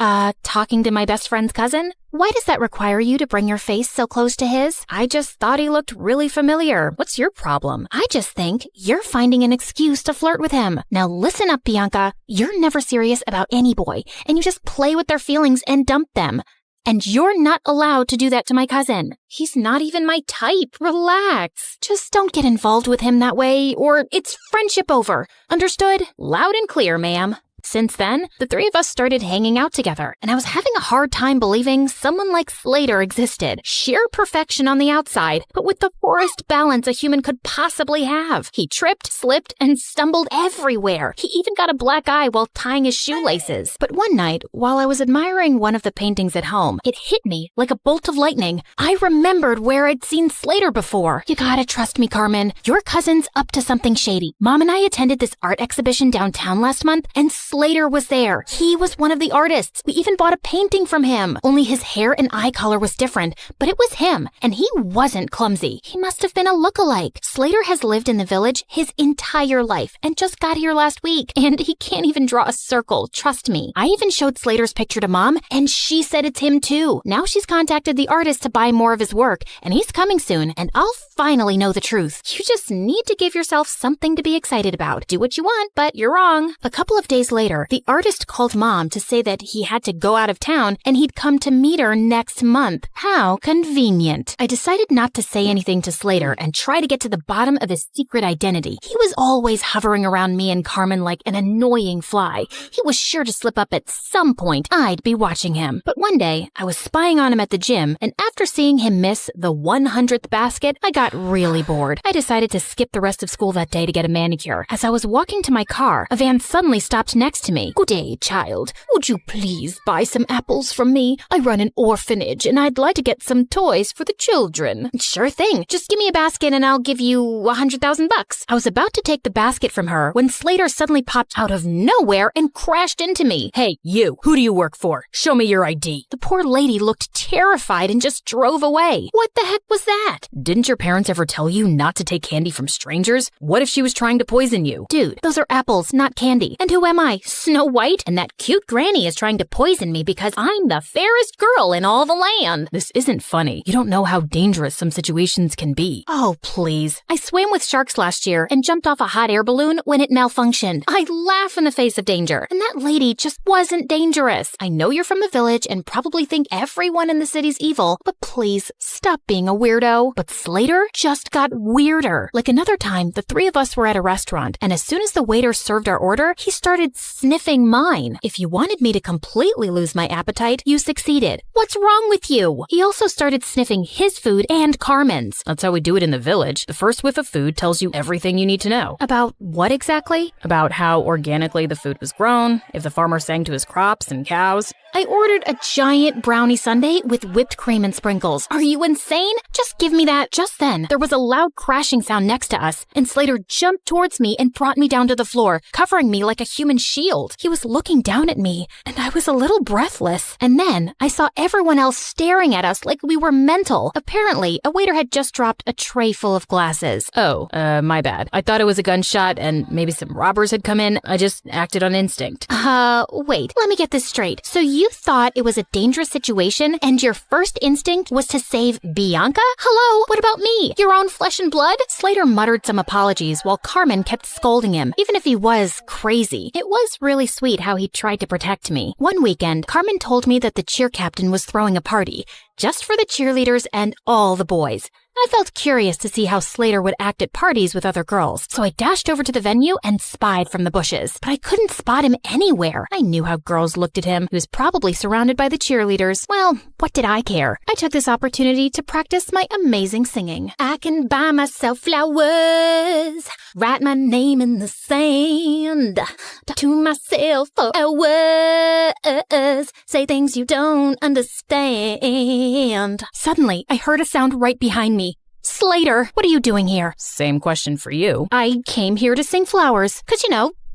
Talking to my best friend's cousin? Why does that require you to bring your face so close to his? I just thought he looked really familiar. What's your problem? I just think you're finding an excuse to flirt with him. Now listen up, Bianca. You're never serious about any boy, and you just play with their feelings and dump them. And you're not allowed to do that to my cousin. He's not even my type. Relax. Just don't get involved with him that way, or it's friendship over. Understood? Loud and clear, ma'am. Since then, the three of us started hanging out together, and I was having a hard time believing someone like Slater existed. Sheer perfection on the outside, but with the poorest balance a human could possibly have. He tripped, slipped, and stumbled everywhere. He even got a black eye while tying his shoelaces. But one night, while I was admiring one of the paintings at home, it hit me like a bolt of lightning. I remembered where I'd seen Slater before. You gotta trust me, Carmen. Your cousin's up to something shady. Mom and I attended this art exhibition downtown last month, and Slater was there. He was one of the artists. We even bought a painting from him. Only his hair and eye color was different, but it was him, and he wasn't clumsy. He must have been a look-alike. Slater has lived in the village his entire life and just got here last week, and he can't even draw a circle, trust me. I even showed Slater's picture to Mom, and she said it's him too. Now she's contacted the artist to buy more of his work, and he's coming soon, and I'll finally know the truth. You just need to give yourself something to be excited about. Do what you want, but you're wrong. A couple of days later, the artist called Mom to say that he had to go out of town and he'd come to meet her next month. How convenient. I decided not to say anything to Slater and try to get to the bottom of his secret identity. He was always hovering around me and Carmen like an annoying fly. He was sure to slip up at some point. I'd be watching him. But one day, I was spying on him at the gym, and after seeing him miss the 100th basket, I got really bored. I decided to skip the rest of school that day to get a manicure. As I was walking to my car, a van suddenly stopped next next to me. Good day, child. Would you please buy some apples from me? I run an orphanage and I'd like to get some toys for the children. Sure thing. Just give me a basket and I'll give you $100,000. I was about to take the basket from her when Slater suddenly popped out of nowhere and crashed into me. Hey, you. Who do you work for? Show me your ID. The poor lady looked terrified and just drove away. What the heck was that? Didn't your parents ever tell you not to take candy from strangers? What if she was trying to poison you? Dude, those are apples, not candy. And who am I? Snow White? And that cute granny is trying to poison me because I'm the fairest girl in all the land. This isn't funny. You don't know how dangerous some situations can be. Oh, please. I swam with sharks last year and jumped off a hot air balloon when it malfunctioned. I laugh in the face of danger. And that lady just wasn't dangerous. I know you're from the village and probably think everyone in the city's evil, but please stop being a weirdo. But Slater just got weirder. Like another time, the three of us were at a restaurant, and as soon as the waiter served our order, he started sniffing mine. If you wanted me to completely lose my appetite, you succeeded. What's wrong with you? He also started sniffing his food and Carmen's. That's how we do it in the village. The first whiff of food tells you everything you need to know. About what exactly? About how organically the food was grown, if the farmer sang to his crops and cows. I ordered a giant brownie sundae with whipped cream and sprinkles. Are you insane? Just give me that. Just then, there was a loud crashing sound next to us, and Slater jumped towards me and brought me down to the floor, covering me like a human shield. He was looking down at me, and I was a little breathless. And then I saw everyone else staring at us like we were mental. Apparently, a waiter had just dropped a tray full of glasses. Oh, my bad. I thought it was a gunshot and maybe some robbers had come in. I just acted on instinct. Wait, let me get this straight. So you thought it was a dangerous situation and your first instinct was to save Bianca? Hello, what about me? Your own flesh and blood? Slater muttered some apologies while Carmen kept scolding him, even if he was crazy. It was really sweet how he tried to protect me. One weekend, Carmen told me that the cheer captain was throwing a party, just for the cheerleaders and all the boys. I felt curious to see how Slater would act at parties with other girls, so I dashed over to the venue and spied from the bushes. But I couldn't spot him anywhere. I knew how girls looked at him. He was probably surrounded by the cheerleaders. Well, what did I care? I took this opportunity to practice my amazing singing. I can buy myself flowers, write my name in the sand, talk to myself for hours, say things you don't understand. Suddenly, I heard a sound right behind me. Slater, what are you doing here? Same question for you. I came here to sing flowers, 'cause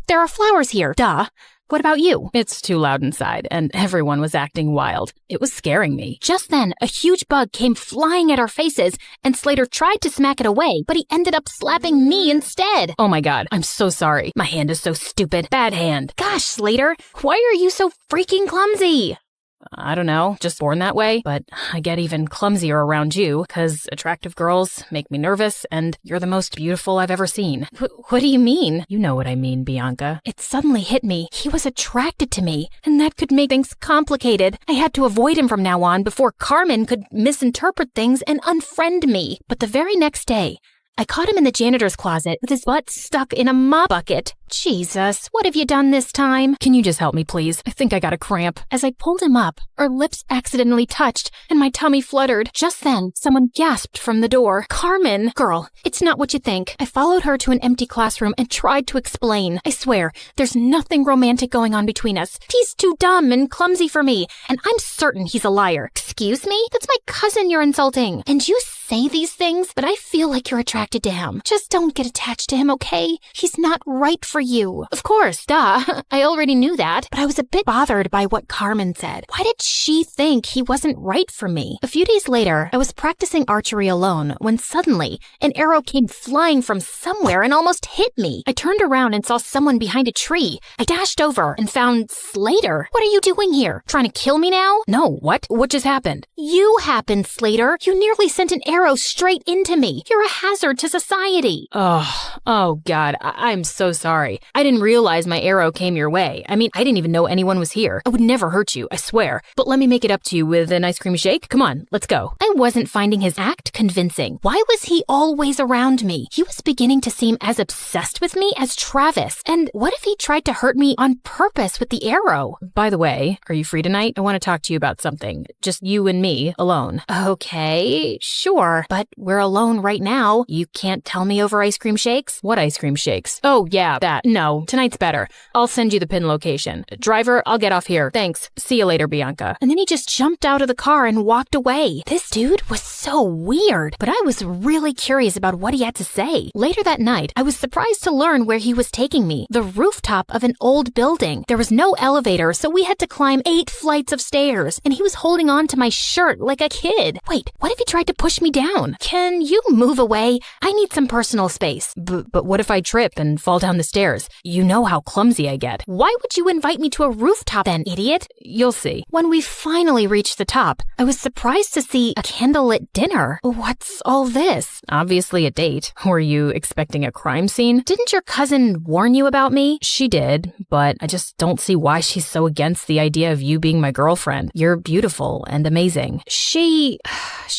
there are flowers here, duh. What about you? It's too loud inside, and everyone was acting wild. It was scaring me. Just then, a huge bug came flying at our faces, and Slater tried to smack it away, but he ended up slapping me instead. Oh my god, I'm so sorry. My hand is so stupid. Bad hand. Gosh, Slater, why are you so freaking clumsy? I don't know, just born that way, but I get even clumsier around you, 'cause attractive girls make me nervous, and you're the most beautiful I've ever seen. What do you mean? You know what I mean, Bianca. It suddenly hit me. He was attracted to me, and that could make things complicated. I had to avoid him from now on before Carmen could misinterpret things and unfriend me. But the very next day, I caught him in the janitor's closet with his butt stuck in a mop bucket. Jesus, what have you done this time? Can you just help me, please? I think I got a cramp. As I pulled him up, our lips accidentally touched, and my tummy fluttered. Just then, someone gasped from the door. Carmen! Girl, it's not what you think. I followed her to an empty classroom and tried to explain. I swear, there's nothing romantic going on between us. He's too dumb and clumsy for me, and I'm certain he's a liar. Excuse me? That's my cousin you're insulting. And you say these things, but I feel like you're attracted to him. Just don't get attached to him, okay? He's not right for you. Of course, duh. I already knew that, but I was a bit bothered by what Carmen said. Why did she think he wasn't right for me? A few days later, I was practicing archery alone when suddenly an arrow came flying from somewhere and almost hit me. I turned around and saw someone behind a tree. I dashed over and found Slater. What are you doing here? Trying to kill me now? No, what? What just happened? You happened, Slater. You nearly sent an arrow straight into me. You're a hazard to society. Oh God, I'm so sorry. I didn't realize my arrow came your way. I mean, I didn't even know anyone was here. I would never hurt you, I swear. But let me make it up to you with an ice cream shake. Come on, let's go. I wasn't finding his act convincing. Why was he always around me? He was beginning to seem as obsessed with me as Travis. And what if he tried to hurt me on purpose with the arrow? By the way, are you free tonight? I want to talk to you about something. Just you and me, alone. Okay, sure. car, but we're alone right now. You can't tell me over ice cream shakes? What ice cream shakes? Oh, yeah, that. No, tonight's better. I'll send you the pin location. Driver, I'll get off here. Thanks. See you later, Bianca. And then he just jumped out of the car and walked away. This dude was so weird, but I was really curious about what he had to say. Later that night, I was surprised to learn where he was taking me. The rooftop of an old building. There was no elevator, so we had to climb 8 flights of stairs, and he was holding on to my shirt like a kid. Wait, what if he tried to push me down? Can you move away? I need some personal space. But what if I trip and fall down the stairs? You know how clumsy I get. Why would you invite me to a rooftop then, idiot? You'll see. When we finally reached the top, I was surprised to see a candlelit dinner. What's all this? Obviously a date. Were you expecting a crime scene? Didn't your cousin warn you about me? She did, but I just don't see why she's so against the idea of you being my girlfriend. You're beautiful and amazing. She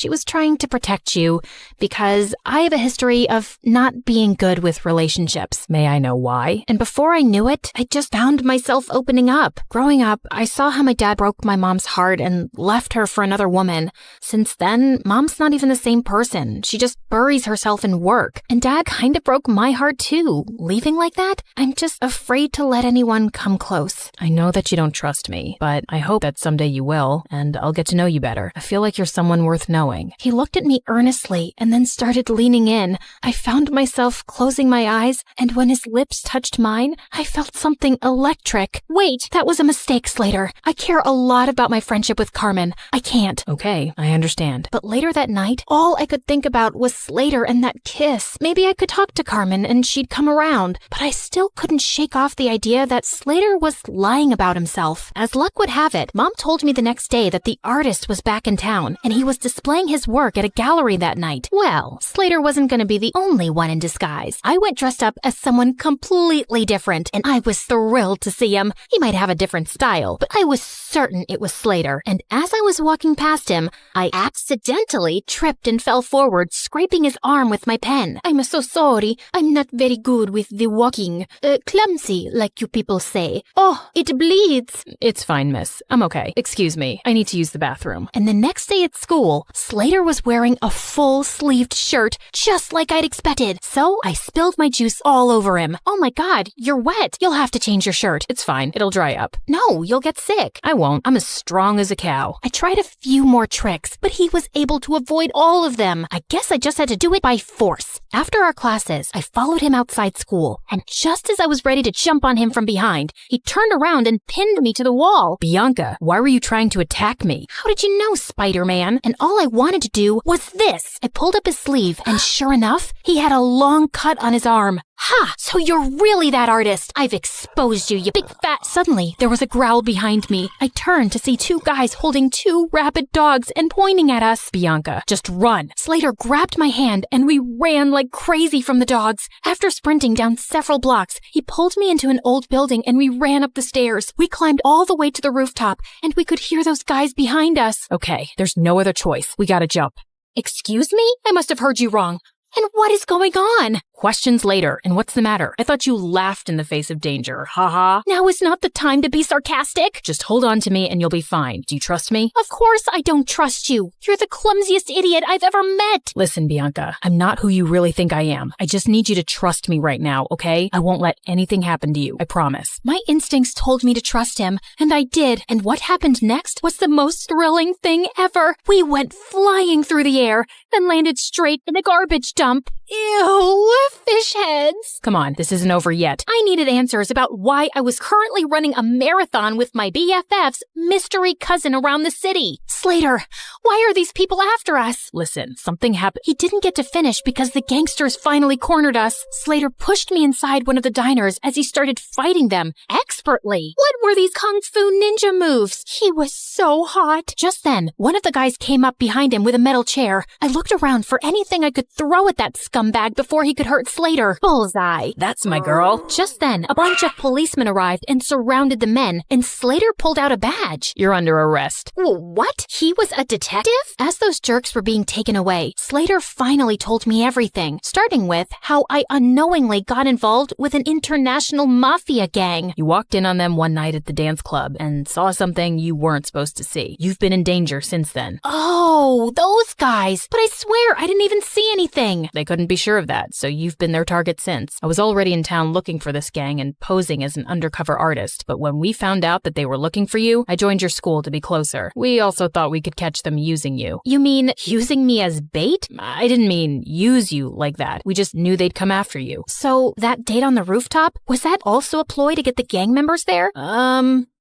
was trying to protect you because I have a history of not being good with relationships. May I know why? And before I knew it, I just found myself opening up. Growing up, I saw how my dad broke my mom's heart and left her for another woman. Since then, Mom's not even the same person. She just buries herself in work. And Dad kind of broke my heart too. Leaving like that? I'm just afraid to let anyone come close. I know that you don't trust me, but I hope that someday you will, and I'll get to know you better. I feel like you're someone worth knowing. He looked at me earnestly and then started leaning in. I found myself closing my eyes, and when his lips touched mine, I felt something electric. Wait, that was a mistake, Slater. I care a lot about my friendship with Carmen. I can't. Okay, I understand. But later that night, all I could think about was Slater and that kiss. Maybe I could talk to Carmen and she'd come around, but I still couldn't shake off the idea that Slater was lying about himself. As luck would have it, Mom told me the next day that the artist was back in town and he was displaying his work at a gallery that night. Well, Slater wasn't going to be the only one in disguise. I went dressed up as someone completely different, and I was thrilled to see him. He might have a different style, but I was certain it was Slater. And as I was walking past him, I accidentally tripped and fell forward, scraping his arm with my pen. I'm so sorry. I'm not very good with the walking. Clumsy, like you people say. Oh, it bleeds. It's fine, miss. I'm okay. Excuse me. I need to use the bathroom. And the next day at school, Slater was wearing a full-sleeved shirt, just like I'd expected. So I spilled my juice all over him. Oh my God, you're wet. You'll have to change your shirt. It's fine. It'll dry up. No, you'll get sick. I won't. I'm as strong as a cow. I tried a few more tricks, but he was able to avoid all of them. I guess I just had to do it by force. After our classes, I followed him outside school, and just as I was ready to jump on him from behind, he turned around and pinned me to the wall. Bianca, why were you trying to attack me? How did you know, Spider-Man? And all I wanted to do was this. I pulled up his sleeve, and sure enough, he had a long cut on his arm. Ha! So you're really that artist. I've exposed you, you big fat... Suddenly, there was a growl behind me. I turned to see 2 guys holding 2 rabid dogs and pointing at us. Bianca, just run. Slater grabbed my hand and we ran like crazy from the dogs. After sprinting down several blocks, he pulled me into an old building and we ran up the stairs. We climbed all the way to the rooftop and we could hear those guys behind us. Okay, there's no other choice. We gotta jump. Excuse me? I must have heard you wrong. And what is going on? Questions later. And what's the matter? I thought you laughed in the face of danger. Ha. Now is not the time to be sarcastic. Just hold on to me and you'll be fine. Do you trust me? Of course I don't trust you. You're the clumsiest idiot I've ever met. Listen, Bianca, I'm not who you really think I am. I just need you to trust me right now, okay? I won't let anything happen to you. I promise. My instincts told me to trust him, and I did. And what happened next was the most thrilling thing ever. We went flying through the air, then landed straight in a garbage dump. Ew, fish heads. Come on, this isn't over yet. I needed answers about why I was currently running a marathon with my BFF's mystery cousin around the city. Slater, why are these people after us? Listen, something happened. He didn't get to finish because the gangsters finally cornered us. Slater pushed me inside one of the diners as he started fighting them expertly. What were these kung fu ninja moves? He was so hot. Just then, one of the guys came up behind him with a metal chair. I looked around for anything I could throw at that scum scumbag before he could hurt Slater. Bullseye. That's my girl. Just then, a bunch of policemen arrived and surrounded the men, and Slater pulled out a badge. You're under arrest. What? He was a detective? As those jerks were being taken away, Slater finally told me everything, starting with how I unknowingly got involved with an international mafia gang. You walked in on them one night at the dance club and saw something you weren't supposed to see. You've been in danger since then. Oh, those guys. But I swear I didn't even see anything. They couldn't be sure of that, so you've been their target since. I was already in town looking for this gang and posing as an undercover artist, but when we found out that they were looking for you, I joined your school to be closer. We also thought we could catch them using you. You mean using me as bait? I didn't mean use you like that. We just knew they'd come after you. So that date on the rooftop, was that also a ploy to get the gang members there?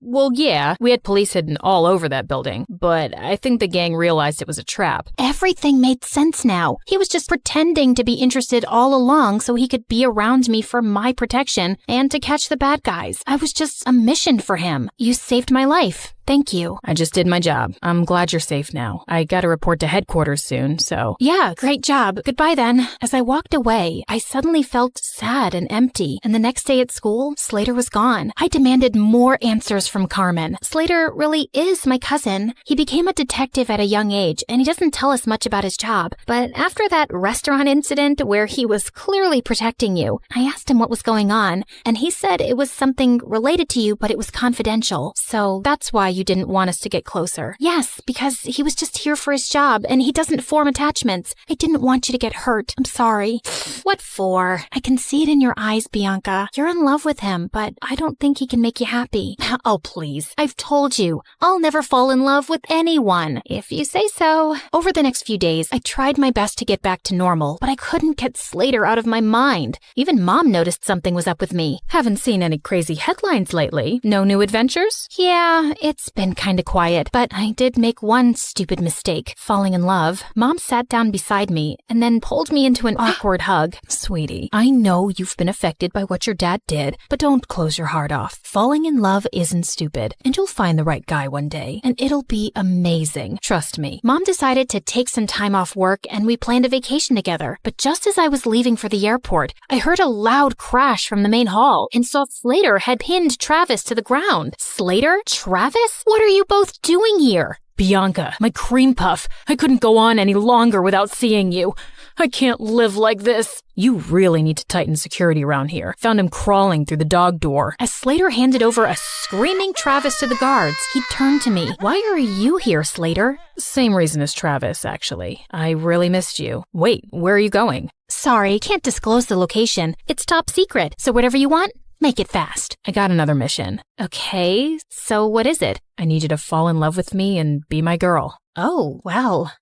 Well, yeah, we had police hidden all over that building, but I think the gang realized it was a trap. Everything made sense now. He was just pretending to be interested all along so he could be around me for my protection and to catch the bad guys. I was just a mission for him. You saved my life. Thank you. I just did my job. I'm glad you're safe now. I gotta report to headquarters soon, so... Yeah, great job. Goodbye then. As I walked away, I suddenly felt sad and empty, and the next day at school, Slater was gone. I demanded more answers from Carmen. Slater really is my cousin. He became a detective at a young age, and he doesn't tell us much about his job. But after that restaurant incident where he was clearly protecting you, I asked him what was going on, and he said it was something related to you, but it was confidential. So that's why you didn't want us to get closer. Yes, because he was just here for his job, and he doesn't form attachments. I didn't want you to get hurt. I'm sorry. What for? I can see it in your eyes, Bianca. You're in love with him, but I don't think he can make you happy. Oh, please. I've told you, I'll never fall in love with anyone, if you say so. Over the next few days, I tried my best to get back to normal, but I couldn't get Slater out of my mind. Even Mom noticed something was up with me. Haven't seen any crazy headlines lately. No new adventures? Yeah, it's been kinda quiet, but I did make one stupid mistake, falling in love. Mom sat down beside me and then pulled me into an awkward hug. Sweetie, I know you've been affected by what your dad did, but don't close your heart off. Falling in love isn't stupid, and you'll find the right guy one day, and it'll be amazing. Trust me. Mom decided to take some time off work and we planned a vacation together, but just as I was leaving for the airport, I heard a loud crash from the main hall and saw Slater had pinned Travis to the ground. Slater? Travis? What are you both doing here? Bianca, my cream puff, I couldn't go on any longer without seeing you. I can't live like this. You really need to tighten security around here. Found him crawling through the dog door. As Slater handed over a screaming Travis to the guards, he turned to me. Why are you here, Slater? Same reason as Travis, actually. I really missed you. Wait, where are you going? Sorry, can't disclose the location. It's top secret, so whatever you want, make it fast. I got another mission. Okay, so what is it? I need you to fall in love with me and be my girl. Oh, well,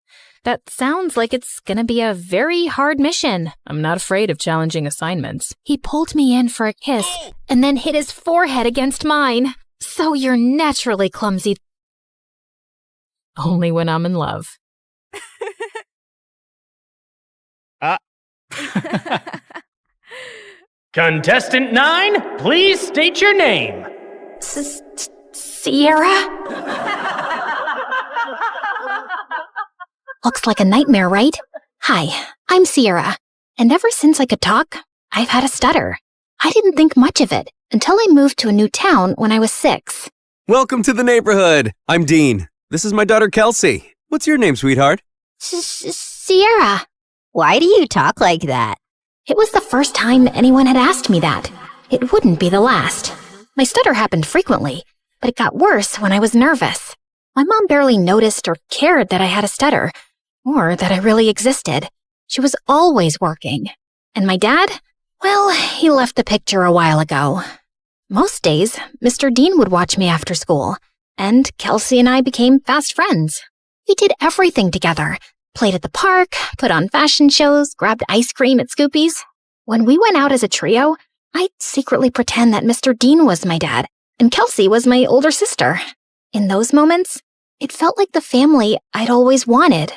that sounds like it's gonna be a very hard mission. I'm not afraid of challenging assignments. He pulled me in for a kiss and then hit his forehead against mine. So you're naturally clumsy. Only when I'm in love. Contestant 9, please state your name. Sierra? Looks like a nightmare, right? Hi, I'm Sierra, and ever since I could talk, I've had a stutter. I didn't think much of it until I moved to a new town when I was 6. Welcome to the neighborhood. I'm Dean. This is my daughter, Kelsey. What's your name, sweetheart? Sierra. Why do you talk like that? It was the first time anyone had asked me that. It wouldn't be the last. My stutter happened frequently, but it got worse when I was nervous. My mom barely noticed or cared that I had a stutter, or that I really existed. She was always working. And my dad? Well, he left the picture a while ago. Most days, Mr. Dean would watch me after school, and Kelsey and I became fast friends. We did everything together. Played at the park, put on fashion shows, grabbed ice cream at Scoopy's. When we went out as a trio, I'd secretly pretend that Mr. Dean was my dad, and Kelsey was my older sister. In those moments, it felt like the family I'd always wanted.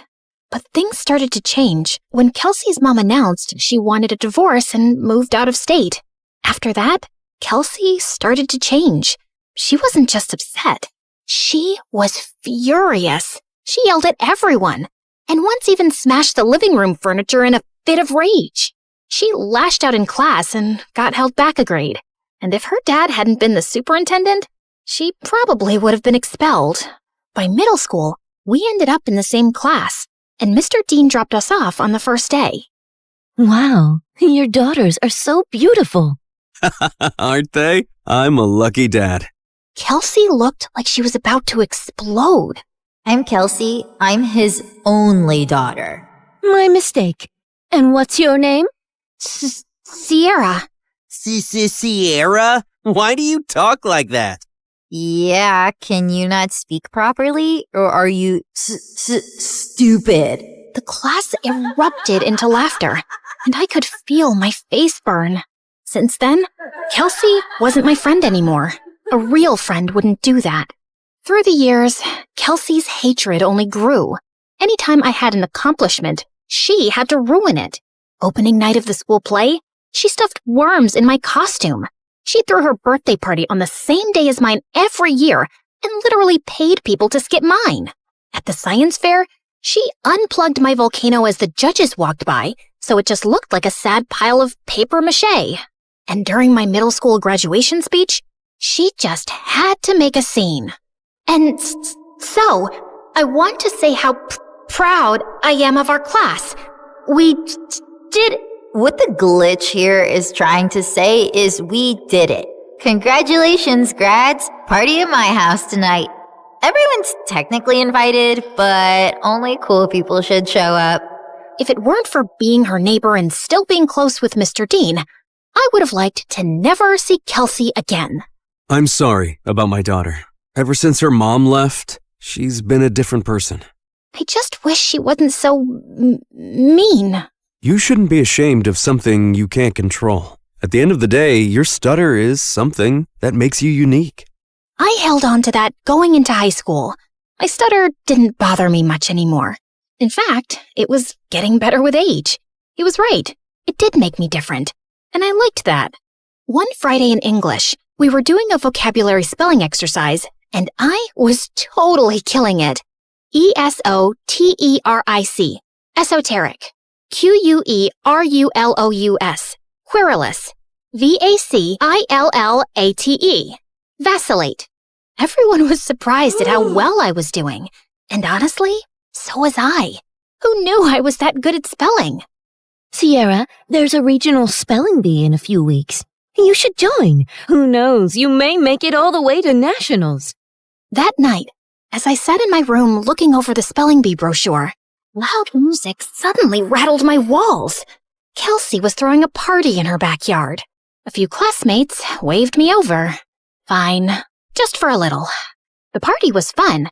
But things started to change when Kelsey's mom announced she wanted a divorce and moved out of state. After that, Kelsey started to change. She wasn't just upset. She was furious. She yelled at everyone, and once even smashed the living room furniture in a fit of rage. She lashed out in class and got held back a grade. And if her dad hadn't been the superintendent, she probably would have been expelled. By middle school, we ended up in the same class, and Mr. Dean dropped us off on the first day. Wow, your daughters are so beautiful. Aren't they? I'm a lucky dad. Kelsey looked like she was about to explode. I'm Kelsey. I'm his only daughter. My mistake. And what's your name? Sierra. Sierra? Why do you talk like that? Yeah, can you not speak properly? Or are you stupid? The class erupted into laughter, and I could feel my face burn. Since then, Kelsey wasn't my friend anymore. A real friend wouldn't do that. Through the years, Kelsey's hatred only grew. Anytime I had an accomplishment, she had to ruin it. Opening night of the school play, she stuffed worms in my costume. She threw her birthday party on the same day as mine every year and literally paid people to skip mine. At the science fair, she unplugged my volcano as the judges walked by, so it just looked like a sad pile of paper mache. And during my middle school graduation speech, she just had to make a scene. And so, I want to say how proud I am of our class. We did... What the glitch here is trying to say is we did it. Congratulations, grads. Party at my house tonight. Everyone's technically invited, but only cool people should show up. If it weren't for being her neighbor and still being close with Mr. Dean, I would have liked to never see Kelsey again. I'm sorry about my daughter. Ever since her mom left, she's been a different person. I just wish she wasn't so mean. You shouldn't be ashamed of something you can't control. At the end of the day, your stutter is something that makes you unique. I held on to that going into high school. My stutter didn't bother me much anymore. In fact, it was getting better with age. He was right. It did make me different. And I liked that. One Friday in English, we were doing a vocabulary spelling exercise, and I was totally killing it. ESOTERIC. Esoteric. QUERULOUS. Querulous. VACILLATE. Vacillate. Everyone was surprised at how well I was doing. And honestly, so was I. Who knew I was that good at spelling? Sierra, there's a regional spelling bee in a few weeks. You should join. Who knows, you may make it all the way to nationals. That night, as I sat in my room looking over the spelling bee brochure, loud music suddenly rattled my walls. Kelsey was throwing a party in her backyard. A few classmates waved me over. Fine, just for a little. The party was fun,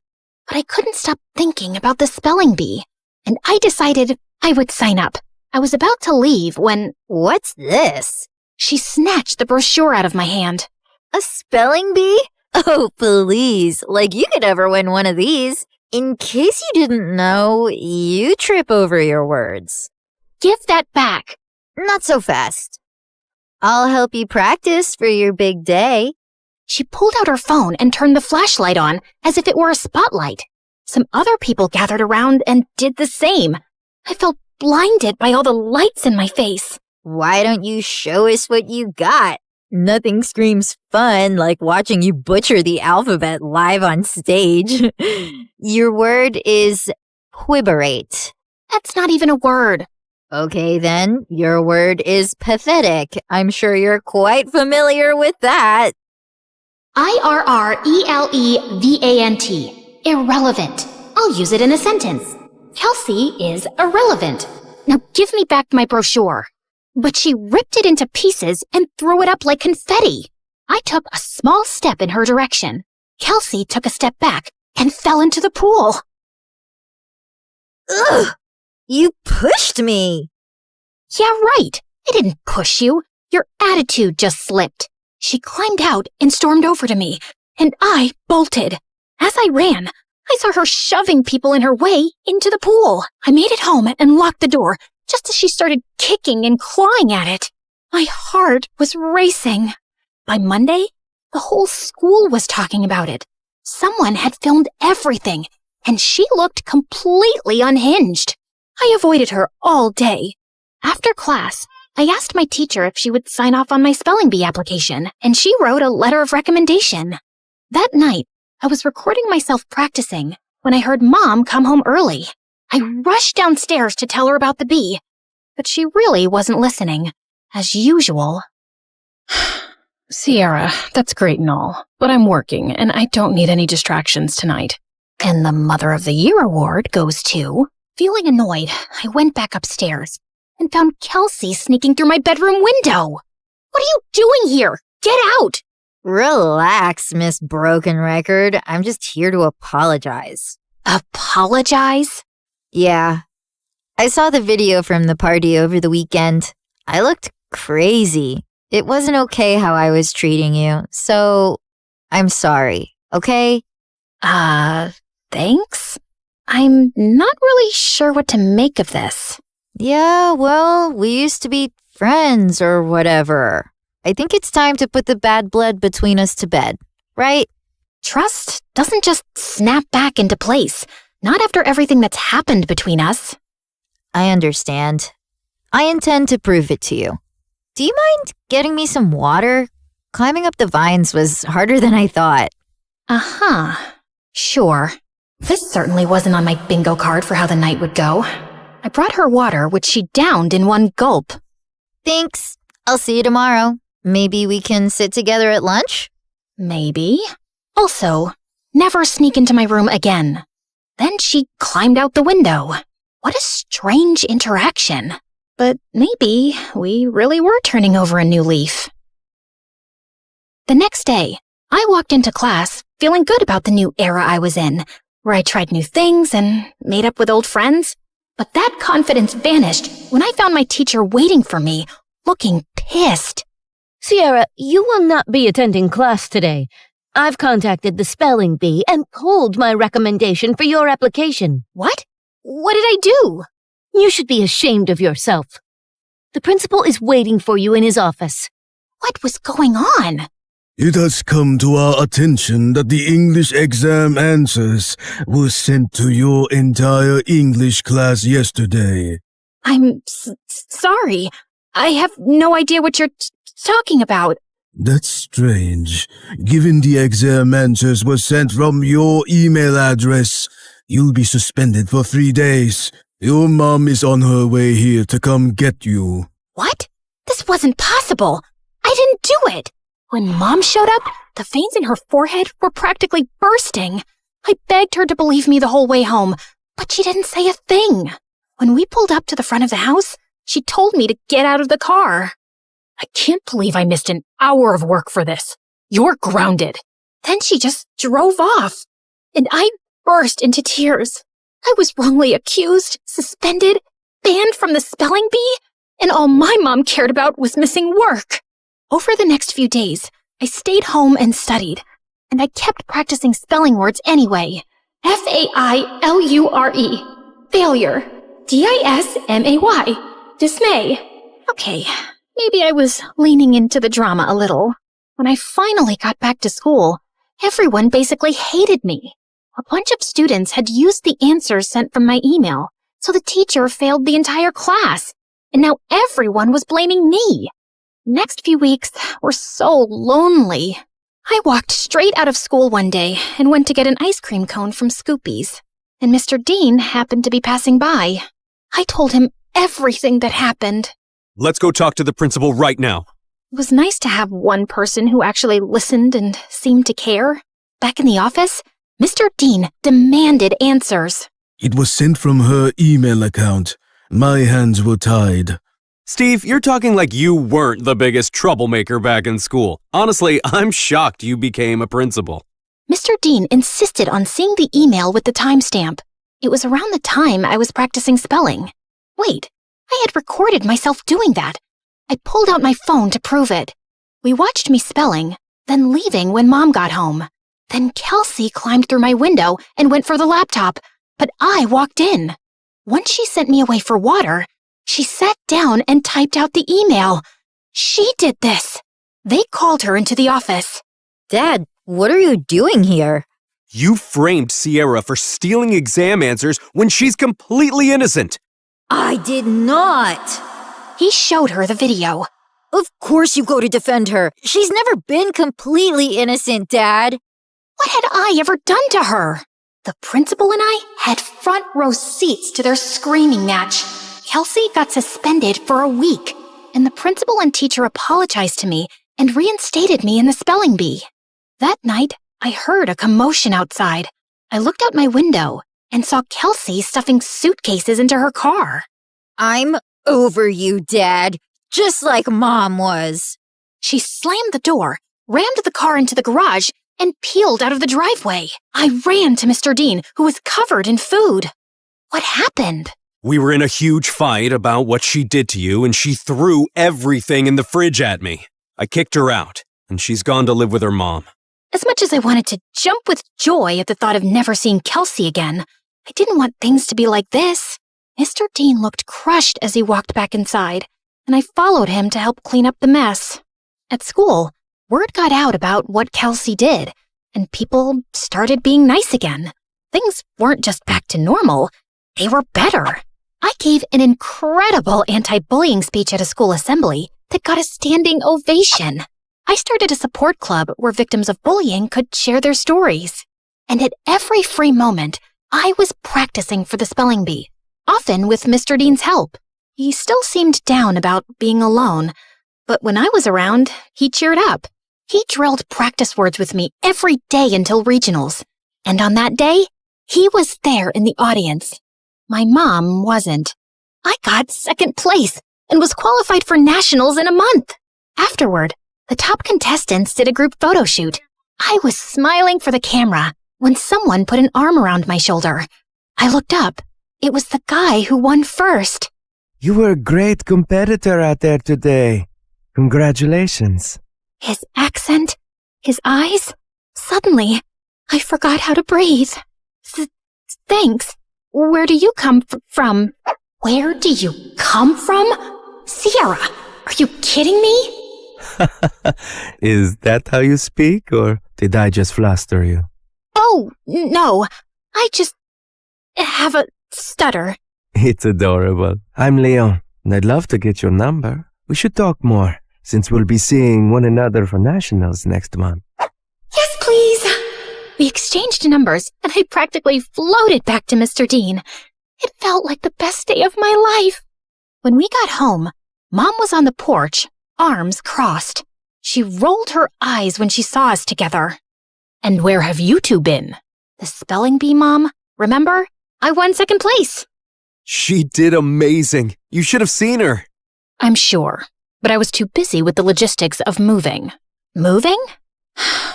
but I couldn't stop thinking about the spelling bee, and I decided I would sign up. I was about to leave when... What's this? She snatched the brochure out of my hand. A spelling bee? Oh, please. Like you could ever win one of these. In case you didn't know, you trip over your words. Give that back. Not so fast. I'll help you practice for your big day. She pulled out her phone and turned the flashlight on as if it were a spotlight. Some other people gathered around and did the same. I felt blinded by all the lights in my face. Why don't you show us what you got? Nothing screams fun like watching you butcher the alphabet live on stage. Your word is quiberate. That's not even a word. Okay then, your word is pathetic. I'm sure you're quite familiar with that. IRRELEVANT. Irrelevant. I'll use it in a sentence. Kelsey is irrelevant. Now give me back my brochure. But she ripped it into pieces and threw it up like confetti. I took a small step in her direction. Kelsey took a step back and fell into the pool. Ugh! You pushed me! Yeah, right. I didn't push you. Your attitude just slipped. She climbed out and stormed over to me, and I bolted. As I ran, I saw her shoving people in her way into the pool. I made it home and locked the door just as she started kicking and clawing at it. My heart was racing. By Monday, the whole school was talking about it. Someone had filmed everything, and she looked completely unhinged. I avoided her all day. After class, I asked my teacher if she would sign off on my spelling bee application, and she wrote a letter of recommendation. That night, I was recording myself practicing when I heard Mom come home early. I rushed downstairs to tell her about the bee, but she really wasn't listening, as usual. Sierra, that's great and all, but I'm working and I don't need any distractions tonight. And the Mother of the Year award goes to... Feeling annoyed, I went back upstairs and found Kelsey sneaking through my bedroom window. What are you doing here? Get out! Relax, Miss Broken Record. I'm just here to apologize. Apologize? Yeah. I saw the video from the party over the weekend. I looked crazy. It wasn't okay how I was treating you, so I'm sorry, okay? Thanks? I'm not really sure what to make of this. Yeah, well, we used to be friends or whatever. I think it's time to put the bad blood between us to bed, right? Trust doesn't just snap back into place, not after everything that's happened between us. I understand. I intend to prove it to you. Do you mind getting me some water? Climbing up the vines was harder than I thought. Uh-huh. Sure. This certainly wasn't on my bingo card for how the night would go. I brought her water, which she downed in one gulp. Thanks. I'll see you tomorrow. Maybe we can sit together at lunch? Maybe. Also, never sneak into my room again. Then she climbed out the window. What a strange interaction. But maybe we really were turning over a new leaf. The next day, I walked into class feeling good about the new era I was in, where I tried new things and made up with old friends. But that confidence vanished when I found my teacher waiting for me, looking pissed. Sierra, you will not be attending class today. I've contacted the spelling bee and pulled my recommendation for your application. What? What did I do? You should be ashamed of yourself. The principal is waiting for you in his office. What was going on? It has come to our attention that the English exam answers were sent to your entire English class yesterday. I'm sorry. I have no idea what you're talking about. That's strange. Given the exam answers were sent from your email address, you'll be suspended for 3 days. Your mom is on her way here to come get you. What? This wasn't possible. I didn't do it. When Mom showed up, the veins in her forehead were practically bursting. I begged her to believe me the whole way home, but she didn't say a thing. When we pulled up to the front of the house, she told me to get out of the car. I can't believe I missed an hour of work for this. You're grounded. Then she just drove off, and I burst into tears. I was wrongly accused, suspended, banned from the spelling bee, and all my mom cared about was missing work. Over the next few days, I stayed home and studied, and I kept practicing spelling words anyway. Failure. Failure. Dismay. Dismay. Okay, maybe I was leaning into the drama a little. When I finally got back to school, everyone basically hated me. A bunch of students had used the answers sent from my email, so the teacher failed the entire class, and now everyone was blaming me. Next few weeks were so lonely. I walked straight out of school one day and went to get an ice cream cone from Scoopy's, and Mr. Dean happened to be passing by. I told him everything that happened. Let's go talk to the principal right now. It was nice to have one person who actually listened and seemed to care. Back in the office, Mr. Dean demanded answers. It was sent from her email account. My hands were tied. Steve, you're talking like you weren't the biggest troublemaker back in school. Honestly, I'm shocked you became a principal. Mr. Dean insisted on seeing the email with the timestamp. It was around the time I was practicing spelling. Wait, I had recorded myself doing that. I pulled out my phone to prove it. We watched me spelling, then leaving when Mom got home. Then Kelsey climbed through my window and went for the laptop, but I walked in. Once she sent me away for water, she sat down and typed out the email. She did this. They called her into the office. Dad, what are you doing here? You framed Sierra for stealing exam answers when she's completely innocent. I did not. He showed her the video. Of course you go to defend her. She's never been completely innocent, Dad. What had I ever done to her? The principal and I had front row seats to their screaming match. Kelsey got suspended for a week, and the principal and teacher apologized to me and reinstated me in the spelling bee. That night, I heard a commotion outside. I looked out my window and saw Kelsey stuffing suitcases into her car. I'm over you, Dad, just like Mom was. She slammed the door, rammed the car into the garage, and peeled out of the driveway. I ran to Mr. Dean, who was covered in food. What happened? We were in a huge fight about what she did to you, and she threw everything in the fridge at me. I kicked her out, and she's gone to live with her mom. As much as I wanted to jump with joy at the thought of never seeing Kelsey again, I didn't want things to be like this. Mr. Dean looked crushed as he walked back inside, and I followed him to help clean up the mess. At school, word got out about what Kelsey did, and people started being nice again. Things weren't just back to normal, they were better. I gave an incredible anti-bullying speech at a school assembly that got a standing ovation. I started a support club where victims of bullying could share their stories. And at every free moment, I was practicing for the spelling bee, often with Mr. Dean's help. He still seemed down about being alone, but when I was around, he cheered up. He drilled practice words with me every day until regionals. And on that day, he was there in the audience. My mom wasn't. I got second place and was qualified for nationals in a month. Afterward, the top contestants did a group photo shoot. I was smiling for the camera when someone put an arm around my shoulder. I looked up. It was the guy who won first. You were a great competitor out there today. Congratulations. His accent, his eyes. Suddenly, I forgot how to breathe. Thanks. Where do you come from? Where do you come from? Sierra, are you kidding me? Is that how you speak, or did I just fluster you? Oh, no. I just have a stutter. It's adorable. I'm Leon, and I'd love to get your number. We should talk more, since we'll be seeing one another for nationals next month. Yes, please. We exchanged numbers, and I practically floated back to Mr. Dean. It felt like the best day of my life. When we got home, Mom was on the porch, arms crossed. She rolled her eyes when she saw us together. And where have you two been? The spelling bee, Mom. Remember? I won second place. She did amazing. You should have seen her. I'm sure, but I was too busy with the logistics of moving. Moving?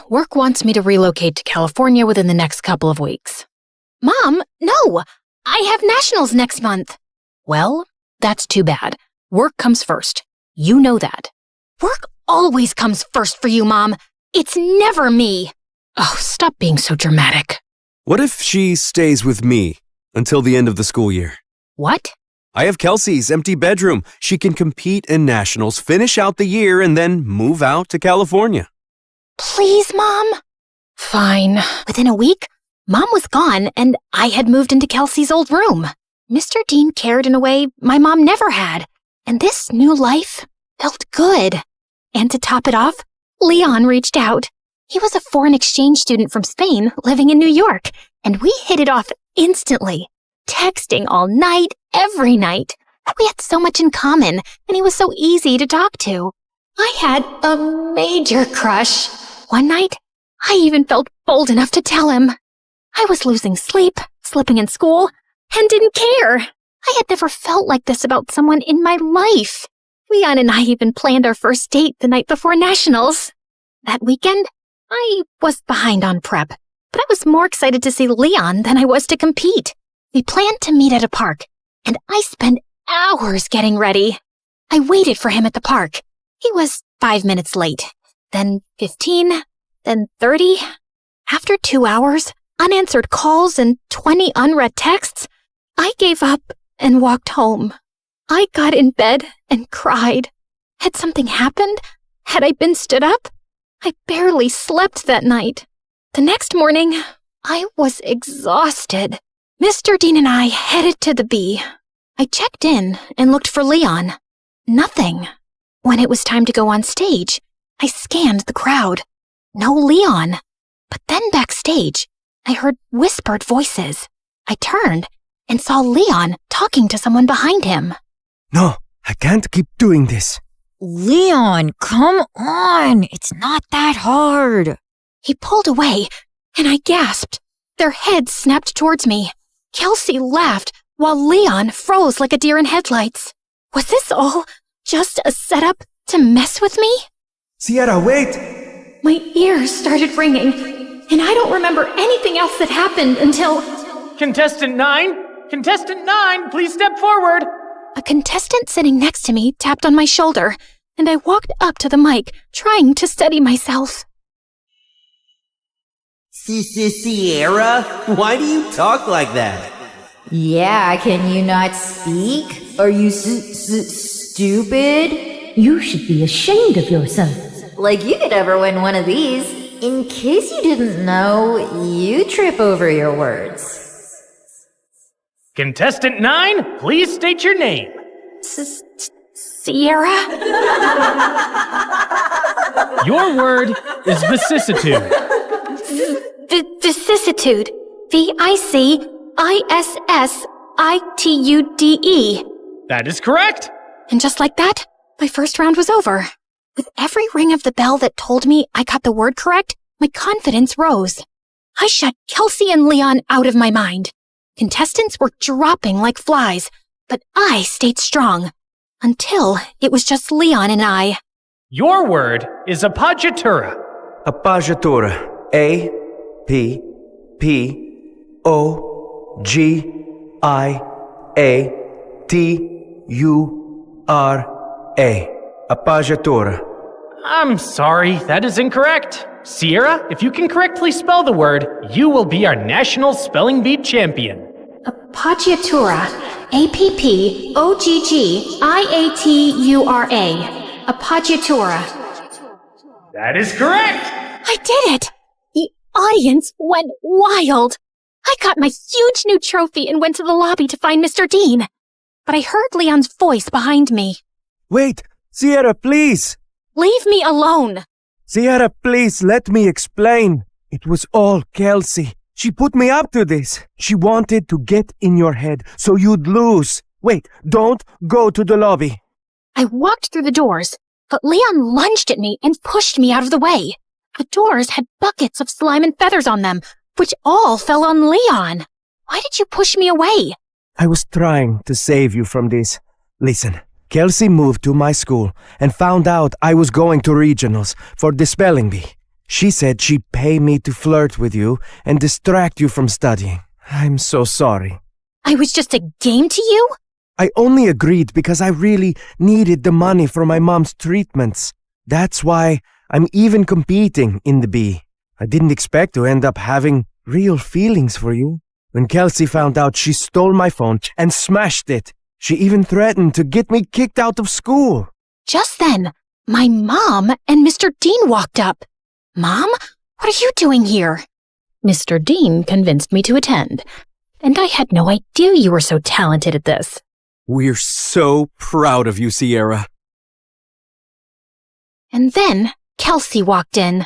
Work wants me to relocate to California within the next couple of weeks. Mom, no! I have nationals next month. Well, that's too bad. Work comes first. You know that. Work always comes first for you, Mom. It's never me. Oh, stop being so dramatic. What if she stays with me until the end of the school year? What? I have Kelsey's empty bedroom. She can compete in nationals, finish out the year, and then move out to California. Please, Mom. Fine. Within a week, Mom was gone, and I had moved into Kelsey's old room. Mr. Dean cared in a way my mom never had, and this new life felt good. And to top it off, Leon reached out. He was a foreign exchange student from Spain living in New York, and we hit it off instantly, texting all night, every night. We had so much in common, and he was so easy to talk to. I had a major crush. One night, I even felt bold enough to tell him. I was losing sleep, slipping in school, and didn't care. I had never felt like this about someone in my life. Leon and I even planned our first date the night before nationals. That weekend, I was behind on prep, but I was more excited to see Leon than I was to compete. We planned to meet at a park, and I spent hours getting ready. I waited for him at the park. He was 5 minutes late, then 15, then 30. After 2 hours, unanswered calls, and 20 unread texts, I gave up and walked home. I got in bed and cried. Had something happened? Had I been stood up? I barely slept that night. The next morning, I was exhausted. Mr. Dean and I headed to the bee. I checked in and looked for Leon. Nothing. When it was time to go on stage, I scanned the crowd. No Leon. But then backstage, I heard whispered voices. I turned and saw Leon talking to someone behind him. No, I can't keep doing this. Leon, come on. It's not that hard. He pulled away, and I gasped. Their heads snapped towards me. Kelsey laughed, while Leon froze like a deer in headlights. Was this all just a setup to mess with me? Sierra, wait! My ears started ringing, and I don't remember anything else that happened until... Contestant 9? Contestant 9, please step forward. A contestant sitting next to me tapped on my shoulder, and I walked up to the mic, trying to steady myself. Sierra? Why do you talk like that? Yeah, can you not speak? Are you stupid? You should be ashamed of yourself. Like you could ever win one of these. In case you didn't know, you trip over your words. Contestant 9, please state your name. Sierra? Your word is vicissitude. Vicissitude. VICISSITUDE. That is correct. And just like that, my first round was over. With every ring of the bell that told me I got the word correct, my confidence rose. I shut Kelsey and Leon out of my mind. Contestants were dropping like flies, but I stayed strong. Until it was just Leon and I. Your word is appoggiatura. Appoggiatura. A-P-P-O-G-I-A-T-U-R-A. Appoggiatura. I'm sorry, that is incorrect. Sierra, if you can correctly spell the word, you will be our national spelling bee champion. Appoggiatura. A-P-P-O-G-G-I-A-T-U-R-A. Appoggiatura. That is correct. I did it! The audience went wild. I got my huge new trophy and went to the lobby to find Mr. Dean. But I heard Leon's voice behind me. Wait, Sierra, please! Leave me alone! Sierra, please, let me explain. It was all Kelsey. She put me up to this. She wanted to get in your head so you'd lose. Wait, don't go to the lobby. I walked through the doors, but Leon lunged at me and pushed me out of the way. The doors had buckets of slime and feathers on them, which all fell on Leon. Why did you push me away? I was trying to save you from this. Listen, Kelsey moved to my school and found out I was going to regionals for the spelling bee. She said she'd pay me to flirt with you and distract you from studying. I'm so sorry. I was just a game to you? I only agreed because I really needed the money for my mom's treatments. That's why I'm even competing in the bee. I didn't expect to end up having real feelings for you. When Kelsey found out, she stole my phone and smashed it. She even threatened to get me kicked out of school. Just then, my mom and Mr. Dean walked up. Mom, what are you doing here? Mr. Dean convinced me to attend, and I had no idea you were so talented at this. We're so proud of you, Sierra. And then Kelsey walked in.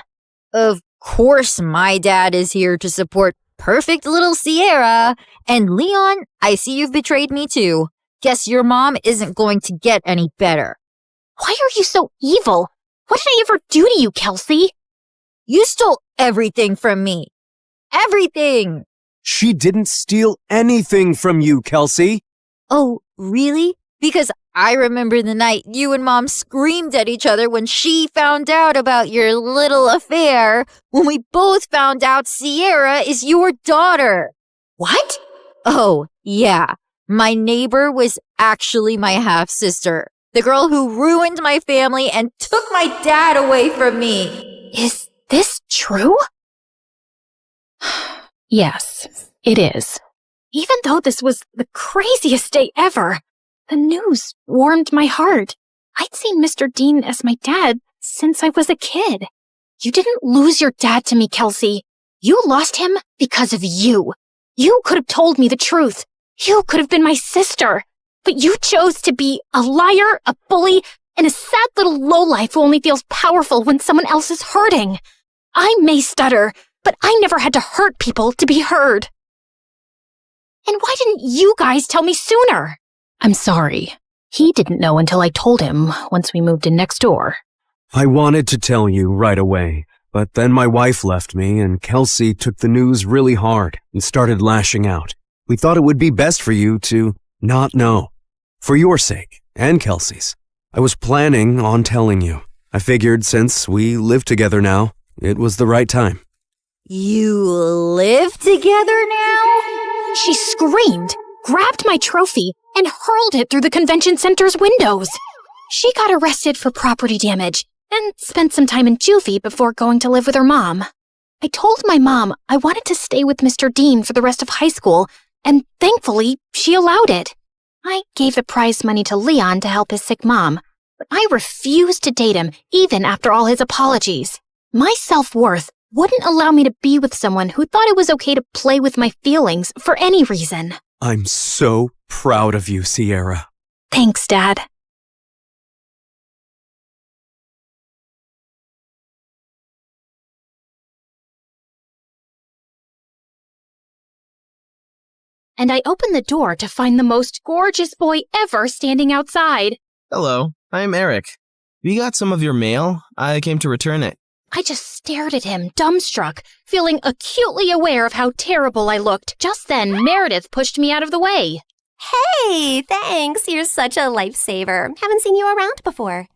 Of course my dad is here to support perfect little Sierra. And Leon, I see you've betrayed me too. Guess your mom isn't going to get any better. Why are you so evil? What did I ever do to you, Kelsey? You stole everything from me. Everything! She didn't steal anything from you, Kelsey. Oh, really? Because I remember the night you and Mom screamed at each other when she found out about your little affair, when we both found out Sierra is your daughter. What? Oh, yeah. My neighbor was actually my half-sister. The girl who ruined my family and took my dad away from me. Is this true? Yes, it is. Even though this was the craziest day ever, the news warmed my heart. I'd seen Mr. Dean as my dad since I was a kid. You didn't lose your dad to me, Kelsey. You lost him because of you. You could have told me the truth. You could have been my sister. But you chose to be a liar, a bully, and a sad little lowlife who only feels powerful when someone else is hurting. I may stutter, but I never had to hurt people to be heard. And why didn't you guys tell me sooner? I'm sorry. He didn't know until I told him once we moved in next door. I wanted to tell you right away, but then my wife left me and Kelsey took the news really hard and started lashing out. We thought it would be best for you to not know. For your sake, and Kelsey's. I was planning on telling you. I figured since we live together now, it was the right time. You live together now? She screamed, grabbed my trophy, and hurled it through the convention center's windows. She got arrested for property damage and spent some time in juvie before going to live with her mom. I told my mom I wanted to stay with Mr. Dean for the rest of high school, and thankfully, she allowed it. I gave the prize money to Leon to help his sick mom, but I refused to date him even after all his apologies. My self-worth wouldn't allow me to be with someone who thought it was okay to play with my feelings for any reason. I'm so proud of you, Sierra. Thanks, Dad. And I opened the door to find the most gorgeous boy ever standing outside. Hello, I'm Eric. We got some of your mail. I came to return it. I just stared at him, dumbstruck, feeling acutely aware of how terrible I looked. Just then, Meredith pushed me out of the way. Hey, thanks. You're such a lifesaver. Haven't seen you around before.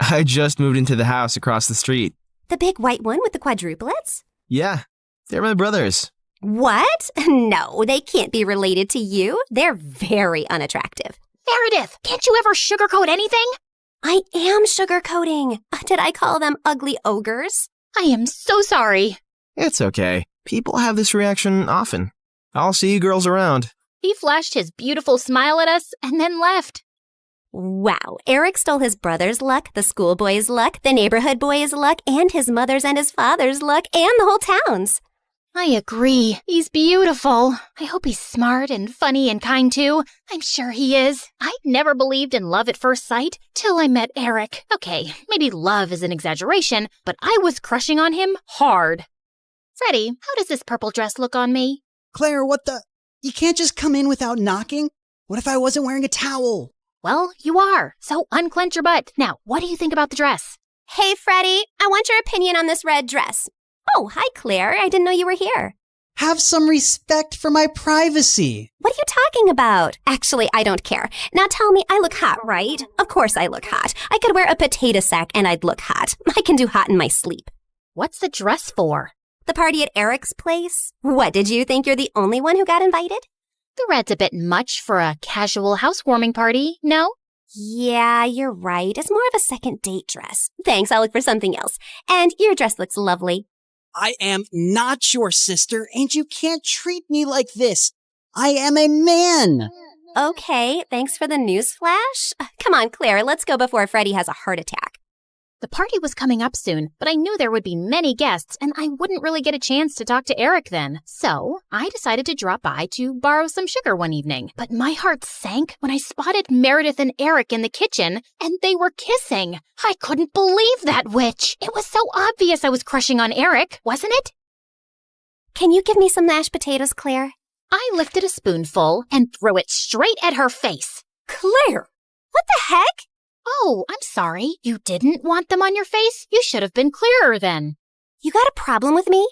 I just moved into the house across the street. The big white one with the quadruplets? Yeah, they're my brothers. What? No, they can't be related to you. They're very unattractive. Meredith, can't you ever sugarcoat anything? I am sugarcoating. Did I call them ugly ogres? I am so sorry. It's okay. People have this reaction often. I'll see you girls around. He flashed his beautiful smile at us and then left. Wow, Eric stole his brother's luck, the schoolboy's luck, the neighborhood boy's luck, and his mother's and his father's luck, and the whole town's. I agree. He's beautiful. I hope he's smart and funny and kind too. I'm sure he is. I never believed in love at first sight till I met Eric. Okay, maybe love is an exaggeration, but I was crushing on him hard. Freddie, how does this purple dress look on me? Claire, what the? You can't just come in without knocking? What if I wasn't wearing a towel? Well, you are. So unclench your butt. Now, what do you think about the dress? Hey, Freddie, I want your opinion on this red dress. Oh, hi, Claire. I didn't know you were here. Have some respect for my privacy. What are you talking about? Actually, I don't care. Now tell me, I look hot, right? Of course I look hot. I could wear a potato sack and I'd look hot. I can do hot in my sleep. What's the dress for? The party at Eric's place? What, did you think you're the only one who got invited? The red's a bit much for a casual housewarming party, no? Yeah, you're right. It's more of a second date dress. Thanks, I'll look for something else. And your dress looks lovely. I am not your sister, and you can't treat me like this. I am a man. Okay, thanks for the newsflash. Come on, Claire, let's go before Freddie has a heart attack. The party was coming up soon, but I knew there would be many guests, and I wouldn't really get a chance to talk to Eric then. So I decided to drop by to borrow some sugar one evening. But my heart sank when I spotted Meredith and Eric in the kitchen, and they were kissing. I couldn't believe that witch. It was so obvious I was crushing on Eric, wasn't it? Can you give me some mashed potatoes, Claire? I lifted a spoonful and threw it straight at her face. Claire! What the heck? Oh, I'm sorry. You didn't want them on your face? You should have been clearer then. You got a problem with me?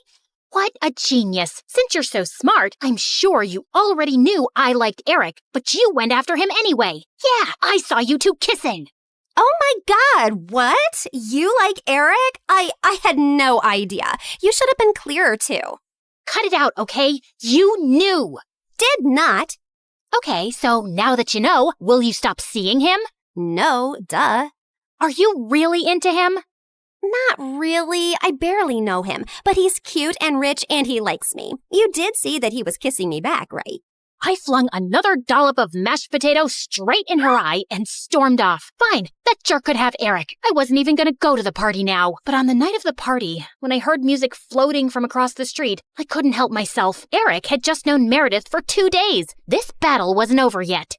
What a genius. Since you're so smart, I'm sure you already knew I liked Eric, but you went after him anyway. Yeah, I saw you two kissing. Oh my God, what? You like Eric? I had no idea. You should have been clearer too. Cut it out, okay? You knew. Did not. Okay, so now that you know, will you stop seeing him? No, duh. Are you really into him? Not really. I barely know him, but he's cute and rich and he likes me. You did see that he was kissing me back, right? I flung another dollop of mashed potato straight in her eye and stormed off. Fine, that jerk could have Eric. I wasn't even gonna go to the party now. But on the night of the party, when I heard music floating from across the street, I couldn't help myself. Eric had just known Meredith for 2 days. This battle wasn't over yet.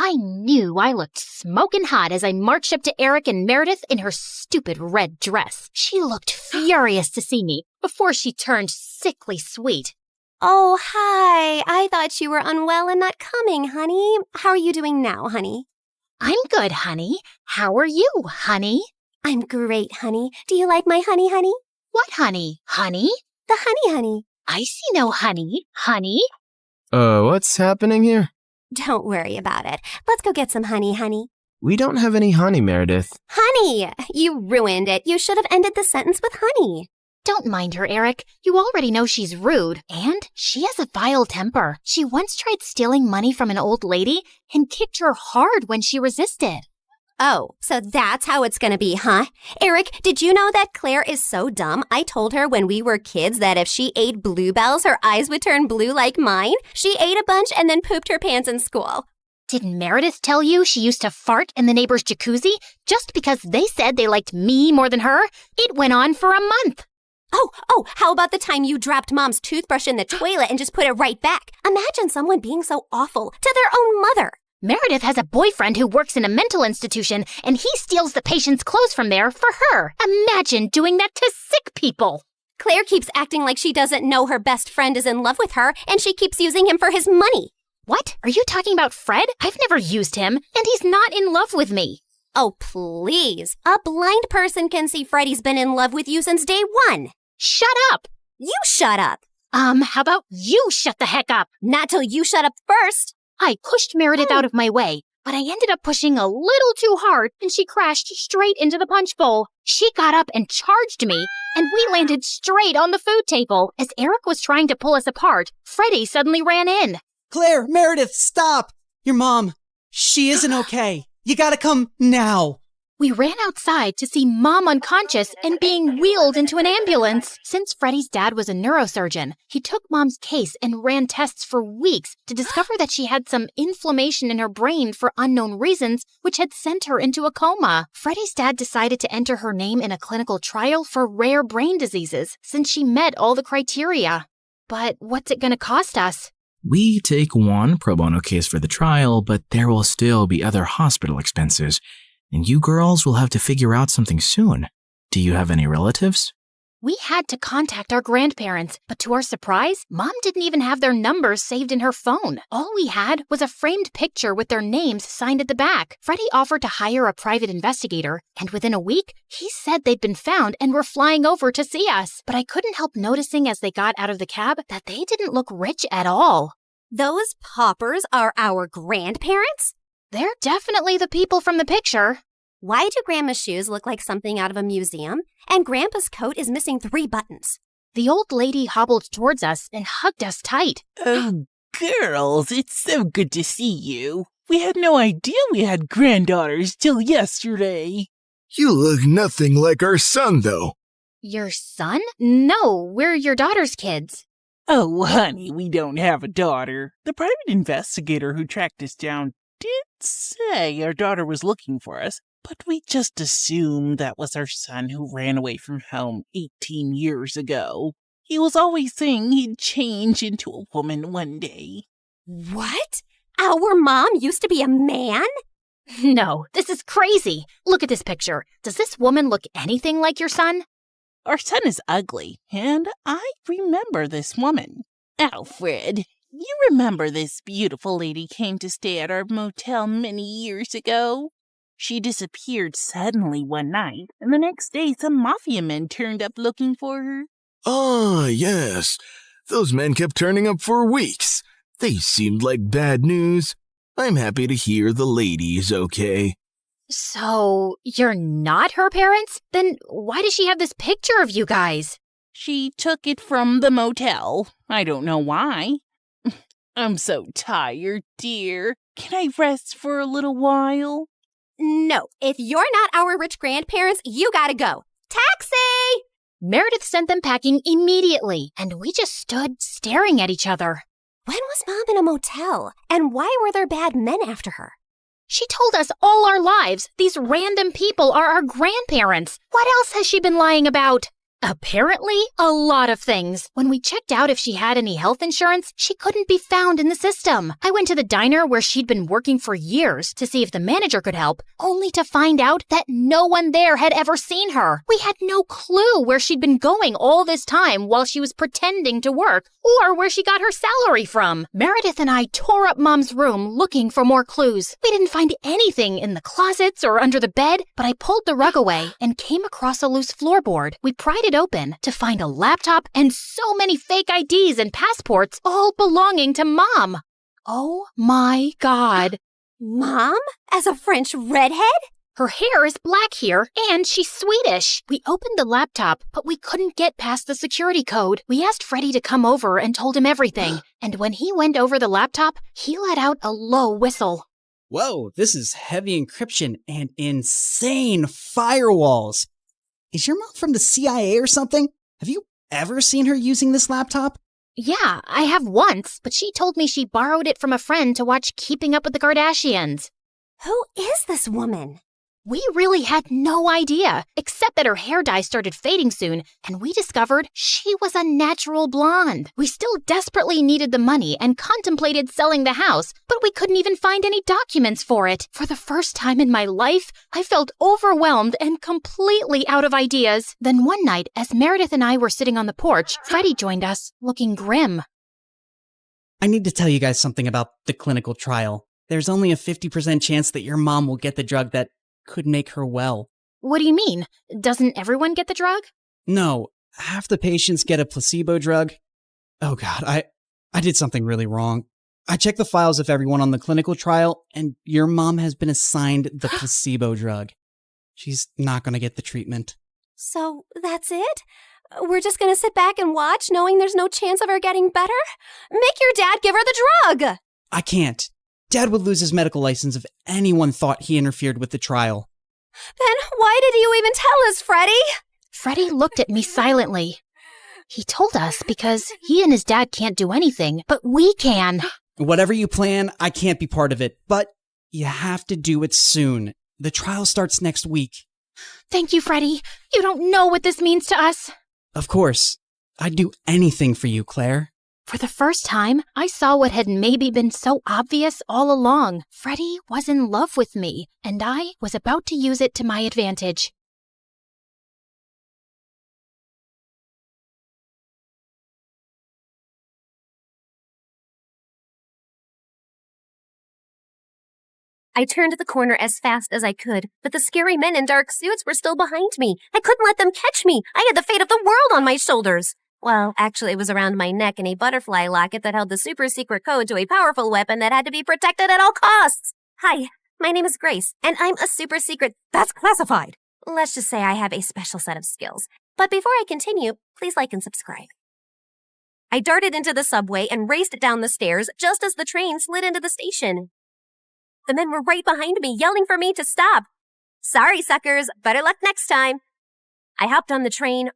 I knew I looked smoking hot as I marched up to Eric and Meredith in her stupid red dress. She looked furious to see me before she turned sickly sweet. Oh, hi. I thought you were unwell and not coming, honey. How are you doing now, honey? I'm good, honey. How are you, honey? I'm great, honey. Do you like my honey, honey? What honey? Honey? The honey, honey. I see no honey. Honey? What's happening here? Don't worry about it. Let's go get some honey, honey. We don't have any honey, Meredith. Honey! You ruined it. You should have ended the sentence with honey. Don't mind her, Eric. You already know she's rude. And she has a vile temper. She once tried stealing money from an old lady and kicked her hard when she resisted. Oh, so that's how it's gonna be, huh? Eric, did you know that Claire is so dumb? I told her when we were kids that if she ate bluebells, her eyes would turn blue like mine. She ate a bunch and then pooped her pants in school. Didn't Meredith tell you she used to fart in the neighbor's jacuzzi just because they said they liked me more than her? It went on for a month. Oh, how about the time you dropped Mom's toothbrush in the toilet and just put it right back? Imagine someone being so awful to their own mother. Meredith has a boyfriend who works in a mental institution, and he steals the patient's clothes from there for her. Imagine doing that to sick people. Claire keeps acting like she doesn't know her best friend is in love with her, and she keeps using him for his money. What? Are you talking about Fred? I've never used him, and he's not in love with me. Oh, please. A blind person can see Freddie's been in love with you since day one. Shut up. You shut up. How about you shut the heck up? Not till you shut up first. I pushed Meredith out of my way, but I ended up pushing a little too hard, and she crashed straight into the punch bowl. She got up and charged me, and we landed straight on the food table. As Eric was trying to pull us apart, Freddie suddenly ran in. Claire, Meredith, stop! Your mom, she isn't okay. You gotta come now. We ran outside to see Mom unconscious and being wheeled into an ambulance. Since Freddie's dad was a neurosurgeon, he took Mom's case and ran tests for weeks to discover that she had some inflammation in her brain for unknown reasons, which had sent her into a coma. Freddie's dad decided to enter her name in a clinical trial for rare brain diseases since she met all the criteria. But what's it going to cost us? We take one pro bono case for the trial, but there will still be other hospital expenses. And you girls will have to figure out something soon. Do you have any relatives? We had to contact our grandparents, but to our surprise, Mom didn't even have their numbers saved in her phone. All we had was a framed picture with their names signed at the back. Freddie offered to hire a private investigator, and within a week, he said they'd been found and were flying over to see us. But I couldn't help noticing as they got out of the cab that they didn't look rich at all. Those paupers are our grandparents? They're definitely the people from the picture. Why do Grandma's shoes look like something out of a museum? And Grandpa's coat is missing 3 buttons. The old lady hobbled towards us and hugged us tight. Oh, girls, it's so good to see you. We had no idea we had granddaughters till yesterday. You look nothing like our son, though. Your son? No, we're your daughter's kids. Oh, honey, we don't have a daughter. The private investigator who tracked us down did say our daughter was looking for us, but we just assumed that was our son who ran away from home 18 years ago. He was always saying he'd change into a woman one day. What? Our mom used to be a man? No, this is crazy. Look at this picture. Does this woman look anything like your son? Our son is ugly, and I remember this woman. Alfred, you remember this beautiful lady came to stay at our motel many years ago? She disappeared suddenly one night, and the next day some mafia men turned up looking for her. Ah, yes. Those men kept turning up for weeks. They seemed like bad news. I'm happy to hear the lady is okay. So, you're not her parents? Then why does she have this picture of you guys? She took it from the motel. I don't know why. I'm so tired, dear. Can I rest for a little while? No, if you're not our rich grandparents, you gotta go. Taxi! Meredith sent them packing immediately, and we just stood staring at each other. When was Mom in a motel? And why were there bad men after her? She told us all our lives these random people are our grandparents. What else has she been lying about? Apparently, a lot of things. When we checked out if she had any health insurance, she couldn't be found in the system. I went to the diner where she'd been working for years to see if the manager could help, only to find out that no one there had ever seen her. We had no clue where she'd been going all this time while she was pretending to work, or where she got her salary from. Meredith and I tore up Mom's room looking for more clues. We didn't find anything in the closets or under the bed, but I pulled the rug away and came across a loose floorboard. We pried it open to find a laptop and so many fake IDs and passports, all belonging to Mom. Oh my God. Mom? As a French redhead? Her hair is black here, and she's Swedish. We opened the laptop, but we couldn't get past the security code. We asked Freddie to come over and told him everything. And when he went over the laptop, he let out a low whistle. Whoa, this is heavy encryption and insane firewalls. Is your mom from the CIA or something? Have you ever seen her using this laptop? Yeah, I have once, but she told me she borrowed it from a friend to watch Keeping Up with the Kardashians. Who is this woman? We really had no idea, except that her hair dye started fading soon, and we discovered she was a natural blonde. We still desperately needed the money and contemplated selling the house, but we couldn't even find any documents for it. For the first time in my life, I felt overwhelmed and completely out of ideas. Then one night, as Meredith and I were sitting on the porch, Freddie joined us, looking grim. I need to tell you guys something about the clinical trial. There's only a 50% chance that your mom will get the drug that could make her well. What do you mean? Doesn't everyone get the drug? No, half the patients get a placebo drug. Oh God, I did something really wrong. I checked the files of everyone on the clinical trial, and your mom has been assigned the placebo drug. She's not going to get the treatment. So that's it? We're just gonna sit back and watch, knowing there's no chance of her getting better? Make your dad give her the drug! I can't. Dad would lose his medical license if anyone thought he interfered with the trial. Then why did you even tell us, Freddie? Freddie looked at me silently. He told us because he and his dad can't do anything, but we can. Whatever you plan, I can't be part of it, but you have to do it soon. The trial starts next week. Thank you, Freddie. You don't know what this means to us. Of course. I'd do anything for you, Claire. For the first time, I saw what had maybe been so obvious all along. Freddie was in love with me, and I was about to use it to my advantage. I turned the corner as fast as I could, but the scary men in dark suits were still behind me. I couldn't let them catch me. I had the fate of the world on my shoulders. Well, actually, it was around my neck in a butterfly locket that held the super secret code to a powerful weapon that had to be protected at all costs. Hi, my name is Grace, and I'm a super secret that's classified. Let's just say I have a special set of skills. But before I continue, please like and subscribe. I darted into the subway and raced down the stairs just as the train slid into the station. The men were right behind me, yelling for me to stop. Sorry, suckers. Better luck next time. I hopped on the train,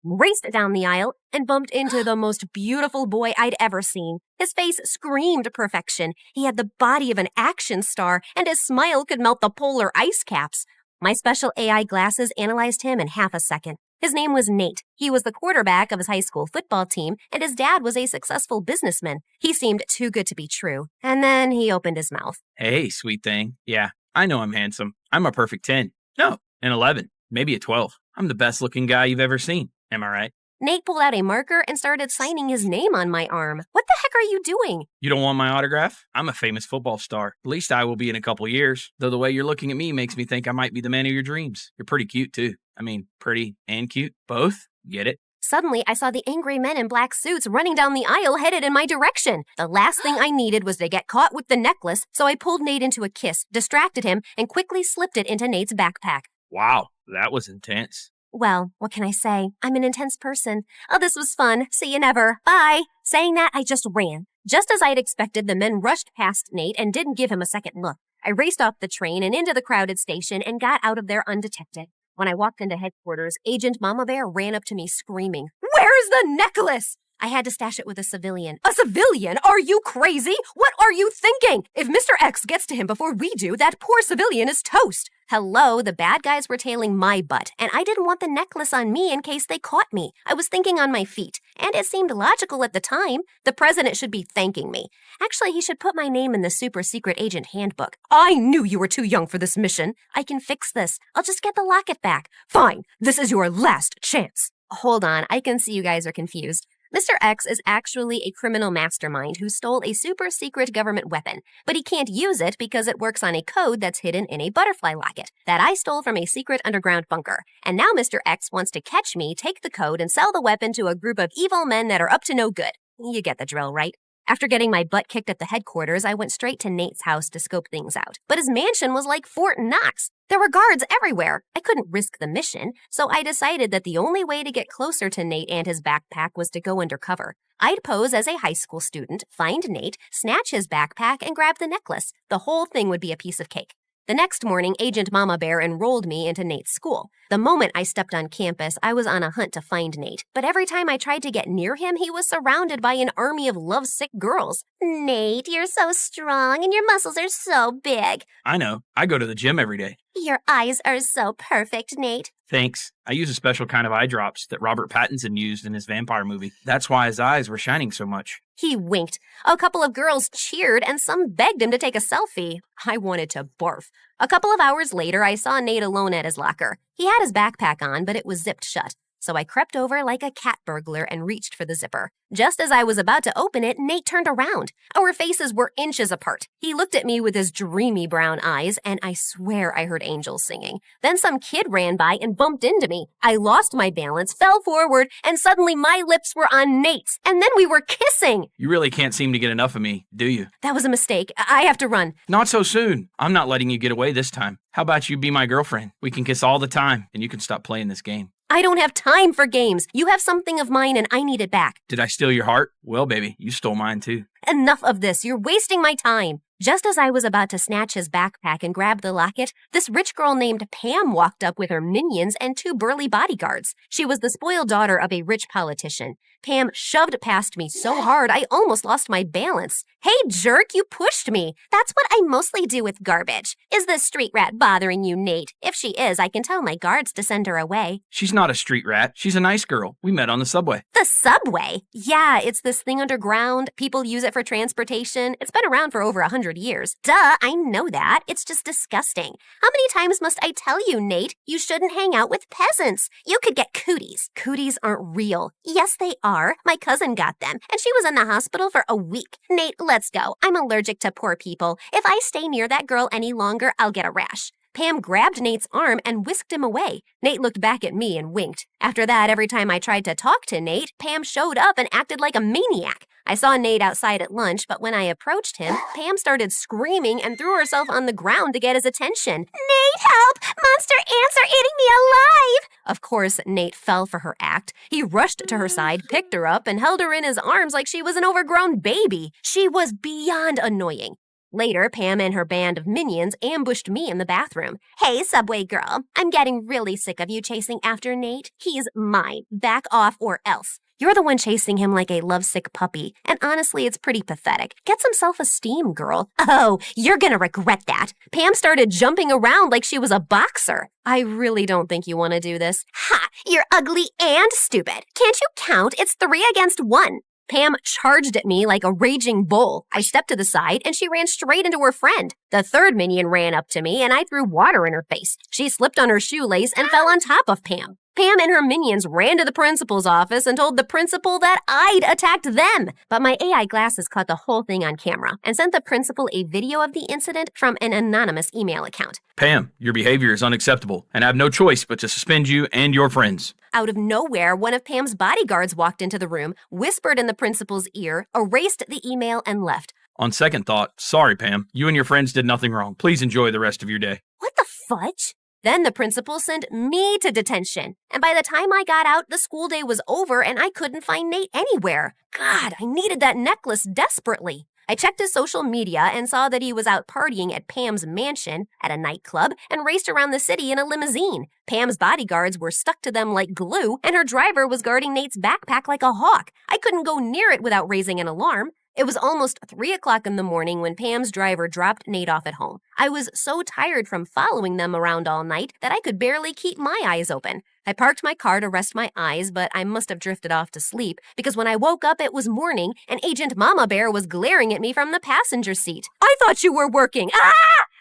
raced down the aisle, and bumped into the most beautiful boy I'd ever seen. His face screamed perfection. He had the body of an action star, and his smile could melt the polar ice caps. My special AI glasses analyzed him in half a second. His name was Nate. He was the quarterback of his high school football team, and his dad was a successful businessman. He seemed too good to be true. And then he opened his mouth. Hey, sweet thing. Yeah, I know I'm handsome. I'm a perfect 10. No, an 11. Maybe a 12. I'm the best looking guy you've ever seen. Am I right? Nate pulled out a marker and started signing his name on my arm. What the heck are you doing? You don't want my autograph? I'm a famous football star. At least I will be in a couple years. Though the way you're looking at me makes me think I might be the man of your dreams. You're pretty cute, too. I mean, pretty and cute. Both? Get it? Suddenly, I saw the angry men in black suits running down the aisle headed in my direction. The last thing I needed was to get caught with the necklace, so I pulled Nate into a kiss, distracted him, and quickly slipped it into Nate's backpack. Wow, that was intense. Well, what can I say? I'm an intense person. Oh, this was fun. See you never. Bye. Saying that, I just ran. Just as I'd expected, the men rushed past Nate and didn't give him a second look. I raced off the train and into the crowded station and got out of there undetected. When I walked into headquarters, Agent Mama Bear ran up to me screaming, "Where's the necklace?" I had to stash it with a civilian. A civilian? Are you crazy? What are you thinking? If Mr. X gets to him before we do, that poor civilian is toast. Hello, the bad guys were tailing my butt, and I didn't want the necklace on me in case they caught me. I was thinking on my feet, and it seemed logical at the time. The president should be thanking me. Actually, he should put my name in the super secret agent handbook. I knew you were too young for this mission. I can fix this. I'll just get the locket back. Fine, this is your last chance. Hold on, I can see you guys are confused. Mr. X is actually a criminal mastermind who stole a super secret government weapon, but he can't use it because it works on a code that's hidden in a butterfly locket that I stole from a secret underground bunker. And now Mr. X wants to catch me, take the code, and sell the weapon to a group of evil men that are up to no good. You get the drill, right? After getting my butt kicked at the headquarters, I went straight to Nate's house to scope things out. But his mansion was like Fort Knox. There were guards everywhere. I couldn't risk the mission, so I decided that the only way to get closer to Nate and his backpack was to go undercover. I'd pose as a high school student, find Nate, snatch his backpack, and grab the necklace. The whole thing would be a piece of cake. The next morning, Agent Mama Bear enrolled me into Nate's school. The moment I stepped on campus, I was on a hunt to find Nate. But every time I tried to get near him, he was surrounded by an army of lovesick girls. Nate, you're so strong and your muscles are so big. I know. I go to the gym every day. Your eyes are so perfect, Nate. Thanks. I use a special kind of eye drops that Robert Pattinson used in his vampire movie. That's why his eyes were shining so much. He winked. A couple of girls cheered and some begged him to take a selfie. I wanted to barf. A couple of hours later, I saw Nate alone at his locker. He had his backpack on, but it was zipped shut. So I crept over like a cat burglar and reached for the zipper. Just as I was about to open it, Nate turned around. Our faces were inches apart. He looked at me with his dreamy brown eyes, and I swear I heard angels singing. Then some kid ran by and bumped into me. I lost my balance, fell forward, and suddenly my lips were on Nate's. And then we were kissing. You really can't seem to get enough of me, do you? That was a mistake. I have to run. Not so soon. I'm not letting you get away this time. How about you be my girlfriend? We can kiss all the time, and you can stop playing this game. I don't have time for games. You have something of mine and I need it back. Did I steal your heart? Well, baby, you stole mine too. Enough of this. You're wasting my time. Just as I was about to snatch his backpack and grab the locket, this rich girl named Pam walked up with her minions and 2 burly bodyguards. She was the spoiled daughter of a rich politician. Pam shoved past me so hard I almost lost my balance. Hey, jerk, you pushed me. That's what I mostly do with garbage. Is this street rat bothering you, Nate? If she is, I can tell my guards to send her away. She's not a street rat. She's a nice girl. We met on the subway. The subway? Yeah, it's this thing underground. People use it for transportation. It's been around for over 100 years. Duh, I know that. It's just disgusting. How many times must I tell you, Nate? You shouldn't hang out with peasants. You could get cooties. Cooties aren't real. Yes, they are. My cousin got them, and she was in the hospital for a week. Nate, let's go. I'm allergic to poor people. If I stay near that girl any longer, I'll get a rash. Pam grabbed Nate's arm and whisked him away. Nate looked back at me and winked. After that, every time I tried to talk to Nate, Pam showed up and acted like a maniac. I saw Nate outside at lunch, but when I approached him, Pam started screaming and threw herself on the ground to get his attention. Nate, help! Monster ants are eating me alive! Of course, Nate fell for her act. He rushed to her side, picked her up, and held her in his arms like she was an overgrown baby. She was beyond annoying. Later, Pam and her band of minions ambushed me in the bathroom. Hey, subway girl, I'm getting really sick of you chasing after Nate. He's mine. Back off or else. You're the one chasing him like a lovesick puppy, and honestly, it's pretty pathetic. Get some self-esteem, girl. Oh, you're gonna regret that. Pam started jumping around like she was a boxer. I really don't think you want to do this. Ha! You're ugly and stupid. Can't you count? It's 3 against 1. Pam charged at me like a raging bull. I stepped to the side, and she ran straight into her friend. The third minion ran up to me, and I threw water in her face. She slipped on her shoelace and fell on top of Pam. Pam and her minions ran to the principal's office and told the principal that I'd attacked them. But my AI glasses caught the whole thing on camera and sent the principal a video of the incident from an anonymous email account. Pam, your behavior is unacceptable, and I have no choice but to suspend you and your friends. Out of nowhere, one of Pam's bodyguards walked into the room, whispered in the principal's ear, erased the email, and left. On second thought, sorry, Pam. You and your friends did nothing wrong. Please enjoy the rest of your day. What the fudge? Then the principal sent me to detention. And by the time I got out, the school day was over and I couldn't find Nate anywhere. God, I needed that necklace desperately. I checked his social media and saw that he was out partying at Pam's mansion, at a nightclub, and raced around the city in a limousine. Pam's bodyguards were stuck to them like glue, and her driver was guarding Nate's backpack like a hawk. I couldn't go near it without raising an alarm. It was almost 3 o'clock in the morning when Pam's driver dropped Nate off at home. I was so tired from following them around all night that I could barely keep my eyes open. I parked my car to rest my eyes, but I must have drifted off to sleep because when I woke up it was morning and Agent Mama Bear was glaring at me from the passenger seat. I thought you were working. Ah!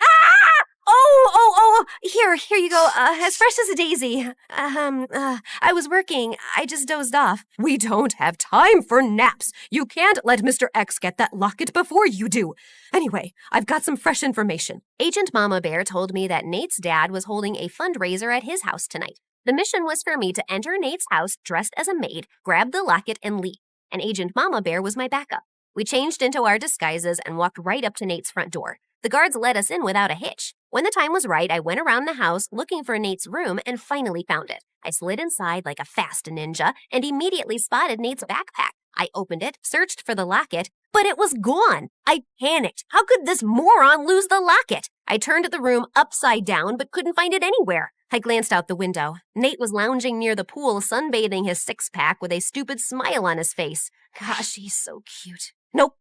Ah! Oh, here you go, as fresh as a daisy. I was working, I just dozed off. We don't have time for naps. You can't let Mr. X get that locket before you do. Anyway, I've got some fresh information. Agent Mama Bear told me that Nate's dad was holding a fundraiser at his house tonight. The mission was for me to enter Nate's house dressed as a maid, grab the locket, and leave. And Agent Mama Bear was my backup. We changed into our disguises and walked right up to Nate's front door. The guards let us in without a hitch. When the time was right, I went around the house looking for Nate's room and finally found it. I slid inside like a fast ninja and immediately spotted Nate's backpack. I opened it, searched for the locket, but it was gone. I panicked. How could this moron lose the locket? I turned the room upside down but couldn't find it anywhere. I glanced out the window. Nate was lounging near the pool, sunbathing his six-pack with a stupid smile on his face. Gosh, he's so cute. Nope.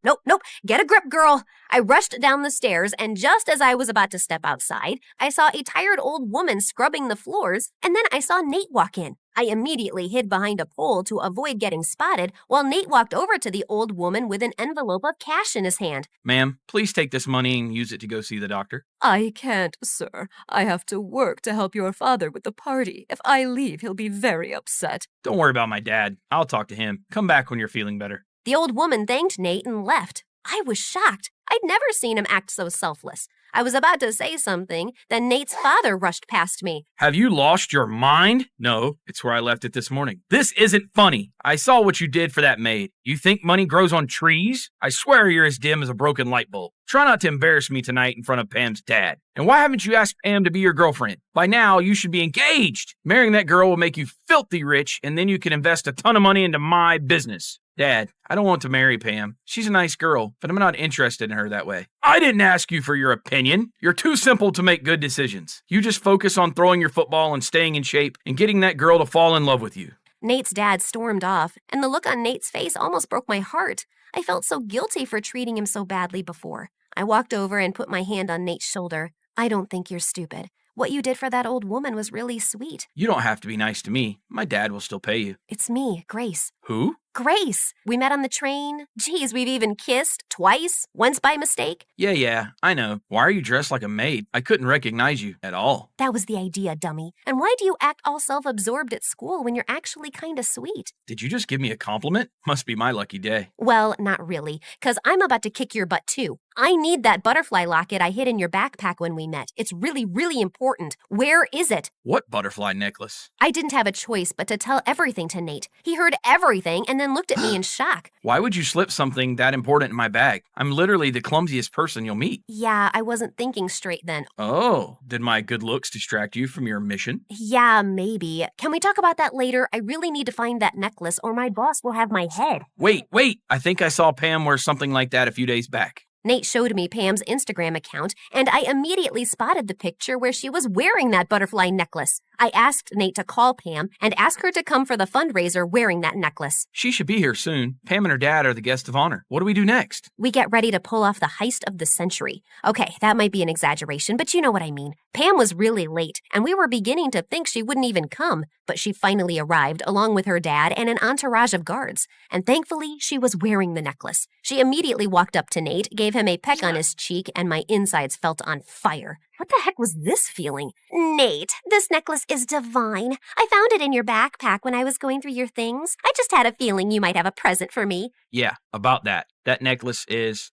Get a grip, girl. I rushed down the stairs, and just as I was about to step outside, I saw a tired old woman scrubbing the floors, and then I saw Nate walk in. I immediately hid behind a pole to avoid getting spotted, while Nate walked over to the old woman with an envelope of cash in his hand. Ma'am, please take this money and use it to go see the doctor. I can't, sir. I have to work to help your father with the party. If I leave, he'll be very upset. Don't worry about my dad. I'll talk to him. Come back when you're feeling better. The old woman thanked Nate and left. I was shocked. I'd never seen him act so selfless. I was about to say something, then Nate's father rushed past me. Have you lost your mind? No, it's where I left it this morning. This isn't funny. I saw what you did for that maid. You think money grows on trees? I swear you're as dim as a broken light bulb. Try not to embarrass me tonight in front of Pam's dad. And why haven't you asked Pam to be your girlfriend? By now, you should be engaged. Marrying that girl will make you filthy rich, and then you can invest a ton of money into my business. Dad, I don't want to marry Pam. She's a nice girl, but I'm not interested in her that way. I didn't ask you for your opinion. You're too simple to make good decisions. You just focus on throwing your football and staying in shape and getting that girl to fall in love with you. Nate's dad stormed off, and the look on Nate's face almost broke my heart. I felt so guilty for treating him so badly before. I walked over and put my hand on Nate's shoulder. I don't think you're stupid. What you did for that old woman was really sweet. You don't have to be nice to me. My dad will still pay you. It's me, Grace. Who? Grace. We met on the train. Geez, we've even kissed twice, once by mistake. Yeah, I know. Why are you dressed like a maid? I couldn't recognize you at all. That was the idea, dummy. And why do you act all self-absorbed at school when you're actually kinda sweet? Did you just give me a compliment? Must be my lucky day. Well, not really, 'cause I'm about to kick your butt too. I need that butterfly locket I hid in your backpack when we met. It's really, really important. Where is it? What butterfly necklace? I didn't have a choice but to tell everything to Nate. He heard everything and then looked at me in shock. Why would you slip something that important in my bag? I'm literally the clumsiest person you'll meet. Yeah, I wasn't thinking straight then. Oh, did my good looks distract you from your mission? Yeah, maybe. Can we talk about that later? I really need to find that necklace or my boss will have my head. Wait. I think I saw Pam wear something like that a few days back. Nate showed me Pam's Instagram account, and I immediately spotted the picture where she was wearing that butterfly necklace. I asked Nate to call Pam and ask her to come for the fundraiser wearing that necklace. She should be here soon. Pam and her dad are the guests of honor. What do we do next? We get ready to pull off the heist of the century. Okay, that might be an exaggeration, but you know what I mean. Pam was really late, and we were beginning to think she wouldn't even come, but she finally arrived along with her dad and an entourage of guards. And thankfully, she was wearing the necklace. She immediately walked up to Nate, gave him a peck on his cheek, and my insides felt on fire. What the heck was this feeling? Nate, this necklace is divine. I found it in your backpack when I was going through your things. I just had a feeling you might have a present for me. Yeah, about that. That necklace is,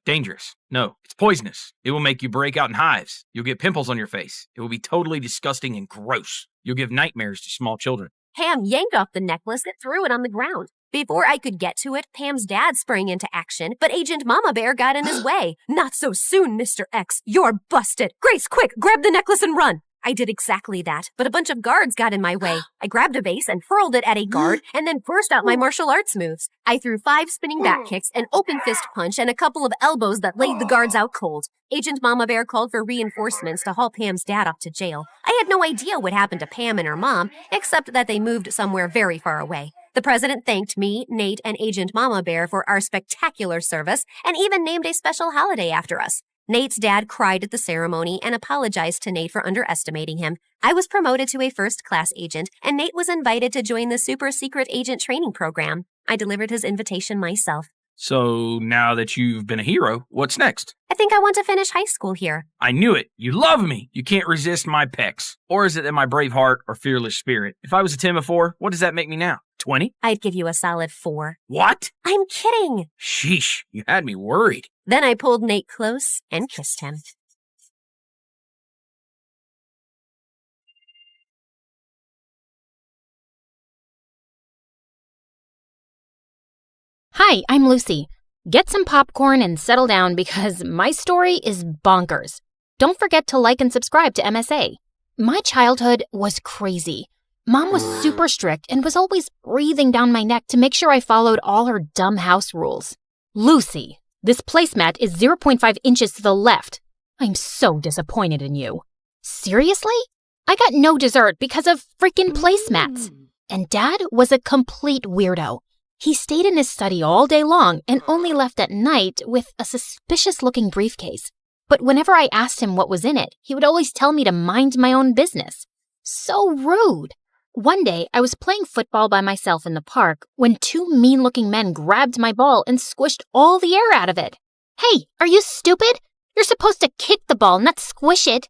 dangerous. No, it's poisonous. It will make you break out in hives. You'll get pimples on your face. It will be totally disgusting and gross. You'll give nightmares to small children. Pam yanked off the necklace and threw it on the ground. Before I could get to it, Pam's dad sprang into action, but Agent Mama Bear got in his way. Not so soon, Mr. X. You're busted. Grace, quick, grab the necklace and run. I did exactly that, but a bunch of guards got in my way. I grabbed a vase and hurled it at a guard and then burst out my martial arts moves. I threw 5 spinning back kicks, an open fist punch, and a couple of elbows that laid the guards out cold. Agent Mama Bear called for reinforcements to haul Pam's dad off to jail. I had no idea what happened to Pam and her mom, except that they moved somewhere very far away. The president thanked me, Nate, and Agent Mama Bear for our spectacular service and even named a special holiday after us. Nate's dad cried at the ceremony and apologized to Nate for underestimating him. I was promoted to a first-class agent, and Nate was invited to join the super secret agent training program. I delivered his invitation myself. So now that you've been a hero, what's next? I think I want to finish high school here. I knew it. You love me. You can't resist my pecs. Or is it that my brave heart or fearless spirit? If I was a 10 before, what does that make me now? 20? I'd give you a solid 4. What? I'm kidding. Sheesh, you had me worried. Then I pulled Nate close and kissed him. Hi, I'm Lucy. Get some popcorn and settle down because my story is bonkers. Don't forget to like and subscribe to MSA. My childhood was crazy. Mom was super strict and was always breathing down my neck to make sure I followed all her dumb house rules. Lucy, this placemat is 0.5 inches to the left. I'm so disappointed in you. Seriously? I got no dessert because of freaking placemats. And Dad was a complete weirdo. He stayed in his study all day long and only left at night with a suspicious-looking briefcase. But whenever I asked him what was in it, he would always tell me to mind my own business. So rude. One day, I was playing football by myself in the park when 2 mean-looking men grabbed my ball and squished all the air out of it. Hey, are you stupid? You're supposed to kick the ball, not squish it.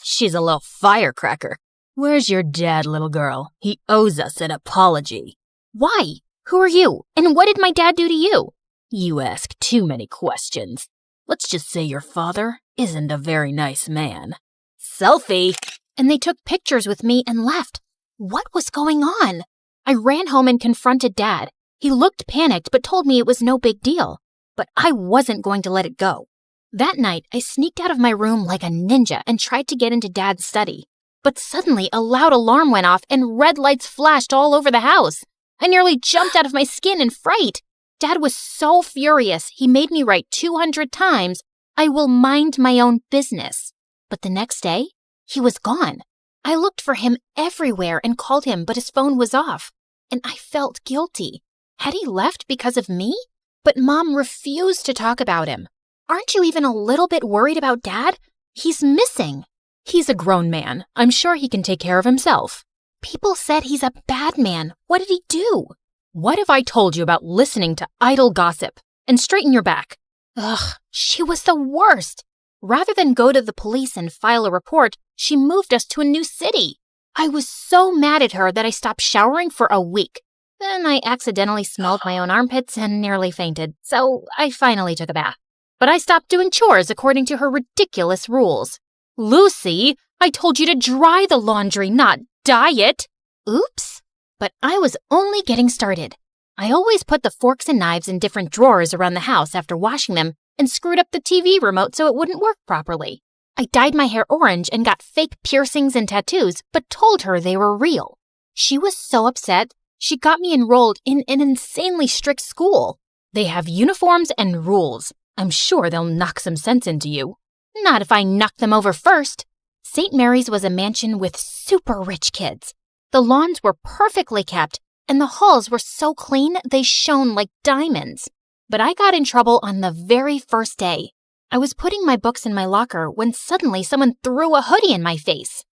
She's a little firecracker. Where's your dad, little girl? He owes us an apology. Why? Who are you? And what did my dad do to you? You ask too many questions. Let's just say your father isn't a very nice man. Selfie! And they took pictures with me and left. What was going on? I ran home and confronted Dad. He looked panicked but told me it was no big deal. But I wasn't going to let it go. That night, I sneaked out of my room like a ninja and tried to get into Dad's study. But suddenly, a loud alarm went off and red lights flashed all over the house. I nearly jumped out of my skin in fright. Dad was so furious, he made me write 200 times, "I will mind my own business." But the next day, he was gone. I looked for him everywhere and called him, but his phone was off. And I felt guilty. Had he left because of me? But Mom refused to talk about him. Aren't you even a little bit worried about Dad? He's missing. He's a grown man. I'm sure he can take care of himself. People said he's a bad man. What did he do? What have I told you about listening to idle gossip? And straighten your back. Ugh, she was the worst. Rather than go to the police and file a report, she moved us to a new city. I was so mad at her that I stopped showering for a week. Then I accidentally smelled my own armpits and nearly fainted, so I finally took a bath. But I stopped doing chores according to her ridiculous rules. Lucy, I told you to dry the laundry, not dye it. Oops. But I was only getting started. I always put the forks and knives in different drawers around the house after washing them and screwed up the TV remote so it wouldn't work properly. I dyed my hair orange and got fake piercings and tattoos, but told her they were real. She was so upset, she got me enrolled in an insanely strict school. They have uniforms and rules. I'm sure they'll knock some sense into you. Not if I knock them over first. St. Mary's was a mansion with super rich kids. The lawns were perfectly kept, and the halls were so clean they shone like diamonds. But I got in trouble on the very first day. I was putting my books in my locker when suddenly someone threw a hoodie in my face.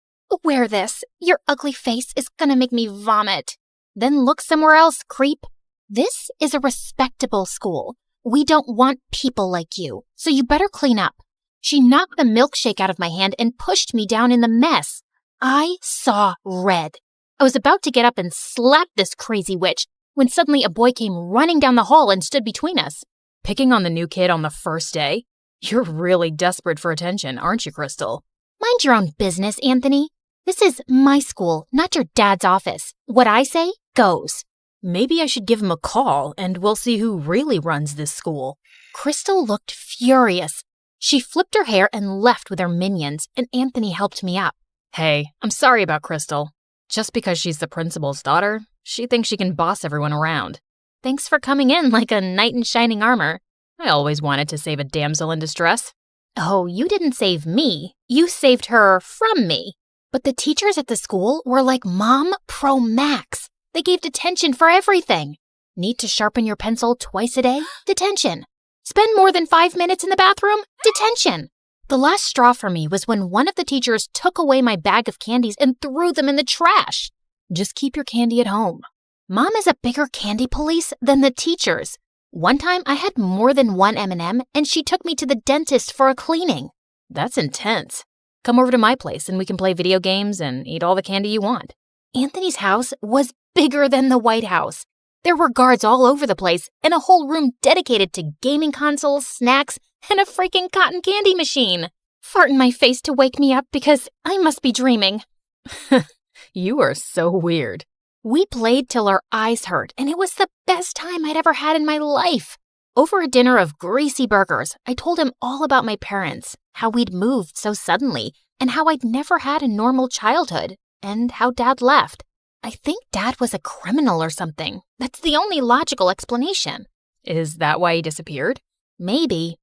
Wear this. Your ugly face is gonna make me vomit. Then look somewhere else, creep. This is a respectable school. We don't want people like you, so you better clean up. She knocked the milkshake out of my hand and pushed me down in the mess. I saw red. I was about to get up and slap this crazy witch when suddenly a boy came running down the hall and stood between us. Picking on the new kid on the first day? You're really desperate for attention, aren't you, Crystal? Mind your own business, Anthony. This is my school, not your dad's office. What I say goes. Maybe I should give him a call and we'll see who really runs this school. Crystal looked furious. She flipped her hair and left with her minions, and Anthony helped me up. Hey, I'm sorry about Crystal. Just because she's the principal's daughter, she thinks she can boss everyone around. Thanks for coming in like a knight in shining armor. I always wanted to save a damsel in distress. Oh, you didn't save me. You saved her from me. But the teachers at the school were like Mom Pro Max. They gave detention for everything. Need to sharpen your pencil twice a day? Detention. Spend more than 5 minutes in the bathroom? Detention. The last straw for me was when one of the teachers took away my bag of candies and threw them in the trash. Just keep your candy at home. Mom is a bigger candy police than the teachers. One time I had more than one M&M and she took me to the dentist for a cleaning. That's intense. Come over to my place and we can play video games and eat all the candy you want. Anthony's house was bigger than the White House. There were guards all over the place and a whole room dedicated to gaming consoles, snacks, and a freaking cotton candy machine. Fart in my face to wake me up because I must be dreaming. You are so weird. We played till our eyes hurt, and it was the best time I'd ever had in my life. Over a dinner of greasy burgers, I told him all about my parents, how we'd moved so suddenly, and how I'd never had a normal childhood, and how Dad left. I think Dad was a criminal or something. That's the only logical explanation. Is that why he disappeared? Maybe.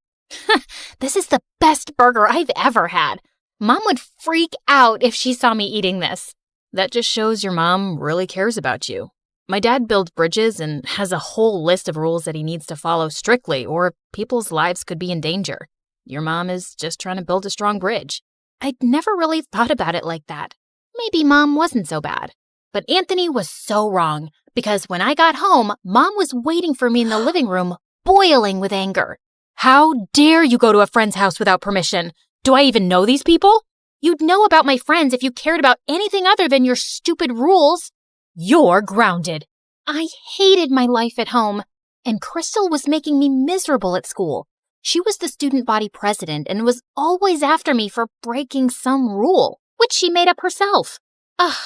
This is the best burger I've ever had. Mom would freak out if she saw me eating this. That just shows your mom really cares about you. My dad builds bridges and has a whole list of rules that he needs to follow strictly, or people's lives could be in danger. Your mom is just trying to build a strong bridge. I'd never really thought about it like that. Maybe Mom wasn't so bad. But Anthony was so wrong, because when I got home, Mom was waiting for me in the living room, boiling with anger. How dare you go to a friend's house without permission? Do I even know these people? You'd know about my friends if you cared about anything other than your stupid rules. You're grounded. I hated my life at home, and Crystal was making me miserable at school. She was the student body president and was always after me for breaking some rule, which she made up herself. Ugh,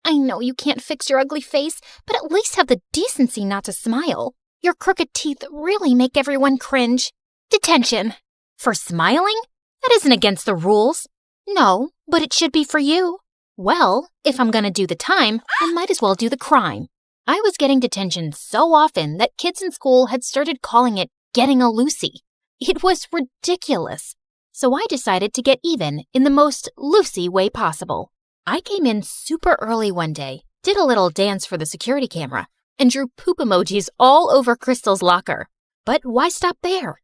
I know you can't fix your ugly face, but at least have the decency not to smile. Your crooked teeth really make everyone cringe. Detention. For smiling? That isn't against the rules. No, but it should be for you. Well, if I'm gonna do the time, I might as well do the crime. I was getting detention so often that kids in school had started calling it getting a Lucy. It was ridiculous. So I decided to get even in the most Lucy way possible. I came in super early one day, did a little dance for the security camera, and drew poop emojis all over Crystal's locker. But why stop there?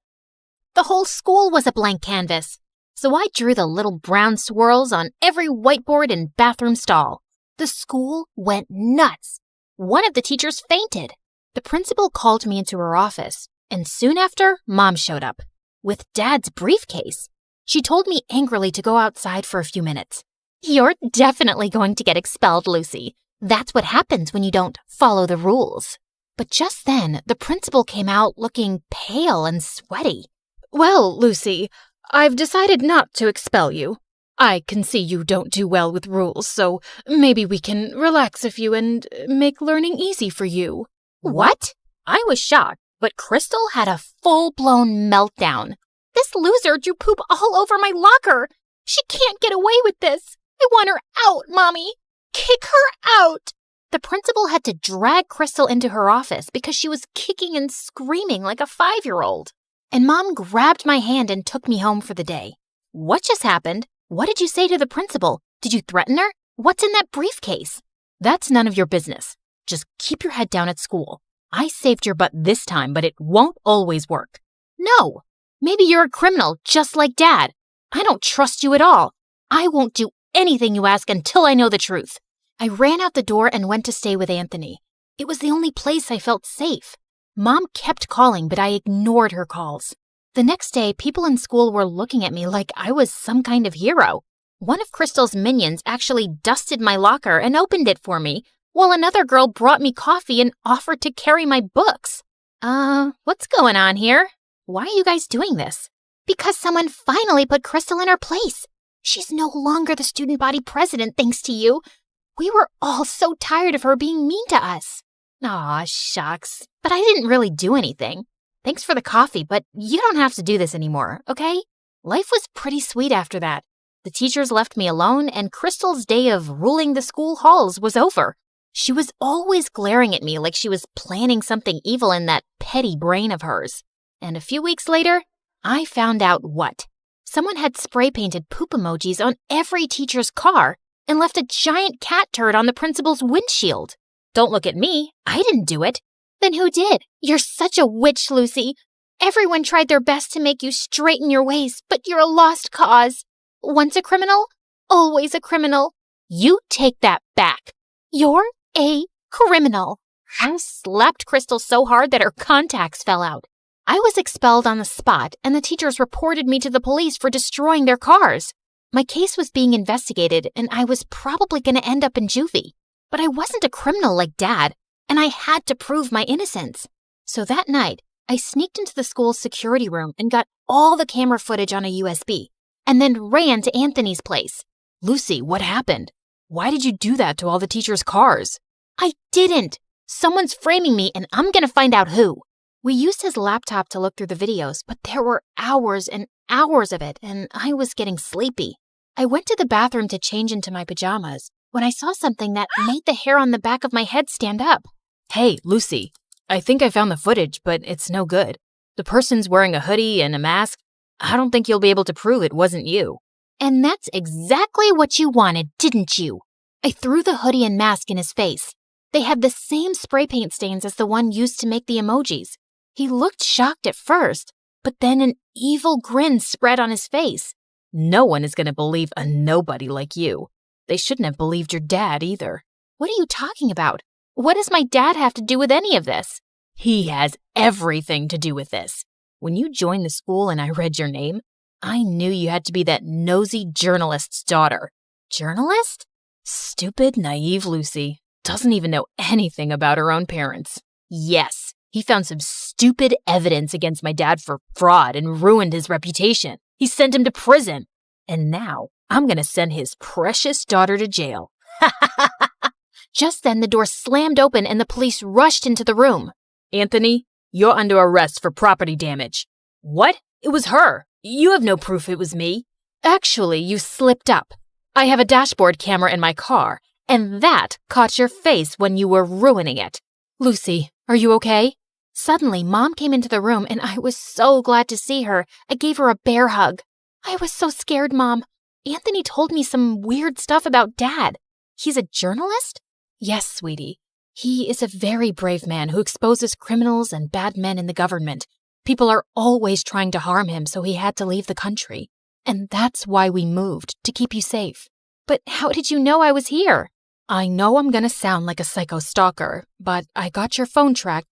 The whole school was a blank canvas. So I drew the little brown swirls on every whiteboard and bathroom stall. The school went nuts. One of the teachers fainted. The principal called me into her office, and soon after, Mom showed up with Dad's briefcase. She told me angrily to go outside for a few minutes. You're definitely going to get expelled, Lucy. That's what happens when you don't follow the rules. But just then, the principal came out looking pale and sweaty. Well, Lucy, I've decided not to expel you. I can see you don't do well with rules, so maybe we can relax a few and make learning easy for you. What? I was shocked, but Crystal had a full-blown meltdown. This loser drew poop all over my locker. She can't get away with this. I want her out, Mommy. Kick her out. The principal had to drag Crystal into her office because she was kicking and screaming like a 5-year-old. And Mom grabbed my hand and took me home for the day. What just happened? What did you say to the principal? Did you threaten her? What's in that briefcase? That's none of your business. Just keep your head down at school. I saved your butt this time, but it won't always work. No, maybe you're a criminal just like Dad. I don't trust you at all. I won't do anything you ask until I know the truth. I ran out the door and went to stay with Anthony. It was the only place I felt safe. Mom kept calling, but I ignored her calls. The next day, people in school were looking at me like I was some kind of hero. One of Crystal's minions actually dusted my locker and opened it for me, while another girl brought me coffee and offered to carry my books. What's going on here? Why are you guys doing this? Because someone finally put Crystal in her place. She's no longer the student body president thanks to you. We were all so tired of her being mean to us. Aw, shucks. But I didn't really do anything. Thanks for the coffee, but you don't have to do this anymore, okay? Life was pretty sweet after that. The teachers left me alone, and Crystal's day of ruling the school halls was over. She was always glaring at me like she was planning something evil in that petty brain of hers. And a few weeks later, I found out what. Someone had spray-painted poop emojis on every teacher's car and left a giant cat turd on the principal's windshield. Don't look at me. I didn't do it. Then who did? You're such a witch, Lucy. Everyone tried their best to make you straighten your ways, but you're a lost cause. Once a criminal, always a criminal. You take that back. You're a criminal. I slapped Crystal so hard that her contacts fell out. I was expelled on the spot, and the teachers reported me to the police for destroying their cars. My case was being investigated, and I was probably going to end up in juvie. But I wasn't a criminal like Dad, and I had to prove my innocence. So that night, I sneaked into the school's security room and got all the camera footage on a USB, and then ran to Anthony's place. Lucy, what happened? Why did you do that to all the teachers' cars? I didn't. Someone's framing me, and I'm going to find out who. We used his laptop to look through the videos, but there were hours and hours of it, and I was getting sleepy. I went to the bathroom to change into my pajamas when I saw something that made the hair on the back of my head stand up. Hey, Lucy, I think I found the footage, but it's no good. The person's wearing a hoodie and a mask. I don't think you'll be able to prove it wasn't you. And that's exactly what you wanted, didn't you? I threw the hoodie and mask in his face. They had the same spray paint stains as the one used to make the emojis. He looked shocked at first, but then an evil grin spread on his face. No one is going to believe a nobody like you. They shouldn't have believed your dad either. What are you talking about? What does my dad have to do with any of this? He has everything to do with this. When you joined the school and I read your name, I knew you had to be that nosy journalist's daughter. Journalist? Stupid, naive Lucy. Doesn't even know anything about her own parents. Yes, he found some stupid evidence against my dad for fraud and ruined his reputation. He sent him to prison. And now I'm going to send his precious daughter to jail. Just then, the door slammed open and the police rushed into the room. Anthony, you're under arrest for property damage. What? It was her. You have no proof it was me. Actually, you slipped up. I have a dashboard camera in my car, and that caught your face when you were ruining it. Lucy, are you okay? Suddenly, Mom came into the room, and I was so glad to see her. I gave her a bear hug. I was so scared, Mom. Anthony told me some weird stuff about Dad. He's a journalist? Yes, sweetie. He is a very brave man who exposes criminals and bad men in the government. People are always trying to harm him, so he had to leave the country. And that's why we moved, to keep you safe. But how did you know I was here? I know I'm gonna sound like a psycho stalker, but I got your phone tracked.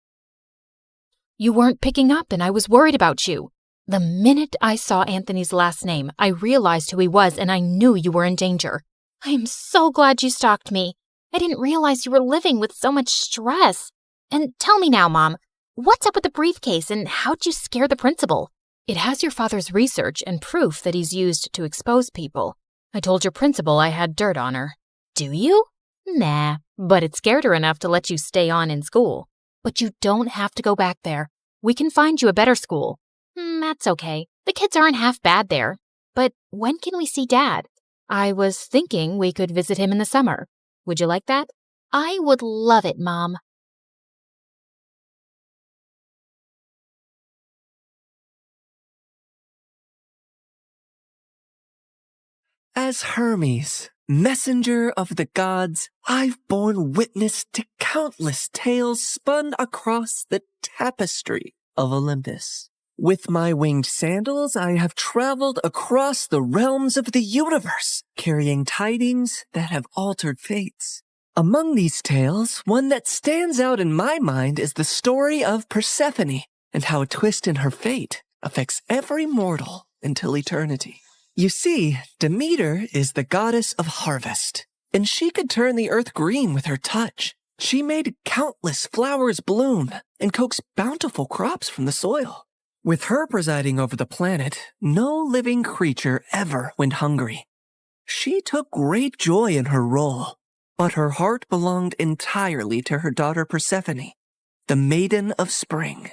You weren't picking up, and I was worried about you. The minute I saw Anthony's last name, I realized who he was, and I knew you were in danger. I am so glad you stalked me. I didn't realize you were living with so much stress. And tell me now, Mom, what's up with the briefcase and how'd you scare the principal? It has your father's research and proof that he's used to expose people. I told your principal I had dirt on her. Do you? Nah, but it scared her enough to let you stay on in school. But you don't have to go back there. We can find you a better school. That's okay. The kids aren't half bad there. But when can we see Dad? I was thinking we could visit him in the summer. Would you like that? I would love it, Mom. As Hermes, messenger of the gods, I've borne witness to countless tales spun across the tapestry of Olympus. With my winged sandals, I have traveled across the realms of the universe, carrying tidings that have altered fates. Among these tales, one that stands out in my mind is the story of Persephone and how a twist in her fate affects every mortal until eternity. You see, Demeter is the goddess of harvest, and she could turn the earth green with her touch. She made countless flowers bloom and coaxed bountiful crops from the soil. With her presiding over the planet, no living creature ever went hungry. She took great joy in her role, but her heart belonged entirely to her daughter Persephone, the Maiden of Spring.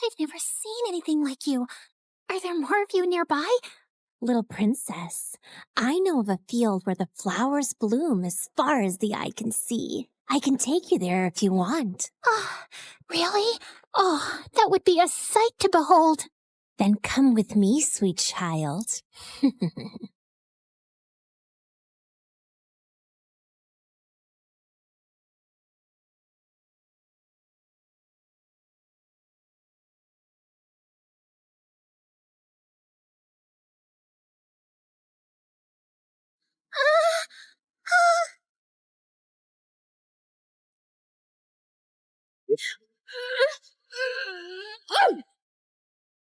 I've never seen anything like you. Are there more of you nearby? Little princess, I know of a field where the flowers bloom as far as the eye can see. I can take you there if you want. Oh, really? Oh, that would be a sight to behold. Then come with me, sweet child.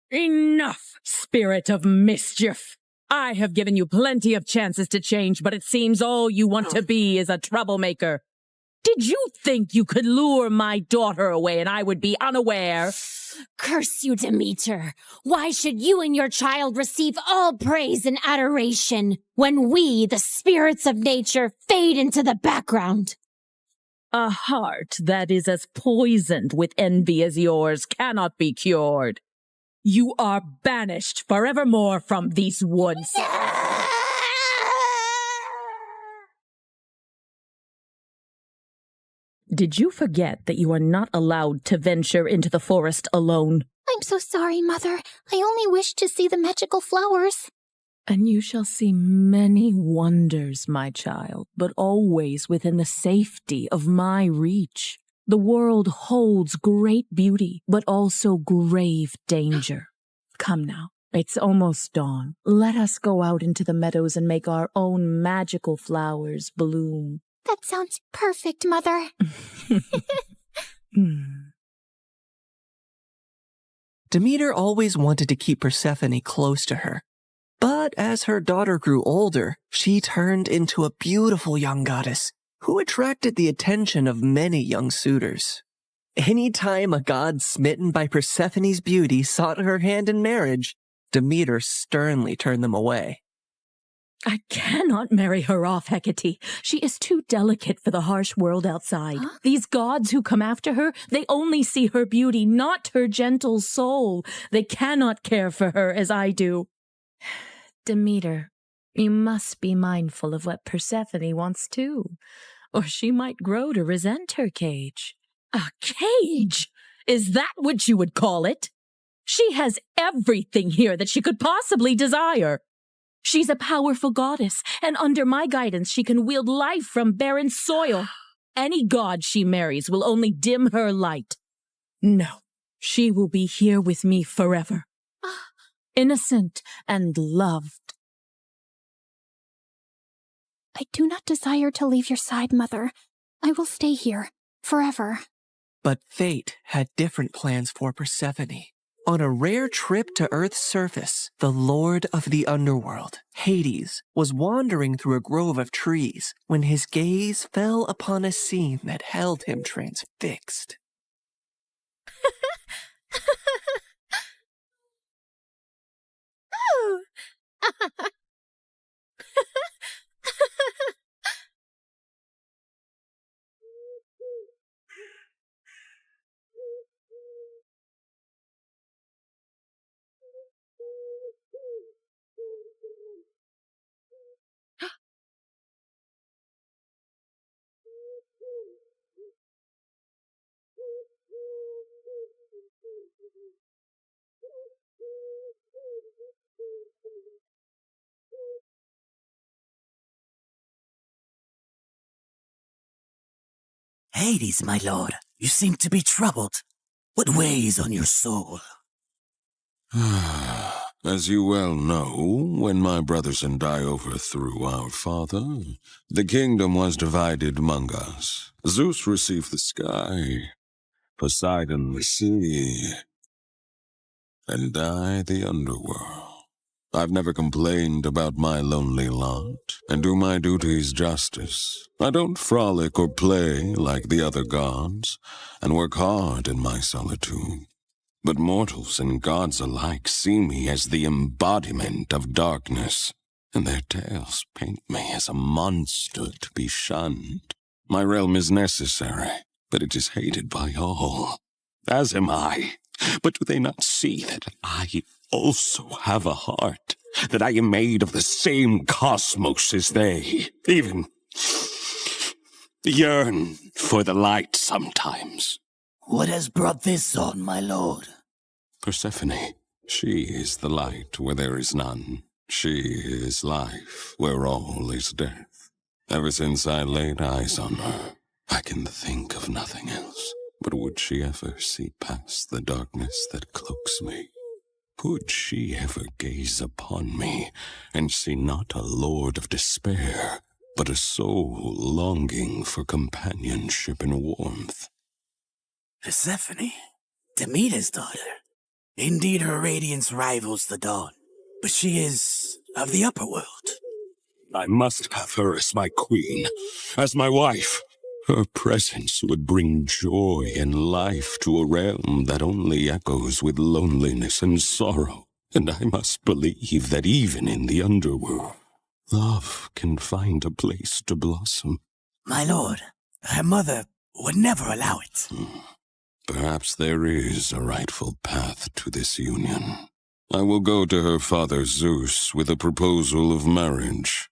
Enough, spirit of mischief! I have given you plenty of chances to change, but it seems all you want to be is a troublemaker. Did you think you could lure my daughter away and I would be unaware? Curse you, Demeter! Why should you and your child receive all praise and adoration when we, the spirits of nature, fade into the background? A heart that is as poisoned with envy as yours cannot be cured. You are banished forevermore from these woods. Did you forget that you are not allowed to venture into the forest alone? I'm so sorry, Mother. I only wished to see the magical flowers. And you shall see many wonders, my child, but always within the safety of my reach. The world holds great beauty, but also grave danger. Come now, it's almost dawn. Let us go out into the meadows and make our own magical flowers bloom. That sounds perfect, Mother. Demeter always wanted to keep Persephone close to her. But as her daughter grew older, she turned into a beautiful young goddess who attracted the attention of many young suitors. Anytime a god smitten by Persephone's beauty sought her hand in marriage, Demeter sternly turned them away. I cannot marry her off, Hecate. She is too delicate for the harsh world outside. Huh? These gods who come after her, they only see her beauty, not her gentle soul. They cannot care for her as I do. Demeter, you must be mindful of what Persephone wants too, or she might grow to resent her cage. A cage? Is that what you would call it? She has everything here that she could possibly desire. She's a powerful goddess, and under my guidance she can wield life from barren soil. Any god she marries will only dim her light. No, she will be here with me forever. Innocent and loved. I do not desire to leave your side, Mother. I will stay here, forever. But fate had different plans for Persephone. On a rare trip to Earth's surface, the Lord of the Underworld, Hades, was wandering through a grove of trees when his gaze fell upon a scene that held him transfixed. Hades, my lord, you seem to be troubled. What weighs on your soul? As you well know, when my brothers and I overthrew our father, the kingdom was divided among us. Zeus received the sky, Poseidon the sea, and I the underworld. I've never complained about my lonely lot, and do my duties justice. I don't frolic or play like the other gods, and work hard in my solitude. But mortals and gods alike see me as the embodiment of darkness, and their tales paint me as a monster to be shunned. My realm is necessary, but it is hated by all, as am I. But do they not see that I also have a heart? That I am made of the same cosmos as they? Even yearn for the light sometimes. What has brought this on, my lord? Persephone, she is the light where there is none. She is life where all is death. Ever since I laid eyes on her, I can think of nothing else. But would she ever see past the darkness that cloaks me? Would she ever gaze upon me and see not a lord of despair, but a soul longing for companionship and warmth? Persephone, Demeter's daughter. Indeed, her radiance rivals the dawn, but she is of the upper world. I must have her as my queen, as my wife. Her presence would bring joy and life to a realm that only echoes with loneliness and sorrow. And I must believe that even in the underworld, love can find a place to blossom. My lord, her mother would never allow it. Perhaps there is a rightful path to this union. I will go to her father Zeus with a proposal of marriage.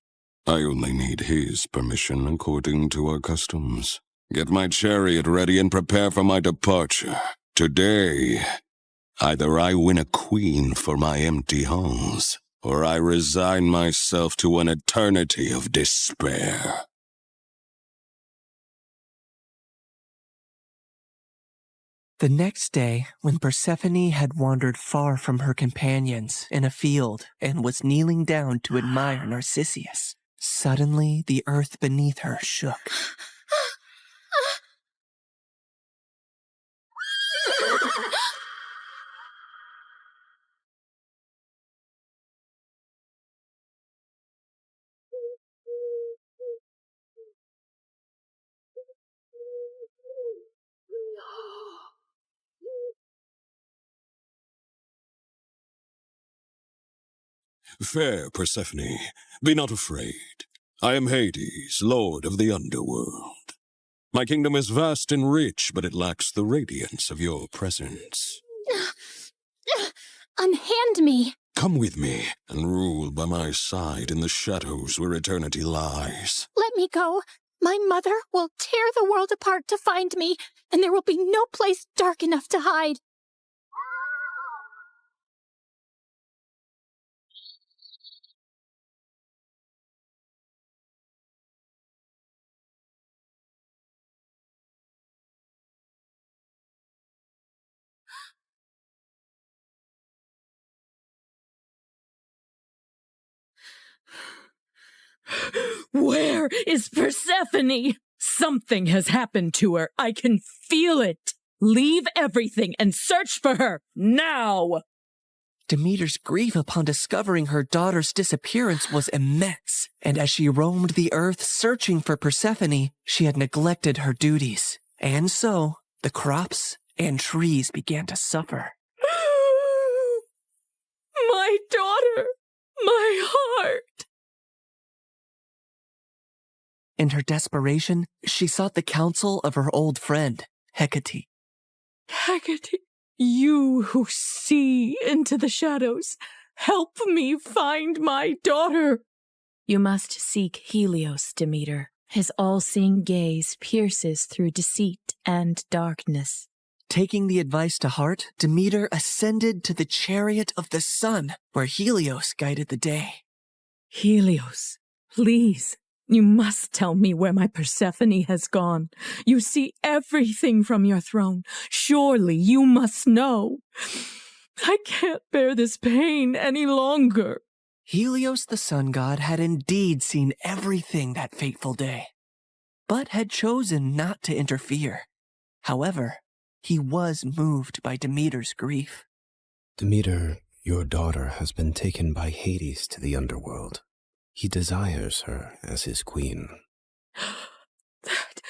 I only need his permission according to our customs. Get my chariot ready and prepare for my departure. Today, either I win a queen for my empty halls, or I resign myself to an eternity of despair. The next day, when Persephone had wandered far from her companions in a field and was kneeling down to admire Narcissus, suddenly the earth beneath her shook. Fair Persephone, be not afraid. I am Hades, lord of the underworld. My kingdom is vast and rich, but it lacks the radiance of your presence. Unhand me! Come with me and rule by my side in the shadows where eternity lies. Let me go. My mother will tear the world apart to find me, and there will be no place dark enough to hide. Where is Persephone? Something has happened to her. I can feel it. Leave everything and search for her, now! Demeter's grief upon discovering her daughter's disappearance was immense, and as she roamed the earth searching for Persephone, she had neglected her duties. And so, the crops and trees began to suffer. My daughter! My heart! In her desperation, she sought the counsel of her old friend, Hecate. Hecate, you who see into the shadows, help me find my daughter. You must seek Helios, Demeter. His all-seeing gaze pierces through deceit and darkness. Taking the advice to heart, Demeter ascended to the chariot of the sun, where Helios guided the day. Helios, please. You must tell me where my Persephone has gone. You see everything from your throne. Surely you must know. I can't bear this pain any longer. Helios the sun god had indeed seen everything that fateful day, but had chosen not to interfere. However, he was moved by Demeter's grief. Demeter, your daughter has been taken by Hades to the underworld. He desires her as his queen. That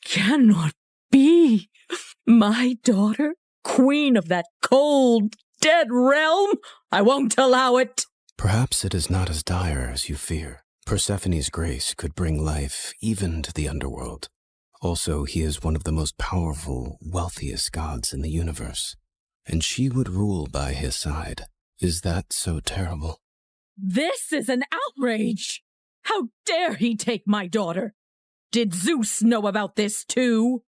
cannot be. My daughter, queen of that cold, dead realm? I won't allow it. Perhaps it is not as dire as you fear. Persephone's grace could bring life even to the underworld. Also, he is one of the most powerful, wealthiest gods in the universe, and she would rule by his side. Is that so terrible? This is an outrage! How dare he take my daughter? Did Zeus know about this too?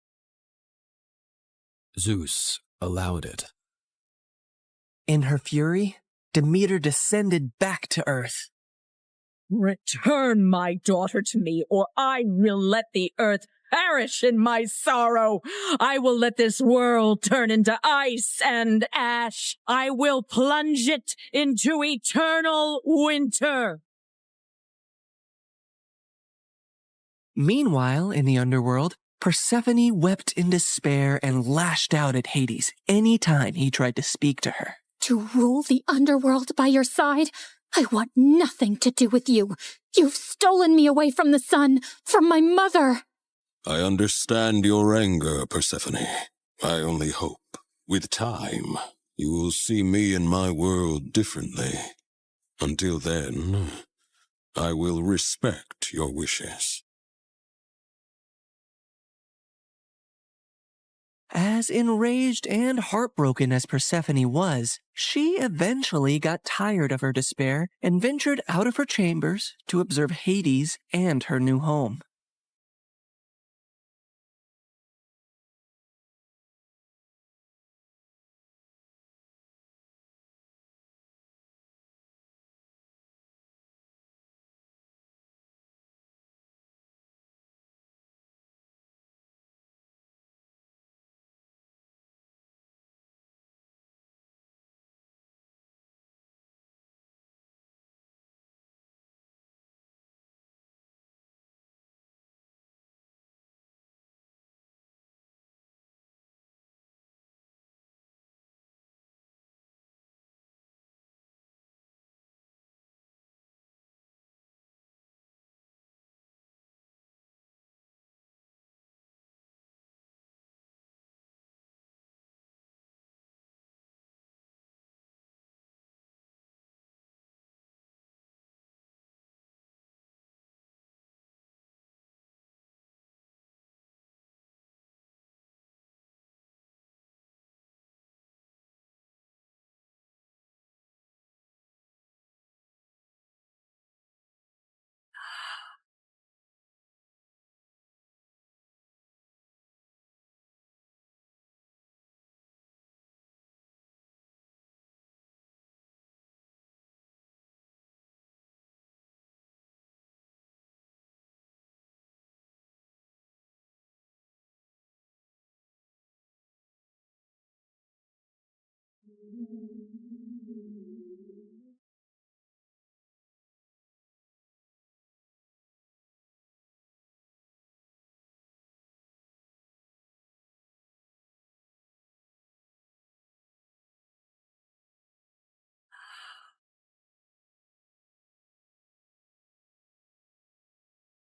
Zeus allowed it. In her fury, Demeter descended back to Earth. Return my daughter to me, or I will let the earth perish in my sorrow. I will let this world turn into ice and ash. I will plunge it into eternal winter. Meanwhile, in the underworld, Persephone wept in despair and lashed out at Hades any time he tried to speak to her. To rule the underworld by your side? I want nothing to do with you. You've stolen me away from the sun, from my mother. I understand your anger, Persephone. I only hope, with time, you will see me and my world differently. Until then, I will respect your wishes. As enraged and heartbroken as Persephone was, she eventually got tired of her despair and ventured out of her chambers to observe Hades and her new home.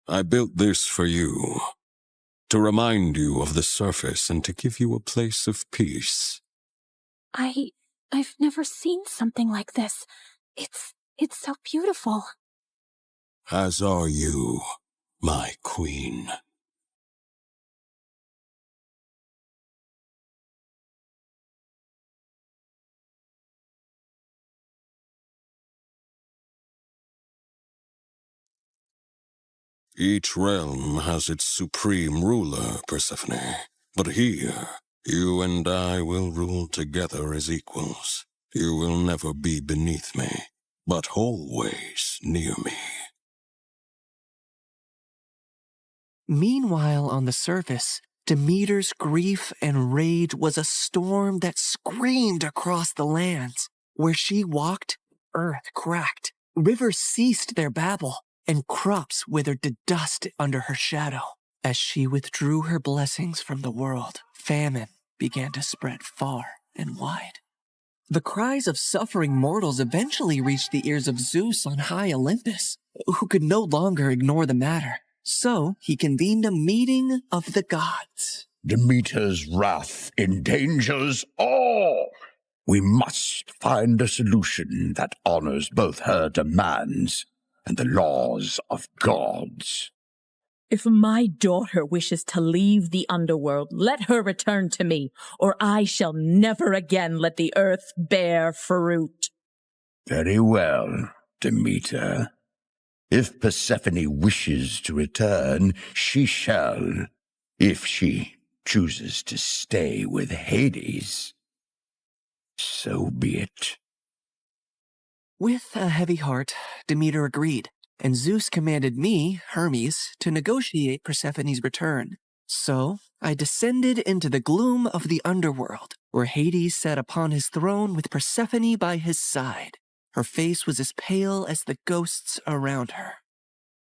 I built this for you, to remind you of the surface and to give you a place of peace. I've never seen something like this. It's so beautiful. As are you, my queen. Each realm has its supreme ruler, Persephone. But here, you and I will rule together as equals. You will never be beneath me, but always near me. Meanwhile, on the surface, Demeter's grief and rage was a storm that screamed across the lands. Where she walked, earth cracked, rivers ceased their babble, and crops withered to dust under her shadow. As she withdrew her blessings from the world, famine began to spread far and wide. The cries of suffering mortals eventually reached the ears of Zeus on high Olympus, who could no longer ignore the matter. So he convened a meeting of the gods. Demeter's wrath endangers all. We must find a solution that honors both her demands and the laws of gods. If my daughter wishes to leave the underworld, let her return to me, or I shall never again let the earth bear fruit. Very well, Demeter. If Persephone wishes to return, she shall, if she chooses to stay with Hades. So be it. With a heavy heart, Demeter agreed, and Zeus commanded me, Hermes, to negotiate Persephone's return. So I descended into the gloom of the underworld, where Hades sat upon his throne with Persephone by his side. Her face was as pale as the ghosts around her.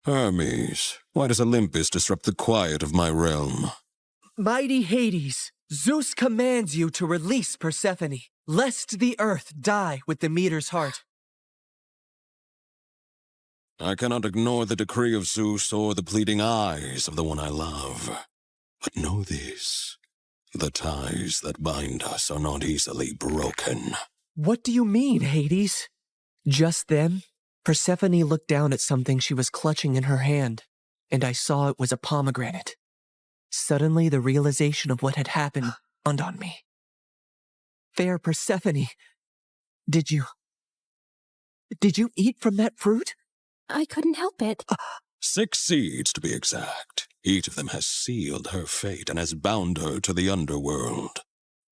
Hermes, why does Olympus disrupt the quiet of my realm? Mighty Hades, Zeus commands you to release Persephone, lest the earth die with Demeter's heart. I cannot ignore the decree of Zeus or the pleading eyes of the one I love. But know this, the ties that bind us are not easily broken. What do you mean, Hades? Just then, Persephone looked down at something she was clutching in her hand, and I saw it was a pomegranate. Suddenly, the realization of what had happened dawned on me. Fair Persephone, did you eat from that fruit? I couldn't help it. 6 seeds, to be exact. Each of them has sealed her fate and has bound her to the underworld.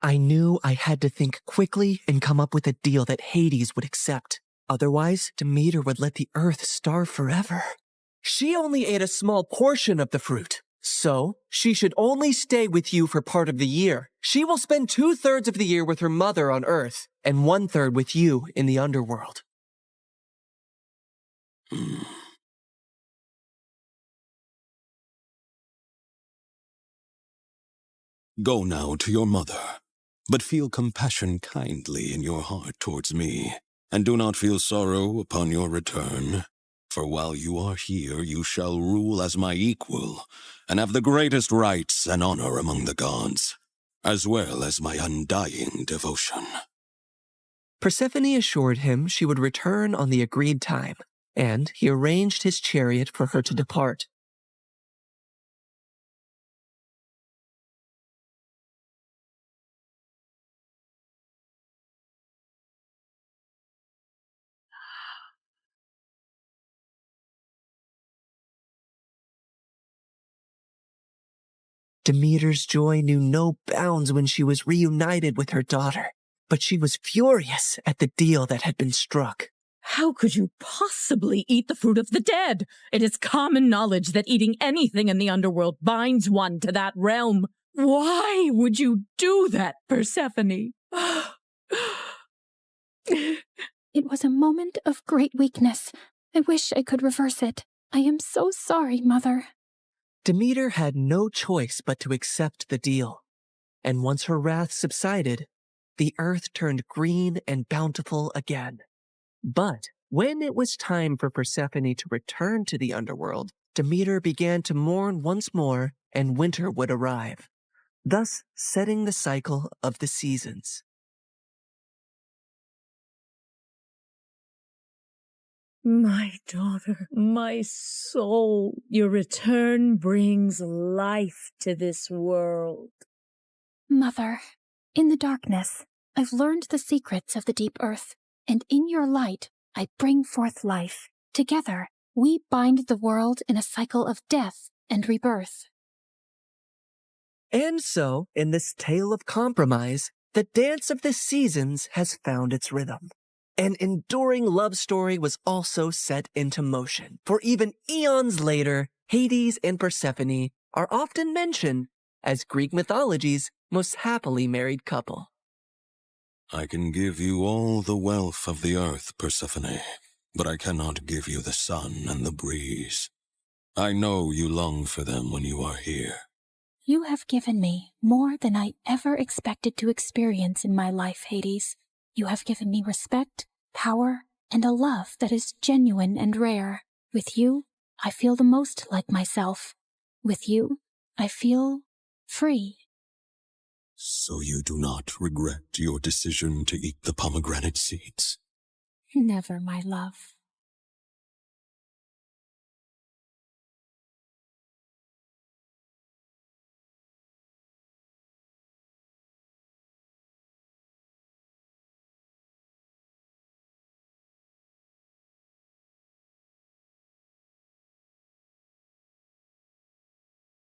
I knew I had to think quickly and come up with a deal that Hades would accept. Otherwise, Demeter would let the earth starve forever. She only ate a small portion of the fruit, so she should only stay with you for part of the year. She will spend 2/3 of the year with her mother on Earth, and 1/3 with you in the underworld. Go now to your mother, but feel compassion kindly in your heart towards me, and do not feel sorrow upon your return. For while you are here, you shall rule as my equal, and have the greatest rights and honor among the gods, as well as my undying devotion. Persephone assured him she would return on the agreed time, and he arranged his chariot for her to depart. Demeter's joy knew no bounds when she was reunited with her daughter, but she was furious at the deal that had been struck. How could you possibly eat the fruit of the dead? It is common knowledge that eating anything in the underworld binds one to that realm. Why would you do that, Persephone? It was a moment of great weakness. I wish I could reverse it. I am so sorry, Mother. Demeter had no choice but to accept the deal, and once her wrath subsided, the earth turned green and bountiful again. But when it was time for Persephone to return to the underworld, Demeter began to mourn once more, and winter would arrive, thus setting the cycle of the seasons. My daughter, my soul, your return brings life to this world. Mother, in the darkness, I've learned the secrets of the deep earth, and in your light, I bring forth life. Together, we bind the world in a cycle of death and rebirth. And so, in this tale of compromise, the dance of the seasons has found its rhythm. An enduring love story was also set into motion, for even eons later, Hades and Persephone are often mentioned as Greek mythology's most happily married couple. I can give you all the wealth of the earth, Persephone, but I cannot give you the sun and the breeze. I know you long for them when you are here. You have given me more than I ever expected to experience in my life, Hades. You have given me respect, power, and a love that is genuine and rare. With you, I feel the most like myself. With you, I feel free. So you do not regret your decision to eat the pomegranate seeds? Never, my love.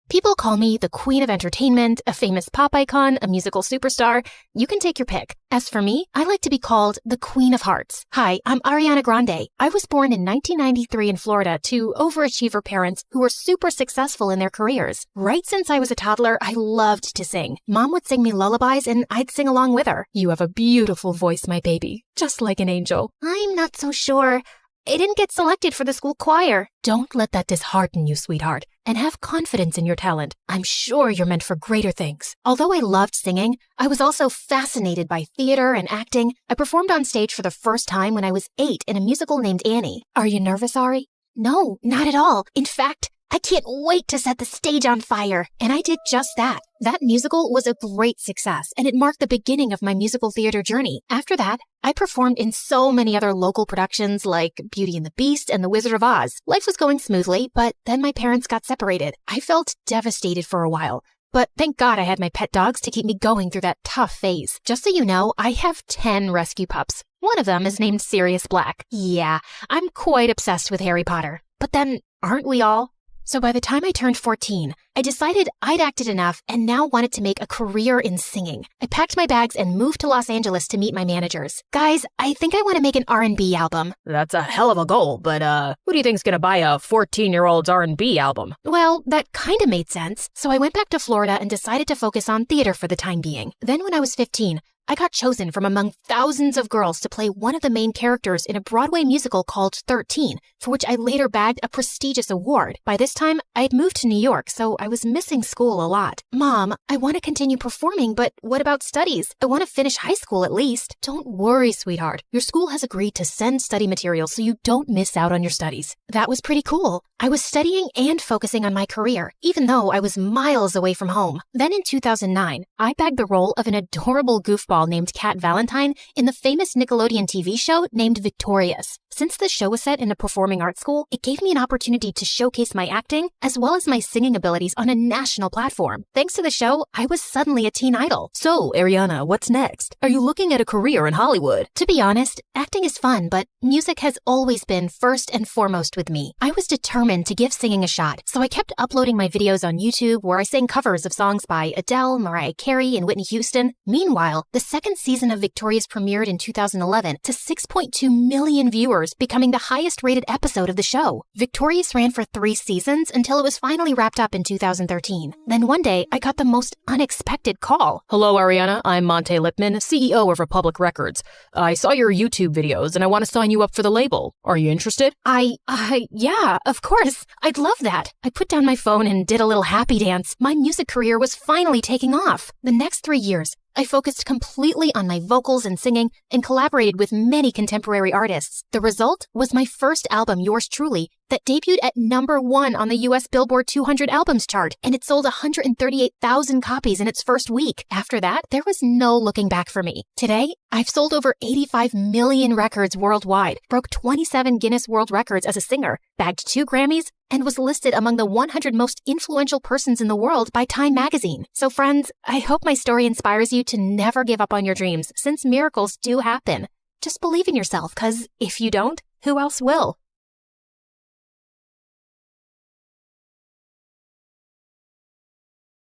People call me the queen of entertainment, a famous pop icon, a musical superstar. You can take your pick. As for me, I like to be called the Queen of Hearts. Hi, I'm Ariana Grande. I was born in 1993 in Florida to overachiever parents who were super successful in their careers. Right since I was a toddler, I loved to sing. Mom would sing me lullabies and I'd sing along with her. You have a beautiful voice, my baby, just like an angel. I'm not so sure. I didn't get selected for the school choir. Don't let that dishearten you, sweetheart, and have confidence in your talent. I'm sure you're meant for greater things. Although I loved singing, I was also fascinated by theater and acting. I performed on stage for the first time when I was 8 in a musical named Annie. Are you nervous, Ari? No, not at all. In fact, I can't wait to set the stage on fire. And I did just that. That musical was a great success, and it marked the beginning of my musical theater journey. After that, I performed in so many other local productions like Beauty and the Beast and The Wizard of Oz. Life was going smoothly, but then my parents got separated. I felt devastated for a while. But thank God I had my pet dogs to keep me going through that tough phase. Just so you know, I have 10 rescue pups. One of them is named Sirius Black. Yeah, I'm quite obsessed with Harry Potter. But then, aren't we all? So by the time I turned 14, I decided I'd acted enough and now wanted to make a career in singing. I packed my bags and moved to Los Angeles to meet my managers. Guys, I think I want to make an R&B album. That's a hell of a goal, but who do you think's gonna buy a 14-year-old's R&B album? Well, that kind of made sense. So I went back to Florida and decided to focus on theater for the time being. Then when I was 15, I got chosen from among thousands of girls to play one of the main characters in a Broadway musical called 13, for which I later bagged a prestigious award. By this time, I had moved to New York, so I was missing school a lot. Mom, I want to continue performing, but what about studies? I want to finish high school at least. Don't worry, sweetheart. Your school has agreed to send study materials so you don't miss out on your studies. That was pretty cool. I was studying and focusing on my career, even though I was miles away from home. Then in 2009, I bagged the role of an adorable goofball named Kat Valentine in the famous Nickelodeon TV show named Victorious. Since the show was set in a performing arts school, it gave me an opportunity to showcase my acting as well as my singing abilities on a national platform. Thanks to the show, I was suddenly a teen idol. So, Ariana, what's next? Are you looking at a career in Hollywood? To be honest, acting is fun, but music has always been first and foremost with me. I was determined to give singing a shot, so I kept uploading my videos on YouTube where I sang covers of songs by Adele, Mariah Carey, and Whitney Houston. Meanwhile, the second season of Victorious premiered in 2011 to 6.2 million viewers, becoming the highest rated episode of the show. Victorious ran for 3 seasons until it was finally wrapped up in 2013. Then one day, I got the most unexpected call. Hello, Ariana. I'm Monte Lipman, CEO of Republic Records. I saw your YouTube videos and I want to sign you up for the label. Are you interested? Yeah, of course. I'd love that. I put down my phone and did a little happy dance. My music career was finally taking off. The next 3 years, I focused completely on my vocals and singing and collaborated with many contemporary artists. The result was my first album, Yours Truly, that debuted at #1 on the US Billboard 200 albums chart, and it sold 138,000 copies in its first week. After that, there was no looking back for me. Today, I've sold over 85 million records worldwide, broke 27 Guinness World Records as a singer, bagged 2 Grammys, and was listed among the 100 most influential persons in the world by Time magazine. So friends, I hope my story inspires you to never give up on your dreams, since miracles do happen. Just believe in yourself, because if you don't, who else will?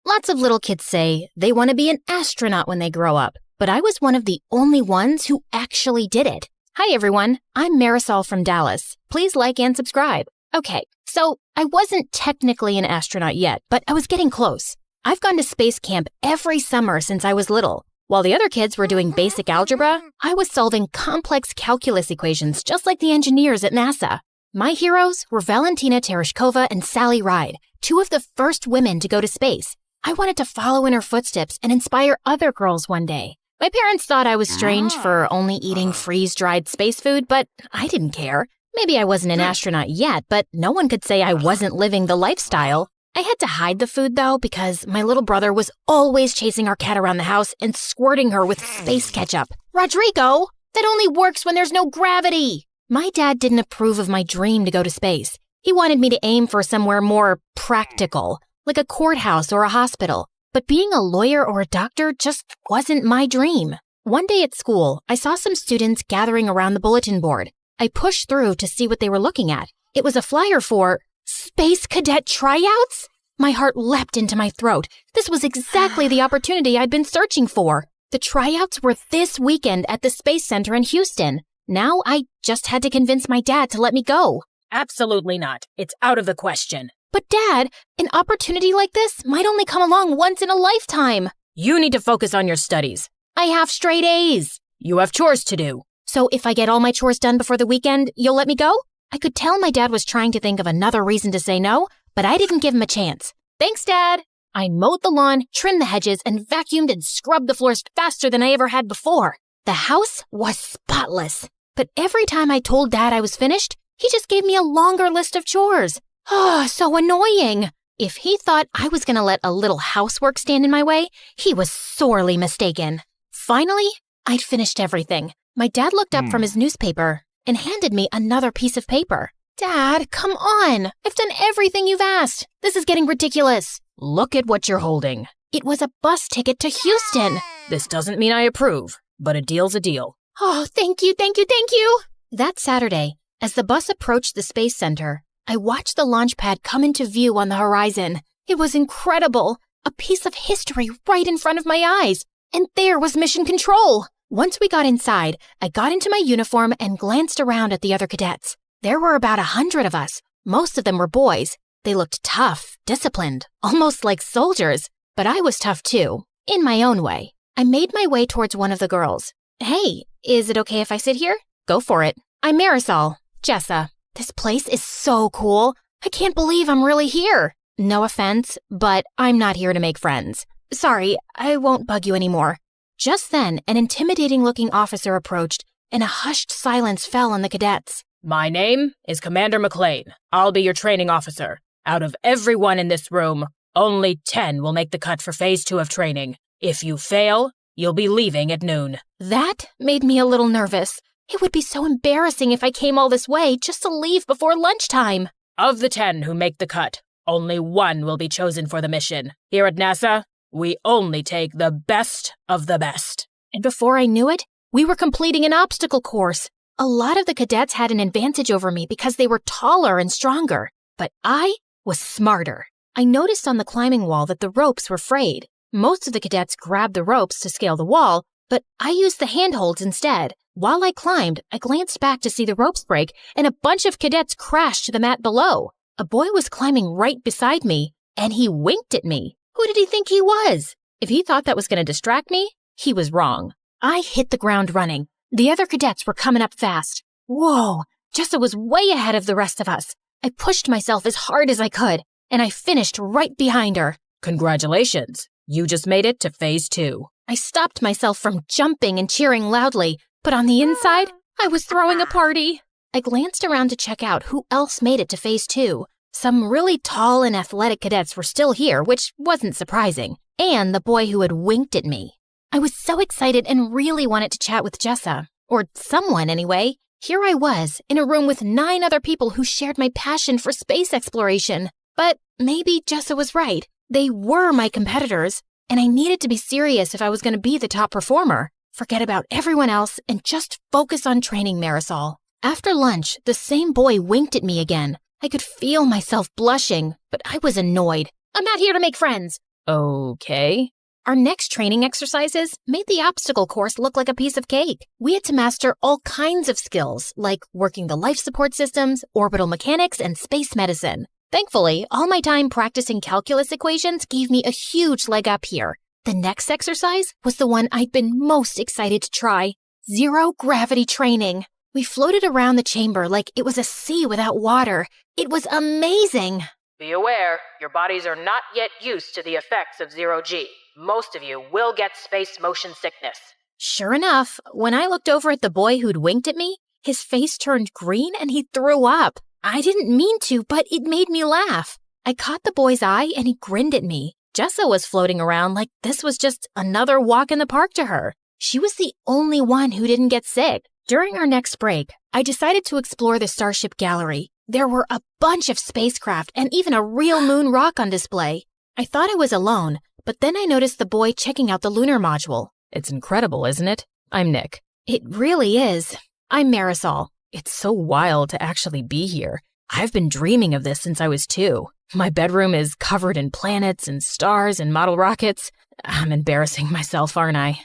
Lots of little kids say they want to be an astronaut when they grow up, but I was one of the only ones who actually did it. Hi everyone, I'm Marisol from Dallas. Please like and subscribe. Okay, so I wasn't technically an astronaut yet, but I was getting close. I've gone to space camp every summer since I was little. While the other kids were doing basic algebra, I was solving complex calculus equations just like the engineers at NASA. My heroes were Valentina Tereshkova and Sally Ride, 2 of the first women to go to space. I wanted to follow in her footsteps and inspire other girls one day. My parents thought I was strange for only eating freeze-dried space food, but I didn't care. Maybe I wasn't an astronaut yet, but no one could say I wasn't living the lifestyle. I had to hide the food, though, because my little brother was always chasing our cat around the house and squirting her with space ketchup. Rodrigo, that only works when there's no gravity. My dad didn't approve of my dream to go to space. He wanted me to aim for somewhere more practical, like a courthouse or a hospital. But being a lawyer or a doctor just wasn't my dream. One day at school, I saw some students gathering around the bulletin board. I pushed through to see what they were looking at. It was a flyer for Space Cadet Tryouts? My heart leapt into my throat. This was exactly the opportunity I'd been searching for. The tryouts were this weekend at the Space Center in Houston. Now I just had to convince my dad to let me go. Absolutely not. It's out of the question. But Dad, an opportunity like this might only come along once in a lifetime. You need to focus on your studies. I have straight A's. You have chores to do. So if I get all my chores done before the weekend, you'll let me go? I could tell my dad was trying to think of another reason to say no, but I didn't give him a chance. Thanks, Dad. I mowed the lawn, trimmed the hedges, and vacuumed and scrubbed the floors faster than I ever had before. The house was spotless. But every time I told Dad I was finished, he just gave me a longer list of chores. Oh, so annoying. If he thought I was going to let a little housework stand in my way, he was sorely mistaken. Finally, I'd finished everything. My dad looked up from his newspaper and handed me another piece of paper. Dad, come on. I've done everything you've asked. This is getting ridiculous. Look at what you're holding. It was a bus ticket to Houston. This doesn't mean I approve, but a deal's a deal. Oh, thank you. That Saturday, as the bus approached the Space Center, I watched the launch pad come into view on the horizon. It was incredible. A piece of history right in front of my eyes. And there was Mission Control. Once we got inside, I got into my uniform and glanced around at the other cadets. There were about 100 of us. Most of them were boys. They looked tough, disciplined, almost like soldiers. But I was tough too, in my own way. I made my way towards one of the girls. Hey, is it okay if I sit here? Go for it. I'm Marisol, Jessa. This place is so cool. I can't believe I'm really here. No offense, but I'm not here to make friends. Sorry, I won't bug you anymore. Just then, an intimidating-looking officer approached, and a hushed silence fell on the cadets. My name is Commander McLean. I'll be your training officer. Out of everyone in this room, only 10 will make the cut for Phase 2 of training. If you fail, you'll be leaving at noon. That made me a little nervous. It would be so embarrassing if I came all this way just to leave before lunchtime. Of the 10 who make the cut, only 1 will be chosen for the mission. Here at NASA, we only take the best of the best. And before I knew it, we were completing an obstacle course. A lot of the cadets had an advantage over me because they were taller and stronger. But I was smarter. I noticed on the climbing wall that the ropes were frayed. Most of the cadets grabbed the ropes to scale the wall, but I used the handholds instead. While I climbed, I glanced back to see the ropes break, and a bunch of cadets crashed to the mat below. A boy was climbing right beside me, and he winked at me. Who did he think he was? If he thought that was going to distract me, he was wrong. I hit the ground running. The other cadets were coming up fast. Whoa, Jessa was way ahead of the rest of us. I pushed myself as hard as I could, and I finished right behind her. Congratulations. You just made it to Phase 2. I stopped myself from jumping and cheering loudly, but on the inside, I was throwing a party. I glanced around to check out who else made it to Phase 2. Some really tall and athletic cadets were still here, which wasn't surprising, and the boy who had winked at me. I was so excited and really wanted to chat with Jessa, or someone anyway. Here I was, in a room with 9 other people who shared my passion for space exploration. But maybe Jessa was right. They were my competitors, and I needed to be serious if I was going to be the top performer. Forget about everyone else and just focus on training Marisol. After lunch, the same boy winked at me again. I could feel myself blushing, but I was annoyed. I'm not here to make friends. Okay. Our next training exercises made the obstacle course look like a piece of cake. We had to master all kinds of skills, like working the life support systems, orbital mechanics, and space medicine. Thankfully, all my time practicing calculus equations gave me a huge leg up here. The next exercise was the one I'd been most excited to try. Zero gravity training. We floated around the chamber like it was a sea without water. It was amazing. Be aware, your bodies are not yet used to the effects of zero-G. Most of you will get space motion sickness. Sure enough, when I looked over at the boy who'd winked at me, his face turned green and he threw up. I didn't mean to, but it made me laugh. I caught the boy's eye and he grinned at me. Jessa was floating around like this was just another walk in the park to her. She was the only one who didn't get sick. During our next break, I decided to explore the Starship Gallery. There were a bunch of spacecraft and even a real moon rock on display. I thought I was alone, but then I noticed the boy checking out the lunar module. It's incredible, isn't it? I'm Nick. It really is. I'm Marisol. It's so wild to actually be here. I've been dreaming of this since I was 2. My bedroom is covered in planets and stars and model rockets. I'm embarrassing myself, aren't I?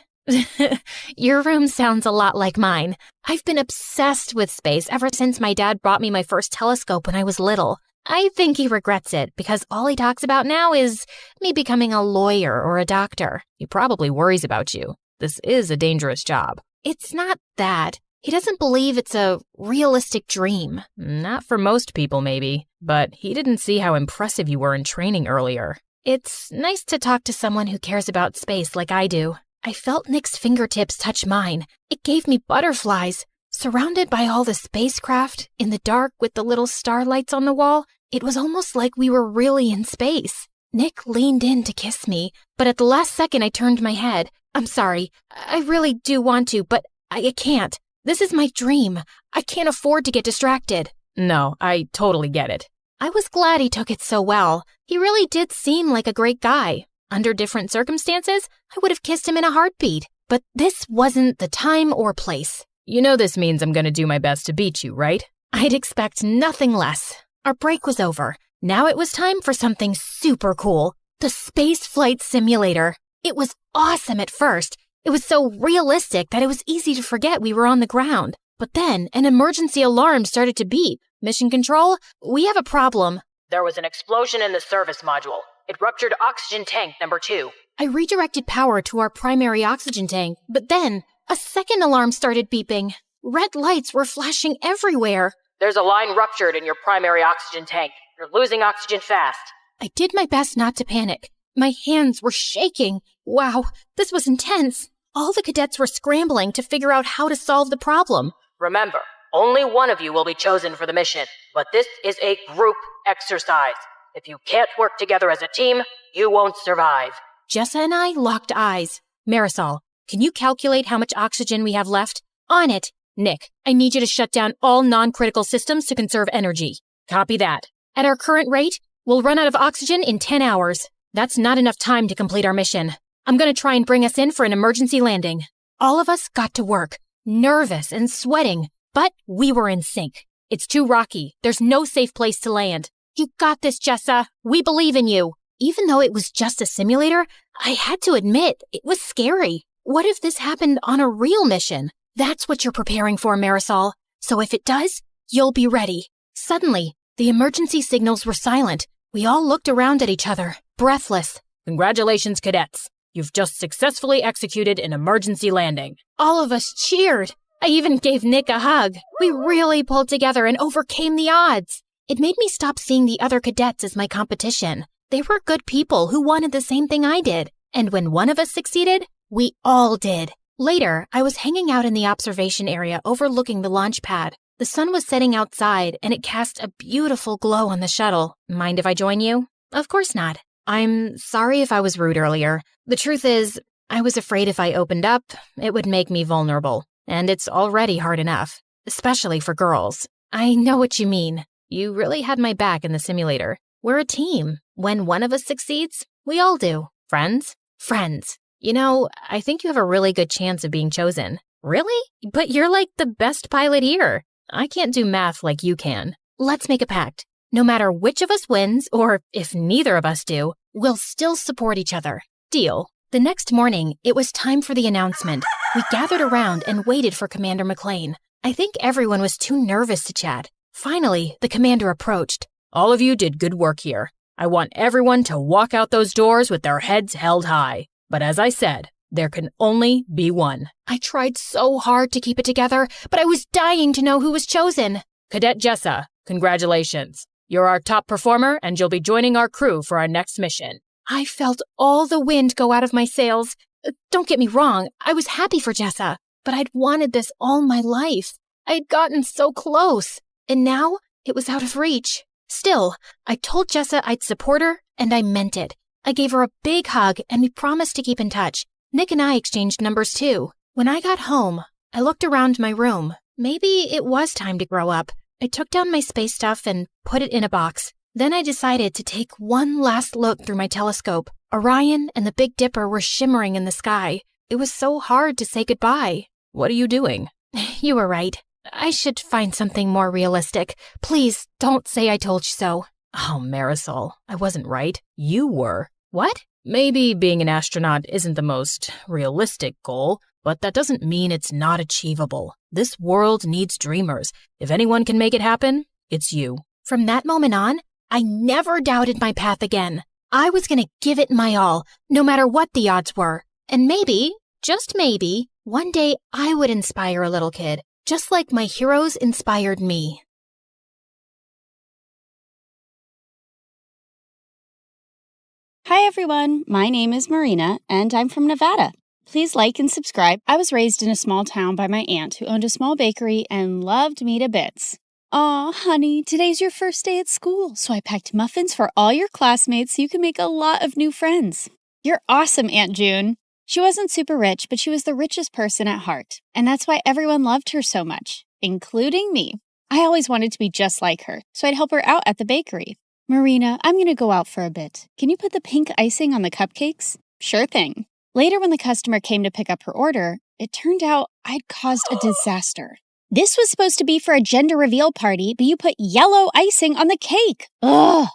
Your room sounds a lot like mine. I've been obsessed with space ever since my dad bought me my first telescope when I was little. I think he regrets it because all he talks about now is me becoming a lawyer or a doctor. He probably worries about you. This is a dangerous job. It's not that. He doesn't believe it's a realistic dream. Not for most people, maybe, but he didn't see how impressive you were in training earlier. It's nice to talk to someone who cares about space like I do. I felt Nick's fingertips touch mine. It gave me butterflies. Surrounded by all the spacecraft, in the dark with the little starlights on the wall, it was almost like we were really in space. Nick leaned in to kiss me, but at the last second I turned my head. I'm sorry. I really do want to, but I can't. This is my dream. I can't afford to get distracted. No, I totally get it. I was glad he took it so well. He really did seem like a great guy. Under different circumstances, I would have kissed him in a heartbeat, but this wasn't the time or place. You know this means I'm going to do my best to beat you, right? I'd expect nothing less. Our break was over. Now it was time for something super cool. The space flight simulator. It was awesome at first. It was so realistic that it was easy to forget we were on the ground. But then an emergency alarm started to beep. Mission Control, we have a problem. There was an explosion in the service module. It ruptured oxygen tank number 2. I redirected power to our primary oxygen tank, but then a second alarm started beeping. Red lights were flashing everywhere. There's a line ruptured in your primary oxygen tank. You're losing oxygen fast. I did my best not to panic. My hands were shaking. Wow, this was intense. All the cadets were scrambling to figure out how to solve the problem. Remember, only one of you will be chosen for the mission, but this is a group exercise. If you can't work together as a team, you won't survive. Jessa and I locked eyes. Marisol, can you calculate how much oxygen we have left? On it. Nick, I need you to shut down all non-critical systems to conserve energy. Copy that. At our current rate, we'll run out of oxygen in 10 hours. That's not enough time to complete our mission. I'm going to try and bring us in for an emergency landing. All of us got to work, nervous and sweating, but we were in sync. It's too rocky. There's no safe place to land. You got this, Jessa. We believe in you. Even though it was just a simulator, I had to admit, it was scary. What if this happened on a real mission? That's what you're preparing for, Marisol. So if it does, you'll be ready. Suddenly, the emergency signals were silent. We all looked around at each other, breathless. Congratulations, cadets. You've just successfully executed an emergency landing. All of us cheered. I even gave Nick a hug. We really pulled together and overcame the odds. It made me stop seeing the other cadets as my competition. They were good people who wanted the same thing I did. And when one of us succeeded, we all did. Later, I was hanging out in the observation area overlooking the launch pad. The sun was setting outside, and it cast a beautiful glow on the shuttle. Mind if I join you? Of course not. I'm sorry if I was rude earlier. The truth is, I was afraid if I opened up, it would make me vulnerable. And it's already hard enough, especially for girls. I know what you mean. You really had my back in the simulator. We're a team. When one of us succeeds, we all do. Friends? Friends. You know, I think you have a really good chance of being chosen. Really? But you're like the best pilot here. I can't do math like you can. Let's make a pact. No matter which of us wins, or if neither of us do, we'll still support each other. Deal. The next morning, it was time for the announcement. We gathered around and waited for Commander McLean. I think everyone was too nervous to chat. Finally, the commander approached. All of you did good work here. I want everyone to walk out those doors with their heads held high. But as I said, there can only be one. I tried so hard to keep it together, but I was dying to know who was chosen. Cadet Jessa, congratulations. You're our top performer, and you'll be joining our crew for our next mission. I felt all the wind go out of my sails. Don't get me wrong, I was happy for Jessa, but I'd wanted this all my life. I'd gotten so close, and now it was out of reach. Still, I told Jessa I'd support her, and I meant it. I gave her a big hug, and we promised to keep in touch. Nick and I exchanged numbers too. When I got home, I looked around my room. Maybe it was time to grow up. I took down my space stuff and put it in a box. Then I decided to take one last look through my telescope. Orion and the Big Dipper were shimmering in the sky. It was so hard to say goodbye. What are you doing? You were right. I should find something more realistic. Please, don't say I told you so. Oh, Marisol, I wasn't right. You were. What? Maybe being an astronaut isn't the most realistic goal, but that doesn't mean it's not achievable. This world needs dreamers. If anyone can make it happen, it's you. From that moment on, I never doubted my path again. I was going to give it my all, no matter what the odds were. And maybe, just maybe, one day I would inspire a little kid, just like my heroes inspired me. Hi everyone, my name is Marina, and I'm from Nevada. Please like and subscribe. I was raised in a small town by my aunt who owned a small bakery and loved me to bits. Aw, honey, today's your first day at school, so I packed muffins for all your classmates so you can make a lot of new friends. You're awesome, Aunt June. She wasn't super rich, but she was the richest person at heart, and that's why everyone loved her so much, including me. I always wanted to be just like her, so I'd help her out at the bakery. Marina, I'm going to go out for a bit. Can you put the pink icing on the cupcakes? Sure thing. Later, when the customer came to pick up her order, it turned out I'd caused a disaster. This was supposed to be for a gender reveal party, but you put yellow icing on the cake. Ugh!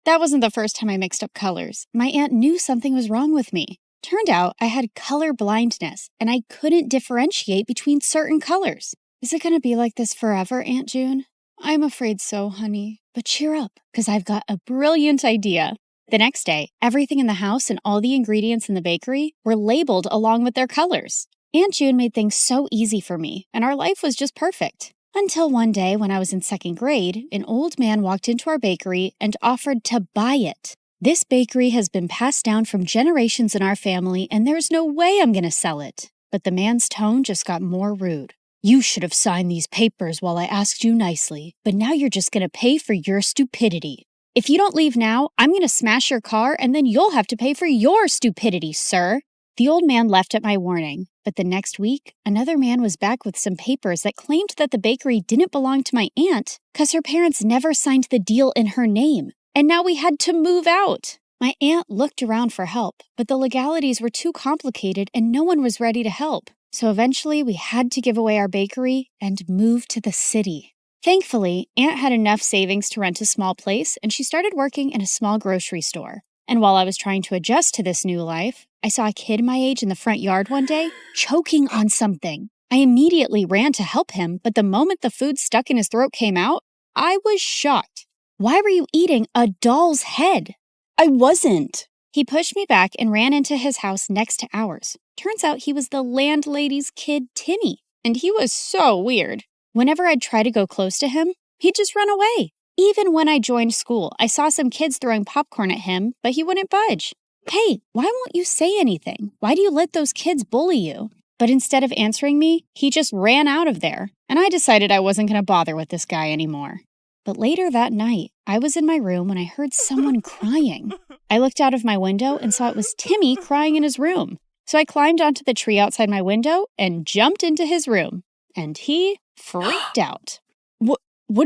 That wasn't the first time I mixed up colors. My aunt knew something was wrong with me. Turned out I had color blindness, and I couldn't differentiate between certain colors. Is it going to be like this forever, Aunt June? I'm afraid so, honey. But cheer up, because I've got a brilliant idea. The next day, everything in the house and all the ingredients in the bakery were labeled along with their colors. Aunt June made things so easy for me, and our life was just perfect. Until one day, when I was in second grade, an old man walked into our bakery and offered to buy it. This bakery has been passed down from generations in our family, and there's no way I'm going to sell it. But the man's tone just got more rude. You should have signed these papers while I asked you nicely, but now you're just going to pay for your stupidity. If you don't leave now, I'm going to smash your car and then you'll have to pay for your stupidity, sir. The old man left at my warning, but the next week, another man was back with some papers that claimed that the bakery didn't belong to my aunt because her parents never signed the deal in her name, and now we had to move out. My aunt looked around for help, but the legalities were too complicated and no one was ready to help. So eventually we had to give away our bakery and move to the city. Thankfully, Aunt had enough savings to rent a small place and she started working in a small grocery store. And while I was trying to adjust to this new life, I saw a kid my age in the front yard one day choking on something. I immediately ran to help him, but the moment the food stuck in his throat came out, I was shocked. Why were you eating a doll's head? I wasn't. He pushed me back and ran into his house next to ours. Turns out he was the landlady's kid, Timmy, and he was so weird. Whenever I'd try to go close to him, he'd just run away. Even when I joined school, I saw some kids throwing popcorn at him, but he wouldn't budge. Hey, why won't you say anything? Why do you let those kids bully you? But instead of answering me, he just ran out of there, and I decided I wasn't going to bother with this guy anymore. But later that night, I was in my room when I heard someone crying. I looked out of my window and saw it was Timmy crying in his room. So I climbed onto the tree outside my window and jumped into his room. And he freaked out. What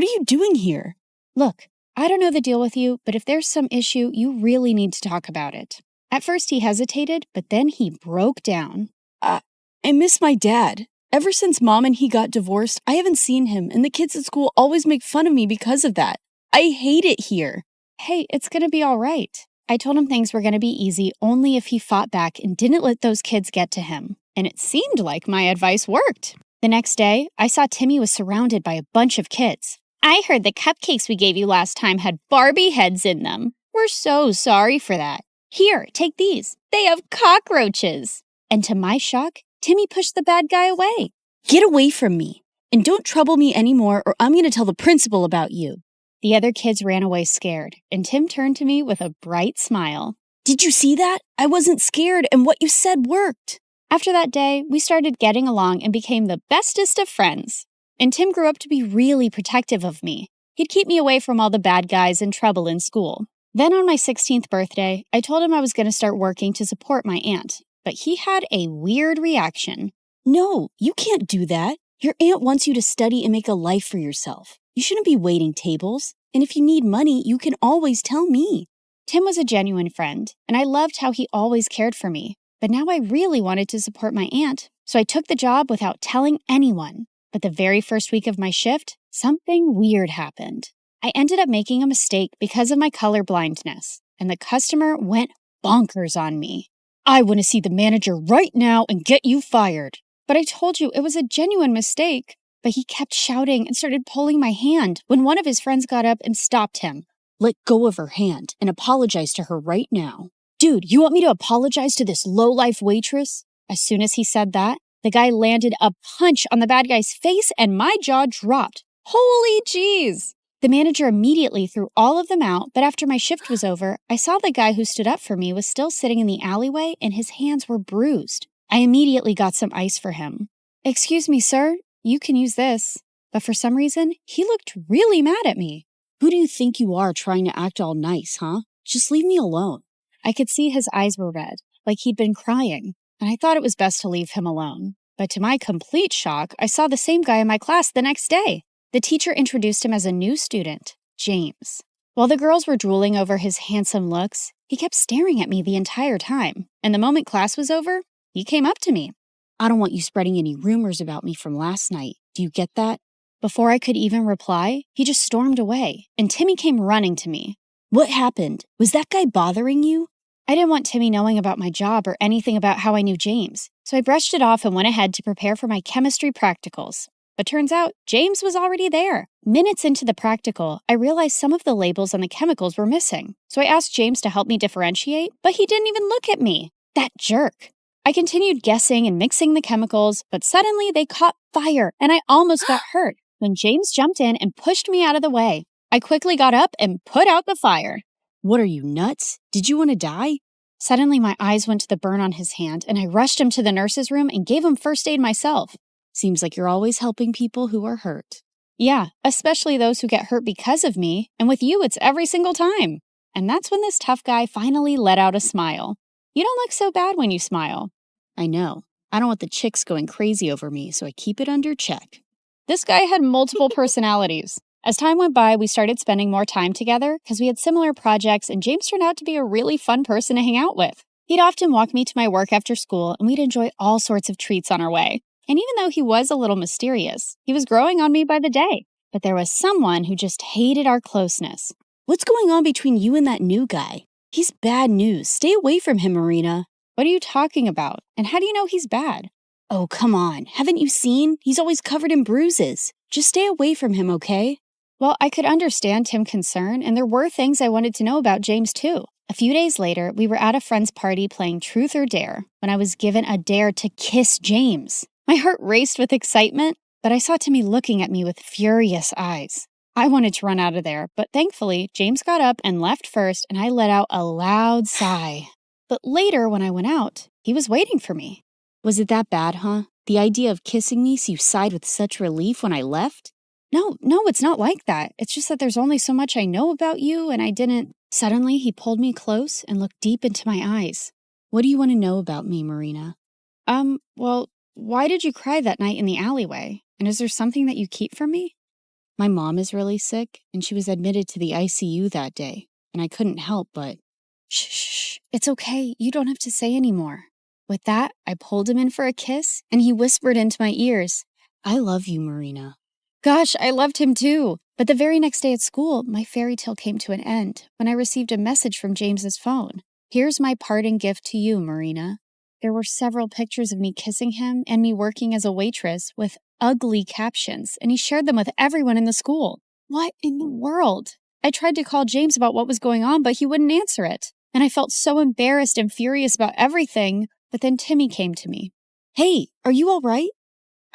are you doing here? Look, I don't know the deal with you, but if there's some issue, you really need to talk about it. At first he hesitated, but then he broke down. I miss my dad. Ever since Mom and he got divorced, I haven't seen him, and the kids at school always make fun of me because of that. I hate it here. Hey, it's gonna be all right. I told him things were going to be easy only if he fought back and didn't let those kids get to him. And it seemed like my advice worked. The next day, I saw Timmy was surrounded by a bunch of kids. I heard the cupcakes we gave you last time had Barbie heads in them. We're so sorry for that. Here, take these. They have cockroaches. And to my shock, Timmy pushed the bad guy away. Get away from me. And don't trouble me anymore or I'm going to tell the principal about you. The other kids ran away scared, and Tim turned to me with a bright smile. Did you see that? I wasn't scared, and what you said worked. After that day, we started getting along and became the bestest of friends. And Tim grew up to be really protective of me. He'd keep me away from all the bad guys and trouble in school. Then on my 16th birthday, I told him I was going to start working to support my aunt, but he had a weird reaction. No, you can't do that. Your aunt wants you to study and make a life for yourself. You shouldn't be waiting tables. And if you need money, you can always tell me. Tim was a genuine friend, and I loved how he always cared for me. But now I really wanted to support my aunt, so I took the job without telling anyone. But the very first week of my shift, something weird happened. I ended up making a mistake because of my color blindness, and the customer went bonkers on me. I want to see the manager right now and get you fired. But I told you it was a genuine mistake. But he kept shouting and started pulling my hand when one of his friends got up and stopped him. Let go of her hand and apologize to her right now. Dude, you want me to apologize to this low-life waitress? As soon as he said that, the guy landed a punch on the bad guy's face and my jaw dropped. Holy jeez! The manager immediately threw all of them out, but after my shift was over, I saw the guy who stood up for me was still sitting in the alleyway and his hands were bruised. I immediately got some ice for him. Excuse me, sir, you can use this. But for some reason, he looked really mad at me. Who do you think you are trying to act all nice, huh? Just leave me alone. I could see his eyes were red, like he'd been crying, and I thought it was best to leave him alone. But to my complete shock, I saw the same guy in my class the next day. The teacher introduced him as a new student, James. While the girls were drooling over his handsome looks, he kept staring at me the entire time, and the moment class was over, he came up to me. I don't want you spreading any rumors about me from last night. Do you get that? Before I could even reply, he just stormed away, and Timmy came running to me. What happened? Was that guy bothering you? I didn't want Timmy knowing about my job or anything about how I knew James, so I brushed it off and went ahead to prepare for my chemistry practicals. But turns out, James was already there. Minutes into the practical, I realized some of the labels on the chemicals were missing, so I asked James to help me differentiate, but he didn't even look at me. That jerk. I continued guessing and mixing the chemicals, but suddenly they caught fire, and I almost got hurt when James jumped in and pushed me out of the way. I quickly got up and put out the fire. What are you, nuts? Did you want to die? Suddenly, my eyes went to the burn on his hand, and I rushed him to the nurse's room and gave him first aid myself. Seems like you're always helping people who are hurt. Yeah, especially those who get hurt because of me, and with you, it's every single time. And that's when this tough guy finally let out a smile. You don't look so bad when you smile. I know. I don't want the chicks going crazy over me, so I keep it under check. This guy had multiple personalities. As time went by, we started spending more time together because we had similar projects, and James turned out to be a really fun person to hang out with. He'd often walk me to my work after school, and we'd enjoy all sorts of treats on our way. And even though he was a little mysterious, he was growing on me by the day. But there was someone who just hated our closeness. What's going on between you and that new guy? He's bad news. Stay away from him, Marina. What are you talking about? And how do you know he's bad? Oh, come on. Haven't you seen? He's always covered in bruises. Just stay away from him, okay? Well, I could understand Tim's concern, and there were things I wanted to know about James, too. A few days later, we were at a friend's party playing Truth or Dare when I was given a dare to kiss James. My heart raced with excitement, but I saw Timmy looking at me with furious eyes. I wanted to run out of there, but thankfully, James got up and left first, and I let out a loud sigh. But later, when I went out, he was waiting for me. Was it that bad, huh? The idea of kissing me so you sighed with such relief when I left? No, it's not like that. It's just that there's only so much I know about you, and I didn't... Suddenly, he pulled me close and looked deep into my eyes. What do you want to know about me, Marina? Well, why did you cry that night in the alleyway? And is there something that you keep from me? My mom is really sick, and she was admitted to the ICU that day, and I couldn't help but... Shh, it's okay. You don't have to say anymore. With that, I pulled him in for a kiss, and he whispered into my ears, I love you, Marina. Gosh, I loved him too. But the very next day at school, my fairy tale came to an end when I received a message from James's phone. Here's my parting gift to you, Marina. There were several pictures of me kissing him and me working as a waitress with ugly captions, and he shared them with everyone in the school. What in the world? I tried to call James about what was going on, but he wouldn't answer it. And I felt so embarrassed and furious about everything, but then Timmy came to me. Hey, are you all right?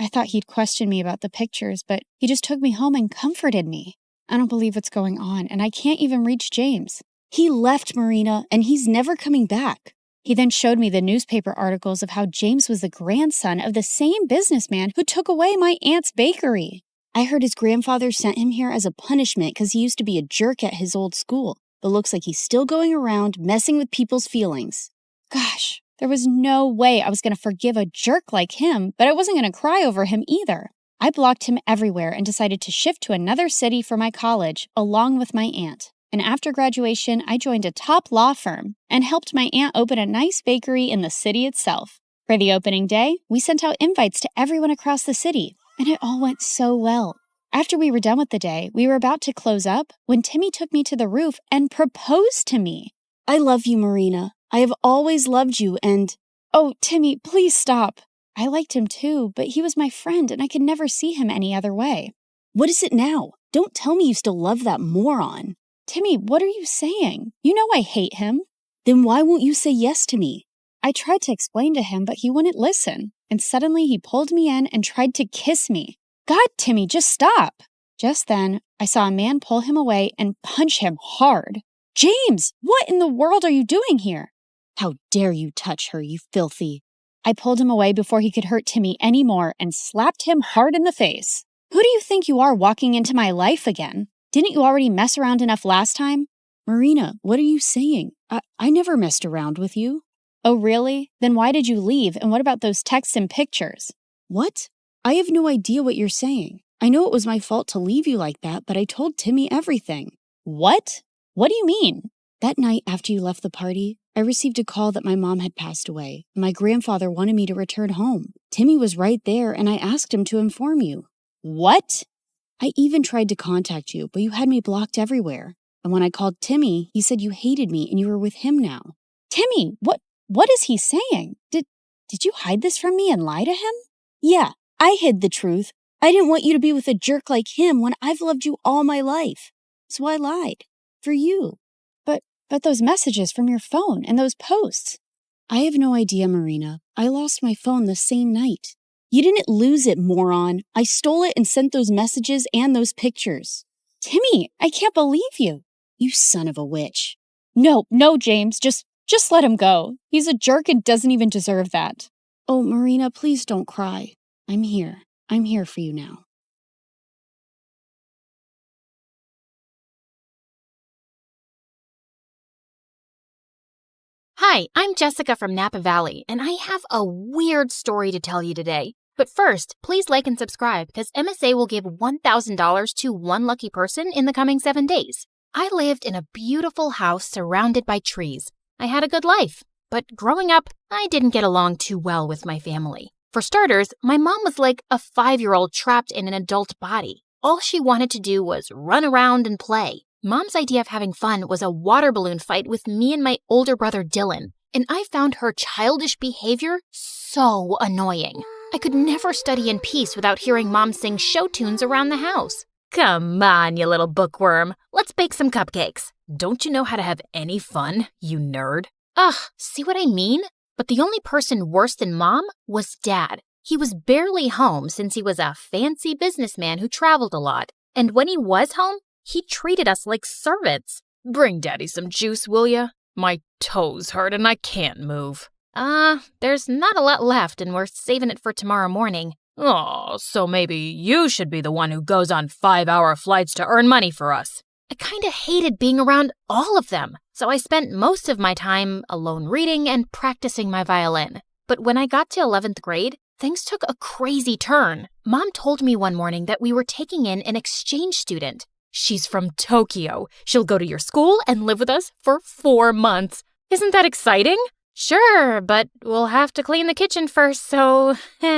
I thought he'd question me about the pictures, but he just took me home and comforted me. I don't believe what's going on, and I can't even reach James. He left, Marina, and he's never coming back. He then showed me the newspaper articles of how James was the grandson of the same businessman who took away my aunt's bakery. I heard his grandfather sent him here as a punishment because he used to be a jerk at his old school, but looks like he's still going around messing with people's feelings. Gosh. There was no way I was going to forgive a jerk like him, but I wasn't going to cry over him either. I blocked him everywhere and decided to shift to another city for my college, along with my aunt. And after graduation, I joined a top law firm and helped my aunt open a nice bakery in the city itself. For the opening day, we sent out invites to everyone across the city. and it all went so well. After we were done with the day, we were about to close up when Timmy took me to the roof and proposed to me. I love you, Marina. I have always loved you and... Oh, Timmy, please stop. I liked him too, but he was my friend and I could never see him any other way. What is it now? Don't tell me you still love that moron. Timmy, what are you saying? You know I hate him. Then why won't you say yes to me? I tried to explain to him, but he wouldn't listen. And suddenly he pulled me in and tried to kiss me. God, Timmy, just stop. Just then, I saw a man pull him away and punch him hard. James, what in the world are you doing here? How dare you touch her, you filthy. I pulled him away before he could hurt Timmy any more and slapped him hard in the face. Who do you think you are walking into my life again? Didn't you already mess around enough last time? Marina, what are you saying? I never messed around with you. Oh, really? Then why did you leave? And what about those texts and pictures? What? I have no idea what you're saying. I know it was my fault to leave you like that, but I told Timmy everything. What? What do you mean? That night after you left the party, I received a call that my mom had passed away. My grandfather wanted me to return home. Timmy was right there, and I asked him to inform you. What? I even tried to contact you, but you had me blocked everywhere. And when I called Timmy, he said you hated me and you were with him now. Timmy, what is he saying? Did you hide this from me and lie to him? Yeah, I hid the truth. I didn't want you to be with a jerk like him when I've loved you all my life. So I lied. For you. But those messages from your phone and those posts. I have no idea, Marina. I lost my phone the same night. You didn't lose it, moron. I stole it and sent those messages and those pictures. Timmy, I can't believe you. You son of a witch. No, James, just let him go. He's a jerk and doesn't even deserve that. Oh, Marina, please don't cry. I'm here. I'm here for you now. Hi, I'm Jessica from Napa Valley, and I have a weird story to tell you today. But first, please like and subscribe because MSA will give $1,000 to one lucky person in the coming 7 days. I lived in a beautiful house surrounded by trees. I had a good life, but growing up, I didn't get along too well with my family. For starters, my mom was like a 5-year-old trapped in an adult body. All she wanted to do was run around and play. Mom's idea of having fun was a water balloon fight with me and my older brother Dylan, and I found her childish behavior so annoying. I could never study in peace without hearing Mom sing show tunes around the house. Come on, you little bookworm. Let's bake some cupcakes. Don't you know how to have any fun, you nerd? Ugh, see what I mean? But the only person worse than Mom was Dad. He was barely home since he was a fancy businessman who traveled a lot. And when he was home, he treated us like servants. Bring Daddy some juice, will ya? My toes hurt and I can't move. There's not a lot left and we're saving it for tomorrow morning. Oh, so maybe you should be the one who goes on 5-hour flights to earn money for us. I kinda hated being around all of them, so I spent most of my time alone reading and practicing my violin. But when I got to 11th grade, things took a crazy turn. Mom told me one morning that we were taking in an exchange student. She's from Tokyo. She'll go to your school and live with us for 4 months. Isn't that exciting? Sure, but we'll have to clean the kitchen first so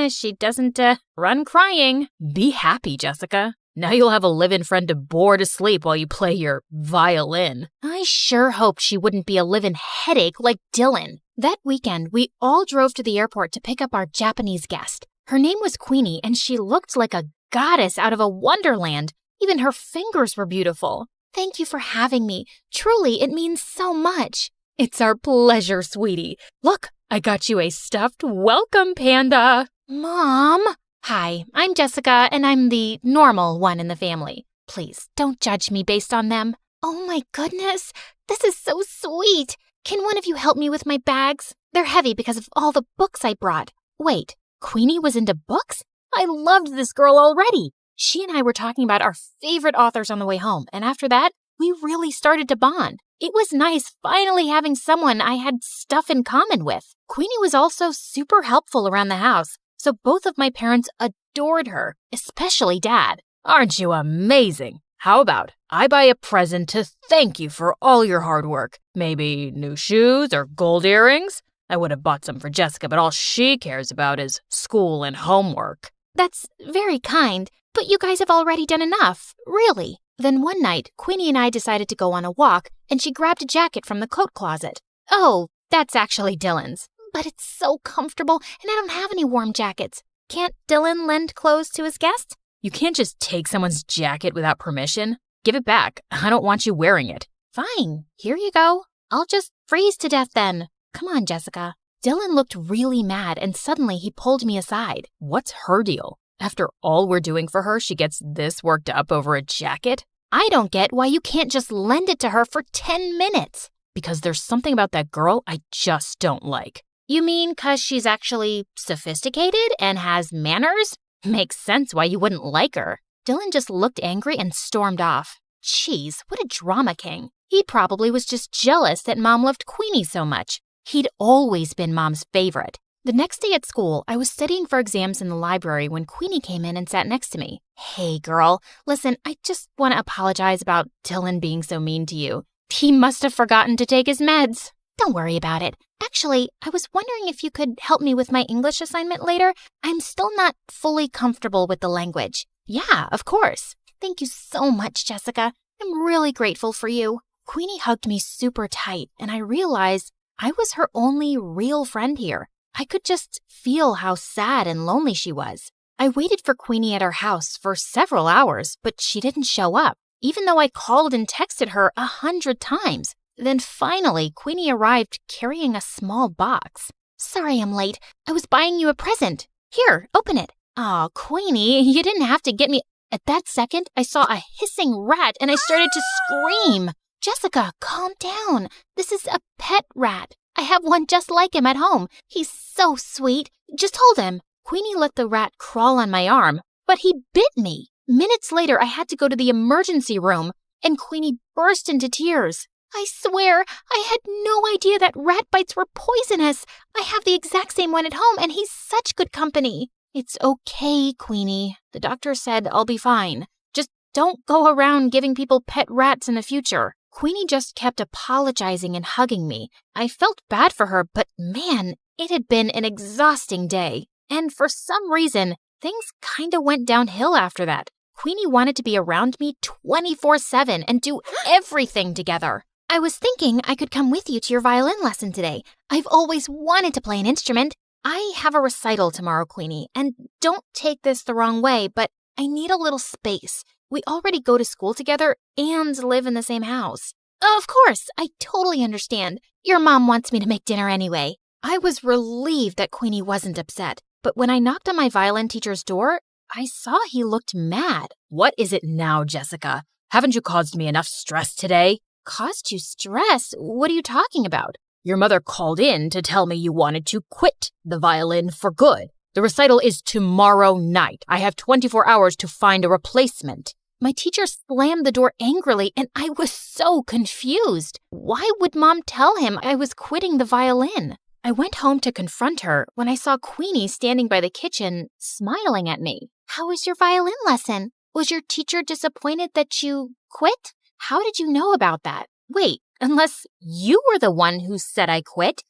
she doesn't run crying. Be happy, Jessica. Now you'll have a live-in friend to bore to sleep while you play your violin. I sure hoped she wouldn't be a live-in headache like Dylan. That weekend, we all drove to the airport to pick up our Japanese guest. Her name was Queenie, and she looked like a goddess out of a wonderland. Even her fingers were beautiful. Thank you for having me. Truly, it means so much. It's our pleasure, sweetie. Look, I got you a stuffed welcome panda. Mom? Hi, I'm Jessica, and I'm the normal one in the family. Please, don't judge me based on them. Oh my goodness, this is so sweet. Can one of you help me with my bags? They're heavy because of all the books I brought. Wait, Queenie was into books? I loved this girl already. She and I were talking about our favorite authors on the way home, and after that, we really started to bond. It was nice finally having someone I had stuff in common with. Queenie was also super helpful around the house, so both of my parents adored her, especially Dad. Aren't you amazing? How about I buy a present to thank you for all your hard work? Maybe new shoes or gold earrings? I would have bought some for Jessica, but all she cares about is school and homework. That's very kind, but you guys have already done enough, really. Then one night, Queenie and I decided to go on a walk, and she grabbed a jacket from the coat closet. Oh, that's actually Dylan's. But it's so comfortable, and I don't have any warm jackets. Can't Dylan lend clothes to his guest? You can't just take someone's jacket without permission. Give it back. I don't want you wearing it. Fine, here you go. I'll just freeze to death then. Come on, Jessica. Dylan looked really mad, and suddenly he pulled me aside. What's her deal? After all we're doing for her, she gets this worked up over a jacket? I don't get why you can't just lend it to her for 10 minutes. Because there's something about that girl I just don't like. You mean 'cause she's actually sophisticated and has manners? Makes sense why you wouldn't like her. Dylan just looked angry and stormed off. Jeez, what a drama king. He probably was just jealous that Mom loved Queenie so much. He'd always been Mom's favorite. The next day at school, I was studying for exams in the library when Queenie came in and sat next to me. Hey, girl, listen, I just want to apologize about Dylan being so mean to you. He must have forgotten to take his meds. Don't worry about it. Actually, I was wondering if you could help me with my English assignment later. I'm still not fully comfortable with the language. Yeah, of course. Thank you so much, Jessica. I'm really grateful for you. Queenie hugged me super tight, and I realized I was her only real friend here. I could just feel how sad and lonely she was. I waited for Queenie at her house for several hours, but she didn't show up, even though I called and texted her 100 times. Then finally, Queenie arrived carrying a small box. Sorry I'm late. I was buying you a present. Here, open it. Aw, Queenie, you didn't have to get me. At that second, I saw a hissing rat and I started to scream. Jessica, calm down. This is a pet rat. I have one just like him at home. He's so sweet. Just hold him. Queenie let the rat crawl on my arm, but he bit me. Minutes later, I had to go to the emergency room, and Queenie burst into tears. I swear, I had no idea that rat bites were poisonous. I have the exact same one at home, and he's such good company. It's okay, Queenie. The doctor said I'll be fine. Just don't go around giving people pet rats in the future. Queenie just kept apologizing and hugging me. I felt bad for her, but man, it had been an exhausting day. And for some reason, things kinda went downhill after that. Queenie wanted to be around me 24/7 and do everything together. I was thinking I could come with you to your violin lesson today. I've always wanted to play an instrument. I have a recital tomorrow, Queenie, and don't take this the wrong way, but I need a little space. We already go to school together and live in the same house. Of course, I totally understand. Your mom wants me to make dinner anyway. I was relieved that Queenie wasn't upset, but when I knocked on my violin teacher's door, I saw he looked mad. What is it now, Jessica? Haven't you caused me enough stress today? Caused you stress? What are you talking about? Your mother called in to tell me you wanted to quit the violin for good. The recital is tomorrow night. I have 24 hours to find a replacement. My teacher slammed the door angrily, and I was so confused. Why would Mom tell him I was quitting the violin? I went home to confront her when I saw Queenie standing by the kitchen, smiling at me. How was your violin lesson? Was your teacher disappointed that you quit? How did you know about that? Wait, unless you were the one who said I quit?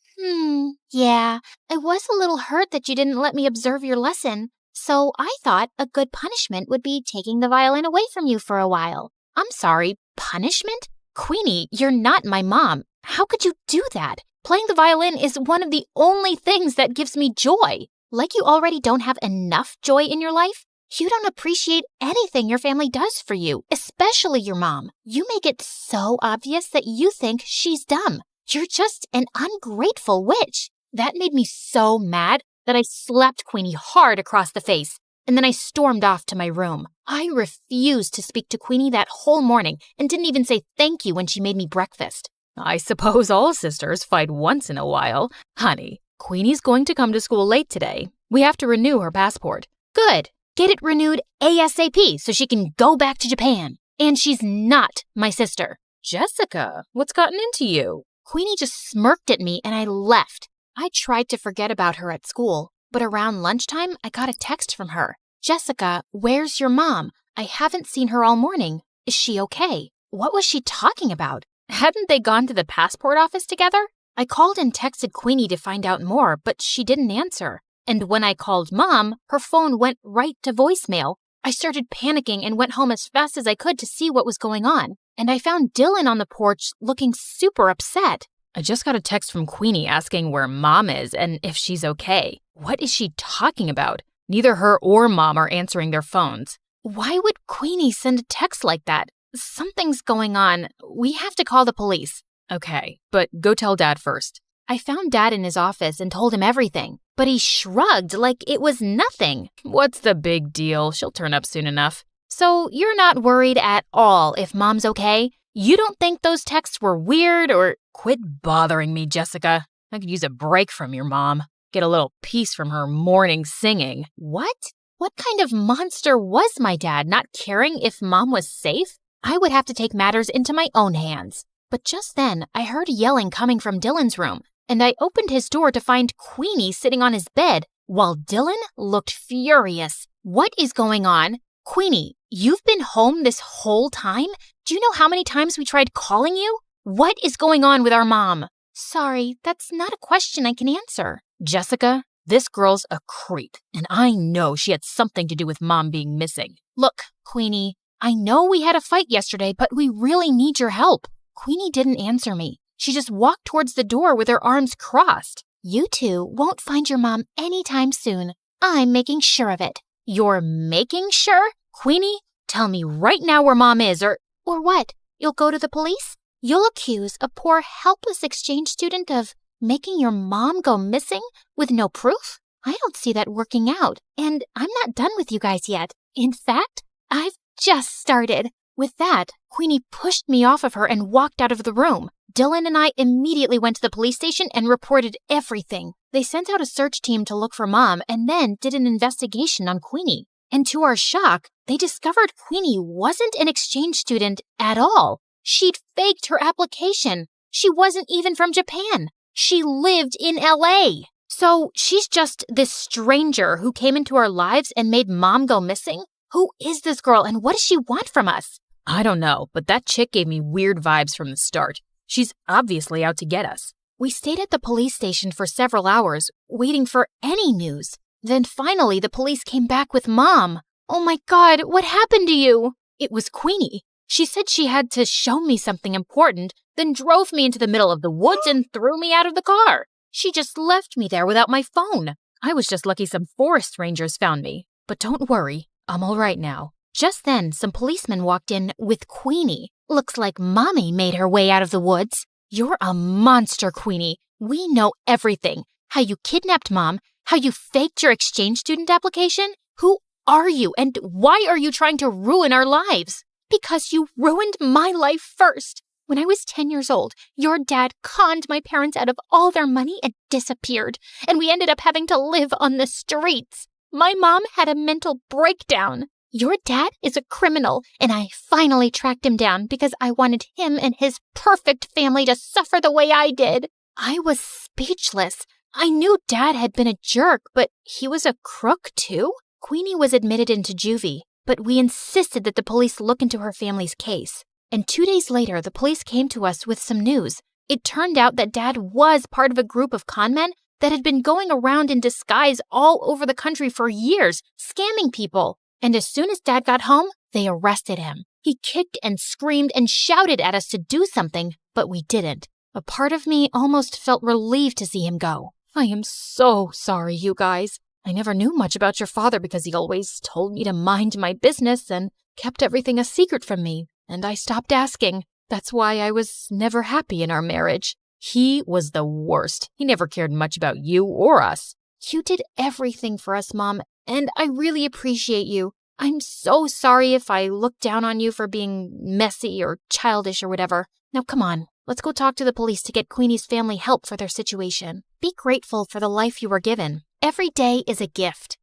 Yeah, I was a little hurt that you didn't let me observe your lesson. So I thought a good punishment would be taking the violin away from you for a while. I'm sorry, punishment? Queenie, you're not my mom. How could you do that? Playing the violin is one of the only things that gives me joy. Like you already don't have enough joy in your life? You don't appreciate anything your family does for you, especially your mom. You make it so obvious that you think she's dumb. You're just an ungrateful witch. That made me so mad that I slapped Queenie hard across the face, and then I stormed off to my room. I refused to speak to Queenie that whole morning and didn't even say thank you when she made me breakfast. I suppose all sisters fight once in a while. Honey, Queenie's going to come to school late today. We have to renew her passport. Good. Get it renewed ASAP so she can go back to Japan. And she's not my sister. Jessica, what's gotten into you? Queenie just smirked at me and I left. I tried to forget about her at school, but around lunchtime, I got a text from her. Jessica, where's your mom? I haven't seen her all morning. Is she okay? What was she talking about? Hadn't they gone to the passport office together? I called and texted Queenie to find out more, but she didn't answer. And when I called Mom, her phone went right to voicemail. I started panicking and went home as fast as I could to see what was going on. And I found Dylan on the porch looking super upset. I just got a text from Queenie asking where Mom is and if she's okay. What is she talking about? Neither her or Mom are answering their phones. Why would Queenie send a text like that? Something's going on. We have to call the police. Okay, but go tell Dad first. I found Dad in his office and told him everything, but he shrugged like it was nothing. What's the big deal? She'll turn up soon enough. So you're not worried at all if Mom's okay? You don't think those texts were weird or... Quit bothering me, Jessica. I could use a break from your mom. Get a little peace from her morning singing. What? What kind of monster was my dad, not caring if Mom was safe? I would have to take matters into my own hands. But just then, I heard yelling coming from Dylan's room, and I opened his door to find Queenie sitting on his bed, while Dylan looked furious. What is going on? Queenie, you've been home this whole time? Do you know how many times we tried calling you? What is going on with our mom? Sorry, that's not a question I can answer. Jessica, this girl's a creep, and I know she had something to do with Mom being missing. Look, Queenie, I know we had a fight yesterday, but we really need your help. Queenie didn't answer me. She just walked towards the door with her arms crossed. You two won't find your mom anytime soon. I'm making sure of it. You're making sure? Queenie, tell me right now where Mom is, or what? You'll go to the police? You'll accuse a poor, helpless exchange student of making your mom go missing with no proof? I don't see that working out, and I'm not done with you guys yet. In fact, I've just started. With that, Queenie pushed me off of her and walked out of the room. Dylan and I immediately went to the police station and reported everything. They sent out a search team to look for Mom and then did an investigation on Queenie. And to our shock, they discovered Queenie wasn't an exchange student at all. She'd faked her application. She wasn't even from Japan. She lived in LA. So she's just this stranger who came into our lives and made Mom go missing? Who is this girl and what does she want from us? I don't know, but that chick gave me weird vibes from the start. She's obviously out to get us. We stayed at the police station for several hours, waiting for any news. Then finally, the police came back with Mom. Oh my God, what happened to you? It was Queenie. She said she had to show me something important, then drove me into the middle of the woods and threw me out of the car. She just left me there without my phone. I was just lucky some forest rangers found me. But don't worry, I'm all right now. Just then, some policemen walked in with Queenie. Looks like Mommy made her way out of the woods. You're a monster, Queenie. We know everything. How you kidnapped Mom, how you faked your exchange student application. Who are you and why are you trying to ruin our lives? Because you ruined my life first. When I was 10 years old, your dad conned my parents out of all their money and disappeared, and we ended up having to live on the streets. My mom had a mental breakdown. Your dad is a criminal, and I finally tracked him down because I wanted him and his perfect family to suffer the way I did. I was speechless. I knew Dad had been a jerk, but he was a crook too? Queenie was admitted into juvie, but we insisted that the police look into her family's case. And 2 days later, the police came to us with some news. It turned out that Dad was part of a group of con men that had been going around in disguise all over the country for years, scamming people. And as soon as Dad got home, they arrested him. He kicked and screamed and shouted at us to do something, but we didn't. A part of me almost felt relieved to see him go. I am so sorry, you guys. I never knew much about your father because he always told me to mind my business and kept everything a secret from me, and I stopped asking. That's why I was never happy in our marriage. He was the worst. He never cared much about you or us. You did everything for us, Mom, and I really appreciate you. I'm so sorry if I looked down on you for being messy or childish or whatever. Now come on, let's go talk to the police to get Queenie's family help for their situation. Be grateful for the life you were given. Every day is a gift.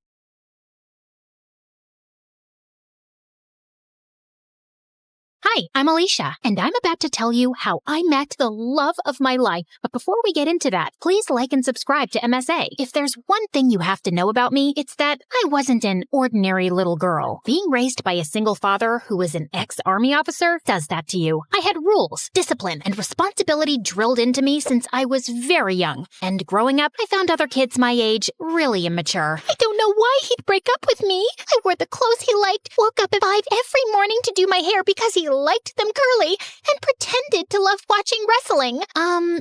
Hi, I'm Alicia, and I'm about to tell you how I met the love of my life. But before we get into that, please like and subscribe to MSA. If there's one thing you have to know about me, it's that I wasn't an ordinary little girl. Being raised by a single father who was an ex-army officer does that to you. I had rules, discipline, and responsibility drilled into me since I was very young. And growing up, I found other kids my age really immature. I don't know why he'd break up with me. I wore the clothes he liked, woke up at 5 every morning to do my hair because he liked them curly, and pretended to love watching wrestling.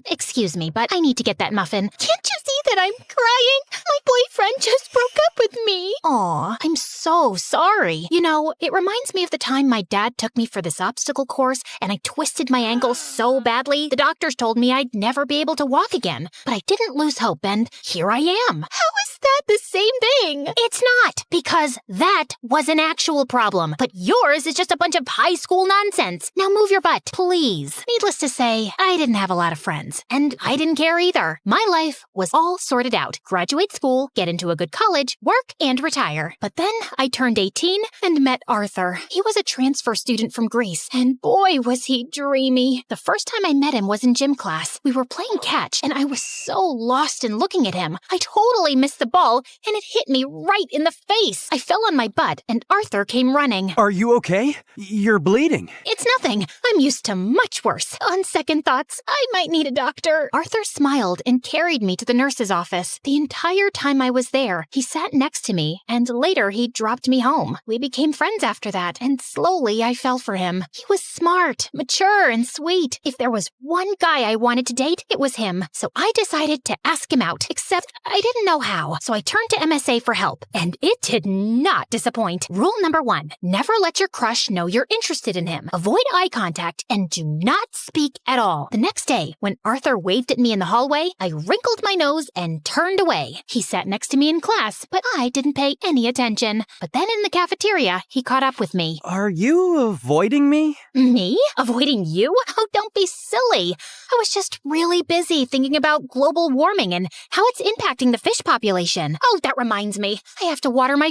Excuse me, but I need to get that muffin. Can't you see that I'm crying? My boyfriend just broke up with me. Aw, I'm so sorry. You know, it reminds me of the time my dad took me for this obstacle course, and I twisted my ankle so badly, the doctors told me I'd never be able to walk again. But I didn't lose hope, and here I am. How is that the same thing? It's not, because that was an actual problem, but yours is just a bunch of high school nonsense. Now move your butt, please. Needless to say, I didn't have a lot of friends, and I didn't care either. My life was all sorted out. Graduate school, get into a good college, work, and retire. But then I turned 18 and met Arthur. He was a transfer student from Greece, and boy was he dreamy. The first time I met him was in gym class. We were playing catch, and I was so lost in looking at him. I totally missed the ball, and it hit me right in the face. I fell on my butt, and Arthur came running. Are you okay? You're bleeding. It's nothing. I'm used to much worse. On second thoughts, I might need a doctor. Arthur smiled and carried me to the nurse's office. The entire time I was there, he sat next to me, and later he dropped me home. We became friends after that, and slowly I fell for him. He was smart, mature, and sweet. If there was one guy I wanted to date, it was him. So I decided to ask him out, except I didn't know how. So I turned to MSA for help, and it did not disappoint. Rule number 1, never let your crush know you're interested in him. Avoid eye contact and do not speak at all. The next day, when Arthur waved at me in the hallway, I wrinkled my nose and turned away. He sat next to me in class, but I didn't pay any attention. But then in the cafeteria, he caught up with me. Are you avoiding me? Me? Avoiding you? Oh, don't be silly. I was just really busy thinking about global warming and how it's impacting the fish population. Oh, that reminds me. I have to water my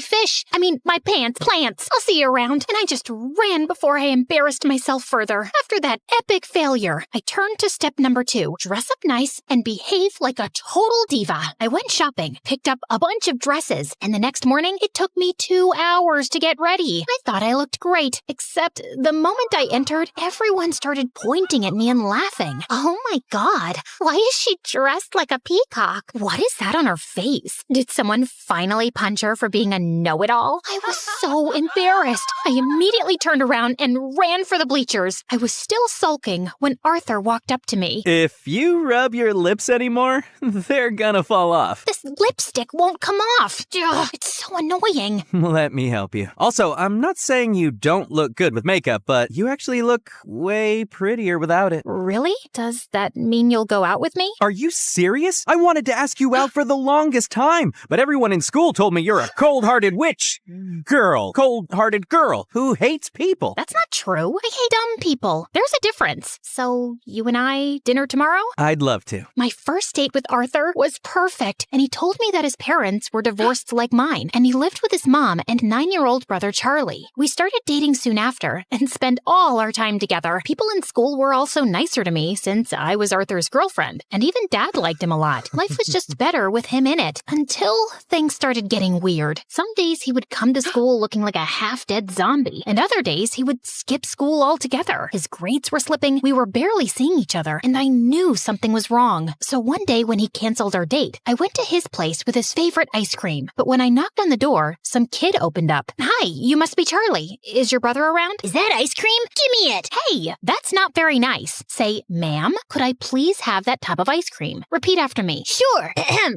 my plants. I'll see you around. And I just ran before I embarrassed myself further. After that epic failure, I turned to step number 2. Dress up nice and behave like a total diva. I went shopping, picked up a bunch of dresses, and the next morning, it took me 2 hours to get ready. I thought I looked great, except the moment I entered, everyone started pointing at me and laughing. Oh my god, why is she dressed like a peacock? What is that on her face? Did someone finally punch her for being a know-it-all? I was so embarrassed. I immediately turned around and ran for the bleachers. I was still sulking when Arthur walked up to me. If you rub your lips anymore, they're gonna fall off. This lipstick won't come off. Ugh, it's so annoying. Let me help you. Also, I'm not saying you don't look good with makeup, but you actually look way prettier without it. Really? Does that mean you'll go out with me? Are you serious? I wanted to ask you out for the longest time, but everyone in school told me you're a cold-hearted witch. Cold-hearted girl who hates people. That's not true. I hate dumb people. There's a difference. So, you and I, dinner tomorrow? I'd love to. My first date with Arthur was perfect, and he told me that his parents were divorced like mine, and he lived with his mom and 9-year-old brother Charlie. We started dating soon after, and spent all our time together. People in school were also nicer to me since I was Arthur's girlfriend, and even Dad liked him a lot. Life was just better with him in it, until things started getting weird. Some days he would come to school looking like a half-dead zombie, and other days he would skip school altogether. His grades were slipping, we were barely seeing each other, and I knew something was wrong. So one day when he canceled our date, I went to his place with his favorite ice cream. But when I knocked on the door, some kid opened up. Hi, you must be Charlie. Is your brother around? Is that ice cream? Give me it. Hey, that's not very nice. Say, ma'am, could I please have that tub of ice cream? Repeat after me. Sure.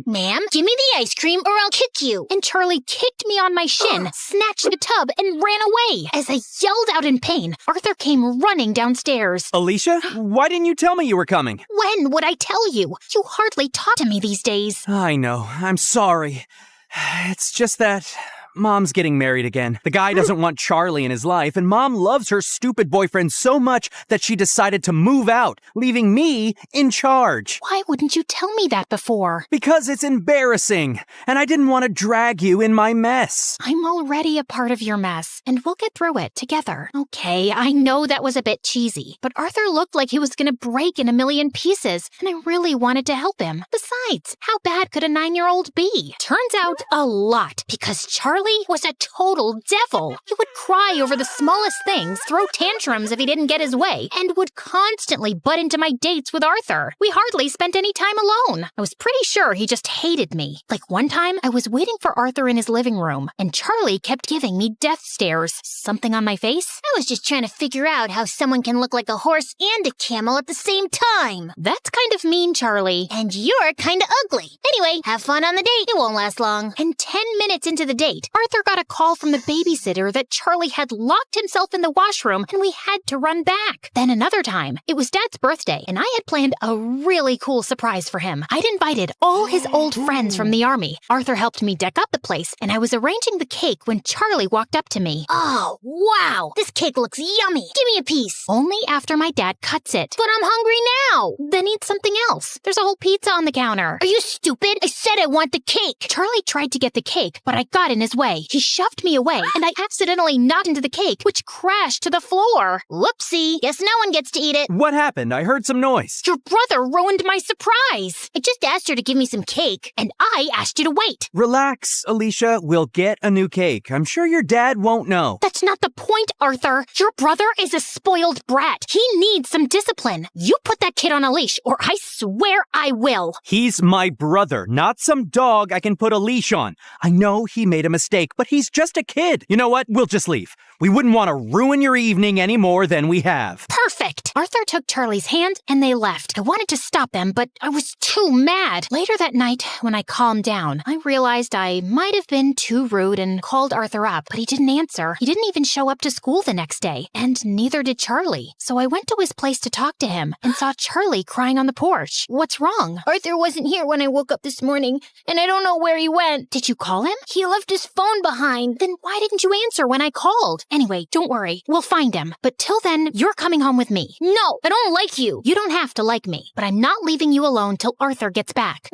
Ma'am, give me the ice cream or I'll kick you. And Charlie kicked me on my shin, snatched the tub, and ran away. As I yelled out in pain, Arthur came running downstairs. Alicia, why didn't you tell me you were coming? When would I tell you? You hardly talk to me these days. I know. I'm sorry. It's just that Mom's getting married again. The guy doesn't want Charlie in his life, and Mom loves her stupid boyfriend so much that she decided to move out, leaving me in charge. Why wouldn't you tell me that before? Because it's embarrassing, and I didn't want to drag you in my mess. I'm already a part of your mess, and we'll get through it together. Okay, I know that was a bit cheesy, but Arthur looked like he was gonna break in a million pieces, and I really wanted to help him. Besides, how bad could a 9-year-old be? Turns out a lot, because Charlie was a total devil. He would cry over the smallest things, throw tantrums if he didn't get his way, and would constantly butt into my dates with Arthur. We hardly spent any time alone. I was pretty sure he just hated me. Like one time, I was waiting for Arthur in his living room, and Charlie kept giving me death stares. Something on my face? I was just trying to figure out how someone can look like a horse and a camel at the same time. That's kind of mean, Charlie. And you're kind of ugly. Anyway, have fun on the date. It won't last long. And 10 minutes into the date, Arthur got a call from the babysitter that Charlie had locked himself in the washroom and we had to run back. Then another time, it was Dad's birthday and I had planned a really cool surprise for him. I'd invited all his old friends from the army. Arthur helped me deck up the place and I was arranging the cake when Charlie walked up to me. Oh, wow. This cake looks yummy. Give me a piece. Only after my dad cuts it. But I'm hungry now. Then eat something else. There's a whole pizza on the counter. Are you stupid? I said I want the cake. Charlie tried to get the cake, but I got in his way. He shoved me away, and I accidentally knocked into the cake, which crashed to the floor. Whoopsie. Guess no one gets to eat it. What happened? I heard some noise. Your brother ruined my surprise. I just asked her to give me some cake. And I asked you to wait. Relax, Alicia. We'll get a new cake. I'm sure your dad won't know. That's not the point, Arthur. Your brother is a spoiled brat. He needs some discipline. You put that kid on a leash, or I swear I will. He's my brother, not some dog I can put a leash on. I know he made a mistake, but he's just a kid. You know what? We'll just leave. We wouldn't want to ruin your evening any more than we have. Perfect. Arthur took Charlie's hand and they left. I wanted to stop them, but I was too mad. Later that night, when I calmed down, I realized I might have been too rude and called Arthur up, but he didn't answer. He didn't even show up to school the next day, and neither did Charlie. So I went to his place to talk to him and saw Charlie crying on the porch. What's wrong? Arthur wasn't here when I woke up this morning, and I don't know where he went. Did you call him? He left his phone behind. Then why didn't you answer when I called? Anyway, don't worry. We'll find him. But till then, you're coming home with me. No, I don't like you. You don't have to like me, but I'm not leaving you alone till Arthur gets back.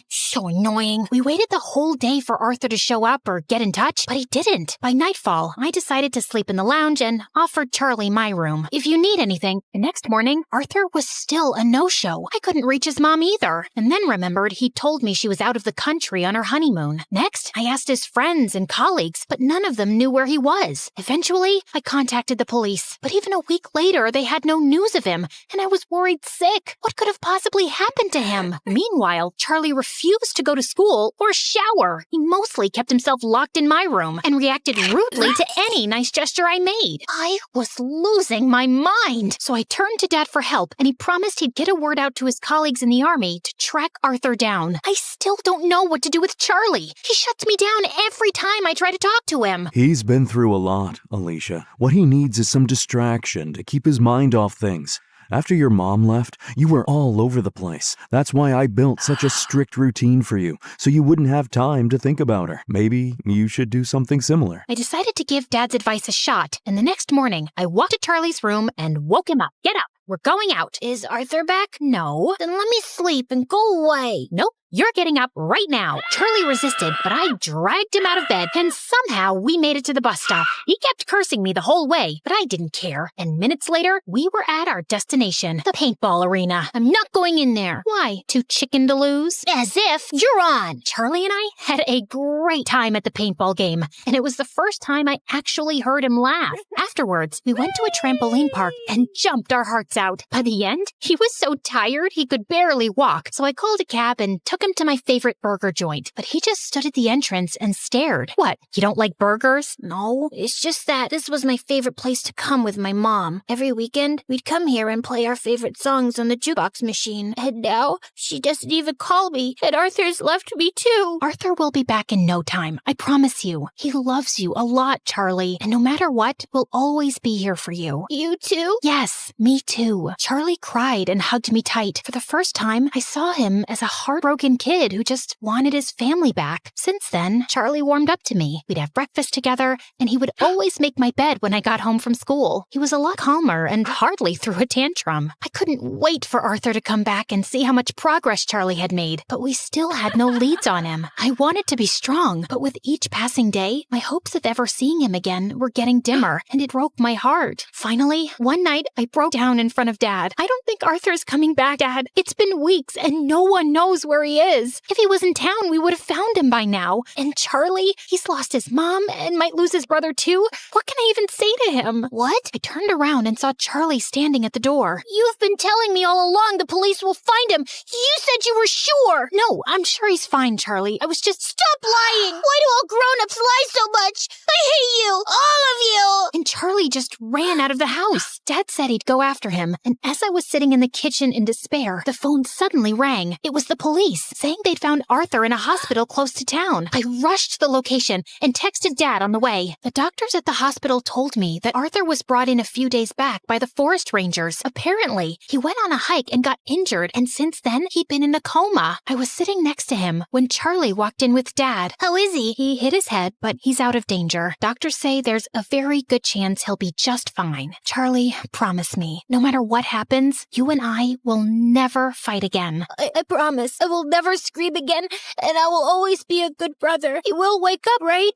So annoying. We waited the whole day for Arthur to show up or get in touch, but he didn't. By nightfall, I decided to sleep in the lounge and offered Charlie my room. If you need anything. The next morning, Arthur was still a no-show. I couldn't reach his mom either, and then remembered he told me she was out of the country on her honeymoon. Next, I asked his friends and colleagues, but none of them knew where he was. Eventually, I contacted the police, but even a week later, they had no news of him, and I was worried sick. What could have possibly happened to him? Meanwhile, Charlie refused to go to school or shower. He mostly kept himself locked in my room and reacted rudely to any nice gesture I made. I was losing my mind. So I turned to Dad for help, and he promised he'd get a word out to his colleagues in the army to track Arthur down. I still don't know what to do with Charlie. He shuts me down every time I try to talk to him. He's been through a lot, Alicia. What he needs is some distraction to keep his mind off things. After your mom left, you were all over the place. That's why I built such a strict routine for you, so you wouldn't have time to think about her. Maybe you should do something similar. I decided to give Dad's advice a shot, and the next morning, I walked to Charlie's room and woke him up. Get up. We're going out. Is Arthur back? No. Then let me sleep and go away. Nope. You're getting up right now. Charlie resisted, but I dragged him out of bed, and somehow we made it to the bus stop. He kept cursing me the whole way, but I didn't care. And minutes later, we were at our destination, the paintball arena. I'm not going in there. Why? Too chicken to lose? As if you're on. Charlie and I had a great time at the paintball game, and it was the first time I actually heard him laugh. Afterwards, we went to a trampoline park and jumped our hearts out. By the end, he was so tired he could barely walk, so I called a cab and took him to my favorite burger joint, but he just stood at the entrance and stared. What, you don't like burgers? No, it's just that this was my favorite place to come with my mom. Every weekend, we'd come here and play our favorite songs on the jukebox machine. And now, she doesn't even call me, and Arthur's left me too. Arthur will be back in no time, I promise you. He loves you a lot, Charlie, and no matter what, we'll always be here for you. You too? Yes, me too. Charlie cried and hugged me tight. For the first time, I saw him as a heartbroken broken kid who just wanted his family back. Since then, Charlie warmed up to me. We'd have breakfast together, and he would always make my bed when I got home from school. He was a lot calmer and hardly threw a tantrum. I couldn't wait for Arthur to come back and see how much progress Charlie had made, but we still had no leads on him. I wanted to be strong, but with each passing day, my hopes of ever seeing him again were getting dimmer, and it broke my heart. Finally, one night, I broke down in front of Dad. I don't think Arthur's coming back, Dad. It's been weeks, and no one knows where he is. If he was in town, we would have found him by now. And Charlie, he's lost his mom and might lose his brother too. What can I even say to him? What? I turned around and saw Charlie standing at the door. You've been telling me all along the police will find him. You said you were sure. No, I'm sure he's fine, Charlie. I was just... Stop lying. Why do all grown-ups lie so much? I hate you. All of you. And Charlie just ran out of the house. Dad said he'd go after him. And as I was sitting in the kitchen in despair, the phone suddenly rang. It was the police, saying they'd found Arthur in a hospital close to town. I rushed to the location and texted Dad on the way. The doctors at the hospital told me that Arthur was brought in a few days back by the forest rangers. Apparently, he went on a hike and got injured, and since then, he'd been in a coma. I was sitting next to him when Charlie walked in with Dad. How is he? He hit his head, but he's out of danger. Doctors say there's a very good chance he'll be just fine. Charlie, promise me, no matter what happens, you and I will never fight again. I promise. I will never scream again, and I will always be a good brother. He will wake up, right?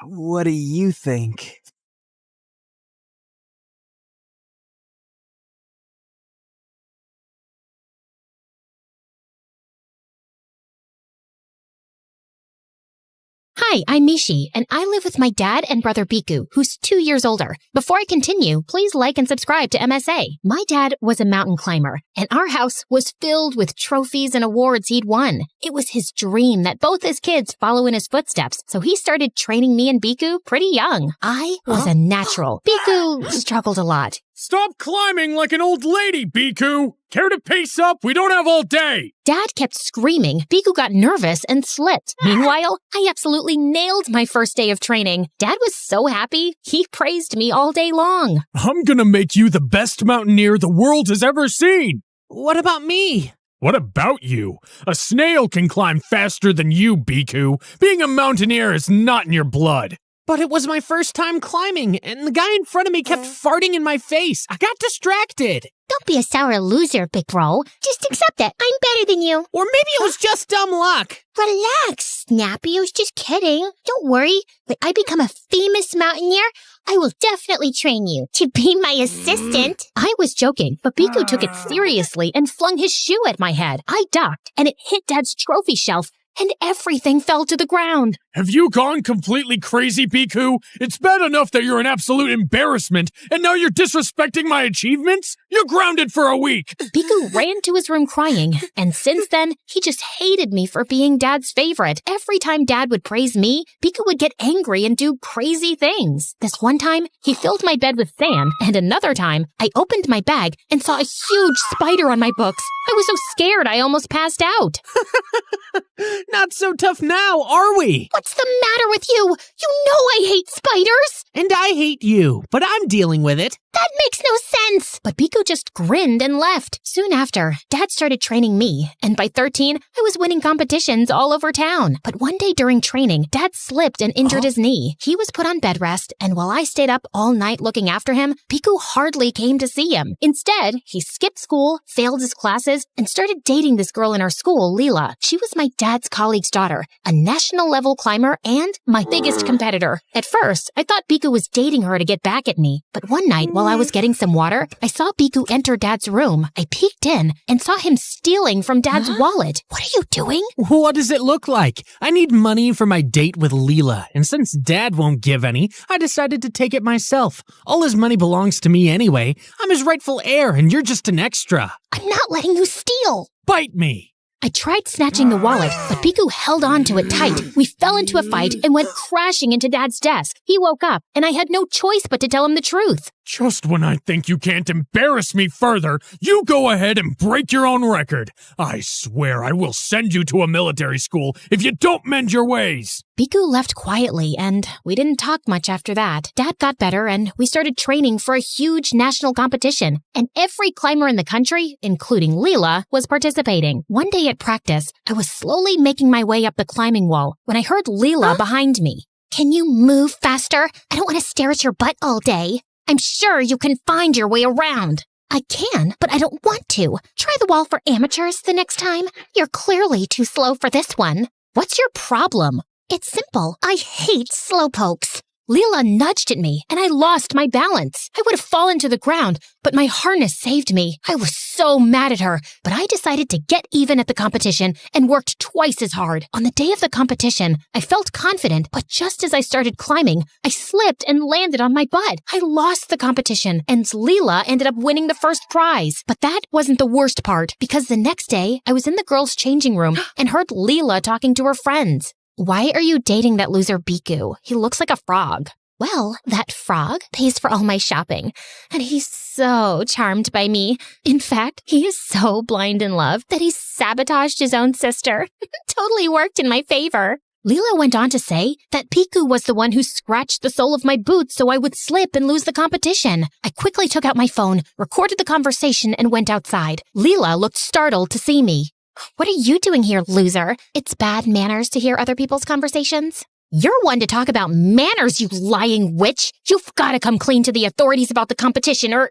What do you think? Hi, I'm Mishi, and I live with my dad and brother Biku, who's 2 years older. Before I continue, please like and subscribe to MSA. My dad was a mountain climber, and our house was filled with trophies and awards he'd won. It was his dream that both his kids follow in his footsteps, so he started training me and Biku pretty young. I was a natural. Biku struggled a lot. Stop climbing like an old lady, Biku! Care to pace up? We don't have all day! Dad kept screaming. Biku got nervous and slipped. Meanwhile, I absolutely nailed my first day of training. Dad was so happy, he praised me all day long. I'm gonna make you the best mountaineer the world has ever seen! What about me? What about you? A snail can climb faster than you, Biku. Being a mountaineer is not in your blood. But it was my first time climbing, and the guy in front of me kept farting in my face. I got distracted. Don't be a sour loser, big bro. Just accept it. I'm better than you. Or maybe it was just dumb luck. Relax, Snappy. I was just kidding. Don't worry. When I become a famous mountaineer, I will definitely train you to be my assistant. I was joking, but Biku took it seriously and flung his shoe at my head. I ducked, and it hit Dad's trophy shelf, and everything fell to the ground. Have you gone completely crazy, Biku? It's bad enough that you're an absolute embarrassment, and now you're disrespecting my achievements? You're grounded for a week! Biku ran to his room crying, and since then, he just hated me for being Dad's favorite. Every time Dad would praise me, Biku would get angry and do crazy things. This one time, he filled my bed with sand, and another time, I opened my bag and saw a huge spider on my books. I was so scared I almost passed out. Not so tough now, are we? What's the matter with you? You know I hate spiders. And I hate you, but I'm dealing with it. That makes no sense. But Biku just grinned and left. Soon after, Dad started training me, and by 13, I was winning competitions all over town. But one day during training, Dad slipped and injured his knee. He was put on bed rest, and while I stayed up all night looking after him, Biku hardly came to see him. Instead, he skipped school, failed his classes, and started dating this girl in our school, Leela. She was my dad's colleague's daughter, a national-level climber, and my biggest competitor. At first, I thought Biku was dating her to get back at me, but one night while I was getting some water, I saw Biku enter Dad's room. I peeked in and saw him stealing from Dad's wallet. What are you doing? What does it look like? I need money for my date with Leela, and since Dad won't give any, I decided to take it myself. All his money belongs to me anyway. I'm his rightful heir, and you're just an extra. I'm not letting you steal. Bite me. I tried snatching the wallet, but Biku held on to it tight. We fell into a fight and went crashing into Dad's desk. He woke up, and I had no choice but to tell him the truth. Just when I think you can't embarrass me further, you go ahead and break your own record. I swear I will send you to a military school if you don't mend your ways. Biku left quietly, and we didn't talk much after that. Dad got better, and we started training for a huge national competition, and every climber in the country, including Leela, was participating. One day at practice, I was slowly making my way up the climbing wall when I heard Leela behind me. Can you move faster? I don't want to stare at your butt all day. I'm sure you can find your way around. I can, but I don't want to. Try the wall for amateurs the next time. You're clearly too slow for this one. What's your problem? It's simple. I hate slowpokes. Leela nudged at me, and I lost my balance. I would have fallen to the ground, but my harness saved me. I was so mad at her, but I decided to get even at the competition and worked twice as hard. On the day of the competition, I felt confident, but just as I started climbing, I slipped and landed on my butt. I lost the competition, and Leela ended up winning the first prize. But that wasn't the worst part, because the next day, I was in the girls' changing room and heard Leela talking to her friends. Why are you dating that loser Biku? He looks like a frog. Well, that frog pays for all my shopping, and he's so charmed by me. In fact, he is so blind in love that he sabotaged his own sister. Totally worked in my favor. Leela went on to say that Biku was the one who scratched the sole of my boot so I would slip and lose the competition. I quickly took out my phone, recorded the conversation, and went outside. Leela looked startled to see me. What are you doing here, loser? It's bad manners to hear other people's conversations. You're one to talk about manners, you lying witch. You've got to come clean to the authorities about the competition or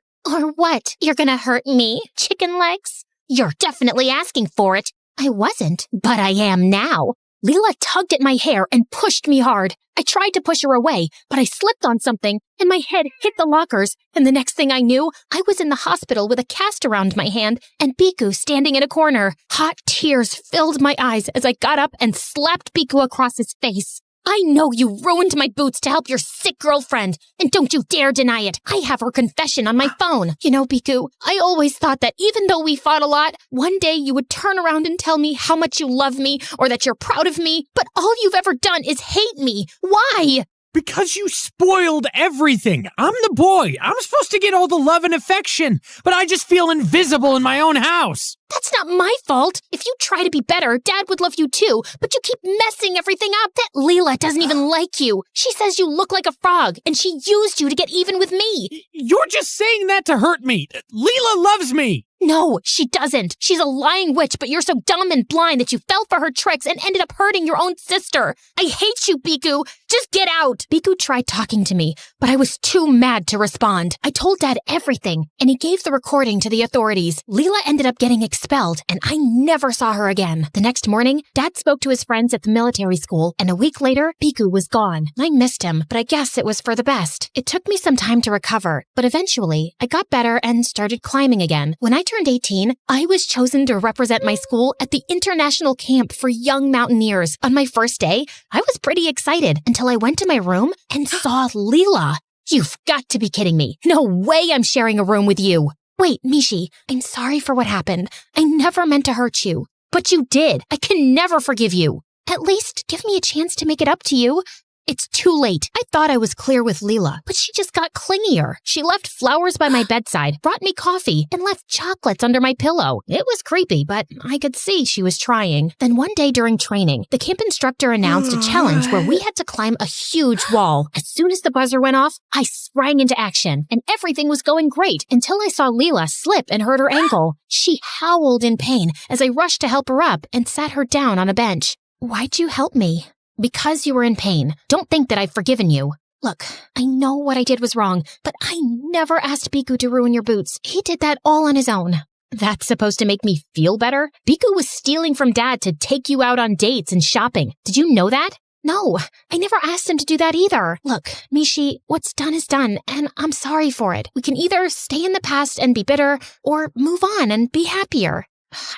what? You're gonna hurt me, chicken legs? You're definitely asking for it. I wasn't. But I am now. Leela tugged at my hair and pushed me hard. I tried to push her away, but I slipped on something and my head hit the lockers. And the next thing I knew, I was in the hospital with a cast around my hand and Biku standing in a corner. Hot tears filled my eyes as I got up and slapped Biku across his face. I know you ruined my boots to help your sick girlfriend, and don't you dare deny it. I have her confession on my phone. You know, Biku, I always thought that even though we fought a lot, one day you would turn around and tell me how much you love me or that you're proud of me, but all you've ever done is hate me. Why? Because you spoiled everything. I'm the boy. I'm supposed to get all the love and affection, but I just feel invisible in my own house. That's not my fault. If you try to be better, Dad would love you too, but you keep messing everything up. That Leela doesn't even like you. She says you look like a frog, and she used you to get even with me. You're just saying that to hurt me. Leela loves me. No, she doesn't. She's a lying witch, but you're so dumb and blind that you fell for her tricks and ended up hurting your own sister. I hate you, Biku. Just get out. Biku tried talking to me, but I was too mad to respond. I told Dad everything, and he gave the recording to the authorities. Leela ended up getting expelled, and I never saw her again. The next morning, Dad spoke to his friends at the military school, and a week later, Biku was gone. I missed him, but I guess it was for the best. It took me some time to recover, but eventually, I got better and started climbing again. When I turned 18, I was chosen to represent my school at the International Camp for Young Mountaineers. On my first day, I was pretty excited until I went to my room and saw Leela. You've got to be kidding me. No way I'm sharing a room with you. Wait, Mishi, I'm sorry for what happened. I never meant to hurt you. But you did. I can never forgive you. At least give me a chance to make it up to you. It's too late. I thought I was clear with Leela, but she just got clingier. She left flowers by my bedside, brought me coffee, and left chocolates under my pillow. It was creepy, but I could see she was trying. Then one day during training, the camp instructor announced a challenge where we had to climb a huge wall. As soon as the buzzer went off, I sprang into action, and everything was going great until I saw Leela slip and hurt her ankle. She howled in pain as I rushed to help her up and sat her down on a bench. Why'd you help me? Because you were in pain. Don't think that I've forgiven you. Look, I know what I did was wrong, but I never asked Biku to ruin your boots. He did that all on his own. That's supposed to make me feel better? Biku was stealing from Dad to take you out on dates and shopping. Did you know that? No, I never asked him to do that either. Look, Mishi, what's done is done, and I'm sorry for it. We can either stay in the past and be bitter, or move on and be happier.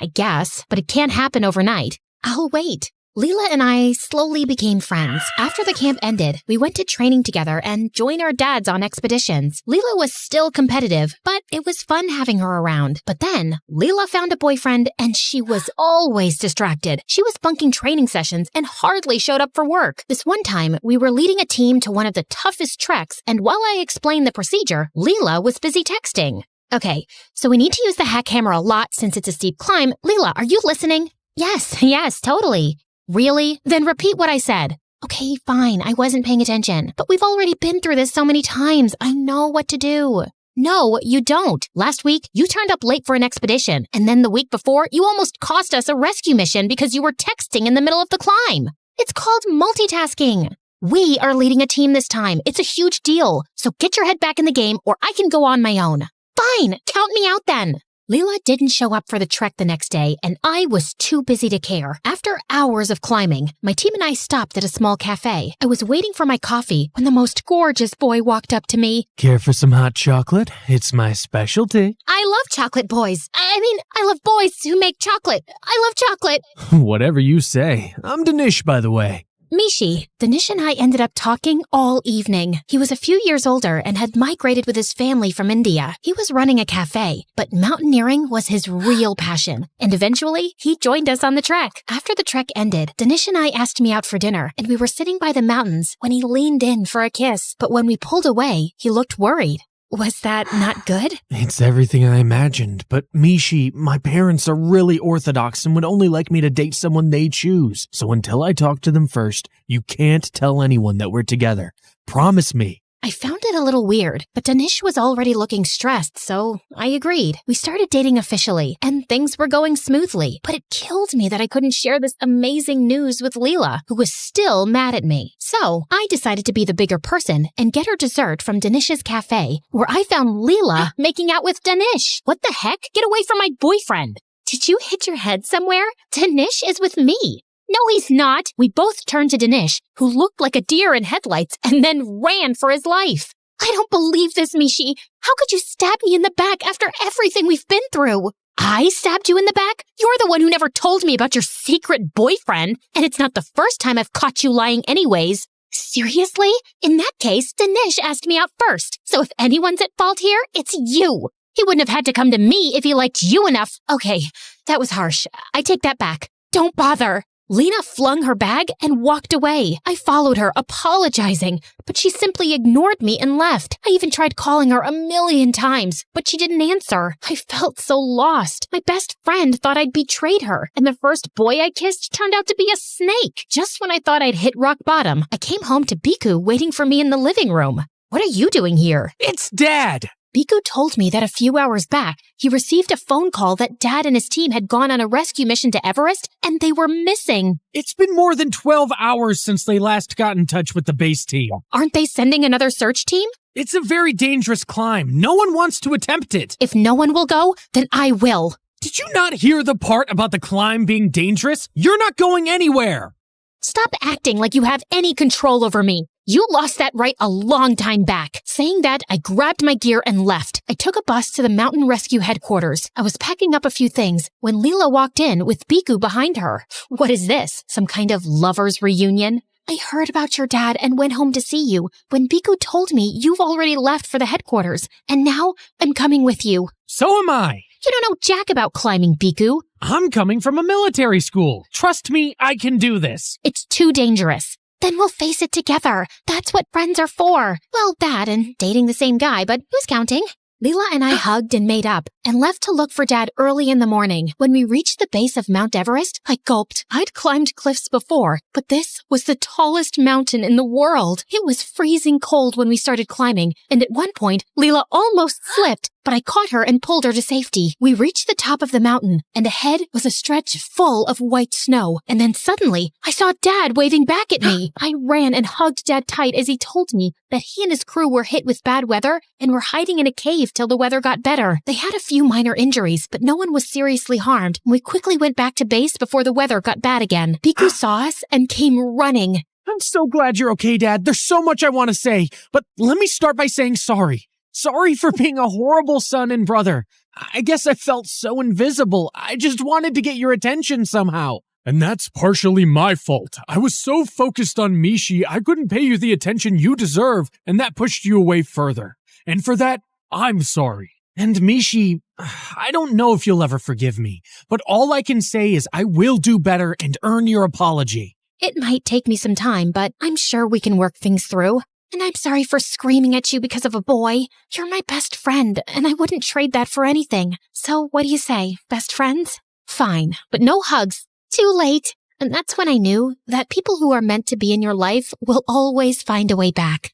I guess, but it can't happen overnight. I'll wait. Leela and I slowly became friends. After the camp ended, we went to training together and joined our dads on expeditions. Leela was still competitive, but it was fun having her around. But then, Leela found a boyfriend and she was always distracted. She was bunking training sessions and hardly showed up for work. This one time, we were leading a team to one of the toughest treks, and while I explained the procedure, Leela was busy texting. Okay, so we need to use the hack hammer a lot since it's a steep climb. Leela, are you listening? Yes, totally. Really? Then repeat what I said. Okay, fine, I wasn't paying attention. But we've already been through this so many times. I know what to do. No, you don't. Last week, you turned up late for an expedition. And then the week before, you almost cost us a rescue mission because you were texting in the middle of the climb. It's called multitasking. We are leading a team this time. It's a huge deal. So get your head back in the game or I can go on my own. Fine, count me out then. Leela didn't show up for the trek the next day, and I was too busy to care. After hours of climbing, my team and I stopped at a small cafe. I was waiting for my coffee when the most gorgeous boy walked up to me. Care for some hot chocolate? It's my specialty. I love chocolate boys. I love boys who make chocolate. I love chocolate. Whatever you say. I'm Danish, by the way. Mishi, Danish and I ended up talking all evening. He was a few years older and had migrated with his family from India. He was running a cafe, but mountaineering was his real passion. And eventually, he joined us on the trek. After the trek ended, Danish and I asked me out for dinner, and we were sitting by the mountains when he leaned in for a kiss. But when we pulled away, he looked worried. Was that not good? It's everything I imagined, but Mishi, my parents are really orthodox and would only like me to date someone they choose. So until I talk to them first, you can't tell anyone that we're together. Promise me. I found it a little weird, but Danish was already looking stressed, so I agreed. We started dating officially, and things were going smoothly. But it killed me that I couldn't share this amazing news with Leela, who was still mad at me. So I decided to be the bigger person and get her dessert from Danish's cafe, where I found Leela making out with Danish. What the heck? Get away from my boyfriend. Did you hit your head somewhere? Danish is with me. No, he's not. We both turned to Danish, who looked like a deer in headlights, and then ran for his life. I don't believe this, Mishi. How could you stab me in the back after everything we've been through? I stabbed you in the back? You're the one who never told me about your secret boyfriend, and it's not the first time I've caught you lying anyways. Seriously? In that case, Danish asked me out first, so if anyone's at fault here, it's you. He wouldn't have had to come to me if he liked you enough. Okay, that was harsh. I take that back. Don't bother. Lena flung her bag and walked away. I followed her, apologizing, but she simply ignored me and left. I even tried calling her 1,000,000 times, but she didn't answer. I felt so lost. My best friend thought I'd betrayed her, and the first boy I kissed turned out to be a snake. Just when I thought I'd hit rock bottom, I came home to Biku waiting for me in the living room. What are you doing here? It's Dad! Biku told me that a few hours back, he received a phone call that Dad and his team had gone on a rescue mission to Everest, and they were missing. It's been more than 12 hours since they last got in touch with the base team. Aren't they sending another search team? It's a very dangerous climb. No one wants to attempt it. If no one will go, then I will. Did you not hear the part about the climb being dangerous? You're not going anywhere. Stop acting like you have any control over me. You lost that right a long time back. Saying that, I grabbed my gear and left. I took a bus to the mountain rescue headquarters. I was packing up a few things when Leela walked in with Biku behind her. What is this? Some kind of lover's reunion? I heard about your dad and went home to see you when Biku told me you've already left for the headquarters, and now I'm coming with you. So am I. You don't know jack about climbing, Biku. I'm coming from a military school. Trust me, I can do this. It's too dangerous. Then we'll face it together. That's what friends are for. Well, that and dating the same guy, but who's counting? Leela and I hugged and made up and left to look for Dad early in the morning. When we reached the base of Mount Everest, I gulped. I'd climbed cliffs before, but this was the tallest mountain in the world. It was freezing cold when we started climbing, and at one point, Leela almost slipped, but I caught her and pulled her to safety. We reached the top of the mountain, and ahead was a stretch full of white snow. And then suddenly, I saw Dad waving back at me. I ran and hugged Dad tight as he told me that he and his crew were hit with bad weather and were hiding in a cave till the weather got better. They had a few minor injuries, but no one was seriously harmed. We quickly went back to base before the weather got bad again. Biku saw us and came running. I'm so glad you're okay, Dad. There's so much I want to say, but let me start by saying sorry. Sorry for being a horrible son and brother. I guess I felt so invisible. I just wanted to get your attention somehow. And that's partially my fault. I was so focused on Mishi, I couldn't pay you the attention you deserve, and that pushed you away further. And for that, I'm sorry. And Mishi, I don't know if you'll ever forgive me, but all I can say is I will do better and earn your apology. It might take me some time, but I'm sure we can work things through. And I'm sorry for screaming at you because of a boy. You're my best friend, and I wouldn't trade that for anything. So what do you say, best friends? Fine, but no hugs. Too late. And that's when I knew that people who are meant to be in your life will always find a way back.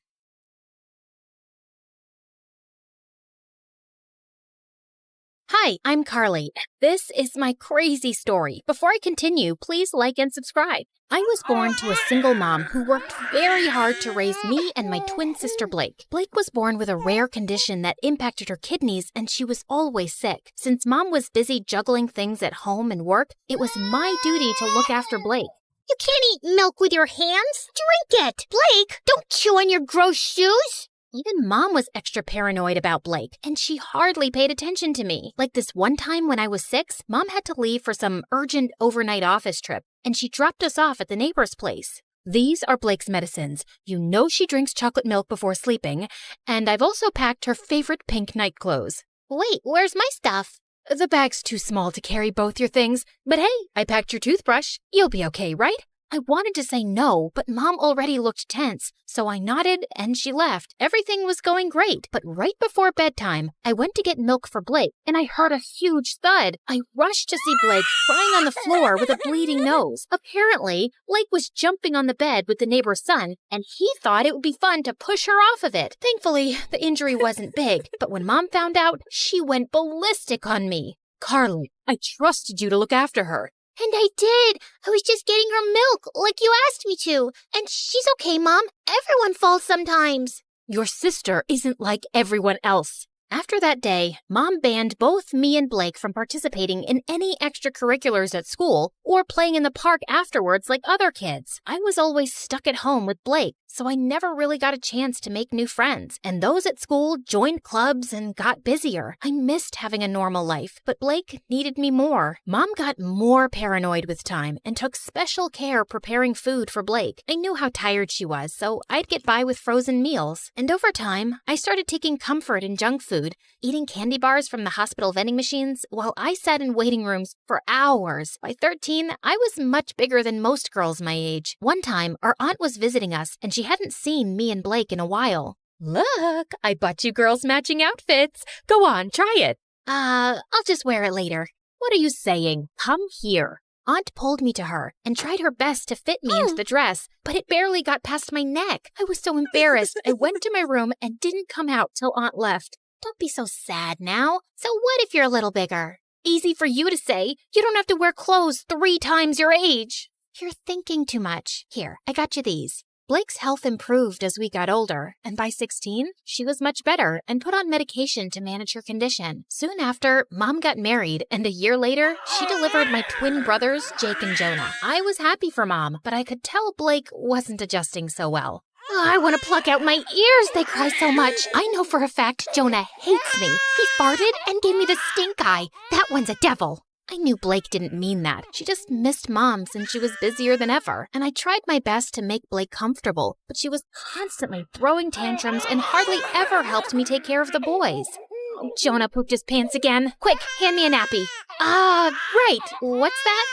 Hi, I'm Carly. This is my crazy story. Before I continue, please like and subscribe. I was born to a single mom who worked very hard to raise me and my twin sister Blake. Blake was born with a rare condition that impacted her kidneys, and she was always sick. Since Mom was busy juggling things at home and work, it was my duty to look after Blake. You can't eat milk with your hands. Drink it. Blake, don't chew on your gross shoes. Even Mom was extra paranoid about Blake, and she hardly paid attention to me. Like this one time when I was 6, Mom had to leave for some urgent overnight office trip, and she dropped us off at the neighbor's place. These are Blake's medicines. You know she drinks chocolate milk before sleeping, and I've also packed her favorite pink night clothes. Wait, where's my stuff? The bag's too small to carry both your things, but hey, I packed your toothbrush. You'll be okay, right? I wanted to say no, but Mom already looked tense, so I nodded and she left. Everything was going great, but right before bedtime, I went to get milk for Blake, and I heard a huge thud. I rushed to see Blake crying on the floor with a bleeding nose. Apparently, Blake was jumping on the bed with the neighbor's son, and he thought it would be fun to push her off of it. Thankfully, the injury wasn't big, but when Mom found out, she went ballistic on me. Carly, I trusted you to look after her. And I did. I was just getting her milk, like you asked me to. And she's okay, Mom. Everyone falls sometimes. Your sister isn't like everyone else. After that day, Mom banned both me and Blake from participating in any extracurriculars at school or playing in the park afterwards like other kids. I was always stuck at home with Blake, so I never really got a chance to make new friends. And those at school joined clubs and got busier. I missed having a normal life, but Blake needed me more. Mom got more paranoid with time and took special care preparing food for Blake. I knew how tired she was, so I'd get by with frozen meals. And over time, I started taking comfort in junk food, eating candy bars from the hospital vending machines while I sat in waiting rooms for hours. By 13, I was much bigger than most girls my age. One time, our aunt was visiting us, and she hadn't seen me and Blake in a while. Look, I bought you girls matching outfits. Go on, try it. I'll just wear it later. What are you saying? Come here. Aunt pulled me to her and tried her best to fit me into the dress, but it barely got past my neck. I was so embarrassed, I went to my room and didn't come out till Aunt left. Don't be so sad now. So what if you're a little bigger? Easy for you to say. You don't have to wear clothes 3 times your age. You're thinking too much. Here, I got you these. Blake's health improved as we got older, and by 16, she was much better and put on medication to manage her condition. Soon after, Mom got married, and a year later, she delivered my twin brothers, Jake and Jonah. I was happy for Mom, but I could tell Blake wasn't adjusting so well. Oh, I want to pluck out my ears. They cry so much. I know for a fact Jonah hates me. He farted and gave me the stink eye. That one's a devil. I knew Blake didn't mean that. She just missed Mom since she was busier than ever. And I tried my best to make Blake comfortable, but she was constantly throwing tantrums and hardly ever helped me take care of the boys. Oh, Jonah pooped his pants again. Quick, hand me a nappy. Right. What's that?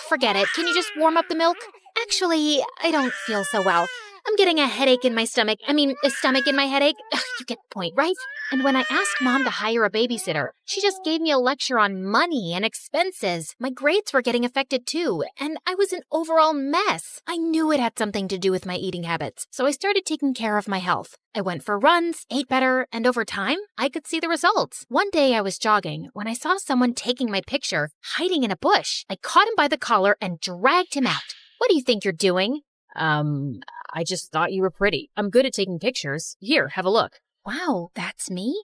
Forget it. Can you just warm up the milk? Actually, I don't feel so well. I'm getting a headache in my stomach. A stomach in my headache. You get the point, right? And when I asked Mom to hire a babysitter, she just gave me a lecture on money and expenses. My grades were getting affected too, and I was an overall mess. I knew it had something to do with my eating habits, so I started taking care of my health. I went for runs, ate better, and over time, I could see the results. One day I was jogging when I saw someone taking my picture, hiding in a bush. I caught him by the collar and dragged him out. What do you think you're doing? I just thought you were pretty. I'm good at taking pictures. Here, have a look. Wow, that's me?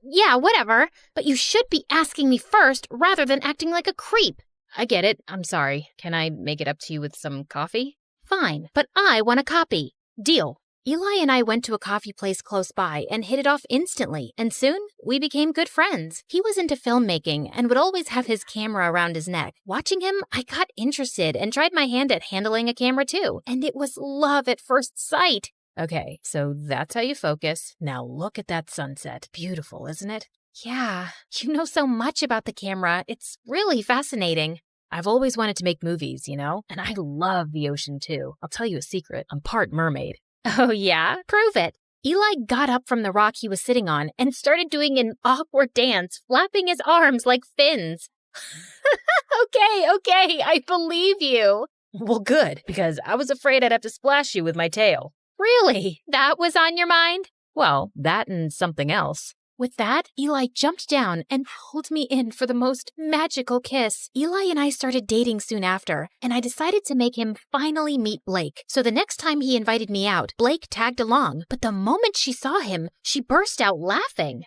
Yeah, whatever. But you should be asking me first rather than acting like a creep. I get it. I'm sorry. Can I make it up to you with some coffee? Fine, but I want a copy. Deal. Eli and I went to a coffee place close by and hit it off instantly, and soon we became good friends. He was into filmmaking and would always have his camera around his neck. Watching him, I got interested and tried my hand at handling a camera too, and it was love at first sight. Okay, so that's how you focus. Now look at that sunset. Beautiful, isn't it? Yeah, you know so much about the camera. It's really fascinating. I've always wanted to make movies, you know? And I love the ocean too. I'll tell you a secret. I'm part mermaid. Oh yeah? Prove it. Eli got up from the rock he was sitting on and started doing an awkward dance, flapping his arms like fins. Okay, I believe you. Well, good, because I was afraid I'd have to splash you with my tail. Really? That was on your mind? Well, that and something else. With that, Eli jumped down and pulled me in for the most magical kiss. Eli and I started dating soon after, and I decided to make him finally meet Blake. So the next time he invited me out, Blake tagged along, but the moment she saw him, she burst out laughing.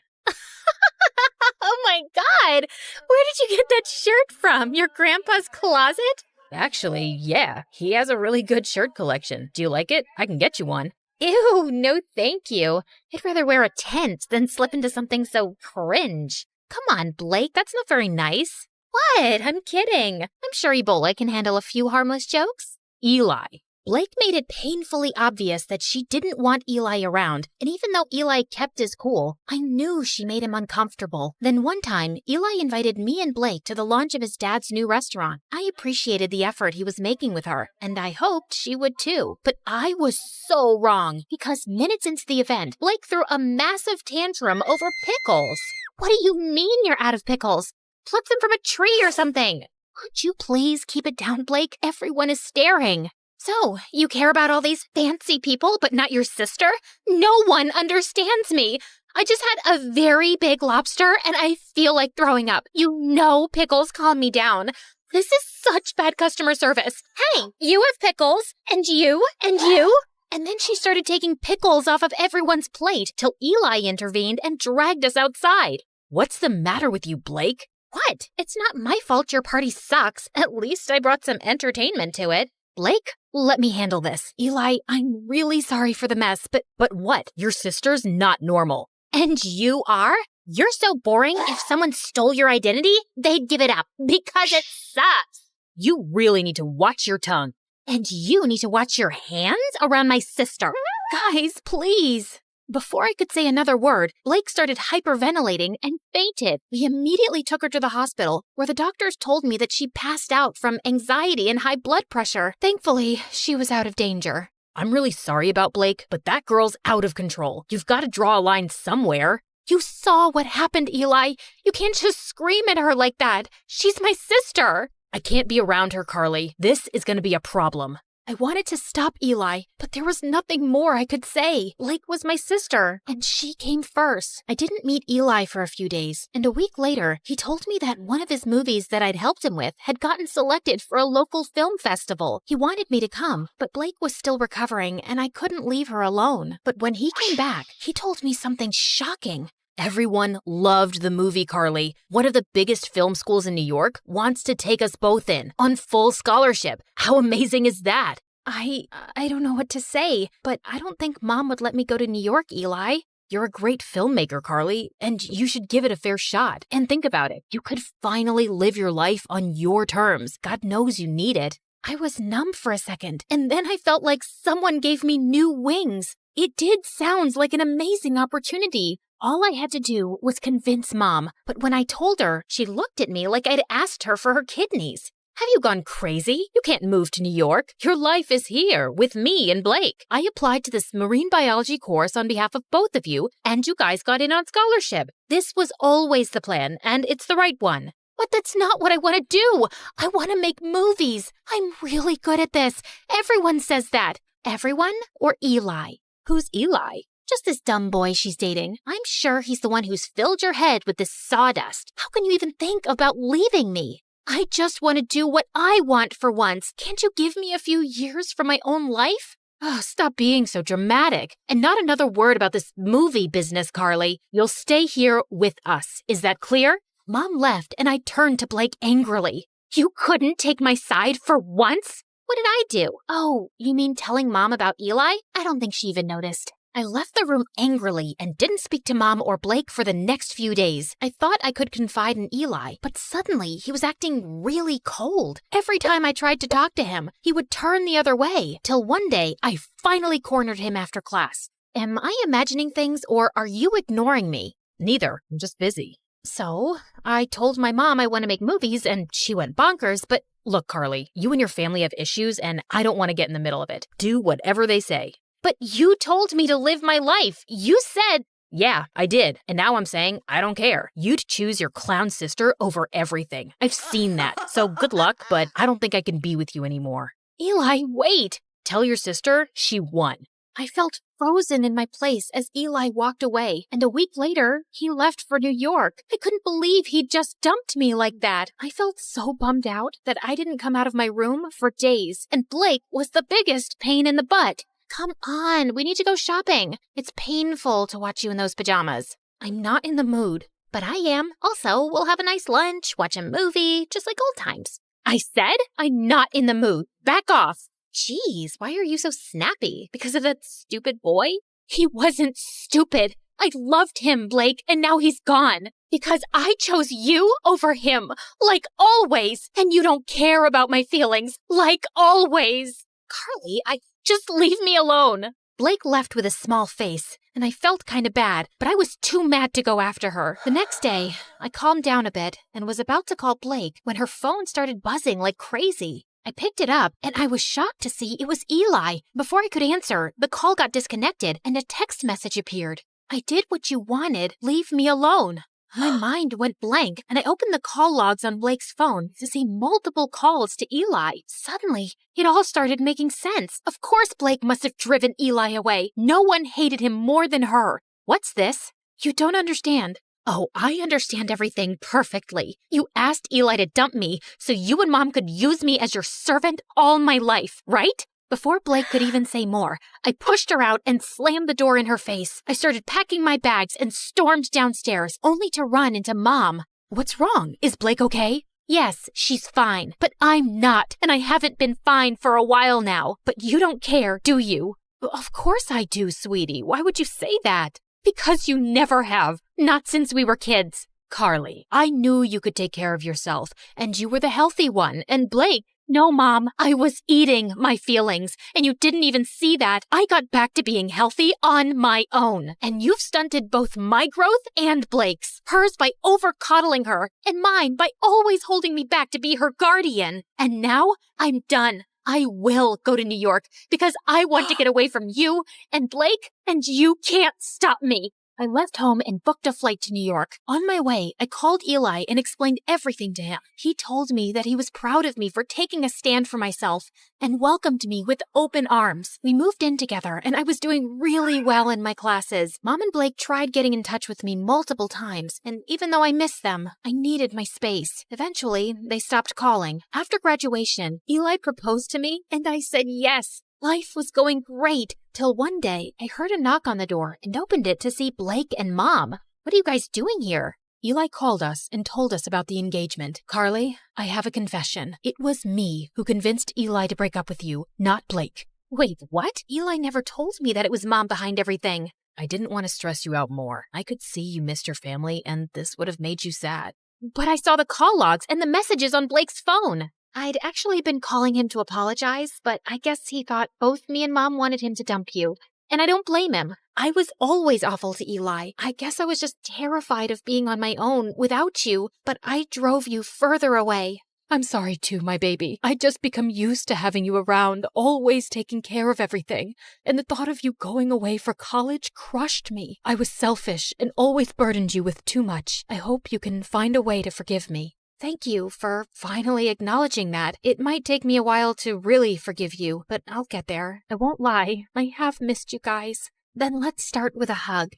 Oh my God! Where did you get that shirt from? Your grandpa's closet? Actually, yeah, he has a really good shirt collection. Do you like it? I can get you one. Ew, no thank you. I'd rather wear a tent than slip into something so cringe. Come on, Blake, that's not very nice. What? I'm kidding. I'm sure Ebola can handle a few harmless jokes. Eli. Blake made it painfully obvious that she didn't want Eli around, and even though Eli kept his cool, I knew she made him uncomfortable. Then one time, Eli invited me and Blake to the launch of his dad's new restaurant. I appreciated the effort he was making with her, and I hoped she would too. But I was so wrong, because minutes into the event, Blake threw a massive tantrum over pickles. What do you mean you're out of pickles? Pluck them from a tree or something. Could you please keep it down, Blake? Everyone is staring. So, you care about all these fancy people, but not your sister? No one understands me. I just had a very big lobster, and I feel like throwing up. You know pickles calm me down. This is such bad customer service. Hey, you have pickles, and you, and you. And then she started taking pickles off of everyone's plate till Eli intervened and dragged us outside. What's the matter with you, Blake? What? It's not my fault your party sucks. At least I brought some entertainment to it. Blake, let me handle this. Eli, I'm really sorry for the mess, but what? Your sister's not normal. And you are? You're so boring. If someone stole your identity, they'd give it up because it sucks. You really need to watch your tongue. And you need to watch your hands around my sister. Guys, please. Before I could say another word, Blake started hyperventilating and fainted. We immediately took her to the hospital, where the doctors told me that she passed out from anxiety and high blood pressure. Thankfully, she was out of danger. I'm really sorry about Blake, but that girl's out of control. You've got to draw a line somewhere. You saw what happened, Eli. You can't just scream at her like that. She's my sister. I can't be around her, Carly. This is going to be a problem. I wanted to stop Eli, but there was nothing more I could say. Blake was my sister, and she came first. I didn't meet Eli for a few days, and a week later, he told me that one of his movies that I'd helped him with had gotten selected for a local film festival. He wanted me to come, but Blake was still recovering, and I couldn't leave her alone. But when he came back, he told me something shocking. Everyone loved the movie, Carly. One of the biggest film schools in New York wants to take us both in on full scholarship. How amazing is that? I don't know what to say, but I don't think Mom would let me go to New York, Eli. You're a great filmmaker, Carly, and you should give it a fair shot. And think about it. You could finally live your life on your terms. God knows you need it. I was numb for a second, and then I felt like someone gave me new wings. It did sound like an amazing opportunity. All I had to do was convince Mom, but when I told her, she looked at me like I'd asked her for her kidneys. Have you gone crazy? You can't move to New York. Your life is here with me and Blake. I applied to this marine biology course on behalf of both of you, and you guys got in on scholarship. This was always the plan, and it's the right one. But that's not what I want to do. I want to make movies. I'm really good at this. Everyone says that. Everyone or Eli? Who's Eli? Just this dumb boy she's dating. I'm sure he's the one who's filled your head with this sawdust. How can you even think about leaving me? I just want to do what I want for once. Can't you give me a few years from my own life? Oh, stop being so dramatic. And not another word about this movie business, Carly. You'll stay here with us. Is that clear? Mom left, and I turned to Blake angrily. You couldn't take my side for once? What did I do? Oh, you mean telling Mom about Eli? I don't think she even noticed. I left the room angrily and didn't speak to Mom or Blake for the next few days. I thought I could confide in Eli, but suddenly he was acting really cold. Every time I tried to talk to him, he would turn the other way, till one day I finally cornered him after class. Am I imagining things or are you ignoring me? Neither. I'm just busy. So, I told my mom I want to make movies and she went bonkers, but look, Carly, you and your family have issues and I don't want to get in the middle of it. Do whatever they say. But you told me to live my life. You said... Yeah, I did. And now I'm saying I don't care. You'd choose your clown sister over everything. I've seen that. So good luck, but I don't think I can be with you anymore. Eli, wait. Tell your sister she won. I felt frozen in my place as Eli walked away, and a week later, he left for New York. I couldn't believe he'd just dumped me like that. I felt so bummed out that I didn't come out of my room for days, and Blake was the biggest pain in the butt. Come on, we need to go shopping. It's painful to watch you in those pajamas. I'm not in the mood, but I am. Also, we'll have a nice lunch, watch a movie, just like old times. I said I'm not in the mood. Back off. Jeez, why are you so snappy? Because of that stupid boy? He wasn't stupid. I loved him, Blake, and now he's gone. Because I chose you over him, like always. And you don't care about my feelings, like always. Carly, just leave me alone. Blake left with a small face, and I felt kind of bad, but I was too mad to go after her. The next day, I calmed down a bit and was about to call Blake when her phone started buzzing like crazy. I picked it up, and I was shocked to see it was Eli. Before I could answer, the call got disconnected, and a text message appeared. I did what you wanted. Leave me alone. My mind went blank, and I opened the call logs on Blake's phone to see multiple calls to Eli. Suddenly, it all started making sense. Of course Blake must have driven Eli away. No one hated him more than her. What's this? You don't understand. Oh, I understand everything perfectly. You asked Eli to dump me so you and Mom could use me as your servant all my life, right? Before Blake could even say more, I pushed her out and slammed the door in her face. I started packing my bags and stormed downstairs, only to run into Mom. What's wrong? Is Blake okay? Yes, she's fine, but I'm not, and I haven't been fine for a while now. But you don't care, do you? Of course I do, sweetie. Why would you say that? Because you never have. Not since we were kids. Carly, I knew you could take care of yourself, and you were the healthy one, and Blake... No, Mom, I was eating my feelings, and you didn't even see that. I got back to being healthy on my own, and you've stunted both my growth and Blake's. Hers by over-coddling her, and mine by always holding me back to be her guardian. And now I'm done. I will go to New York because I want to get away from you and Blake, and you can't stop me. I left home and booked a flight to New York. On my way, I called Eli and explained everything to him. He told me that he was proud of me for taking a stand for myself and welcomed me with open arms. We moved in together and I was doing really well in my classes. Mom and Blake tried getting in touch with me multiple times, and even though I missed them, I needed my space. Eventually, they stopped calling. After graduation, Eli proposed to me and I said yes. Life was going great, till one day I heard a knock on the door and opened it to see Blake and Mom. What are you guys doing here? Eli called us and told us about the engagement. Carly, I have a confession. It was me who convinced Eli to break up with you, not Blake. Wait, what? Eli never told me that it was Mom behind everything. I didn't want to stress you out more. I could see you missed your family, and this would have made you sad. But I saw the call logs and the messages on Blake's phone. I'd actually been calling him to apologize, but I guess he thought both me and Mom wanted him to dump you. And I don't blame him. I was always awful to Eli. I guess I was just terrified of being on my own without you, but I drove you further away. I'm sorry too, my baby. I'd just become used to having you around, always taking care of everything. And the thought of you going away for college crushed me. I was selfish and always burdened you with too much. I hope you can find a way to forgive me. Thank you for finally acknowledging that. It might take me a while to really forgive you, but I'll get there. I won't lie. I have missed you guys. Then let's start with a hug.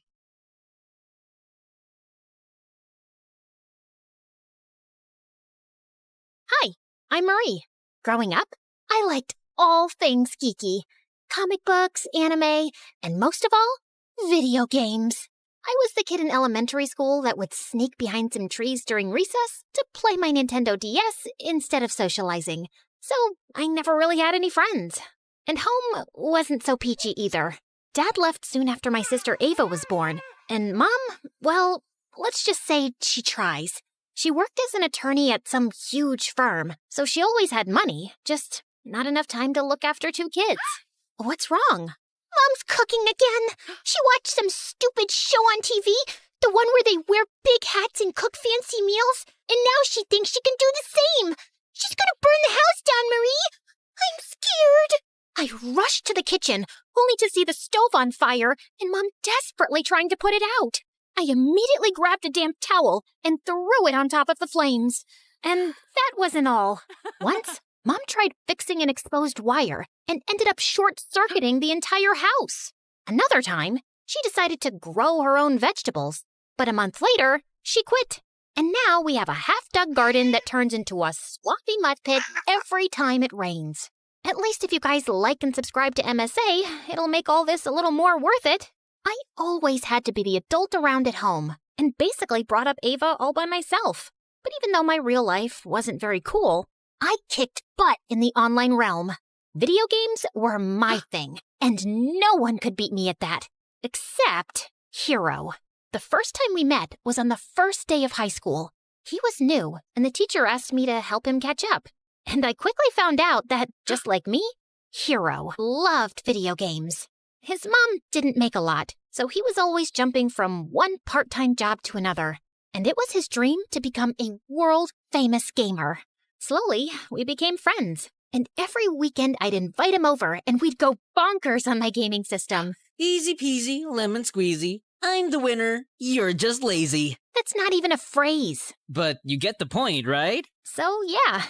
Hi, I'm Marie. Growing up, I liked all things geeky. Comic books, anime, and most of all, video games. I was the kid in elementary school that would sneak behind some trees during recess to play my Nintendo DS instead of socializing, so I never really had any friends. And home wasn't so peachy either. Dad left soon after my sister Ava was born, and Mom, well, let's just say she tries. She worked as an attorney at some huge firm, so she always had money, just not enough time to look after 2 kids. What's wrong? Mom's cooking again. She watched some stupid show on TV, the one where they wear big hats and cook fancy meals, and now she thinks she can do the same. She's gonna burn the house down, Marie. I'm scared. I rushed to the kitchen, only to see the stove on fire and Mom desperately trying to put it out. I immediately grabbed a damp towel and threw it on top of the flames. And that wasn't all. Once, Mom tried fixing an exposed wire and ended up short-circuiting the entire house. Another time, she decided to grow her own vegetables. But a month later, she quit. And now we have a half-dug garden that turns into a sloppy mud pit every time it rains. At least if you guys like and subscribe to MSA, it'll make all this a little more worth it. I always had to be the adult around at home, and basically brought up Ava all by myself. But even though my real life wasn't very cool, I kicked butt in the online realm. Video games were my thing, and no one could beat me at that. Except Hero. The first time we met was on the first day of high school. He was new, and the teacher asked me to help him catch up. And I quickly found out that, just like me, Hero loved video games. His mom didn't make a lot, so he was always jumping from one part-time job to another. And it was his dream to become a world-famous gamer. Slowly, we became friends. And every weekend I'd invite him over and we'd go bonkers on my gaming system. Easy peasy, lemon squeezy. I'm the winner. You're just lazy. That's not even a phrase. But you get the point, right? So, yeah.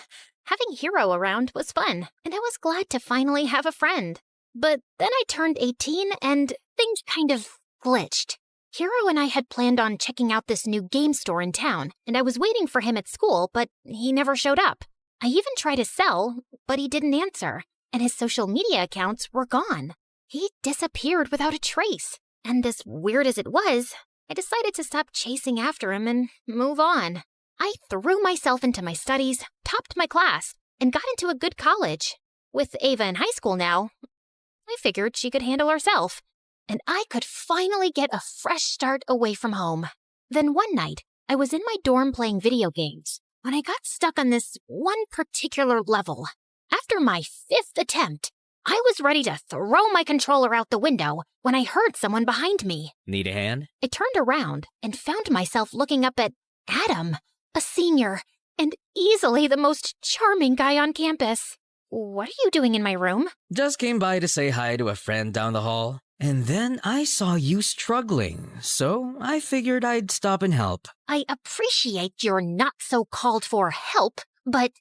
Having Hero around was fun, and I was glad to finally have a friend. But then I turned 18 and things kind of glitched. Hero and I had planned on checking out this new game store in town, and I was waiting for him at school, but he never showed up. I even tried to sell, but he didn't answer, and his social media accounts were gone. He disappeared without a trace, and as weird as it was, I decided to stop chasing after him and move on. I threw myself into my studies, topped my class, and got into a good college. With Ava in high school now, I figured she could handle herself, and I could finally get a fresh start away from home. Then one night, I was in my dorm playing video games when I got stuck on this one particular level. After my 5th attempt, I was ready to throw my controller out the window when I heard someone behind me. Need a hand? I turned around and found myself looking up at Adam, a senior, and easily the most charming guy on campus. What are you doing in my room? Just came by to say hi to a friend down the hall. And then I saw you struggling, so I figured I'd stop and help. I appreciate your not-so-called-for help, but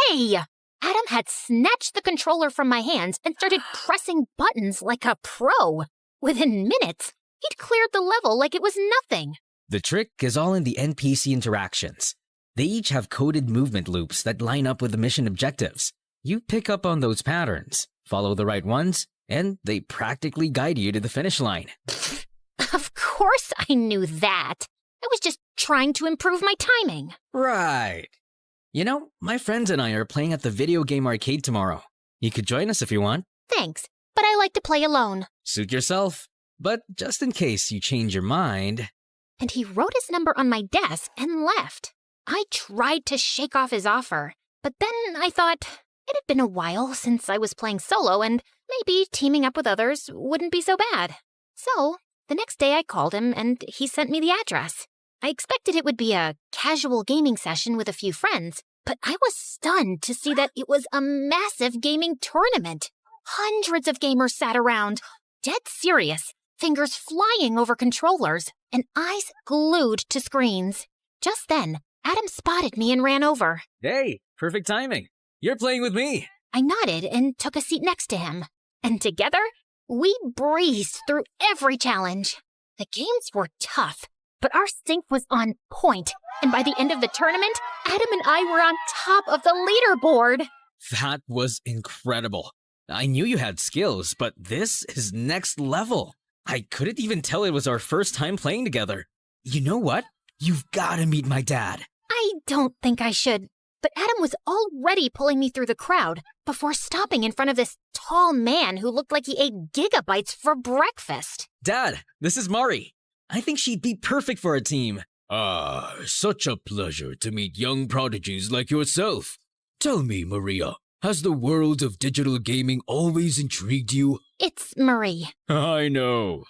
hey! Adam had snatched the controller from my hands and started pressing buttons like a pro. Within minutes, he'd cleared the level like it was nothing. The trick is all in the NPC interactions. They each have coded movement loops that line up with the mission objectives. You pick up on those patterns, follow the right ones, and they practically guide you to the finish line. Of course I knew that. I was just trying to improve my timing. Right. You know, my friends and I are playing at the video game arcade tomorrow. You could join us if you want. Thanks, but I like to play alone. Suit yourself. But just in case you change your mind... And he wrote his number on my desk and left. I tried to shake off his offer, but then I thought it had been a while since I was playing solo and maybe teaming up with others wouldn't be so bad. So, the next day I called him and he sent me the address. I expected it would be a casual gaming session with a few friends, but I was stunned to see that it was a massive gaming tournament. Hundreds of gamers sat around, dead serious, fingers flying over controllers, and eyes glued to screens. Just then, Adam spotted me and ran over. Hey, perfect timing. You're playing with me. I nodded and took a seat next to him. And together, we breezed through every challenge. The games were tough, but our sync was on point. And by the end of the tournament, Adam and I were on top of the leaderboard. That was incredible. I knew you had skills, but this is next level. I couldn't even tell it was our first time playing together. You know what? You've gotta meet my dad. I don't think I should, but Adam was already pulling me through the crowd before stopping in front of this tall man who looked like he ate gigabytes for breakfast. Dad, this is Mari. I think she'd be perfect for a team. Ah, such a pleasure to meet young prodigies like yourself. Tell me, Maria, has the world of digital gaming always intrigued you? It's Marie. I know,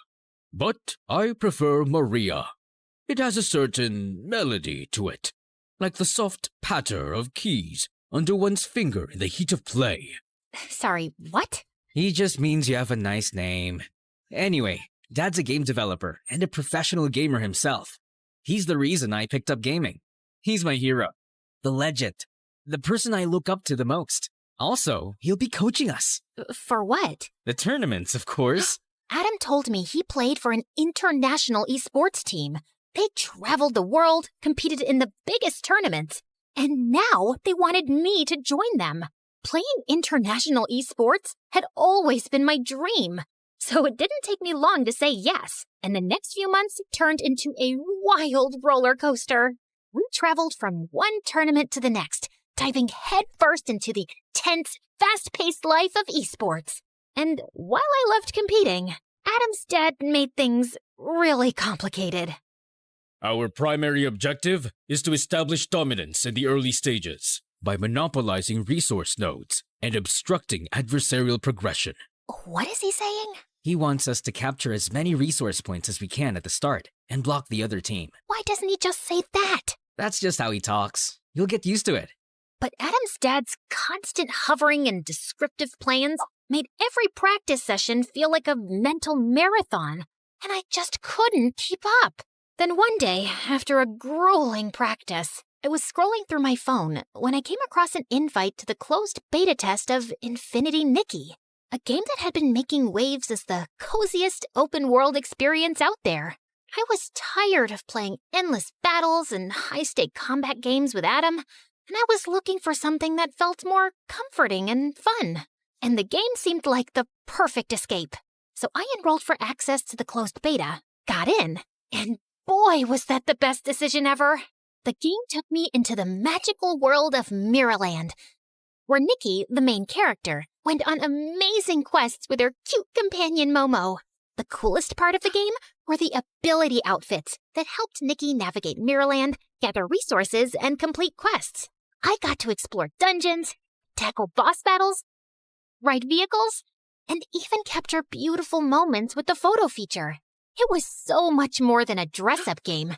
but I prefer Maria. It has a certain melody to it, like the soft patter of keys under one's finger in the heat of play. Sorry, what? He just means you have a nice name. Anyway, Dad's a game developer and a professional gamer himself. He's the reason I picked up gaming. He's my hero, the legend, the person I look up to the most. Also, he'll be coaching us. For what? The tournaments, of course. Adam told me he played for an international esports team. They traveled the world, competed in the biggest tournaments, and now they wanted me to join them. Playing international esports had always been my dream. So it didn't take me long to say yes, and the next few months turned into a wild roller coaster. We traveled from one tournament to the next, diving headfirst into the tense, fast-paced life of esports. And while I loved competing, Adam's dad made things really complicated. Our primary objective is to establish dominance in the early stages by monopolizing resource nodes and obstructing adversarial progression. What is he saying? He wants us to capture as many resource points as we can at the start and block the other team. Why doesn't he just say that? That's just how he talks. You'll get used to it. But Adam's dad's constant hovering and descriptive plans made every practice session feel like a mental marathon, and I just couldn't keep up. Then one day, after a grueling practice, I was scrolling through my phone when I came across an invite to the closed beta test of Infinity Nikki, a game that had been making waves as the coziest open-world experience out there. I was tired of playing endless battles and high-stake combat games with Adam, and I was looking for something that felt more comforting and fun. And the game seemed like the perfect escape. So I enrolled for access to the closed beta, got in, and boy, was that the best decision ever. The game took me into the magical world of Mirrorland, where Nikki, the main character, went on amazing quests with her cute companion Momo. The coolest part of the game were the ability outfits that helped Nikki navigate Mirrorland, gather resources, and complete quests. I got to explore dungeons, tackle boss battles, ride vehicles, and even capture beautiful moments with the photo feature. It was so much more than a dress-up game.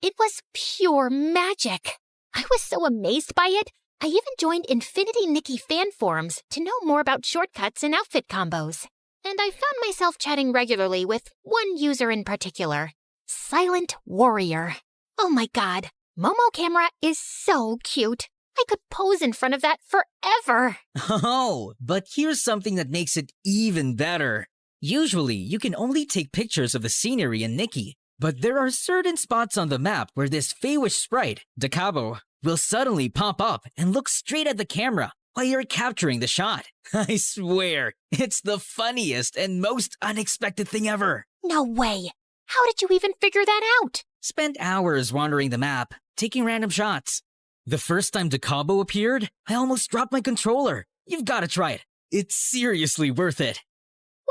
It was pure magic. I was so amazed by it, I even joined Infinity Nikki fan forums to know more about shortcuts and outfit combos. And I found myself chatting regularly with one user in particular, Silent Warrior. Oh my god, Momo camera is so cute. I could pose in front of that forever. Oh, but here's something that makes it even better. Usually, you can only take pictures of the scenery in Nikki, but there are certain spots on the map where this Feywish sprite, Dakabo, will suddenly pop up and look straight at the camera while you're capturing the shot. I swear, it's the funniest and most unexpected thing ever. No way. How did you even figure that out? Spent hours wandering the map, taking random shots. The first time Dakabo appeared, I almost dropped my controller. You've got to try it. It's seriously worth it.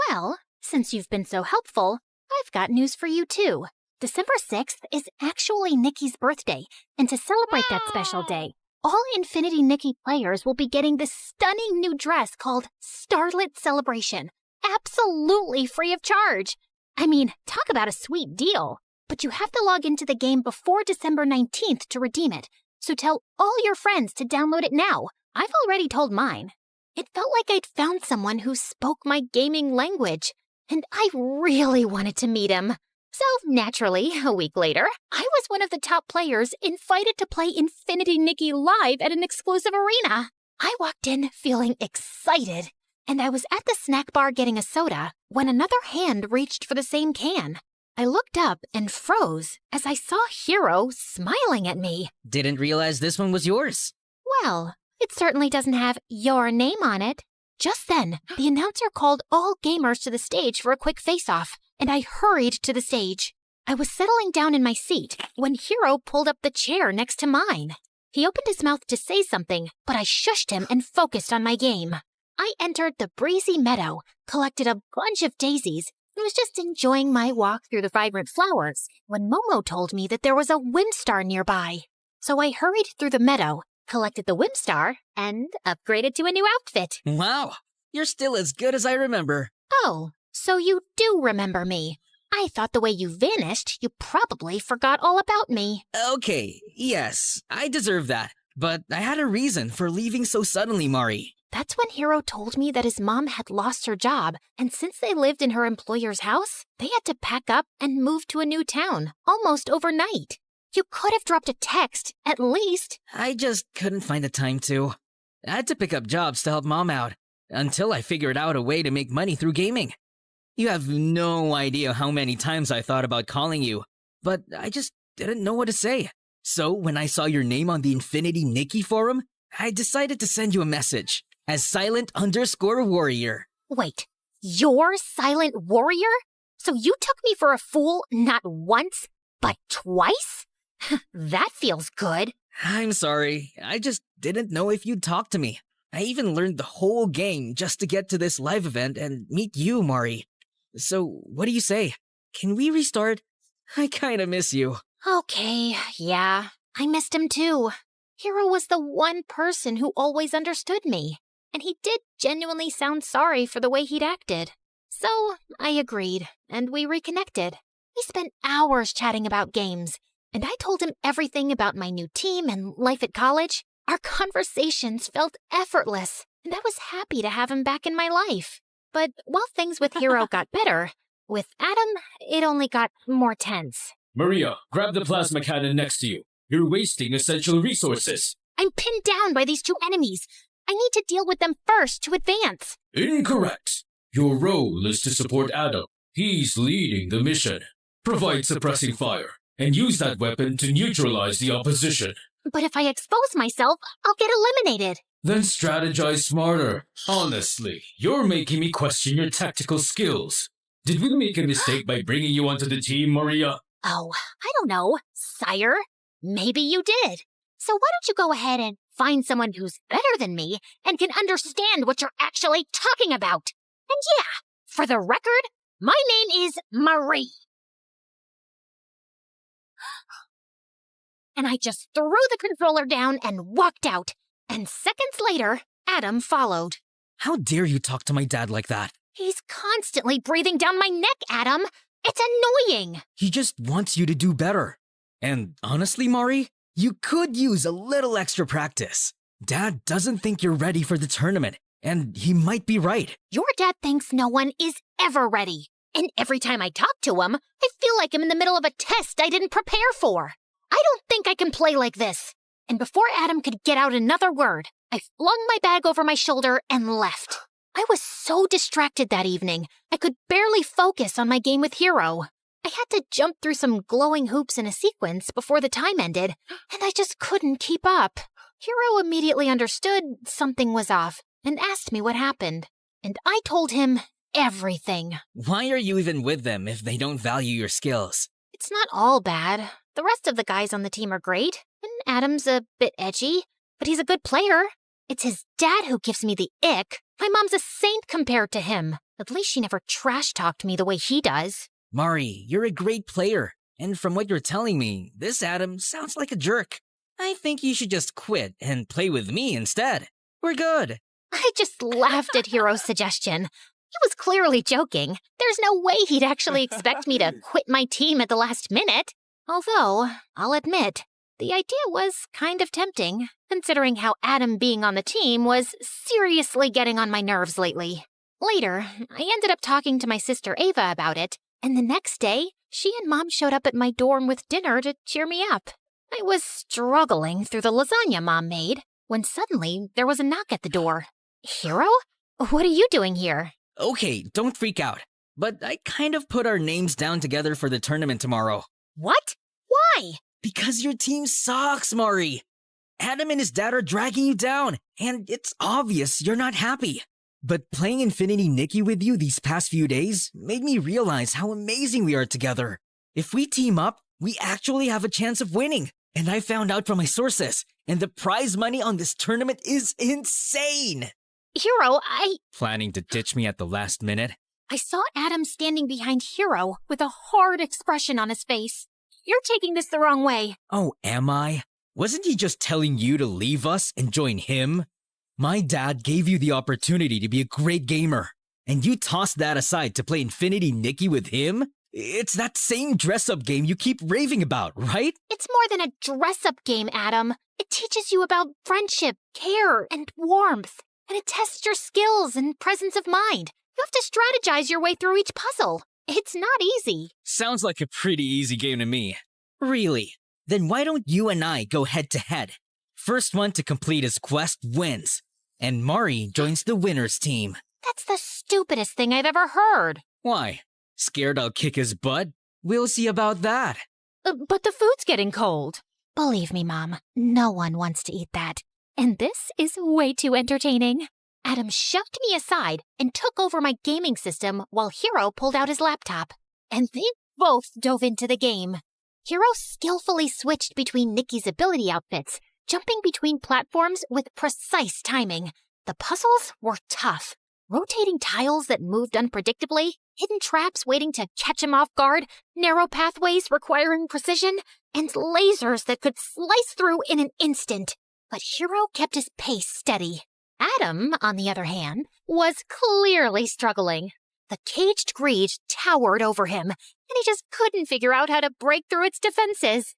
Well, since you've been so helpful, I've got news for you too. December 6th is actually Nikki's birthday, and to celebrate that special day, all Infinity Nikki players will be getting this stunning new dress called Starlit Celebration, absolutely free of charge. I mean, talk about a sweet deal. But you have to log into the game before December 19th to redeem it, so tell all your friends to download it now. I've already told mine. It felt like I'd found someone who spoke my gaming language, and I really wanted to meet him. So, naturally, a week later, I was one of the top players invited to play Infinity Nikki live at an exclusive arena. I walked in feeling excited, and I was at the snack bar getting a soda when another hand reached for the same can. I looked up and froze as I saw Hero smiling at me. Didn't realize this one was yours. Well, it certainly doesn't have your name on it. Just then, the announcer called all gamers to the stage for a quick face-off. and I hurried to the stage. I was settling down in my seat when Hero pulled up the chair next to mine. He opened his mouth to say something, but I shushed him and focused on my game. I entered the breezy meadow, collected a bunch of daisies, and was just enjoying my walk through the vibrant flowers when Momo told me that there was a Whimstar nearby. So I hurried through the meadow, collected the Whimstar, and upgraded to a new outfit. Wow, you're still as good as I remember. Oh, so you do remember me. I thought the way you vanished, you probably forgot all about me. Okay, yes, I deserve that. But I had a reason for leaving so suddenly, Mari. That's when Hero told me that his mom had lost her job, and since they lived in her employer's house, they had to pack up and move to a new town, almost overnight. You could have dropped a text, at least. I just couldn't find the time to. I had to pick up jobs to help Mom out, until I figured out a way to make money through gaming. You have no idea how many times I thought about calling you, but I just didn't know what to say. So when I saw your name on the Infinity Nikki forum, I decided to send you a message as Silent_Warrior. Wait, you're Silent Warrior? So you took me for a fool not once, but twice? That feels good. I'm sorry, I just didn't know if you'd talk to me. I even learned the whole game just to get to this live event and meet you, Mari. So, what do you say? Can we restart? I kinda miss you. Okay, yeah, I missed him too. Hero was the one person who always understood me, and he did genuinely sound sorry for the way he'd acted. So, I agreed, and we reconnected. We spent hours chatting about games, and I told him everything about my new team and life at college. Our conversations felt effortless, and I was happy to have him back in my life. But while things with Hero got better, with Adam, it only got more tense. Maria, grab the plasma cannon next to you. You're wasting essential resources. I'm pinned down by these two enemies. I need to deal with them first to advance. Incorrect. Your role is to support Adam. He's leading the mission. Provide suppressing fire, and use that weapon to neutralize the opposition. But if I expose myself, I'll get eliminated. Then strategize smarter. Honestly, you're making me question your tactical skills. Did we make a mistake by bringing you onto the team, Maria? Oh, I don't know, sire. Maybe you did. So why don't you go ahead and find someone who's better than me and can understand what you're actually talking about? And yeah, for the record, my name is Marie. And I just threw the controller down and walked out. And seconds later, Adam followed. How dare you talk to my dad like that? He's constantly breathing down my neck, Adam. It's annoying. He just wants you to do better. And honestly, Mari, you could use a little extra practice. Dad doesn't think you're ready for the tournament, and he might be right. Your dad thinks no one is ever ready. And every time I talk to him, I feel like I'm in the middle of a test I didn't prepare for. I don't think I can play like this. And before Adam could get out another word, I flung my bag over my shoulder and left. I was so distracted that evening, I could barely focus on my game with Hero. I had to jump through some glowing hoops in a sequence before the time ended, and I just couldn't keep up. Hero immediately understood something was off and asked me what happened. And I told him everything. Why are you even with them if they don't value your skills? It's not all bad. The rest of the guys on the team are great, and Adam's a bit edgy, but he's a good player. It's his dad who gives me the ick. My mom's a saint compared to him. At least she never trash-talked me the way he does. Mari, you're a great player, and from what you're telling me, this Adam sounds like a jerk. I think you should just quit and play with me instead. We're good. I just laughed at Hero's suggestion. He was clearly joking. There's no way he'd actually expect me to quit my team at the last minute. Although, I'll admit, the idea was kind of tempting, considering how Adam being on the team was seriously getting on my nerves lately. Later, I ended up talking to my sister Ava about it, and the next day, she and Mom showed up at my dorm with dinner to cheer me up. I was struggling through the lasagna Mom made, when suddenly there was a knock at the door. Hero? What are you doing here? Okay, don't freak out. But I kind of put our names down together for the tournament tomorrow. What? Why? Because your team sucks, Mari. Adam and his dad are dragging you down, and it's obvious you're not happy. But playing Infinity Nikki with you these past few days made me realize how amazing we are together. If we team up, we actually have a chance of winning. And I found out from my sources, and the prize money on this tournament is insane. Hero, Planning to ditch me at the last minute? I saw Adam standing behind Hero with a hard expression on his face. You're taking this the wrong way. Oh, am I? Wasn't he just telling you to leave us and join him? My dad gave you the opportunity to be a great gamer, and you tossed that aside to play Infinity Nikki with him? It's that same dress-up game you keep raving about, right? It's more than a dress-up game, Adam. It teaches you about friendship, care, and warmth. And it tests your skills and presence of mind. You have to strategize your way through each puzzle. It's not easy. Sounds like a pretty easy game to me. Really? Then why don't you and I go head-to-head? First one to complete his quest wins. And Mari joins the winner's team. That's the stupidest thing I've ever heard. Why? Scared I'll kick his butt? We'll see about that. But the food's getting cold. Believe me, Mom, no one wants to eat that. And this is way too entertaining. Adam shoved me aside and took over my gaming system while Hero pulled out his laptop. And they both dove into the game. Hero skillfully switched between Nikki's ability outfits, jumping between platforms with precise timing. The puzzles were tough. Rotating tiles that moved unpredictably, hidden traps waiting to catch him off guard, narrow pathways requiring precision, and lasers that could slice through in an instant. But Hero kept his pace steady. Adam, on the other hand, was clearly struggling. The caged greed towered over him, and he just couldn't figure out how to break through its defenses.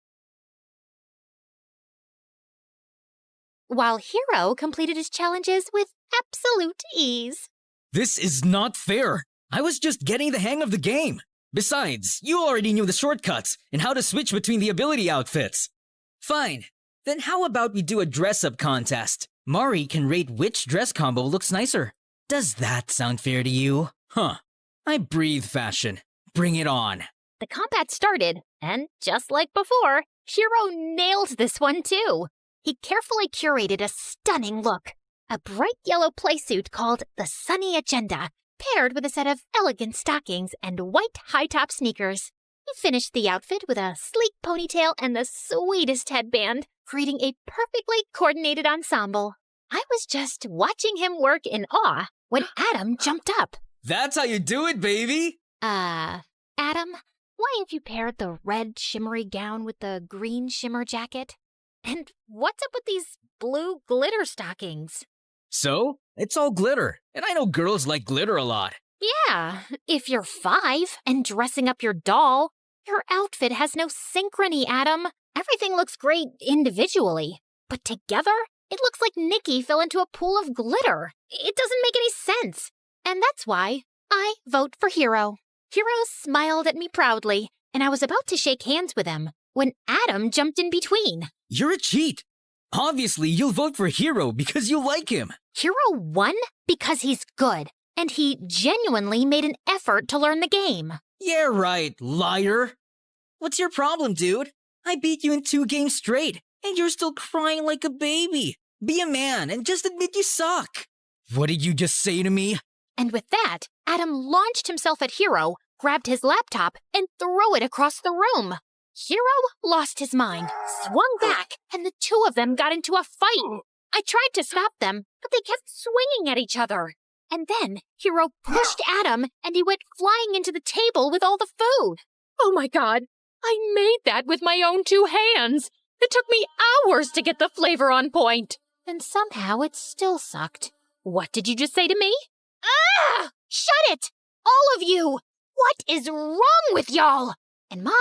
While Hero completed his challenges with absolute ease. This is not fair. I was just getting the hang of the game. Besides, you already knew the shortcuts and how to switch between the ability outfits. Fine. Then how about we do a dress-up contest? Mari can rate which dress combo looks nicer. Does that sound fair to you? Huh. I breathe fashion. Bring it on. The combat started, and just like before, Hero nailed this one too. He carefully curated a stunning look. A bright yellow playsuit called the Sunny Agenda, paired with a set of elegant stockings and white high-top sneakers. He finished the outfit with a sleek ponytail and the sweetest headband, creating a perfectly coordinated ensemble. I was just watching him work in awe when Adam jumped up. That's how you do it, baby! Adam, why ain't you paired the red shimmery gown with the green shimmer jacket? And what's up with these blue glitter stockings? So, it's all glitter, and I know girls like glitter a lot. Yeah, if you're 5 and dressing up your doll, your outfit has no synchrony, Adam. Everything looks great individually, but together, it looks like Nikki fell into a pool of glitter. It doesn't make any sense. And that's why I vote for Hero. Hero smiled at me proudly, and I was about to shake hands with him when Adam jumped in between. You're a cheat. Obviously, you'll vote for Hero because you like him. Hero won because he's good, and he genuinely made an effort to learn the game. Yeah, right, liar. What's your problem, dude? I beat you in 2 games straight, and you're still crying like a baby. Be a man and just admit you suck. What did you just say to me? And with that, Adam launched himself at Hero, grabbed his laptop, and threw it across the room. Hero lost his mind, swung back, and the two of them got into a fight. I tried to stop them, but they kept swinging at each other. And then Hero pushed Adam, and he went flying into the table with all the food. Oh my God, I made that with my own 2 hands. It took me hours to get the flavor on point. And somehow it still sucked. What did you just say to me? Ah! Shut it! All of you! What is wrong with y'all? And Mom,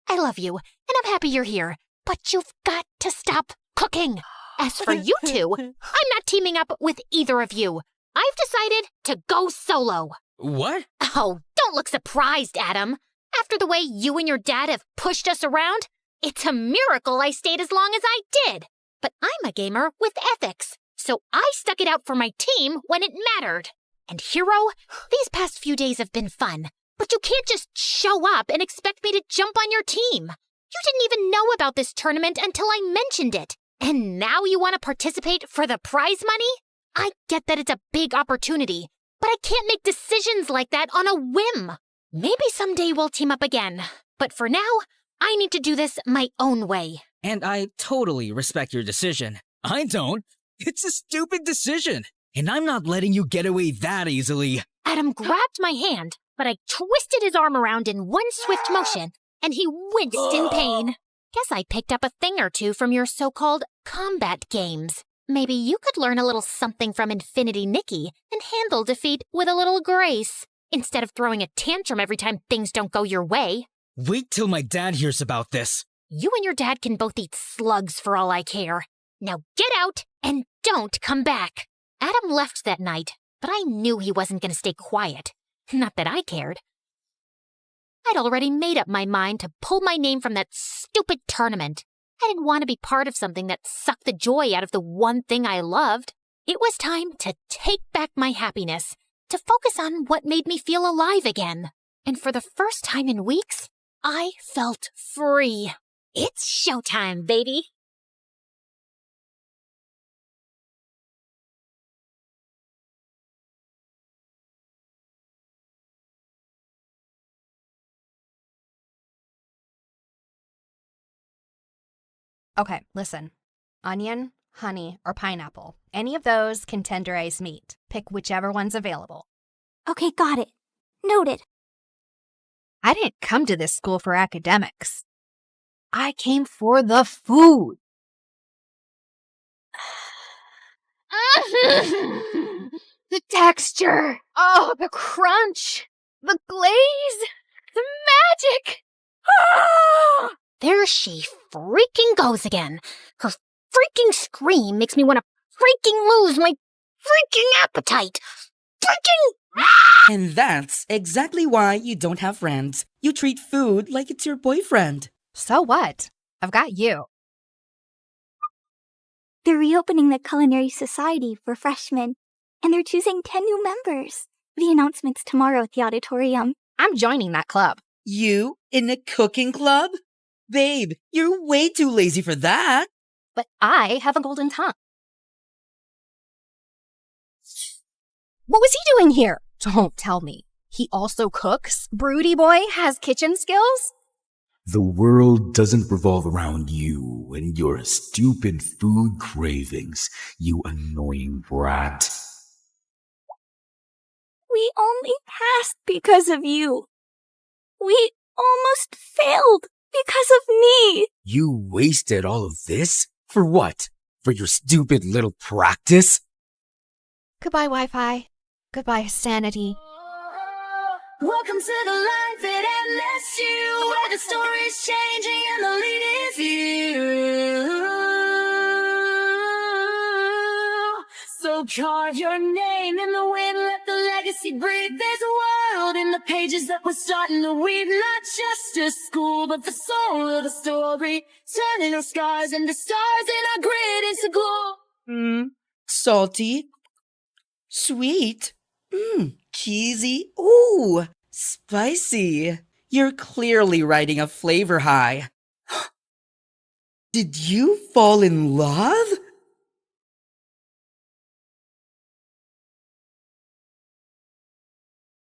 I love you, and I'm happy you're here, but you've got to stop cooking. As for you two, I'm not teaming up with either of you. I've decided to go solo. What? Oh, don't look surprised, Adam. After the way you and your dad have pushed us around, it's a miracle I stayed as long as I did. But I'm a gamer with ethics, so I stuck it out for my team when it mattered. And Hero, these past few days have been fun, but you can't just show up and expect me to jump on your team. You didn't even know about this tournament until I mentioned it. And now you want to participate for the prize money? I get that it's a big opportunity, but I can't make decisions like that on a whim. Maybe someday we'll team up again, but for now, I need to do this my own way. And I totally respect your decision. I don't. It's a stupid decision, and I'm not letting you get away that easily. Adam grabbed my hand, but I twisted his arm around in one swift motion, and he winced in pain. Guess I picked up a thing or two from your so-called combat games. Maybe you could learn a little something from Infinity Nikki and handle defeat with a little grace, instead of throwing a tantrum every time things don't go your way. Wait till my dad hears about this. You and your dad can both eat slugs for all I care. Now get out and don't come back. Adam left that night, but I knew he wasn't going to stay quiet. Not that I cared. I'd already made up my mind to pull my name from that stupid tournament. I didn't want to be part of something that sucked the joy out of the one thing I loved. It was time to take back my happiness, to focus on what made me feel alive again. And for the first time in weeks, I felt free. It's showtime, baby. Okay, listen. Onion, honey, or pineapple. Any of those can tenderize meat. Pick whichever one's available. Okay, got it. Noted. I didn't come to this school for academics. I came for the food. The texture. Oh, the crunch. The glaze. The magic. Ah! There she freaking goes again. Her freaking scream makes me want to freaking lose my freaking appetite. Freaking... And that's exactly why you don't have friends. You treat food like it's your boyfriend. So what? I've got you. They're reopening the Culinary Society for freshmen, and they're choosing 10 new members. The announcement's tomorrow at the auditorium. I'm joining that club. You in a cooking club? Babe, you're way too lazy for that. But I have a golden tongue. What was he doing here? Don't tell me. He also cooks? Broody boy has kitchen skills? The world doesn't revolve around you and your stupid food cravings, you annoying brat. We only passed because of you. We almost failed because of me. You wasted all of this? For what? For your stupid little practice? Goodbye, Wi-Fi. Goodbye, sanity. Welcome to the life at MSU, where the story's changing and the lead is you. So carve your name in the wind, let the legacy breathe. There's a world in the pages that we're starting to weave. Not just a school, but the soul of the story. Turning our scars into stars and our grit into glory. Salty. Sweet. Cheesy. Ooh, spicy. You're clearly riding a flavor high. Did you fall in love?